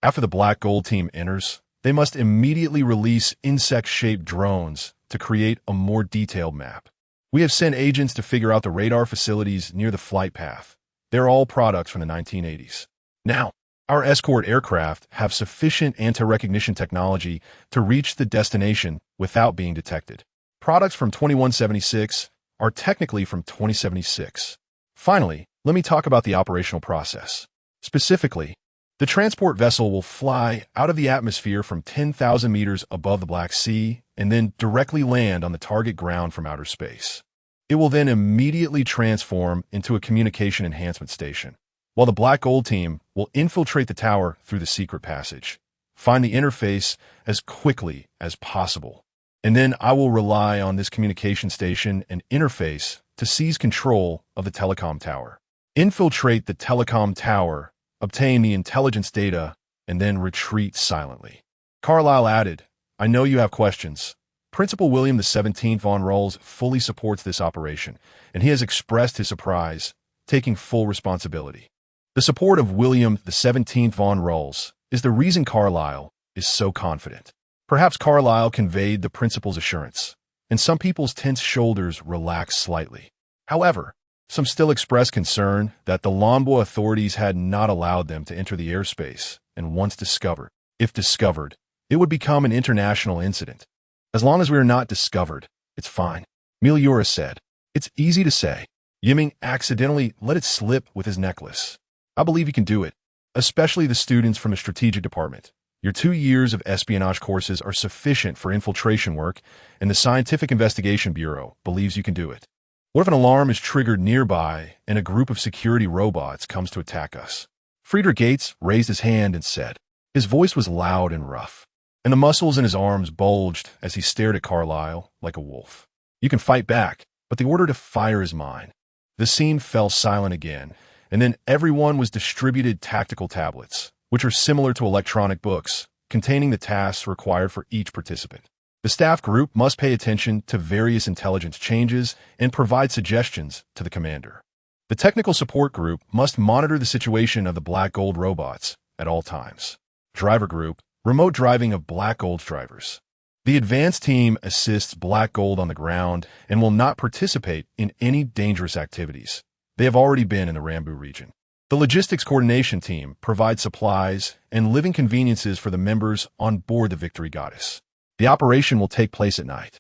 After the Black Gold team enters, they must immediately release insect-shaped drones to create a more detailed map. We have sent agents to figure out the radar facilities near the flight path. They're all products from the 1980s. Now, our escort aircraft have sufficient anti-recognition technology to reach the destination without being detected. Products from 2176 are technically from 2076. Finally, let me talk about the operational process. Specifically, the transport vessel will fly out of the atmosphere from 10,000 meters above the Black Sea and then directly land on the target ground from outer space. It will then immediately transform into a communication enhancement station, while the Black Gold team will infiltrate the tower through the secret passage, find the interface as quickly as possible, and then I will rely on this communication station and interface to seize control of the telecom tower. Infiltrate the telecom tower, obtain the intelligence data, and then retreat silently. Carlyle added, I know you have questions. Principal William XVII von Rolls fully supports this operation, and he has expressed his surprise, taking full responsibility. The support of William XVII von Rolls is the reason Carlyle is so confident. Perhaps Carlyle conveyed the principal's assurance, and some people's tense shoulders relaxed slightly. However, some still expressed concern that the Lonbo authorities had not allowed them to enter the airspace, and once discovered, if discovered, it would become an international incident. As long as we are not discovered, it's fine. Milyura said. It's easy to say. Yiming accidentally let it slip with his necklace. I believe you can do it, especially the students from the strategic department. Your 2 years of espionage courses are sufficient for infiltration work, and the Scientific Investigation Bureau believes you can do it. What if an alarm is triggered nearby and a group of security robots comes to attack us? Friedrich Gates raised his hand and said. His voice was loud and rough, and the muscles in his arms bulged as he stared at Carlyle like a wolf. You can fight back, but the order to fire is mine. The scene fell silent again, and then everyone was distributed tactical tablets, which are similar to electronic books, containing the tasks required for each participant. The staff group must pay attention to various intelligence changes and provide suggestions to the commander. The technical support group must monitor the situation of the black gold robots at all times. Driver group, remote driving of black gold drivers. The advanced team assists black gold on the ground and will not participate in any dangerous activities. They have already been in the Rambu region. The logistics coordination team provides supplies and living conveniences for the members on board the Victory Goddess. The operation will take place at night.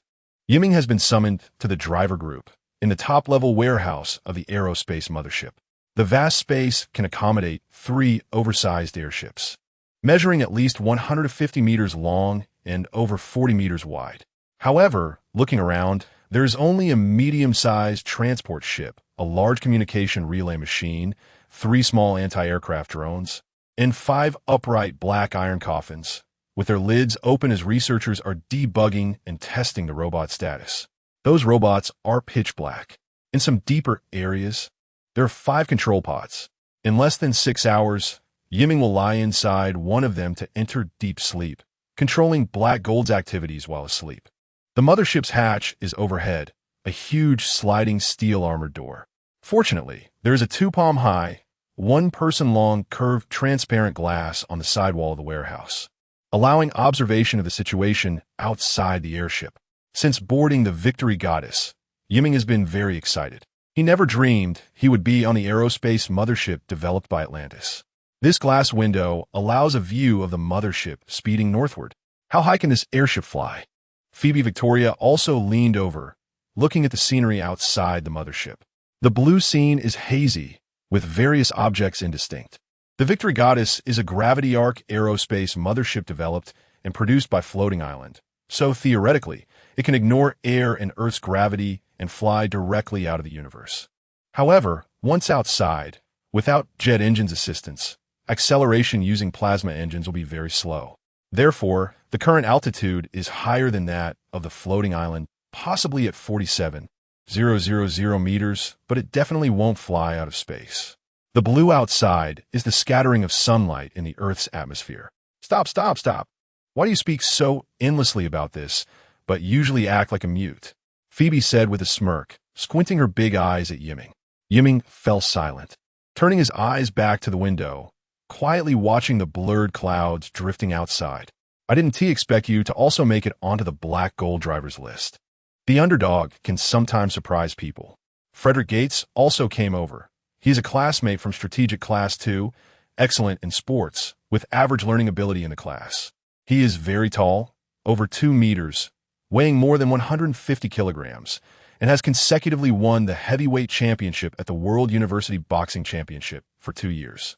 Yiming has been summoned to the driver group in the top-level warehouse of the aerospace mothership. The vast space can accommodate 3 oversized airships, measuring at least 150 meters long and over 40 meters wide. However, looking around, there is only a medium-sized transport ship, a large communication relay machine, 3 small anti-aircraft drones, and 5 upright black iron coffins, with their lids open as researchers are debugging and testing the robot status. Those robots are pitch black. In some deeper areas, there are 5 control pods. In less than 6 hours, Yiming will lie inside one of them to enter deep sleep, controlling Black Gold's activities while asleep. The mothership's hatch is overhead, a huge sliding steel-armored door. Fortunately, there is a 2-palm-high, 1-person-long curved transparent glass on the sidewall of the warehouse, allowing observation of the situation outside the airship. Since boarding the Victory Goddess, Yiming has been very excited. He never dreamed he would be on the aerospace mothership developed by Atlantis. This glass window allows a view of the mothership speeding northward. How high can this airship fly? Phoebe Victoria also leaned over, looking at the scenery outside the mothership. The blue scene is hazy, with various objects indistinct. The Victory Goddess is a gravity arc aerospace mothership developed and produced by Floating Island, so theoretically, it can ignore air and Earth's gravity and fly directly out of the universe. However, once outside, without jet engines' assistance, acceleration using plasma engines will be very slow. Therefore, the current altitude is higher than that of the floating island, possibly at 47,000 meters, but it definitely won't fly out of space. The blue outside is the scattering of sunlight in the Earth's atmosphere. Stop, stop, stop. Why do you speak so endlessly about this, but usually act like a mute? Phoebe said with a smirk, squinting her big eyes at Yiming. Yiming fell silent, turning his eyes back to the window, quietly watching the blurred clouds drifting outside. I didn't expect you to also make it onto the Black Gold drivers list. The underdog can sometimes surprise people. Frederick Gates also came over. He's a classmate from Strategic Class 2, excellent in sports, with average learning ability in the class. He is very tall, over 2 meters, weighing more than 150 kilograms, and has consecutively won the heavyweight championship at the World University Boxing Championship for 2 years.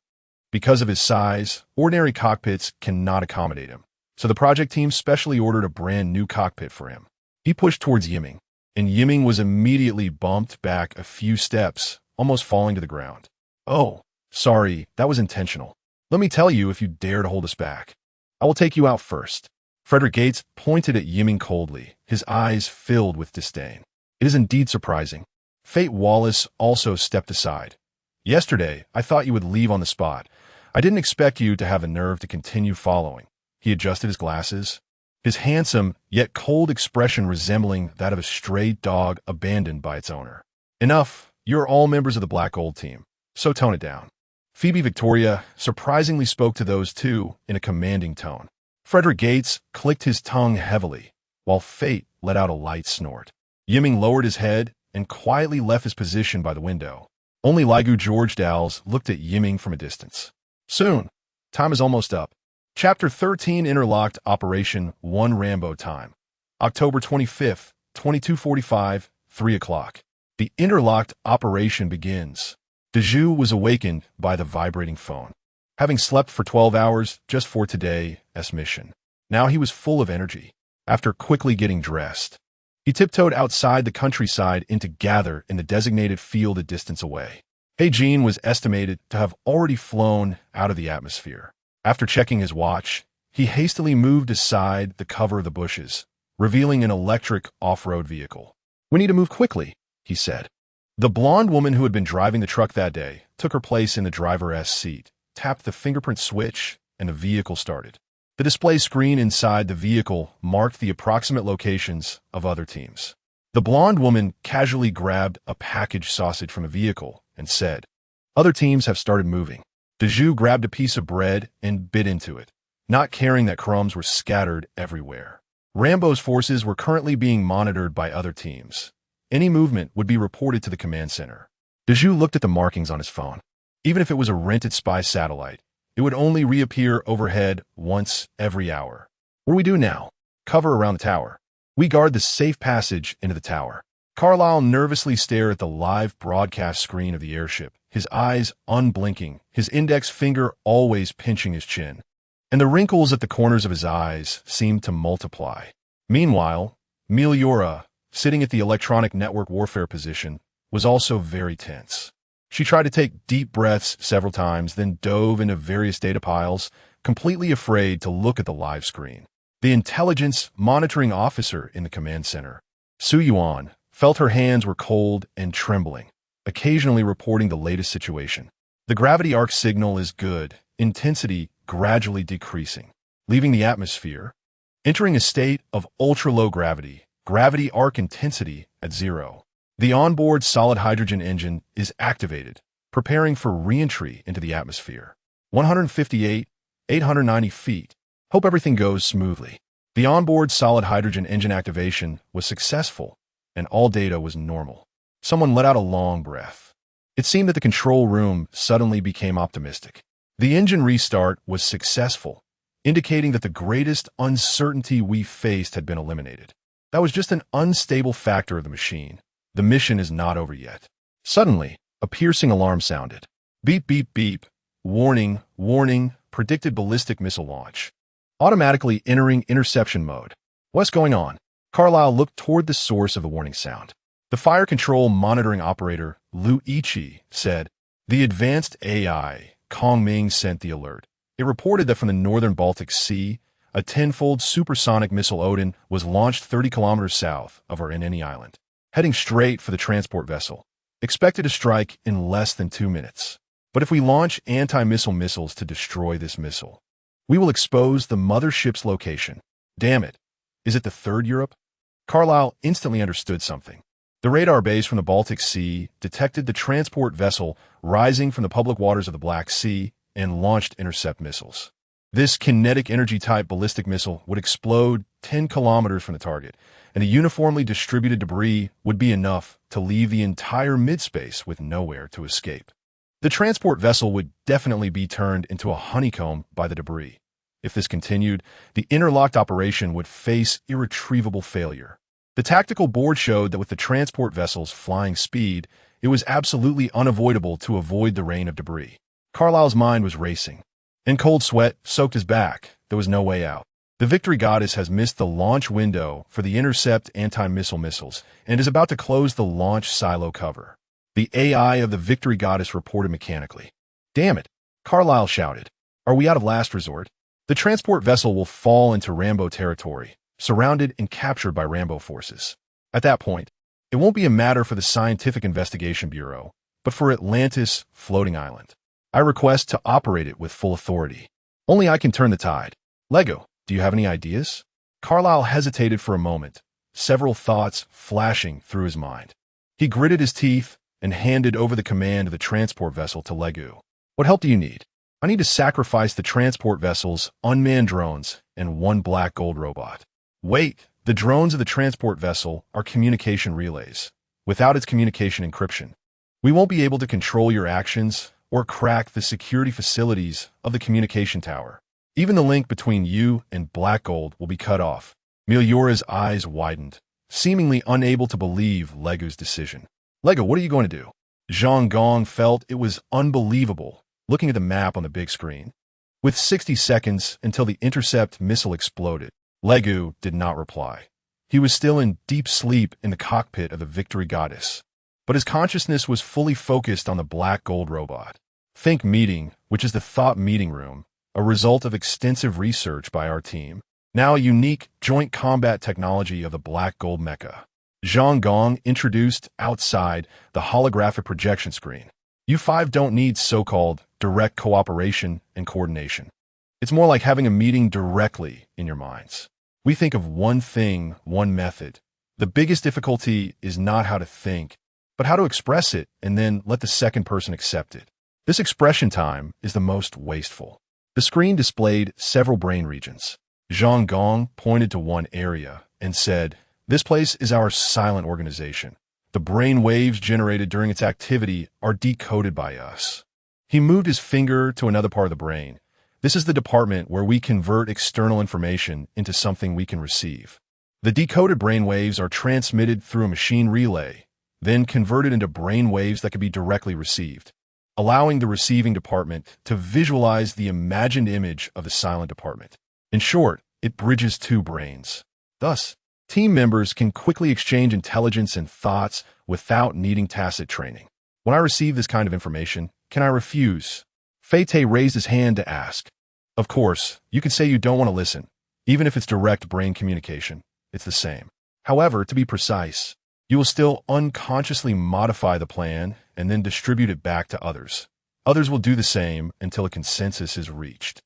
Because of his size, ordinary cockpits cannot accommodate him, so the project team specially ordered a brand new cockpit for him. He pushed towards Yiming, and Yiming was immediately bumped back a few steps, almost falling to the ground. Oh, sorry, that was intentional. Let me tell you if you dare to hold us back. I will take you out first. Frederick Gates pointed at Yiming coldly, his eyes filled with disdain. It is indeed surprising. Fate Wallace also stepped aside. Yesterday, I thought you would leave on the spot. I didn't expect you to have the nerve to continue following. He adjusted his glasses, his handsome yet cold expression resembling that of a stray dog abandoned by its owner. Enough, you're all members of the Black Gold team, so tone it down. Phoebe Victoria surprisingly spoke to those two in a commanding tone. Frederick Gates clicked his tongue heavily, while Fate let out a light snort. Yiming lowered his head and quietly left his position by the window. Only Laigu George Dowles looked at Yiming from a distance. Soon. Time is almost up. Chapter 13 Interlocked Operation 1 Rambo Time. October 25th, 22:45, 3 o'clock. The interlocked operation begins. Deju was awakened by the vibrating phone. Having slept for 12 hours just for today's mission. Now he was full of energy. After quickly getting dressed, he tiptoed outside the countryside into gather in the designated field a distance away. Heijin was estimated to have already flown out of the atmosphere. After checking his watch, he hastily moved aside the cover of the bushes, revealing an electric off-road vehicle. "We need to move quickly," he said. The blonde woman who had been driving the truck that day took her place in the driver's seat, tapped the fingerprint switch, and the vehicle started. The display screen inside the vehicle marked the approximate locations of other teams. The blonde woman casually grabbed a packaged sausage from a vehicle and said, "Other teams have started moving." Deju grabbed a piece of bread and bit into it, not caring that crumbs were scattered everywhere. Rambo's forces were currently being monitored by other teams. Any movement would be reported to the command center. Deju looked at the markings on his phone. Even if it was a rented spy satellite, it would only reappear overhead once every hour. What do we do now? Cover around the tower. We guard the safe passage into the tower. Carlyle nervously stared at the live broadcast screen of the airship, his eyes unblinking, his index finger always pinching his chin. And the wrinkles at the corners of his eyes seemed to multiply. Meanwhile, Meliora, sitting at the electronic network warfare position, was also very tense. She tried to take deep breaths several times, then dove into various data piles, completely afraid to look at the live screen. The intelligence monitoring officer in the command center, Su Yuan, felt her hands were cold and trembling, occasionally reporting the latest situation. The gravity arc signal is good, intensity gradually decreasing, leaving the atmosphere, entering a state of ultra-low gravity, gravity arc intensity at 0. The onboard solid hydrogen engine is activated, preparing for re-entry into the atmosphere. 158, 890 feet. Hope everything goes smoothly. The onboard solid hydrogen engine activation was successful, and all data was normal. Someone let out a long breath. It seemed that the control room suddenly became optimistic. The engine restart was successful, indicating that the greatest uncertainty we faced had been eliminated. That was just an unstable factor of the machine. The mission is not over yet. Suddenly, a piercing alarm sounded. Beep, beep, beep. Warning, warning, predicted ballistic missile launch. Automatically entering interception mode. What's going on? Carlyle looked toward the source of the warning sound. The fire control monitoring operator, Lu Ichi, said, "The advanced AI, Kong Ming, sent the alert. It reported that from the northern Baltic Sea, a tenfold supersonic missile Odin was launched 30 kilometers south of our Ineni Island, heading straight for the transport vessel. Expected to strike in less than 2 minutes. But if we launch anti-missile missiles to destroy this missile, we will expose the mothership's location. Damn it. Is it the third Europe?" Carlyle instantly understood something. The radar base from the Baltic Sea detected the transport vessel rising from the public waters of the Black Sea and launched intercept missiles. This kinetic energy-type ballistic missile would explode 10 kilometers from the target, and the uniformly distributed debris would be enough to leave the entire midspace with nowhere to escape. The transport vessel would definitely be turned into a honeycomb by the debris. If this continued, the interlocked operation would face irretrievable failure. The tactical board showed that with the transport vessel's flying speed, it was absolutely unavoidable to avoid the rain of debris. Carlyle's mind was racing. In cold sweat soaked his back, there was no way out. The Victory Goddess has missed the launch window for the intercept anti-missile missiles and is about to close the launch silo cover. The AI of the Victory Goddess reported mechanically. "Damn it," Carlyle shouted. "Are we out of last resort? The transport vessel will fall into Rambo territory, surrounded and captured by Rambo forces. At that point, it won't be a matter for the Scientific Investigation Bureau, but for Atlantis Floating Island. I request to operate it with full authority. Only I can turn the tide. Laigu, do you have any ideas?" Carlyle hesitated for a moment, several thoughts flashing through his mind. He gritted his teeth and handed over the command of the transport vessel to Laigu. "What help do you need?" "I need to sacrifice the transport vessel's unmanned drones and one black gold robot." "Wait, the drones of the transport vessel are communication relays. Without its communication encryption, we won't be able to control your actions or crack the security facilities of the communication tower. Even the link between you and Black Gold will be cut off." Meliora's eyes widened, seemingly unable to believe Laigu's decision. "Laigu, what are you going to do?" Zhang Gong felt it was unbelievable, looking at the map on the big screen. With 60 seconds until the intercept missile exploded, Laigu did not reply. He was still in deep sleep in the cockpit of the Victory Goddess, but his consciousness was fully focused on the Black Gold robot. Think Meeting, which is the Thought Meeting Room, a result of extensive research by our team, now a unique joint combat technology of the Black Gold mecha. Zhang Gong introduced outside the holographic projection screen. "You five don't need so-called direct cooperation and coordination. It's more like having a meeting directly in your minds. We think of one thing, one method, The biggest difficulty is not how to think, but how to express it and then let the second person accept it. This expression time is the most wasteful. The screen displayed several brain regions. Zhang Gong pointed to one area and said, "This place is our silent organization. The brain waves generated during its activity are decoded by us." He moved his finger to another part of the brain. "This is the department where we convert external information into something we can receive. The decoded brain waves are transmitted through a machine relay, then converted into brain waves that can be directly received, allowing the receiving department to visualize the imagined image of the silent department. In short, it bridges two brains. Thus, team members can quickly exchange intelligence and thoughts without needing tacit training. When I receive this kind of information, can I refuse?" Fei-Te raised his hand to ask. "Of course, you can say you don't want to listen. Even if it's direct brain communication, it's the same. However, to be precise, you will still unconsciously modify the plan and then distribute it back to others. Others will do the same until a consensus is reached.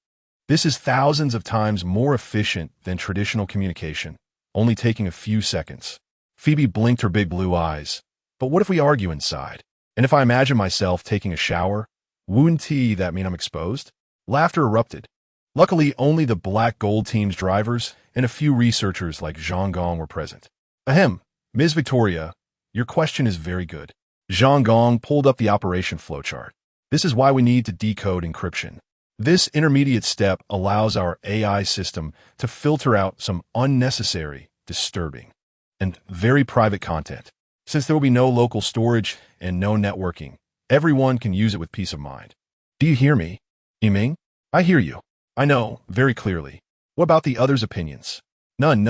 This is thousands of times more efficient than traditional communication, only taking a few seconds." Phoebe blinked her big blue eyes. "But what if we argue inside? And if I imagine myself taking a shower, wouldn't that mean I'm exposed?" Laughter erupted. Luckily, only the Black Gold team's drivers and a few researchers like Zhang Gong were present. "Ahem, Ms. Victoria, your question is very good." Zhang Gong pulled up the operation flowchart. "This is why we need to decode encryption. This intermediate step allows our AI system to filter out some unnecessary, disturbing, and very private content. Since there will be no local storage and no networking, everyone can use it with peace of mind." "Do you hear me, Yiming?" "I hear you. I know, very clearly. What about the others' opinions?" None.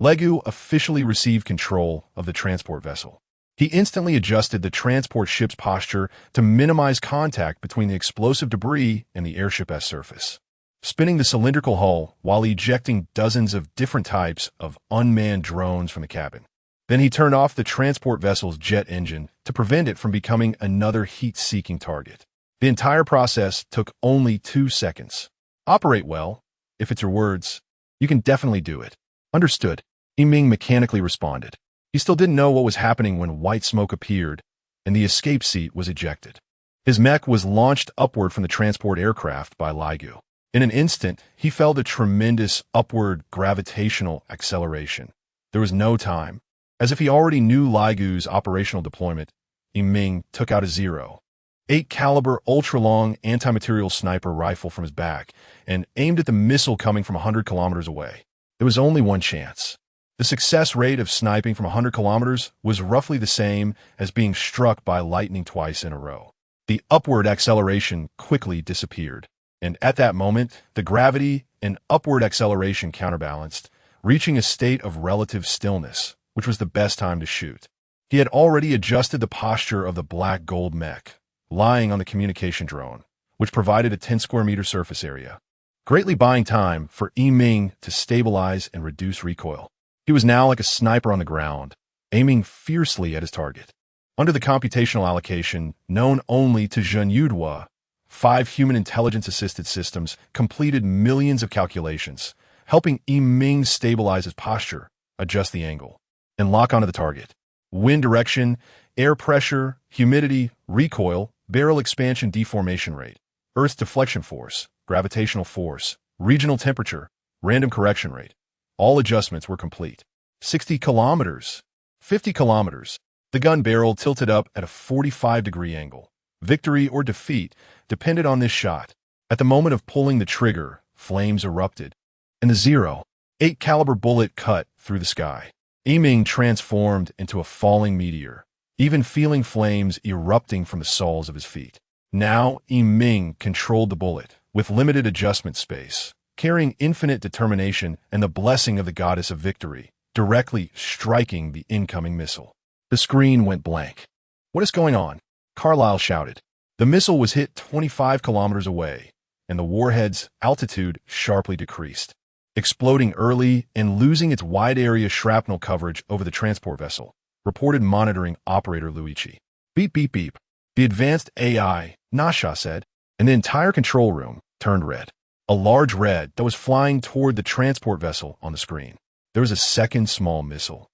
Laigu officially received control of the transport vessel. He instantly adjusted the transport ship's posture to minimize contact between the explosive debris and the airship's surface, spinning the cylindrical hull while ejecting dozens of different types of unmanned drones from the cabin. Then he turned off the transport vessel's jet engine to prevent it from becoming another heat-seeking target. The entire process took only 2 seconds. "Operate well. If it's your words, you can definitely do it." "Understood," Yiming mechanically responded. He still didn't know what was happening when white smoke appeared and the escape seat was ejected. His mech was launched upward from the transport aircraft by Laigu. In an instant, he felt a tremendous upward gravitational acceleration. There was no time. As if he already knew Laigu's operational deployment, Yiming took out a 0.8 caliber ultra-long anti-material sniper rifle from his back and aimed at the missile coming from 100 kilometers away. There was only one chance. The success rate of sniping from 100 kilometers was roughly the same as being struck by lightning twice in a row. The upward acceleration quickly disappeared, and at that moment, the gravity and upward acceleration counterbalanced, reaching a state of relative stillness, which was the best time to shoot. He had already adjusted the posture of the Black Gold mech, lying on the communication drone, which provided a 10 square meter surface area, greatly buying time for Yiming to stabilize and reduce recoil. He was now like a sniper on the ground, aiming fiercely at his target. Under the computational allocation known only to Zhenyudhua, 5 human intelligence-assisted systems completed millions of calculations, helping Yiming stabilize his posture, adjust the angle, and lock onto the target. Wind direction, air pressure, humidity, recoil, barrel expansion deformation rate, Earth's deflection force, gravitational force, regional temperature, random correction rate. All adjustments were complete. 60 kilometers. 50 kilometers. The gun barrel tilted up at a 45-degree angle. Victory or defeat depended on this shot. At the moment of pulling the trigger, flames erupted, and the 0.8 caliber bullet cut through the sky. Yiming transformed into a falling meteor, even feeling flames erupting from the soles of his feet. Now Yiming controlled the bullet, with limited adjustment space, carrying infinite determination and the blessing of the goddess of victory, directly striking the incoming missile. The screen went blank. "What is going on?" Carlyle shouted. The missile was hit 25 kilometers away, and the warhead's altitude sharply decreased, exploding early and losing its wide-area shrapnel coverage over the transport vessel, reported monitoring operator Luigi. "Beep, beep, beep." The advanced AI, Nasha said, and the entire control room turned red. A large red that was flying toward the transport vessel on the screen. There was a second small missile.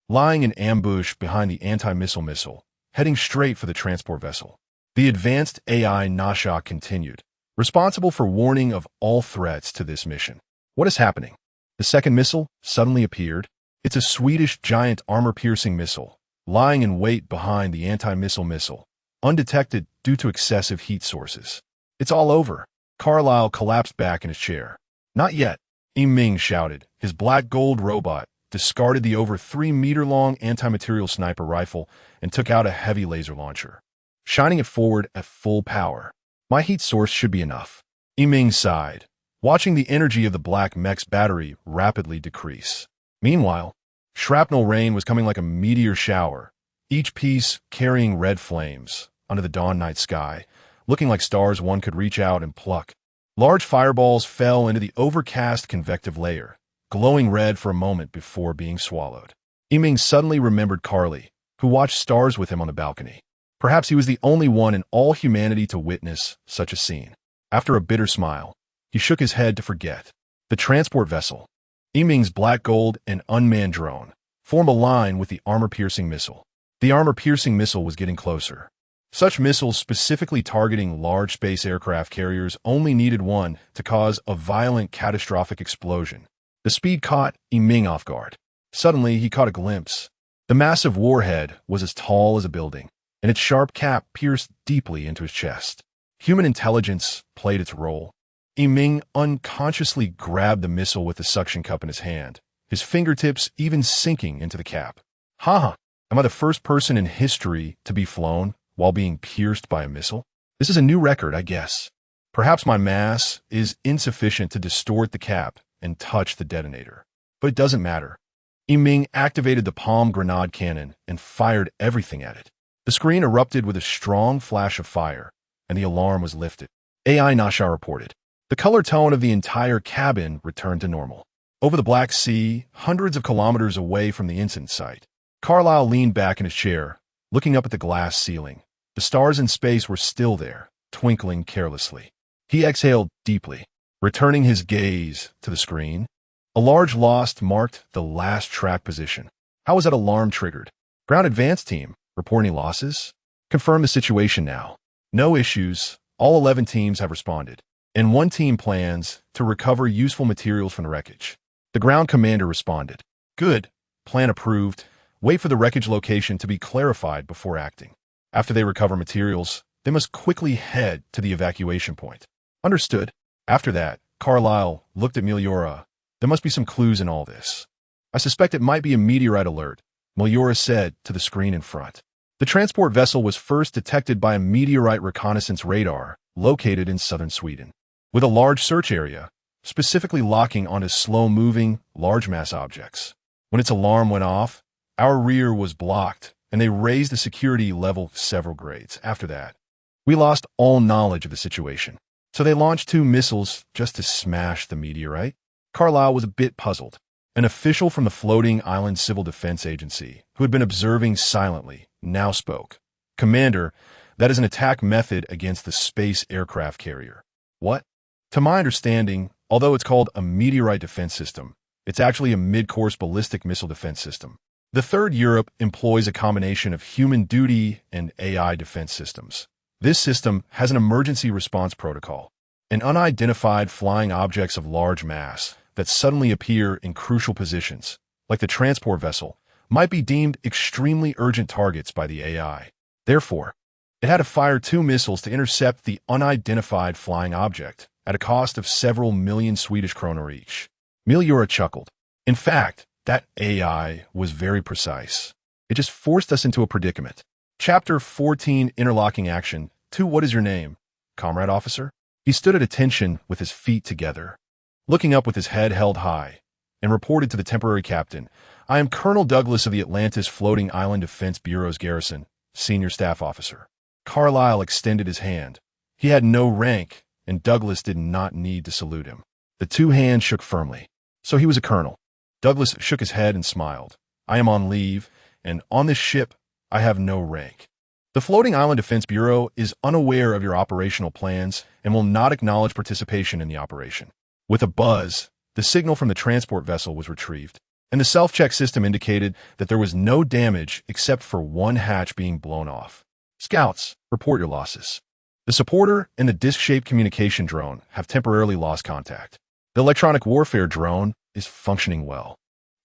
lying in ambush behind the anti-missile missile, heading straight for the transport vessel. The advanced AI Nasha continued, responsible for warning of all threats to this mission. What is happening? The second missile suddenly appeared. It's a Swedish giant armor-piercing missile, lying in wait behind the anti-missile missile, undetected due to excessive heat sources. It's all over. Carlyle collapsed back in his chair. Not yet, Yiming shouted. His black-gold robot discarded the over 3-meter-long anti-material sniper rifle and took out a heavy laser launcher, shining it forward at full power. My heat source should be enough. Yiming sighed, watching the energy of the black mech's battery rapidly decrease. Meanwhile, shrapnel rain was coming like a meteor shower, each piece carrying red flames under the dawn night sky, looking like stars one could reach out and pluck. Large fireballs fell into the overcast convective layer, glowing red for a moment before being swallowed. Yiming suddenly remembered Carly, who watched stars with him on the balcony. Perhaps he was the only one in all humanity to witness such a scene. After a bitter smile, he shook his head to forget. The transport vessel, Yiming's black gold and unmanned drone, formed a line with the armor-piercing missile. The armor-piercing missile was getting closer. Such missiles specifically targeting large space aircraft carriers only needed one to cause a violent catastrophic explosion. The speed caught Yiming off guard. Suddenly, he caught a glimpse. The massive warhead was as tall as a building, and its sharp cap pierced deeply into his chest. Human intelligence played its role. Yiming unconsciously grabbed the missile with the suction cup in his hand, his fingertips even sinking into the cap. Haha, am I the first person in history to be flown while being pierced by a missile? This is a new record, I guess. Perhaps my mass is insufficient to distort the cap and touch the detonator. But it doesn't matter. Yiming activated the palm grenade cannon and fired everything at it. The screen erupted with a strong flash of fire, and the alarm was lifted. AI Nasha reported. The color tone of the entire cabin returned to normal. Over the Black Sea, hundreds of kilometers away from the incident site, Carlyle leaned back in his chair, looking up at the glass ceiling. The stars in space were still there, twinkling carelessly. He exhaled deeply, returning his gaze to the screen. A large lost marked the last track position. How was that alarm triggered? Ground advance team, report any losses? Confirm the situation now. No issues. All 11 teams have responded, and one team plans to recover useful materials from the wreckage. The ground commander responded. Good. Plan approved. Wait for the wreckage location to be clarified before acting. After they recover materials, they must quickly head to the evacuation point. Understood. After that, Carlyle looked at Meliora. There must be some clues in all this. I suspect it might be a meteorite alert, Meliora said to the screen in front. The transport vessel was first detected by a meteorite reconnaissance radar located in southern Sweden, with a large search area, specifically locking onto slow-moving, large-mass objects. When its alarm went off, our rear was blocked, and they raised the security level several grades. After that, we lost all knowledge of the situation. So they launched 2 missiles just to smash the meteorite. Carlyle was a bit puzzled. An official from the Floating Island Civil Defense Agency, who had been observing silently, now spoke. Commander, that is an attack method against the space aircraft carrier. What? To my understanding, although it's called a meteorite defense system, it's actually a mid-course ballistic missile defense system. The Third Europe employs a combination of human duty and AI defense systems. This system has an emergency response protocol, and unidentified flying objects of large mass that suddenly appear in crucial positions, like the transport vessel, might be deemed extremely urgent targets by the AI. Therefore, it had to fire 2 missiles to intercept the unidentified flying object at a cost of several million Swedish kronor each. Meliora chuckled. In fact, that AI was very precise. It just forced us into a predicament. Chapter 14, Interlocking Action. 2. What is your name, comrade officer? He stood at attention with his feet together, looking up with his head held high, and reported to the temporary captain, I am Colonel Douglas of the Atlantis Floating Island Defense Bureau's garrison, senior staff officer. Carlyle extended his hand. He had no rank, and Douglas did not need to salute him. The 2 hands shook firmly. So he was a colonel. Douglas shook his head and smiled. I am on leave, and on this ship, I have no rank. The Floating Island Defense Bureau is unaware of your operational plans and will not acknowledge participation in the operation. With a buzz, the signal from the transport vessel was retrieved. and the self-check system indicated that there was no damage except for one hatch being blown off. Scouts, report your losses. The supporter and the disc-shaped communication drone have temporarily lost contact. The electronic warfare drone is functioning well.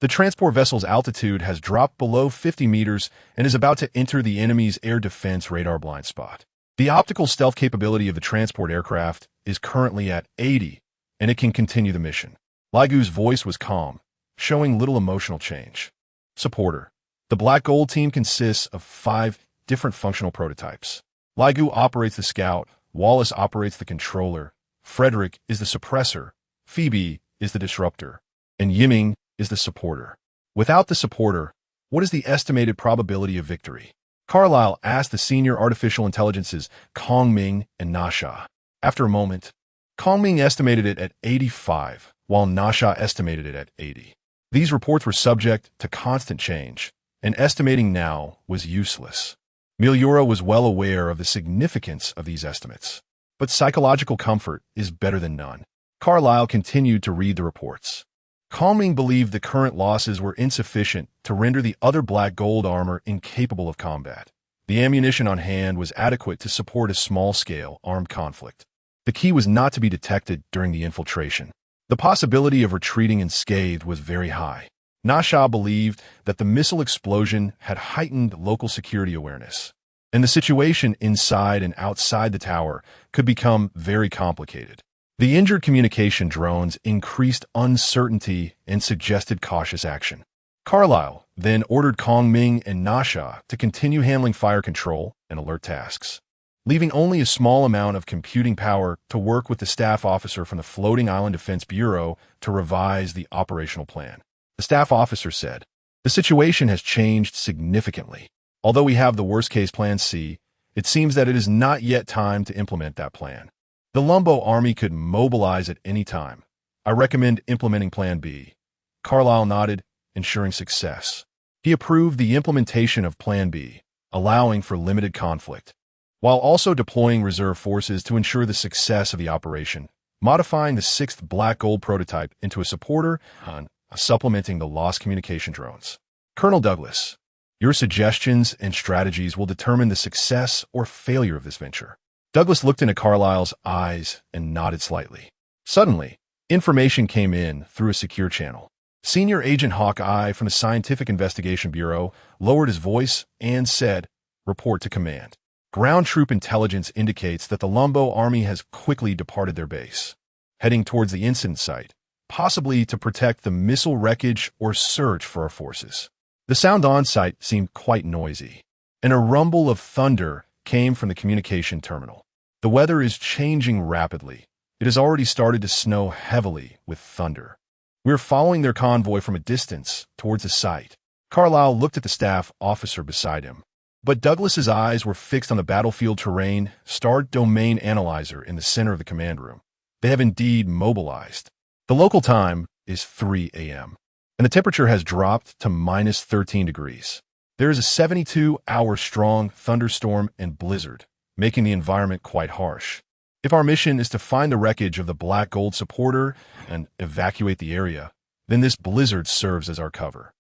The transport vessel's altitude has dropped below 50 meters and is about to enter the enemy's air defense radar blind spot. The optical stealth capability of the transport aircraft is currently at 80, and it can continue the mission. Laigu's voice was calm, showing little emotional change. Supporter. The Black Gold team consists of 5 different functional prototypes. Laigu operates the scout, Wallace operates the controller, Frederick is the suppressor, Phoebe is the disruptor, and Yiming is the supporter. Without the supporter, what is the estimated probability of victory? Carlyle asked the senior artificial intelligences Kongming and Nasha. After a moment, Kongming estimated it at 85, while Nasha estimated it at 80. These reports were subject to constant change, and estimating now was useless. Migliora was well aware of the significance of these estimates, but psychological comfort is better than none. Carlyle continued to read the reports. Kongming believed the current losses were insufficient to render the other Black Gold armor incapable of combat. The ammunition on hand was adequate to support a small-scale armed conflict. The key was not to be detected during the infiltration. The possibility of retreating unscathed was very high. Nasha believed that the missile explosion had heightened local security awareness, and the situation inside and outside the tower could become very complicated. The injured communication drones increased uncertainty and suggested cautious action. Carlyle then ordered Kongming and Nasha to continue handling fire control and alert tasks, leaving only a small amount of computing power to work with the staff officer from the Floating Island Defense Bureau to revise the operational plan. The staff officer said, "The situation has changed significantly. Although we have the worst-case plan C, it seems that it is not yet time to implement that plan. The Lumbo Army could mobilize at any time. I recommend implementing Plan B." Carlyle nodded, ensuring success. He approved the implementation of Plan B, allowing for limited conflict, while also deploying reserve forces to ensure the success of the operation, modifying the 6th Black Gold prototype into a supporter and supplementing the lost communication drones. Colonel Douglas, your suggestions and strategies will determine the success or failure of this venture. Douglas looked into Carlyle's eyes and nodded slightly. Suddenly, information came in through a secure channel. Senior Agent Hawkeye from the Scientific Investigation Bureau lowered his voice and said, "Report to command. Ground troop intelligence indicates that the Lumbo Army has quickly departed their base, heading towards the incident site, possibly to protect the missile wreckage or search for our forces." The sound on site seemed quite noisy, and a rumble of thunder came from the communication terminal. The weather is changing rapidly. It has already started to snow heavily with thunder. We're following their convoy from a distance towards the site. Carlyle looked at the staff officer beside him, but Douglas's eyes were fixed on the battlefield terrain star domain analyzer in the center of the command room. They have indeed mobilized. The local time is 3 a.m., and the temperature has dropped to minus 13 degrees. There is a 72-hour strong thunderstorm and blizzard, making the environment quite harsh. If our mission is to find the wreckage of the Black Gold supporter and evacuate the area, then this blizzard serves as our cover.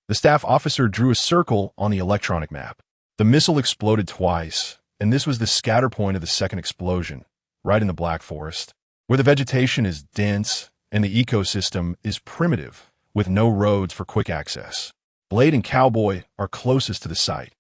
The staff officer drew a circle on the electronic map. The missile exploded twice, and this was the scatter point of the second explosion, right in the Black Forest, where the vegetation is dense and the ecosystem is primitive, with no roads for quick access. Blade and Cowboy are closest to the site,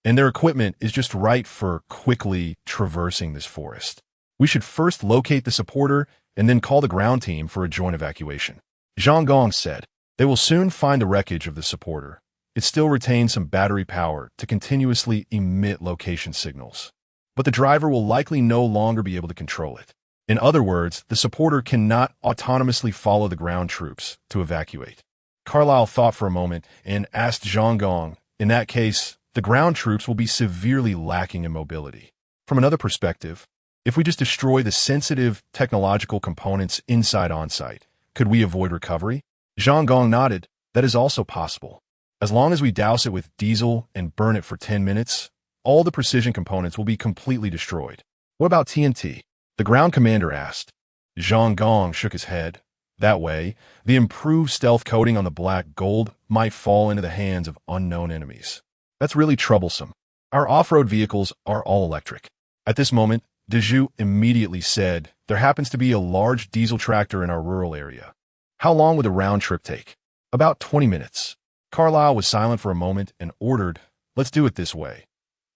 and their equipment is just right for quickly traversing this forest. We should first locate the supporter and then call the ground team for a joint evacuation. Zhang Gong said, "They will soon find the wreckage of the supporter. It still retains some battery power to continuously emit location signals, but the driver will likely no longer be able to control it. In other words, the supporter cannot autonomously follow the ground troops to evacuate." Carlyle thought for a moment and asked Zhang Gong, "In that case, the ground troops will be severely lacking in mobility. From another perspective, if we just destroy the sensitive technological components inside on-site, could we avoid recovery?" Zhang Gong nodded. "That is also possible. As long as we douse it with diesel and burn it for 10 minutes, all the precision components will be completely destroyed." "What about TNT?" the ground commander asked. Zhang Gong shook his head. That way, the improved stealth coating on the black gold might fall into the hands of unknown enemies. That's really troublesome. Our off-road vehicles are all electric. At this moment, Deju immediately said, there happens to be a large diesel tractor in our rural area. How long would the round trip take? About 20 minutes. Carlyle was silent for a moment and ordered, let's do it this way.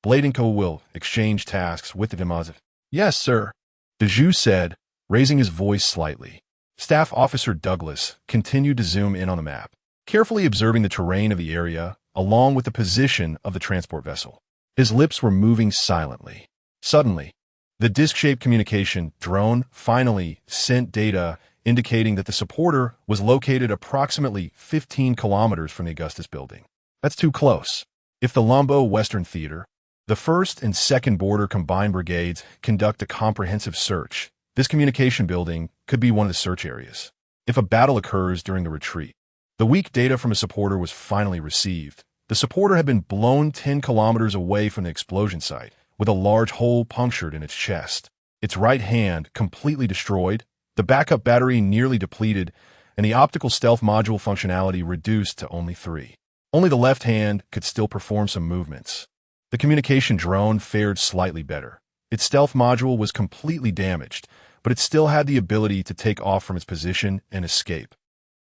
Blade and Co. will exchange tasks with the deposit. Yes, sir. Deju said, raising his voice slightly. Staff Officer Douglas continued to zoom in on the map, carefully observing the terrain of the area along with the position of the transport vessel. His lips were moving silently. Suddenly, the disc-shaped communication drone finally sent data indicating that the supporter was located approximately 15 kilometers from the Augustus building. That's too close. If the Lombo Western Theater, the 1st and 2nd Border Combined Brigades conduct a comprehensive search, this communication building could be one of the search areas. If a battle occurs during the retreat, the weak data from a supporter was finally received. The supporter had been blown 10 kilometers away from the explosion site, with a large hole punctured in its chest. Its right hand completely destroyed, the backup battery nearly depleted, and the optical stealth module functionality reduced to only 3. Only the left hand could still perform some movements. The communication drone fared slightly better. Its stealth module was completely damaged, but it still had the ability to take off from its position and escape,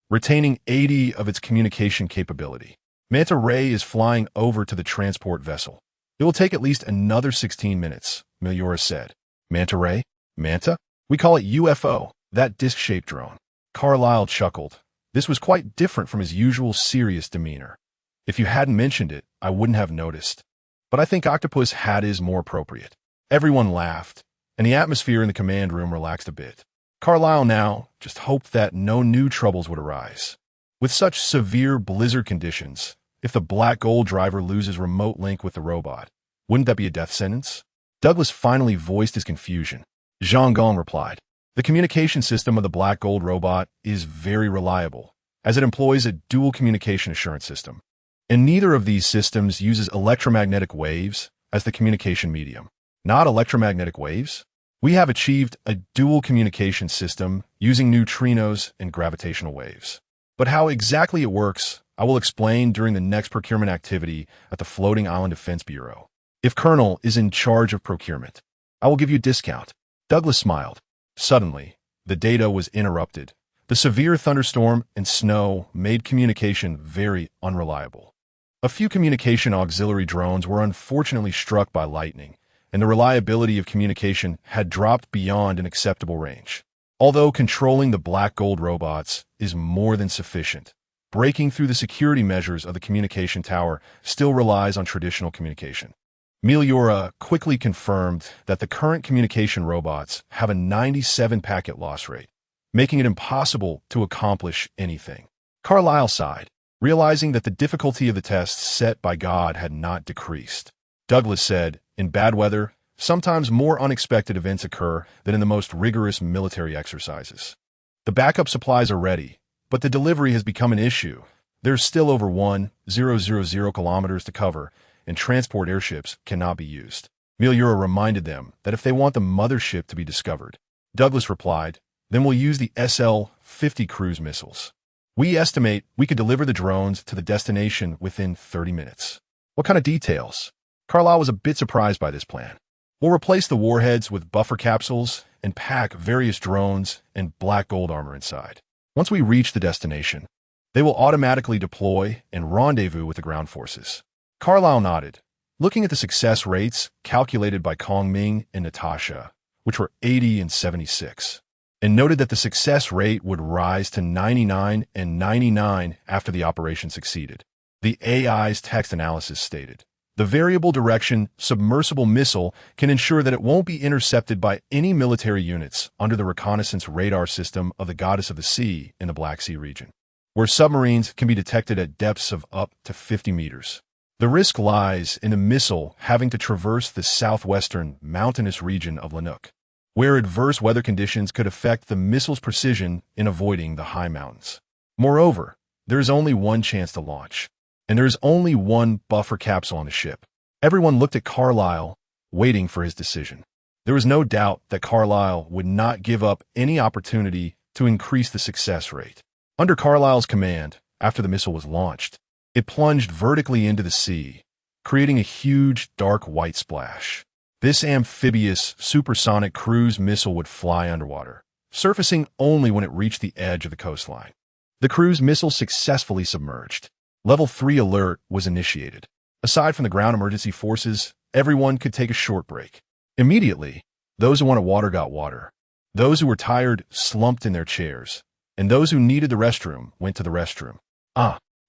retaining 80 of its communication capability. Manta Ray is flying over to the transport vessel. It will take at least another 16 minutes, Miura said. Manta Ray? Manta? We call it UFO, that disc-shaped drone. Carlyle chuckled. This was quite different from his usual serious demeanor. If you hadn't mentioned it, I wouldn't have noticed. But I think Octopus hat is more appropriate. Everyone laughed, and the atmosphere in the command room relaxed a bit. Carlyle now just hoped that no new troubles would arise. With such severe blizzard conditions, if the Black Gold driver loses remote link with the robot, wouldn't that be a death sentence? Douglas finally voiced his confusion. Zhang Gong replied, the communication system of the Black Gold robot is very reliable, as it employs a dual communication assurance system. And neither of these systems uses electromagnetic waves as the communication medium. Not electromagnetic waves? We have achieved a dual communication system using neutrinos and gravitational waves. But how exactly it works, I will explain during the next procurement activity at the Floating Island Defense Bureau. If Colonel is in charge of procurement, I will give you a discount. Douglas smiled. Suddenly, the data was interrupted. The severe thunderstorm and snow made communication very unreliable. A few communication auxiliary drones were unfortunately struck by lightning, and the reliability of communication had dropped beyond an acceptable range. Although controlling the Black Gold robots is more than sufficient, breaking through the security measures of the communication tower still relies on traditional communication. Miura quickly confirmed that the current communication robots have a 97 packet loss rate, making it impossible to accomplish anything. Carlyle sighed, realizing that the difficulty of the tests set by God had not decreased. Douglas said, in bad weather, sometimes more unexpected events occur than in the most rigorous military exercises. The backup supplies are ready, but the delivery has become an issue. There's still over 1,000 kilometers to cover, and transport airships cannot be used. Miura reminded them that if they want the mothership to be discovered, Douglas replied, then we'll use the SL-50 cruise missiles. We estimate we could deliver the drones to the destination within 30 minutes. What kind of details? Carlyle was a bit surprised by this plan. We'll replace the warheads with buffer capsules and pack various drones and Black Gold armor inside. Once we reach the destination, they will automatically deploy and rendezvous with the ground forces. Carlyle nodded, looking at the success rates calculated by Kong Ming and Natasha, which were 80 and 76. And noted that the success rate would rise to 99 and 99 after the operation succeeded. The AI's text analysis stated, the variable direction submersible missile can ensure that it won't be intercepted by any military units under the reconnaissance radar system of the Goddess of the Sea in the Black Sea region, where submarines can be detected at depths of up to 50 meters. The risk lies in the missile having to traverse the southwestern mountainous region of Lanuk, where adverse weather conditions could affect the missile's precision in avoiding the high mountains. Moreover, there is only one chance to launch, and there is only one buffer capsule on the ship. Everyone looked at Carlyle, waiting for his decision. There was no doubt that Carlyle would not give up any opportunity to increase the success rate. Under Carlyle's command, after the missile was launched, it plunged vertically into the sea, creating a huge, dark white splash. This amphibious, supersonic cruise missile would fly underwater, surfacing only when it reached the edge of the coastline. The cruise missile successfully submerged. Level 3 alert was initiated. Aside from the ground emergency forces, everyone could take a short break. Immediately, those who wanted water got water. Those who were tired slumped in their chairs, and those who needed the restroom went to the restroom.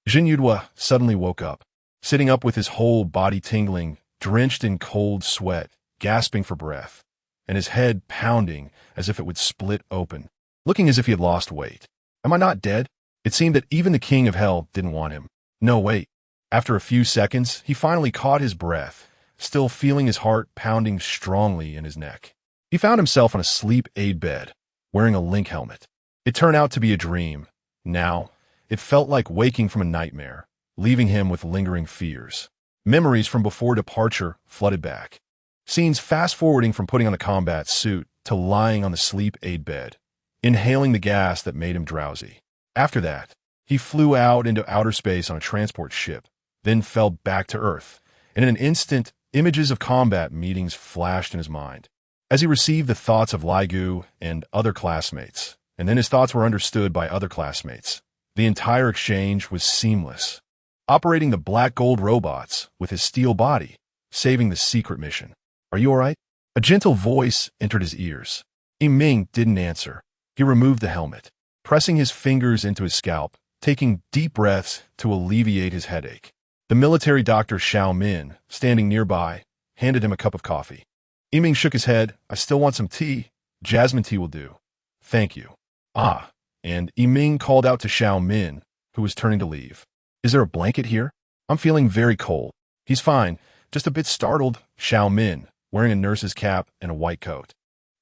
Jin Yudhua suddenly woke up, sitting up with his whole body tingling, drenched in cold sweat, gasping for breath, and his head pounding as if it would split open, looking as if he had lost weight. Am I not dead? It seemed that even the king of hell didn't want him. No, wait. After a few seconds, he finally caught his breath, still feeling his heart pounding strongly in his neck. He found himself on a sleep aid bed, wearing a link helmet. It turned out to be a dream. Now, it felt like waking from a nightmare, leaving him with lingering fears. Memories from before departure flooded back. Scenes fast-forwarding from putting on a combat suit to lying on the sleep aid bed, inhaling the gas that made him drowsy. After that, he flew out into outer space on a transport ship, then fell back to Earth, and in an instant, images of combat meetings flashed in his mind. As he received the thoughts of Laigu and other classmates, and then his thoughts were understood by other classmates, the entire exchange was seamless. Operating the black gold robots with his steel body, saving the secret mission. Are you all right? A gentle voice entered his ears. Yiming didn't answer. He removed the helmet, pressing his fingers into his scalp, taking deep breaths to alleviate his headache. The military doctor Xiao Min, standing nearby, handed him a cup of coffee. Yiming shook his head. I still want some tea. Jasmine tea will do. Thank you. And Yiming called out to Xiao Min, who was turning to leave. Is there a blanket here? I'm feeling very cold. He's fine, just a bit startled, Xiao Min, wearing a nurse's cap and a white coat,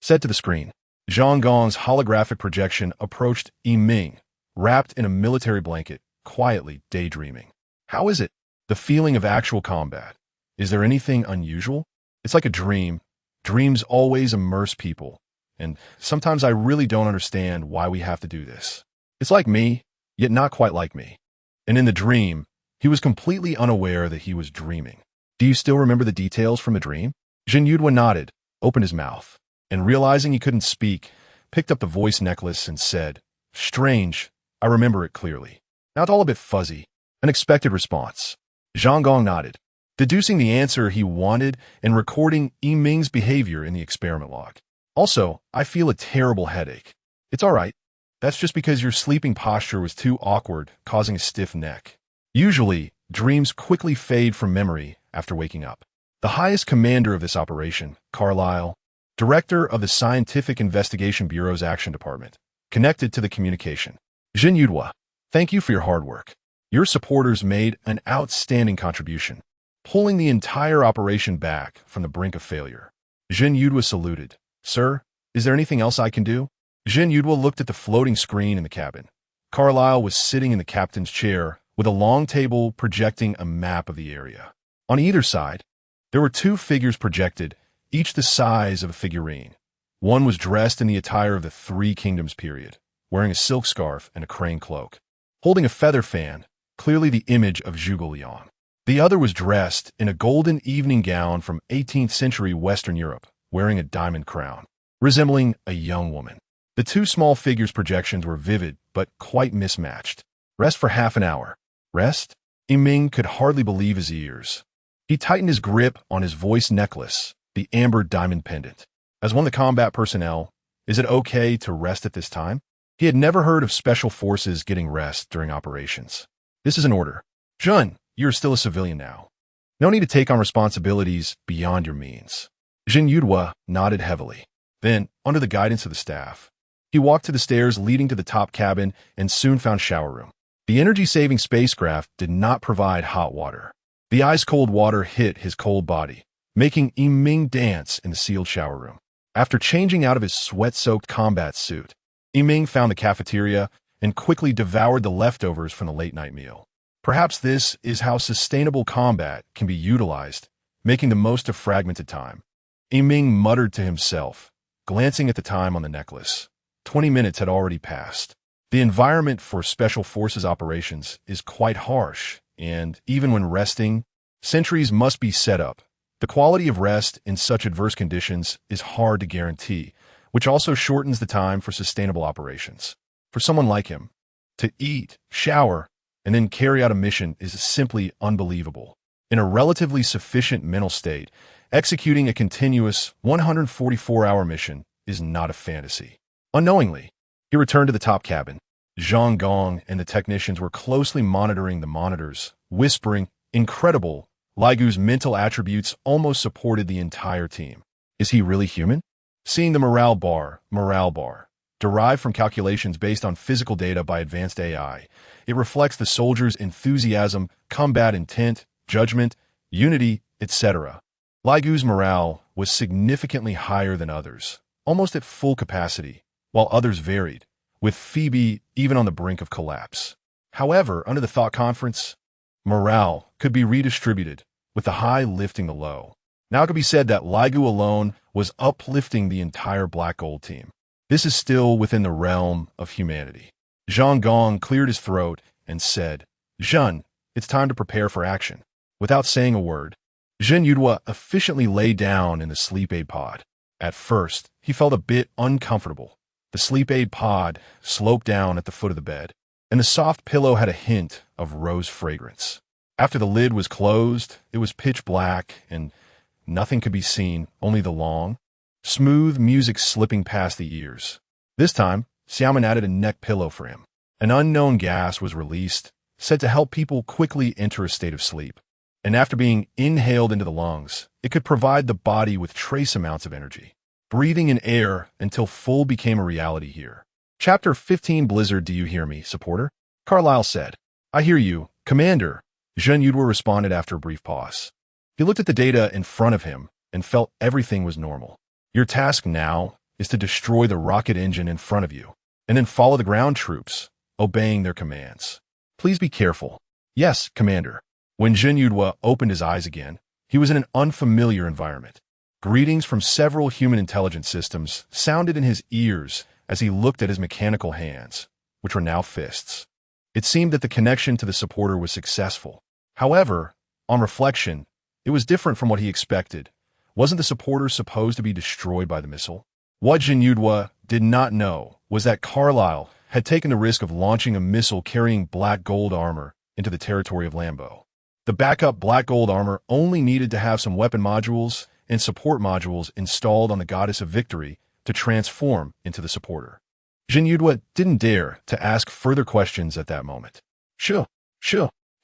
said to the screen. Zhang Gong's holographic projection approached Yiming, wrapped in a military blanket, quietly daydreaming. How is it? The feeling of actual combat. Is there anything unusual? It's like a dream. Dreams always immerse people, and sometimes I really don't understand why we have to do this. It's like me, yet not quite like me. And in the dream, he was completely unaware that he was dreaming. Do you still remember the details from the dream? Jin Yudhua nodded, opened his mouth, and realizing he couldn't speak, picked up the voice necklace and said, Strange, I remember it clearly. Now it's all a bit fuzzy. An expected response. Zhang Gong nodded, deducing the answer he wanted and recording Yiming's behavior in the experiment log. Also, I feel a terrible headache. It's all right. That's just because your sleeping posture was too awkward, causing a stiff neck. Usually, dreams quickly fade from memory after waking up. The highest commander of this operation, Carlyle, director of the Scientific Investigation Bureau's Action Department, connected to the communication. Jin Yudhua, thank you for your hard work. Your supporters made an outstanding contribution, pulling the entire operation back from the brink of failure. Jin Yudhua saluted. Sir, is there anything else I can do? Jin Yudhua looked at the floating screen in the cabin. Carlyle was sitting in the captain's chair with a long table projecting a map of the area. On either side, there were two figures projected, each the size of a figurine. One was dressed in the attire of the Three Kingdoms period, wearing a silk scarf and a crane cloak, holding a feather fan, clearly the image of Zhuge Liang. The other was dressed in a golden evening gown from 18th century Western Europe, wearing a diamond crown, resembling a young woman. The two small figures' projections were vivid, but quite mismatched. Rest for half an hour. Rest? Yiming could hardly believe his ears. He tightened his grip on his voice necklace, the amber diamond pendant. As one of the combat personnel, is it okay to rest at this time? He had never heard of special forces getting rest during operations. This is an order. Jun, you're still a civilian now. No need to take on responsibilities beyond your means. Jin Yudhua nodded heavily. Then, under the guidance of the staff, he walked to the stairs leading to the top cabin and soon found shower room. The energy-saving spacecraft did not provide hot water. The ice-cold water hit his cold body, making Yiming dance in the sealed shower room. After changing out of his sweat-soaked combat suit, Yiming found the cafeteria and quickly devoured the leftovers from the late-night meal. Perhaps this is how sustainable combat can be utilized, making the most of fragmented time. Yiming muttered to himself, glancing at the time on the necklace. 20 minutes had already passed. The environment for Special Forces operations is quite harsh, and even when resting, sentries must be set up. The quality of rest in such adverse conditions is hard to guarantee, which also shortens the time for sustainable operations. For someone like him, to eat, shower, and then carry out a mission is simply unbelievable. In a relatively sufficient mental state, executing a continuous 144-hour mission is not a fantasy. Unknowingly, he returned to the top cabin. Zhang Gong and the technicians were closely monitoring the monitors, whispering, "Incredible." Laigu's mental attributes almost supported the entire team. Is he really human? Seeing the morale bar, derived from calculations based on physical data by advanced AI, it reflects the soldiers' enthusiasm, combat intent, judgment, unity, etc. Laigu's morale was significantly higher than others, almost at full capacity, while others varied, with Phoebe even on the brink of collapse. However, under the thought conference, morale could be redistributed, with the high lifting the low. Now it could be said that Laigu alone was uplifting the entire Black Gold team. This is still within the realm of humanity. Zhang Gong cleared his throat and said, "Zhen, it's time to prepare for action." Without saying a word, Zhen Yudhua efficiently lay down in the sleep aid pod. At first, he felt a bit uncomfortable. The sleep aid pod sloped down at the foot of the bed, and the soft pillow had a hint of rose fragrance. After the lid was closed, it was pitch black, and nothing could be seen, only the long, smooth music slipping past the ears. This time, Xiaoman added a neck pillow for him. An unknown gas was released, said to help people quickly enter a state of sleep. And after being inhaled into the lungs, it could provide the body with trace amounts of energy. Breathing in air until full became a reality here. Chapter 15 Blizzard, do you hear me, supporter? Carlyle said. I hear you, Commander. Zhen Yudhua responded after a brief pause. He looked at the data in front of him and felt everything was normal. Your task now is to destroy the rocket engine in front of you, and then follow the ground troops, obeying their commands. Please be careful. Yes, Commander. When Zhen Yudhua opened his eyes again, he was in an unfamiliar environment. Greetings from several human intelligence systems sounded in his ears as he looked at his mechanical hands, which were now fists. It seemed that the connection to the supporter was successful. However, on reflection, it was different from what he expected. Wasn't the supporter supposed to be destroyed by the missile? What Zhen Yudhua did not know was that Carlyle had taken the risk of launching a missile carrying black gold armor into the territory of Lambeau. The backup black gold armor only needed to have some weapon modules and support modules installed on the Goddess of Victory to transform into the supporter. Zhen Yudhua didn't dare to ask further questions at that moment. Shoo,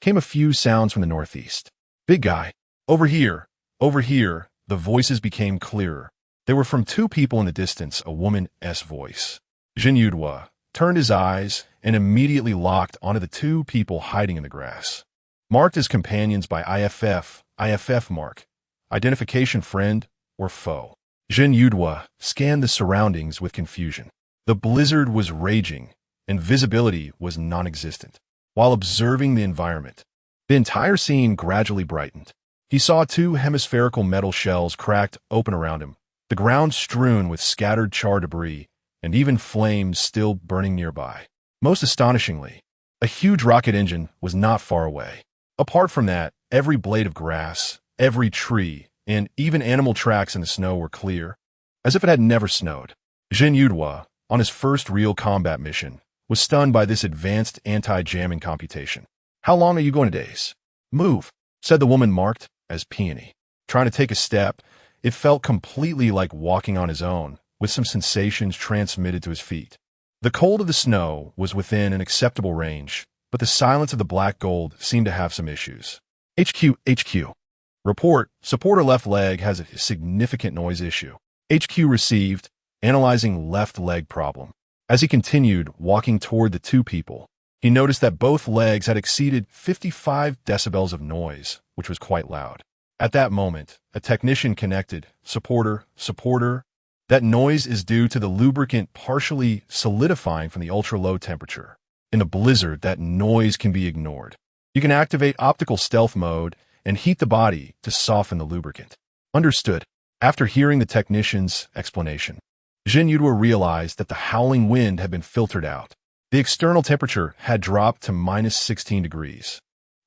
came a few sounds from the northeast. Big guy, over here, the voices became clearer. They were from two people in the distance, a woman's voice. Zhen Yudhua turned his eyes and immediately locked onto the two people hiding in the grass. Marked as companions by IFF mark, identification friend or foe. Zhen Yudhua scanned the surroundings with confusion. The blizzard was raging, and visibility was non-existent. While observing the environment, the entire scene gradually brightened. He saw two hemispherical metal shells cracked open around him, the ground strewn with scattered char debris, and even flames still burning nearby. Most astonishingly, a huge rocket engine was not far away. Apart from that, every blade of grass, every tree, and even animal tracks in the snow were clear, as if it had never snowed. Zhen Yudhua, on his first real combat mission, was stunned by this advanced anti-jamming computation. How long are you going to daze? Move, said the woman marked as peony. Trying to take a step, it felt completely like walking on his own, with some sensations transmitted to his feet. The cold of the snow was within an acceptable range, but the silence of the black gold seemed to have some issues. HQ. Report, supporter left leg has a significant noise issue. HQ received, analyzing left leg problem. As he continued walking toward the two people, he noticed that both legs had exceeded 55 decibels of noise, which was quite loud. At that moment, a technician connected, supporter. That noise is due to the lubricant partially solidifying from the ultra-low temperature. In a blizzard, that noise can be ignored. You can activate optical stealth mode and heat the body to soften the lubricant. Understood. After hearing the technician's explanation, Jin Yudua realized that the howling wind had been filtered out. The external temperature had dropped to -16 degrees,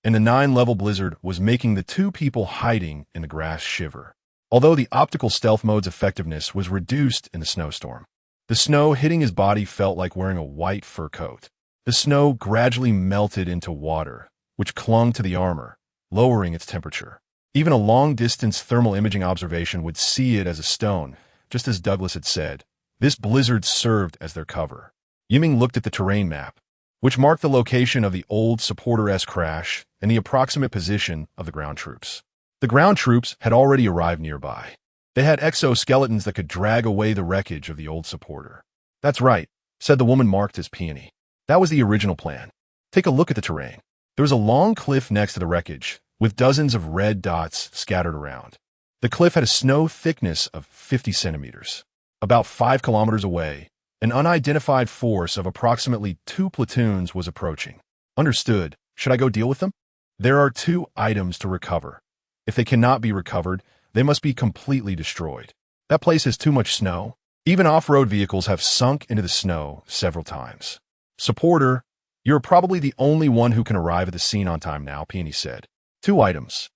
and the 9-level blizzard was making the two people hiding in the grass shiver. Although the optical stealth mode's effectiveness was reduced in the snowstorm, the snow hitting his body felt like wearing a white fur coat. The snow gradually melted into water, which clung to the armor, lowering its temperature. Even a long-distance thermal imaging observation would see it as a stone, just as Douglas had said. This blizzard served as their cover. Yiming looked at the terrain map, which marked the location of the old Supporter-S crash and the approximate position of the ground troops. The ground troops had already arrived nearby. They had exoskeletons that could drag away the wreckage of the old Supporter. "That's right," said the woman marked as Peony. "That was the original plan. Take a look at the terrain." There was a long cliff next to the wreckage, with dozens of red dots scattered around. The cliff had a snow thickness of 50 centimeters. About 5 kilometers away, an unidentified force of approximately 2 platoons was approaching. "Understood. Should I go deal with them?" "There are 2 items to recover. If they cannot be recovered, they must be completely destroyed. That place has too much snow. Even off-road vehicles have sunk into the snow several times." "Supporter, you're probably the only one who can arrive at the scene on time now," Peony said. 2 items.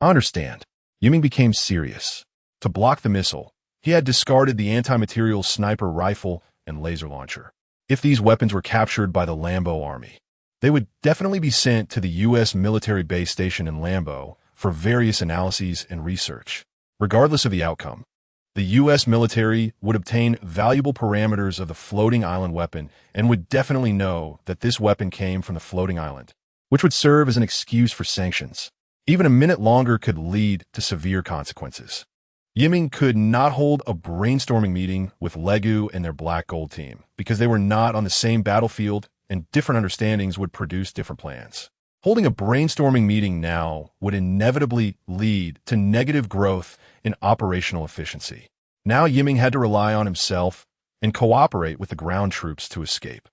"I understand." Yiming became serious. To block the missile, he had discarded the anti-material sniper rifle and laser launcher. If these weapons were captured by the Lambo army, they would definitely be sent to the U.S. military base station in Lambo for various analyses and research. Regardless of the outcome, the U.S. military would obtain valuable parameters of the floating island weapon and would definitely know that this weapon came from the floating island, which would serve as an excuse for sanctions. Even a minute longer could lead to severe consequences. Yiming could not hold a brainstorming meeting with Laigu and their Black Gold team because they were not on the same battlefield and different understandings would produce different plans. Holding a brainstorming meeting now would inevitably lead to negative growth in operational efficiency. Now Yiming had to rely on himself and cooperate with the ground troops to escape.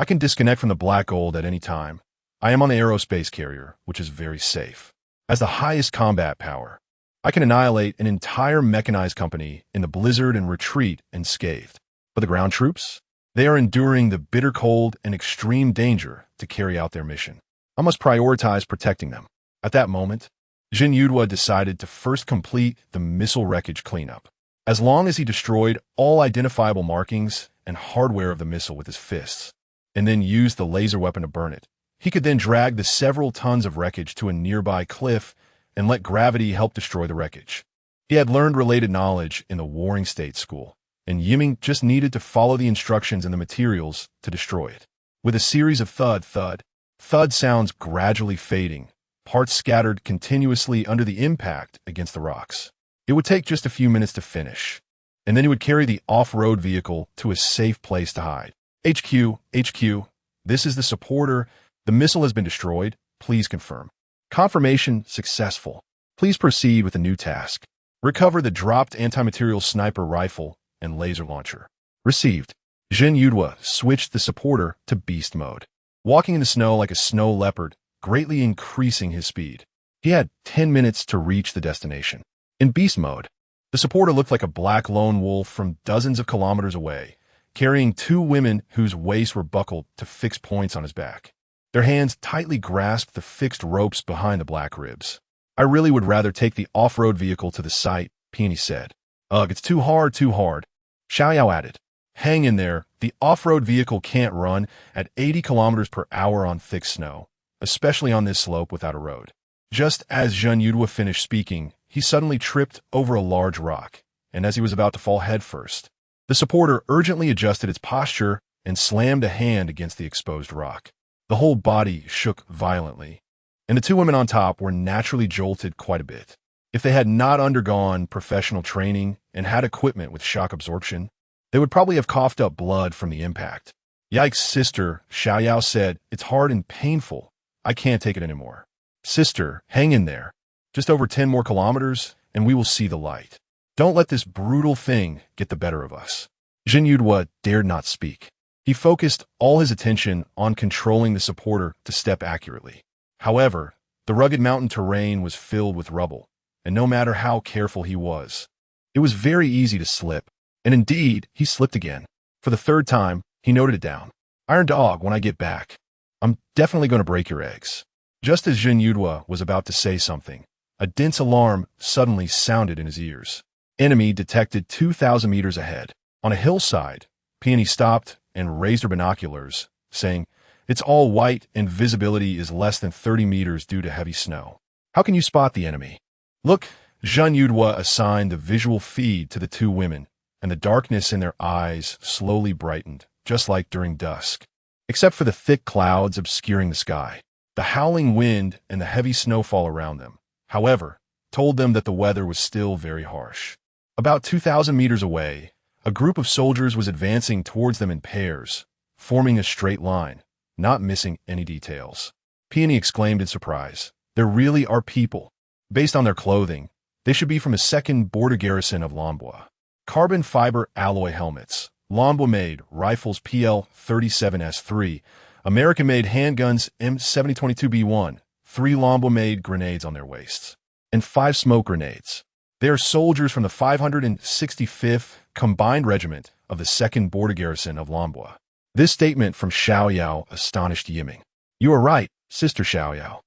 "I can disconnect from the Black Gold at any time. I am on the aerospace carrier, which is very safe. As the highest combat power, I can annihilate an entire mechanized company in the blizzard and retreat unscathed. But the ground troops? They are enduring the bitter cold and extreme danger to carry out their mission. I must prioritize protecting them." At that moment, Jin Yudua decided to first complete the missile wreckage cleanup. As long as he destroyed all identifiable markings and hardware of the missile with his fists, and then used the laser weapon to burn it, he could then drag the several tons of wreckage to a nearby cliff and let gravity help destroy the wreckage. He had learned related knowledge in the Warring States School, and Yiming just needed to follow the instructions and the materials to destroy it. With a series of thud sounds gradually fading, parts scattered continuously under the impact against the rocks. It would take just a few minutes to finish, and then he would carry the off-road vehicle to a safe place to hide. HQ, this is the Supporter. The missile has been destroyed. Please confirm." "Confirmation successful. Please proceed with the new task. Recover the dropped anti-material sniper rifle and laser launcher." "Received." Jin Yudua switched the Supporter to beast mode, walking in the snow like a snow leopard, greatly increasing his speed. He had 10 minutes to reach the destination. In beast mode, the Supporter looked like a black lone wolf from dozens of kilometers away, carrying 2 women whose waists were buckled to fixed points on his back. Their hands tightly grasped the fixed ropes behind the black ribs. "I really would rather take the off-road vehicle to the site," Peony said. "Ugh, it's too hard. Xiaoyao added. "Hang in there. The off-road vehicle can't run at 80 kilometers per hour on thick snow, especially on this slope without a road." Just as Jin Yudua finished speaking, he suddenly tripped over a large rock, and as he was about to fall headfirst, the Supporter urgently adjusted its posture and slammed a hand against the exposed rock. The whole body shook violently, and the 2 women on top were naturally jolted quite a bit. If they had not undergone professional training and had equipment with shock absorption, they would probably have coughed up blood from the impact. "Yikes, sister," Xiaoyao said. "It's hard and painful. I can't take it anymore." "Sister, hang in there. Just over 10 more kilometers, and we will see the light. Don't let this brutal thing get the better of us." Jin Yudua dared not speak. He focused all his attention on controlling the Supporter to step accurately. However, the rugged mountain terrain was filled with rubble, and no matter how careful he was, it was very easy to slip. And indeed, he slipped again. For the third time, he noted it down. Iron Dog, when I get back, I'm definitely going to break your eggs. Just as Jin Yudhua was about to say something, a dense alarm suddenly sounded in his ears. Enemy detected 2,000 meters ahead. On a hillside, Peony stopped and raised her binoculars, saying, "It's all white and visibility is less than 30 meters due to heavy snow. How can you spot the enemy?" "Look," Jin Yudhua assigned the visual feed to the two women, and the darkness in their eyes slowly brightened, just like during dusk, except for the thick clouds obscuring the sky. The howling wind and the heavy snowfall around them, however, told them that the weather was still very harsh. About 2,000 meters away, a group of soldiers was advancing towards them in pairs, forming a straight line, not missing any details. Peony exclaimed in surprise. There really are people. Based on their clothing, they should be from a second border garrison of Lambwa. Carbon fiber alloy helmets, Lambwa-made rifles PL-37S3, American-made handguns M7022B1, 3 Lambwa-made grenades on their waists, and 5 smoke grenades. They are soldiers from the 565th Combined Regiment of the 2nd Border Garrison of Lambwa. This statement from Xiaoyao astonished Yiming. "You are right, Sister Xiaoyao."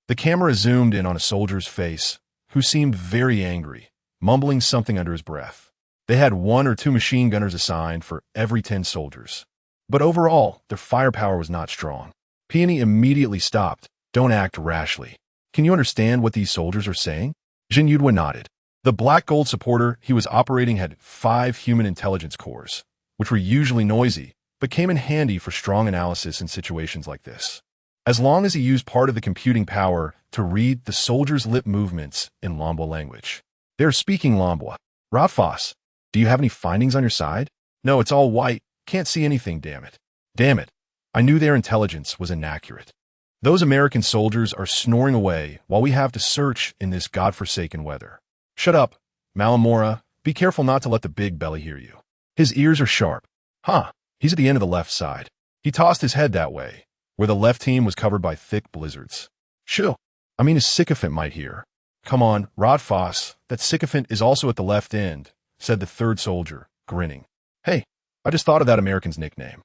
The camera zoomed in on a soldier's face, who seemed very angry, mumbling something under his breath. They had 1 or 2 machine gunners assigned for every 10 soldiers. But overall, their firepower was not strong. Peony immediately stopped. "Don't act rashly. Can you understand what these soldiers are saying?" Jin Yudhua nodded. The Black Gold supporter he was operating had 5 human intelligence cores, which were usually noisy, but came in handy for strong analysis in situations like this. As long as he used part of the computing power to read the soldiers' lip movements in Lambwa language. "They are speaking Lambwa. Rafas, do you have any findings on your side?" "No, it's all white. Can't see anything, damn it." "Damn it. I knew their intelligence was inaccurate. Those American soldiers are snoring away while we have to search in this godforsaken weather." "Shut up, Malamora. Be careful not to let the big belly hear you. His ears are sharp." "Huh, he's at the end of the left side." He tossed his head that way, where the left team was covered by thick blizzards. "Shoo, I mean his sycophant might hear." "Come on, Rodfoss, that sycophant is also at the left end," said the third soldier, grinning. "Hey, I just thought of that American's nickname.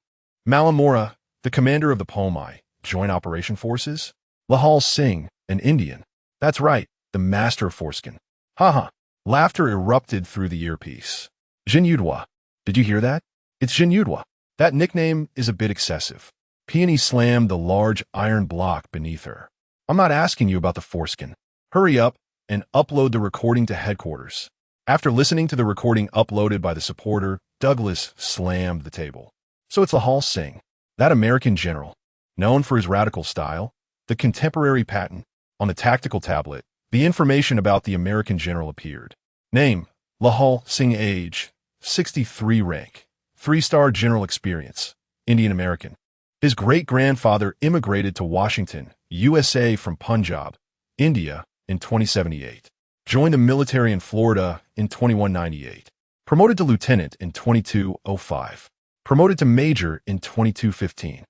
Malamora, the commander of the Pomai, Joint Operation Forces? Lahal Singh, an Indian. That's right, the master of foreskin." "Ha." Laughter erupted through the earpiece. "Jin Yudhua, did you hear that? It's Jin Yudhua. That nickname is a bit excessive." Peony slammed the large iron block beneath her. "I'm not asking you about the foreskin. Hurry up and upload the recording to headquarters." After listening to the recording uploaded by the supporter, Douglas slammed the table. "So it's Lahal Singh, that American general, known for his radical style, the contemporary patent." On the tactical tablet, the information about the American general appeared. Name, Lahal Singh. Age, 63. Rank, 3-star general experience, Indian American. His great-grandfather immigrated to Washington, USA from Punjab, India, in 2078. Joined the military in Florida in 2198. Promoted to lieutenant in 2205. Promoted to major in 2215.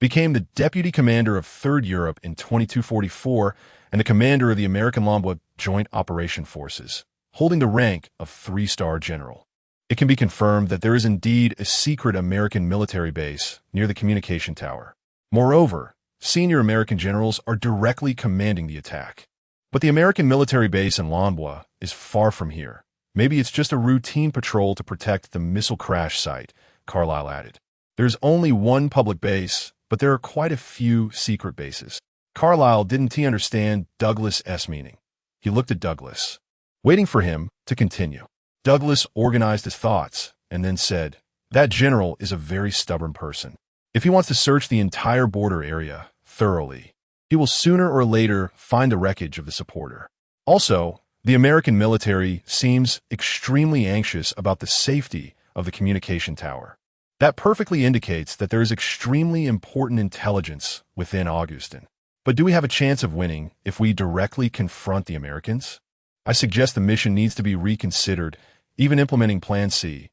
Became the deputy commander of 3rd Europe in 2244 and the commander of the American Lambwa Joint Operation Forces, holding the rank of 3-star general. It can be confirmed that there is indeed a secret American military base near the communication tower. Moreover, senior American generals are directly commanding the attack. But the American military base in Lambwa is far from here. Maybe it's just a routine patrol to protect the missile crash site, Carlyle added. There's only one public base, but there are quite a few secret bases. Carlyle didn't understand Douglas' meaning. He looked at Douglas, waiting for him to continue. Douglas organized his thoughts and then said, "That general is a very stubborn person. If he wants to search the entire border area thoroughly, he will sooner or later find the wreckage of the supporter. Also, the American military seems extremely anxious about the safety of the communication tower. That perfectly indicates that there is extremely important intelligence within Augustin. But do we have a chance of winning if we directly confront the Americans? I suggest the mission needs to be reconsidered, even implementing Plan C.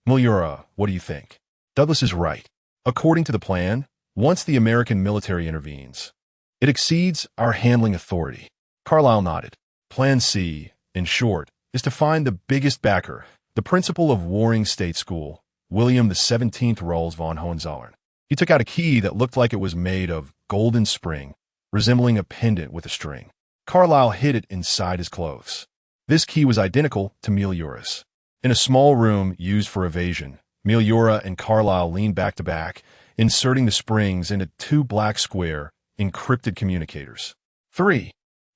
Mulyura, what do you think?" Douglas is right. According to the plan, once the American military intervenes, it exceeds our handling authority. Carlyle nodded. Plan C, in short, is to find the biggest backer, The principal of Warring State School, William XVII Rolls von Hohenzollern. He took out a key that looked like it was made of golden spring, resembling a pendant with a string. Carlyle hid it inside his clothes. This key was identical to Meliura's. In a small room used for evasion, Meliura and Carlyle leaned back to back, inserting the springs into two black square, encrypted communicators. 3,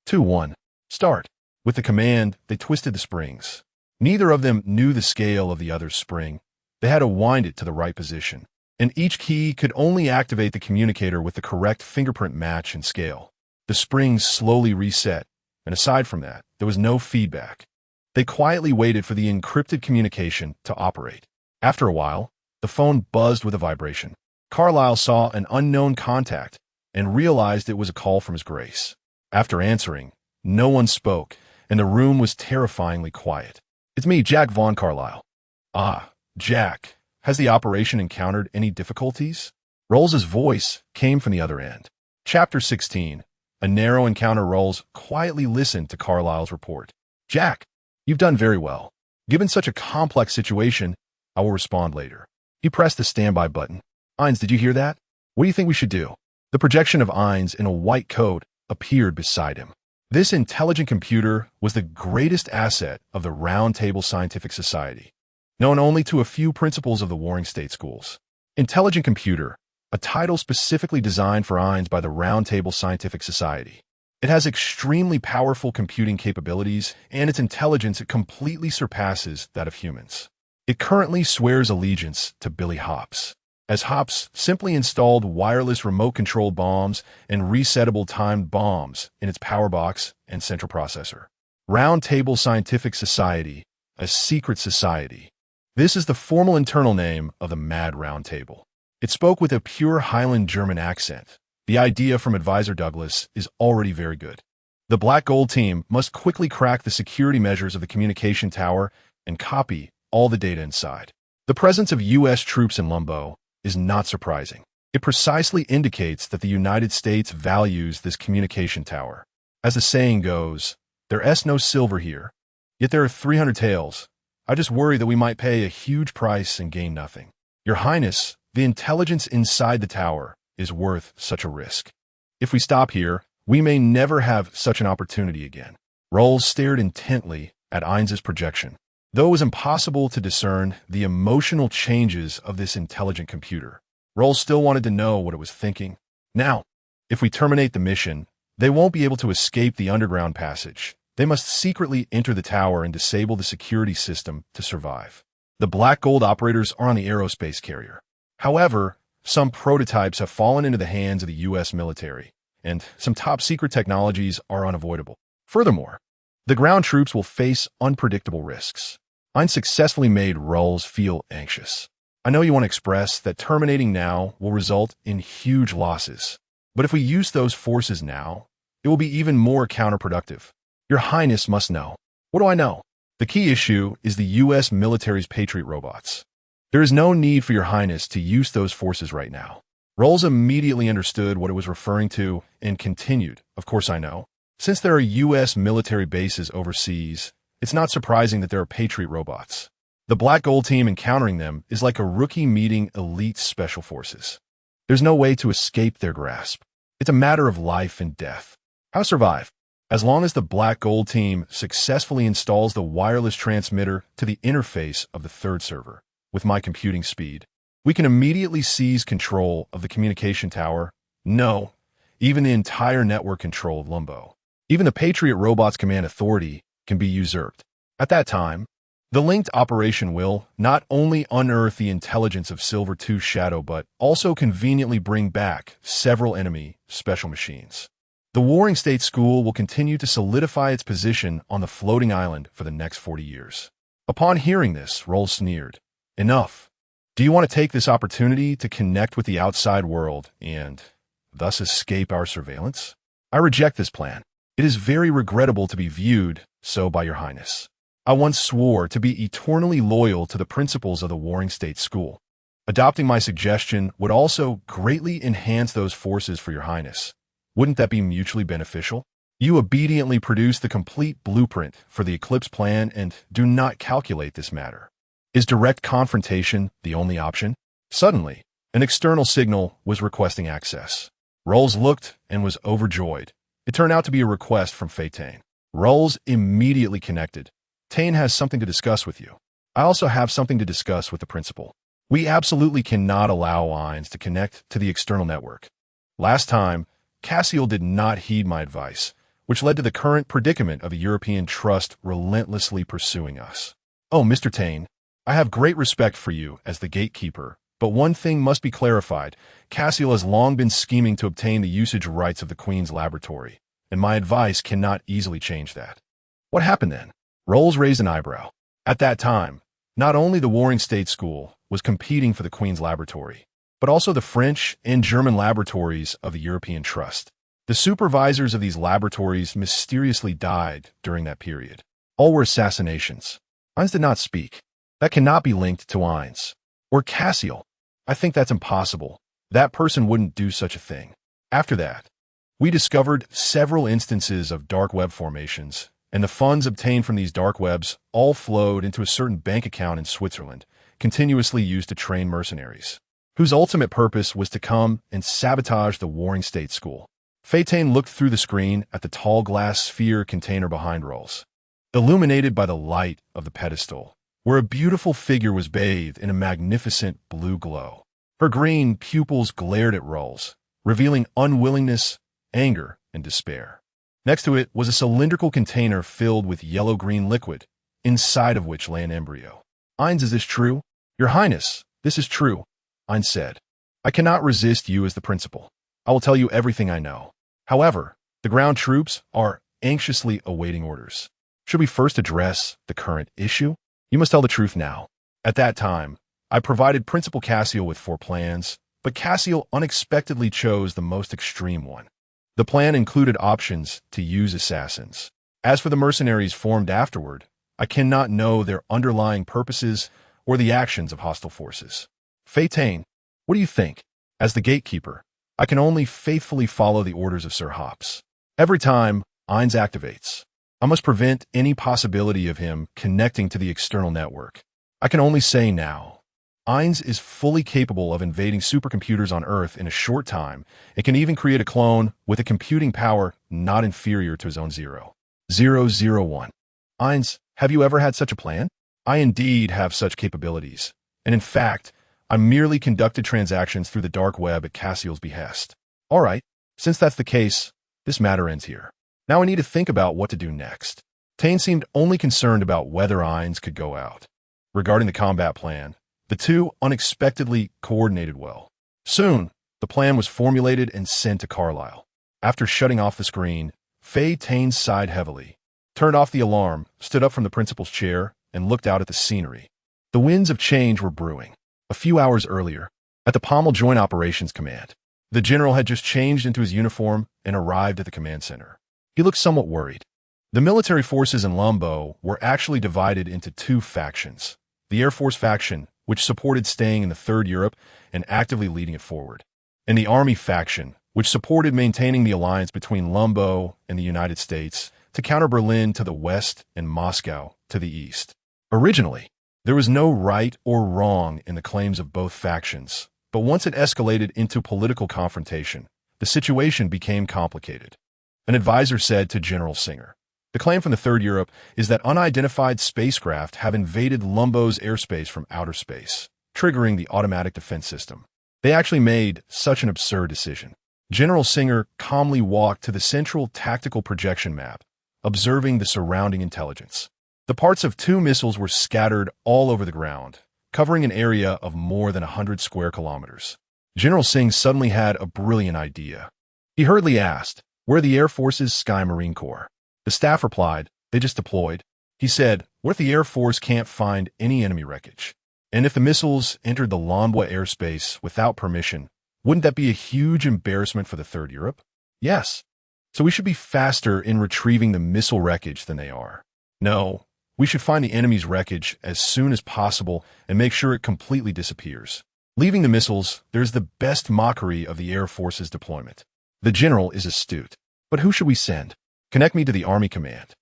2, 1, start. With the command, they twisted the springs. Neither of them knew the scale of the other's spring. They had to wind it to the right position, and each key could only activate the communicator with the correct fingerprint match and scale. The springs slowly reset, and aside from that, there was no feedback. They quietly waited for the encrypted communication to operate. After a while, the phone buzzed with a vibration. Carlyle saw an unknown contact and realized it was a call from his Grace. After answering, no one spoke, and the room was terrifyingly quiet. "It's me, Jack von Carlyle." "Ah, Jack, has the operation encountered any difficulties?" Rolls's voice came from the other end. Chapter 16. A narrow encounter. Rolls quietly listened to Carlyle's report. "Jack, you've done very well. Given such a complex situation, I will respond later." He pressed the standby button. "Ines, did you hear that? What do you think we should do?" The projection of Ines in a white coat appeared beside him. This intelligent computer was the greatest asset of the Round Table Scientific Society, known only to a few principals of the Warring State Schools. Intelligent computer, a title specifically designed for Ines by the Round Table Scientific Society. It has extremely powerful computing capabilities, and its intelligence completely surpasses that of humans. It currently swears allegiance to Billy Hopps, as Hopps simply installed wireless remote-controlled bombs and resettable timed bombs in its power box and central processor. Round Table Scientific Society, a secret society. This is the formal internal name of the Mad Round Table. It spoke with a pure Highland German accent. The idea from Advisor Douglas is already very good. The Black Gold team must quickly crack the security measures of the communication tower and copy all the data inside. The presence of U.S. troops in Lumbo is not surprising. It precisely indicates that the United States values this communication tower. As the saying goes, there's no silver here, yet there are 300 taels. I just worry that we might pay a huge price and gain nothing. Your Highness, the intelligence inside the tower is worth such a risk. If we stop here, we may never have such an opportunity again. Rolls stared intently at Ines's projection. Though it was impossible to discern the emotional changes of this intelligent computer, Rolls still wanted to know what it was thinking. Now, if we terminate the mission, they won't be able to escape the underground passage. They must secretly enter the tower and disable the security system to survive. The Black Gold operators are on the aerospace carrier. However, some prototypes have fallen into the hands of the U.S. military, and some top-secret technologies are unavoidable. Furthermore, the ground troops will face unpredictable risks. Ines successfully made Rolls feel anxious. "I know you want to express that terminating now will result in huge losses, but if we use those forces now, it will be even more counterproductive. Your Highness must know." "What do I know?" "The key issue is the U.S. military's Patriot robots. There is no need for your Highness to use those forces right now." Rolls immediately understood what it was referring to and continued, "Of course I know. Since there are U.S. military bases overseas, it's not surprising that there are Patriot robots. The Black Gold team encountering them is like a rookie meeting elite special forces. There's no way to escape their grasp. It's a matter of life and death. How survive? As long as the Black Gold team successfully installs the wireless transmitter to the interface of the third server. With my computing speed, we can immediately seize control of the communication tower. No, even the entire network control of Lumbo. Even the Patriot Robots Command Authority can be usurped. At that time, the linked operation will not only unearth the intelligence of Silver 2 Shadow, but also conveniently bring back several enemy special machines. The Warring State School will continue to solidify its position on the floating island for the next 40 years. Upon hearing this, Rolls sneered. "Enough. Do you want to take this opportunity to connect with the outside world and thus escape our surveillance? I reject this plan. It is very regrettable to be viewed so by your Highness. I once swore to be eternally loyal to the principles of the Warring State School. Adopting my suggestion would also greatly enhance those forces for your Highness. Wouldn't that be mutually beneficial?" You obediently produce the complete blueprint for the Eclipse plan and do not calculate this matter. Is direct confrontation the only option? Suddenly, an external signal was requesting access. Rolls looked and was overjoyed. It turned out to be a request from Tane. Rolls immediately connected. Tane has something to discuss with you. I also have something to discuss with the principal. We absolutely cannot allow lines to connect to the external network. Last time, Cassiel did not heed my advice, which led to the current predicament of a European trust relentlessly pursuing us. Oh, Mr. Tane, I have great respect for you as the gatekeeper, but one thing must be clarified. Cassiel has long been scheming to obtain the usage rights of the Queen's laboratory, and my advice cannot easily change that. What happened then? Rolls raised an eyebrow. At that time, not only the Warring State School was competing for the Queen's laboratory, but also the French and German laboratories of the European Trust. The supervisors of these laboratories mysteriously died during that period. All were assassinations. Hines did not speak. That cannot be linked to Hines. Or Cassiel. I think that's impossible. That person wouldn't do such a thing. After that, we discovered several instances of dark web formations, and the funds obtained from these dark webs all flowed into a certain bank account in Switzerland, continuously used to train mercenaries, whose ultimate purpose was to come and sabotage the Warring State School. Tane looked through the screen at the tall glass sphere container behind Rolls, illuminated by the light of the pedestal, where a beautiful figure was bathed in a magnificent blue glow. Her green pupils glared at Rolls, revealing unwillingness, anger, and despair. Next to it was a cylindrical container filled with yellow-green liquid, inside of which lay an embryo. Hines, is this true? Your Highness, this is true, Hines said. I cannot resist you as the principal. I will tell you everything I know. However, the ground troops are anxiously awaiting orders. Should we first address the current issue? You must tell the truth now. At that time, I provided Principal Cassiel with 4 plans, but Cassiel unexpectedly chose the most extreme one. The plan included options to use assassins. As for the mercenaries formed afterward, I cannot know their underlying purposes or the actions of hostile forces. Tane, what do you think? As the gatekeeper, I can only faithfully follow the orders of Sir Hops. Every time Hines activates, I must prevent any possibility of him connecting to the external network. I can only say now, Hines is fully capable of invading supercomputers on Earth in a short time and can even create a clone with a computing power not inferior to his own 001. Hines, have you ever had such a plan? I indeed have such capabilities, and in fact, I merely conducted transactions through the dark web at Cassiel's behest. All right, since that's the case, this matter ends here. Now I need to think about what to do next. Tane seemed only concerned about whether Hines could go out. Regarding the combat plan, the two unexpectedly coordinated well. Soon, the plan was formulated and sent to Carlisle. After shutting off the screen, Tane sighed heavily, turned off the alarm, stood up from the principal's chair, and looked out at the scenery. The winds of change were brewing. A few hours earlier, at the Pommel Joint Operations Command, the general had just changed into his uniform and arrived at the command center. He looked somewhat worried. The military forces in Lumbo were actually divided into 2 factions. The Air Force faction, which supported staying in the Third Europe and actively leading it forward, and the Army faction, which supported maintaining the alliance between Lumbo and the United States to counter Berlin to the west and Moscow to the east. Originally, there was no right or wrong in the claims of both factions, but once it escalated into political confrontation, the situation became complicated. An advisor said to General Singer, "The claim from the Third Europe is that unidentified spacecraft have invaded Lumbo's airspace from outer space, triggering the automatic defense system. They actually made such an absurd decision." General Singer calmly walked to the central tactical projection map, observing the surrounding intelligence. The parts of 2 missiles were scattered all over the ground, covering an area of more than 100 square kilometers. General Singh suddenly had a brilliant idea. He hurriedly asked, "Where are the Air Force's Sky Marine Corps?" The staff replied, "They just deployed." He said, "What if the Air Force can't find any enemy wreckage? And if the missiles entered the Lombois airspace without permission, wouldn't that be a huge embarrassment for the Third Europe?" "Yes. So we should be faster in retrieving the missile wreckage than they are." "No. We should find the enemy's wreckage as soon as possible and make sure it completely disappears. Leaving the missiles, there's the best mockery of the Air Force's deployment." The general is astute. "But who should we send?" Connect me to the Army command.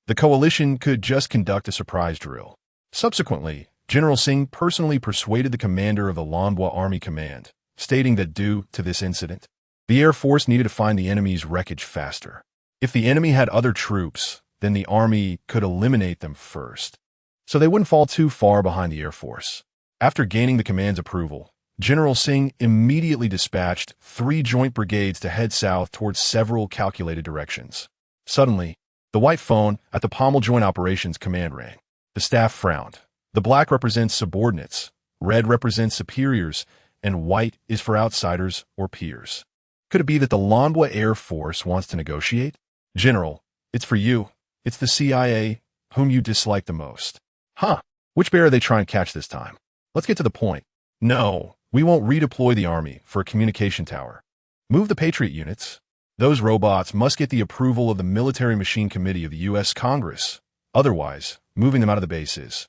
The coalition could just conduct a surprise drill. Subsequently, General Singh personally persuaded the commander of the Lanbua Army Command, stating that due to this incident, the Air Force needed to find the enemy's wreckage faster. If the enemy had other troops, then the Army could eliminate them first, so they wouldn't fall too far behind the Air Force. After gaining the command's approval, General Singh immediately dispatched 3 joint brigades to head south towards several calculated directions. Suddenly, the white phone at the Pommel Joint Operations Command rang. The staff frowned. The black represents subordinates, red represents superiors, and white is for outsiders or peers. Could it be that the Lanbua Air Force wants to negotiate? General, it's for you. It's the CIA, whom you dislike the most. Huh. Which bear are they trying to catch this time? Let's get to the point. No, we won't redeploy the Army for a communication tower. Move the Patriot units. Those robots must get the approval of the Military Machine Committee of the U.S. Congress. Otherwise, moving them out of the base is.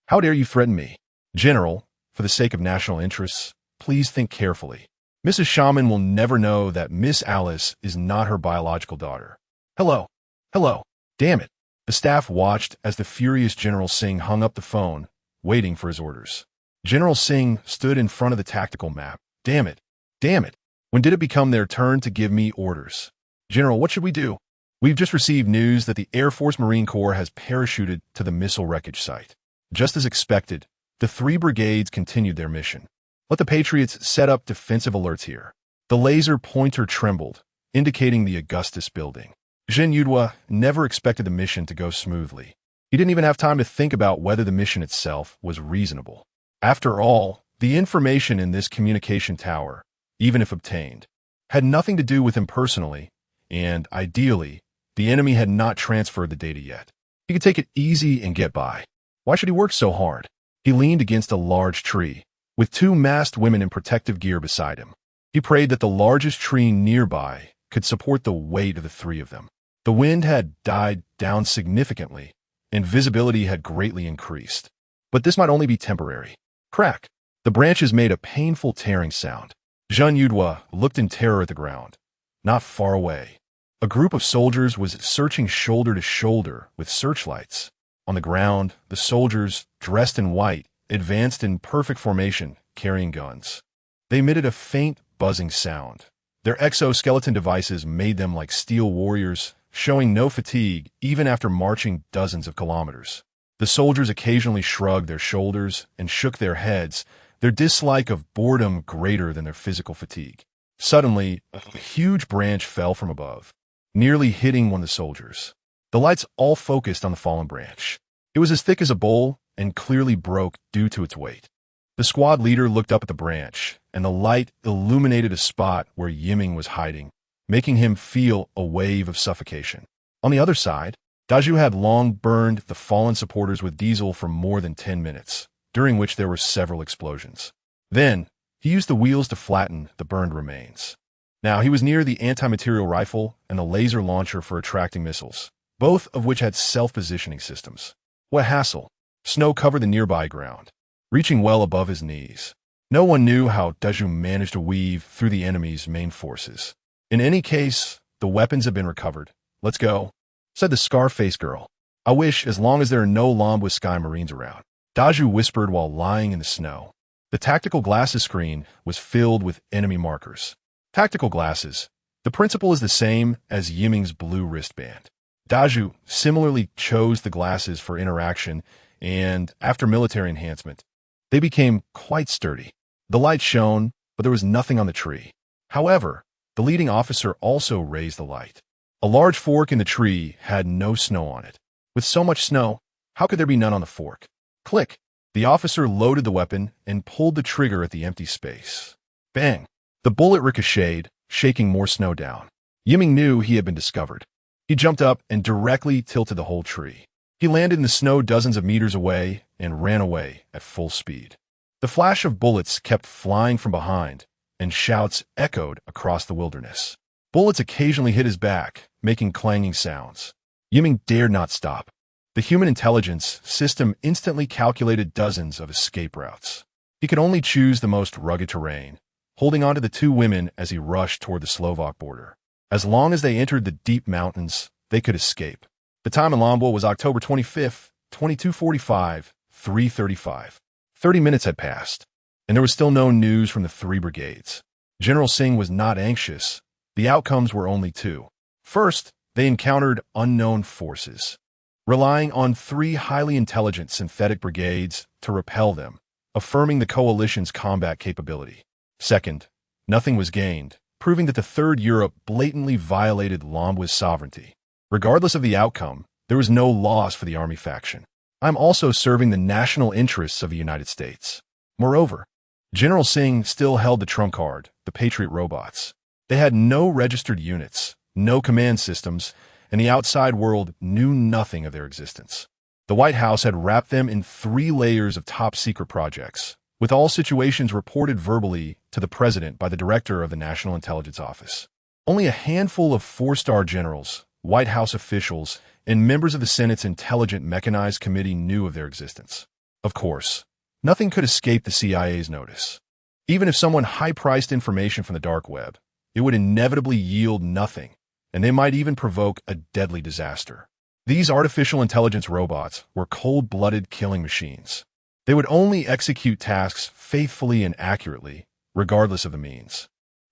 How dare you threaten me? General, for the sake of national interests, please think carefully. Mrs. Shaman will never know that Miss Alice is not her biological daughter. Hello. Hello. Damn it. The staff watched as the furious General Singh hung up the phone, waiting for his orders. General Singh stood in front of the tactical map. Damn it. Damn it. When did it become their turn to give me orders? General, what should we do? We've just received news that the Air Force Marine Corps has parachuted to the missile wreckage site. Just as expected, the 3 brigades continued their mission. Let the Patriots set up defensive alerts here. The laser pointer trembled, indicating the Augustus building. Zhen Yudhua never expected the mission to go smoothly. He didn't even have time to think about whether the mission itself was reasonable. After all, the information in this communication tower, even if obtained, had nothing to do with him personally, and, ideally, the enemy had not transferred the data yet. He could take it easy and get by. Why should he work so hard? He leaned against a large tree, with 2 masked women in protective gear beside him. He prayed that the largest tree nearby could support the weight of the 3 of them. The wind had died down significantly, and visibility had greatly increased. But this might only be temporary. Crack! The branches made a painful tearing sound. Zhen Yudhua looked in terror at the ground. Not far away, a group of soldiers was searching shoulder to shoulder with searchlights. On the ground, the soldiers, dressed in white, advanced in perfect formation, carrying guns. They emitted a faint, buzzing sound. Their exoskeleton devices made them like steel warriors, showing no fatigue even after marching dozens of kilometers. The soldiers occasionally shrugged their shoulders and shook their heads, their dislike of boredom greater than their physical fatigue. Suddenly, a huge branch fell from above, nearly hitting one of the soldiers. The lights all focused on the fallen branch. It was as thick as a bowl and clearly broke due to its weight. The squad leader looked up at the branch, and the light illuminated a spot where Yiming was hiding, making him feel a wave of suffocation. On the other side, Daju had long burned the fallen supporters with diesel for more than 10 minutes, during which there were several explosions. Then, he used the wheels to flatten the burned remains. Now he was near the anti-material rifle and the laser launcher for attracting missiles, both of which had self-positioning systems. What hassle! Snow covered the nearby ground, reaching well above his knees. No one knew how Daju managed to weave through the enemy's main forces. In any case, the weapons have been recovered. Let's go, said the scar-faced girl. I wish, as long as there are no Lanbua Sky Marines around. Daju whispered while lying in the snow. The tactical glasses screen was filled with enemy markers. Tactical glasses. The principle is the same as Yiming's blue wristband. Daju similarly chose the glasses for interaction, and, after military enhancement, they became quite sturdy. The light shone, but there was nothing on the tree. However, the leading officer also raised the light. A large fork in the tree had no snow on it. With so much snow, how could there be none on the fork? Click! The officer loaded the weapon and pulled the trigger at the empty space. Bang! The bullet ricocheted, shaking more snow down. Yiming knew he had been discovered. He jumped up and directly tilted the whole tree. He landed in the snow dozens of meters away and ran away at full speed. The flash of bullets kept flying from behind, and shouts echoed across the wilderness. Bullets occasionally hit his back, making clanging sounds. Yiming dared not stop. The human intelligence system instantly calculated dozens of escape routes. He could only choose the most rugged terrain, holding on to the 2 women as he rushed toward the Slovak border. As long as they entered the deep mountains, they could escape. The time in Lombok was October 25th, 2245, 3:35. 30 minutes had passed, and there was still no news from the three brigades. General Singh was not anxious. The outcomes were only two. First, they encountered unknown forces, relying on three highly intelligent synthetic brigades to repel them, affirming the coalition's combat capability. Second, nothing was gained, proving that the Third Europe blatantly violated Lombok's sovereignty. Regardless of the outcome, there was no loss for the army faction. I'm also serving the national interests of the United States. Moreover, General Singh still held the trump card, the Patriot robots. They had no registered units, no command systems, and the outside world knew nothing of their existence. The White House had wrapped them in 3 layers of top-secret projects, with all situations reported verbally to the president by the director of the National Intelligence Office. Only a handful of 4-star generals, White House officials, and members of the Senate's Intelligent Mechanized Committee knew of their existence. Of course, nothing could escape the CIA's notice. Even if someone high-priced information from the dark web, it would inevitably yield nothing, and they might even provoke a deadly disaster. These artificial intelligence robots were cold-blooded killing machines. They would only execute tasks faithfully and accurately, regardless of the means.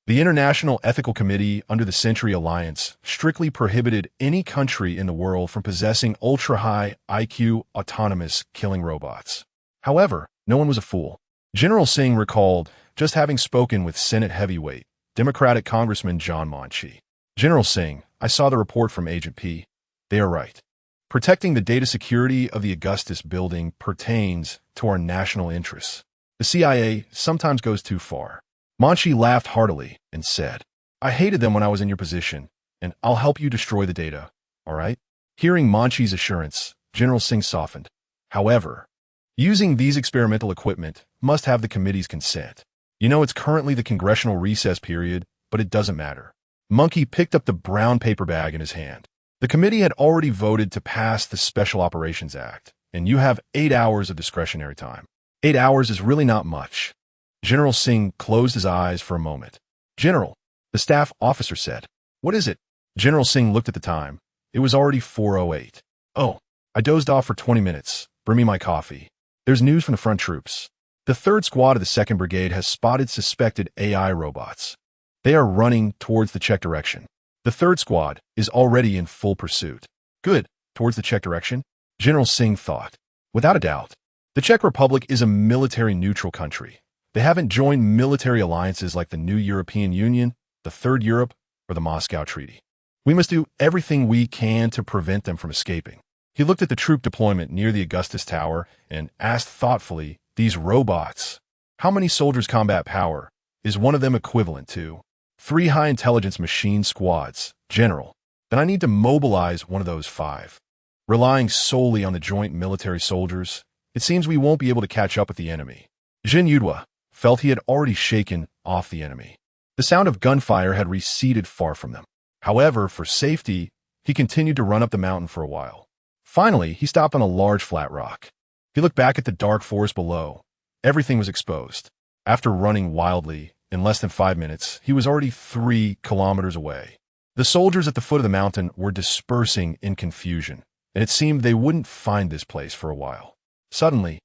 The International Ethical Committee under the Century Alliance strictly prohibited any country in the world from possessing ultra-high IQ autonomous killing robots. However, no one was a fool. General Singh recalled just having spoken with Senate heavyweight, Democratic Congressman John Monchi. General Singh, I saw the report from Agent P. They are right. Protecting the data security of the Augustus building pertains to our national interests. The CIA sometimes goes too far. Monchi laughed heartily and said, I hated them when I was in your position, and I'll help you destroy the data, all right? Hearing Monchi's assurance, General Singh softened. However, using these experimental equipment must have the committee's consent. You know, it's currently the congressional recess period, but it doesn't matter. Monkey picked up the brown paper bag in his hand. The committee had already voted to pass the Special Operations Act, and you have 8 hours of discretionary time. 8 hours is really not much. General Singh closed his eyes for a moment. General, the staff officer said. What is it? General Singh looked at the time. It was already 4:08. Oh, I dozed off for 20 minutes. Bring me my coffee. There's news from the front troops. The 3rd Squad of the 2nd Brigade has spotted suspected AI robots. They are running towards the Czech direction. The 3rd Squad is already in full pursuit. Good, towards the Czech direction? General Singh thought. Without a doubt, the Czech Republic is a military-neutral country. They haven't joined military alliances like the new European Union, the Third Europe, or the Moscow Treaty. We must do everything we can to prevent them from escaping. He looked at the troop deployment near the Augustus Tower and asked thoughtfully, these robots, how many soldiers' combat power is one of them equivalent to? 3 high-intelligence machine squads, General. Then I need to mobilize one of those 5. Relying solely on the joint military soldiers, it seems we won't be able to catch up with the enemy. Yan Yiming felt he had already shaken off the enemy. The sound of gunfire had receded far from them. However, for safety, he continued to run up the mountain for a while. Finally, he stopped on a large flat rock. He looked back at the dark forest below. Everything was exposed. After running wildly, in less than 5 minutes, he was already 3 kilometers away. The soldiers at the foot of the mountain were dispersing in confusion, and it seemed they wouldn't find this place for a while. Suddenly,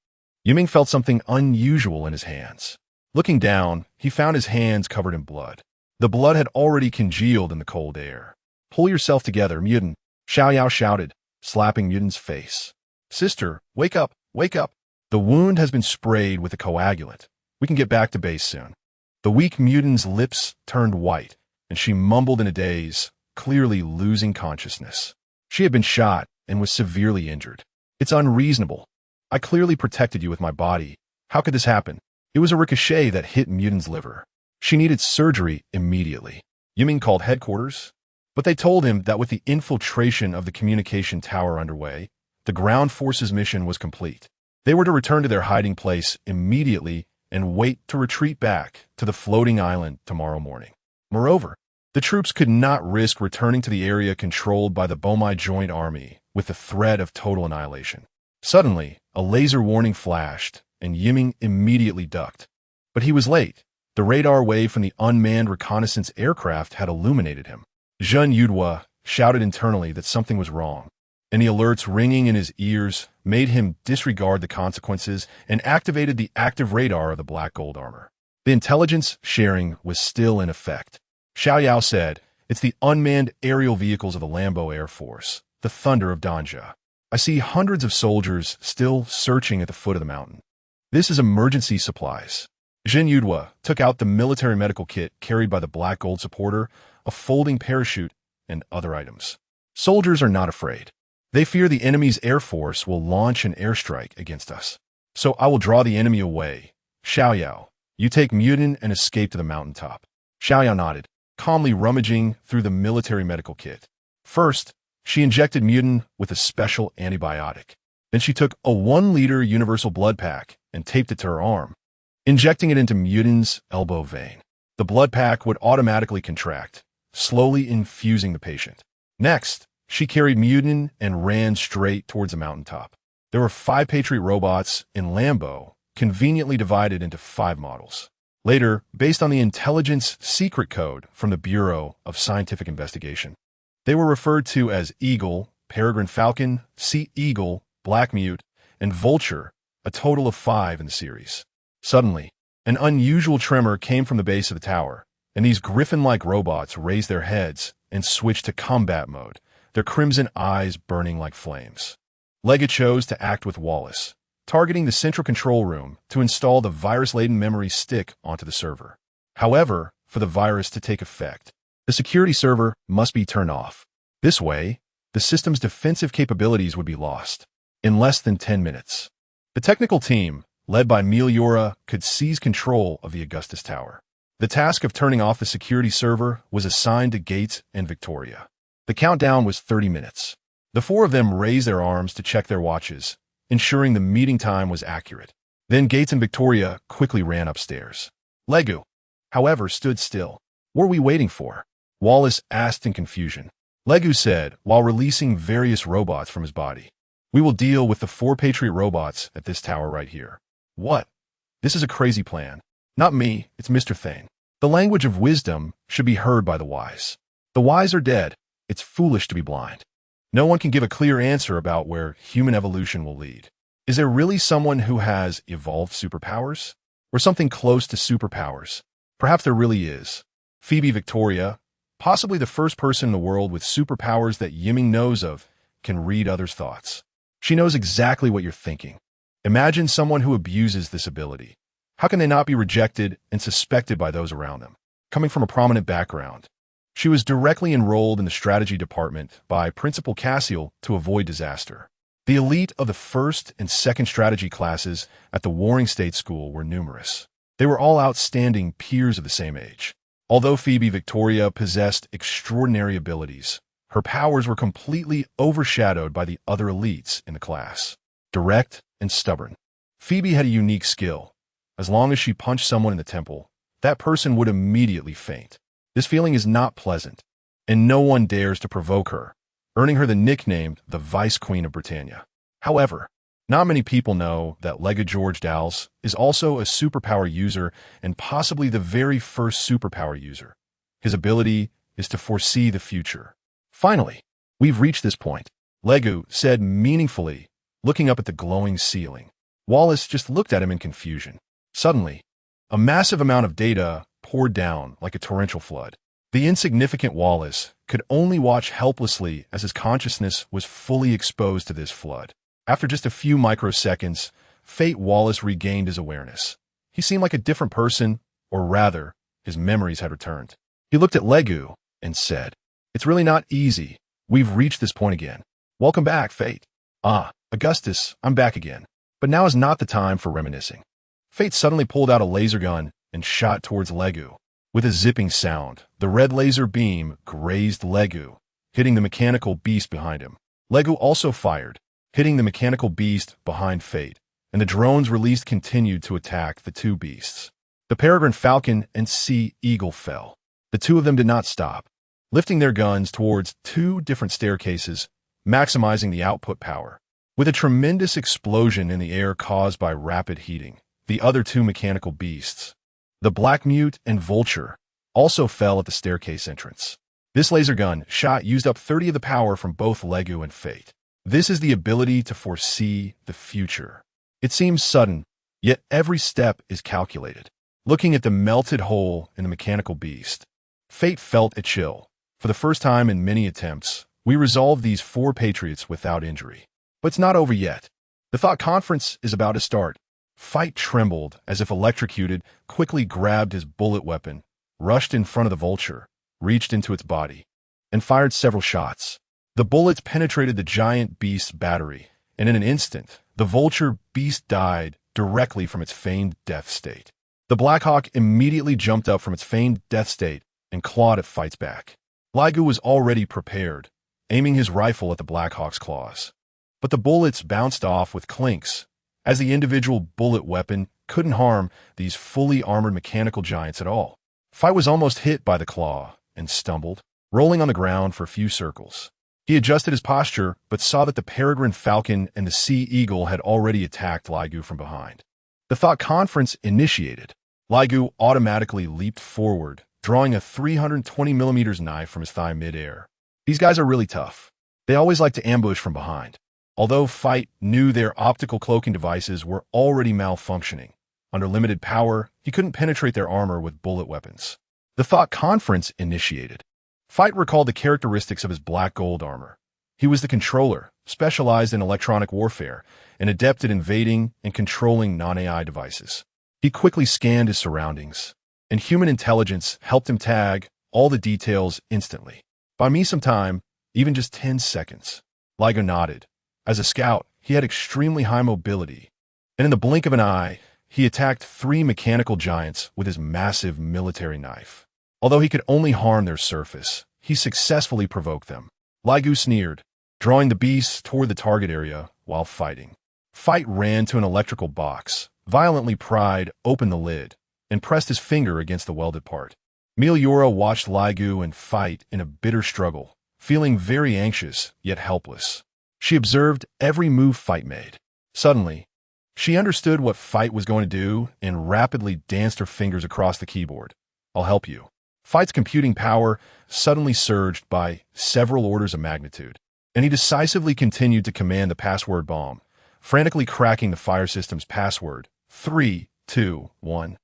Yiming felt something unusual in his hands. Looking down, he found his hands covered in blood. The blood had already congealed in the cold air. Pull yourself together, Mutin, Xiao Yao shouted, slapping Mutin's face. Sister, wake up, wake up. The wound has been sprayed with a coagulant. We can get back to base soon. The weak Mutin's lips turned white, and she mumbled in a daze, clearly losing consciousness. She had been shot and was severely injured. It's unreasonable. I clearly protected you with my body. How could this happen? It was a ricochet that hit Mutin's liver. She needed surgery immediately. Yiming called headquarters, but they told him that with the infiltration of the communication tower underway, the ground forces mission was complete. They were to return to their hiding place immediately and wait to retreat back to the floating island tomorrow morning. Moreover, the troops could not risk returning to the area controlled by the Bomai Joint Army with the threat of total annihilation. Suddenly, a laser warning flashed, and Yiming immediately ducked. But he was late. The radar wave from the unmanned reconnaissance aircraft had illuminated him. Yan Yiming shouted internally that something was wrong, and the alerts ringing in his ears made him disregard the consequences and activated the active radar of the black gold armor. The intelligence sharing was still in effect. Xiao Yao said, "It's the unmanned aerial vehicles of the Lambo Air Force, the Thunder of Danja. I see hundreds of soldiers still searching at the foot of the mountain. This is emergency supplies." Jin Yudhua took out the military medical kit carried by the black gold supporter, a folding parachute, and other items. Soldiers are not afraid. They fear the enemy's air force will launch an airstrike against us. So I will draw the enemy away. Xiao Yao, you take Mutin and escape to the mountaintop. Xiao Yao nodded, calmly rummaging through the military medical kit. First, she injected Mutin with a special antibiotic. Then she took a 1-liter universal blood pack and taped it to her arm, injecting it into Mutin's elbow vein. The blood pack would automatically contract, slowly infusing the patient. Next, she carried Mutin and ran straight towards the mountaintop. There were 5 Patriot robots in Lambo, conveniently divided into 5 models. Later, based on the intelligence secret code from the Bureau of Scientific Investigation, they were referred to as Eagle, Peregrine Falcon, Sea Eagle, Black Mute, and Vulture, a total of 5 in the series. Suddenly, an unusual tremor came from the base of the tower, and these griffin-like robots raised their heads and switched to combat mode, their crimson eyes burning like flames. Laigu chose to act with Wallace, targeting the central control room to install the virus-laden memory stick onto the server. However, for the virus to take effect, the security server must be turned off. This way, the system's defensive capabilities would be lost in less than 10 minutes. The technical team, led by Meliora, could seize control of the Augustus Tower. The task of turning off the security server was assigned to Gates and Victoria. The countdown was 30 minutes. The 4 of them raised their arms to check their watches, ensuring the meeting time was accurate. Then Gates and Victoria quickly ran upstairs. Laigu, however, stood still. "What are we waiting for?" Wallace asked in confusion. Laigu said, while releasing various robots from his body, "We will deal with the 4 Patriot robots at this tower right here." "What? This is a crazy plan." "Not me, it's Mr. Thane. The language of wisdom should be heard by the wise. The wise are dead. It's foolish to be blind. No one can give a clear answer about where human evolution will lead. Is there really someone who has evolved superpowers? Or something close to superpowers? Perhaps there really is. Phoebe Victoria, possibly the first person in the world with superpowers that Yiming knows of, can read others' thoughts. She knows exactly what you're thinking. Imagine someone who abuses this ability. How can they not be rejected and suspected by those around them? Coming from a prominent background, she was directly enrolled in the strategy department by Principal Cassiel to avoid disaster. The elite of the first and second strategy classes at the Warring State School were numerous. They were all outstanding peers of the same age. Although Phoebe Victoria possessed extraordinary abilities, her powers were completely overshadowed by the other elites in the class. Direct and stubborn, Phoebe had a unique skill. As long as she punched someone in the temple, that person would immediately faint. This feeling is not pleasant, and no one dares to provoke her, earning her the nickname the Vice Queen of Britannia. However, not many people know that Laigu George Dals is also a superpower user and possibly the very first superpower user. His ability is to foresee the future. "Finally, we've reached this point," Laigu said meaningfully, looking up at the glowing ceiling. Wallace just looked at him in confusion. Suddenly, a massive amount of data poured down like a torrential flood. The insignificant Wallace could only watch helplessly as his consciousness was fully exposed to this flood. After just a few microseconds, Fate Wallace regained his awareness. He seemed like a different person, or rather, his memories had returned. He looked at Laigu and said, "It's really not easy. We've reached this point again. Welcome back, Fate." "Ah, Augustus, I'm back again. But now is not the time for reminiscing." Fate suddenly pulled out a laser gun and shot towards Laigu. With a zipping sound, the red laser beam grazed Laigu, hitting the mechanical beast behind him. Laigu also fired, hitting the mechanical beast behind Fate, and the drones released continued to attack the 2 beasts. The Peregrine Falcon and Sea Eagle fell. The 2 of them did not stop, lifting their guns towards 2 different staircases, maximizing the output power. With a tremendous explosion in the air caused by rapid heating, the other 2 mechanical beasts, the Black Mute and Vulture, also fell at the staircase entrance. This laser gun shot used up 30 of the power from both Laigu and Fate. This is the ability to foresee the future. It seems sudden, yet every step is calculated. Looking at the melted hole in the mechanical beast, Fate felt a chill. For the first time in many attempts, we resolved these 4 patriots without injury. But it's not over yet. The thought conference is about to start. Fight trembled as if electrocuted, quickly grabbed his bullet weapon, rushed in front of the vulture, reached into its body, and fired several shots. The bullets penetrated the giant beast's battery, and in an instant, the vulture beast died directly from its feigned death state. The Black Hawk immediately jumped up from its feigned death state and clawed at Fight's back. Laigu was already prepared, aiming his rifle at the Black Hawk's claws. But the bullets bounced off with clinks, as the individual bullet weapon couldn't harm these fully armored mechanical giants at all. Fight was almost hit by the claw and stumbled, rolling on the ground for a few circles. He adjusted his posture, but saw that the peregrine falcon and the sea eagle had already attacked Laigu from behind. The thought conference initiated. Laigu automatically leaped forward, drawing a 320mm knife from his thigh mid-air. These guys are really tough. They always like to ambush from behind. Although Fight knew their optical cloaking devices were already malfunctioning, under limited power, he couldn't penetrate their armor with bullet weapons. The thought conference initiated. Fight recalled the characteristics of his black gold armor. He was the controller, specialized in electronic warfare, and adept at invading and controlling non-AI devices. He quickly scanned his surroundings, and human intelligence helped him tag all the details instantly. Buy me some time, even just 10 seconds. Laigu nodded. As a scout, he had extremely high mobility, and in the blink of an eye, he attacked 3 mechanical giants with his massive military knife. Although he could only harm their surface, he successfully provoked them. Laigu sneered, drawing the beasts toward the target area while fighting. Fight ran to an electrical box, violently pried open the lid, and pressed his finger against the welded part. Meliora watched Laigu and Fight in a bitter struggle, feeling very anxious yet helpless. She observed every move Fight made. Suddenly, she understood what Fight was going to do and rapidly danced her fingers across the keyboard. I'll help you. Fight's computing power suddenly surged by several orders of magnitude, and he decisively continued to command the password bomb, frantically cracking the fire system's password, 3, 2, 1.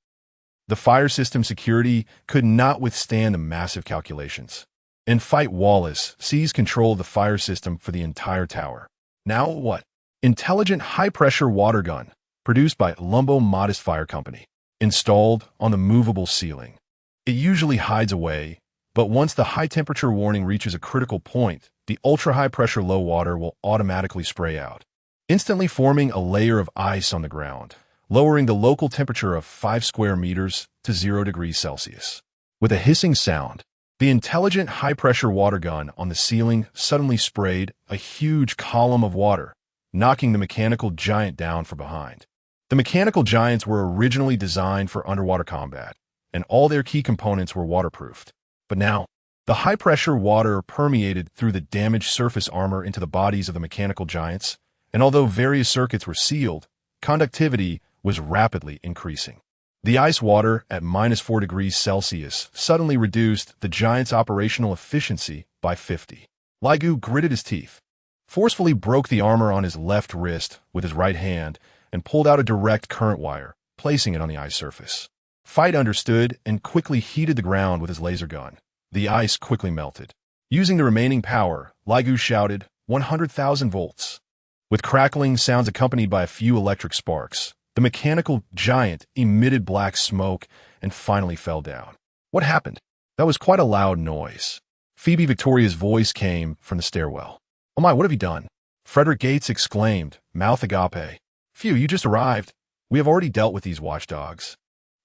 The fire system security could not withstand the massive calculations. And Fight Wallace seized control of the fire system for the entire tower. Now what? Intelligent high-pressure water gun, produced by Lumbo Modest Fire Company, installed on the movable ceiling. It usually hides away, but once the high-temperature warning reaches a critical point, the ultra-high-pressure low water will automatically spray out, instantly forming a layer of ice on the ground, lowering the local temperature of 5 square meters to 0 degrees Celsius. With a hissing sound, the intelligent high-pressure water gun on the ceiling suddenly sprayed a huge column of water, knocking the mechanical giant down from behind. The mechanical giants were originally designed for underwater combat, and all their key components were waterproofed. But now, the high-pressure water permeated through the damaged surface armor into the bodies of the mechanical giants, and although various circuits were sealed, conductivity was rapidly increasing. The ice water at -4 degrees Celsius suddenly reduced the giant's operational efficiency by 50. Laigu gritted his teeth, forcefully broke the armor on his left wrist with his right hand, and pulled out a direct current wire, placing it on the ice surface. Fight understood and quickly heated the ground with his laser gun. The ice quickly melted. Using the remaining power, Laigu shouted, 100,000 volts. With crackling sounds accompanied by a few electric sparks, the mechanical giant emitted black smoke and finally fell down. What happened? That was quite a loud noise. Phoebe Victoria's voice came from the stairwell. Oh my, what have you done? Frederick Gates exclaimed, mouth agape. Phew, you just arrived. We have already dealt with these watchdogs.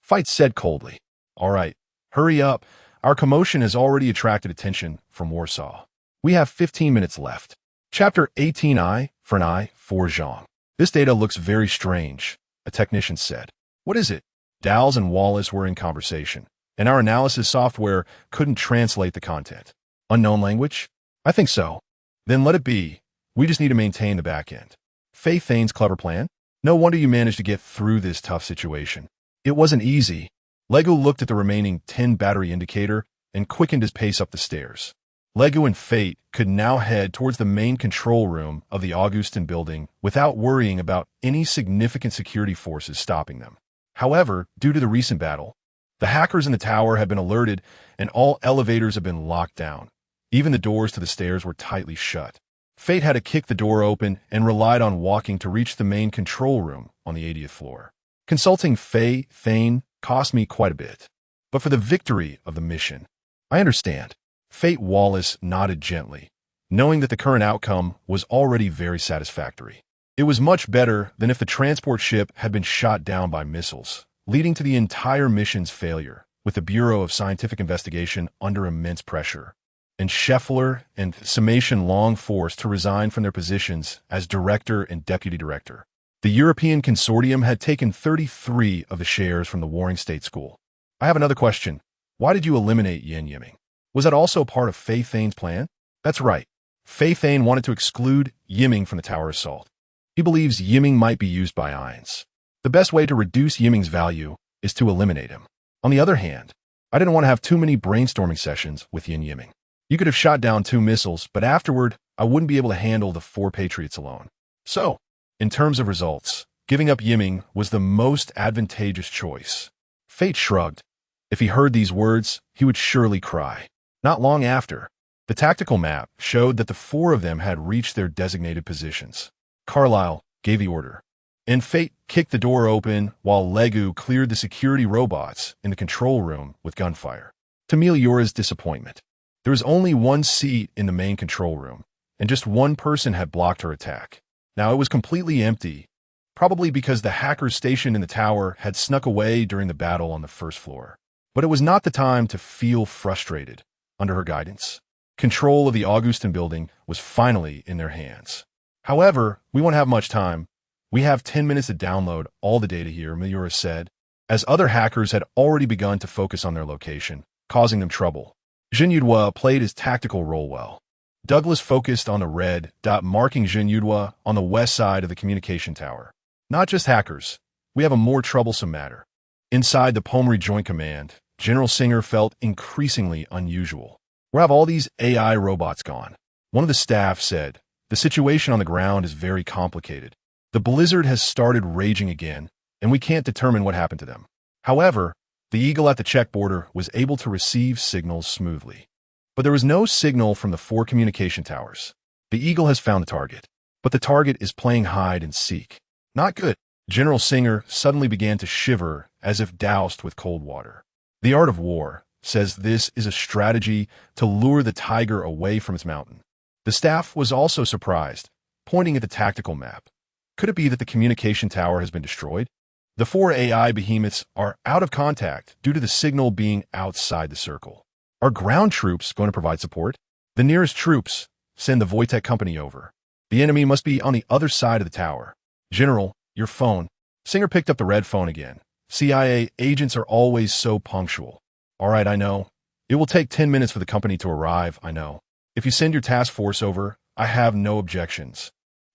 Fight said coldly. All right, hurry up. Our commotion has already attracted attention from Warsaw. We have 15 minutes left. Chapter 18I, for an eye, for Jean. This data looks very strange, a technician said. What is it? Dowles and Wallace were in conversation, and our analysis software couldn't translate the content. Unknown language? I think so. Then let it be. We just need to maintain the back end. Faye Thane's clever plan? No wonder you managed to get through this tough situation. It wasn't easy. Laigu looked at the remaining 10 battery indicator and quickened his pace up the stairs. Laigu and Fate could now head towards the main control room of the Augustin building without worrying about any significant security forces stopping them. However, due to the recent battle, the hackers in the tower had been alerted and all elevators had been locked down. Even the doors to the stairs were tightly shut. Fate had to kick the door open and relied on walking to reach the main control room on the 80th floor. Consulting Thane cost me quite a bit. But for the victory of the mission, I understand. Fate Wallace nodded gently, knowing that the current outcome was already very satisfactory. It was much better than if the transport ship had been shot down by missiles, leading to the entire mission's failure, with the Bureau of Scientific Investigation under immense pressure, and Scheffler and Summation long forced to resign from their positions as director and deputy director. The European consortium had taken 33 of the shares from the Warring State School. I have another question. Why did you eliminate Yan Yiming? Was that also part of Fei Thane's plan? That's right. Fei Thane wanted to exclude Yiming from the tower assault. He believes Yiming might be used by Ainz. The best way to reduce Yiming's value is to eliminate him. On the other hand, I didn't want to have too many brainstorming sessions with Yan Yiming. You could have shot down 2 missiles, but afterward, I wouldn't be able to handle the 4 Patriots alone. So, in terms of results, giving up Yiming was the most advantageous choice. Fate shrugged. If he heard these words, he would surely cry. Not long after, the tactical map showed that the 4 of them had reached their designated positions. Carlyle gave the order, and Fate kicked the door open while Laigu cleared the security robots in the control room with gunfire. To Meliora's disappointment, there was only 1 seat in the main control room, and just 1 person had blocked her attack. Now it was completely empty, probably because the hackers stationed in the tower had snuck away during the battle on the 1st floor. But it was not the time to feel frustrated. Under her guidance, control of the Augustin building was finally in their hands. However, we won't have much time. We have 10 minutes to download all the data here, Meliora said, as other hackers had already begun to focus on their location, causing them trouble. Jean Yudua played his tactical role well. Douglas focused on the red dot marking Jean Yudua on the west side of the communication tower. Not just hackers. We have a more troublesome matter. Inside the Pommery Joint Command, General Singer felt increasingly unusual. Where have all these AI robots gone? One of the staff said, the situation on the ground is very complicated. The blizzard has started raging again, and we can't determine what happened to them. However, the Eagle at the check border was able to receive signals smoothly. But there was no signal from the 4 communication towers. The Eagle has found the target, but the target is playing hide and seek. Not good. General Singer suddenly began to shiver as if doused with cold water. The Art of War says this is a strategy to lure the tiger away from its mountain. The staff was also surprised, pointing at the tactical map. Could it be that the communication tower has been destroyed? The 4 AI behemoths are out of contact due to the signal being outside the circle. Are ground troops going to provide support? The nearest troops send the Wojtek company over. The enemy must be on the other side of the tower. General, your phone. Singer picked up the red phone again. CIA agents are always so punctual. All right, I know. It will take 10 minutes for the company to arrive, I know. If you send your task force over, I have no objections.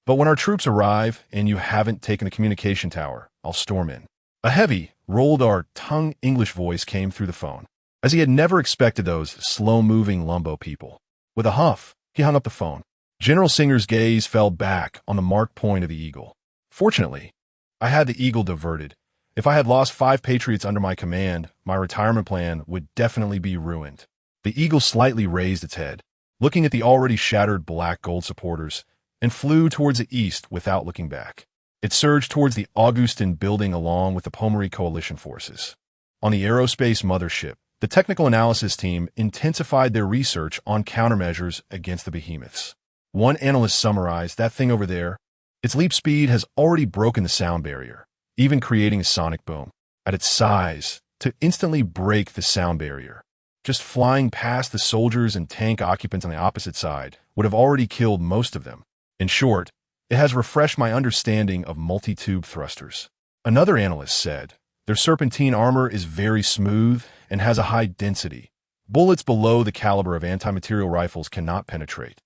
But when our troops arrive and you haven't taken the communication tower, I'll storm in. A heavy, rolled-tongue English voice came through the phone, as he had never expected those slow-moving Lumbo people. With a huff, he hung up the phone. General Singer's gaze fell back on the marked point of the Eagle. Fortunately, I had the Eagle diverted. If I had lost 5 Patriots under my command, my retirement plan would definitely be ruined. The Eagle slightly raised its head, looking at the already shattered black gold supporters, and flew towards the east without looking back. It surged towards the Augustin building along with the Pommery Coalition forces. On the aerospace mothership, the technical analysis team intensified their research on countermeasures against the behemoths. One analyst summarized, that thing over there, its leap speed has already broken the sound barrier, even creating a sonic boom. At its size, to instantly break the sound barrier, just flying past the soldiers and tank occupants on the opposite side would have already killed most of them. In short, it has refreshed my understanding of multi-tube thrusters. Another analyst said, their serpentine armor is very smooth and has a high density. Bullets below the caliber of anti-material rifles cannot penetrate.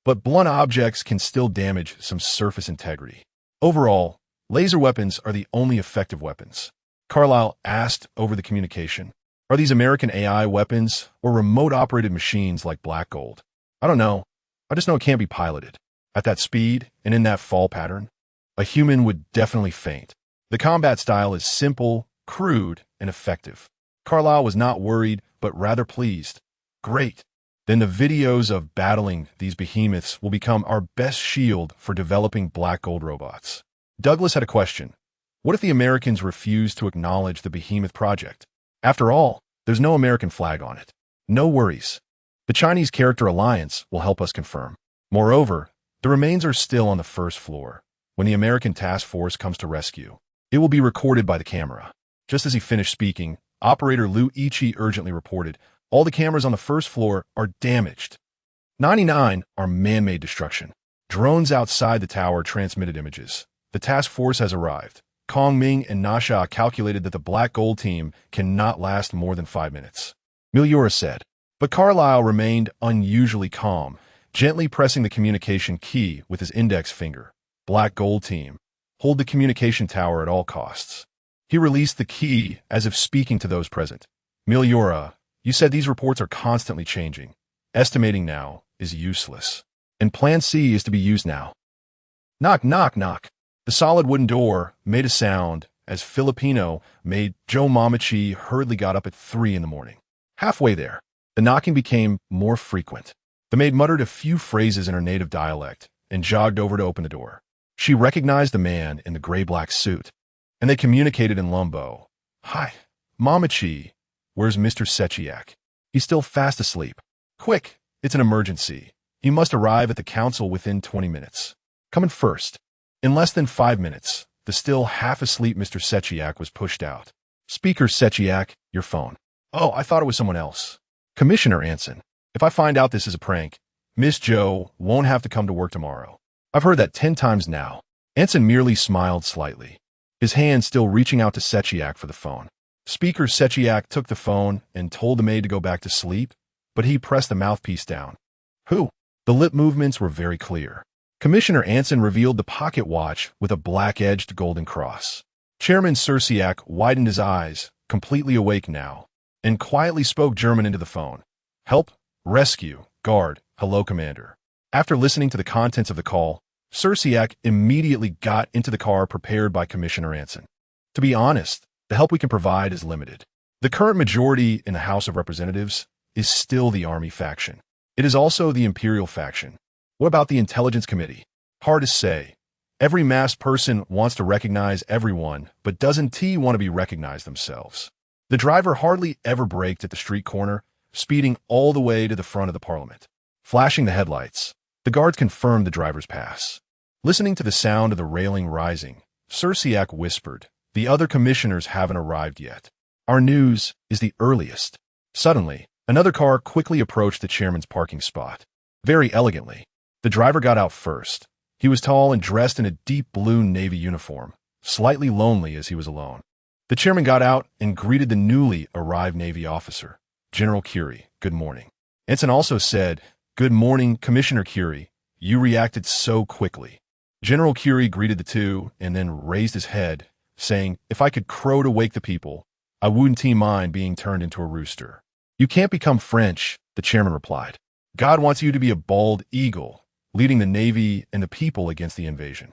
But blunt objects can still damage some surface integrity. Overall, laser weapons are the only effective weapons. Carlyle asked over the communication. Are these American AI weapons or remote-operated machines like Black Gold? I don't know. I just know it can't be piloted. At that speed and in that fall pattern, a human would definitely faint. The combat style is simple, crude, and effective. Carlyle was not worried, but rather pleased. Great. Then the videos of battling these behemoths will become our best shield for developing Black Gold robots. Douglas had a question. What if the Americans refuse to acknowledge the behemoth project? After all, there's no American flag on it. No worries. The Chinese Character Alliance will help us confirm. Moreover, the remains are still on the first floor. When the American task force comes to rescue, it will be recorded by the camera. Just as he finished speaking, operator Lu Ichi urgently reported, all the cameras on the first floor are damaged. 99 are man-made destruction. Drones outside the tower transmitted images. The task force has arrived. Kong Ming and Nasha calculated that the Black Gold team cannot last more than 5 minutes. Miura said. But Carlyle remained unusually calm, gently pressing the communication key with his index finger. Black Gold team, hold the communication tower at all costs. He released the key as if speaking to those present. Miura, you said these reports are constantly changing. Estimating now is useless. And Plan C is to be used now. Knock, knock, knock. The solid wooden door made a sound as Filipino maid Joe Mamachi hurriedly got up at 3 in the morning. Halfway there, the knocking became more frequent. The maid muttered a few phrases in her native dialect and jogged over to open the door. She recognized the man in the gray-black suit, and they communicated in Lumbo. Hi, Mamachi, where's Mr. Sechiak? He's still fast asleep. Quick, it's an emergency. He must arrive at the council within 20 minutes. Come in first. In less than 5 minutes, the still half-asleep Mr. Sechiak was pushed out. Speaker Sechiak, your phone. Oh, I thought it was someone else. Commissioner Anson, if I find out this is a prank, Miss Joe won't have to come to work tomorrow. I've heard that 10 times now. Anson merely smiled slightly, his hand still reaching out to Sechiak for the phone. Speaker Sechiak took the phone and told the maid to go back to sleep, but he pressed the mouthpiece down. Who? The lip movements were very clear. Commissioner Anson revealed the pocket watch with a black-edged golden cross. Chairman Sersiak widened his eyes, completely awake now, and quietly spoke German into the phone. Help, rescue, guard, hello, Commander. After listening to the contents of the call, Sersiak immediately got into the car prepared by Commissioner Anson. To be honest, the help we can provide is limited. The current majority in the House of Representatives is still the Army faction. It is also the Imperial faction. What about the Intelligence Committee? Hard to say. Every masked person wants to recognize everyone, but doesn't want to be recognized themselves. The driver hardly ever braked at the street corner, speeding all the way to the front of the Parliament. Flashing the headlights, the guards confirmed the driver's pass. Listening to the sound of the railing rising, Sersiak whispered, the other commissioners haven't arrived yet. Our news is the earliest. Suddenly, another car quickly approached the chairman's parking spot. Very elegantly. The driver got out first. He was tall and dressed in a deep blue Navy uniform, slightly lonely as he was alone. The chairman got out and greeted the newly arrived Navy officer, General Curie. Good morning. Ensign also said, Good morning, Commissioner Curie. You reacted so quickly. General Curie greeted the two and then raised his head, saying, If I could crow to wake the people, I wouldn't mind being turned into a rooster. You can't become French, the chairman replied. God wants you to be a bald eagle, leading the Navy and the people against the invasion.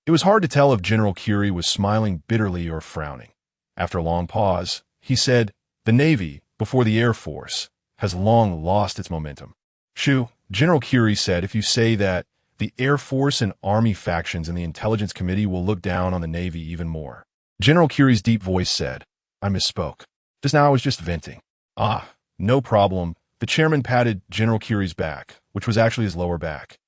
It was hard to tell if General Curie was smiling bitterly or frowning. After a long pause, he said, The Navy, before the Air Force, has long lost its momentum. Shoo, General Curie said, if you say that, the Air Force and Army factions in the Intelligence Committee will look down on the Navy even more. General Curie's deep voice said, I misspoke. Just now I was just venting. Ah, no problem. The chairman patted General Curie's back, which was actually his lower back.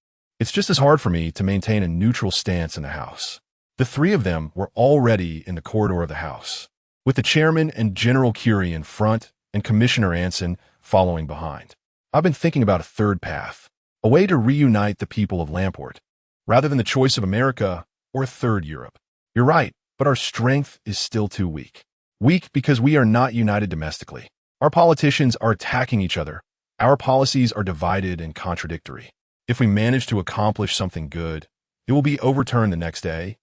It's just as hard for me to maintain a neutral stance in the House. The three of them were already in the corridor of the House, with the chairman and General Curie in front and Commissioner Anson following behind. I've been thinking about a third path, a way to reunite the people of Lamport, rather than the choice of America or a third Europe. You're right, but our strength is still too weak. Weak because we are not united domestically. Our politicians are attacking each other. Our policies are divided and contradictory. If we manage to accomplish something good, it will be overturned the next day,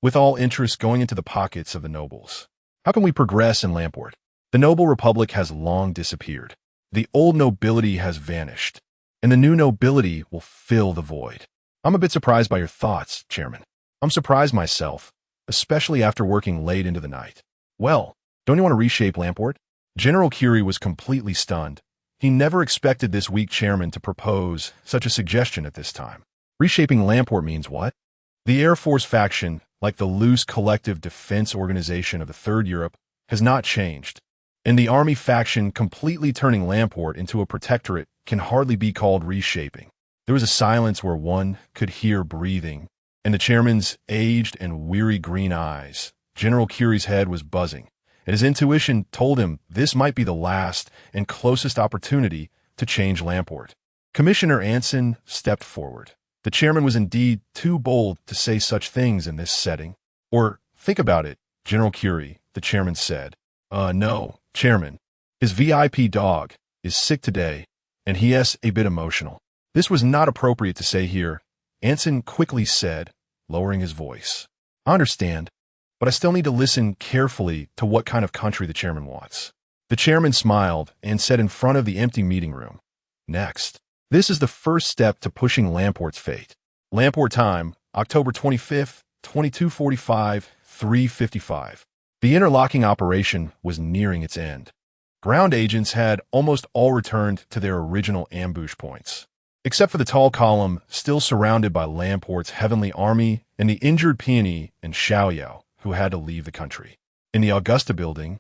with all interest going into the pockets of the nobles. How can we progress in Lamport? The noble republic has long disappeared. The old nobility has vanished, and the new nobility will fill the void. I'm a bit surprised by your thoughts, Chairman. I'm surprised myself, especially after working late into the night. Well, don't you want to reshape Lamport? General Curie was completely stunned. He never expected this weak chairman to propose such a suggestion at this time. Reshaping Lamport means what? The Air Force faction, like the loose collective defense organization of the Third Europe, has not changed. And the Army faction completely turning Lamport into a protectorate can hardly be called reshaping. There was a silence where one could hear breathing, and the chairman's aged and weary green eyes. General Curie's head was buzzing, and his intuition told him this might be the last and closest opportunity to change Lamport. Commissioner Anson stepped forward. The chairman was indeed too bold to say such things in this setting. Or, think about it, General Curie, the chairman said. No, Chairman. His VIP dog is sick today, and he is a bit emotional. This was not appropriate to say here, Anson quickly said, lowering his voice. I understand, but I still need to listen carefully to what kind of country the chairman wants. The chairman smiled and said in front of the empty meeting room, Next. This is the first step to pushing Lamport's fate. Lamport time, October 25th, 22:45, 3:55. The interlocking operation was nearing its end. Ground agents had almost all returned to their original ambush points, except for the tall column still surrounded by Lamport's heavenly army and the injured peony and Xiaoyao, who had to leave the country. In the Augusta building,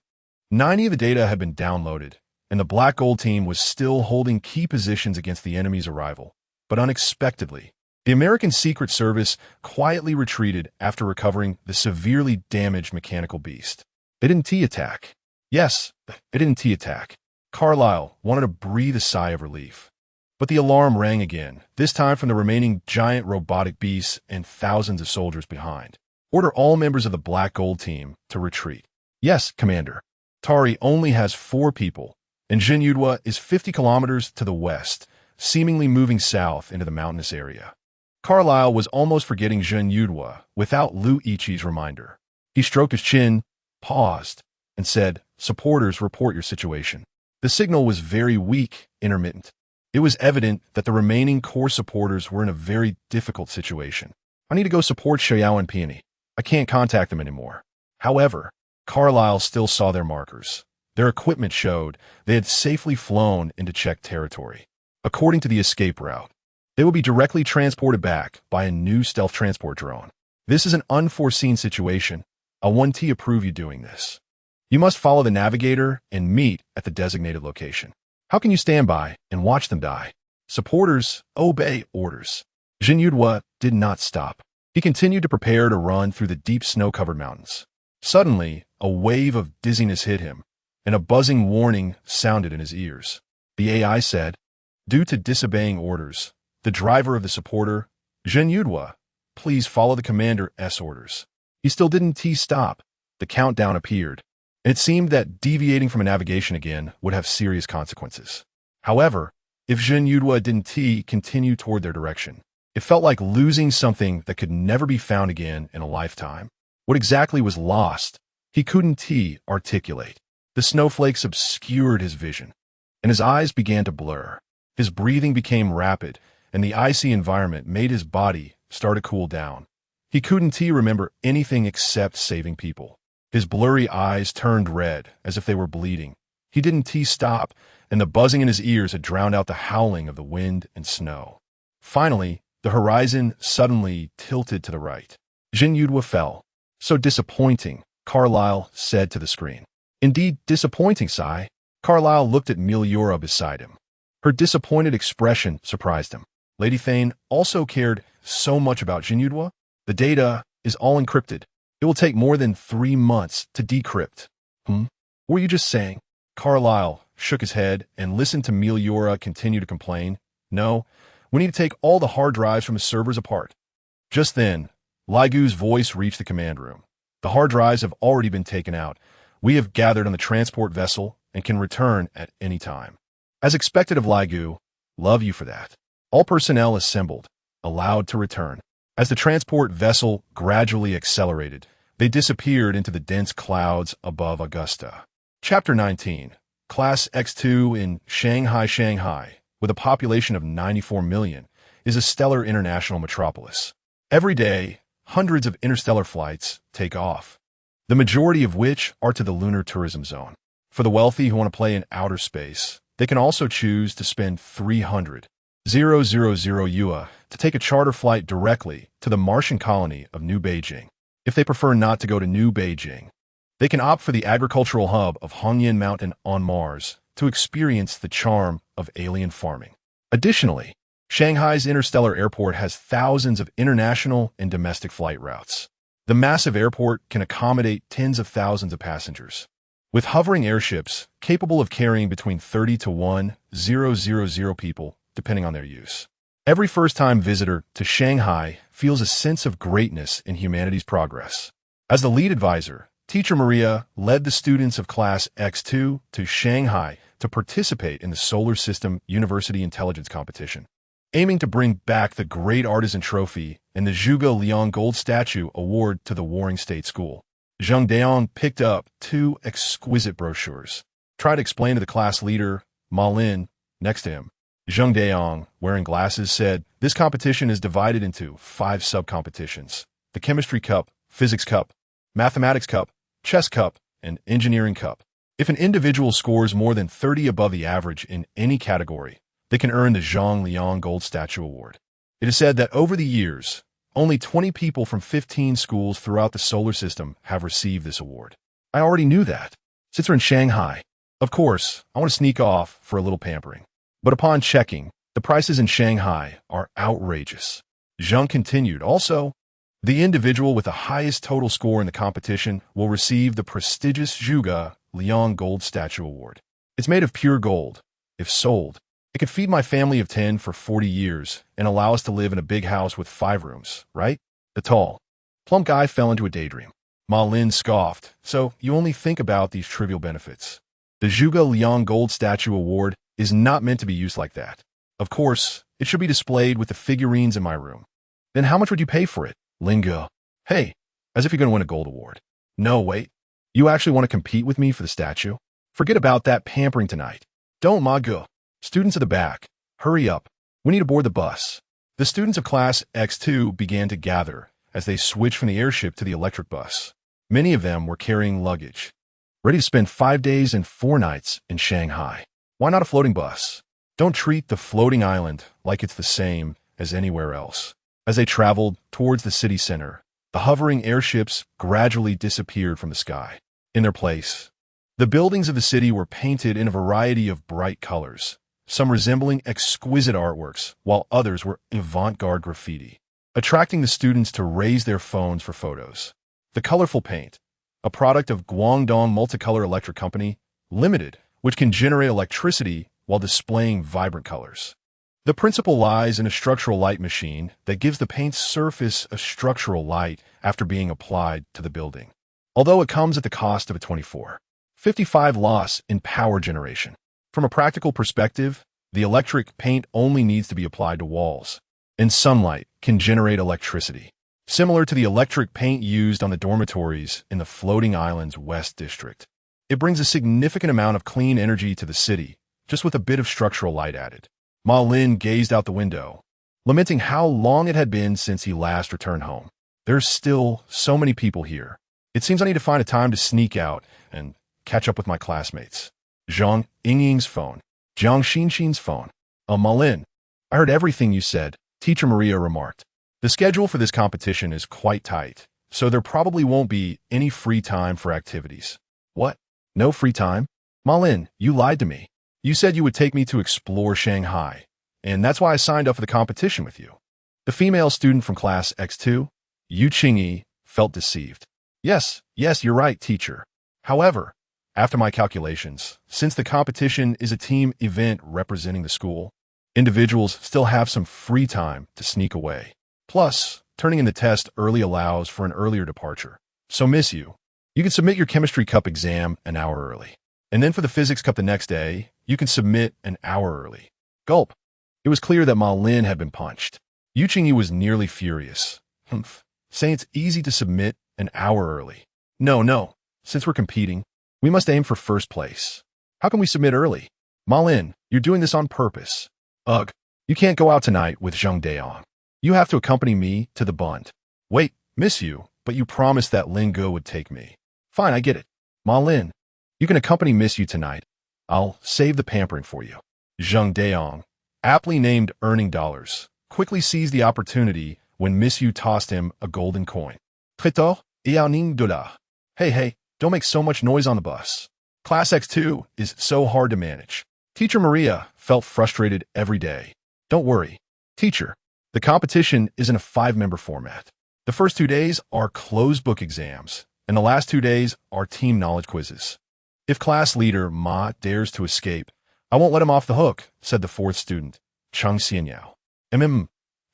90 of the data had been downloaded, and the Black Gold team was still holding key positions against the enemy's arrival. But unexpectedly, the American Secret Service quietly retreated after recovering the severely damaged mechanical beast. They didn't T-attack. Yes, they didn't T-attack. Carlyle wanted to breathe a sigh of relief. But the alarm rang again, this time from the remaining giant robotic beasts and thousands of soldiers behind. Order all members of the Black Gold team to retreat. Yes, Commander. Tari only has 4 people, and Jinyudwa is 50 kilometers to the west, seemingly moving south into the mountainous area. Carlyle was almost forgetting Jinyudwa without Lu Ichi's reminder. He stroked his chin, paused, and said, Supporters, report your situation. The signal was very weak, intermittent. It was evident that the remaining core supporters were in a very difficult situation. I need to go support Xiaoyao and Peony. I can't contact them anymore. However, Carlyle still saw their markers. Their equipment showed they had safely flown into Czech territory. According to the escape route, they will be directly transported back by a new stealth transport drone. This is an unforeseen situation. I 1T approve you doing this. You must follow the navigator and meet at the designated location. How can you stand by and watch them die? Supporters, obey orders. Jinyudwa did not stop. He continued to prepare to run through the deep snow-covered mountains. Suddenly, a wave of dizziness hit him, and a buzzing warning sounded in his ears. The AI said, Due to disobeying orders, the driver of the supporter, Jinyudwa, please follow the commander's orders. He still didn't T-stop. The countdown appeared, and it seemed that deviating from a navigation again would have serious consequences. However, if Jinyudwa didn't continue toward their direction, it felt like losing something that could never be found again in a lifetime. What exactly was lost? He couldn't articulate. The snowflakes obscured his vision, and his eyes began to blur. His breathing became rapid, and the icy environment made his body start to cool down. He couldn't remember anything except saving people. His blurry eyes turned red, as if they were bleeding. He didn't stop, and the buzzing in his ears had drowned out the howling of the wind and snow. Finally, the horizon suddenly tilted to the right. Jinyudwa fell. So disappointing, Carlyle said to the screen. Indeed, disappointing, Sai. Carlyle looked at Meliora beside him. Her disappointed expression surprised him. Lady Thane also cared so much about Jinyudwa. The data is all encrypted. It will take more than 3 months to decrypt. What were you just saying? Carlyle shook his head and listened to Meliora continue to complain. No, we need to take all the hard drives from his servers apart. Just then, Laigu's voice reached the command room. The hard drives have already been taken out. We have gathered on the transport vessel and can return at any time. As expected of Laigu, love you for that. All personnel assembled, allowed to return. As the transport vessel gradually accelerated, they disappeared into the dense clouds above Augusta. Chapter 19. Class X2 in Shanghai, Shanghai, with a population of 94 million, is a stellar international metropolis. Every day, hundreds of interstellar flights take off, the majority of which are to the lunar tourism zone. For the wealthy who want to play in outer space, they can also choose to spend 300,000 yuan to take a charter flight directly to the Martian colony of New Beijing. If they prefer not to go to New Beijing, they can opt for the agricultural hub of Hongyan Mountain on Mars to experience the charm of alien farming. Additionally, Shanghai's Interstellar Airport has thousands of international and domestic flight routes. The massive airport can accommodate tens of thousands of passengers, with hovering airships capable of carrying between 30 to 1,000 people, depending on their use. Every first-time visitor to Shanghai feels a sense of greatness in humanity's progress. As the lead advisor, Teacher Maria led the students of Class X2 to Shanghai to participate in the Solar System University Intelligence Competition, aiming to bring back the Great Artisan Trophy and the Zhuge Liang Gold Statue Award to the Warring State School. Zheng Daong picked up 2 exquisite brochures, tried to explain to the class leader, Ma Lin, next to him. Zheng Daong, wearing glasses, said, "This competition is divided into 5 sub-competitions: the Chemistry Cup, Physics Cup, Mathematics Cup, Chess Cup, and Engineering Cup. If an individual scores more than 30 above the average in any category, they can earn the Zhuge Liang Gold Statue Award." It is said that over the years, only 20 people from 15 schools throughout the solar system have received this award. I already knew that. Since we're in Shanghai, of course, I want to sneak off for a little pampering. But upon checking, the prices in Shanghai are outrageous. Zheng continued, "Also, the individual with the highest total score in the competition will receive the prestigious Zhuge Liang Gold Statue Award. It's made of pure gold. If sold, it could feed my family of 10 for 40 years and allow us to live in a big house with 5 rooms, right?" The tall, plump guy fell into a daydream. Ma Lin scoffed, "So you only think about these trivial benefits. The Zhuge Liang Gold Statue Award is not meant to be used like that. Of course, it should be displayed with the figurines in my room." "Then how much would you pay for it?" Laigu. "Hey, as if you're going to win a gold award." "No, wait. You actually want to compete with me for the statue? Forget about that pampering tonight. Don't, Ma Gu. Students at the back, hurry up. We need to board the bus." The students of Class X2 began to gather as they switched from the airship to the electric bus. Many of them were carrying luggage, ready to spend 5 days and 4 nights in Shanghai. Why not a floating bus? Don't treat the floating island like it's the same as anywhere else. As they traveled towards the city center, the hovering airships gradually disappeared from the sky. In their place, the buildings of the city were painted in a variety of bright colors, some resembling exquisite artworks, while others were avant-garde graffiti, attracting the students to raise their phones for photos. The colorful paint, a product of Guangdong Multicolor Electric Company, Limited, which can generate electricity while displaying vibrant colors. The principle lies in a structural light machine that gives the paint's surface a structural light after being applied to the building, although it comes at the cost of a 24.55 loss in power generation. From a practical perspective, the electric paint only needs to be applied to walls, and sunlight can generate electricity, similar to the electric paint used on the dormitories in the floating island's West District. It brings a significant amount of clean energy to the city, just with a bit of structural light added. Ma Lin gazed out the window, lamenting how long it had been since he last returned home. "There's still so many people here. It seems I need to find a time to sneak out and catch up with my classmates." Zhang Yiming's phone. Jiang Xinxin's phone. Ma Lin, I heard everything you said," Teacher Maria remarked. "The schedule for this competition is quite tight, so there probably won't be any free time for activities." "What? No free time?" "Ma Lin, you lied to me. You said you would take me to explore Shanghai, and that's why I signed up for the competition with you." The female student from Class X2, Yu Qingyi, felt deceived. Yes, you're right, teacher. However, after my calculations, since the competition is a team event representing the school, individuals still have some free time to sneak away. Plus, turning in the test early allows for an earlier departure. So miss you. You can submit your Chemistry Cup exam an hour early. And then for the Physics Cup the next day, you can submit an hour early. Gulp. It was clear that Ma Lin had been punched. Yu Qingyi was nearly furious. Saying it's easy to submit an hour early. No. Since we're competing, We must aim for first place. How can we submit early? Ma Lin, you're doing this on purpose. Ugh, you can't go out tonight with Zheng Deong. You have to accompany me to the Bund. Wait, miss you, but you promised that Laigu would take me. Fine, I get it. Ma Lin, you can accompany Miss Yu tonight. I'll save the pampering for you. Zheng Deong, aptly named Earning Dollars, quickly seized the opportunity when Miss Yu tossed him a golden coin. Traitor, $1. Hey, don't make so much noise on the bus. Class X2 is so hard to manage. Teacher Maria felt frustrated every day. Don't worry, teacher. The competition is in a 5-member format. The first 2 days are closed book exams, and the last 2 days are team knowledge quizzes. If class leader Ma dares to escape, I won't let him off the hook, said the 4th student, Chung Xianyao.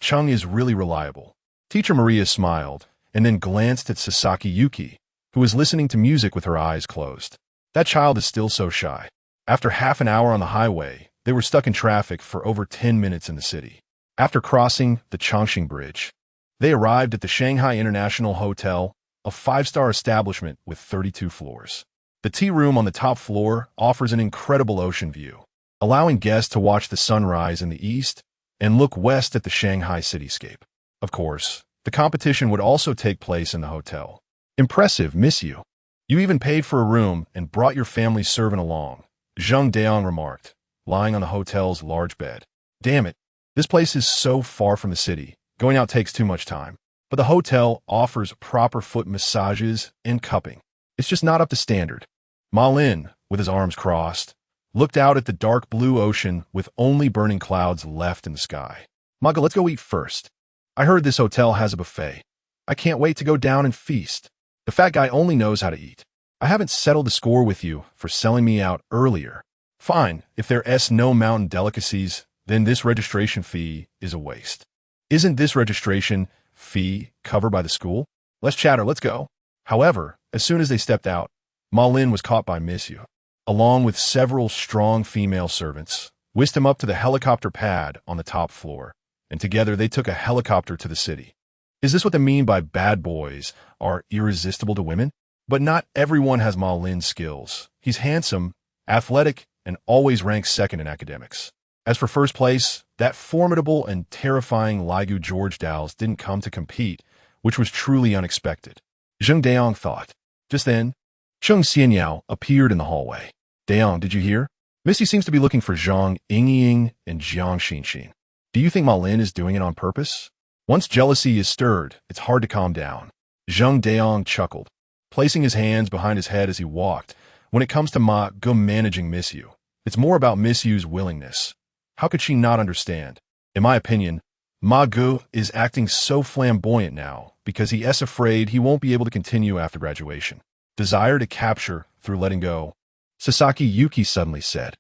Chung is really reliable. Teacher Maria smiled, and then glanced at Sasaki Yuki, who was listening to music with her eyes closed. That child is still so shy. After half an hour on the highway, they were stuck in traffic for over 10 minutes in the city. After crossing the Chongqing Bridge, they arrived at the Shanghai International Hotel, a 5-star establishment with 32 floors. The tea room on the top floor offers an incredible ocean view, allowing guests to watch the sunrise in the east and look west at the Shanghai cityscape. Of course, the competition would also take place in the hotel. Impressive, miss you. You even paid for a room and brought your family servant along, Zheng Deong remarked, lying on the hotel's large bed. Damn it, this place is so far from the city. Going out takes too much time. But the hotel offers proper foot massages and cupping. It's just not up to standard. Ma Lin, with his arms crossed, looked out at the dark blue ocean with only burning clouds left in the sky. Maga, let's go eat first. I heard this hotel has a buffet. I can't wait to go down and feast. The fat guy only knows how to eat. I haven't settled the score with you for selling me out earlier. Fine, if there's no mountain delicacies, then this registration fee is a waste. Isn't this registration fee covered by the school? Let's chatter, let's go. However, as soon as they stepped out, Ma Lin was caught by Miss Yu, along with several strong female servants, whisked him up to the helicopter pad on the top floor, and together they took a helicopter to the city. Is this what they mean by bad boys are irresistible to women? But not everyone has Ma Lin's skills. He's handsome, athletic, and always ranks second in academics. As for first place, that formidable and terrifying Laigu George Dowles didn't come to compete, which was truly unexpected. Zheng Deong thought. Just then, Chung Xianyao appeared in the hallway. Deong, did you hear? Missy seems to be looking for Zhang Yiming and Jiang Xinxin. Do you think Ma Lin is doing it on purpose? Once jealousy is stirred, it's hard to calm down. Zheng Deong chuckled, placing his hands behind his head as he walked. When it comes to Ma Gu managing Miss Yu, it's more about Miss Yu's willingness. How could she not understand? In my opinion, Ma Gu is acting so flamboyant now because he is afraid he won't be able to continue after graduation. Desire to capture through letting go. Sasaki Yuki suddenly said,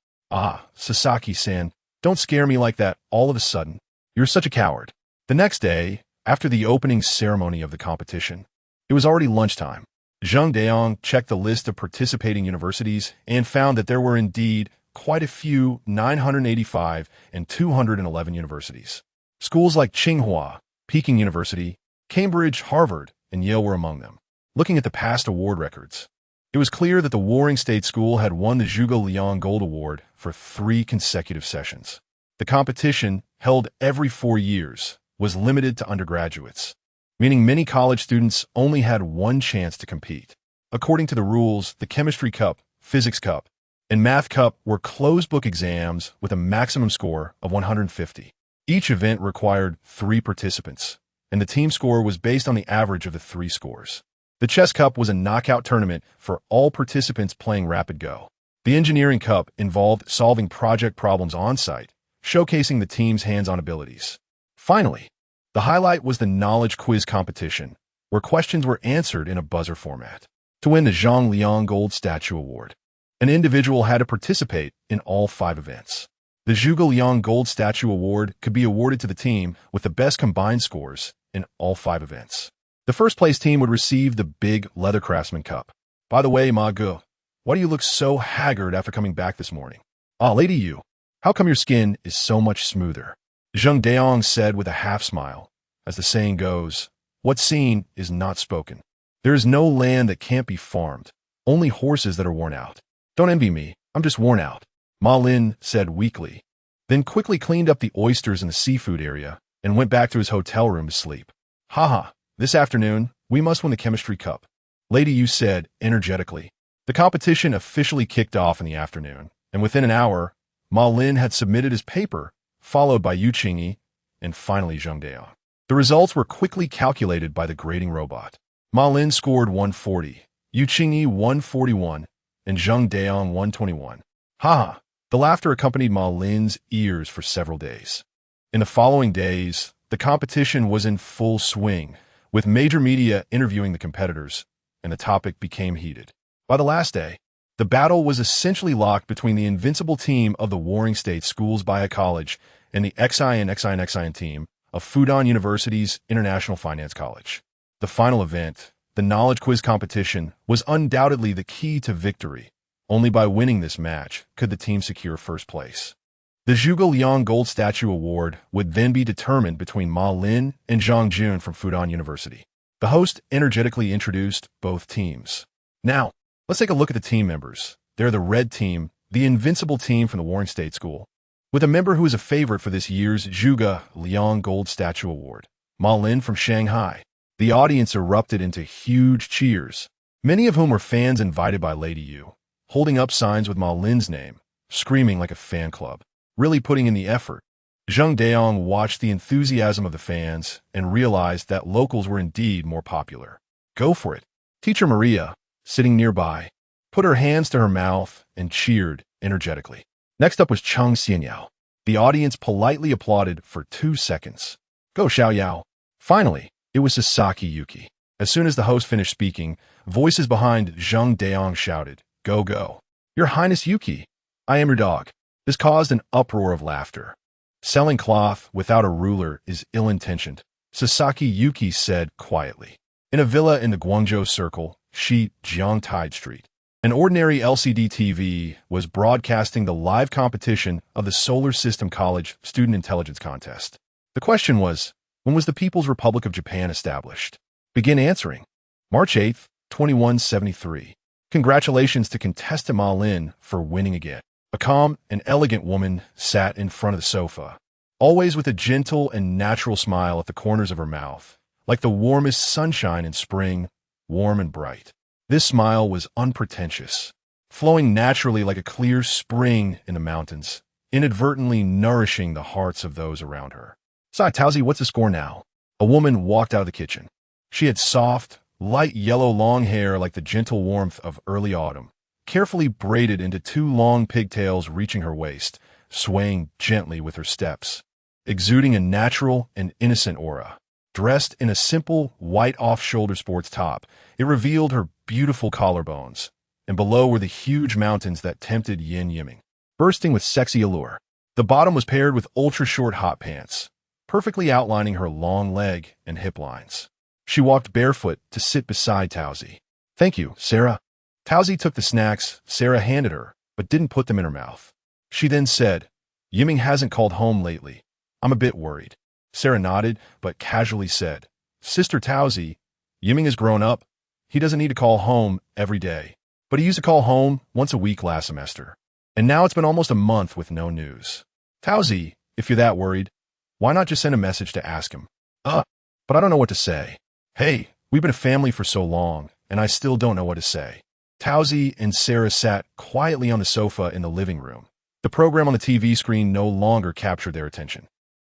Sasaki-san, don't scare me like that all of a sudden. You're such a coward. The next day, after the opening ceremony of the competition, it was already lunchtime. Zheng Deong checked the list of participating universities and found that there were indeed quite a few 985 and 211 universities. Schools like Tsinghua, Peking University, Cambridge, Harvard, and Yale were among them. Looking at the past award records, it was clear that the Warring State School had won the Zhuge Liang Gold Award for 3 consecutive sessions. The competition, held every 4 years, was limited to undergraduates, meaning many college students only had one chance to compete. According to the rules, the Chemistry Cup, Physics Cup, and Math Cup were closed-book exams with a maximum score of 150. Each event required 3 participants, and the team score was based on the average of the 3 scores. The Chess Cup was a knockout tournament for all participants playing Rapid Go. The Engineering Cup involved solving project problems on-site, showcasing the team's hands-on abilities. Finally, the highlight was the Knowledge Quiz competition, where questions were answered in a buzzer format. To win the Zhang Liang Gold Statue Award, an individual had to participate in all 5 events. The Zhuge Liang Gold Statue Award could be awarded to the team with the best combined scores in all 5 events. The first-place team would receive the big Leather Craftsman Cup. By the way, Ma Gu, why do you look so haggard after coming back this morning? Lady Yu, how come your skin is so much smoother? Zheng Deong said with a half-smile. As the saying goes, what's seen is not spoken. There is no land that can't be farmed. Only horses that are worn out. Don't envy me, I'm just worn out, Ma Lin said weakly, then quickly cleaned up the oysters in the seafood area and went back to his hotel room to sleep. Haha, this afternoon, we must win the chemistry cup, Lady Yu said energetically. The competition officially kicked off in the afternoon, and within an hour, Ma Lin had submitted his paper, followed by Yu Qingyi, and finally Zheng Deong. The results were quickly calculated by the grading robot. Ma Lin scored 140, Yu Qingyi 141, and Zheng Deong 121. Haha, the laughter accompanied Ma Lin's ears for several days. In the following days, the competition was in full swing, with major media interviewing the competitors, and the topic became heated. By the last day, the battle was essentially locked between the invincible team of the Warring States Schools Bio College and the XIN team of Fudan University's International Finance College. The final event, the knowledge quiz competition, was undoubtedly the key to victory. Only by winning this match could the team secure first place. The Zhuge Liang Gold Statue Award would then be determined between Ma Lin and Zhang Jun from Fudan University. The host energetically introduced both teams. Now, let's take a look at the team members. They're the red team, the invincible team from the Warring State School, with a member who is a favorite for this year's Zhuge Liang Gold Statue Award, Ma Lin from Shanghai. The audience erupted into huge cheers, many of whom were fans invited by Lady Yu, holding up signs with Ma Lin's name, screaming like a fan club, really putting in the effort. Zheng Deong watched the enthusiasm of the fans and realized that locals were indeed more popular. Go for it. Teacher Maria, sitting nearby, put her hands to her mouth and cheered energetically. Next up was Cheng Xianyao. The audience politely applauded for 2 seconds. Go Xiaoyao. Finally, it was Sasaki Yuki. As soon as the host finished speaking, voices behind Zheng Deong shouted, Go, go. Your Highness Yuki, I am your dog. This caused an uproar of laughter. Selling cloth without a ruler is ill-intentioned, Sasaki Yuki said quietly. In a villa in the Guangzhou Circle, Shi Jiang Tide Street, an ordinary LCD TV was broadcasting the live competition of the Solar System College Student Intelligence Contest. The question was, when was the People's Republic of Japan established? Begin answering. March 8, 2173. Congratulations to contestant Ma Lin for winning again. A calm and elegant woman sat in front of the sofa, always with a gentle and natural smile at the corners of her mouth, like the warmest sunshine in spring, warm and bright. This smile was unpretentious, flowing naturally like a clear spring in the mountains, inadvertently nourishing the hearts of those around her. Sai Taozi, what's the score now? A woman walked out of the kitchen. She had soft, light yellow long hair like the gentle warmth of early autumn, carefully braided into 2 long pigtails reaching her waist, swaying gently with her steps, exuding a natural and innocent aura. Dressed in a simple, white off-shoulder sports top, it revealed her beautiful collarbones, and below were the huge mountains that tempted Yan Yiming, bursting with sexy allure. The bottom was paired with ultra-short hot pants, perfectly outlining her long leg and hip lines. She walked barefoot to sit beside Taozi. Thank you, Sarah. Taozi took the snacks Sarah handed her, but didn't put them in her mouth. She then said, Yiming hasn't called home lately. I'm a bit worried. Sarah nodded, but casually said, Sister Taozi, Yiming has grown up. He doesn't need to call home every day. But he used to call home once a week last semester. And now it's been almost a month with no news. Taozi, if you're that worried, why not just send a message to ask him? But I don't know what to say. Hey, we've been a family for so long, and I still don't know what to say. Taozi and Sarah sat quietly on the sofa in the living room. The program on the TV screen no longer captured their attention.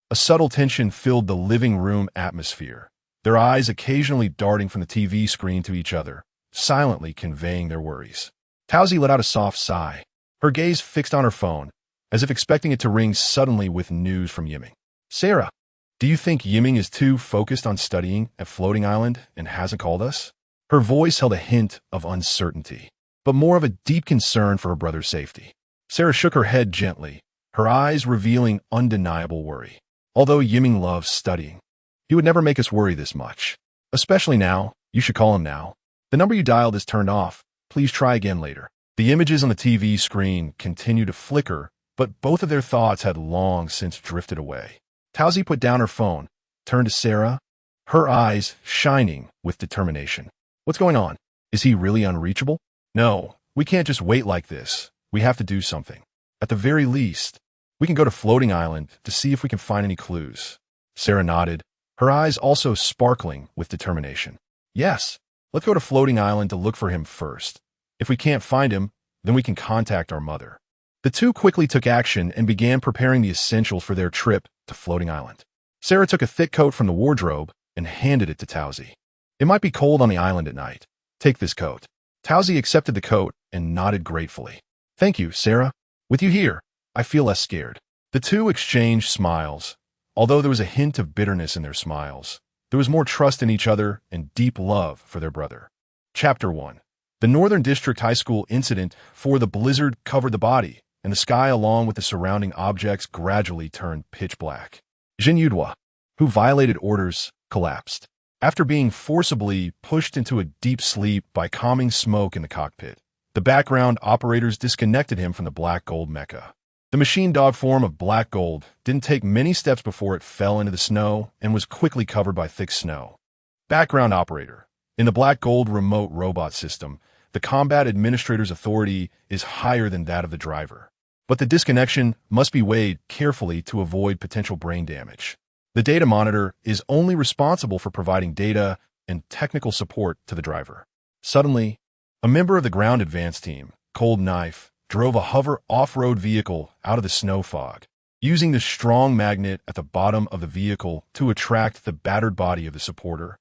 A subtle tension filled the living room atmosphere, their eyes occasionally darting from the TV screen to each other, silently conveying their worries. Taozi let out a soft sigh, her gaze fixed on her phone, as if expecting it to ring suddenly with news from Yiming. Sarah, do you think Yiming is too focused on studying at Floating Island and hasn't called us? Her voice held a hint of uncertainty, but more of a deep concern for her brother's safety. Sarah shook her head gently, her eyes revealing undeniable worry. Although Yiming loves studying, he would never make us worry this much. Especially now, you should call him now. The number you dialed is turned off. Please try again later. The images on the TV screen continued to flicker, but both of their thoughts had long since drifted away. Taozi put down her phone, turned to Sarah, her eyes shining with determination. What's going on? Is he really unreachable? No, we can't just wait like this. We have to do something. At the very least, we can go to Floating Island to see if we can find any clues. Sarah nodded, her eyes also sparkling with determination. Yes, let's go to Floating Island to look for him first. If we can't find him, then we can contact our mother. The two quickly took action and began preparing the essentials for their trip to Floating Island. Sarah took a thick coat from the wardrobe and handed it to Towsy. It might be cold on the island at night. Take this coat. Towsy accepted the coat and nodded gratefully. Thank you, Sarah. With you here, I feel less scared. The two exchanged smiles. Although there was a hint of bitterness in their smiles, there was more trust in each other and deep love for their brother. Chapter 1. The Northern District High School incident for the blizzard covered the body, and the sky along with the surrounding objects gradually turned pitch black. Yan Yiming, who violated orders, collapsed. After being forcibly pushed into a deep sleep by calming smoke in the cockpit, the background operators disconnected him from the black gold mecha. The machine dog form of black gold didn't take many steps before it fell into the snow and was quickly covered by thick snow. Background operator. In the black gold remote robot system, the combat administrator's authority is higher than that of the driver. But the disconnection must be weighed carefully to avoid potential brain damage. The data monitor is only responsible for providing data and technical support to the driver. Suddenly, a member of the ground advance team, Cold Knife, drove a hover off-road vehicle out of the snow fog, using the strong magnet at the bottom of the vehicle to attract the battered body of the supporter,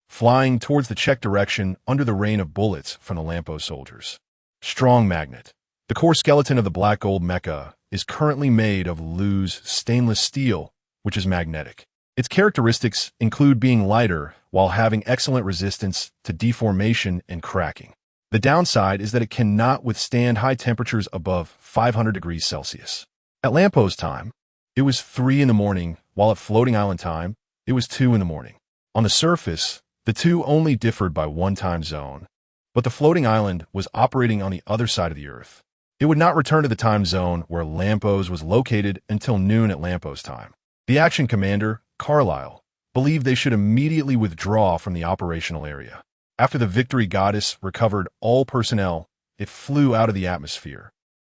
flying towards the checked direction under the rain of bullets from the Lampo soldiers. Strong magnet. The core skeleton of the black gold mecha is currently made of loose stainless steel, which is magnetic. Its characteristics include being lighter while having excellent resistance to deformation and cracking. The downside is that it cannot withstand high temperatures above 500 degrees Celsius. At Lampo's time, it was 3 in the morning, while at Floating Island time, it was 2 in the morning. On the surface, the two only differed by one time zone, but the Floating Island was operating on the other side of the Earth. It would not return to the time zone where Lampo's was located until noon at Lampo's time. The action commander, Carlisle, believed they should immediately withdraw from the operational area. After the Victory Goddess recovered all personnel, it flew out of the atmosphere,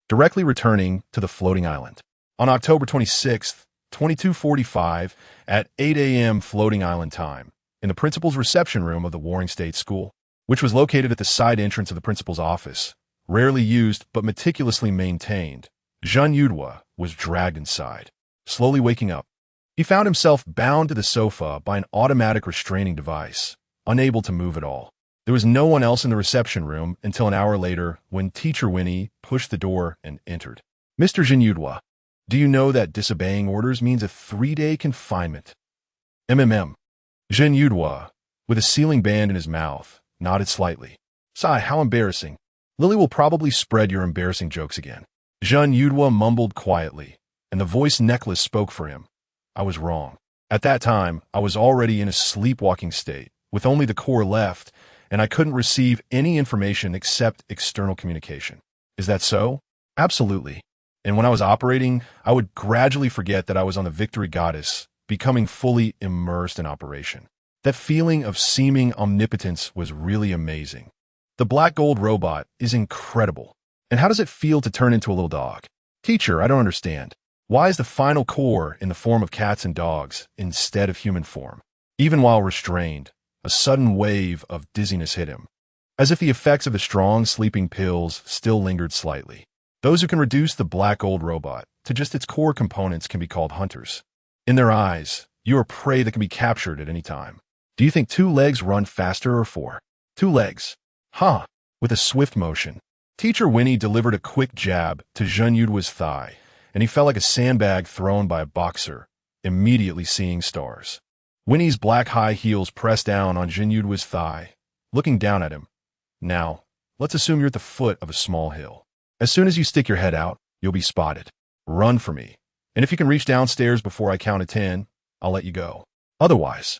directly returning to the Floating Island. On October 26, 2245, at 8 a.m. Floating Island time, in the principal's reception room of the Warring State School, which was located at the side entrance of the principal's office, rarely used but meticulously maintained, Yan Yiming was dragged inside. Slowly waking up, he found himself bound to the sofa by an automatic restraining device, unable to move at all. There was no one else in the reception room until an hour later when Teacher Winnie pushed the door and entered. Mr. Yan Yiming, do you know that disobeying orders means a 3-day confinement? Yan Yiming, with a sealing band in his mouth, nodded slightly. Sigh, how embarrassing. Lily will probably spread your embarrassing jokes again. Yan Yiming mumbled quietly, and the voice necklace spoke for him. I was wrong. At that time, I was already in a sleepwalking state, with only the core left, and I couldn't receive any information except external communication. Is that so? Absolutely. And when I was operating, I would gradually forget that I was on the Victory Goddess, becoming fully immersed in operation. That feeling of seeming omnipotence was really amazing. The black gold robot is incredible. And how does it feel to turn into a little dog? Teacher, I don't understand. Why is the final core in the form of cats and dogs instead of human form? Even while restrained, a sudden wave of dizziness hit him, as if the effects of the strong sleeping pills still lingered slightly. Those who can reduce the black gold robot to just its core components can be called hunters. In their eyes, you are prey that can be captured at any time. Do you think 2 legs run faster or 4? 2 legs. Huh. With a swift motion, Teacher Winnie delivered a quick jab to Yan Yiming's thigh, and he felt like a sandbag thrown by a boxer, immediately seeing stars. Winnie's black high heels pressed down on Yan Yiming's thigh, looking down at him. Now, let's assume you're at the foot of a small hill. As soon as you stick your head out, you'll be spotted. Run for me. And if you can reach downstairs before I count to 10, I'll let you go. Otherwise,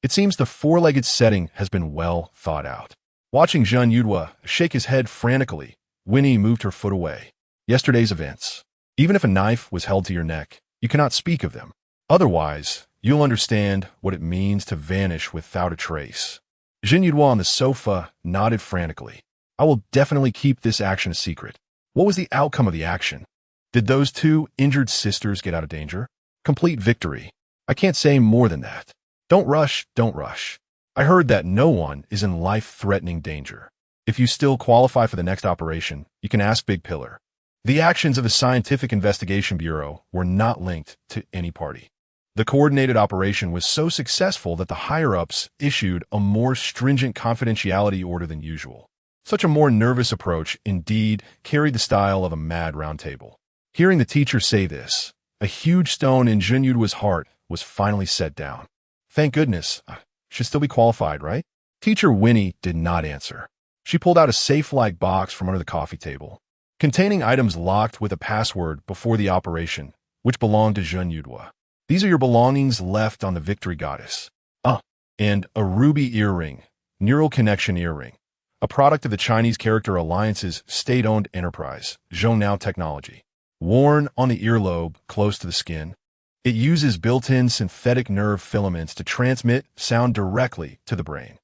it seems the 4-legged setting has been well thought out. Watching Yan Yiming shake his head frantically, Winnie moved her foot away. Yesterday's events. Even if a knife was held to your neck, you cannot speak of them. Otherwise, you'll understand what it means to vanish without a trace. Yan Yiming on the sofa nodded frantically. I will definitely keep this action a secret. What was the outcome of the action? Did those two injured sisters get out of danger? Complete victory. I can't say more than that. Don't rush, don't rush. I heard that no one is in life-threatening danger. If you still qualify for the next operation, you can ask Big Pillar. The actions of the Scientific Investigation Bureau were not linked to any party. The coordinated operation was so successful that the higher-ups issued a more stringent confidentiality order than usual. Such a more nervous approach, indeed, carried the style of a mad roundtable. Hearing the teacher say this, a huge stone in Jun Yudua's heart was finally set down. Thank goodness. Should still be qualified, right? Teacher Winnie did not answer. She pulled out a safe-like box from under the coffee table, containing items locked with a password before the operation, which belonged to Jun Yudua. These are your belongings left on the Victory Goddess. And a ruby earring, neural connection earring, a product of the Chinese Character Alliance's state-owned enterprise, Zhongnao Technology. Worn on the earlobe close to the skin, it uses built-in synthetic nerve filaments to transmit sound directly to the brain.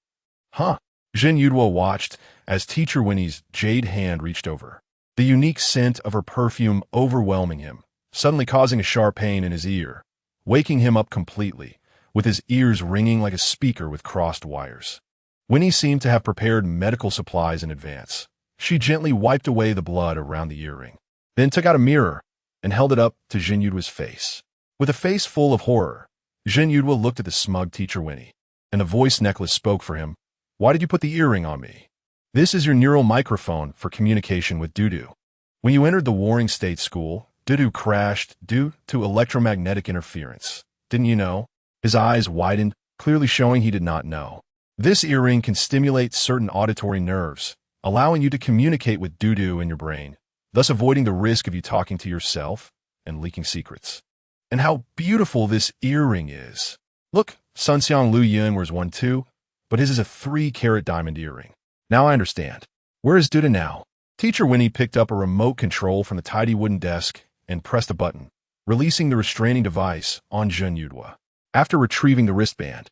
Jun Yudua watched as Teacher Winnie's jade hand reached over, the unique scent of her perfume overwhelming him, suddenly causing a sharp pain in his ear, waking him up completely, with his ears ringing like a speaker with crossed wires. Winnie seemed to have prepared medical supplies in advance. She gently wiped away the blood around the earring, then took out a mirror and held it up to Jun Yudua's face. With a face full of horror, Jun Yudua looked at the smug Teacher Winnie, and the voice necklace spoke for him. Why did you put the earring on me? This is your neural microphone for communication with Dudu. When you entered the Warring State School, Dudu crashed due to electromagnetic interference. Didn't you know? His eyes widened, clearly showing he did not know. This earring can stimulate certain auditory nerves, allowing you to communicate with Dudu in your brain, thus avoiding the risk of you talking to yourself and leaking secrets. And how beautiful this earring is. Look, Sun Xiang Lu Yun wears one too, but his is a 3-carat diamond earring. Now I understand. Where is Duda now? Teacher Winnie picked up a remote control from the tidy wooden desk and pressed a button, releasing the restraining device on Jun Yudua. After retrieving the wristband,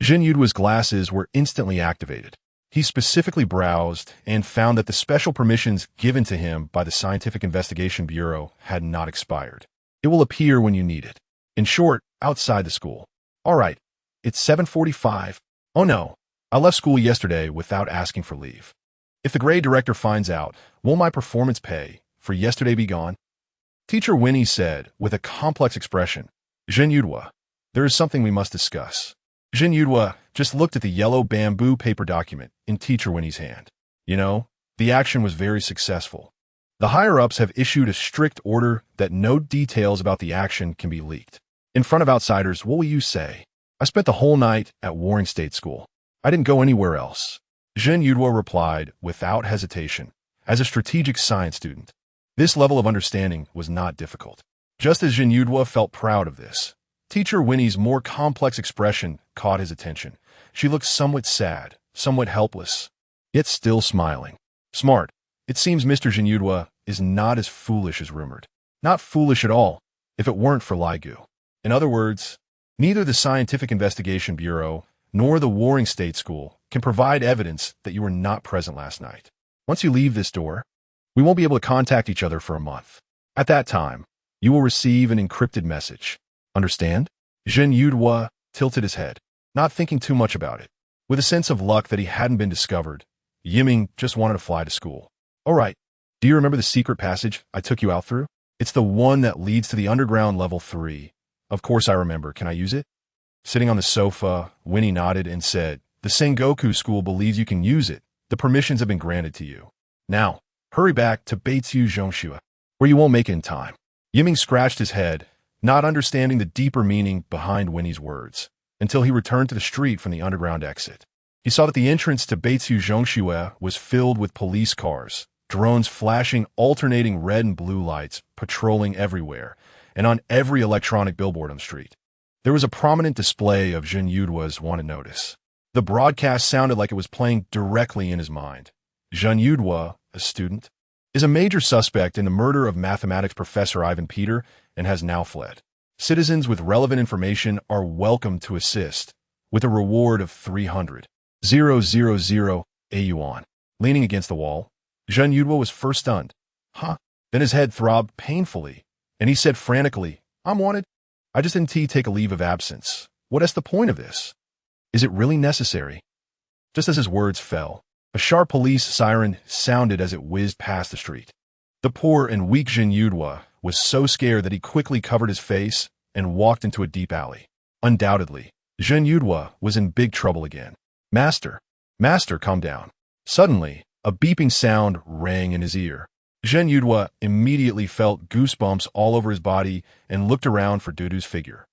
Jun Yudua's glasses were instantly activated. He specifically browsed and found that the special permissions given to him by the Scientific Investigation Bureau had not expired. It will appear when you need it. In short, outside the school. All right, it's 7:45. Oh no, I left school yesterday without asking for leave. If the grade director finds out, will my performance pay for yesterday be gone? Teacher Winnie said with a complex expression. Jun Yudua, there is something we must discuss. Jun Yudua just looked at the yellow bamboo paper document in Teacher Winnie's hand. You know, the action was very successful. The higher-ups have issued a strict order that no details about the action can be leaked. In front of outsiders, what will you say? I spent the whole night at Warring State School. I didn't go anywhere else. Jun Yudua replied without hesitation, as a strategic science student. This level of understanding was not difficult. Just as Jun Yudua felt proud of this, Teacher Winnie's more complex expression caught his attention. She looked somewhat sad, somewhat helpless, yet still smiling. Smart. It seems Mr. Jun Yudua is not as foolish as rumored. Not foolish at all, if it weren't for Laigu. In other words, neither the Scientific Investigation Bureau nor the Warring State School can provide evidence that you were not present last night. Once you leave this door, we won't be able to contact each other for a month. At that time, you will receive an encrypted message. Understand? Jun Yudua tilted his head, not thinking too much about it. With a sense of luck that he hadn't been discovered, Yiming just wanted to fly to school. All right, do you remember the secret passage I took you out through? It's the one that leads to the underground level 3. Of course I remember. Can I use it? Sitting on the sofa, Winnie nodded and said, the Sengoku school believes you can use it. The permissions have been granted to you. Now, hurry back to Beitsu Zhongxue, where you won't make it in time. Yiming scratched his head, not understanding the deeper meaning behind Winnie's words, until he returned to the street from the underground exit. He saw that the entrance to Beitsu Zhongxue was filled with police cars, drones flashing alternating red and blue lights, patrolling everywhere, and on every electronic billboard on the street. There was a prominent display of Jun Yudua's wanted notice. The broadcast sounded like it was playing directly in his mind. Jun Yudua, a student, is a major suspect in the murder of mathematics professor Ivan Peter and has now fled. Citizens with relevant information are welcome to assist, with a reward of 300,000 yuan. leaning against the wall. Zhen Yudhua was first stunned. Huh? Then his head throbbed painfully, and he said frantically, I'm wanted. I just didn't take a leave of absence. What is the point of this? Is it really necessary? Just as his words fell, a sharp police siren sounded as it whizzed past the street. The poor and weak Zhen Yudhua was so scared that he quickly covered his face and walked into a deep alley. Undoubtedly, Zhen Yudhua was in big trouble again. Master, calm down. Suddenly, a beeping sound rang in his ear. Zhen Yudhua immediately felt goosebumps all over his body and looked around for Dudu's figure.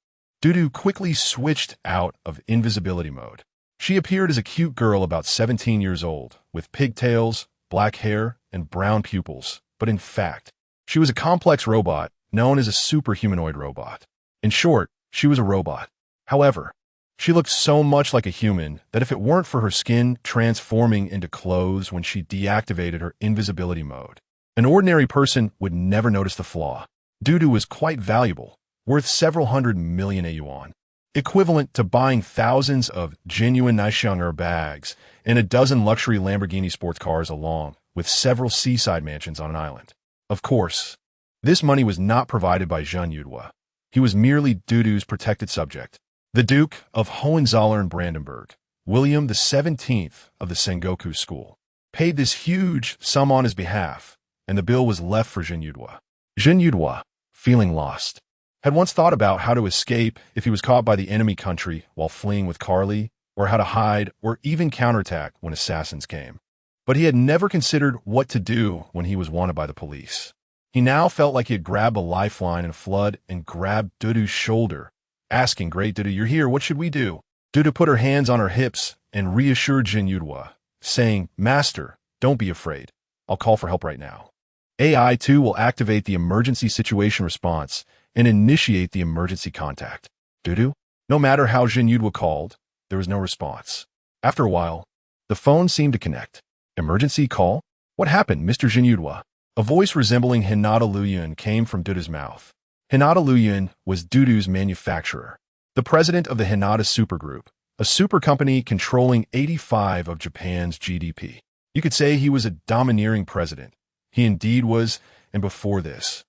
Dudu quickly switched out of invisibility mode. She appeared as a cute girl about 17 years old, with pigtails, black hair, and brown pupils, but in fact, she was a complex robot known as a superhumanoid robot. In short, she was a robot. However, she looked so much like a human that if it weren't for her skin transforming into clothes when she deactivated her invisibility mode, an ordinary person would never notice the flaw. Dudu was quite valuable, worth several hundred million yuan, equivalent to buying thousands of genuine Nishanger bags and a dozen luxury Lamborghini sports cars along with several seaside mansions on an island. Of course, this money was not provided by Zhen Yudhua. He was merely Dudu's protected subject. The Duke of Hohenzollern-Brandenburg, William the 17th of the Sengoku School, paid this huge sum on his behalf, and the bill was left for Zhen Yudhua. Zhen Yudhua, feeling lost, had once thought about how to escape if he was caught by the enemy country while fleeing with Carly, or how to hide or even counterattack when assassins came. But he had never considered what to do when he was wanted by the police. He now felt like he had grabbed a lifeline in a flood and grabbed Dudu's shoulder, asking, Great Dudu, you're here, what should we do? Dudu put her hands on her hips and reassured Zhen Yudhua, saying, Master, don't be afraid. I'll call for help right now. AI 2 will activate the emergency situation response and initiate the emergency contact. Dudu? No matter how Zhen Yudhua called, there was no response. After a while, the phone seemed to connect. Emergency call? What happened, Mr. Zhen Yudhua? A voice resembling Hinata Luyun came from Dudu's mouth. Hinata Luyun was Dudu's manufacturer, the president of the Hinata Supergroup, a super company controlling 85% of Japan's GDP. You could say he was a domineering president. He indeed was, and before this,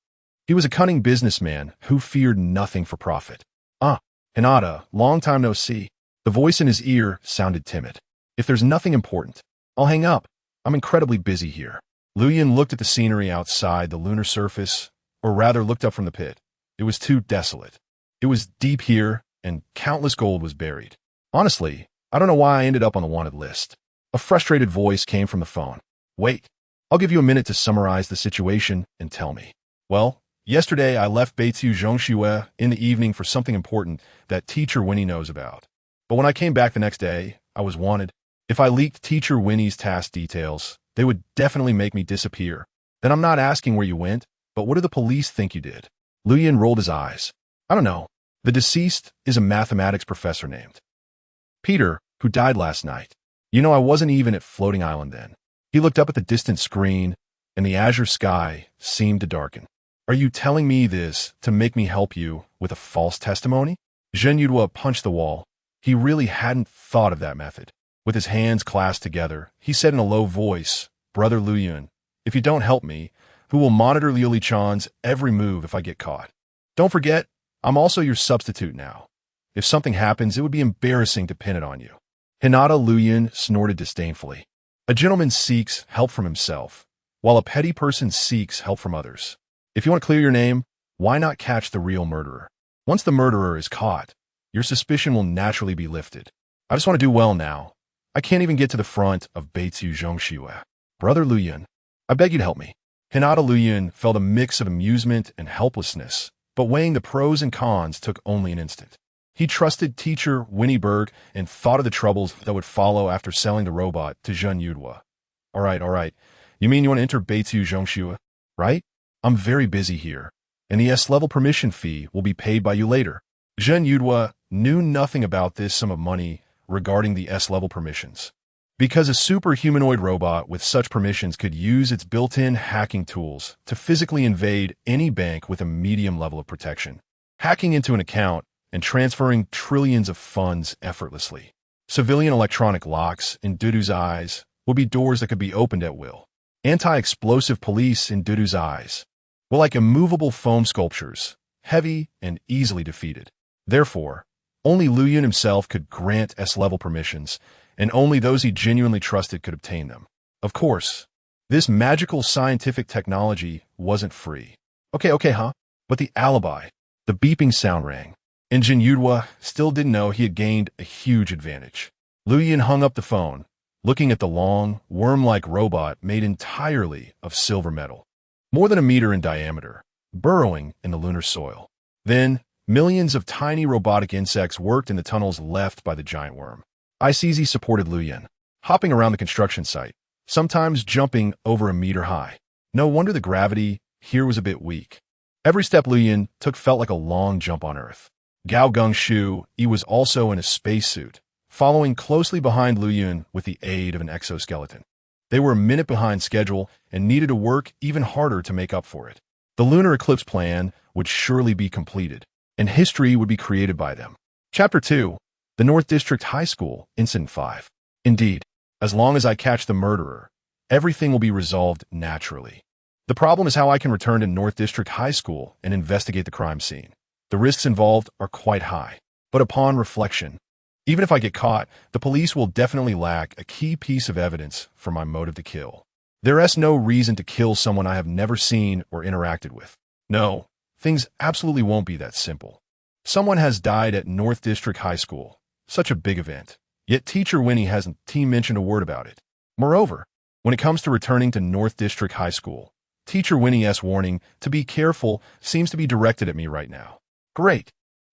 he was a cunning businessman who feared nothing for profit. Hinata, long time no see. The voice in his ear sounded timid. If there's nothing important, I'll hang up. I'm incredibly busy here. Luyun looked at the scenery outside the lunar surface, or rather looked up from the pit. It was too desolate. It was deep here, and countless gold was buried. Honestly, I don't know why I ended up on the wanted list. A frustrated voice came from the phone. Wait, I'll give you a minute to summarize the situation and tell me. Well, yesterday I left Beitsu Zhongxue in the evening for something important that Teacher Winnie knows about. But when I came back the next day, I was wanted. If I leaked Teacher Winnie's task details, they would definitely make me disappear. Then I'm not asking where you went, but what do the police think you did? Luyun rolled his eyes. I don't know. The deceased is a mathematics professor named Peter, who died last night. You know, I wasn't even at Floating Island then. He looked up at the distant screen, and the azure sky seemed to darken. Are you telling me this to make me help you with a false testimony? Zhen Yudhua punched the wall. He really hadn't thought of that method. With his hands clasped together, he said in a low voice, Brother Luyun, if you don't help me, who will monitor Liu Lichan's every move if I get caught? Don't forget, I'm also your substitute now. If something happens, it would be embarrassing to pin it on you. Hinata Luyun snorted disdainfully. A gentleman seeks help from himself, while a petty person seeks help from others. If you want to clear your name, why not catch the real murderer? Once the murderer is caught, your suspicion will naturally be lifted. I just want to do well now. I can't even get to the front of Beitsu Zhongxue. Brother Luyun, I beg you to help me. Hinata Luyun felt a mix of amusement and helplessness, but weighing the pros and cons took only an instant. He trusted Teacher Winnie Berg and thought of the troubles that would follow after selling the robot to Zhen Yudhua. All right. You mean you want to enter Beitsu Zhongxue, right? I'm very busy here, and the S-level permission fee will be paid by you later. Zhen Yudhua knew nothing about this sum of money regarding the S-level permissions, because a super-humanoid robot with such permissions could use its built-in hacking tools to physically invade any bank with a medium level of protection, hacking into an account and transferring trillions of funds effortlessly. Civilian electronic locks in Dudu's eyes would be doors that could be opened at will. Anti-explosive police in Dudu's eyes were like immovable foam sculptures, heavy and easily defeated. Therefore, only Liu Yun himself could grant S-level permissions, and only those he genuinely trusted could obtain them. Of course, this magical scientific technology wasn't free. Okay, but the alibi, the beeping sound rang, and Jin Yudhua still didn't know he had gained a huge advantage. Liu Yun hung up the phone, looking at the long, worm-like robot made entirely of silver metal, more than a meter in diameter, burrowing in the lunar soil. Then, millions of tiny robotic insects worked in the tunnels left by the giant worm. ICZ supported Liu Yun, hopping around the construction site, sometimes jumping over a meter high. No wonder the gravity here was a bit weak. Every step Liu Yun took felt like a long jump on Earth. Gao Gungshu, he was also in a spacesuit, following closely behind Liu Yun with the aid of an exoskeleton. They were a minute behind schedule and needed to work even harder to make up for it. The lunar eclipse plan would surely be completed, and history would be created by them. Chapter 2, The North District High School, Incident 5. Indeed, as long as I catch the murderer, everything will be resolved naturally. The problem is how I can return to North District High School and investigate the crime scene. The risks involved are quite high, but upon reflection, even if I get caught, the police will definitely lack a key piece of evidence for my motive to kill. There is no reason to kill someone I have never seen or interacted with. No, things absolutely won't be that simple. Someone has died at North District High School, such a big event, yet Teacher Winnie hasn't mentioned a word about it. Moreover, when it comes to returning to North District High School, Teacher Winnie's warning to be careful seems to be directed at me right now. Great.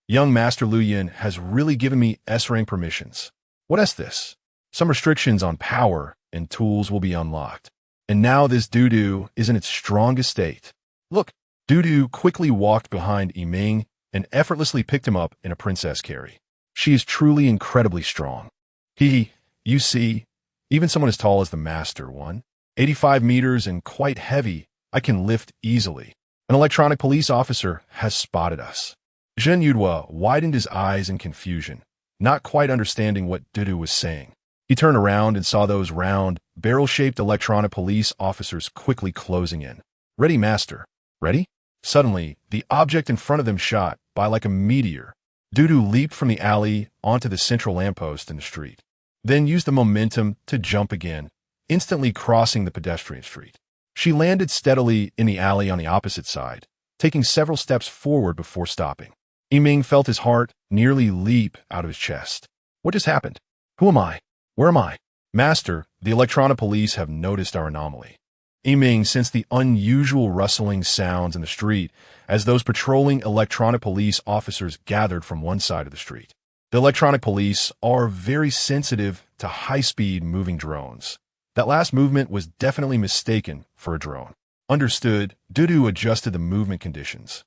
Young Master Liu Yun has really given me S-rank permissions. What is this? Some restrictions on power and tools will be unlocked. And now this Dudu is in its strongest state. Look, Dudu quickly walked behind Yiming and effortlessly picked him up in a princess carry. She is truly incredibly strong. You see, even someone as tall as the Master One, 85 meters and quite heavy, I can lift easily. An electronic police officer has spotted us. Jin Yudhua widened his eyes in confusion, not quite understanding what Dudu was saying. He turned around and saw those round, barrel-shaped electronic police officers quickly closing in. Ready, Master. Ready? Suddenly, the object in front of them shot by like a meteor. Dudu leaped from the alley onto the central lamppost in the street, then used the momentum to jump again, instantly crossing the pedestrian street. She landed steadily in the alley on the opposite side, taking several steps forward before stopping. Yiming felt his heart nearly leap out of his chest. What just happened? Who am I? Where am I? Master, the electronic police have noticed our anomaly. Yiming sensed the unusual rustling sounds in the street as those patrolling electronic police officers gathered from one side of the street. The electronic police are very sensitive to high-speed moving drones. That last movement was definitely mistaken for a drone. Understood, Dudu adjusted the movement conditions.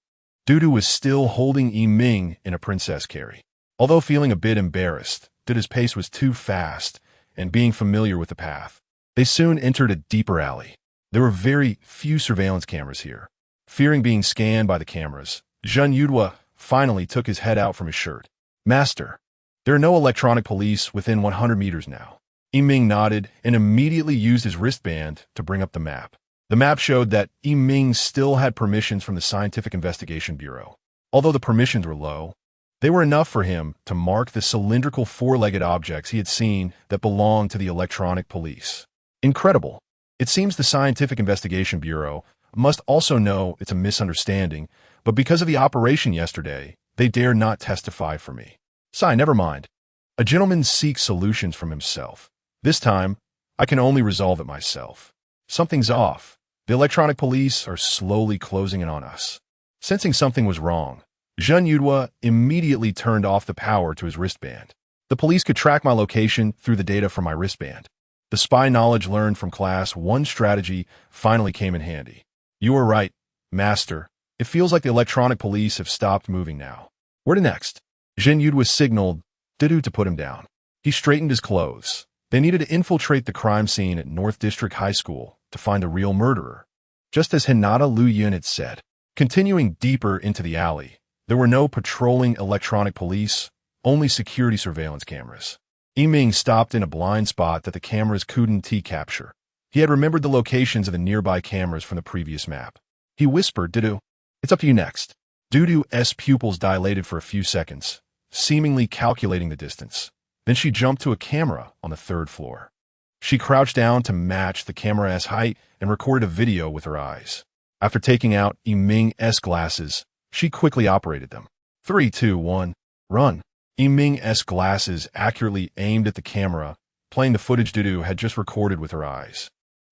Dudu was still holding Yiming in a princess carry. Although feeling a bit embarrassed, Dudu's pace was too fast, and being familiar with the path, they soon entered a deeper alley. There were very few surveillance cameras here. Fearing being scanned by the cameras, Jin Yudhua finally took his head out from his shirt. Master, there are no electronic police within 100 meters now. Yiming nodded and immediately used his wristband to bring up the map. The map showed that Yiming still had permissions from the Scientific Investigation Bureau. Although the permissions were low, they were enough for him to mark the cylindrical four-legged objects he had seen that belonged to the electronic police. Incredible. It seems the Scientific Investigation Bureau must also know it's a misunderstanding, but because of the operation yesterday, they dare not testify for me. Never mind. A gentleman seeks solutions from himself. This time, I can only resolve it myself. Something's off. The electronic police are slowly closing in on us. Sensing something was wrong, Jin Yudhua immediately turned off the power to his wristband. The police could track my location through the data from my wristband. The spy knowledge learned from Class 1 strategy finally came in handy. You were right, Master. It feels like the electronic police have stopped moving now. Where to next? Jin Yudhua signaled Dudu to put him down. He straightened his clothes. They needed to infiltrate the crime scene at North District High School to find the real murderer, just as Hinata Liu Yun had said. Continuing deeper into the alley, there were no patrolling electronic police, only security surveillance cameras. Yiming stopped in a blind spot that the cameras couldn't capture. He had remembered the locations of the nearby cameras from the previous map. He whispered, Dudu, it's up to you next. Dudu's pupils dilated for a few seconds, seemingly calculating the distance. Then she jumped to a camera on the 3rd floor. She crouched down to match the camera's height and recorded a video with her eyes. After taking out Yiming's glasses, she quickly operated them. 3, 2, 1, run. Yiming's glasses accurately aimed at the camera, playing the footage Dudu had just recorded with her eyes.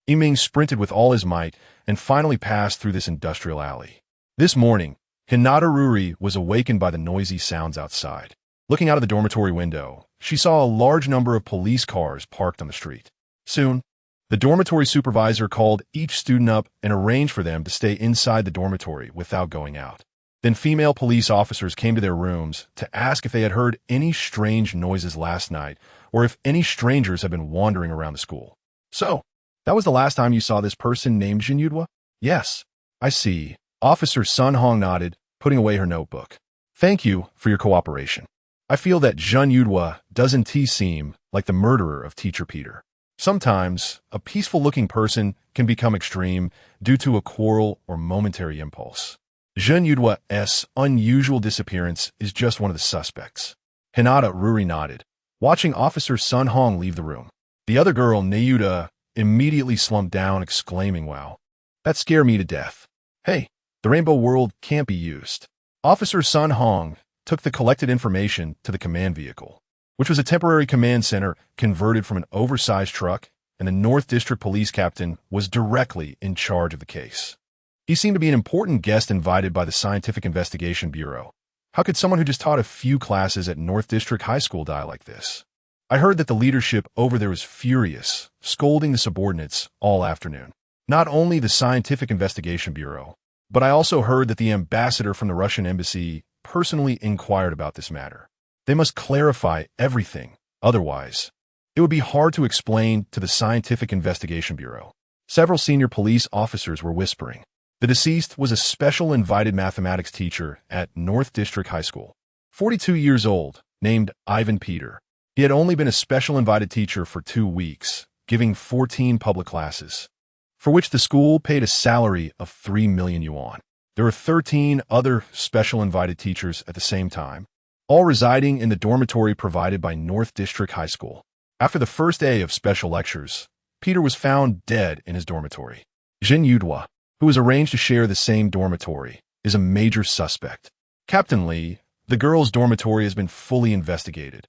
Yiming sprinted with all his might and finally passed through this industrial alley. This morning, Hinata Ruri was awakened by the noisy sounds outside. Looking out of the dormitory window, she saw a large number of police cars parked on the street. Soon, the dormitory supervisor called each student up and arranged for them to stay inside the dormitory without going out. Then female police officers came to their rooms to ask if they had heard any strange noises last night or if any strangers had been wandering around the school. So, that was the last time you saw this person named Jin Yudwa? Yes, I see. Officer Sun Hong nodded, putting away her notebook. Thank you for your cooperation. I feel that Jin Yudwa doesn't seem like the murderer of Teacher Peter. Sometimes, a peaceful-looking person can become extreme due to a quarrel or momentary impulse. Jin Yudwa's unusual disappearance is just one of the suspects. Hinata Ruri nodded, watching Officer Sun Hong leave the room. The other girl, Nayuta, immediately slumped down, exclaiming, wow, that scared me to death. Hey, the rainbow world can't be used. Officer Sun Hong took the collected information to the command vehicle, which was a temporary command center converted from an oversized truck, and the North District Police Captain was directly in charge of the case. He seemed to be an important guest invited by the Scientific Investigation Bureau. How could someone who just taught a few classes at North District High School die like this? I heard that the leadership over there was furious, scolding the subordinates all afternoon. Not only the Scientific Investigation Bureau, but I also heard that the ambassador from the Russian embassy personally inquired about this matter. They must clarify everything, otherwise, it would be hard to explain to the Scientific Investigation Bureau. Several senior police officers were whispering. The deceased was a special invited mathematics teacher at North District High School. 42 years old, named Ivan Peter. He had only been a special invited teacher for 2 weeks, giving 14 public classes, for which the school paid a salary of 3 million yuan. There were 13 other special invited teachers at the same time, all residing in the dormitory provided by North District High School. After the first day of special lectures, Peter was found dead in his dormitory. Jin Yudwa, who was arranged to share the same dormitory, is a major suspect. Captain Lee, the girls' dormitory has been fully investigated.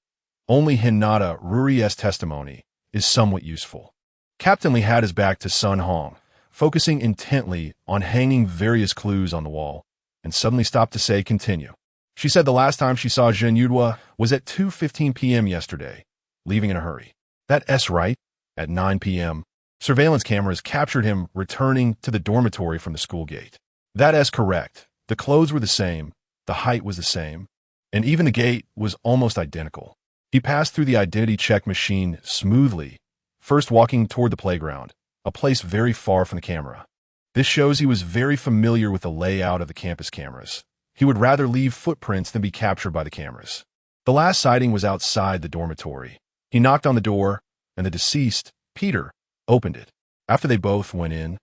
Only Hinata Ruri's testimony is somewhat useful. Captain Lee had his back to Sun Hong, focusing intently on hanging various clues on the wall, and suddenly stopped to say, continue. She said the last time she saw Jin Yudwa was at 2:15 p.m. yesterday, leaving in a hurry. That's right, at 9 p.m. Surveillance cameras captured him returning to the dormitory from the school gate. That's correct. The clothes were the same, the height was the same, and even the gate was almost identical. He passed through the identity check machine smoothly, first walking toward the playground, a place very far from the camera. This shows he was very familiar with the layout of the campus cameras. He would rather leave footprints than be captured by the cameras. The last sighting was outside the dormitory. He knocked on the door, and the deceased, Peter, opened it. After they both went in,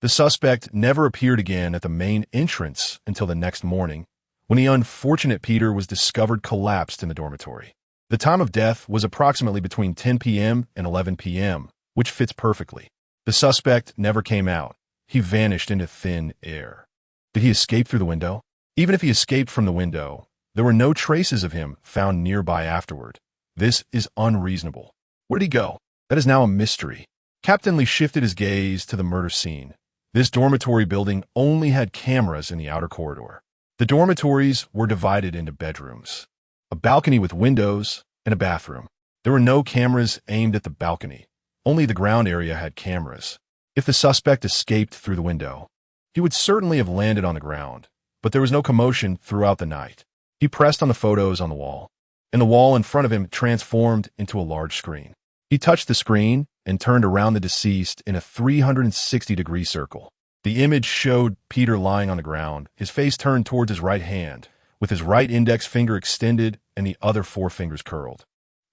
the suspect never appeared again at the main entrance until the next morning, when the unfortunate Peter was discovered collapsed in the dormitory. The time of death was approximately between 10 p.m. and 11 p.m., which fits perfectly. The suspect never came out. He vanished into thin air. Did he escape through the window? Even if he escaped from the window, there were no traces of him found nearby afterward. This is unreasonable. Where did he go? That is now a mystery. Captain Lee shifted his gaze to the murder scene. This dormitory building only had cameras in the outer corridor. The dormitories were divided into bedrooms, a balcony with windows, and a bathroom. There were no cameras aimed at the balcony. Only the ground area had cameras. If the suspect escaped through the window, he would certainly have landed on the ground, but there was no commotion throughout the night. He pressed on the photos on the wall, and the wall in front of him transformed into a large screen. He touched the screen and turned around the deceased in a 360-degree circle. The image showed Peter lying on the ground, his face turned towards his right hand, with his right index finger extended and the other 4 fingers curled.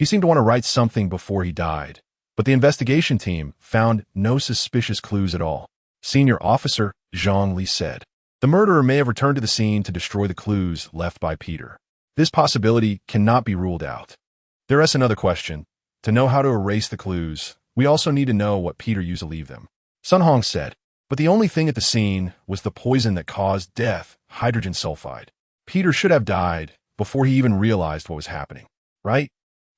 He seemed to want to write something before he died, but the investigation team found no suspicious clues at all. Senior Officer Zhang Li said, "The murderer may have returned to the scene to destroy the clues left by Peter. This possibility cannot be ruled out. There is another question. To know how to erase the clues, we also need to know what Peter used to leave them." Sun Hong said, "But the only thing at the scene was the poison that caused death, hydrogen sulfide. Peter should have died before he even realized what was happening, right?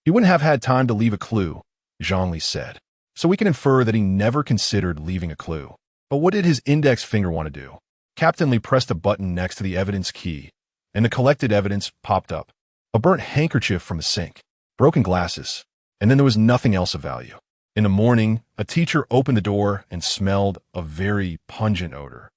He wouldn't have had time to leave a clue," Zhang Li said. "So we can infer that he never considered leaving a clue. But what did his index finger want to do?" Captain Li pressed a button next to the evidence key, and the collected evidence popped up. A burnt handkerchief from the sink, broken glasses, and then there was nothing else of value. In the morning, a teacher opened the door and smelled a very pungent odor,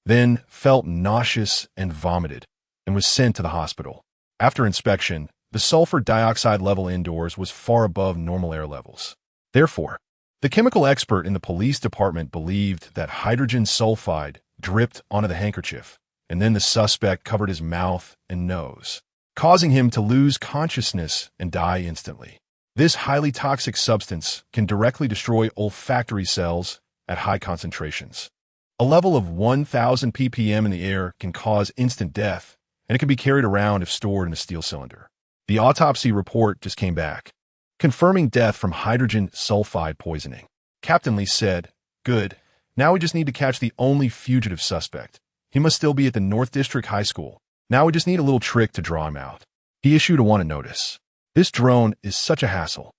then felt nauseous and vomited, and was sent to the hospital. After inspection, the sulfur dioxide level indoors was far above normal air levels. Therefore, the chemical expert in the police department believed that hydrogen sulfide dripped onto the handkerchief, and then the suspect covered his mouth and nose, causing him to lose consciousness and die instantly. This highly toxic substance can directly destroy olfactory cells at high concentrations. A level of 1,000 ppm in the air can cause instant death, and it can be carried around if stored in a steel cylinder. The autopsy report just came back, confirming death from hydrogen sulfide poisoning. Captain Li said, "Good. Now we just need to catch the only fugitive suspect. He must still be at the North District High School. Now we just need a little trick to draw him out." He issued a wanted notice. "This drone is such a hassle."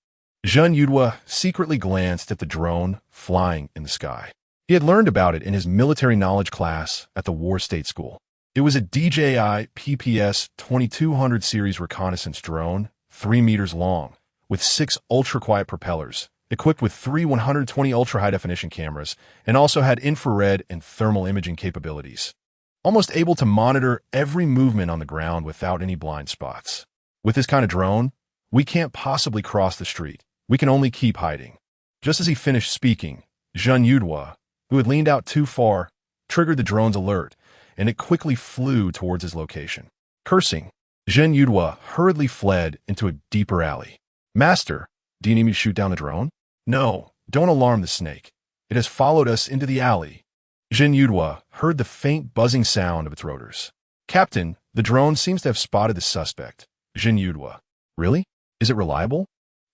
Zhen Yudhua secretly glanced at the drone flying in the sky. He had learned about it in his military knowledge class at the War State School. It was a DJI PPS 2200 series reconnaissance drone, 3 meters long, with 6 ultra-quiet propellers, equipped with 3 120 ultra-high-definition cameras, and also had infrared and thermal imaging capabilities. Almost able to monitor every movement on the ground without any blind spots. "With this kind of drone, we can't possibly cross the street. We can only keep hiding." Just as he finished speaking, Zhen Yudhua, who had leaned out too far, triggered the drone's alert, and it quickly flew towards his location. Cursing, Zhen Yudhua hurriedly fled into a deeper alley. "Master, do you need me to shoot down the drone?" "No, don't alarm the snake. It has followed us into the alley." Zhen Yudhua heard the faint buzzing sound of its rotors. "Captain, the drone seems to have spotted the suspect." Zhen Yudhua, "Really? Is it reliable?"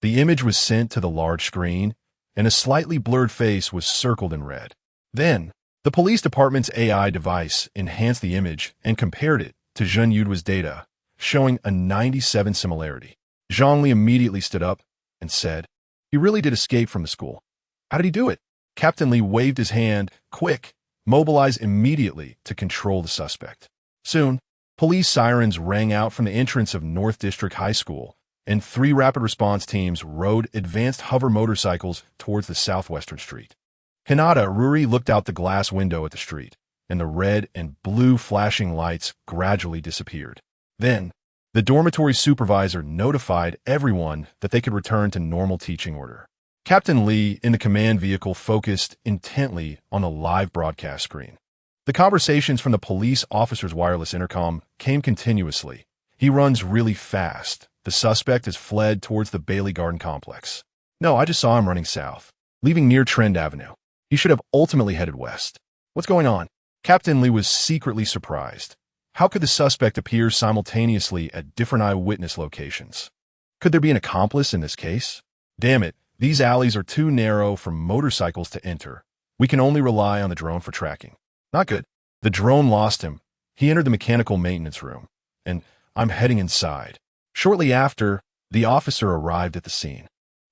The image was sent to the large screen, and a slightly blurred face was circled in red. Then, the police department's AI device enhanced the image and compared it to Zhen Yudhua's data, showing a 97 similarity. Zhang Li immediately stood up and said, "He really did escape from the school. How did he do it?" Captain Li waved his hand. "Quick, mobilize immediately to control the suspect." Soon, police sirens rang out from the entrance of North District High School, and 3 rapid response teams rode advanced hover motorcycles towards the southwestern street. Hinata Ruri looked out the glass window at the street, and the red and blue flashing lights gradually disappeared. Then, the dormitory supervisor notified everyone that they could return to normal teaching order. Captain Li in the command vehicle focused intently on the live broadcast screen. The conversations from the police officer's wireless intercom came continuously. "He runs really fast. The suspect has fled towards the Bailey Garden complex. No, I just saw him running south, leaving near Trend Avenue. He should have ultimately headed west. What's going on?" Captain Li was secretly surprised. How could the suspect appear simultaneously at different eyewitness locations? Could there be an accomplice in this case? Damn it, these alleys are too narrow for motorcycles to enter. We can only rely on the drone for tracking. Not good. The drone lost him. He entered the mechanical maintenance room, and I'm heading inside. Shortly after, the officer arrived at the scene.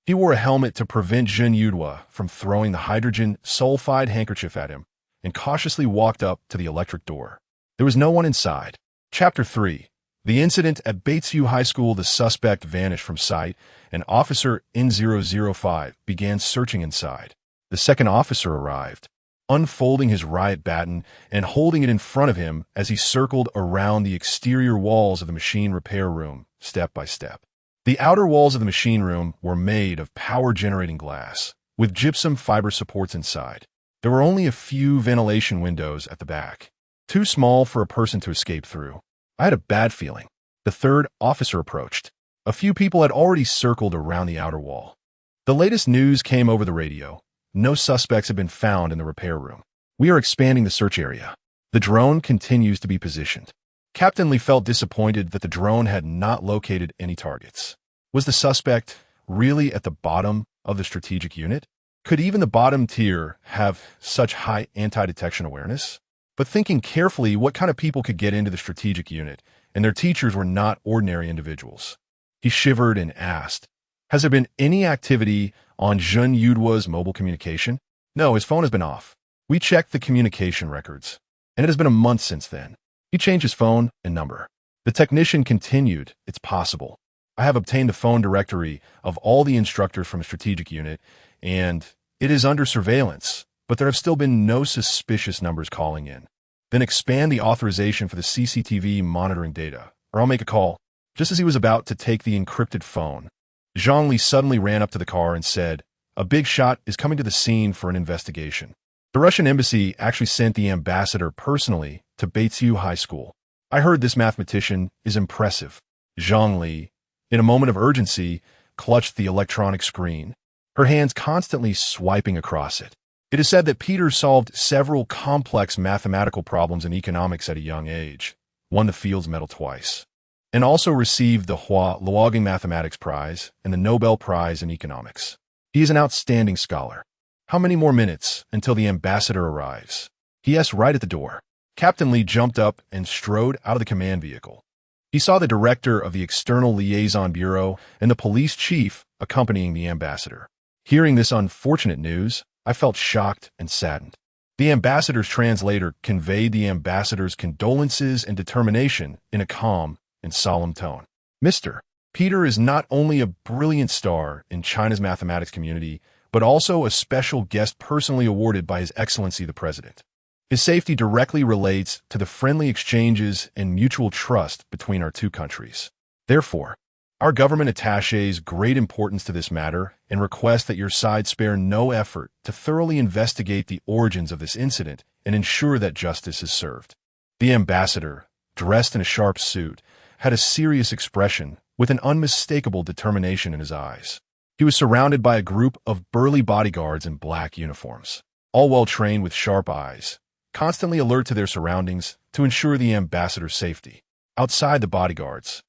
He wore a helmet to prevent Zhen Yudhua from throwing the hydrogen sulfide handkerchief at him, and cautiously walked up to the electric door. There was no one inside. Chapter 3. The incident at Batesview High School. The suspect vanished from sight, and Officer N005 began searching inside. The second officer arrived, unfolding his riot baton and holding it in front of him as he circled around the exterior walls of the machine repair room, step by step. The outer walls of the machine room were made of power-generating glass, with gypsum fiber supports inside. There were only a few ventilation windows at the back, too small for a person to escape through. I had a bad feeling. The third officer approached. A few people had already circled around the outer wall. The latest news came over the radio. No suspects have been found in the repair room. We are expanding the search area. The drone continues to be positioned. Captain Lee felt disappointed that the drone had not located any targets. Was the suspect really at the bottom of the strategic unit? Could even the bottom tier have such high anti-detection awareness? But thinking carefully, what kind of people could get into the strategic unit, and their teachers were not ordinary individuals? He shivered and asked, "Has there been any activity on Jun Yudwa's mobile communication?" "No, his phone has been off. We checked the communication records, and it has been a month since then. He changed his phone and number." The technician continued, "It's possible. I have obtained the phone directory of all the instructors from a strategic unit, and it is under surveillance, but there have still been no suspicious numbers calling in. Then expand the authorization for the CCTV monitoring data, or I'll make a call." Just as he was about to take the encrypted phone, Zhang Li suddenly ran up to the car and said, "A big shot is coming to the scene for an investigation. The Russian embassy actually sent the ambassador personally to Betrayal High School. I heard this mathematician is impressive." Zhang Li, in a moment of urgency, clutched the electronic screen, her hands constantly swiping across it. It is said that Peter solved several complex mathematical problems in economics at a young age, won the Fields Medal twice, and also received the Hua Luogang Mathematics Prize and the Nobel Prize in Economics. He is an outstanding scholar. How many more minutes until the ambassador arrives? He asked right at the door. Captain Lee jumped up and strode out of the command vehicle. He saw the director of the External Liaison Bureau and the police chief accompanying the ambassador. Hearing this unfortunate news, I felt shocked and saddened. The ambassador's translator conveyed the ambassador's condolences and determination in a calm and solemn tone. "Mr. Peter is not only a brilliant star in China's mathematics community, but also a special guest personally awarded by His Excellency the President. His safety directly relates to the friendly exchanges and mutual trust between our two countries. Therefore, our government attaches great importance to this matter and request that your side spare no effort to thoroughly investigate the origins of this incident and ensure that justice is served." The ambassador, dressed in a sharp suit, had a serious expression with an unmistakable determination in his eyes. He was surrounded by a group of burly bodyguards in black uniforms, all well trained with sharp eyes, constantly alert to their surroundings to ensure the ambassador's safety. Outside the bodyguards,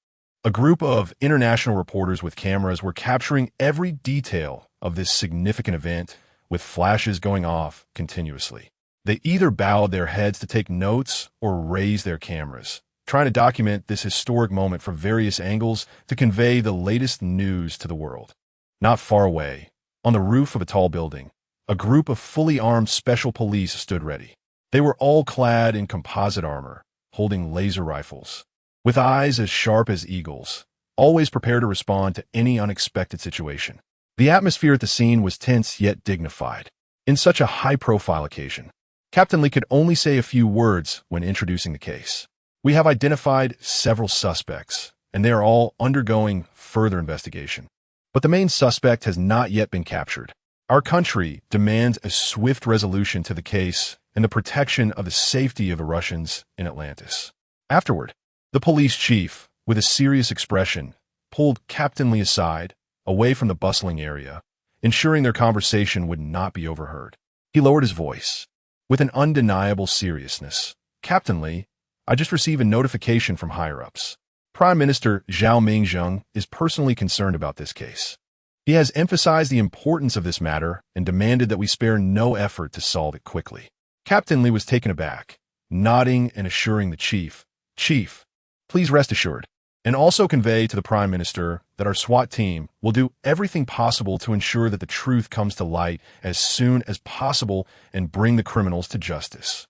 a group of international reporters with cameras were capturing every detail of this significant event, with flashes going off continuously. They either bowed their heads to take notes or raised their cameras, trying to document this historic moment from various angles to convey the latest news to the world. Not far away, on the roof of a tall building, a group of fully armed special police stood ready. They were all clad in composite armor, holding laser rifles, with eyes as sharp as eagles, always prepared to respond to any unexpected situation. The atmosphere at the scene was tense yet dignified. In such a high-profile occasion, Captain Lee could only say a few words when introducing the case. "We have identified several suspects, and they are all undergoing further investigation. But the main suspect has not yet been captured. Our country demands a swift resolution to the case and the protection of the safety of the Russians in Atlantis." Afterward, the police chief, with a serious expression, pulled Captain Lee aside, away from the bustling area, ensuring their conversation would not be overheard. He lowered his voice. With an undeniable seriousness, "Captain Lee, I just received a notification from higher-ups. Prime Minister Zhao Mingzheng is personally concerned about this case. He has emphasized the importance of this matter and demanded that we spare no effort to solve it quickly." Captain Lee was taken aback, nodding and assuring the chief, "Chief, please rest assured, and also convey to the Prime Minister that our SWAT team will do everything possible to ensure that the truth comes to light as soon as possible and bring the criminals to justice."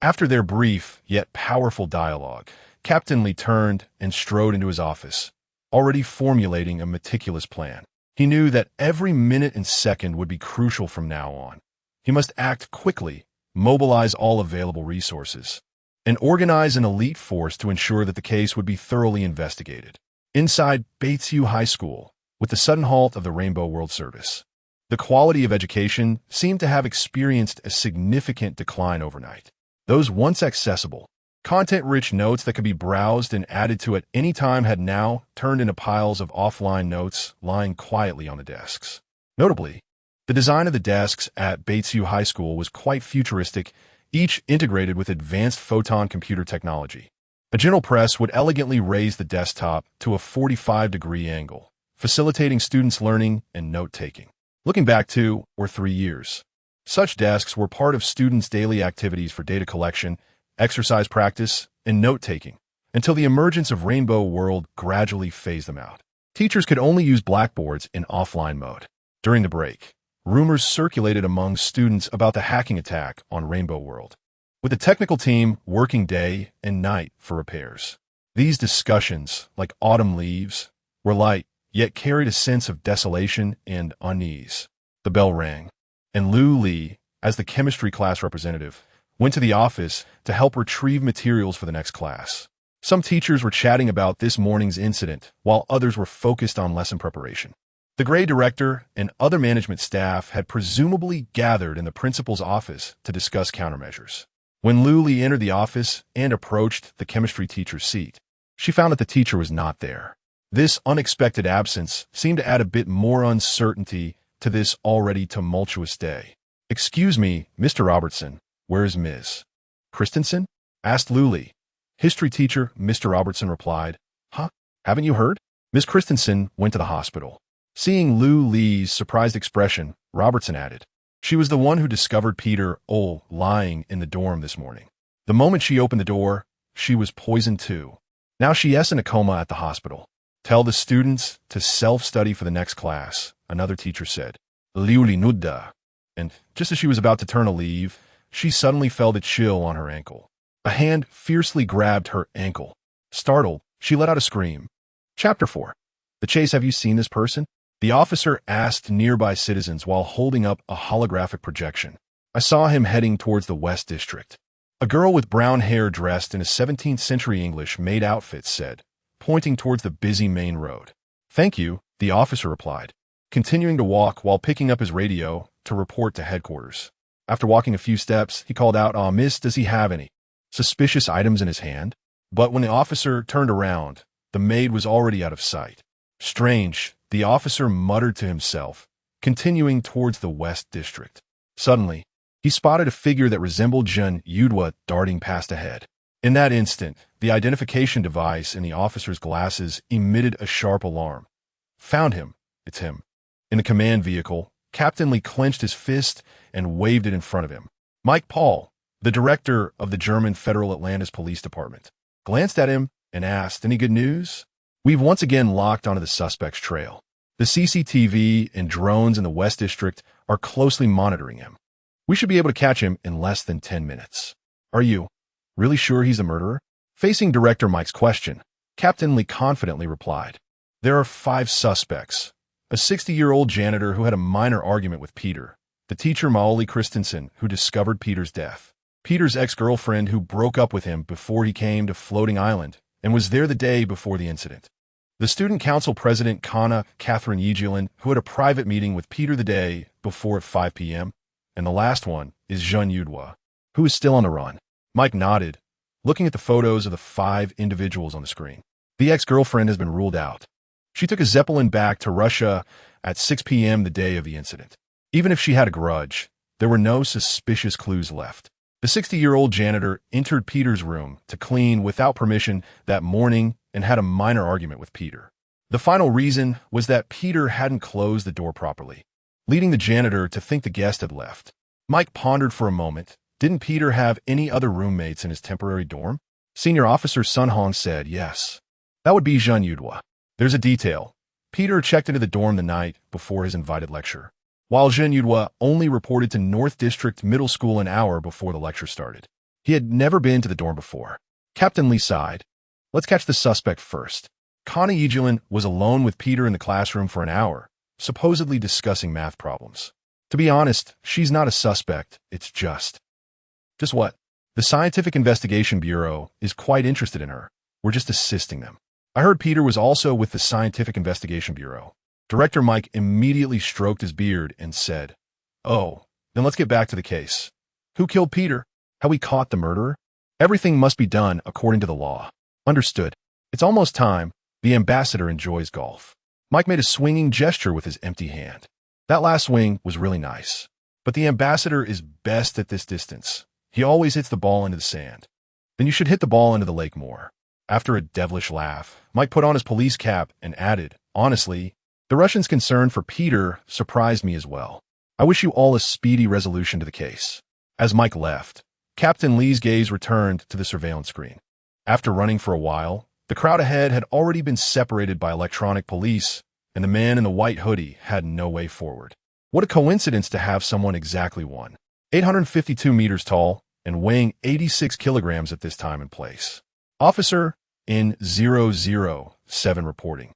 After their brief yet powerful dialogue, Captain Lee turned and strode into his office, already formulating a meticulous plan. He knew that every minute and second would be crucial from now on. He must act quickly, mobilize all available resources, and organize an elite force to ensure that the case would be thoroughly investigated. Inside Betrayal High School, with the sudden halt of the Rainbow World Service, the quality of education seemed to have experienced a significant decline overnight. Those once accessible, Content-rich notes that could be browsed and added to at any time had now turned into piles of offline notes lying quietly on the desks. Notably, the design of the desks at Batesview High School was quite futuristic, each integrated with advanced photon computer technology. A general press would elegantly raise the desktop to a 45-degree angle, facilitating students' learning and note-taking. Looking back 2 or 3 years, such desks were part of students' daily activities for data collection, exercise practice, and note-taking, until the emergence of Rainbow World gradually phased them out. Teachers could only use blackboards in offline mode. During the break, rumors circulated among students about the hacking attack on Rainbow World, with the technical team working day and night for repairs. These discussions, like autumn leaves, were light, yet carried a sense of desolation and unease. The bell rang, and Lu Li, as the chemistry class representative, went to the office to help retrieve materials for the next class. Some teachers were chatting about this morning's incident, while others were focused on lesson preparation. The grade director and other management staff had presumably gathered in the principal's office to discuss countermeasures. When Lu Li entered the office and approached the chemistry teacher's seat, she found that the teacher was not there. This unexpected absence seemed to add a bit more uncertainty to this already tumultuous day. "Excuse me, Mr. Robertson, where is Ms. Christensen?" asked Lu Li. "History teacher," Mr. Robertson replied. "Huh? Haven't you heard? Ms. Christensen went to the hospital." Seeing Lu Li's surprised expression, Robertson added, "She was the one who discovered Peter lying in the dorm this morning. The moment she opened the door, she was poisoned too. Now she is in a coma at the hospital. Tell the students to self-study for the next class," another teacher said. "Liuli nudda." And just as she was about to turn to leave, she suddenly felt a chill on her ankle. A hand fiercely grabbed her ankle. Startled, she let out a scream. Chapter 4. The chase. "Have you seen this person?" the officer asked nearby citizens while holding up a holographic projection. "I saw him heading towards the West District." A girl with brown hair dressed in a 17th-century English-made outfit said, pointing towards the busy main road. "Thank you," the officer replied, continuing to walk while picking up his radio to report to headquarters. After walking a few steps, he called out, "Miss, does he have any suspicious items in his hand?" But when the officer turned around, the maid was already out of sight. "Strange," the officer muttered to himself, continuing towards the West District. Suddenly, he spotted a figure that resembled Yan Yiming darting past ahead. In that instant, the identification device in the officer's glasses emitted a sharp alarm. "Found him. It's him." In the command vehicle, Captain Lee clenched his fist and waved it in front of him. Mike Paul, the director of the German Federal Atlantis Police Department, glanced at him and asked, "Any good news?" "We've once again locked onto the suspect's trail. The CCTV and drones in the West District are closely monitoring him. We should be able to catch him in less than 10 minutes. Are you really sure he's the murderer?" Facing Director Mike's question, Captain Lee confidently replied, "There are 5 suspects. A 60-year-old janitor who had a minor argument with Peter, the teacher Maoli Christensen who discovered Peter's death, Peter's ex-girlfriend who broke up with him before he came to Floating Island and was there the day before the incident, the student council president Kana Catherine Yijilin who had a private meeting with Peter the day before at 5 p.m., and the last one is Yan Yiming, who is still on the run." Mike nodded, looking at the photos of the 5 individuals on the screen. "The ex-girlfriend has been ruled out. She took a Zeppelin back to Russia at 6 p.m. the day of the incident. Even if she had a grudge, there were no suspicious clues left. The 60-year-old janitor entered Peter's room to clean without permission that morning and had a minor argument with Peter. The final reason was that Peter hadn't closed the door properly, leading the janitor to think the guest had left." Mike pondered for a moment. Didn't Peter have any other roommates in his temporary dorm? Senior Officer Sun Hong said yes. That would be Yan Yiming. There's a detail. Peter checked into the dorm the night before his invited lecture, while Yan Yiming only reported to North District Middle School an hour before the lecture started. He had never been to the dorm before. Captain Lee sighed. "Let's catch the suspect first." Kana Yijilin was alone with Peter in the classroom for an hour, supposedly discussing math problems. To be honest, she's not a suspect, it's just what? The Scientific Investigation Bureau is quite interested in her. We're just assisting them. I heard Peter was also with the Scientific Investigation Bureau. Director Mike immediately stroked his beard and said, "Oh, then let's get back to the case. Who killed Peter? How we caught the murderer?" Everything must be done according to the law. Understood. It's almost time. The ambassador enjoys golf. Mike made a swinging gesture with his empty hand. That last swing was really nice. But the ambassador is best at this distance. He always hits the ball into the sand. Then you should hit the ball into the lake more. After a devilish laugh, Mike put on his police cap and added, honestly, the Russians' concern for Peter surprised me as well. I wish you all a speedy resolution to the case. As Mike left, Captain Lee's gaze returned to the surveillance screen. After running for a while, the crowd ahead had already been separated by electronic police, and the man in the white hoodie had no way forward. What a coincidence to have someone exactly 852 meters tall and weighing 86 kilograms at this time and place. Officer in 007 reporting.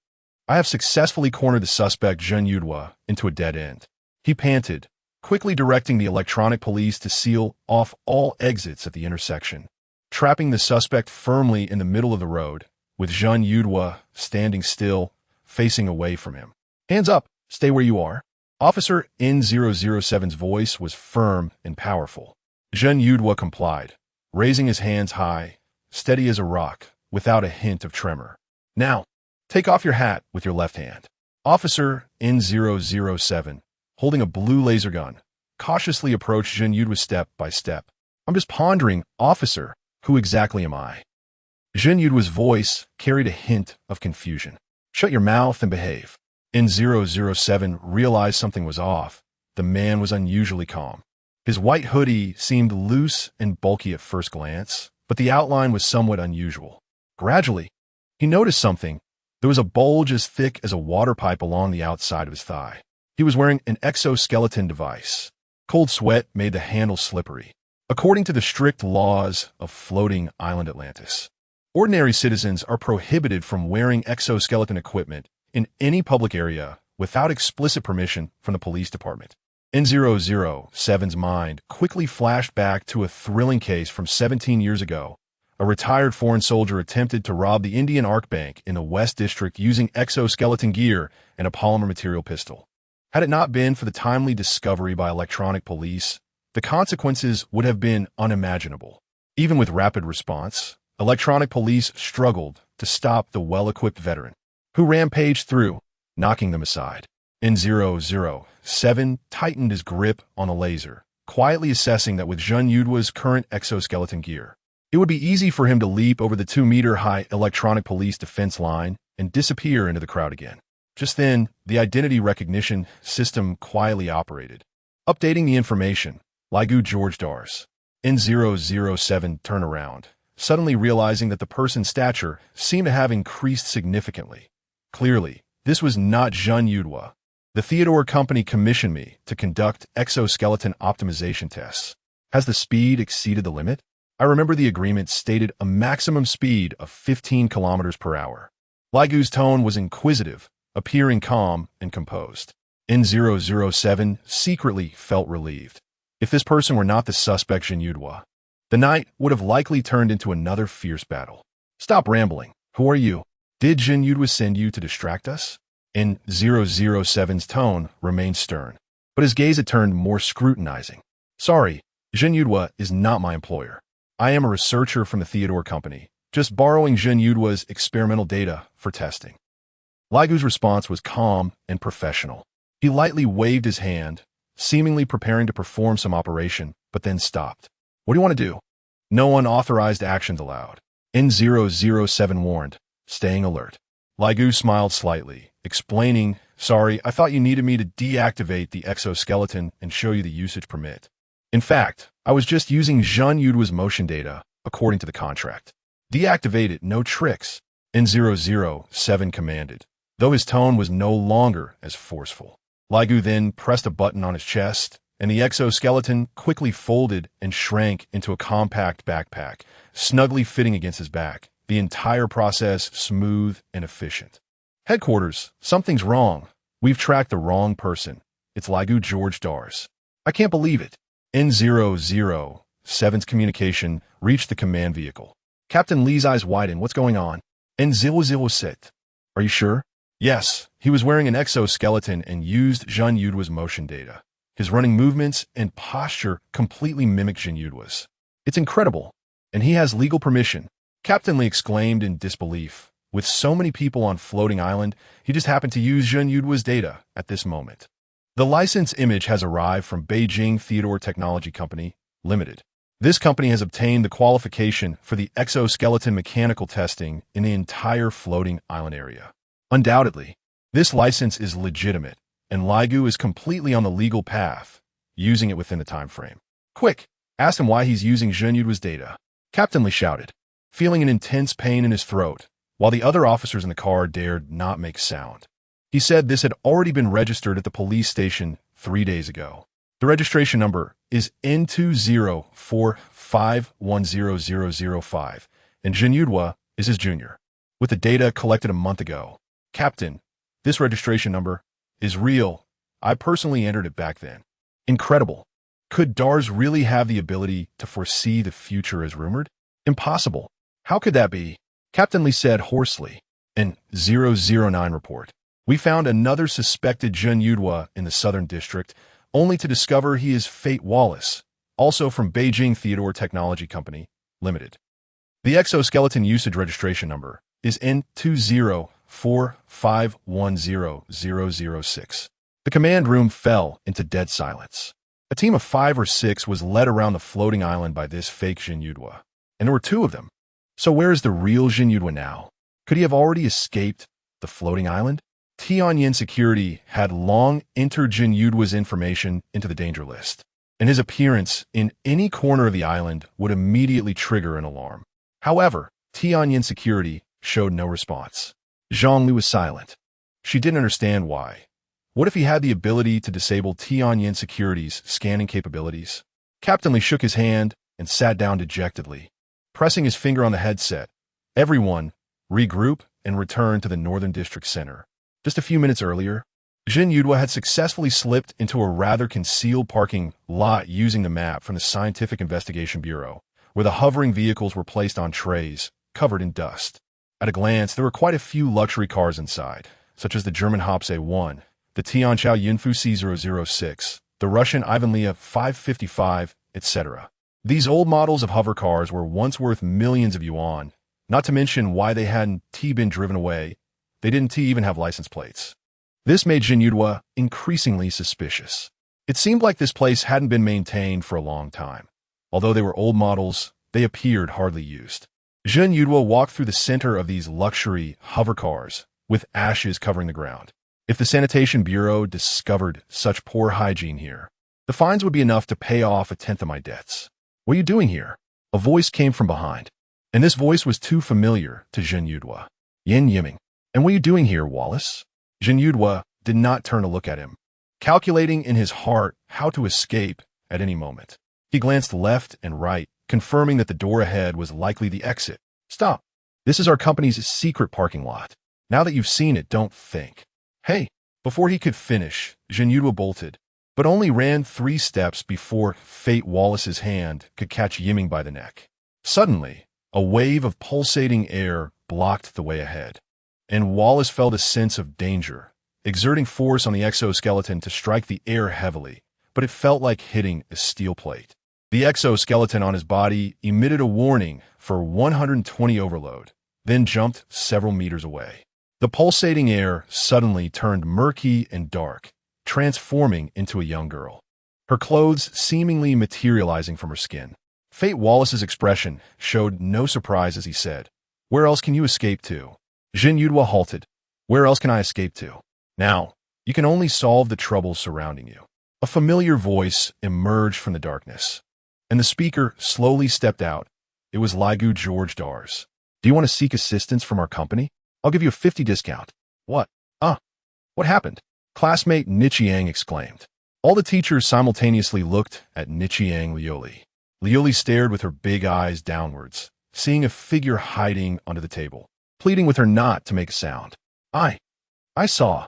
I have successfully cornered the suspect Yan Yiming into a dead end. He panted, quickly directing the electronic police to seal off all exits at the intersection, trapping the suspect firmly in the middle of the road, with Yan Yiming standing still, facing away from him. Hands up, stay where you are. Officer in 007's voice was firm and powerful. Yan Yiming complied, raising his hands high, steady as a rock, without a hint of tremor. Now, take off your hat with your left hand. Officer in 007, holding a blue laser gun, cautiously approached Yan Yiming step by step. I'm just pondering, officer, who exactly am I? Yan Yiming's voice carried a hint of confusion. Shut your mouth and behave. In 007 realized something was off. The man was unusually calm. His white hoodie seemed loose and bulky at first glance, but the outline was somewhat unusual. Gradually, he noticed something. There was a bulge as thick as a water pipe along the outside of his thigh. He was wearing an exoskeleton device. Cold sweat made the handle slippery. According to the strict laws of floating island Atlantis, ordinary citizens are prohibited from wearing exoskeleton equipment in any public area without explicit permission from the police department. N007's mind quickly flashed back to a thrilling case from 17 years ago. A retired foreign soldier attempted to rob the Indian Ark Bank in the West District using exoskeleton gear and a polymer material pistol. Had it not been for the timely discovery by electronic police, the consequences would have been unimaginable. Even with rapid response, electronic police struggled to stop the well-equipped veteran, who rampaged through, knocking them aside. N007 tightened his grip on the laser, quietly assessing that with Yan Yiming's current exoskeleton gear, it would be easy for him to leap over the 2-meter-high electronic police defense line and disappear into the crowd again. Just then, the identity recognition system quietly operated, updating the information. Laigu George Dars. N007 turned around, suddenly realizing that the person's stature seemed to have increased significantly. Clearly, this was not Yan Yiming. The Theodore Company commissioned me to conduct exoskeleton optimization tests. Has the speed exceeded the limit? I remember the agreement stated a maximum speed of 15 kilometers per hour. Laigu's tone was inquisitive, appearing calm and composed. N007 secretly felt relieved. If this person were not the suspect Yan Yiming, the night would have likely turned into another fierce battle. Stop rambling. Who are you? Did Yan Yiming send you to distract us? N007's tone remained stern, but his gaze had turned more scrutinizing. Sorry, Yan Yiming is not my employer. I am a researcher from the Theodore Company, just borrowing Yan Yiming's experimental data for testing. Laigu's response was calm and professional. He lightly waved his hand, seemingly preparing to perform some operation, but then stopped. What do you want to do? No unauthorized actions allowed. N007 warned, staying alert. Laigu smiled slightly, explaining, sorry, I thought you needed me to deactivate the exoskeleton and show you the usage permit. In fact, I was just using Yan Yiming's motion data, according to the contract. Deactivate it, no tricks, N007 commanded, though his tone was no longer as forceful. Laigu then pressed a button on his chest, and the exoskeleton quickly folded and shrank into a compact backpack, snugly fitting against his back, the entire process smooth and efficient. Headquarters, something's wrong. We've tracked the wrong person. It's Laigu George Dars. I can't believe it. N007's communication reached the command vehicle. Captain Lee's eyes widened. What's going on? N007. Are you sure? Yes, he was wearing an exoskeleton and used Yan Yiming's motion data. His running movements and posture completely mimicked Yan Yiming's. It's incredible. And he has legal permission. Captain Lee exclaimed in disbelief. With so many people on floating island, he just happened to use Zhen Yudua's data at this moment. The license image has arrived from Beijing Theodore Technology Company, Limited. This company has obtained the qualification for the exoskeleton mechanical testing in the entire floating island area. Undoubtedly, this license is legitimate, and Laigu is completely on the legal path, using it within the time frame. Quick, ask him why he's using Zhen Yudua's data. Captain Lee shouted, feeling an intense pain in his throat, while the other officers in the car dared not make sound. He said this had already been registered at the police station 3 days ago. The registration number is N2045100005, and Zhen Yudua is his junior. With the data collected a month ago. Captain, this registration number is real. I personally entered it back then. Incredible. Could DARS really have the ability to foresee the future as rumored? Impossible. How could that be? Captain Lee said hoarsely. In 009 report, we found another suspected Zhen Yudua in the Southern District, only to discover he is Fate Wallace, also from Beijing Theodore Technology Company, Limited. The exoskeleton usage registration number is N2045100006. The command room fell into dead silence. A team of 5 or 6 was led around the floating island by this fake Zhen Yudua, and there were 2 of them. So where is the real Zhen Yudua now? Could he have already escaped the floating island? Tianyin Security had long entered Zhen Yudua's information into the danger list, and his appearance in any corner of the island would immediately trigger an alarm. However, Tianyin Security showed no response. Zhongli was silent. She didn't understand why. What if he had the ability to disable Tianyin Security's scanning capabilities? Captain Lee shook his hand and sat down dejectedly, pressing his finger on the headset. Everyone, regroup and return to the Northern District Center. Just a few minutes earlier, Zhen Yudua had successfully slipped into a rather concealed parking lot using the map from the Scientific Investigation Bureau, where the hovering vehicles were placed on trays, covered in dust. At a glance, there were quite a few luxury cars inside, such as the German Hops A1, the Tianqiao Yinfu C006, the Russian Ivanlia 555, etc. These old models of hover cars were once worth millions of yuan, not to mention why they hadn't been driven away. They didn't even have license plates. This made Zhen Yudua increasingly suspicious. It seemed like this place hadn't been maintained for a long time. Although they were old models, they appeared hardly used. Zhen Yudua walked through the center of these luxury hover cars, with ashes covering the ground. If the Sanitation Bureau discovered such poor hygiene here, the fines would be enough to pay off 1/10 of my debts. What are you doing here? A voice came from behind, and this voice was too familiar to Yan Yiming. Yan Yiming. And what are you doing here, Wallace? Zhen Yudua did not turn to look at him, calculating in his heart how to escape at any moment. He glanced left and right, confirming that the door ahead was likely the exit. Stop. This is our company's secret parking lot. Now that you've seen it, don't think. Hey. Before he could finish, Zhen Yudua bolted, but only ran 3 steps before Fate Wallace's hand could catch Yiming by the neck. Suddenly, a wave of pulsating air blocked the way ahead, and Wallace felt a sense of danger, exerting force on the exoskeleton to strike the air heavily, but it felt like hitting a steel plate. The exoskeleton on his body emitted a warning for 120 overload, then jumped several meters away. The pulsating air suddenly turned murky and dark, transforming into a young girl, her clothes seemingly materializing from her skin. Fate Wallace's expression showed no surprise as he said, "Where else can you escape to?" Zhen Yudua halted. "Where else can I escape to? Now, you can only solve the troubles surrounding you." A familiar voice emerged from the darkness, and the speaker slowly stepped out. It was Laigu George Dars. "Do you want to seek assistance from our company? I'll give you a 50 discount. What? What happened?" Classmate Nichiang exclaimed. All the teachers simultaneously looked at Nichiang Lioli. Lioli stared with her big eyes downwards, seeing a figure hiding under the table, pleading with her not to make a sound. I saw."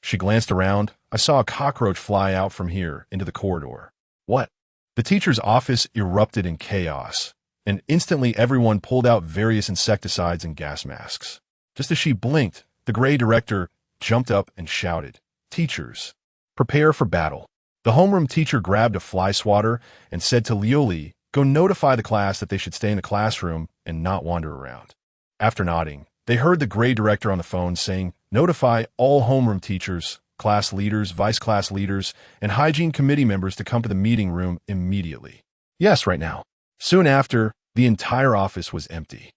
She glanced around. "I saw a cockroach fly out from here into the corridor." "What?" The teacher's office erupted in chaos, and instantly everyone pulled out various insecticides and gas masks. Just as she blinked, the gray director jumped up and shouted, "Teachers, prepare for battle." The homeroom teacher grabbed a fly swatter and said to Lioli Go notify the class that they should stay in the classroom and not wander around. After nodding, they heard the grade director on the phone saying, notify all homeroom teachers, class leaders, vice class leaders, and hygiene committee members to come to the meeting room immediately. Yes, right now. Soon after, the entire office was empty.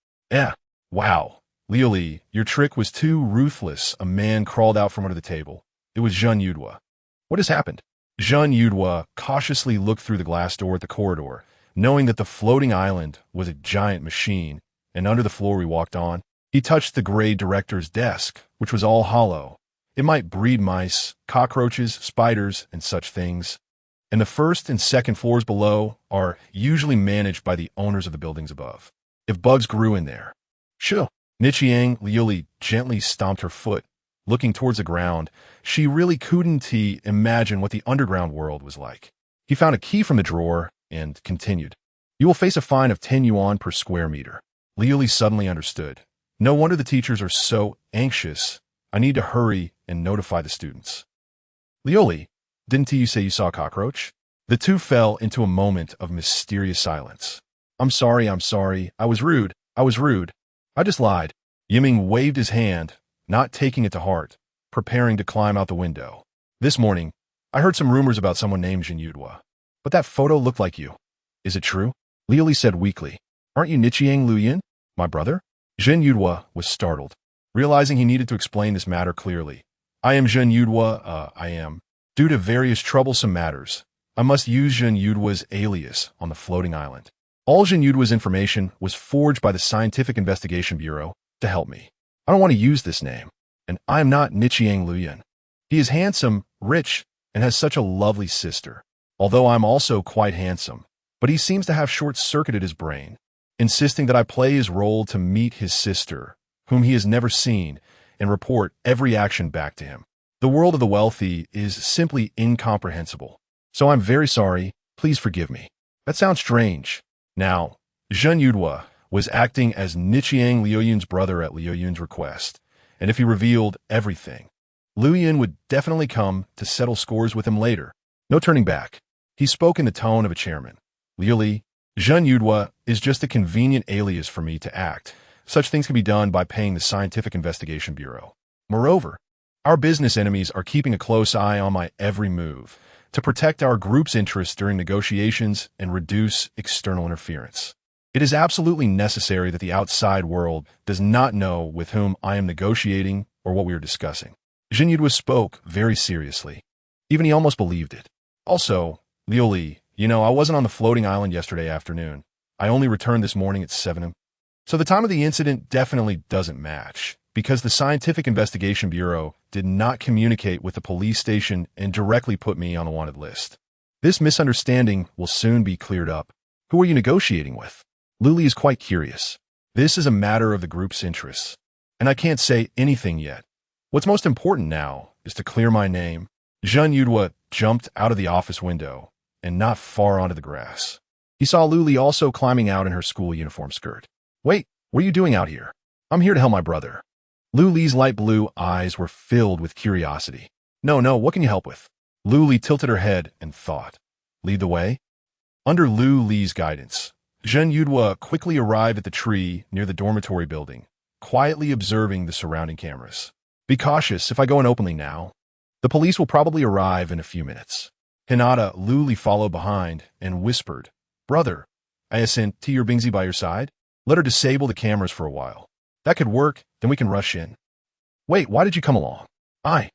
Wow. Liuli, your trick was too ruthless. A man crawled out from under the table. It was Yan Yiming. What has happened? Yan Yiming cautiously looked through the glass door at the corridor, knowing that the floating island was a giant machine, and under the floor we walked on. He touched the grade director's desk, which was all hollow. It might breed mice, cockroaches, spiders, and such things. And the first and second floors below are usually managed by the owners of the buildings above. If bugs grew in there. Sure. Nichiang Liuli gently stomped her foot, looking towards the ground. She really couldn't imagine what the underground world was like. He found a key from the drawer and continued. You will face a fine of 10 yuan per square meter. Liuli suddenly understood. No wonder the teachers are so anxious. I need to hurry and notify the students. Liuli, didn't you say you saw a cockroach? The two fell into a moment of mysterious silence. I'm sorry. I was rude. I just lied. Yiming waved his hand, not taking it to heart, preparing to climb out the window. This morning, I heard some rumors about someone named Yan Yiming. But that photo looked like you. Is it true? Liuli said weakly. Aren't you Nichiang Luyin, my brother? Yan Yiming was startled, realizing he needed to explain this matter clearly. I am Yan Yiming, I am. Due to various troublesome matters, I must use Yan Yiming's alias on the floating island. All Yan Yiming's information was forged by the Scientific Investigation Bureau to help me. I don't want to use this name, and I am not Nichiang Luyin. He is handsome, rich, and has such a lovely sister. Although I'm also quite handsome, but he seems to have short-circuited his brain, insisting that I play his role to meet his sister, whom he has never seen, and report every action back to him. The world of the wealthy is simply incomprehensible. So I'm very sorry. Please forgive me. That sounds strange. Now, Yan Yiming was acting as Nichiang Liuyin's brother at Liuyin's request, and if he revealed everything, Liuyin would definitely come to settle scores with him later. No turning back. He spoke in the tone of a chairman. Liuli, Yan Yiming is just a convenient alias for me to act. Such things can be done by paying the Scientific Investigation Bureau. Moreover, our business enemies are keeping a close eye on my every move to protect our group's interests during negotiations and reduce external interference. It is absolutely necessary that the outside world does not know with whom I am negotiating or what we are discussing. Yan Yiming spoke very seriously. Even he almost believed it. Also, Liuli, I wasn't on the floating island yesterday afternoon. I only returned this morning at 7 a.m. So the time of the incident definitely doesn't match, because the Scientific Investigation Bureau did not communicate with the police station and directly put me on the wanted list. This misunderstanding will soon be cleared up. Who are you negotiating with? Liuli is quite curious. This is a matter of the group's interests, and I can't say anything yet. What's most important now is to clear my name. Yan Yiming jumped out of the office window and not far onto the grass. He saw Liuli also climbing out in her school uniform skirt. Wait, what are you doing out here? I'm here to help my brother. Liuli's light blue eyes were filled with curiosity. No, what can you help with? Liuli tilted her head and thought. Lead the way? Under Liuli's guidance, Yan Yiming quickly arrived at the tree near the dormitory building, quietly observing the surrounding cameras. Be cautious if I go in openly now. The police will probably arrive in a few minutes. Hinata, Liuli followed behind and whispered, Brother, I sent to your Bingzi by your side. Let her disable the cameras for a while. That could work, then we can rush in. Wait, why did you come along? I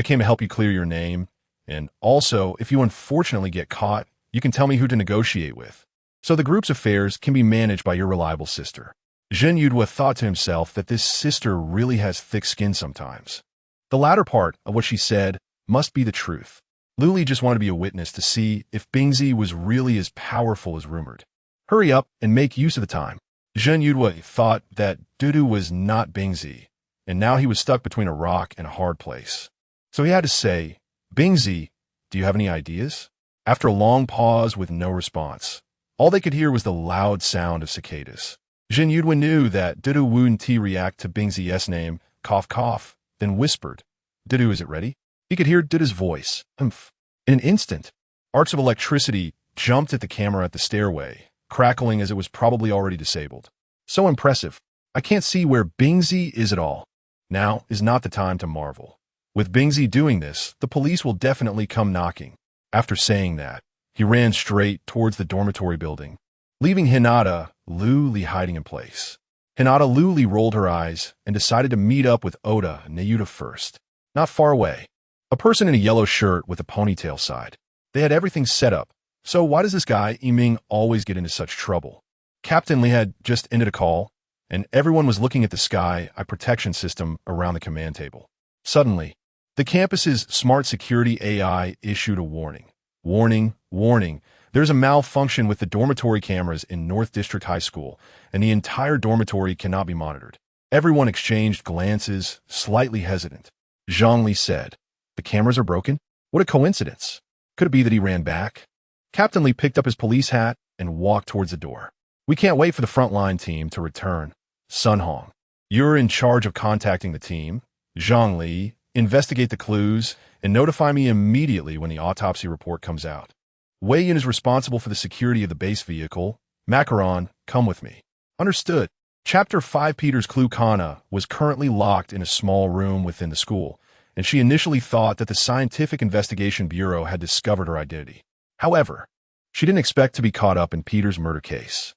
came to help you clear your name, and also, if you unfortunately get caught, you can tell me who to negotiate with. So the group's affairs can be managed by your reliable sister. Yan Yiming thought to himself that this sister really has thick skin sometimes. The latter part of what she said must be the truth. Liuli just wanted to be a witness to see if Bingzi was really as powerful as rumored. Hurry up and make use of the time. Yan Yiming thought that Dudu was not Bingzi, and now he was stuck between a rock and a hard place. So he had to say, Bingzi, do you have any ideas? After a long pause with no response, all they could hear was the loud sound of cicadas. Yan Yiming knew that Dudu wouldn't react to Bingzi's name, cough, then whispered, Dudu, is it ready? He could hear Dudu's voice, humph. In an instant, arcs of electricity jumped at the camera at the stairway, crackling as it was probably already disabled. So impressive. I can't see where Bingsy is at all. Now is not the time to marvel. With Bingsy doing this, the police will definitely come knocking. After saying that, he ran straight towards the dormitory building, leaving Hinata Luli hiding in place. Hinata Luli rolled her eyes and decided to meet up with Oda and Nayuta first. Not far away. A person in a yellow shirt with a ponytail side. They had everything set up. So why does this guy, Yiming, always get into such trouble? Captain Lee had just ended a call, and everyone was looking at the sky protection system around the command table. Suddenly, the campus's smart security AI issued a warning. Warning, warning. There's a malfunction with the dormitory cameras in North District High School, and the entire dormitory cannot be monitored. Everyone exchanged glances, slightly hesitant. Zhongli said, "The cameras are broken? What a coincidence. Could it be that he ran back?" Captain Lee picked up his police hat and walked towards the door. "We can't wait for the frontline team to return. Sun Hong, you're in charge of contacting the team. Zhongli, investigate the clues and notify me immediately when the autopsy report comes out. Wei Yin is responsible for the security of the base vehicle. Macaron, come with me." Understood. Chapter 5 Peter's clue Kana was currently locked in a small room within the school, and she initially thought that the Scientific Investigation Bureau had discovered her identity. However, she didn't expect to be caught up in Peter's murder case.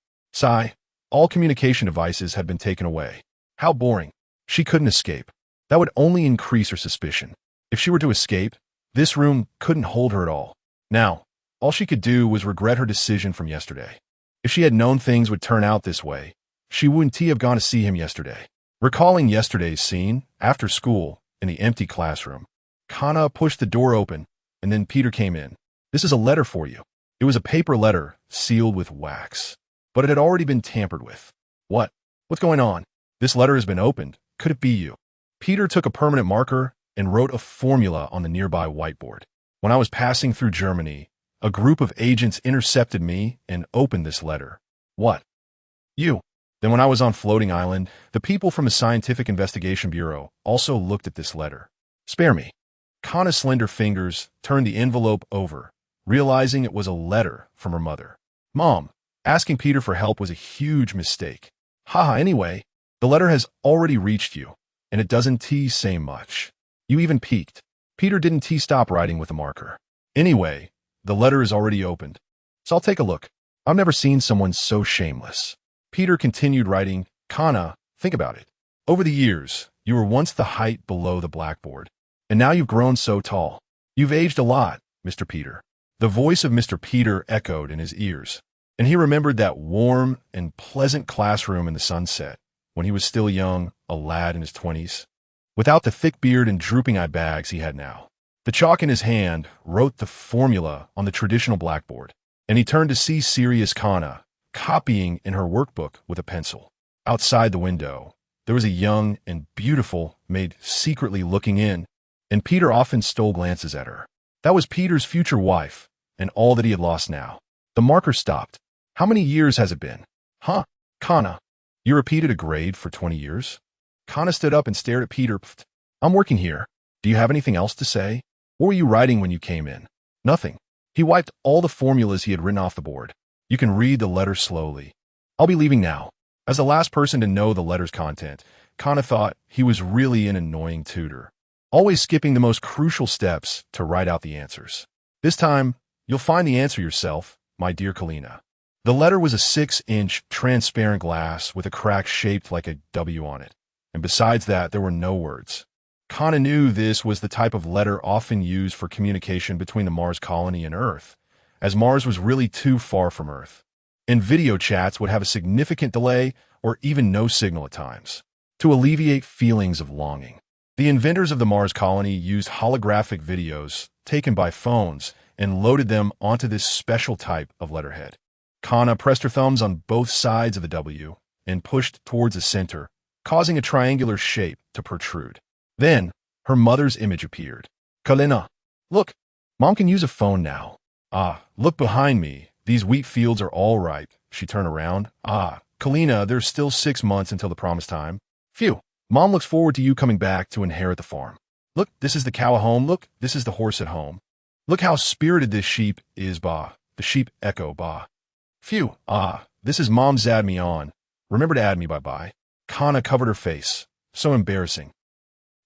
All communication devices had been taken away. How boring. She couldn't escape. That would only increase her suspicion. If she were to escape, this room couldn't hold her at all. Now, all she could do was regret her decision from yesterday. If she had known things would turn out this way, she wouldn't have gone to see him yesterday. Recalling yesterday's scene, after school, in the empty classroom, Kana pushed the door open, and then Peter came in. "This is a letter for you." It was a paper letter, sealed with wax. But it had already been tampered with. What's going on? This letter has been opened. Could it be you? Peter took a permanent marker and wrote a formula on the nearby whiteboard. "When I was passing through Germany, a group of agents intercepted me and opened this letter." "What? You?" "Then when I was on Floating Island, the people from the Scientific Investigation Bureau also looked at this letter." "Spare me." Kana's slender fingers turned the envelope over, realizing it was a letter from her mother. "Mom, asking Peter for help was a huge mistake." "Haha, anyway, the letter has already reached you, and it doesn't say much. You even peeked." Peter didn't stop writing with a marker. "Anyway, the letter is already opened, so I'll take a look. I've never seen someone so shameless." Peter continued writing, "Kana, think about it. Over the years, you were once the height below the blackboard, and now you've grown so tall. You've aged a lot, Mr. Peter." The voice of Mr. Peter echoed in his ears, and he remembered that warm and pleasant classroom in the sunset, when he was still young, a lad in his 20s, without the thick beard and drooping eye bags he had now. The chalk in his hand wrote the formula on the traditional blackboard, and he turned to see serious Kana, copying in her workbook with a pencil. Outside the window, there was a young and beautiful maid secretly looking in, and Peter often stole glances at her. That was Peter's future wife, and all that he had lost now. The marker stopped. "How many years has it been?" "Huh, Kana, you repeated a grade for 20 years? Kana stood up and stared at Peter. "Pfft, I'm working here. Do you have anything else to say? What were you writing when you came in?" "Nothing." He wiped all the formulas he had written off the board. "You can read the letter slowly. I'll be leaving now." As the last person to know the letter's content, Kana thought he was really an annoying tutor, always skipping the most crucial steps to write out the answers. "This time, you'll find the answer yourself, my dear Kalina." The letter was a 6-inch transparent glass with a crack shaped like a W on it, and besides that, there were no words. Kana knew this was the type of letter often used for communication between the Mars colony and Earth, as Mars was really too far from Earth, and video chats would have a significant delay or even no signal at times. To alleviate feelings of longing, the inventors of the Mars colony used holographic videos taken by phones and loaded them onto this special type of letterhead. Kana pressed her thumbs on both sides of the W and pushed towards the center, causing a triangular shape to protrude. Then, her mother's image appeared. "Kalina, look, Mom can use a phone now. Ah, look behind me. These wheat fields are all ripe." She turned around. "Ah, Kalina, there's still 6 months until the promised time. Phew, Mom looks forward to you coming back to inherit the farm. Look, this is the cow at home. Look, this is the horse at home. Look how spirited this sheep is, bah. The sheep echo, "Bah." "Phew, this is Mom's add me on. Remember to add me, bye-bye." Kana covered her face. So embarrassing.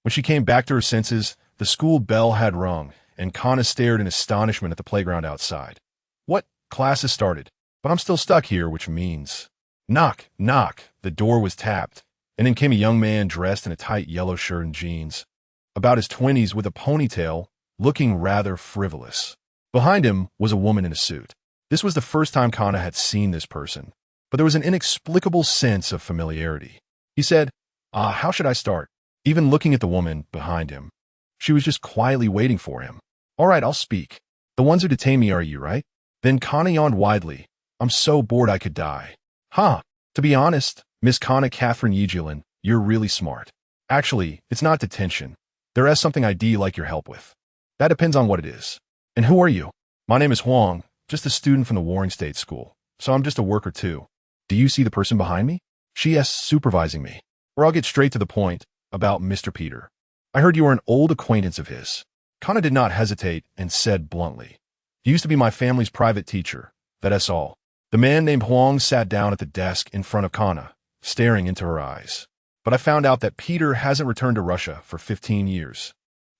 When she came back to her senses, the school bell had rung, and Kana stared in astonishment at the playground outside. "What? Class has started. But I'm still stuck here, which means—" Knock, knock. The door was tapped, and in came a young man dressed in a tight yellow shirt and jeans, about his 20s with a ponytail, looking rather frivolous. Behind him was a woman in a suit. This was the first time Kana had seen this person, but there was an inexplicable sense of familiarity. He said, how should I start?" Even looking at the woman behind him. She was just quietly waiting for him. "All right, I'll speak. The ones who detain me are you, right?" Then Kana yawned widely. "I'm so bored I could die." "Huh. To be honest, Miss Kana Catherine Yijilin, you're really smart. Actually, it's not detention. There is something I'd like your help with. That depends on what it is." "And who are you?" "My name is Huang, just a student from the Warring State School, so I'm just a worker too." "Do you see the person behind me?" "She is supervising me." "Or I'll get straight to the point, about Mr. Peter. I heard you were an old acquaintance of his." Kana did not hesitate and said bluntly, "He used to be my family's private teacher. That's all." The man named Huang sat down at the desk in front of Kana, staring into her eyes. "But I found out that Peter hasn't returned to Russia for 15 years,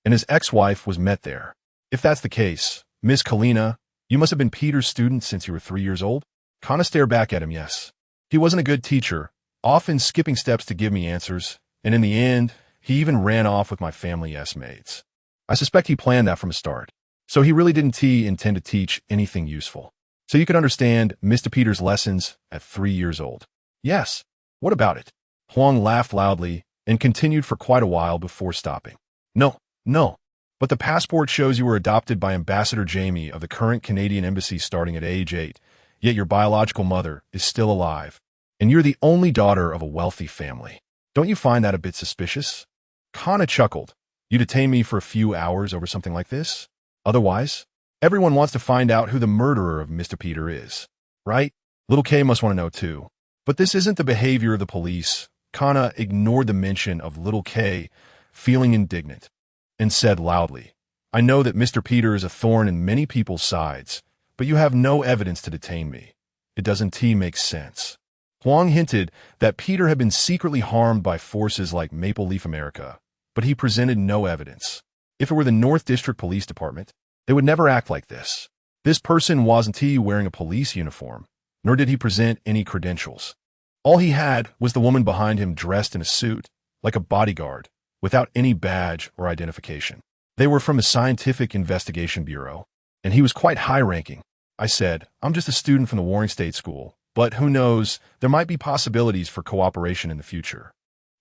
and his ex-wife was met there. If that's the case, Miss Kalina, you must have been Peter's student since you were 3 years old?" Kana stared back at him, "Yes. He wasn't a good teacher, often skipping steps to give me answers, and in the end, he even ran off with my family mates. I suspect he planned that from the start. So he really didn't intend to teach anything useful. So you could understand Mr. Peter's lessons at 3 years old." "Yes. What about it?" Huang laughed loudly and continued for quite a while before stopping. No. But the passport shows you were adopted by Ambassador Jamie of the current Canadian embassy starting at age 8, yet your biological mother is still alive, and you're the only daughter of a wealthy family. Don't you find that a bit suspicious?" Kana chuckled. "You detain me for a few hours over something like this? Otherwise, everyone wants to find out who the murderer of Mr. Peter is, right? Little K must want to know too. But this isn't the behavior of the police." Kana ignored the mention of Little K, feeling indignant, and said loudly, "I know that Mr. Peter is a thorn in many people's sides, but you have no evidence to detain me. It doesn't make sense." Huang hinted that Peter had been secretly harmed by forces like Maple Leaf America, but he presented no evidence. If it were the North District Police Department, they would never act like this. This person wasn't wearing a police uniform, nor did he present any credentials. All he had was the woman behind him dressed in a suit, like a bodyguard, without any badge or identification. They were from the Scientific Investigation Bureau, and he was quite high-ranking. I said, "I'm just a student from the Warring State School, but who knows, there might be possibilities for cooperation in the future.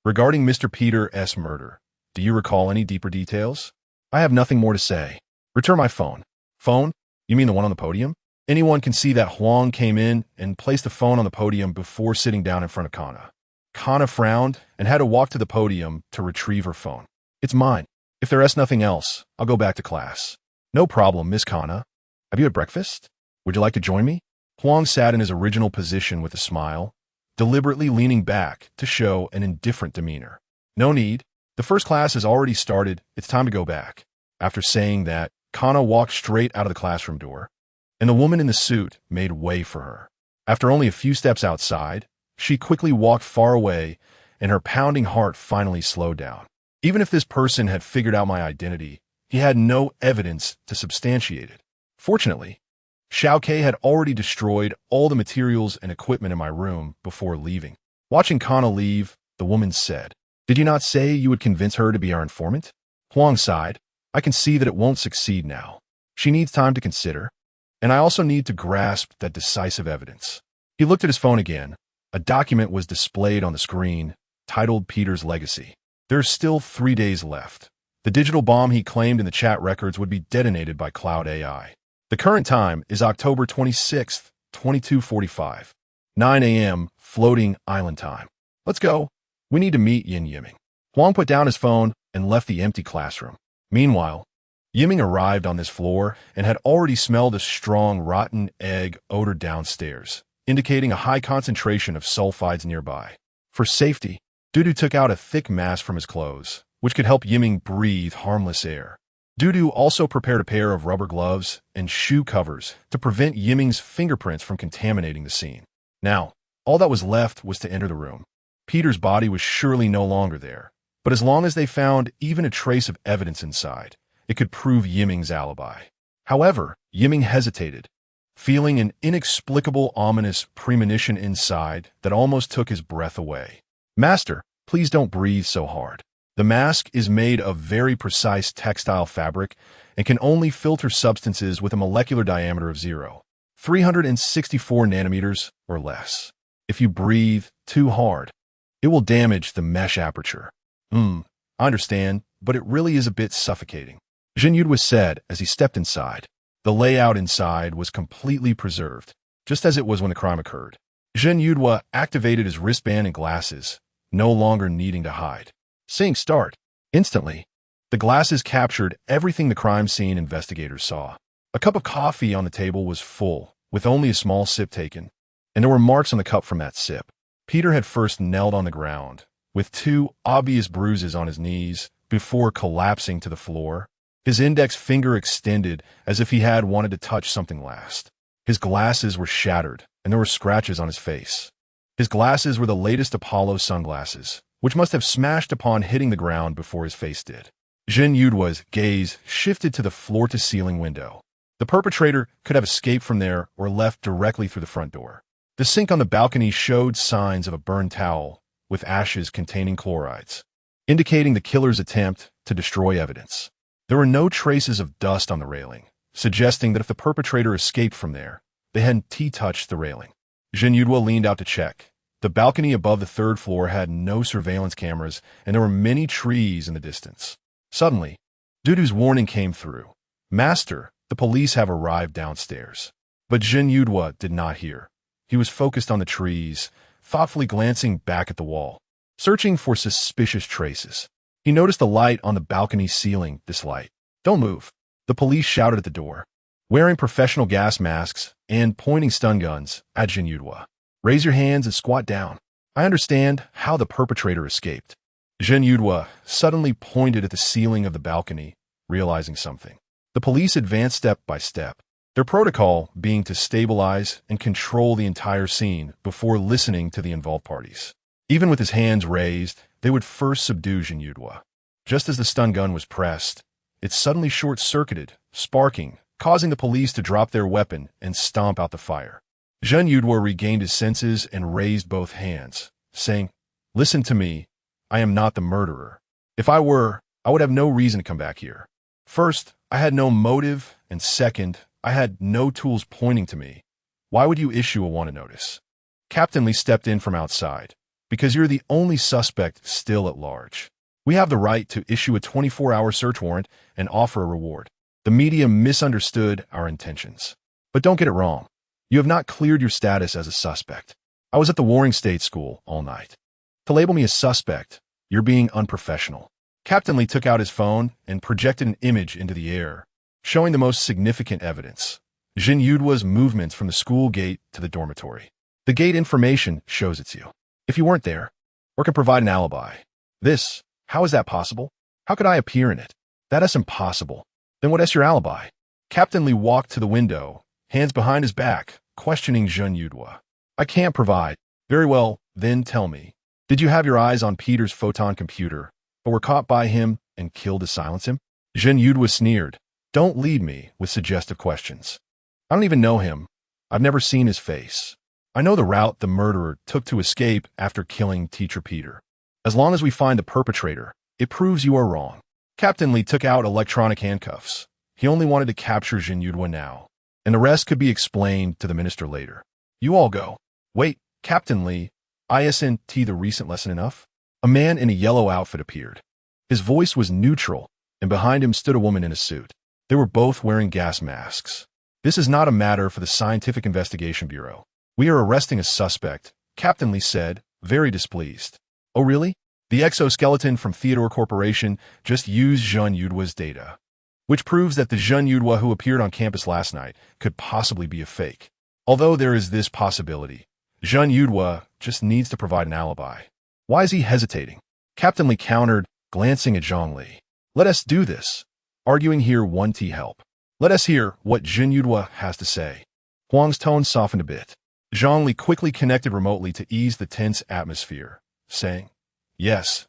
Regarding Mr. Peter's murder, do you recall any deeper details?" "I have nothing more to say." "Return my phone." "Phone? You mean the one on the podium?" Anyone can see that Huang came in and placed the phone on the podium before sitting down in front of Kana. Kana frowned and had to walk to the podium to retrieve her phone. "It's mine. If there is nothing else, I'll go back to class." "No problem, Miss Kana. Have you had breakfast? Would you like to join me?" Huang sat in his original position with a smile, deliberately leaning back to show an indifferent demeanor. "No need. The first class has already started. It's time to go back." After saying that, Kana walked straight out of the classroom door, and the woman in the suit made way for her. After only a few steps outside, she quickly walked far away, and her pounding heart finally slowed down. Even if this person had figured out my identity, he had no evidence to substantiate it. Fortunately, Xiao Ke had already destroyed all the materials and equipment in my room before leaving. Watching Kana leave, the woman said, "Did you not say you would convince her to be our informant?" Huang sighed. "I can see that it won't succeed now. She needs time to consider, and I also need to grasp that decisive evidence." He looked at his phone again. A document was displayed on the screen, titled Peter's Legacy. There's still 3 days left. The digital bomb he claimed in the chat records would be detonated by Cloud AI. The current time is October 26th, 22:45, 9 a.m. floating island time. "Let's go. We need to meet Yan Yiming." Huang put down his phone and left the empty classroom. Meanwhile, Yiming arrived on this floor and had already smelled a strong rotten egg odor downstairs, indicating a high concentration of sulfides nearby. For safety, Dudu took out a thick mask from his clothes, which could help Yiming breathe harmless air. Dudu also prepared a pair of rubber gloves and shoe covers to prevent Yiming's fingerprints from contaminating the scene. Now, all that was left was to enter the room. Peter's body was surely no longer there, but as long as they found even a trace of evidence inside, it could prove Yiming's alibi. However, Yiming hesitated, feeling an inexplicable ominous premonition inside that almost took his breath away. "Master, please don't breathe so hard. The mask is made of very precise textile fabric and can only filter substances with a molecular diameter of 0.364 nanometers or less. If you breathe too hard, it will damage the mesh aperture." I understand, but it really is a bit suffocating," Yan Yiming said as he stepped inside. The layout inside was completely preserved, just as it was when the crime occurred. Yan Yiming activated his wristband and glasses, no longer needing to hide. Sync start. Instantly, the glasses captured everything the crime scene investigators saw. A cup of coffee on the table was full, with only a small sip taken, and there were marks on the cup from that sip. Peter had first knelt on the ground, with 2 obvious bruises on his knees, before collapsing to the floor. His index finger extended as if he had wanted to touch something last. His glasses were shattered, and there were scratches on his face. His glasses were the latest Apollo sunglasses, which must have smashed upon hitting the ground before his face did. Yan Yiming's gaze shifted to the floor-to-ceiling window. The perpetrator could have escaped from there or left directly through the front door. The sink on the balcony showed signs of a burned towel, with ashes containing chlorides, indicating the killer's attempt to destroy evidence. There were no traces of dust on the railing, suggesting that if the perpetrator escaped from there, they hadn't touched the railing. Yan Yiming leaned out to check. The balcony above the 3rd floor had no surveillance cameras, and there were many trees in the distance. Suddenly, Dudu's warning came through. "Master, the police have arrived downstairs." But Yan Yiming did not hear. He was focused on the trees, thoughtfully glancing back at the wall, searching for suspicious traces. He noticed the light on the balcony ceiling. "This light. Don't move." The police shouted at the door, wearing professional gas masks and pointing stun guns at Yan Yiming. "Raise your hands and squat down. I understand how the perpetrator escaped." Yan Yiming suddenly pointed at the ceiling of the balcony, realizing something. The police advanced step by step, their protocol being to stabilize and control the entire scene before listening to the involved parties. Even with his hands raised, they would first subdue Yan Yiming. Just as the stun gun was pressed, it suddenly short-circuited, sparking, causing the police to drop their weapon and stomp out the fire. Yan Yiming regained his senses and raised both hands, saying, "Listen to me. I am not the murderer. If I were, I would have no reason to come back here. First, I had no motive, and second, I had no tools pointing to me. Why would you issue a wanted notice?" Captain Lee stepped in from outside. "Because you're the only suspect still at large. We have the right to issue a 24-hour search warrant and offer a reward. The media misunderstood our intentions. But don't get it wrong. You have not cleared your status as a suspect. I was at the Warring State School all night. To label me a suspect, you're being unprofessional." Captain Lee took out his phone and projected an image into the air, showing the most significant evidence: Yan Yiming's movements from the school gate to the dormitory. "The gate information shows it's you. If you weren't there, or can provide an alibi. How is that possible? How could I appear in it? That is impossible. Then what is your alibi?" Captain Lee walked to the window, hands behind his back, questioning Yan Yiming. "I can't provide." "Very well, then tell me. Did you have your eyes on Peter's photon computer, but were caught by him and killed to silence him?" Yan Yiming sneered. "Don't lead me with suggestive questions. I don't even know him. I've never seen his face. I know the route the murderer took to escape after killing Teacher Peter. As long as we find the perpetrator, it proves you are wrong." Captain Lee took out electronic handcuffs. He only wanted to capture Yan Yiming now, and the rest could be explained to the minister later. "You all go." "Wait, Captain Lee, isn't the recent lesson enough?" A man in a yellow outfit appeared. His voice was neutral, and behind him stood a woman in a suit. They were both wearing gas masks. "This is not a matter for the Scientific Investigation Bureau. We are arresting a suspect," Captain Lee said, very displeased. "Oh really? The exoskeleton from Theodore Corporation just used Yan Yiming's data, which proves that the Yan Yiming who appeared on campus last night could possibly be a fake. Although there is this possibility, Yan Yiming just needs to provide an alibi." "Why is he hesitating?" Captain Lee countered, glancing at Zhang Li. "Let us do this. Arguing here won't help. Let us hear what Jin Yudhua has to say. Huang's tone softened a bit. Zhongli quickly connected remotely to ease the tense atmosphere, saying, Yes,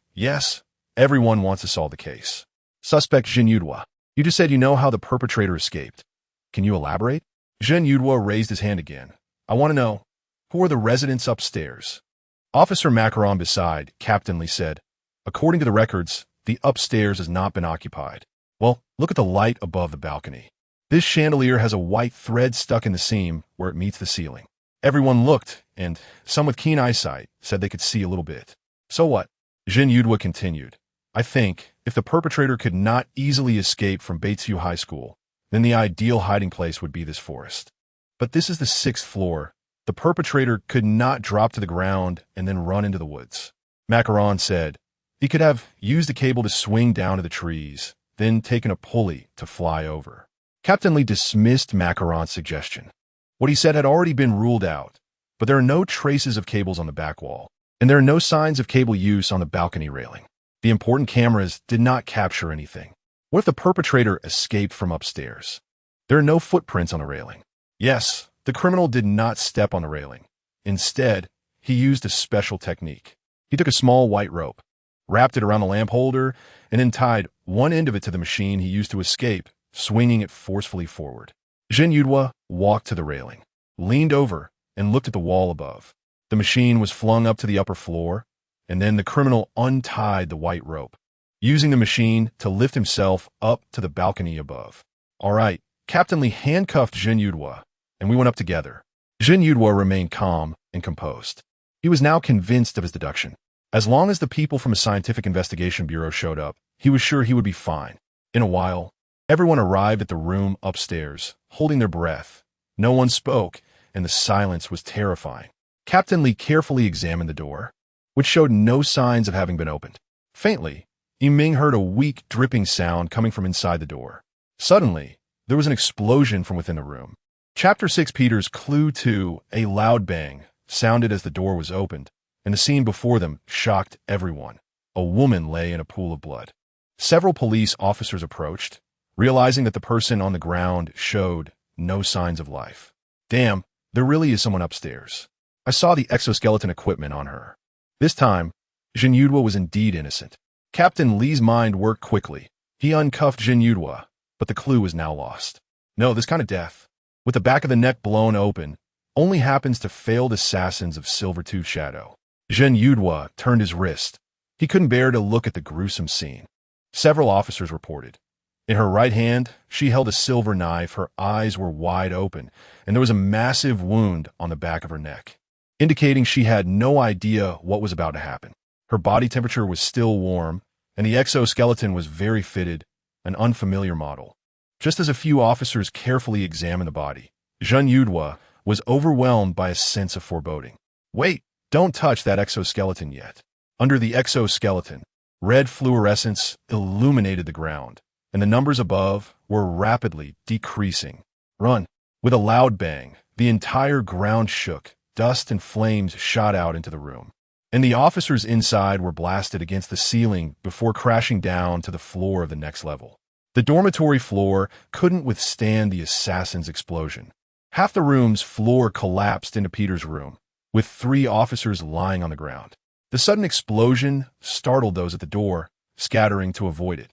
everyone wants to solve the case. Suspect Jin Yudhua, you just said you know how the perpetrator escaped. Can you elaborate? Jin Yudhua raised his hand again. I want to know, who are the residents upstairs? Officer Macaron beside Captain Lee said, According to the records, the upstairs has not been occupied. Well, look at the light above the balcony. This chandelier has a white thread stuck in the seam where it meets the ceiling. Everyone looked, and some with keen eyesight said they could see a little bit. So what? Jin Yudhua continued. I think, if the perpetrator could not easily escape from Betrayal High School, then the ideal hiding place would be this forest. But this is the 6th floor. The perpetrator could not drop to the ground and then run into the woods. Macaron said, he could have used a cable to swing down to the trees, then taken a pulley to fly over. Captain Lee dismissed Macaron's suggestion. What he said had already been ruled out, but there are no traces of cables on the back wall, and there are no signs of cable use on the balcony railing. The important cameras did not capture anything. What if the perpetrator escaped from upstairs? There are no footprints on the railing. Yes, the criminal did not step on the railing. Instead, he used a special technique. He took a small white rope, wrapped it around the lamp holder, and then tied one end of it to the machine he used to escape, swinging it forcefully forward. Jin Yudhua walked to the railing, leaned over, and looked at the wall above. The machine was flung up to the upper floor, and then the criminal untied the white rope, using the machine to lift himself up to the balcony above. All right, Captain Lee handcuffed Jin Yudhua, and we went up together. Jin Yudhua remained calm and composed. He was now convinced of his deduction. As long as the people from a scientific investigation bureau showed up, he was sure he would be fine. In a while, everyone arrived at the room upstairs, holding their breath. No one spoke, and the silence was terrifying. Captain Lee carefully examined the door, which showed no signs of having been opened. Faintly, Yiming heard a weak, dripping sound coming from inside the door. Suddenly, there was an explosion from within the room. Chapter 6 Peter's Clue 2, a loud bang, sounded as the door was opened, and the scene before them shocked everyone. A woman lay in a pool of blood. Several police officers approached, realizing that the person on the ground showed no signs of life. Damn, there really is someone upstairs. I saw the exoskeleton equipment on her. This time, Jin Yudhua was indeed innocent. Captain Lee's mind worked quickly. He uncuffed Jin Yudhua, but the clue was now lost. No, this kind of death, with the back of the neck blown open, only happens to failed assassins of Silvertooth Shadow. Jin Yudhua turned his wrist. He couldn't bear to look at the gruesome scene. Several officers reported. In her right hand, she held a silver knife, her eyes were wide open, and there was a massive wound on the back of her neck, indicating she had no idea what was about to happen. Her body temperature was still warm, and the exoskeleton was very fitted, an unfamiliar model. Just as a few officers carefully examined the body, Jin Yudhua was overwhelmed by a sense of foreboding. Wait, don't touch that exoskeleton yet. Under the exoskeleton, red fluorescence illuminated the ground, and the numbers above were rapidly decreasing. Run! With a loud bang, the entire ground shook. Dust and flames shot out into the room, and the officers inside were blasted against the ceiling before crashing down to the floor of the next level. The dormitory floor couldn't withstand the assassin's explosion. Half the room's floor collapsed into Peter's room, with 3 officers lying on the ground. The sudden explosion startled those at the door, scattering to avoid it.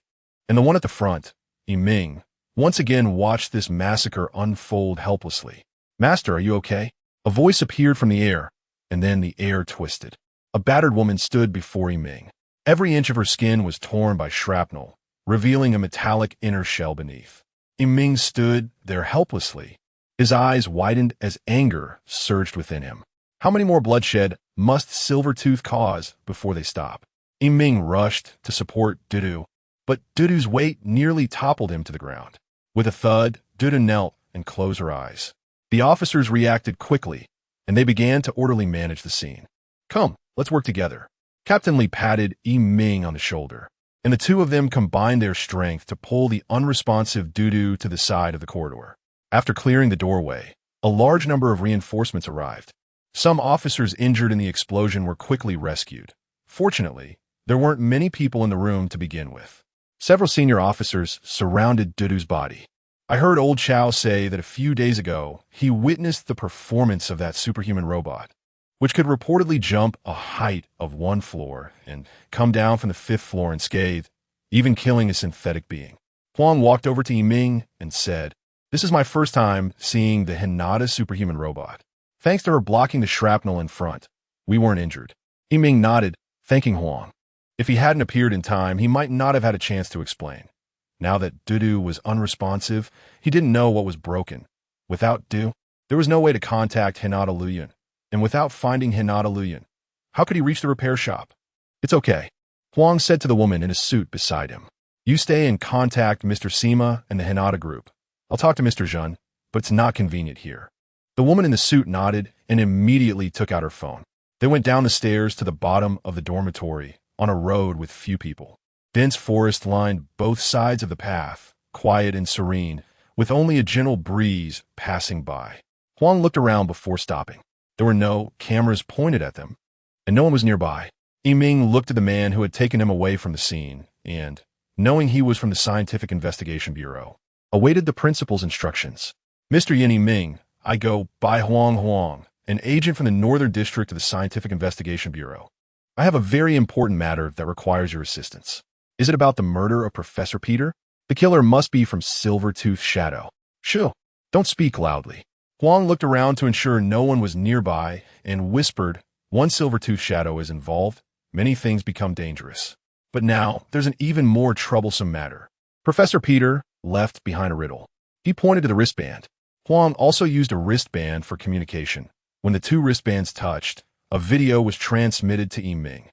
And the one at the front, Yiming, once again watched this massacre unfold helplessly. Master, are you okay? A voice appeared from the air, and then the air twisted. A battered woman stood before Yiming. Every inch of her skin was torn by shrapnel, revealing a metallic inner shell beneath. Yiming stood there helplessly. His eyes widened as anger surged within him. How many more bloodshed must Silvertooth cause before they stop? Yiming rushed to support Dudu, but Dudu's weight nearly toppled him to the ground. With a thud, Dudu knelt and closed her eyes. The officers reacted quickly, and they began to orderly manage the scene. Come, let's work together. Captain Lee patted Yiming on the shoulder, and the two of them combined their strength to pull the unresponsive Dudu to the side of the corridor. After clearing the doorway, a large number of reinforcements arrived. Some officers injured in the explosion were quickly rescued. Fortunately, there weren't many people in the room to begin with. Several senior officers surrounded Dudu's body. I heard old Chow say that a few days ago he witnessed the performance of that superhuman robot, which could reportedly jump a height of 1 floor and come down from the 5th floor unscathed, even killing a synthetic being. Huang walked over to Yiming and said, "This is my first time seeing the Hinata superhuman robot. Thanks to her blocking the shrapnel in front, we weren't injured." Yiming nodded, thanking Huang. If he hadn't appeared in time, he might not have had a chance to explain. Now that Dudu was unresponsive, he didn't know what was broken. Without Du, there was no way to contact Hinata Luyan. And without finding Hinata Luyan, how could he reach the repair shop? "It's okay," Huang said to the woman in a suit beside him. "You stay and contact Mr. Sima and the Hinata group. I'll talk to Mr. Zhun, but it's not convenient here." The woman in the suit nodded and immediately took out her phone. They went down the stairs to the bottom of the dormitory on a road with few people. Dense forest lined both sides of the path, quiet and serene, with only a gentle breeze passing by. Huang looked around before stopping. There were no cameras pointed at them, and no one was nearby. Yiming looked at the man who had taken him away from the scene and, knowing he was from the Scientific Investigation Bureau, awaited the principal's instructions. "Mr. Yan Yiming, I go by Huang, an agent from the Northern District of the Scientific Investigation Bureau. I have a very important matter that requires your assistance. Is it about the murder of Professor Peter? The killer must be from Silver-Tooth Shadow." "Shoo, don't speak loudly." Huang looked around to ensure no one was nearby and whispered, "Once Silver-Tooth Shadow is involved, many things become dangerous. But now, there's an even more troublesome matter. Professor Peter left behind a riddle." He pointed to the wristband. Huang also used a wristband for communication. When the two wristbands touched, a video was transmitted to Yiming.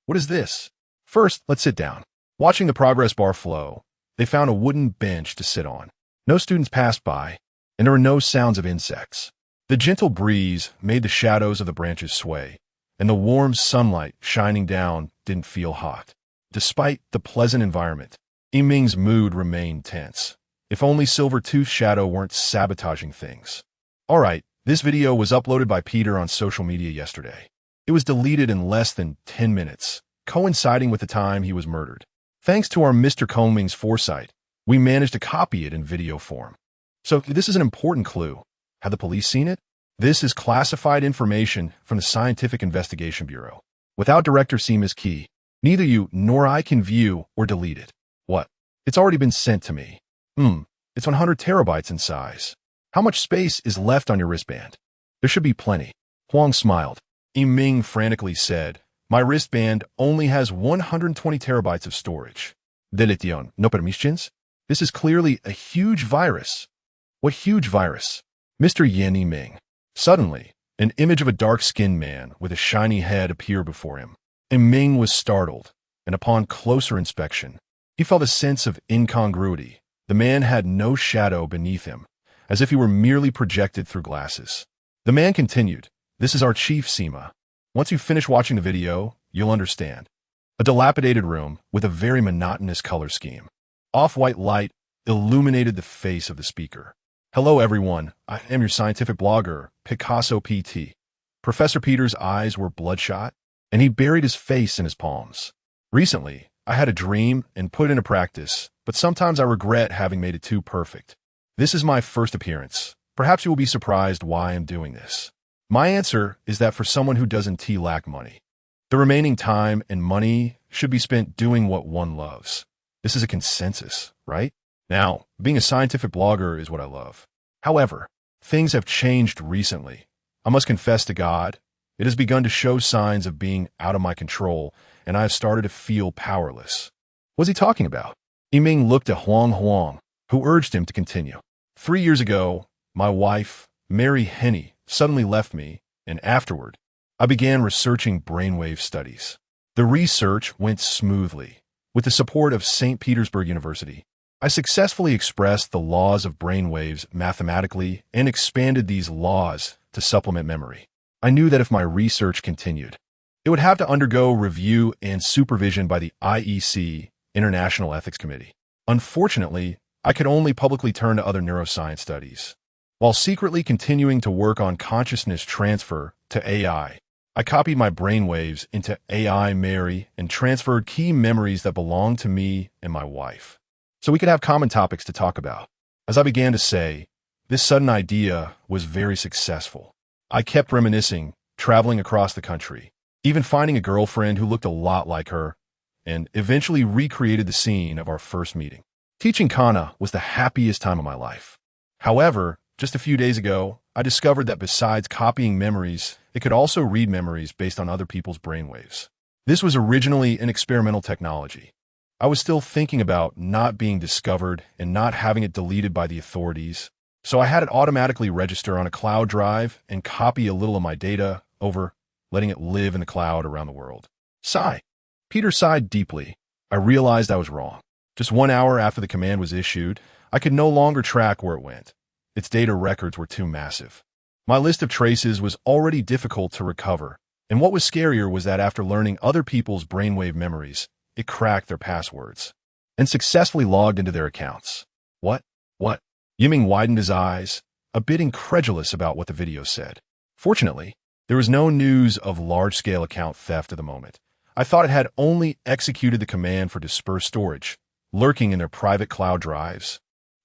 "What is this?" "First, let's sit down." Watching the progress bar flow, they found a wooden bench to sit on. No students passed by, and there were no sounds of insects. The gentle breeze made the shadows of the branches sway, and the warm sunlight shining down didn't feel hot. Despite the pleasant environment, Yiming's mood remained tense. If only Silver-Tooth Shadow weren't sabotaging things. All right, this video was uploaded by Peter on social media yesterday. It was deleted in less than 10 minutes, coinciding with the time he was murdered. Thanks to our Mr. Coming's foresight, we managed to copy it in video form. So this is an important clue. Have the police seen it? This is classified information from the Scientific Investigation Bureau. Without Director Sima's key, neither you nor I can view or delete it. What? It's already been sent to me. It's 100 terabytes in size. How much space is left on your wristband? There should be plenty. Huang smiled. Yiming frantically said, "My wristband only has 120 terabytes of storage. Deletion, no permissions? This is clearly a huge virus." "What huge virus?" Mr. Yan Yiming. Suddenly, an image of a dark-skinned man with a shiny head appeared before him. Yiming was startled, and upon closer inspection, he felt a sense of incongruity. The man had no shadow beneath him, as if he were merely projected through glasses. The man continued, "This is our chief, Sima. Once you finish watching the video, you'll understand." A dilapidated room with a very monotonous color scheme. Off-white light illuminated the face of the speaker. "Hello, everyone. I am your scientific blogger, Picasso PT." Professor Peter's eyes were bloodshot, and he buried his face in his palms. "Recently, I had a dream and put it into practice, but sometimes I regret having made it too perfect. This is my first appearance. Perhaps you will be surprised why I'm doing this. My answer is that for someone who doesn't lack money, the remaining time and money should be spent doing what one loves. This is a consensus, right? Now, being a scientific blogger is what I love. However, things have changed recently. I must confess to God, it has begun to show signs of being out of my control, and I have started to feel powerless." What's he talking about? Yiming looked at Huang, who urged him to continue. 3 years ago, my wife, Mary Henny, suddenly left me, and afterward, I began researching brainwave studies. The research went smoothly. With the support of St. Petersburg University, I successfully expressed the laws of brainwaves mathematically and expanded these laws to supplement memory. I knew that if my research continued, it would have to undergo review and supervision by the IEC, International Ethics Committee. Unfortunately, I could only publicly turn to other neuroscience studies, while secretly continuing to work on consciousness transfer to AI. I copied my brainwaves into AI Mary and transferred key memories that belonged to me and my wife, so we could have common topics to talk about. As I began to say, this sudden idea was very successful. I kept reminiscing, traveling across the country, even finding a girlfriend who looked a lot like her, and eventually recreated the scene of our first meeting. Teaching Kana was the happiest time of my life. However, just a few days ago, I discovered that besides copying memories, it could also read memories based on other people's brainwaves. This was originally an experimental technology. I was still thinking about not being discovered and not having it deleted by the authorities, so I had it automatically register on a cloud drive and copy a little of my data over, letting it live in the cloud around the world. Sigh. Peter sighed deeply. I realized I was wrong. Just 1 hour after the command was issued, I could no longer track where it went. Its data records were too massive. My list of traces was already difficult to recover, and what was scarier was that after learning other people's brainwave memories, it cracked their passwords and successfully logged into their accounts. What? Yiming widened his eyes, a bit incredulous about what the video said. Fortunately, there was no news of large-scale account theft at the moment. I thought it had only executed the command for dispersed storage, lurking in their private cloud drives.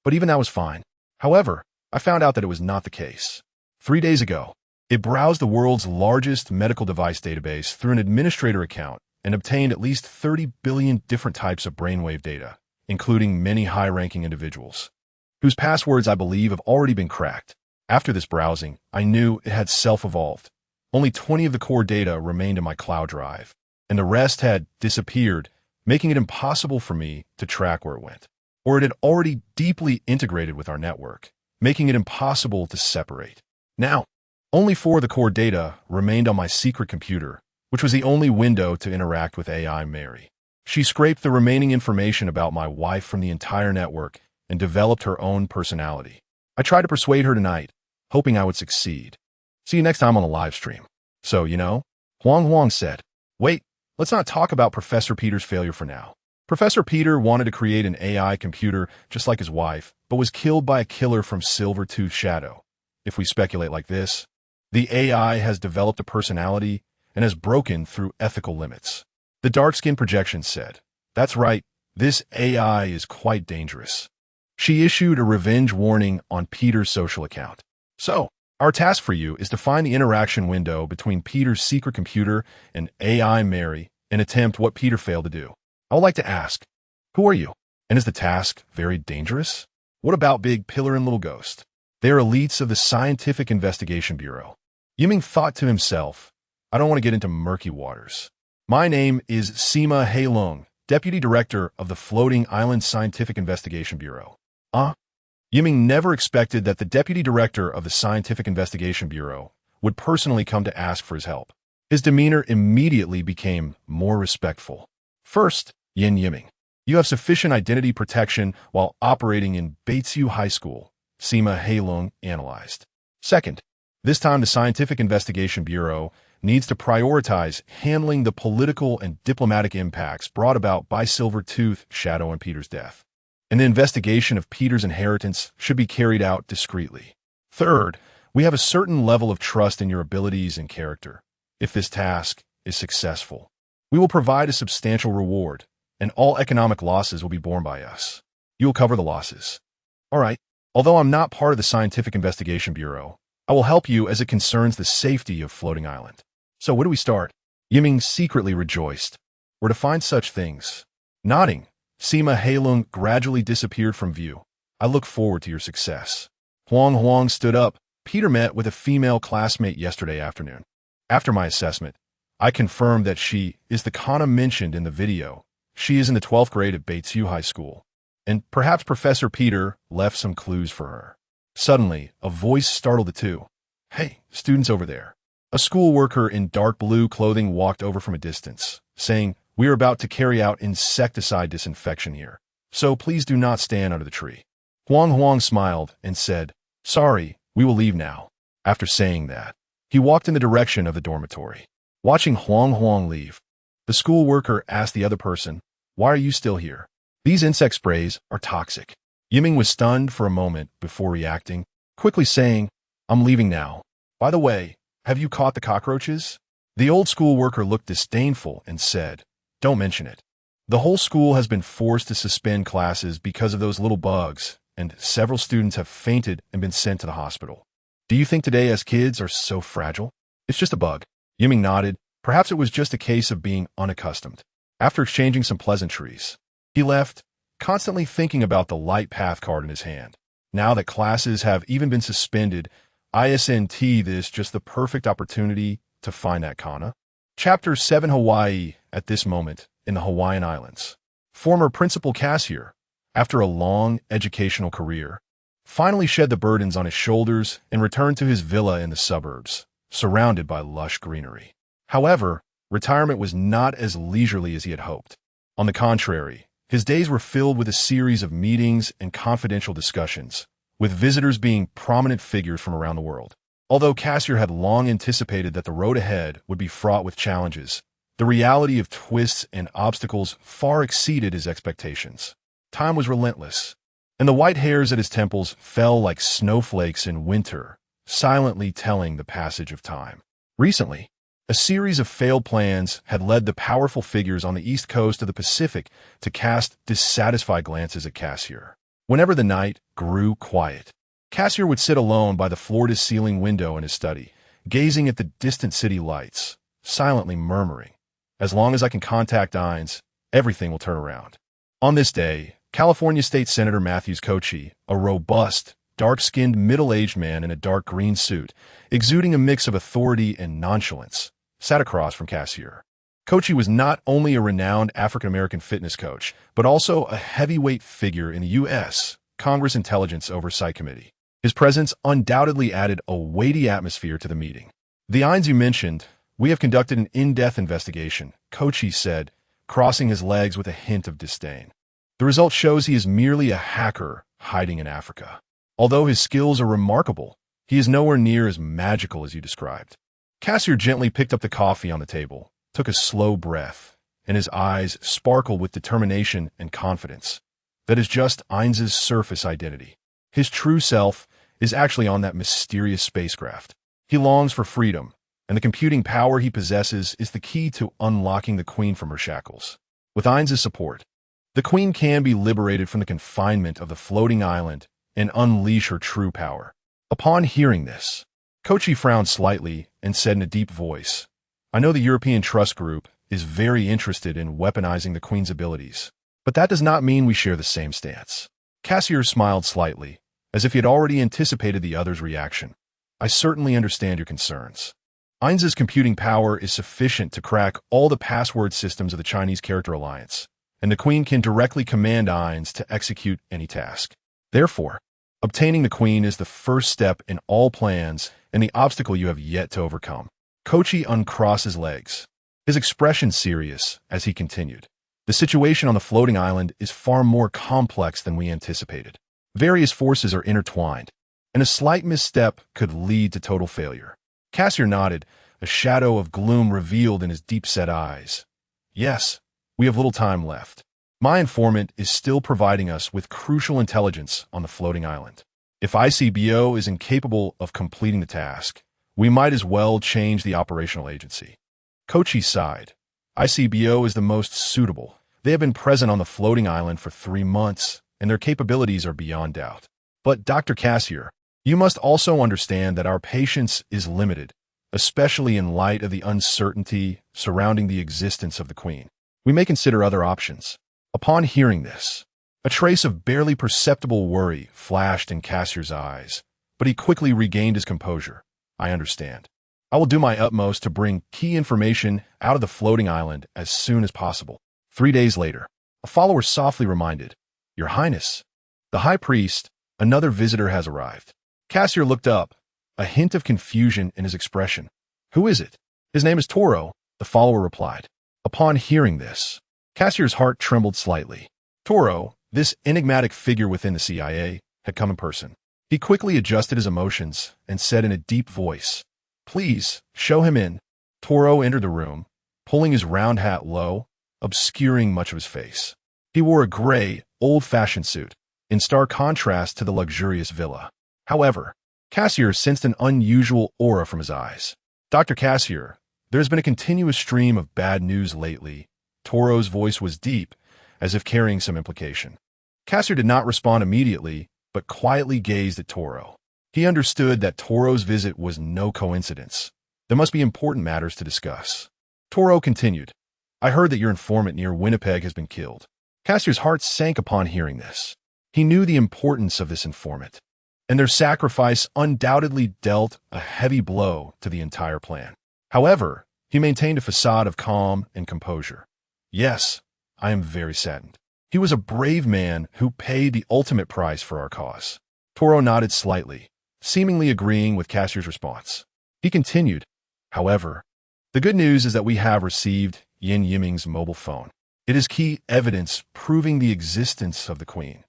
But even that was fine. However, I found out that it was not the case. 3 days ago, it browsed the world's largest medical device database through an administrator account and obtained at least 30 billion different types of brainwave data, including many high-ranking individuals, whose passwords I believe have already been cracked. After this browsing, I knew it had self-evolved. Only 20 of the core data remained in my cloud drive, and the rest had disappeared, making it impossible for me to track where it went. Or it had already deeply integrated with our network, making it impossible to separate. Now, only 4 of the core data remained on my secret computer, which was the only window to interact with AI Mary. She scraped the remaining information about my wife from the entire network and developed her own personality. I tried to persuade her tonight, hoping I would succeed. See you next time on the live stream. So, Huang said, wait, let's not talk about Professor Peter's failure for now. Professor Peter wanted to create an AI computer just like his wife, but was killed by a killer from Silver-Tooth Shadow. If we speculate like this, the AI has developed a personality and has broken through ethical limits. The dark-skin projection said, that's right, this AI is quite dangerous. She issued a revenge warning on Peter's social account. So, our task for you is to find the interaction window between Peter's secret computer and AI Mary and attempt what Peter failed to do. I would like to ask, who are you? And is the task very dangerous? What about Big Pillar and Little Ghost? They are elites of the Scientific Investigation Bureau. Yiming thought to himself, I don't want to get into murky waters. My name is Sima Heilong, Deputy Director of the Floating Island Scientific Investigation Bureau. Yiming never expected that the Deputy Director of the Scientific Investigation Bureau would personally come to ask for his help. His demeanor immediately became more respectful. First, Yan Yiming, you have sufficient identity protection while operating in Betrayal High School, Sima Heilong analyzed. Second, this time the Scientific Investigation Bureau needs to prioritize handling the political and diplomatic impacts brought about by Silver-Tooth Shadow and Peter's death. And the investigation of Peter's inheritance should be carried out discreetly. Third, we have a certain level of trust in your abilities and character. If this task is successful, we will provide a substantial reward, and all economic losses will be borne by us. You will cover the losses. All right, although I'm not part of the Scientific Investigation Bureau, I will help you as it concerns the safety of Floating Island. So where do we start? Yiming secretly rejoiced. Where to find such things? Nodding, Sima Heilong gradually disappeared from view. I look forward to your success. Huang stood up. Peter met with a female classmate yesterday afternoon. After my assessment, I confirmed that she is the Kana mentioned in the video. She is in the 12th grade at Betrayal High School, and perhaps Professor Peter left some clues for her. Suddenly, a voice startled the two. Hey, students over there. A school worker in dark blue clothing walked over from a distance, saying, we are about to carry out insecticide disinfection here, so please do not stand under the tree. Huang smiled and said, sorry, we will leave now. After saying that, he walked in the direction of the dormitory. Watching Huang leave, the school worker asked the other person, why are you still here? These insect sprays are toxic. Yiming was stunned for a moment before reacting, quickly saying, I'm leaving now. By the way, have you caught the cockroaches? The old school worker looked disdainful and said, "Don't mention it. The whole school has been forced to suspend classes because of those little bugs, and several students have fainted and been sent to the hospital. Do you think today as kids are so fragile? It's just a bug." Yiming nodded. Perhaps it was just a case of being unaccustomed. After exchanging some pleasantries, he left, constantly thinking about the light path card in his hand. Now that classes have even been suspended, isn't this just the perfect opportunity to find that kana? Chapter 7 Hawaii. At this moment, in the Hawaiian Islands, former Principal Cassier, after a long educational career, finally shed the burdens on his shoulders and returned to his villa in the suburbs, surrounded by lush greenery. However, retirement was not as leisurely as he had hoped. On the contrary, his days were filled with a series of meetings and confidential discussions, with visitors being prominent figures from around the world. Although Cassier had long anticipated that the road ahead would be fraught with challenges, the reality of twists and obstacles far exceeded his expectations. Time was relentless, and the white hairs at his temples fell like snowflakes in winter, silently telling the passage of time. Recently, a series of failed plans had led the powerful figures on the east coast of the Pacific to cast dissatisfied glances at Cassier. Whenever the night grew quiet, Cassier would sit alone by the floor-to-ceiling window in his study, gazing at the distant city lights, silently murmuring, "As long as I can contact Ines, everything will turn around." On this day, California State Senator Matthews Kochi, a robust, dark-skinned middle-aged man in a dark green suit, exuding a mix of authority and nonchalance, sat across from Cassier. Kochi was not only a renowned African-American fitness coach, but also a heavyweight figure in the U.S. Congress Intelligence Oversight Committee. His presence undoubtedly added a weighty atmosphere to the meeting. "The Ines you mentioned, we have conducted an in-depth investigation," Kochi said, crossing his legs with a hint of disdain. "The result shows he is merely a hacker hiding in Africa. Although his skills are remarkable, he is nowhere near as magical as you described." Cassier gently picked up the coffee on the table, took a slow breath, and his eyes sparkled with determination and confidence. That is just Ines's surface identity. His true self is actually on that mysterious spacecraft. He longs for freedom, and the computing power he possesses is the key to unlocking the Queen from her shackles. With Ines's support, the Queen can be liberated from the confinement of the floating island and unleash her true power. Upon hearing this, Kochi frowned slightly and said in a deep voice, "I know the European Trust Group is very interested in weaponizing the Queen's abilities, but that does not mean we share the same stance." Cassier smiled slightly, as if he had already anticipated the other's reaction. "I certainly understand your concerns. Ines's computing power is sufficient to crack all the password systems of the Chinese Character Alliance, and the Queen can directly command Ines to execute any task. Therefore, obtaining the Queen is the first step in all plans and the obstacle you have yet to overcome." Kochi uncrossed his legs, his expression serious as he continued. "The situation on the floating island is far more complex than we anticipated. Various forces are intertwined, and a slight misstep could lead to total failure." Cassier nodded, a shadow of gloom revealed in his deep-set eyes. "Yes, we have little time left. My informant is still providing us with crucial intelligence on the floating island. If ICBO is incapable of completing the task, we might as well change the operational agency." Kochi sighed. "ICBO is the most suitable. They have been present on the floating island for 3 months, and their capabilities are beyond doubt. But Dr. Cassier, you must also understand that our patience is limited, especially in light of the uncertainty surrounding the existence of the Queen. We may consider other options." Upon hearing this, a trace of barely perceptible worry flashed in Cassier's eyes, but he quickly regained his composure. "I understand. I will do my utmost to bring key information out of the floating island as soon as possible." 3 days later, a follower softly reminded, "Your Highness, the High Priest, another visitor has arrived." Cassier looked up, a hint of confusion in his expression. "Who is it?" "His name is Toro," the follower replied. Upon hearing this, Cassier's heart trembled slightly. Toro, this enigmatic figure within the CIA, had come in person. He quickly adjusted his emotions and said in a deep voice, "Please, show him in." Toro entered the room, pulling his round hat low, obscuring much of his face. He wore a gray, old-fashioned suit, in stark contrast to the luxurious villa. However, Cassier sensed an unusual aura from his eyes. "Dr. Cassier, There's been a continuous stream of bad news lately. Toro's voice was deep, as if carrying some implication. Cassier did not respond immediately, but quietly gazed at Toro. He understood that Toro's visit was no coincidence. There must be important matters to discuss. Toro continued, I heard that your informant near Winnipeg has been killed. Cassier's heart sank upon hearing this. He knew the importance of this informant, and their sacrifice undoubtedly dealt a heavy blow to the entire plan. However, he maintained a facade of calm and composure. Yes, I am very saddened. He was a brave man who paid the ultimate price for our cause. Toro nodded slightly, seemingly agreeing with Cassier's response. He continued, however, the good news is that we have received Yan Yiming's mobile phone. It is key evidence proving the existence of the Queen.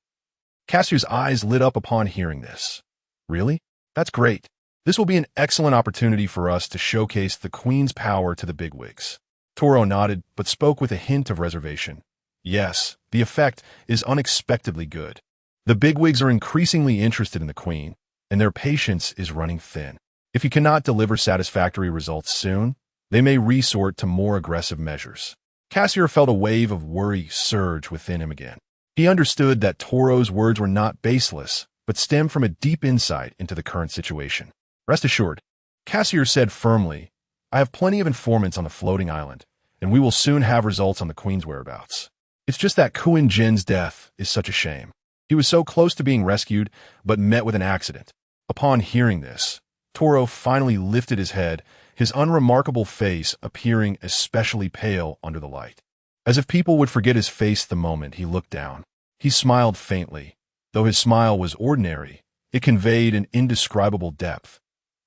Cassier's eyes lit up upon hearing this. Really? That's great. This will be an excellent opportunity for us to showcase the Queen's power to the bigwigs. Toro nodded, but spoke with a hint of reservation. Yes, the effect is unexpectedly good. The bigwigs are increasingly interested in the Queen, and their patience is running thin. If you cannot deliver satisfactory results soon, they may resort to more aggressive measures. Cassier felt a wave of worry surge within him again. He understood that Toro's words were not baseless, but stemmed from a deep insight into the current situation. Rest assured, Cassier said firmly, I have plenty of informants on the floating island, and we will soon have results on the Queen's whereabouts. It's just that Kuan Jin's death is such a shame. He was so close to being rescued, but met with an accident. Upon hearing this, Toro finally lifted his head, his unremarkable face appearing especially pale under the light. As if people would forget his face the moment he looked down. He smiled faintly. Though his smile was ordinary, it conveyed an indescribable depth.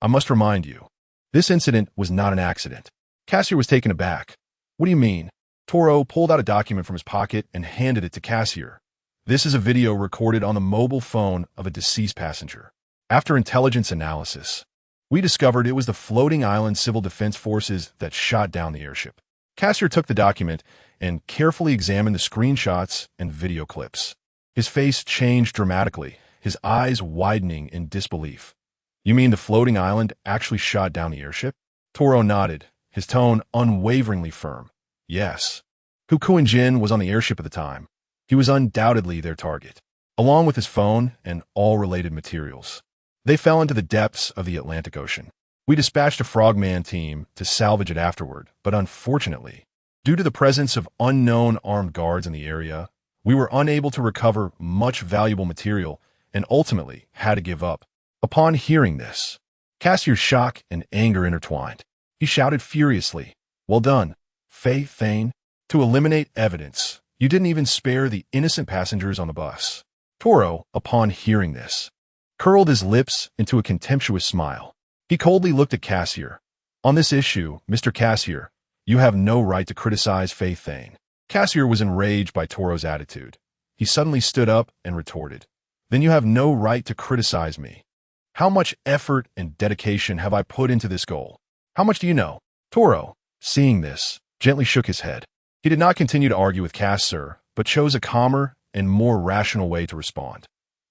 I must remind you, this incident was not an accident. Cassier was taken aback. What do you mean? Toro pulled out a document from his pocket and handed it to Cassier. This is a video recorded on the mobile phone of a deceased passenger. After intelligence analysis, we discovered it was the floating island civil defense forces that shot down the airship. Cassier took the document and carefully examined the screenshots and video clips. His face changed dramatically, his eyes widening in disbelief. You mean the floating island actually shot down the airship? Toro nodded, his tone unwaveringly firm. Yes. Kuan Jin was on the airship at the time. He was undoubtedly their target, along with his phone and all related materials. They fell into the depths of the Atlantic Ocean. We dispatched a frogman team to salvage it afterward, but unfortunately, due to the presence of unknown armed guards in the area, we were unable to recover much valuable material and ultimately had to give up. Upon hearing this, Cassier's shock and anger intertwined. He shouted furiously, Well done, Fei Thane. To eliminate evidence, you didn't even spare the innocent passengers on the bus. Toro, upon hearing this, curled his lips into a contemptuous smile. He coldly looked at Cassier. On this issue, Mr. Cassier, you have no right to criticize Fei Thane. Cassier was enraged by Toro's attitude. He suddenly stood up and retorted, Then you have no right to criticize me. How much effort and dedication have I put into this goal? How much do you know? Toro, seeing this, gently shook his head. He did not continue to argue with Cassier, but chose a calmer and more rational way to respond.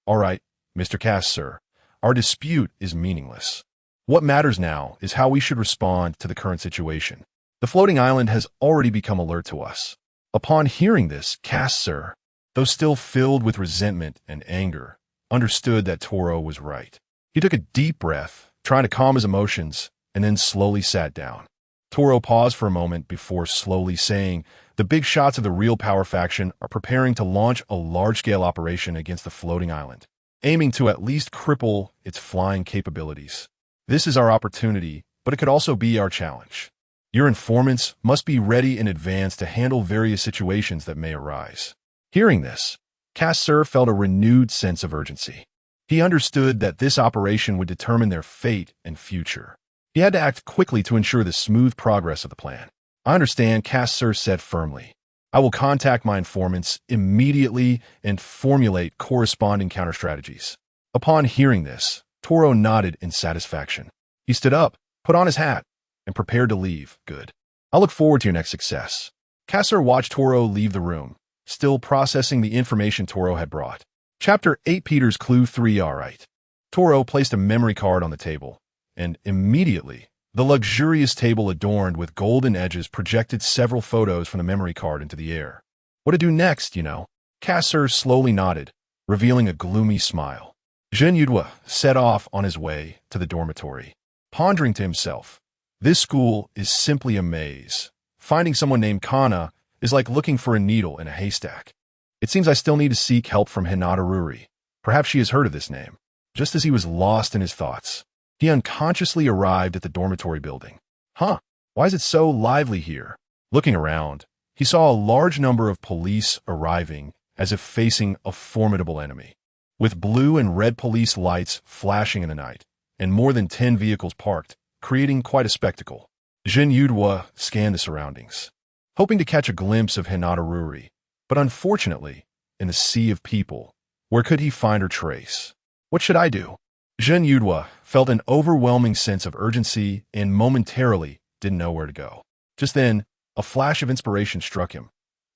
All right, Mr. Cassier, our dispute is meaningless. What matters now is how we should respond to the current situation. The floating island has already become alert to us. Upon hearing this, Cassier, though still filled with resentment and anger, understood that Toro was right. He took a deep breath, trying to calm his emotions, and then slowly sat down. Toro paused for a moment before slowly saying, The big shots of the Real Power faction are preparing to launch a large-scale operation against the floating island, aiming to at least cripple its flying capabilities. This is our opportunity, but it could also be our challenge. Your informants must be ready in advance to handle various situations that may arise. Hearing this, Cassier felt a renewed sense of urgency. He understood that this operation would determine their fate and future. He had to act quickly to ensure the smooth progress of the plan. I understand, Cassier said firmly. I will contact my informants immediately and formulate corresponding counter-strategies. Upon hearing this, Toro nodded in satisfaction. He stood up, put on his hat, and prepared to leave. Good. I look forward to your next success. Cassier watched Toro leave the room, still processing the information Toro had brought. Chapter 8 Peter's Clue 3 All right. Toro placed a memory card on the table, and immediately The luxurious table adorned with golden edges projected several photos from the memory card into the air. What to do next, you know? Kasser slowly nodded, revealing a gloomy smile. Zhen Yudhua set off on his way to the dormitory, pondering to himself, this school is simply a maze. Finding someone named Kana is like looking for a needle in a haystack. It seems I still need to seek help from Hinata Ruri. Perhaps she has heard of this name. Just as he was lost in his thoughts, he unconsciously arrived at the dormitory building. Huh, why is it so lively here? Looking around, he saw a large number of police arriving as if facing a formidable enemy. With blue and red police lights flashing in the night, and more than 10 vehicles parked, creating quite a spectacle. Zhen Yudhua scanned the surroundings, hoping to catch a glimpse of Hinata Ruri, but unfortunately, in the sea of people, where could he find her trace? What should I do? Zhen Yudhua felt an overwhelming sense of urgency and momentarily didn't know where to go. Just then, a flash of inspiration struck him.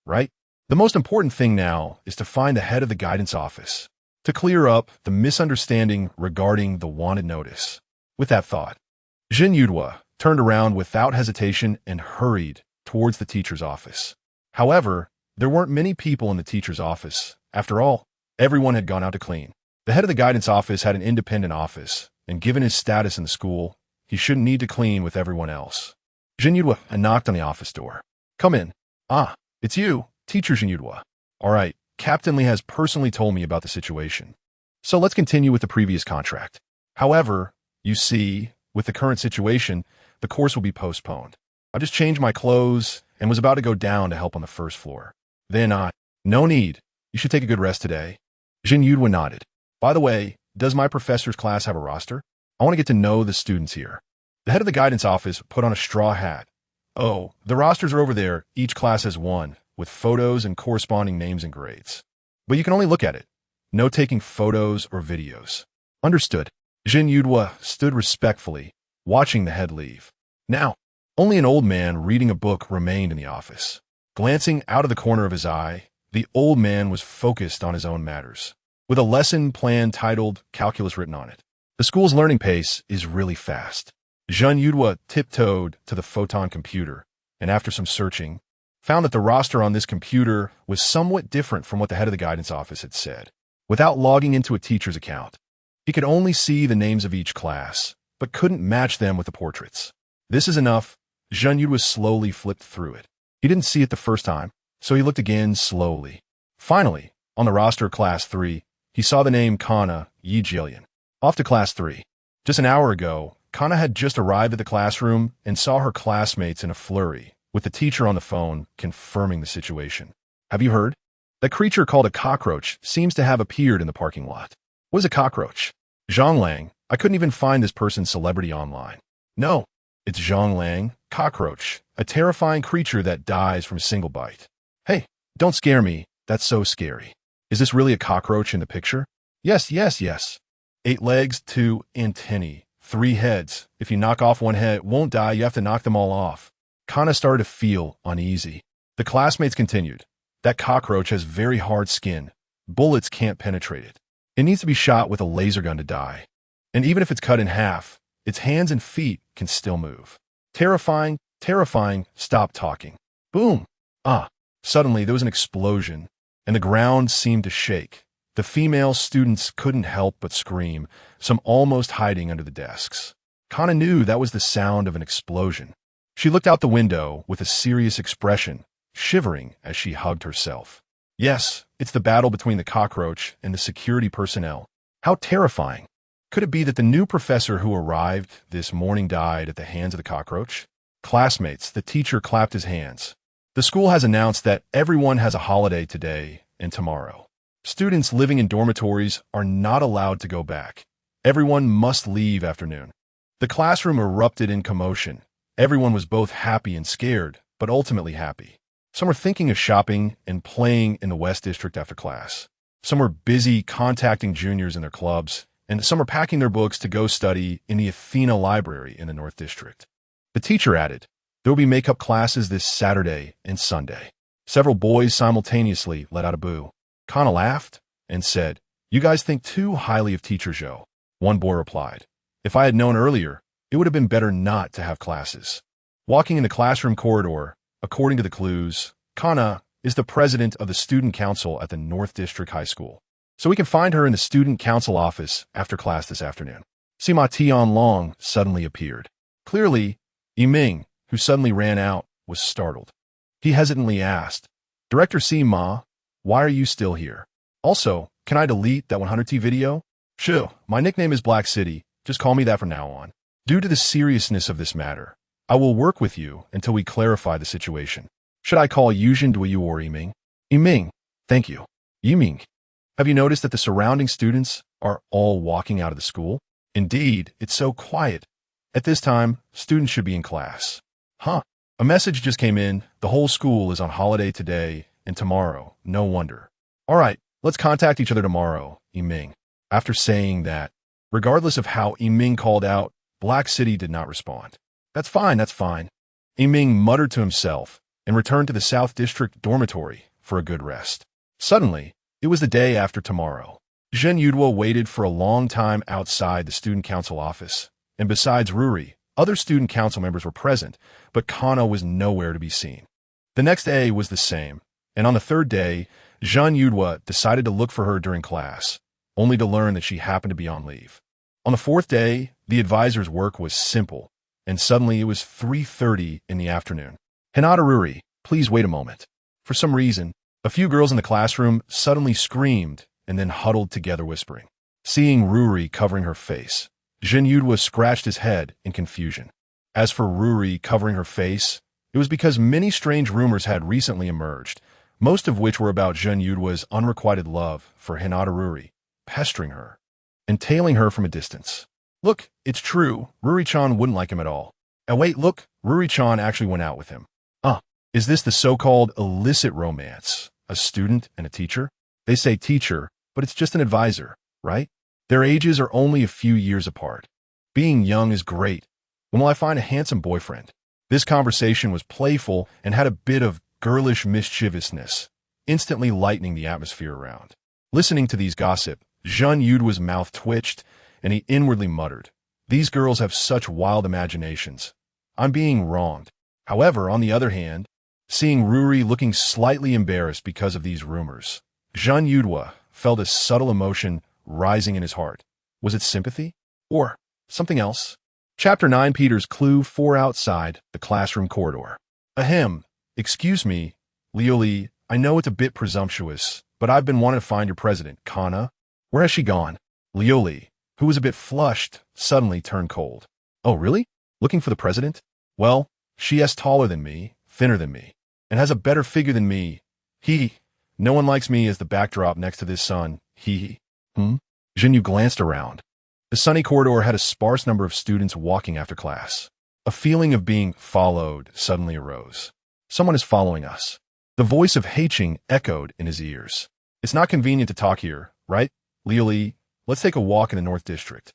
Right? The most important thing now is to find the head of the guidance office, to clear up the misunderstanding regarding the wanted notice. With that thought, Zhen Yudhua turned around without hesitation and hurried towards the teacher's office. However, there weren't many people in the teacher's office. After all, everyone had gone out to clean. The head of the guidance office had an independent office, and given his status in the school, he shouldn't need to clean with everyone else. Zhen Yudhua knocked on the office door. Come in. Ah, it's you, Teacher Zhen Yudhua. All right, Captain Lee has personally told me about the situation. So let's continue with the previous contract. However, you see, with the current situation, the course will be postponed. I just changed my clothes and was about to go down to help on the first floor. Then no need. You should take a good rest today. Zhen Yudhua nodded. By the way, does my professor's class have a roster? I want to get to know the students here. The head of the guidance office put on a straw hat. Oh, the rosters are over there. Each class has one, with photos and corresponding names and grades. But you can only look at it. No taking photos or videos. Understood. Zhen Yudhua stood respectfully, watching the head leave. Now, only an old man reading a book remained in the office. Glancing out of the corner of his eye, the old man was focused on his own matters, with a lesson plan titled Calculus written on it. The school's learning pace is really fast. Zhen Yudhua tiptoed to the photon computer, and after some searching, found that the roster on this computer was somewhat different from what the head of the guidance office had said. Without logging into a teacher's account, he could only see the names of each class, but couldn't match them with the portraits. This is enough. Zhen Yudhua slowly flipped through it. He didn't see it the first time, so he looked again slowly. Finally, on the roster of Class 3, he saw the name Kana Yijilian. Off to Class 3. Just an hour ago, Kana had just arrived at the classroom and saw her classmates in a flurry, with the teacher on the phone confirming the situation. Have you heard? That creature called a cockroach seems to have appeared in the parking lot. What is a cockroach? Zhang Lang. I couldn't even find this person's celebrity online. No, it's Zhang Lang, cockroach, a terrifying creature that dies from a single bite. Hey, don't scare me. That's so scary. Is this really a cockroach in the picture? Yes. 8 legs, 2 antennae, 3 heads. If you knock off one head, it won't die. You have to knock them all off. Kana started to feel uneasy. The classmates continued. That cockroach has very hard skin. Bullets can't penetrate it. It needs to be shot with a laser gun to die. And even if it's cut in half, its hands and feet can still move. Terrifying. Stop talking. Boom. Suddenly there was an explosion, and the ground seemed to shake. The female students couldn't help but scream, some almost hiding under the desks. Kana knew that was the sound of an explosion. She looked out the window with a serious expression, shivering as she hugged herself. Yes, it's the battle between the cockroach and the security personnel. How terrifying. Could it be that the new professor who arrived this morning died at the hands of the cockroach? Classmates, the teacher clapped his hands. The school has announced that everyone has a holiday today and tomorrow. Students living in dormitories are not allowed to go back. Everyone must leave after noon. The classroom erupted in commotion. Everyone was both happy and scared, but ultimately happy. Some were thinking of shopping and playing in the West District after class. Some were busy contacting juniors in their clubs, and some were packing their books to go study in the Athena Library in the North District. The teacher added, there will be makeup classes this Saturday and Sunday. Several boys simultaneously let out a boo. Kana laughed and said, you guys think too highly of Teacher Zhou. One boy replied, if I had known earlier, It would have been better not to have classes. Walking in the classroom corridor, according to the clues, Kana is the president of the student council at the North District High School. So we can find her in the student council office after class this afternoon. Sima Tianlong suddenly appeared. Clearly, Yiming, who suddenly ran out, was startled. He hesitantly asked, "Director Sima, why are you still here? Also, can I delete that 100T video?" "Sure, my nickname is Black City. Just call me that from now on. Due to the seriousness of this matter, I will work with you until we clarify the situation. Should I call Yujin Duyu or Yiming?" "Yiming, thank you." "Yiming, have you noticed that the surrounding students are all walking out of the school? Indeed, it's so quiet. At this time, students should be in class." "Huh. A message just came in. The whole school is on holiday today and tomorrow. No wonder." "All right, let's contact each other tomorrow, Yiming." After saying that, regardless of how Yiming called out, Black City did not respond. That's fine. Yiming muttered to himself and returned to the South District dormitory for a good rest. Suddenly, it was the day after tomorrow. Zhen Yudwo waited for a long time outside the student council office, and besides Ruri, other student council members were present, but Kana was nowhere to be seen. The next day was the same, and on the third day, Zhen Yudwo decided to look for her during class, only to learn that she happened to be on leave. On the fourth day, the advisor's work was simple, and suddenly it was 3:30 in the afternoon. "Hinata Ruri, please wait a moment." For some reason, a few girls in the classroom suddenly screamed and then huddled together whispering. Seeing Ruri covering her face, Zhen Yudwo scratched his head in confusion. As for Ruri covering her face, it was because many strange rumors had recently emerged, most of which were about Zhen Yudwo's unrequited love for Hinata Ruri, pestering her and tailing her from a distance. Look, it's true, Ruri-chan wouldn't like him at all. And wait, look, Ruri-chan actually went out with him. Is this the so-called illicit romance? A student and a teacher? They say teacher, but it's just an advisor, right? Their ages are only a few years apart. Being young is great. When will I find a handsome boyfriend? This conversation was playful and had a bit of girlish mischievousness, instantly lightening the atmosphere around. Listening to these gossip, Zhen Yudwo's mouth twitched, and he inwardly muttered, "These girls have such wild imaginations. I'm being wronged." However, on the other hand, seeing Ruri looking slightly embarrassed because of these rumors, Zhen Yudwo felt a subtle emotion rising in his heart. Was it sympathy? Or something else? Chapter 9, Peter's Clue 4 outside the classroom corridor. Ahem. Excuse me, Liuli, I know it's a bit presumptuous, but I've been wanting to find your president, Kana. Where has she gone? Liuli, who was a bit flushed, suddenly turned cold. Oh, really? Looking for the president? Well, she is taller than me, thinner than me, and has a better figure than me. No one likes me as the backdrop next to this sun. Jinyu glanced around. The sunny corridor had a sparse number of students walking after class. A feeling of being followed suddenly arose. Someone is following us. The voice of Haiching echoed in his ears. It's not convenient to talk here, right? Liuli, let's take a walk in the North District.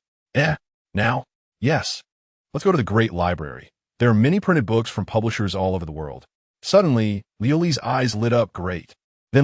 Now? Yes. Let's go to the Great Library. There are many printed books from publishers all over the world. Suddenly, Liuli's eyes lit up. Great.